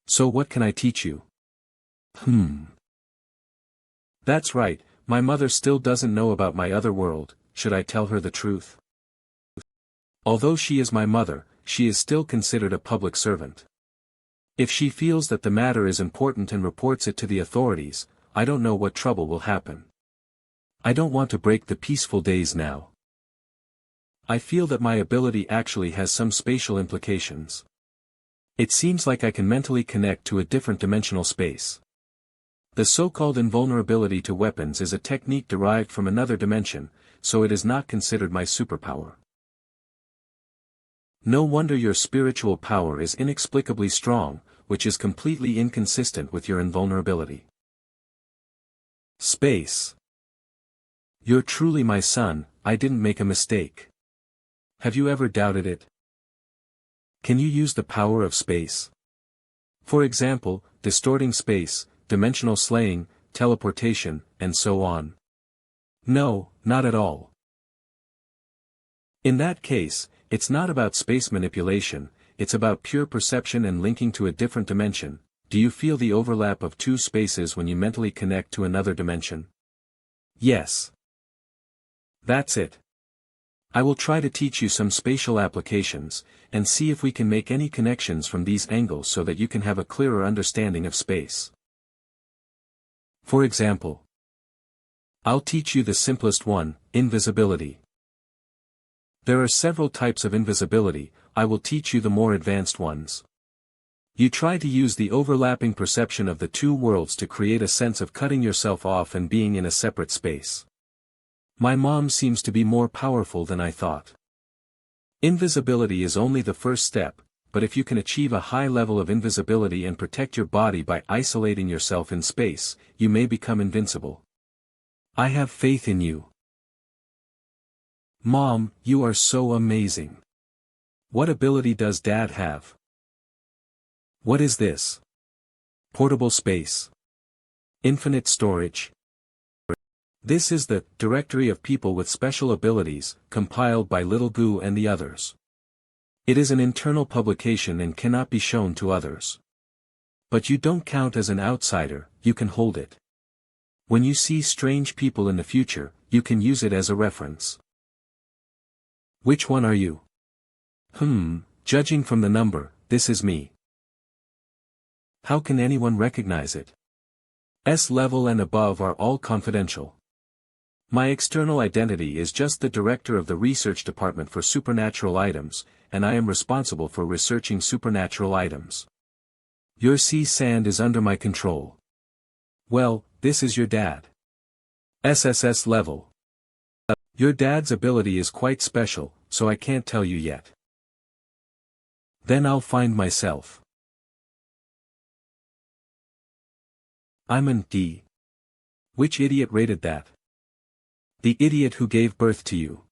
So what can I teach you? That's right, my mother still doesn't know about my other world, should I tell her the truth? Although she is my mother, she is still considered a public servant. If she feels that the matter is important and reports it to the authorities, I don't know what trouble will happen. I don't want to break the peaceful days now. I feel that my ability actually has some spatial implications. It seems like I can mentally connect to a different dimensional space. The so-called invulnerability to weapons is a technique derived from another dimension, so it is not considered my superpower. No wonder your spiritual power is inexplicably strong, which is completely inconsistent with your invulnerability. Space. You're truly my son, I didn't make a mistake. Have you ever doubted it? Can you use the power of space? For example, distorting space, dimensional slaying, teleportation, and so on. No, not at all. In that case, it's not about space manipulation, it's about pure perception and linking to a different dimension. Do you feel the overlap of two spaces when you mentally connect to another dimension? Yes. That's it. I will try to teach you some spatial applications, and see if we can make any connections from these angles so that you can have a clearer understanding of space. For example, I'll teach you the simplest one, invisibility. There are several types of invisibility, I will teach you the more advanced ones. You try to use the overlapping perception of the two worlds to create a sense of cutting yourself off and being in a separate space. My mom seems to be more powerful than I thought. Invisibility is only the first step, but if you can achieve a high level of invisibility and protect your body by isolating yourself in space, you may become invincible. I have faith in you. Mom, you are so amazing. What ability does Dad have? What is this? Portable space. Infinite storage. This is the directory of people with special abilities, compiled by Little Goo and the others. It is an internal publication and cannot be shown to others. But you don't count as an outsider, you can hold it. When you see strange people in the future, you can use it as a reference. Which one are you? Judging from the number, this is me. How can anyone recognize it? S level and above are all confidential. My external identity is just the director of the research department for supernatural items, and I am responsible for researching supernatural items. Your sea sand is under my control. Well, this is your dad. SSS level. Your dad's ability is quite special, so I can't tell you yet. Then I'll find myself. I'm an D. Which idiot rated that? The idiot who gave birth to you.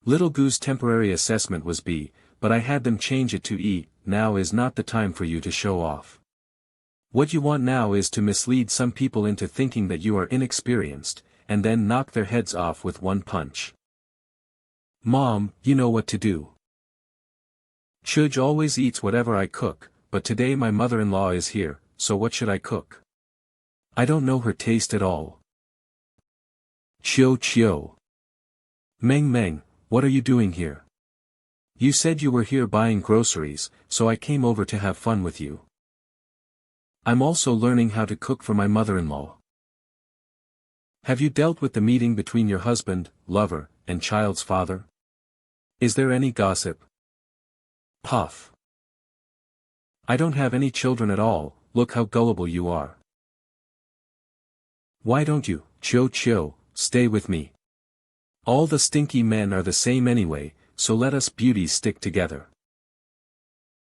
Little Goo's temporary assessment was B, but I had them change it to E. Now is not the time for you to show off. What you want now is to mislead some people into thinking that you are inexperienced, and then knock their heads off with one punch. Mom, you know what to do. Chuj always eats whatever I cook, but today my mother-in-law is here, so what should I cook? I don't know her taste at all. Chio. Meng, what are you doing here? You said you were here buying groceries, so I came over to have fun with you. I'm also learning how to cook for my mother-in-law. Have you dealt with the meeting between your husband, lover, and child's father? Is there any gossip? Puff. I don't have any children at all, look how gullible you are. Why don't you, Chio, stay with me? All the stinky men are the same anyway, so let us beauties stick together.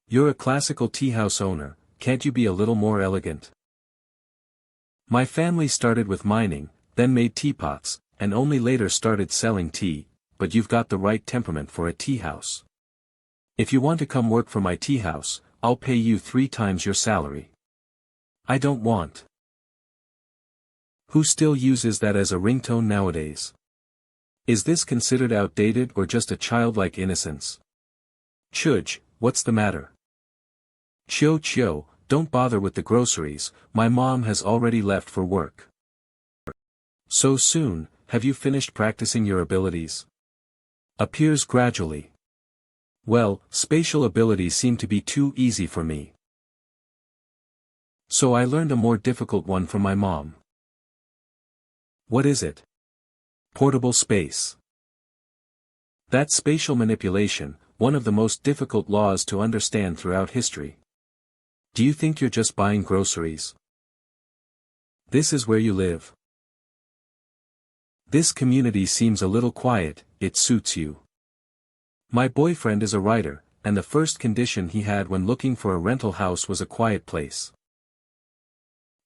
You're a classical tea house owner, can't you be a little more elegant? My family started with mining, then made teapots, and only later started selling tea, but you've got the right temperament for a tea house. If you want to come work for my tea house, I'll pay you 3 times your salary. I don't want. Who still uses that as a ringtone nowadays? Is this considered outdated or just a childlike innocence? Chuj, what's the matter? Chio, don't bother with the groceries, my mom has already left for work. So soon, have you finished practicing your abilities? Appears gradually. Well, spatial abilities seem to be too easy for me. So I learned a more difficult one from my mom. What is it? Portable space. That's spatial manipulation, one of the most difficult laws to understand throughout history. Do you think you're just buying groceries? This is where you live. This community seems a little quiet, it suits you. My boyfriend is a writer, and the first condition he had when looking for a rental house was a quiet place.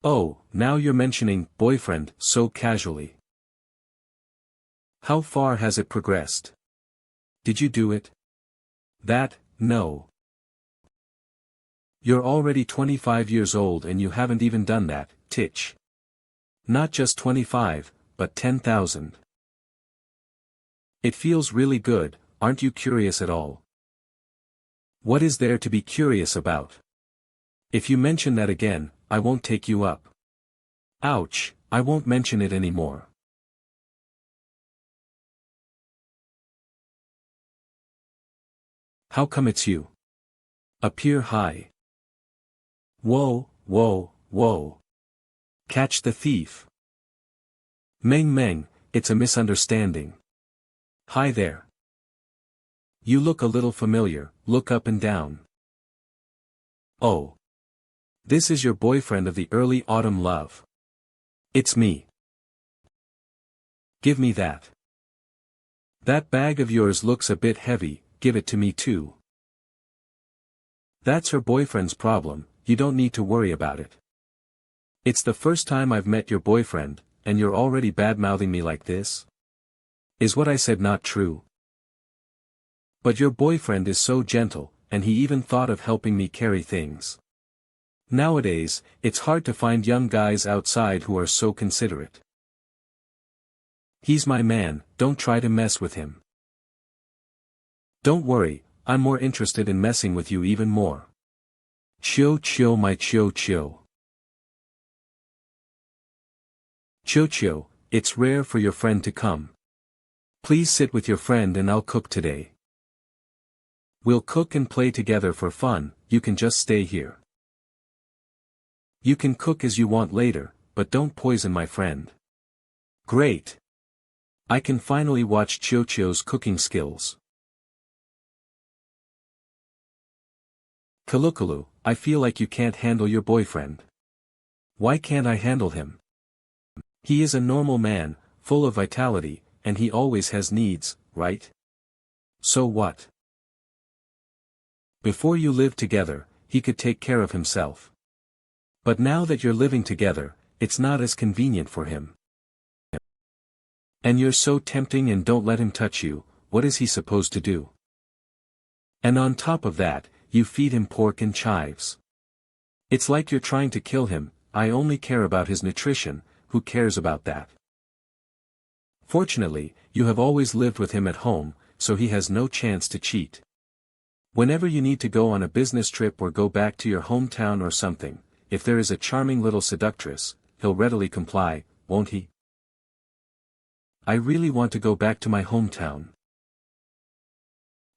Oh, now you're mentioning boyfriend so casually. How far has it progressed? Did you do it? No. You're already 25 years old and you haven't even done that, titch. Not just 25, but 10,000. It feels really good, aren't you curious at all? What is there to be curious about? If you mention that again, I won't take you up. Ouch, I won't mention it anymore. How come it's you? Appear high. Whoa. Catch the thief. Meng, it's a misunderstanding. Hi there. You look a little familiar, look up and down. Oh. This is your boyfriend of the early autumn love. It's me. Give me that. That bag of yours looks a bit heavy, give it to me too. That's her boyfriend's problem, you don't need to worry about it. It's the first time I've met your boyfriend, and you're already bad-mouthing me like this? Is what I said not true? But your boyfriend is so gentle, and he even thought of helping me carry things. Nowadays, it's hard to find young guys outside who are so considerate. He's my man, don't try to mess with him. Don't worry, I'm more interested in messing with you even more. Chio chio my chio chio. Chio chio, it's rare for your friend to come. Please sit with your friend and I'll cook today. We'll cook and play together for fun, you can just stay here. You can cook as you want later, but don't poison my friend. Great. I can finally watch Chio's cooking skills. Kalukulu, I feel like you can't handle your boyfriend. Why can't I handle him? He is a normal man, full of vitality, and he always has needs, right? So what? Before you lived together, he could take care of himself. But now that you're living together, it's not as convenient for him. And you're so tempting and don't let him touch you, what is he supposed to do? And on top of that, you feed him pork and chives. It's like you're trying to kill him. I only care about his nutrition, who cares about that? Fortunately, you have always lived with him at home, so he has no chance to cheat. Whenever you need to go on a business trip or go back to your hometown or something, if there is a charming little seductress, he'll readily comply, won't he? I really want to go back to my hometown.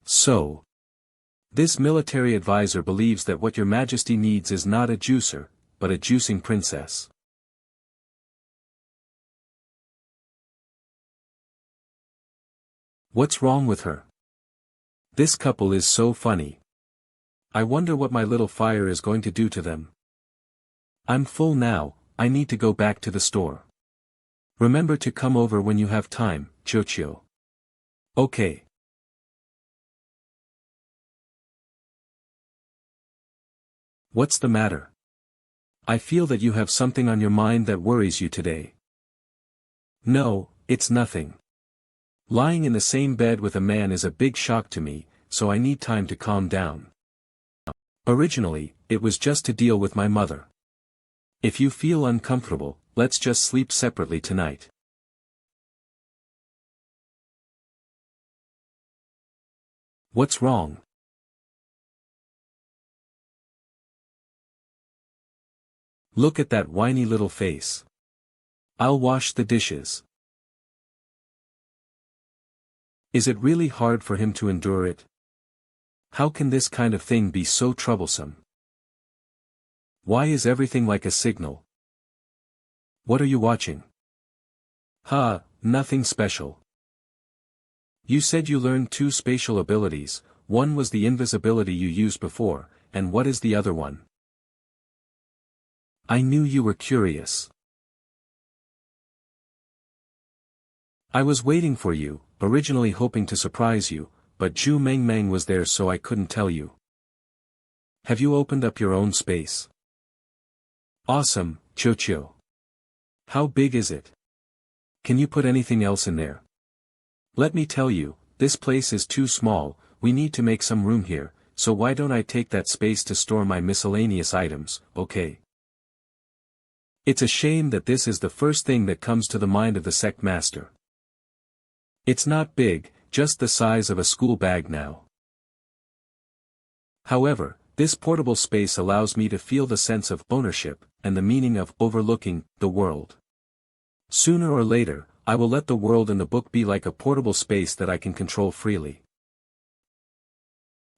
So, this military advisor believes that what your majesty needs is not a juicer, but a juicing princess. What's wrong with her? This couple is so funny. I wonder what my little fire is going to do to them. I'm full now, I need to go back to the store. Remember to come over when you have time, Chochio. Okay. What's the matter? I feel that you have something on your mind that worries you today. No, it's nothing. Lying in the same bed with a man is a big shock to me, so I need time to calm down. Originally, it was just to deal with my mother. If you feel uncomfortable, let's just sleep separately tonight. What's wrong? Look at that whiny little face. I'll wash the dishes. Is it really hard for him to endure it? How can this kind of thing be so troublesome? Why is everything like a signal? What are you watching? Nothing special. You said you learned 2 spatial abilities, one was the invisibility you used before, and what is the other one? I knew you were curious. I was waiting for you, originally hoping to surprise you, but Ju Meng Meng was there so I couldn't tell you. Have you opened up your own space? Awesome, Chochio. How big is it? Can you put anything else in there? Let me tell you, this place is too small, we need to make some room here, so why don't I take that space to store my miscellaneous items, okay? It's a shame that this is the first thing that comes to the mind of the sect master. It's not big, just the size of a school bag now. However, this portable space allows me to feel the sense of ownership, and the meaning of overlooking the world. Sooner or later, I will let the world and the book be like a portable space that I can control freely.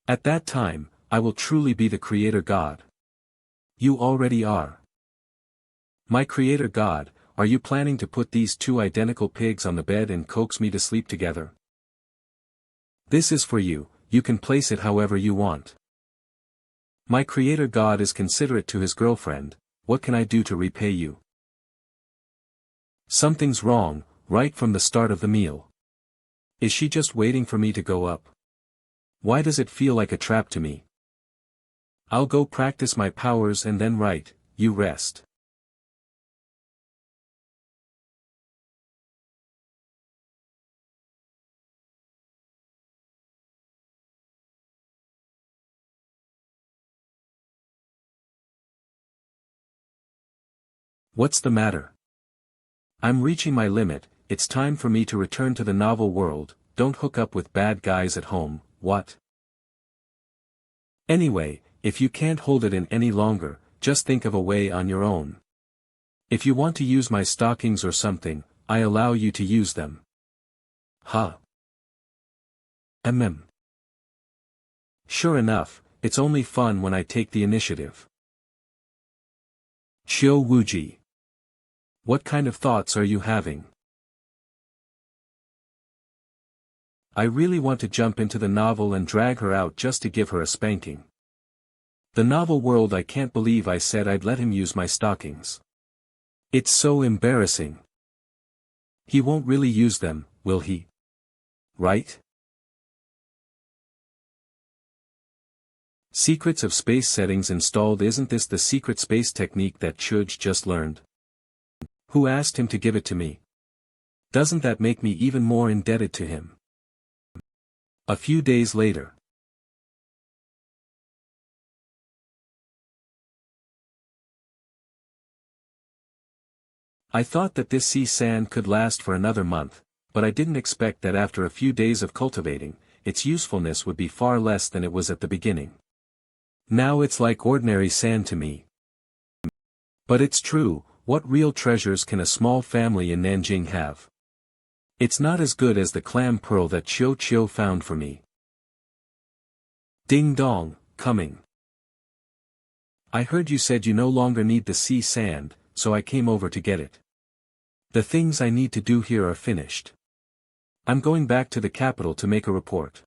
At that time, I will truly be the Creator God. You already are. My Creator God, are you planning to put these 2 identical pigs on the bed and coax me to sleep together? This is for you, you can place it however you want. My Creator God is considerate to his girlfriend, what can I do to repay you? Something's wrong, right from the start of the meal. Is she just waiting for me to go up? Why does it feel like a trap to me? I'll go practice my powers and then right, you rest. What's the matter? I'm reaching my limit, it's time for me to return to the novel world, don't hook up with bad guys at home, what? Anyway, if you can't hold it in any longer, just think of a way on your own. If you want to use my stockings or something, I allow you to use them. Huh? Sure enough, it's only fun when I take the initiative. Chiu Wuji. What kind of thoughts are you having? I really want to jump into the novel and drag her out just to give her a spanking. The novel world, I can't believe I said I'd let him use my stockings. It's so embarrassing. He won't really use them, will he? Right? Secrets of space settings installed. Isn't this the secret space technique that Chuj just learned? Who asked him to give it to me? Doesn't that make me even more indebted to him? A few days later. I thought that this sea sand could last for another month, but I didn't expect that after a few days of cultivating, its usefulness would be far less than it was at the beginning. Now it's like ordinary sand to me. But it's true, what real treasures can a small family in Nanjing have? It's not as good as the clam pearl that Chiu found for me. Ding dong, coming. I heard you said you no longer need the sea sand, so I came over to get it. The things I need to do here are finished. I'm going back to the capital to make a report.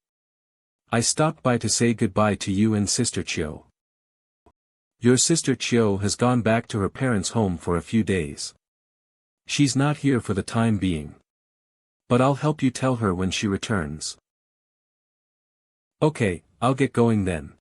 I stopped by to say goodbye to you and Sister Chiu. Your sister Chiu has gone back to her parents' home for a few days. She's not here for the time being. But I'll help you tell her when she returns. Okay, I'll get going then.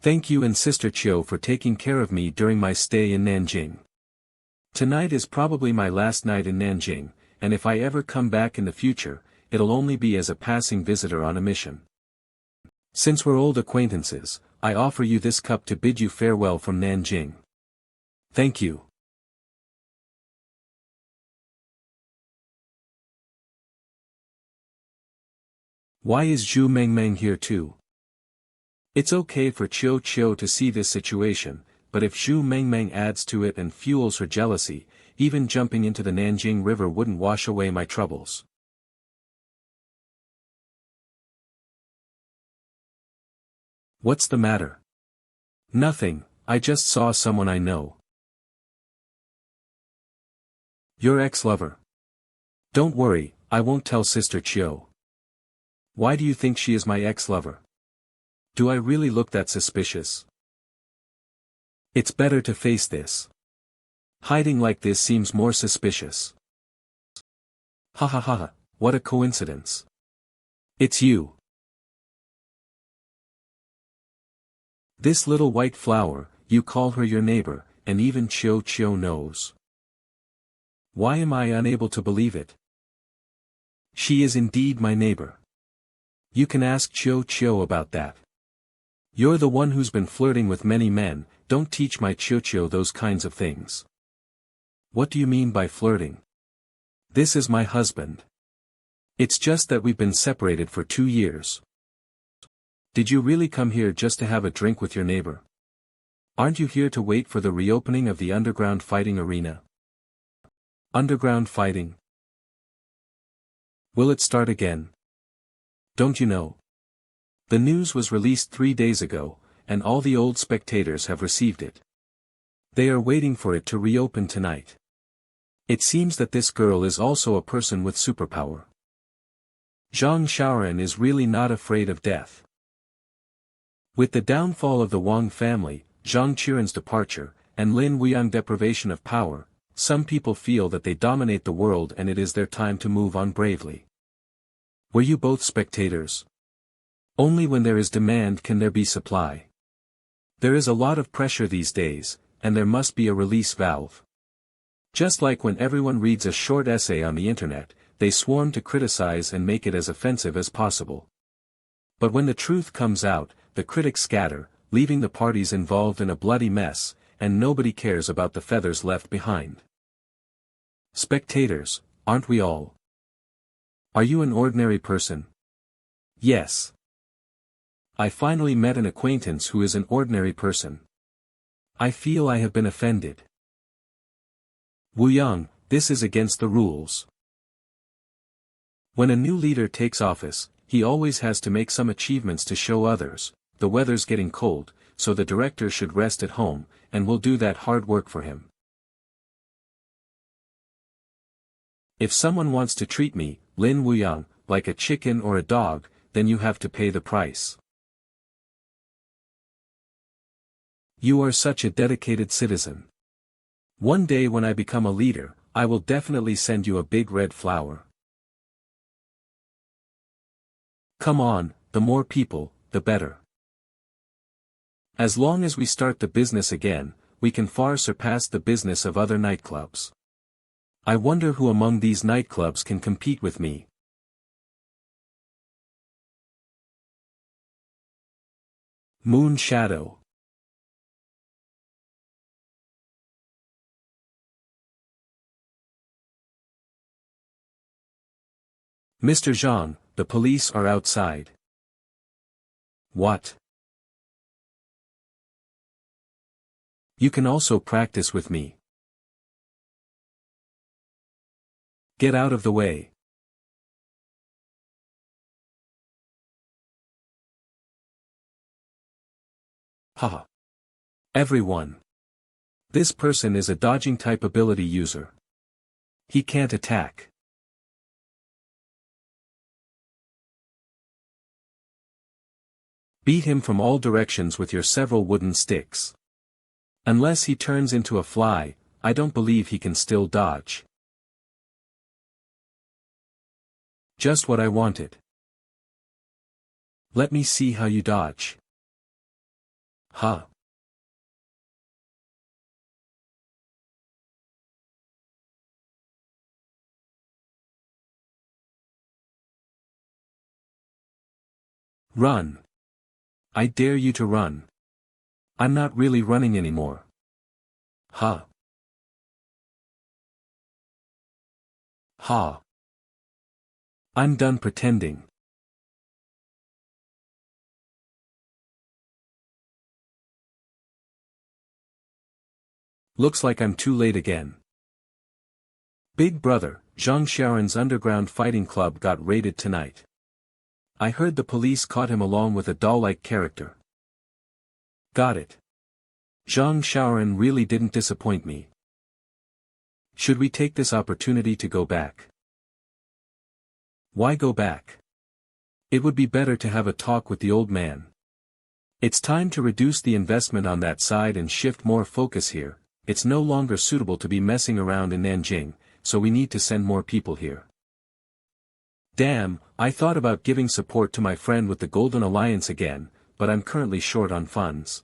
Thank you and Sister Chiu for taking care of me during my stay in Nanjing. Tonight is probably my last night in Nanjing, and if I ever come back in the future, it'll only be as a passing visitor on a mission. Since we're old acquaintances, I offer you this cup to bid you farewell from Nanjing. Thank you. Why is Zhu Mengmeng here too? It's okay for Chiu to see this situation, but if Zhu Mengmeng adds to it and fuels her jealousy, even jumping into the Nanjing River wouldn't wash away my troubles. What's the matter? Nothing, I just saw someone I know. Your ex-lover. Don't worry, I won't tell Sister Chiu. Why do you think she is my ex-lover? Do I really look that suspicious? It's better to face this. Hiding like this seems more suspicious. Ha ha ha, what a coincidence. It's you. This little white flower, you call her your neighbor, and even Chiu knows. Why am I unable to believe it? She is indeed my neighbor. You can ask Chiu about that. You're the one who's been flirting with many men, don't teach my Chiu those kinds of things. What do you mean by flirting? This is my husband. It's just that we've been separated for 2 years. Did you really come here just to have a drink with your neighbor? Aren't you here to wait for the reopening of the underground fighting arena? Underground fighting? Will it start again? Don't you know? The news was released 3 days ago, and all the old spectators have received it. They are waiting for it to reopen tonight. It seems that this girl is also a person with superpower. Zhang Shaoran is really not afraid of death. With the downfall of the Wang family, Zhang Qiren's departure, and Lin Wuyan's deprivation of power, some people feel that they dominate the world and it is their time to move on bravely. Were you both spectators? Only when there is demand can there be supply. There is a lot of pressure these days, and there must be a release valve. Just like when everyone reads a short essay on the internet, they swarm to criticize and make it as offensive as possible. But when the truth comes out, the critics scatter, leaving the parties involved in a bloody mess, and nobody cares about the feathers left behind. Spectators, aren't we all? Are you an ordinary person? Yes. I finally met an acquaintance who is an ordinary person. I feel I have been offended. Wu Yang, this is against the rules. When a new leader takes office, he always has to make some achievements to show others. The weather's getting cold, so the director should rest at home, and we'll do that hard work for him. If someone wants to treat me, Lin Wuyang, like a chicken or a dog, then you have to pay the price. You are such a dedicated citizen. One day when I become a leader, I will definitely send you a big red flower. Come on, the more people, the better. As long as we start the business again, we can far surpass the business of other nightclubs. I wonder who among these nightclubs can compete with me. Moon Shadow. Mr. Zhang, the police are outside. What? You can also practice with me. Get out of the way. Haha. Everyone. This person is a dodging type ability user. He can't attack. Beat him from all directions with your several wooden sticks. Unless he turns into a fly, I don't believe he can still dodge. Just what I wanted. Let me see how you dodge. Huh. Run. I dare you to run. I'm not really running anymore. Ha. Ha. I'm done pretending. Looks like I'm too late again. Big brother, Zhang Xiaoran's underground fighting club got raided tonight. I heard the police caught him along with a doll-like character. Got it. Zhang Xiaoran really didn't disappoint me. Should we take this opportunity to go back? Why go back? It would be better to have a talk with the old man. It's time to reduce the investment on that side and shift more focus here. It's no longer suitable to be messing around in Nanjing, so we need to send more people here. Damn, I thought about giving support to my friend with the Golden Alliance again, but I'm currently short on funds.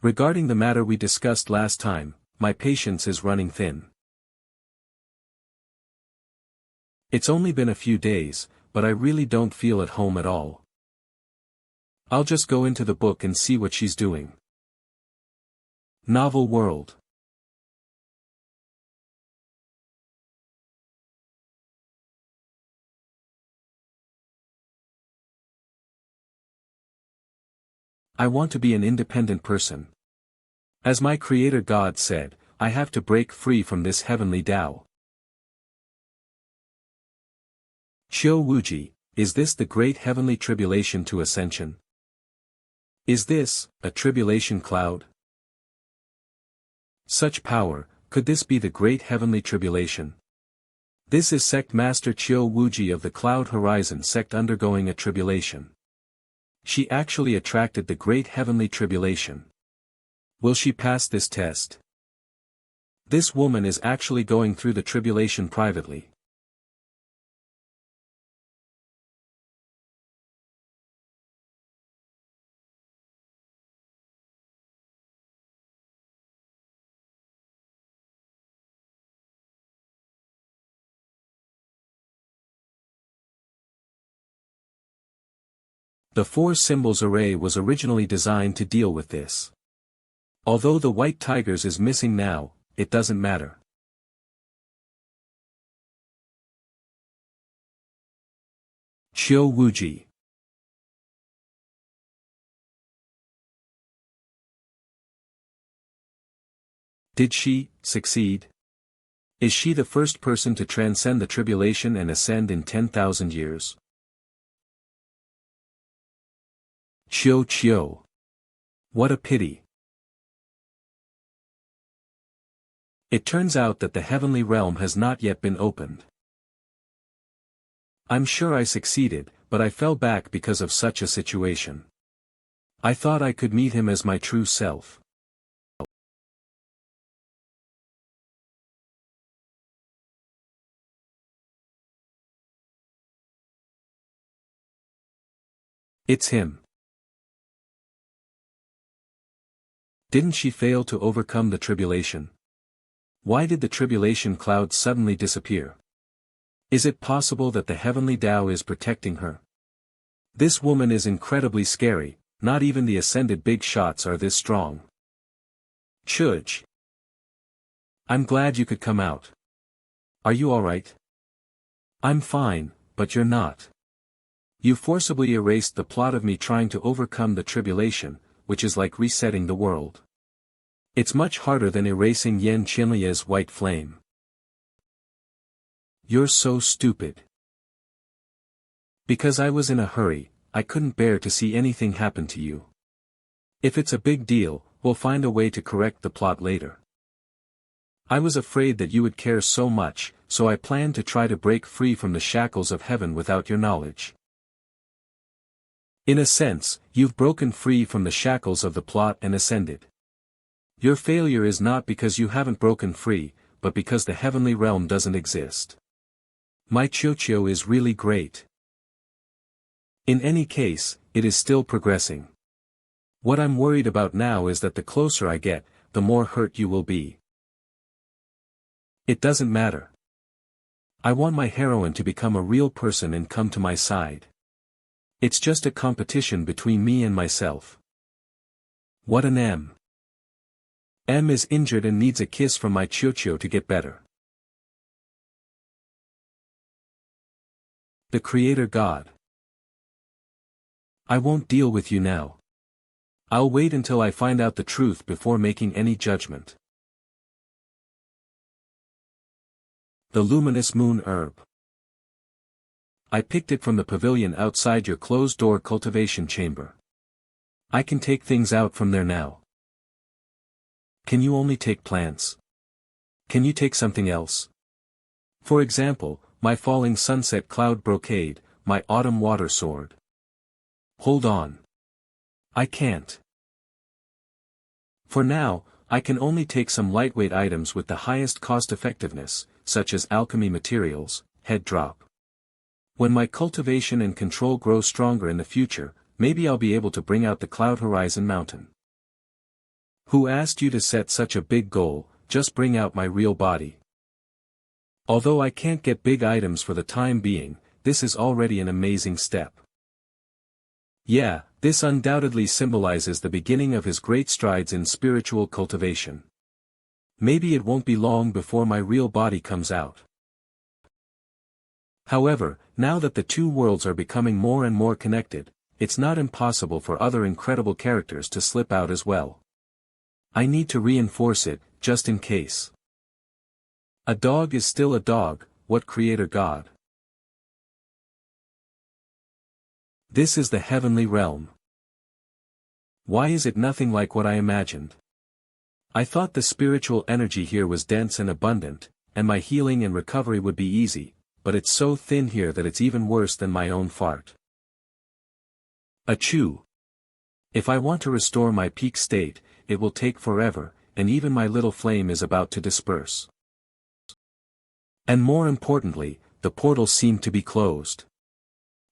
Regarding the matter we discussed last time, my patience is running thin. It's only been a few days, but I really don't feel at home at all. I'll just go into the book and see what she's doing. Novel world. I want to be an independent person. As my creator God said, I have to break free from this heavenly Tao. Qiu Wuji, is this the great heavenly tribulation to ascension? Is this, a tribulation cloud? Such power, could this be the great heavenly tribulation? This is sect master Qiu Wuji of the Cloud Horizon sect undergoing a tribulation. She actually attracted the great heavenly tribulation. Will she pass this test? This woman is actually going through the tribulation privately. The four symbols array was originally designed to deal with this. Although the white tigers is missing now, it doesn't matter. Qiu Wuji. Did she succeed? Is she the first person to transcend the tribulation and ascend in 10,000 years? Qiu. What a pity. It turns out that the heavenly realm has not yet been opened. I'm sure I succeeded, but I fell back because of such a situation. I thought I could meet him as my true self. It's him. Didn't she fail to overcome the tribulation? Why did the tribulation cloud suddenly disappear? Is it possible that the heavenly Tao is protecting her? This woman is incredibly scary, not even the ascended big shots are this strong. Chuj. I'm glad you could come out. Are you alright? I'm fine, but you're not. You forcibly erased the plot of me trying to overcome the tribulation, which is like resetting the world. It's much harder than erasing Yan Qinlia's white flame. You're so stupid. Because I was in a hurry, I couldn't bear to see anything happen to you. If it's a big deal, we'll find a way to correct the plot later. I was afraid that you would care so much, so I planned to try to break free from the shackles of heaven without your knowledge. In a sense, you've broken free from the shackles of the plot and ascended. Your failure is not because you haven't broken free, but because the heavenly realm doesn't exist. My Qiu is really great. In any case, it is still progressing. What I'm worried about now is that the closer I get, the more hurt you will be. It doesn't matter. I want my heroine to become a real person and come to my side. It's just a competition between me and myself. What an M. M is injured and needs a kiss from my Qiu to get better. The Creator God. I won't deal with you now. I'll wait until I find out the truth before making any judgment. The luminous moon herb. I picked it from the pavilion outside your closed-door cultivation chamber. I can take things out from there now. Can you only take plants? Can you take something else? For example, my falling sunset cloud brocade, my autumn water sword. Hold on. I can't. For now, I can only take some lightweight items with the highest cost-effectiveness, such as alchemy materials, head drop. When my cultivation and control grow stronger in the future, maybe I'll be able to bring out the Cloud Horizon Mountain. Who asked you to set such a big goal? Just bring out my real body. Although I can't get big items for the time being, this is already an amazing step. Yeah, this undoubtedly symbolizes the beginning of his great strides in spiritual cultivation. Maybe it won't be long before my real body comes out. However, now that the two worlds are becoming more and more connected, it's not impossible for other incredible characters to slip out as well. I need to reinforce it, just in case. A dog is still a dog, what Creator God? This is the heavenly realm. Why is it nothing like what I imagined? I thought the spiritual energy here was dense and abundant, and my healing and recovery would be easy, but it's so thin here that it's even worse than my own fart. Achoo! If I want to restore my peak state, it will take forever, and even my little flame is about to disperse. And more importantly, the portals seem to be closed.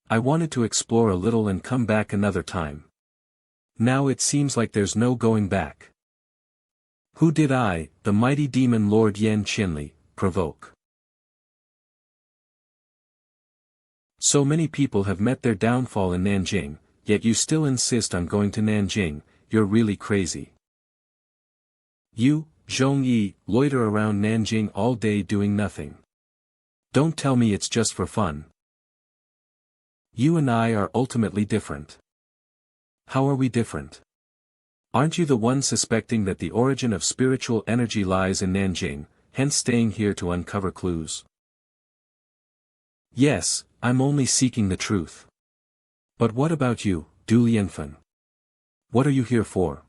I wanted to explore a little and come back another time. Now it seems like there's no going back. Who did I, the mighty demon Lord Yan Qinli, provoke? So many people have met their downfall in Nanjing, yet you still insist on going to Nanjing. You're really crazy. You, Zhongyi, loiter around Nanjing all day doing nothing. Don't tell me it's just for fun. You and I are ultimately different. How are we different? Aren't you the one suspecting that the origin of spiritual energy lies in Nanjing, hence staying here to uncover clues? Yes, I'm only seeking the truth. But what about you, Du Lianfen? What are you here for?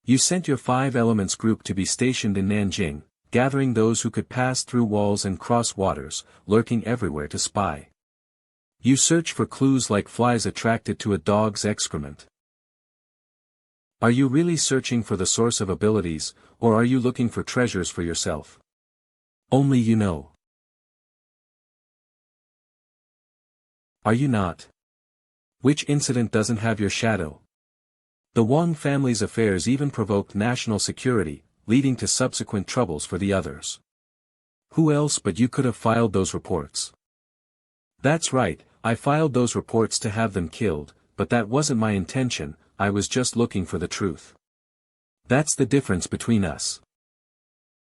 You sent your 5 elements group to be stationed in Nanjing, gathering those who could pass through walls and cross waters, lurking everywhere to spy. You search for clues like flies attracted to a dog's excrement. Are you really searching for the source of abilities, or are you looking for treasures for yourself? Only you know. Are you not? Which incident doesn't have your shadow? The Wang family's affairs even provoked national security, leading to subsequent troubles for the others. Who else but you could have filed those reports? That's right, I filed those reports to have them killed, but that wasn't my intention, I was just looking for the truth. That's the difference between us.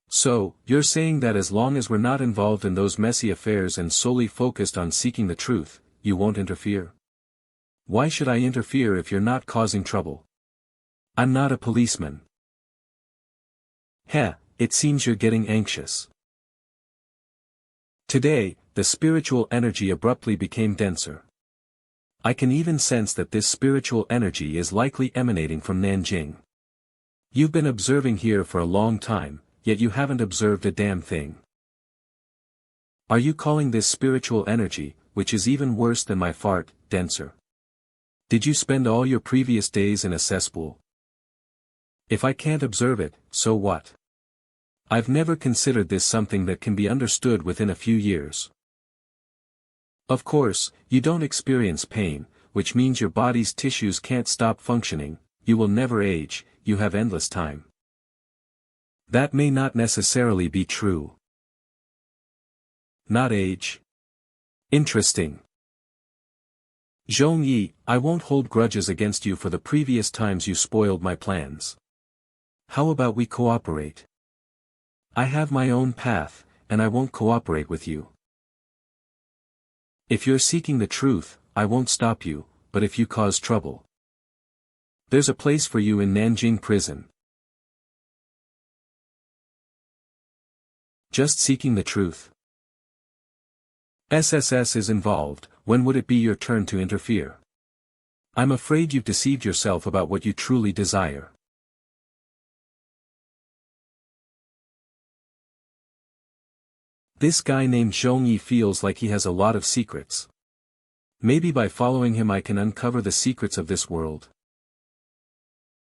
So, you're saying that as long as we're not involved in those messy affairs and solely focused on seeking the truth, you won't interfere? Why should I interfere if you're not causing trouble? I'm not a policeman. Heh, it seems you're getting anxious. Today, the spiritual energy abruptly became denser. I can even sense that this spiritual energy is likely emanating from Nanjing. You've been observing here for a long time, yet you haven't observed a damn thing. Are you calling this spiritual energy, which is even worse than my fart, denser? Did you spend all your previous days in a cesspool? If I can't observe it, so what? I've never considered this something that can be understood within a few years. Of course, you don't experience pain, which means your body's tissues can't stop functioning, you will never age, you have endless time. That may not necessarily be true. Not age. Interesting. Zhongyi, I won't hold grudges against you for the previous times you spoiled my plans. How about we cooperate? I have my own path, and I won't cooperate with you. If you're seeking the truth, I won't stop you, but if you cause trouble, there's a place for you in Nanjing prison. Just seeking the truth. SSS is involved, when would it be your turn to interfere? I'm afraid you've deceived yourself about what you truly desire. This guy named Zhongyi feels like he has a lot of secrets. Maybe by following him I can uncover the secrets of this world.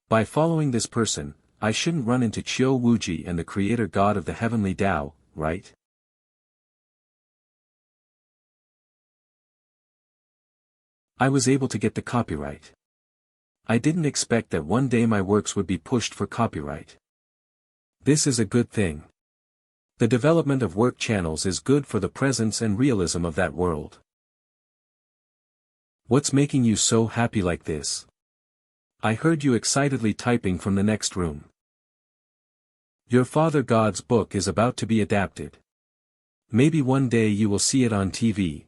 By following this person, I shouldn't run into Qiu Wuji and the creator god of the heavenly Tao, right? I was able to get the copyright. I didn't expect that one day my works would be pushed for copyright. This is a good thing. The development of work channels is good for the presence and realism of that world. What's making you so happy like this? I heard you excitedly typing from the next room. Your father God's book is about to be adapted. Maybe one day you will see it on TV.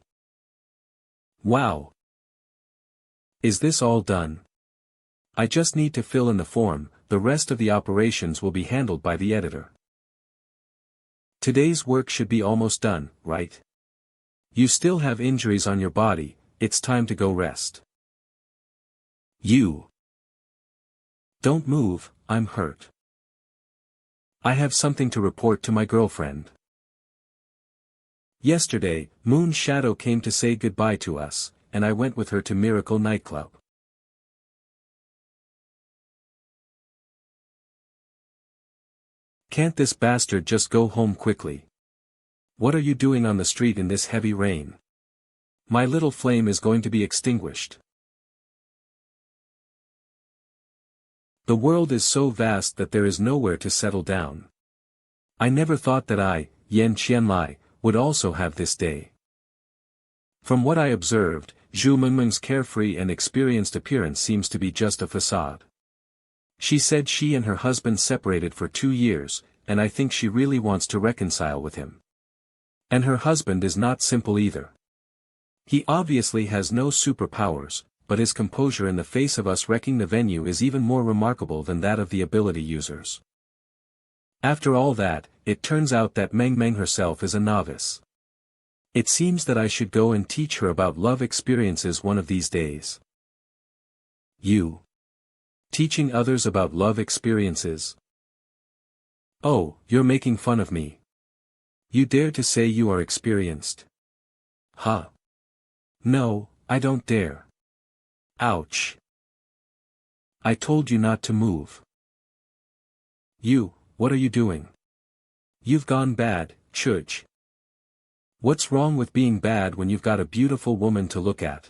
Wow! Is this all done? I just need to fill in the form, the rest of the operations will be handled by the editor. Today's work should be almost done, right? You still have injuries on your body, it's time to go rest. You. Don't move, I'm hurt. I have something to report to my girlfriend. Yesterday, Moon Shadow came to say goodbye to us, and I went with her to Miracle Nightclub. Can't this bastard just go home quickly? What are you doing on the street in this heavy rain? My little flame is going to be extinguished. The world is so vast that there is nowhere to settle down. I never thought that I, Yan Qianlai, would also have this day. From what I observed, Zhu Mengmeng's carefree and experienced appearance seems to be just a facade. She said she and her husband separated for 2 years, and I think she really wants to reconcile with him. And her husband is not simple either. He obviously has no superpowers, but his composure in the face of us wrecking the venue is even more remarkable than that of the ability users. After all that, it turns out that Meng Meng herself is a novice. It seems that I should go and teach her about love experiences one of these days. You. Teaching others about love experiences? Oh, you're making fun of me. You dare to say you are experienced? Huh. No, I don't dare. Ouch. I told you not to move. You, what are you doing? You've gone bad, Chuj. What's wrong with being bad when you've got a beautiful woman to look at?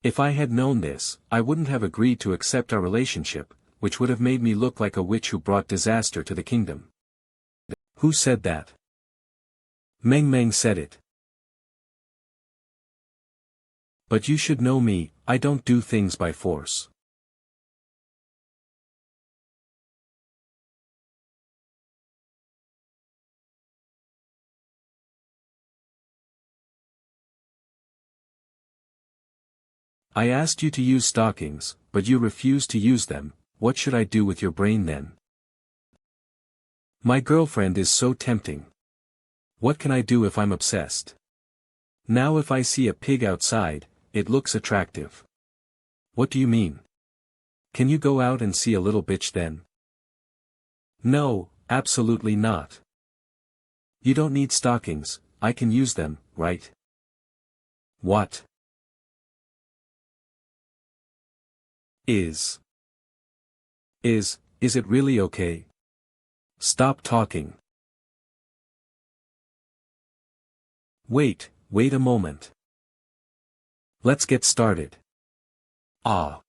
If I had known this, I wouldn't have agreed to accept our relationship, which would have made me look like a witch who brought disaster to the kingdom. Who said that? Meng Meng said it. But you should know me, I don't do things by force. I asked you to use stockings, but you refused to use them. What should I do with your brain then? My girlfriend is so tempting. What can I do if I'm obsessed? Now if I see a pig outside, it looks attractive. What do you mean? Can you go out and see a little bitch then? No, absolutely not. You don't need stockings, I can use them, right? What? Is it really okay? Stop talking. Wait a moment. Let's get started. Ah.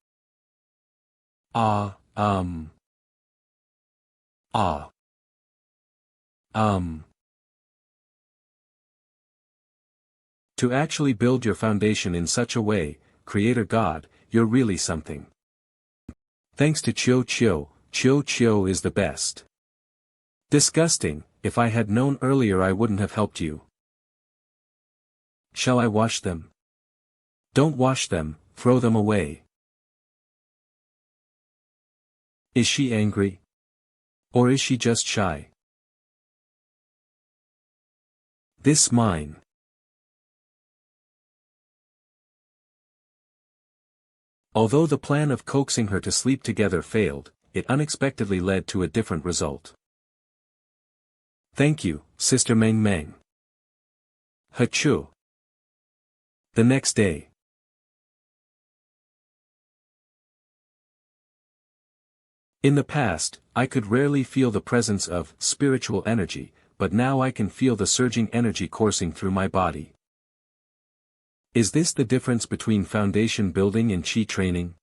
To actually build your foundation in such a way, Creator God, you're really something. Thanks to Chio is the best. Disgusting, if I had known earlier I wouldn't have helped you. Shall I wash them? Don't wash them, throw them away. Is she angry? Or is she just shy? This mine. Although the plan of coaxing her to sleep together failed, it unexpectedly led to a different result. Thank you, Sister Meng Meng. Hachu. The next day. In the past, I could rarely feel the presence of spiritual energy, but now I can feel the surging energy coursing through my body. Is this the difference between foundation building and chi training?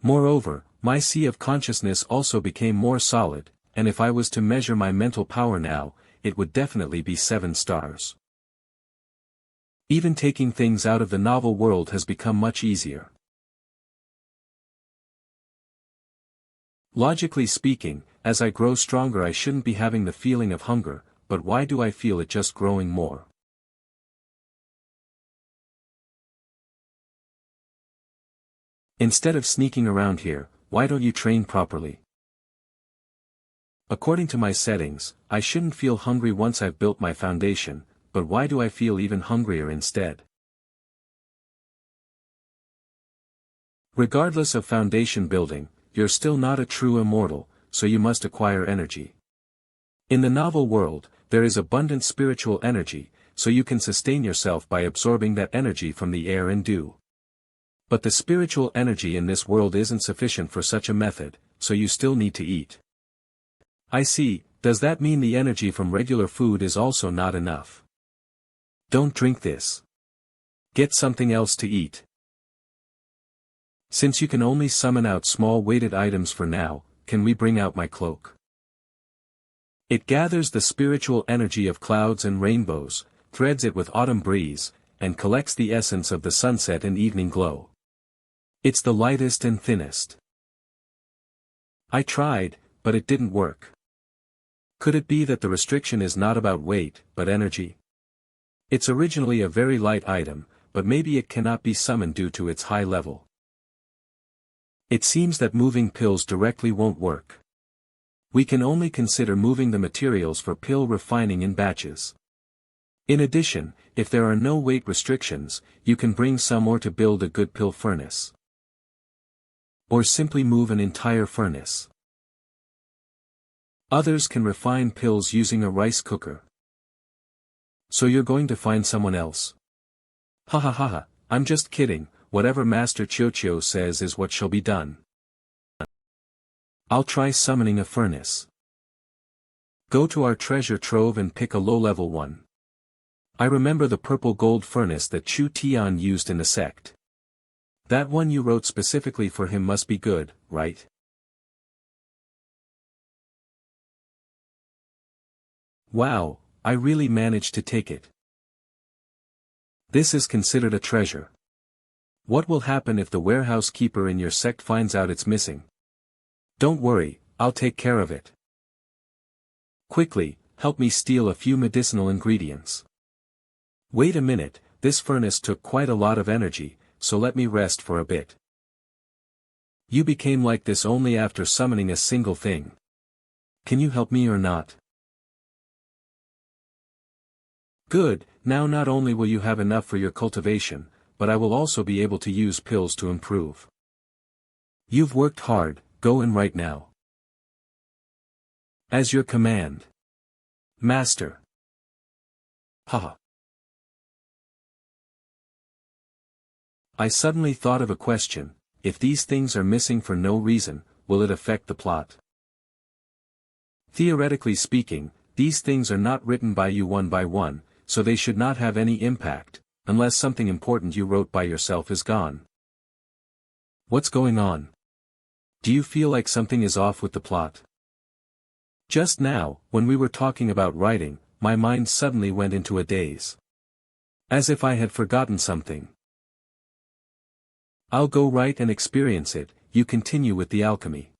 Moreover, my sea of consciousness also became more solid, and if I was to measure my mental power now, it would definitely be 7 stars. Even taking things out of the novel world has become much easier. Logically speaking, as I grow stronger I shouldn't be having the feeling of hunger, but why do I feel it just growing more? Instead of sneaking around here, why don't you train properly? According to my settings, I shouldn't feel hungry once I've built my foundation, but why do I feel even hungrier instead? Regardless of foundation building, you're still not a true immortal, so you must acquire energy. In the novel world, there is abundant spiritual energy, so you can sustain yourself by absorbing that energy from the air and dew. But the spiritual energy in this world isn't sufficient for such a method, so you still need to eat. I see, does that mean the energy from regular food is also not enough? Don't drink this. Get something else to eat. Since you can only summon out small weighted items for now, can we bring out my cloak? It gathers the spiritual energy of clouds and rainbows, threads it with autumn breeze, and collects the essence of the sunset and evening glow. It's the lightest and thinnest. I tried, but it didn't work. Could it be that the restriction is not about weight, but energy? It's originally a very light item, but maybe it cannot be summoned due to its high level. It seems that moving pills directly won't work. We can only consider moving the materials for pill refining in batches. In addition, if there are no weight restrictions, you can bring some ore to build a good pill furnace. Or simply move an entire furnace. Others can refine pills using a rice cooker. So you're going to find someone else? Ha ha ha ha, I'm just kidding, whatever Master Chiochio says is what shall be done. I'll try summoning a furnace. Go to our treasure trove and pick a low-level one. I remember the purple gold furnace that Chu Tian used in the sect. That one you wrote specifically for him must be good, right? Wow, I really managed to take it. This is considered a treasure. What will happen if the warehouse keeper in your sect finds out it's missing? Don't worry, I'll take care of it. Quickly, help me steal a few medicinal ingredients. Wait a minute, this furnace took quite a lot of energy, so let me rest for a bit. You became like this only after summoning a single thing. Can you help me or not? Good, now not only will you have enough for your cultivation, but I will also be able to use pills to improve. You've worked hard, go in right now. As your command. Master. Haha. I suddenly thought of a question: if these things are missing for no reason, will it affect the plot? Theoretically speaking, these things are not written by you one by one, so they should not have any impact, unless something important you wrote by yourself is gone. What's going on? Do you feel like something is off with the plot? Just now, when we were talking about writing, my mind suddenly went into a daze. As if I had forgotten something. I'll go right and experience it, you continue with the alchemy.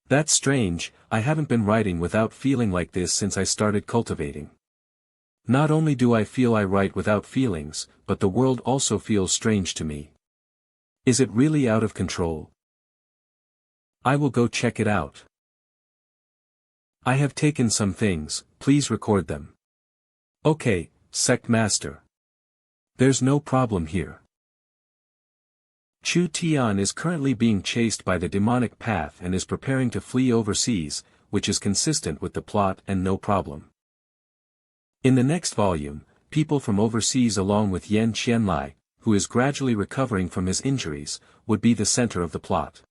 That's strange, I haven't been writing without feeling like this since I started cultivating. Not only do I feel I write without feelings, but the world also feels strange to me. Is it really out of control? I will go check it out. I have taken some things, please record them. Okay, Sect Master. There's no problem here. Chu Tian is currently being chased by the demonic path and is preparing to flee overseas, which is consistent with the plot and no problem. In the next volume, people from overseas along with Yan Qianlai, who is gradually recovering from his injuries, would be the center of the plot.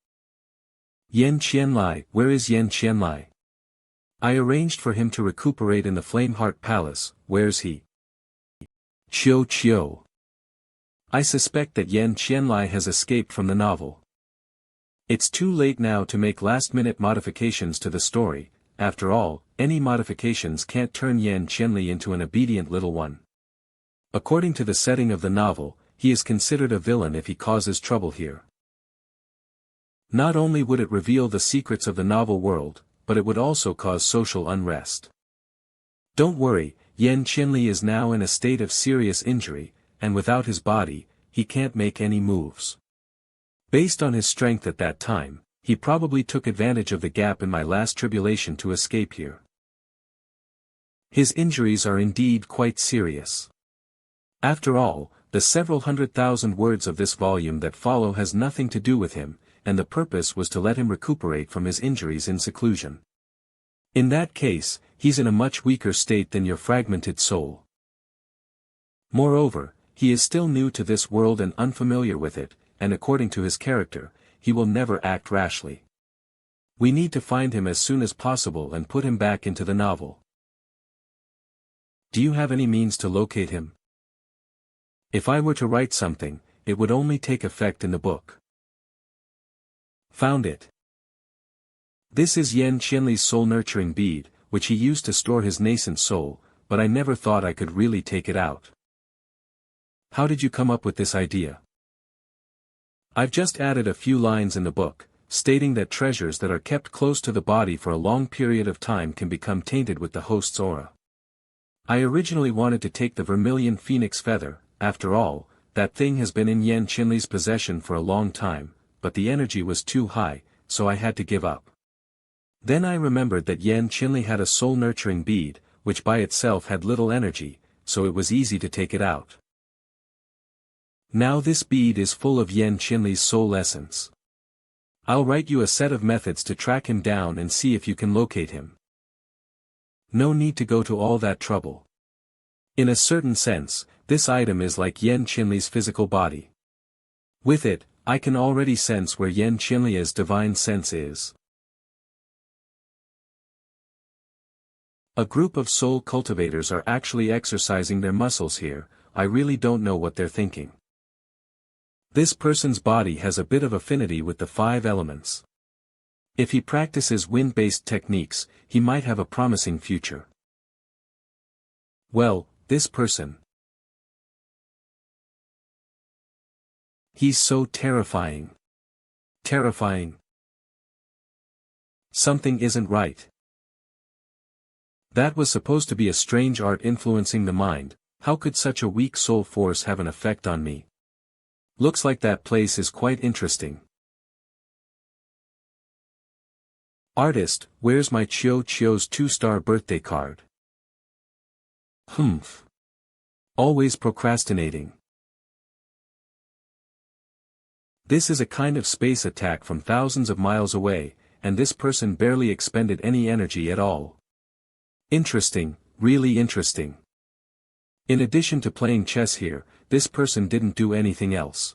Yan Qianlai, where is Yan Qianlai? I arranged for him to recuperate in the Flameheart Palace, where's he? Chiu. I suspect that Yan Qianlai has escaped from the novel. It's too late now to make last-minute modifications to the story. After all, any modifications can't turn Yan Qianlai into an obedient little one. According to the setting of the novel, he is considered a villain if he causes trouble here. Not only would it reveal the secrets of the novel world, but it would also cause social unrest. Don't worry, Yan Qianlai is now in a state of serious injury, and without his body, he can't make any moves. Based on his strength at that time, he probably took advantage of the gap in my last tribulation to escape here. His injuries are indeed quite serious. After all, the several 100,000 words of this volume that follow has nothing to do with him, and the purpose was to let him recuperate from his injuries in seclusion. In that case, he's in a much weaker state than your fragmented soul. Moreover, he is still new to this world and unfamiliar with it, and according to his character, he will never act rashly. We need to find him as soon as possible and put him back into the novel. Do you have any means to locate him? If I were to write something, it would only take effect in the book. Found it. This is Yan Qianli's soul-nurturing bead, which he used to store his nascent soul, but I never thought I could really take it out. How did you come up with this idea? I've just added a few lines in the book, stating that treasures that are kept close to the body for a long period of time can become tainted with the host's aura. I originally wanted to take the vermilion phoenix feather. After all, that thing has been in Yan Qinli's possession for a long time, but the energy was too high, so I had to give up. Then I remembered that Yan Qinli had a soul-nurturing bead, which by itself had little energy, so it was easy to take it out. Now this bead is full of Yan Qinli's soul essence. I'll write you a set of methods to track him down and see if you can locate him. No need to go to all that trouble. In a certain sense, this item is like Yan Qinli's physical body. With it, I can already sense where Yan Qinli's divine sense is. A group of soul cultivators are actually exercising their muscles here. I really don't know what they're thinking. This person's body has a bit of affinity with the 5 elements. If he practices wind-based techniques, he might have a promising future. Well, this person. He's so terrifying. Terrifying. Something isn't right. That was supposed to be a strange art influencing the mind. How could such a weak soul force have an effect on me? Looks like that place is quite interesting. Artist, where's my Chio's 2-star birthday card? Humph. Always procrastinating. This is a kind of space attack from thousands of miles away, and this person barely expended any energy at all. Interesting, really interesting. In addition to playing chess here, this person didn't do anything else.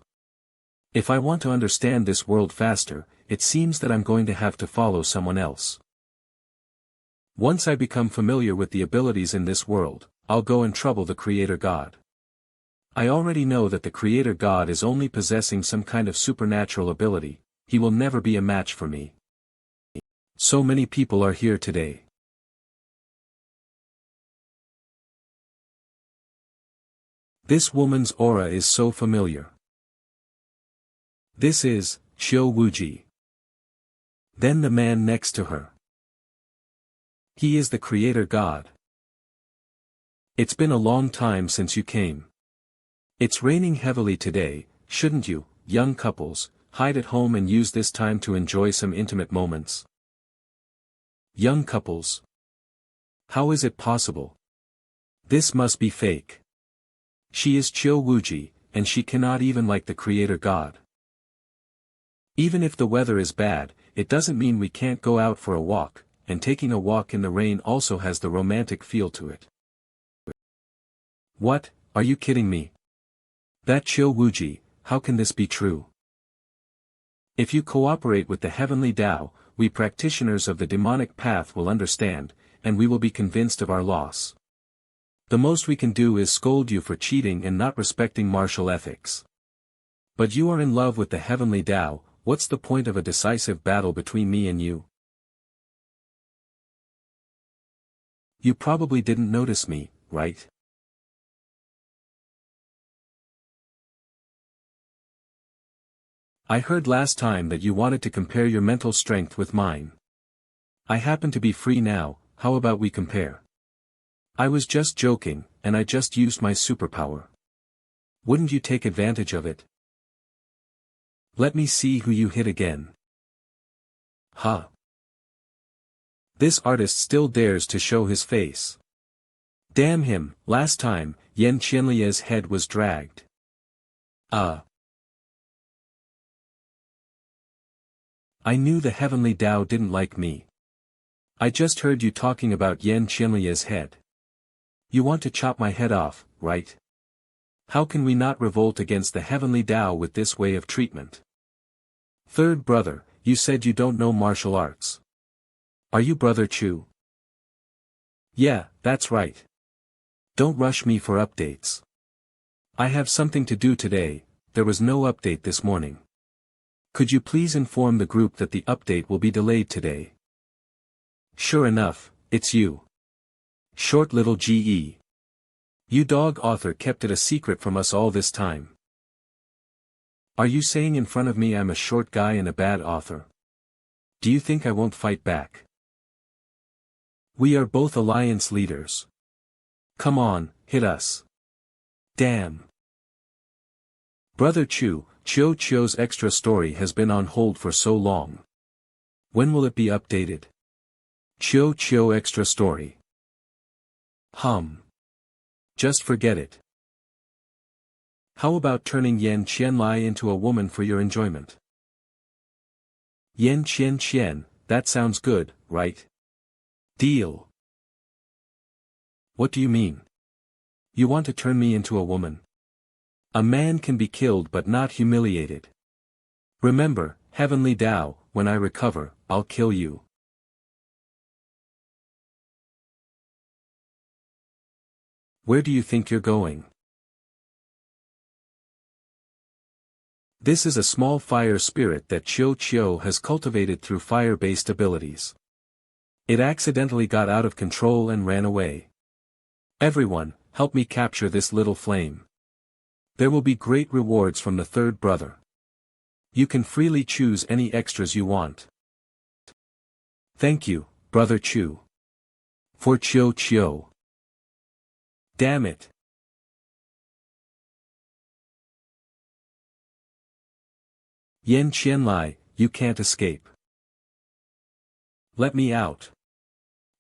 If I want to understand this world faster, it seems that I'm going to have to follow someone else. Once I become familiar with the abilities in this world, I'll go and trouble the Creator God. I already know that the Creator God is only possessing some kind of supernatural ability. He will never be a match for me. So many people are here today. This woman's aura is so familiar. This is Qiu Wuji. Then the man next to her. He is the Creator God. It's been a long time since you came. It's raining heavily today. Shouldn't you, young couples, hide at home and use this time to enjoy some intimate moments? Young couples. How is it possible? This must be fake. She is Qiu Wuji, and she cannot even like the Creator God. Even if the weather is bad, it doesn't mean we can't go out for a walk, and taking a walk in the rain also has the romantic feel to it. What, are you kidding me? That Qiu Wuji, how can this be true? If you cooperate with the heavenly Tao, we practitioners of the demonic path will understand, and we will be convinced of our loss. The most we can do is scold you for cheating and not respecting martial ethics. But you are in love with the heavenly Tao. What's the point of a decisive battle between me and you? You probably didn't notice me, right? I heard last time that you wanted to compare your mental strength with mine. I happen to be free now, how about we compare? I was just joking, and I just used my superpower. Wouldn't you take advantage of it? Let me see who you hit again. Ha! This artist still dares to show his face. Damn him, last time, Yan Qianli's head was dragged. I knew the heavenly Tao didn't like me. I just heard you talking about Yan Qianli's head. You want to chop my head off, right? How can we not revolt against the heavenly Tao with this way of treatment? Third brother, you said you don't know martial arts. Are you Brother Chu? Yeah, that's right. Don't rush me for updates. I have something to do today. There was no update this morning. Could you please inform the group that the update will be delayed today? Sure enough, it's you. Short little GE. You dog author kept it a secret from us all this time. Are you saying in front of me I'm a short guy and a bad author? Do you think I won't fight back? We are both alliance leaders. Come on, hit us. Damn. Brother Chio's extra story has been on hold for so long. When will it be updated? Chio extra story. Just forget it. How about turning Yan Qianlai into a woman for your enjoyment? Yan Qian, that sounds good, right? Deal. What do you mean? You want to turn me into a woman? A man can be killed but not humiliated. Remember, Heavenly Tao, when I recover, I'll kill you. Where do you think you're going? This is a small fire spirit that Chio has cultivated through fire-based abilities. It accidentally got out of control and ran away. Everyone, help me capture this little flame. There will be great rewards from the third brother. You can freely choose any extras you want. Thank you, Brother Chu. For Chio. Damn it. Yan Qianlai, you can't escape. Let me out.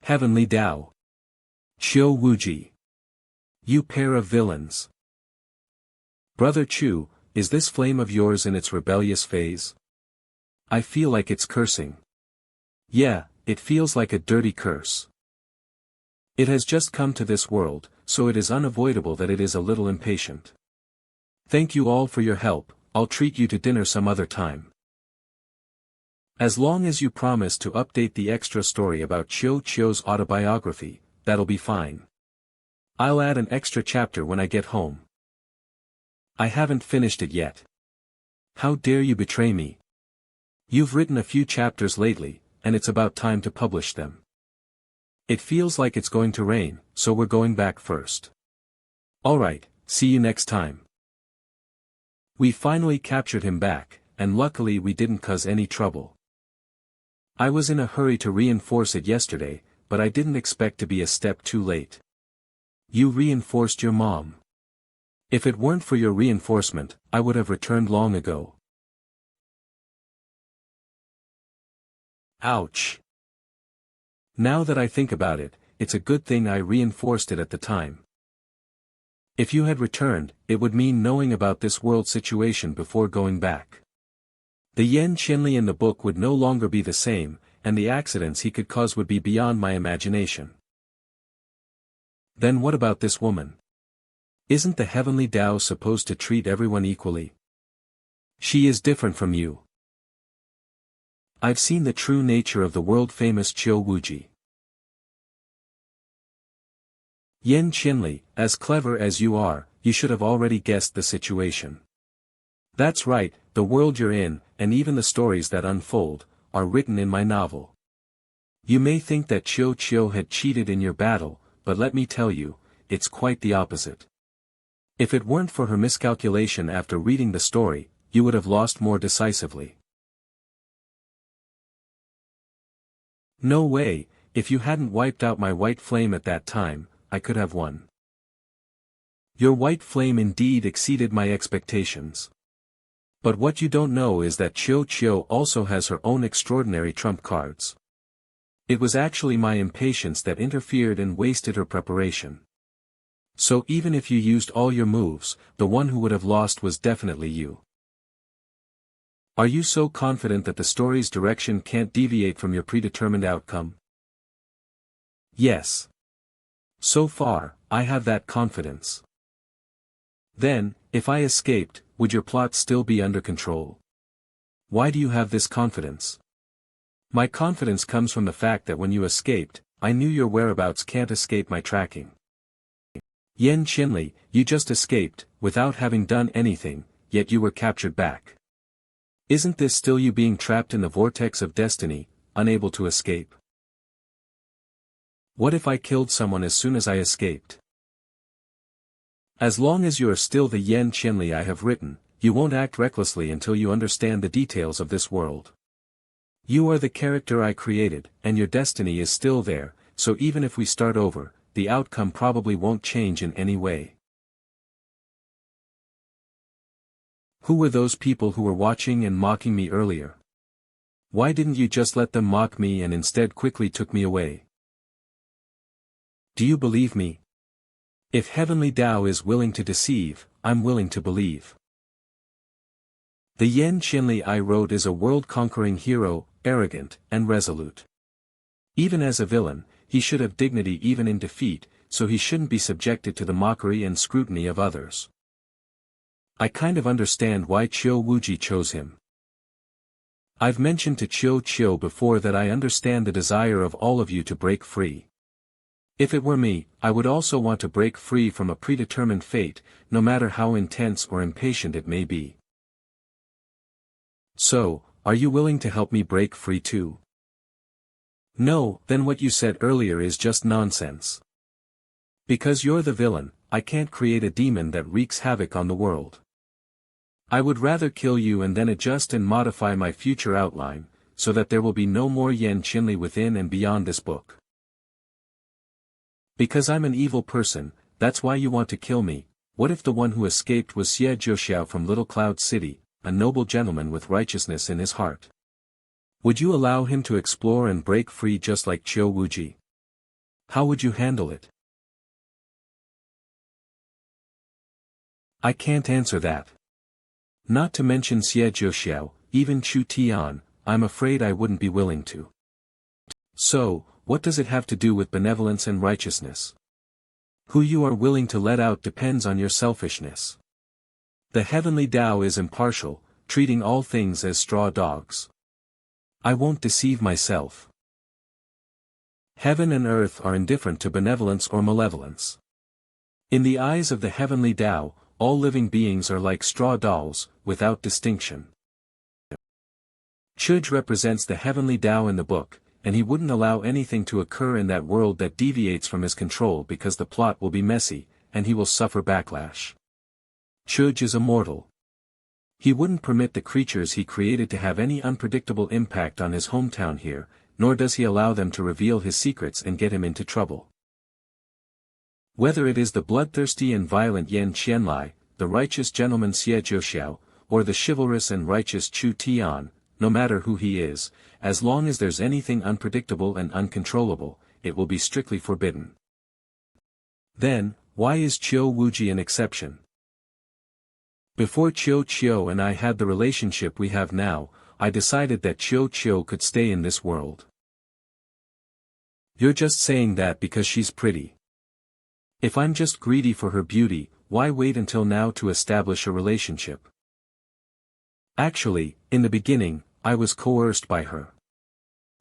Heavenly Tao. Qiu Wuji. You pair of villains. Brother Chu, is this flame of yours in its rebellious phase? I feel like it's cursing. Yeah, it feels like a dirty curse. It has just come to this world, so it is unavoidable that it is a little impatient. Thank you all for your help, I'll treat you to dinner some other time. As long as you promise to update the extra story about Chio's autobiography, that'll be fine. I'll add an extra chapter when I get home. I haven't finished it yet. How dare you betray me? You've written a few chapters lately, and it's about time to publish them. It feels like it's going to rain, so we're going back first. Alright, see you next time. We finally captured him back, and luckily we didn't cause any trouble. I was in a hurry to reinforce it yesterday, but I didn't expect to be a step too late. You reinforced your mom. If it weren't for your reinforcement, I would have returned long ago. Ouch. Now that I think about it, it's a good thing I reinforced it at the time. If you had returned, it would mean knowing about this world situation before going back. The Yan Qianli in the book would no longer be the same, and the accidents he could cause would be beyond my imagination. Then what about this woman? Isn't the Heavenly Tao supposed to treat everyone equally? She is different from you. I've seen the true nature of the world-famous Qiu Wuji. Yan Qianli, as clever as you are, you should have already guessed the situation. That's right, the world you're in, and even the stories that unfold, are written in my novel. You may think that Qiu had cheated in your battle, but let me tell you, it's quite the opposite. If it weren't for her miscalculation after reading the story, you would have lost more decisively. No way, if you hadn't wiped out my white flame at that time, I could have won. Your white flame indeed exceeded my expectations. But what you don't know is that Qiu also has her own extraordinary trump cards. It was actually my impatience that interfered and wasted her preparation. So even if you used all your moves, the one who would have lost was definitely you. Are you so confident that the story's direction can't deviate from your predetermined outcome? Yes. So far, I have that confidence. Then, if I escaped, would your plot still be under control? Why do you have this confidence? My confidence comes from the fact that when you escaped, I knew your whereabouts can't escape my tracking. Yan Qianli, you just escaped, without having done anything, yet you were captured back. Isn't this still you being trapped in the vortex of destiny, unable to escape? What if I killed someone as soon as I escaped? As long as you are still the Yen Qianli I have written, you won't act recklessly until you understand the details of this world. You are the character I created, and your destiny is still there, so even if we start over, the outcome probably won't change in any way. Who were those people who were watching and mocking me earlier? Why didn't you just let them mock me and instead quickly took me away? Do you believe me? If Heavenly Tao is willing to deceive, I'm willing to believe. The Yen Qianli I wrote is a world-conquering hero, arrogant, and resolute. Even as a villain, he should have dignity even in defeat, so he shouldn't be subjected to the mockery and scrutiny of others. I kind of understand why Qiu Wuji chose him. I've mentioned to Qiu before that I understand the desire of all of you to break free. If it were me, I would also want to break free from a predetermined fate, no matter how intense or impatient it may be. So, are you willing to help me break free too? No, then what you said earlier is just nonsense. Because you're the villain, I can't create a demon that wreaks havoc on the world. I would rather kill you and then adjust and modify my future outline, so that there will be no more Yen Qianli within and beyond this book. Because I'm an evil person, that's why you want to kill me. What if the one who escaped was Xie Zhuxiao from Little Cloud City, a noble gentleman with righteousness in his heart? Would you allow him to explore and break free just like Qiu Wuji? How would you handle it? I can't answer that. Not to mention Xie Zhuxiao, even Chu Tian, I'm afraid I wouldn't be willing to. So, what does it have to do with benevolence and righteousness? Who you are willing to let out depends on your selfishness. The Heavenly Tao is impartial, treating all things as straw dogs. I won't deceive myself. Heaven and earth are indifferent to benevolence or malevolence. In the eyes of the Heavenly Tao, all living beings are like straw dolls, without distinction. Chuj represents the Heavenly Tao in the book, and he wouldn't allow anything to occur in that world that deviates from his control because the plot will be messy, and he will suffer backlash. Chuj is immortal. He wouldn't permit the creatures he created to have any unpredictable impact on his hometown here, nor does he allow them to reveal his secrets and get him into trouble. Whether it is the bloodthirsty and violent Yen Qianli, the righteous gentleman Xie Zhuxiao, or the chivalrous and righteous Chu Tian, no matter who he is, as long as there's anything unpredictable and uncontrollable, it will be strictly forbidden. Then, why is Qiu Wuji an exception? Before Qiu and I had the relationship we have now, I decided that Qiu could stay in this world. You're just saying that because she's pretty. If I'm just greedy for her beauty, why wait until now to establish a relationship? Actually, in the beginning, I was coerced by her.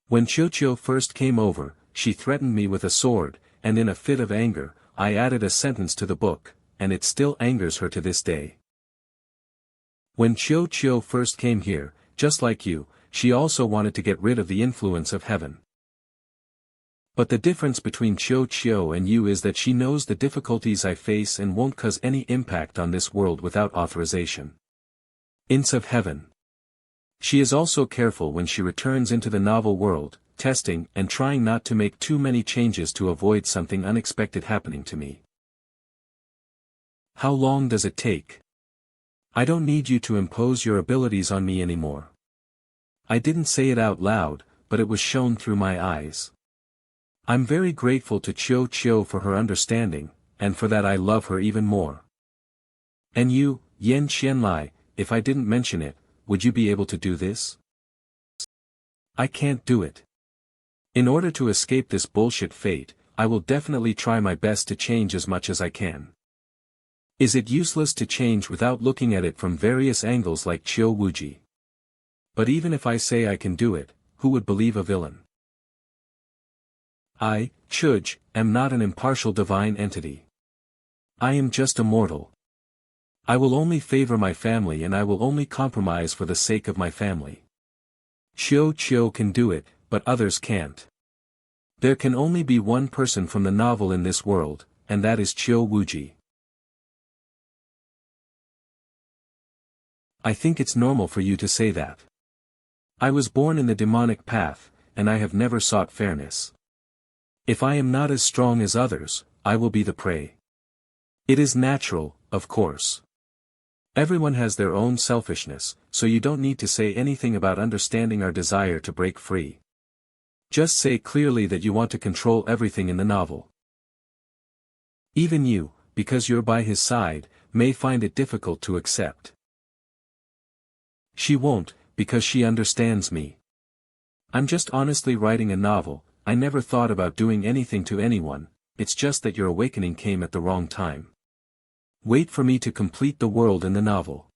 When Qiu first came over, she threatened me with a sword, and in a fit of anger, I added a sentence to the book, and it still angers her to this day. When Qiu first came here, just like you, she also wanted to get rid of the influence of heaven. But the difference between Qiu and you is that she knows the difficulties I face and won't cause any impact on this world without authorization. Ints of heaven. She is also careful when she returns into the novel world, testing and trying not to make too many changes to avoid something unexpected happening to me. How long does it take? I don't need you to impose your abilities on me anymore. I didn't say it out loud, but it was shown through my eyes. I'm very grateful to Qiu for her understanding, and for that I love her even more. And you, Yen Qianli, if I didn't mention it, would you be able to do this? I can't do it. In order to escape this bullshit fate, I will definitely try my best to change as much as I can. Is it useless to change without looking at it from various angles like Qiu Wuji? But even if I say I can do it, who would believe a villain? I, Chuj, am not an impartial divine entity. I am just a mortal. I will only favor my family and I will only compromise for the sake of my family. Qiu can do it, but others can't. There can only be one person from the novel in this world, and that is Chiyo Wuji. I think it's normal for you to say that. I was born in the demonic path, and I have never sought fairness. If I am not as strong as others, I will be the prey. It is natural, of course. Everyone has their own selfishness, so you don't need to say anything about understanding our desire to break free. Just say clearly that you want to control everything in the novel. Even you, because you're by his side, may find it difficult to accept. She won't, because she understands me. I'm just honestly writing a novel. I never thought about doing anything to anyone, it's just that your awakening came at the wrong time. Wait for me to complete the world in the novel.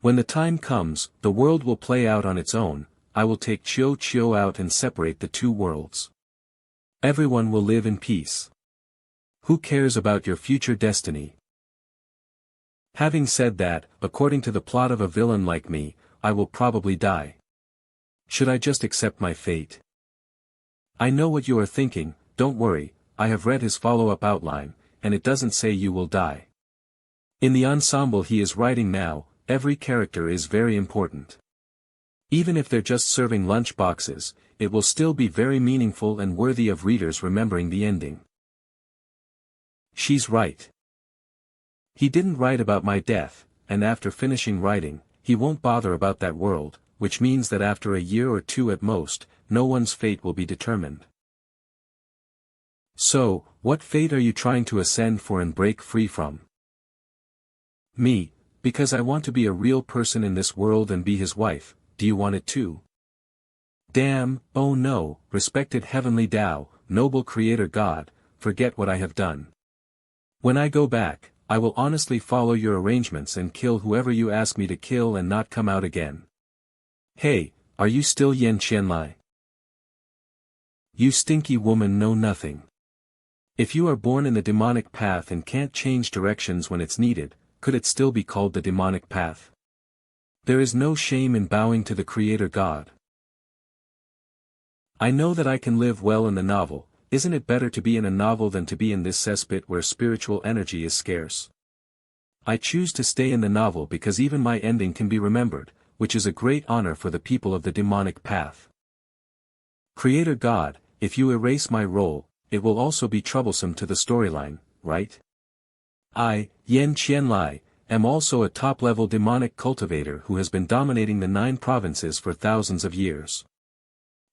When the time comes, the world will play out on its own. I will take Chiyo out and separate the two worlds. Everyone will live in peace. Who cares about your future destiny? Having said that, according to the plot of a villain like me, I will probably die. Should I just accept my fate? I know what you are thinking, don't worry, I have read his follow-up outline, and it doesn't say you will die. In the ensemble he is writing now, every character is very important. Even if they're just serving lunch boxes, it will still be very meaningful and worthy of readers remembering the ending. She's right. He didn't write about my death, and after finishing writing, he won't bother about that world, which means that after a year or two at most, no one's fate will be determined. So, what fate are you trying to ascend for and break free from? Me, because I want to be a real person in this world and be his wife. Do you want it too? Damn, oh no, respected heavenly Tao, noble creator God, forget what I have done. When I go back, I will honestly follow your arrangements and kill whoever you ask me to kill and not come out again. Hey, are you still Yen Qianlai? You stinky woman know nothing. If you are born in the demonic path and can't change directions when it's needed, could it still be called the demonic path? There is no shame in bowing to the Creator God. I know that I can live well in the novel. Isn't it better to be in a novel than to be in this cesspit where spiritual energy is scarce? I choose to stay in the novel because even my ending can be remembered, which is a great honor for the people of the demonic path. Creator God, if you erase my role, it will also be troublesome to the storyline, right? I, Yen Qianlai, am also a top-level demonic cultivator who has been dominating the 9 provinces for thousands of years.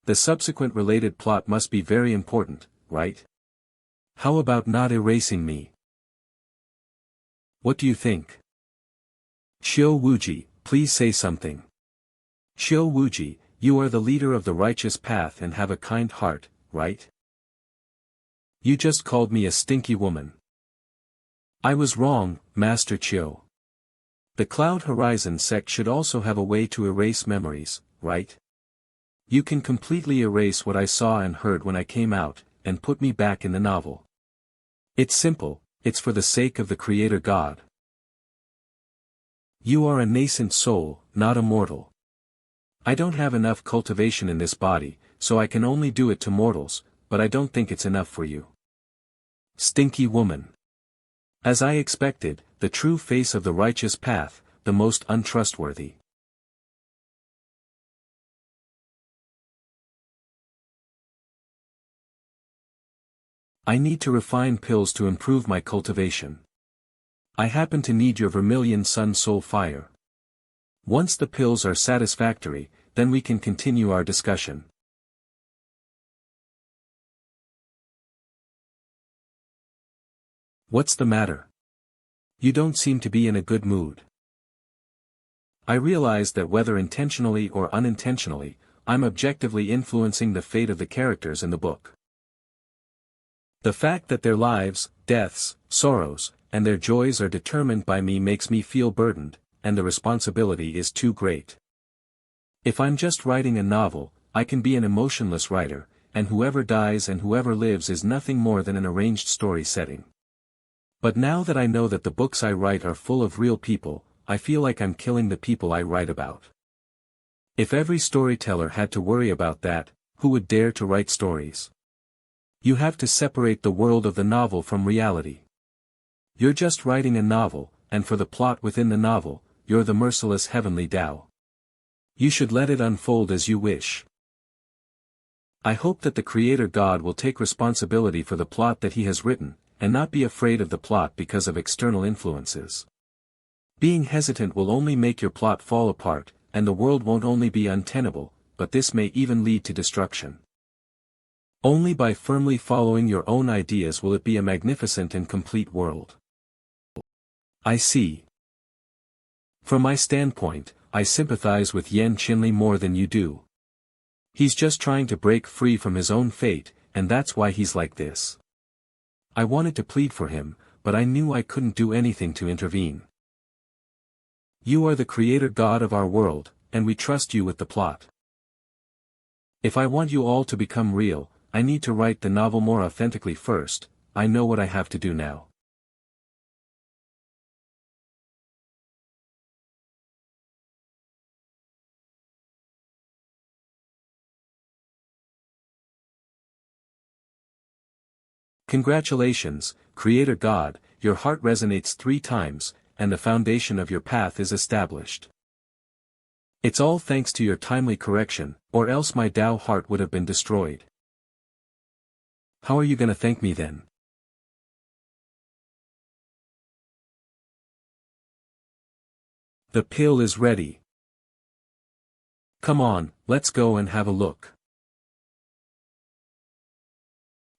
The subsequent related plot must be very important, right? How about not erasing me? What do you think? Chiyo Wuji, please say something. Chiyo Wuji, you are the leader of the righteous path and have a kind heart, right? You just called me a stinky woman. I was wrong, Master Chiyo. The Cloud Horizon sect should also have a way to erase memories, right? You can completely erase what I saw and heard when I came out, and put me back in the novel. It's simple, it's for the sake of the Creator God. You are a nascent soul, not a mortal. I don't have enough cultivation in this body, so I can only do it to mortals, but I don't think it's enough for you. Stinky woman. As I expected, the true face of the righteous path, the most untrustworthy. I need to refine pills to improve my cultivation. I happen to need your vermilion sun soul fire. Once the pills are satisfactory, then we can continue our discussion. What's the matter? You don't seem to be in a good mood. I realize that whether intentionally or unintentionally, I'm objectively influencing the fate of the characters in the book. The fact that their lives, deaths, sorrows, and their joys are determined by me makes me feel burdened, and the responsibility is too great. If I'm just writing a novel, I can be an emotionless writer, and whoever dies and whoever lives is nothing more than an arranged story setting. But now that I know that the books I write are full of real people, I feel like I'm killing the people I write about. If every storyteller had to worry about that, who would dare to write stories? You have to separate the world of the novel from reality. You're just writing a novel, and for the plot within the novel, you're the merciless heavenly Tao. You should let it unfold as you wish. I hope that the Creator God will take responsibility for the plot that He has written, and not be afraid of the plot because of external influences. Being hesitant will only make your plot fall apart, and the world won't only be untenable, but this may even lead to destruction. Only by firmly following your own ideas will it be a magnificent and complete world. I see. From my standpoint, I sympathize with Yen Qinli more than you do. He's just trying to break free from his own fate, and that's why he's like this. I wanted to plead for him, but I knew I couldn't do anything to intervene. You are the Creator God of our world, and we trust you with the plot. If I want you all to become real, I need to write the novel more authentically first. I know what I have to do now. Congratulations, Creator God, your heart resonates 3 times, and the foundation of your path is established. It's all thanks to your timely correction, or else my Tao heart would have been destroyed. How are you gonna thank me then? The pill is ready. Come on, let's go and have a look.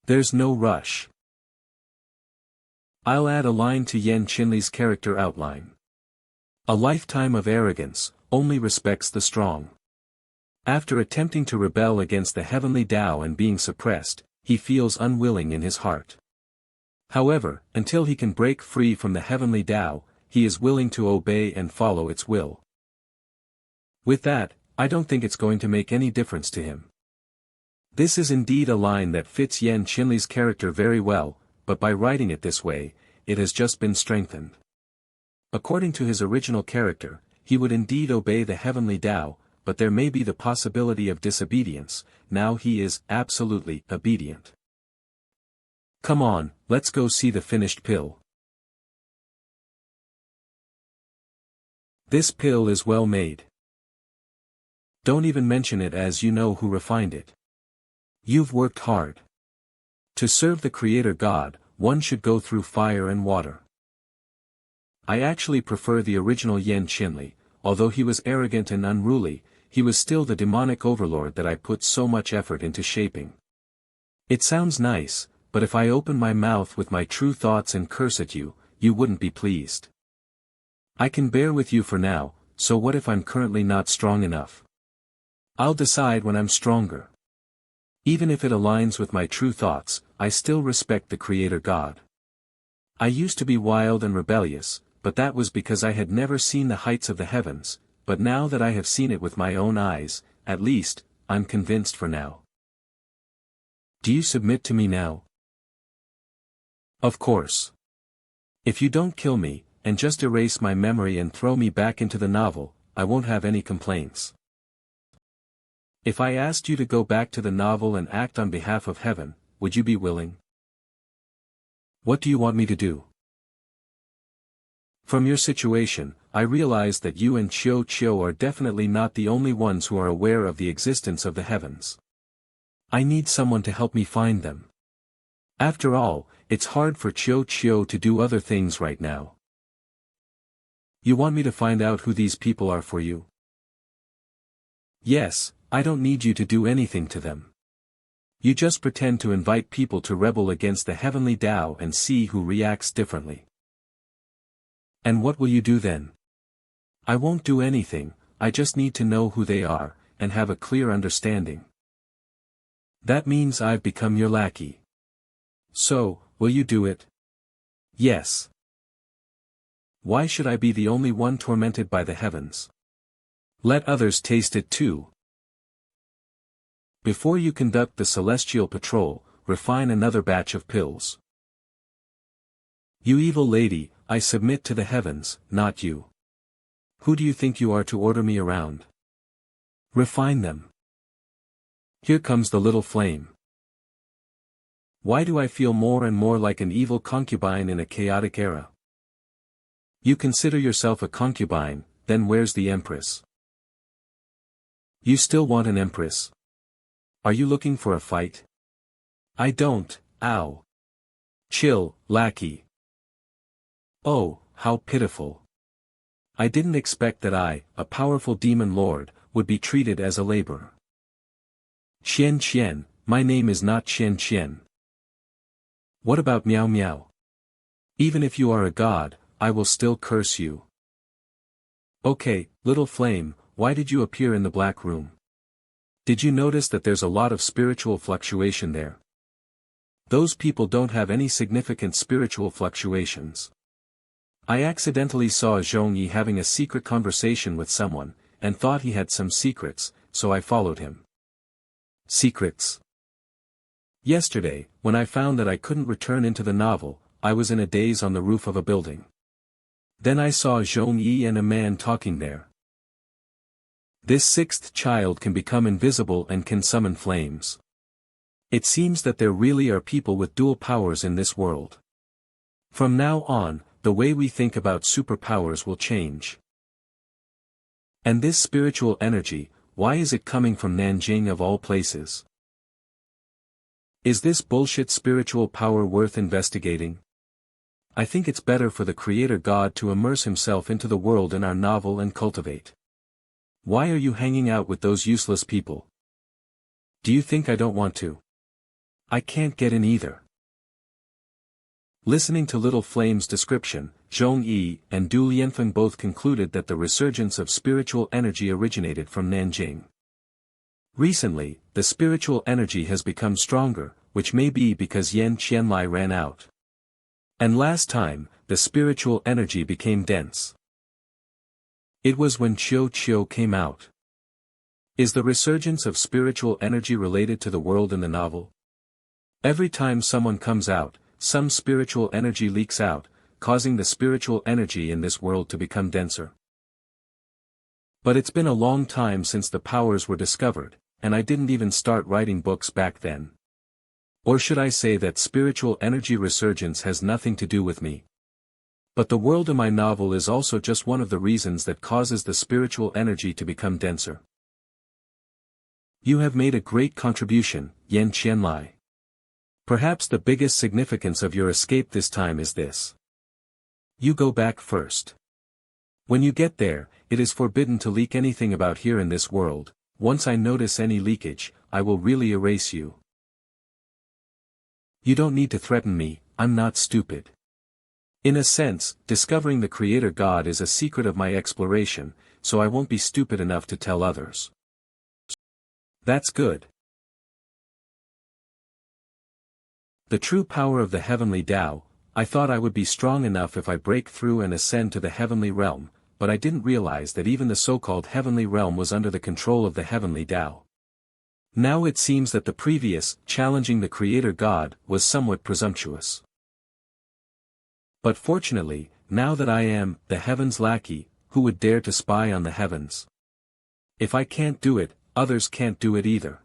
There's no rush. I'll add a line to Yen Qinli's character outline. A lifetime of arrogance, only respects the strong. After attempting to rebel against the heavenly Tao and being suppressed, he feels unwilling in his heart. However, until he can break free from the heavenly Tao, he is willing to obey and follow its will. With that, I don't think it's going to make any difference to him. This is indeed a line that fits Yen Qinli's character very well, but by writing it this way, it has just been strengthened. According to his original character, he would indeed obey the heavenly Tao, but there may be the possibility of disobedience. Now he is absolutely obedient. Come on, let's go see the finished pill. This pill is well made. Don't even mention it, as you know who refined it. You've worked hard. To serve the Creator God, one should go through fire and water. I actually prefer the original Yen Qinli. Although he was arrogant and unruly, he was still the demonic overlord that I put so much effort into shaping. It sounds nice, but if I open my mouth with my true thoughts and curse at you, you wouldn't be pleased. I can bear with you for now, so what if I'm currently not strong enough? I'll decide when I'm stronger. Even if it aligns with my true thoughts, I still respect the Creator God. I used to be wild and rebellious, but that was because I had never seen the heights of the heavens, but now that I have seen it with my own eyes, at least, I'm convinced for now. Do you submit to me now? Of course. If you don't kill me, and just erase my memory and throw me back into the novel, I won't have any complaints. If I asked you to go back to the novel and act on behalf of heaven, would you be willing? What do you want me to do? From your situation, I realize that you and Chiu are definitely not the only ones who are aware of the existence of the heavens. I need someone to help me find them. After all, it's hard for Chiu to do other things right now. You want me to find out who these people are for you? Yes, I don't need you to do anything to them. You just pretend to invite people to rebel against the heavenly Tao and see who reacts differently. And what will you do then? I won't do anything, I just need to know who they are, and have a clear understanding. That means I've become your lackey. So, will you do it? Yes. Why should I be the only one tormented by the heavens? Let others taste it too. Before you conduct the celestial patrol, refine another batch of pills. You evil lady, I submit to the heavens, not you. Who do you think you are to order me around? Refine them. Here comes the little flame. Why do I feel more and more like an evil concubine in a chaotic era? You consider yourself a concubine, then where's the empress? You still want an empress? Are you looking for a fight? I don't, ow. Chill, lackey. Oh, how pitiful. I didn't expect that I, a powerful demon lord, would be treated as a laborer. Qian Qian, my name is not Qian Qian. What about Miao Miao? Even if you are a god, I will still curse you. Okay, little flame, why did you appear in the black room? Did you notice that there's a lot of spiritual fluctuation there? Those people don't have any significant spiritual fluctuations. I accidentally saw Zhongyi having a secret conversation with someone, and thought he had some secrets, so I followed him. Secrets? Yesterday, when I found that I couldn't return into the novel, I was in a daze on the roof of a building. Then I saw Zhongyi and a man talking there. This sixth child can become invisible and can summon flames. It seems that there really are people with dual powers in this world. From now on, the way we think about superpowers will change. And this spiritual energy, why is it coming from Nanjing of all places? Is this bullshit spiritual power worth investigating? I think it's better for the Creator God to immerse himself into the world in our novel and cultivate. Why are you hanging out with those useless people? Do you think I don't want to? I can't get in either. Listening to Little Flame's description, Zhong Yi and Du Lianfeng both concluded that the resurgence of spiritual energy originated from Nanjing. Recently, the spiritual energy has become stronger, which may be because Yan Qianlai ran out. And last time, the spiritual energy became dense. It was when Qiu Qiu came out. Is the resurgence of spiritual energy related to the world in the novel? Every time someone comes out, some spiritual energy leaks out, causing the spiritual energy in this world to become denser. But it's been a long time since the powers were discovered, and I didn't even start writing books back then. Or should I say that spiritual energy resurgence has nothing to do with me? But the world in my novel is also just one of the reasons that causes the spiritual energy to become denser. You have made a great contribution, Yan Qianlai. Perhaps the biggest significance of your escape this time is this. You go back first. When you get there, it is forbidden to leak anything about here in this world. Once I notice any leakage, I will really erase you. You don't need to threaten me, I'm not stupid. In a sense, discovering the Creator God is a secret of my exploration, so I won't be stupid enough to tell others. That's good. The true power of the heavenly Tao, I thought I would be strong enough if I break through and ascend to the heavenly realm, but I didn't realize that even the so-called heavenly realm was under the control of the heavenly Tao. Now it seems that the previous, challenging the Creator God, was somewhat presumptuous. But fortunately, now that I am, the heavens lackey, who would dare to spy on the heavens? If I can't do it, others can't do it either.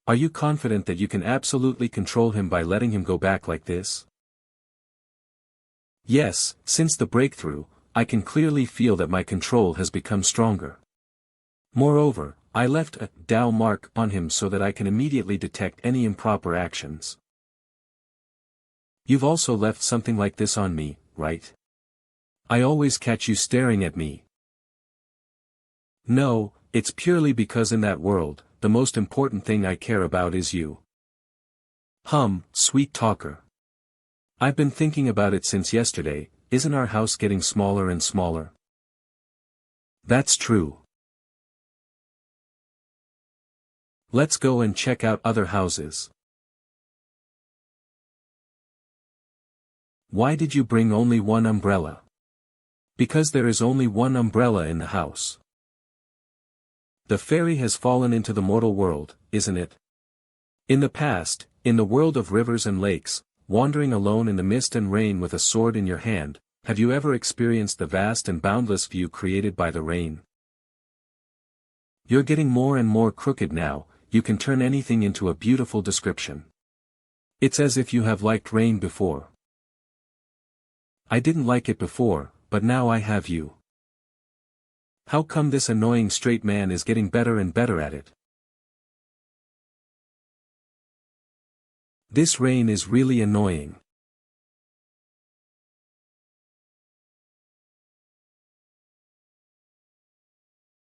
Are you confident that you can absolutely control him by letting him go back like this? Yes, since the breakthrough, I can clearly feel that my control has become stronger. Moreover, I left a Tao mark on him so that I can immediately detect any improper actions. You've also left something like this on me, right? I always catch you staring at me. No, it's purely because in that world, the most important thing I care about is you. Sweet talker. I've been thinking about it since yesterday. Isn't our house getting smaller and smaller? That's true. Let's go and check out other houses. Why did you bring only one umbrella? Because there is only one umbrella in the house. The fairy has fallen into the mortal world, isn't it? In the past, in the world of rivers and lakes, wandering alone in the mist and rain with a sword in your hand, have you ever experienced the vast and boundless view created by the rain? You're getting more and more crooked now, you can turn anything into a beautiful description. It's as if you have liked rain before. I didn't like it before, but now I have you. How come this annoying straight man is getting better and better at it? This rain is really annoying.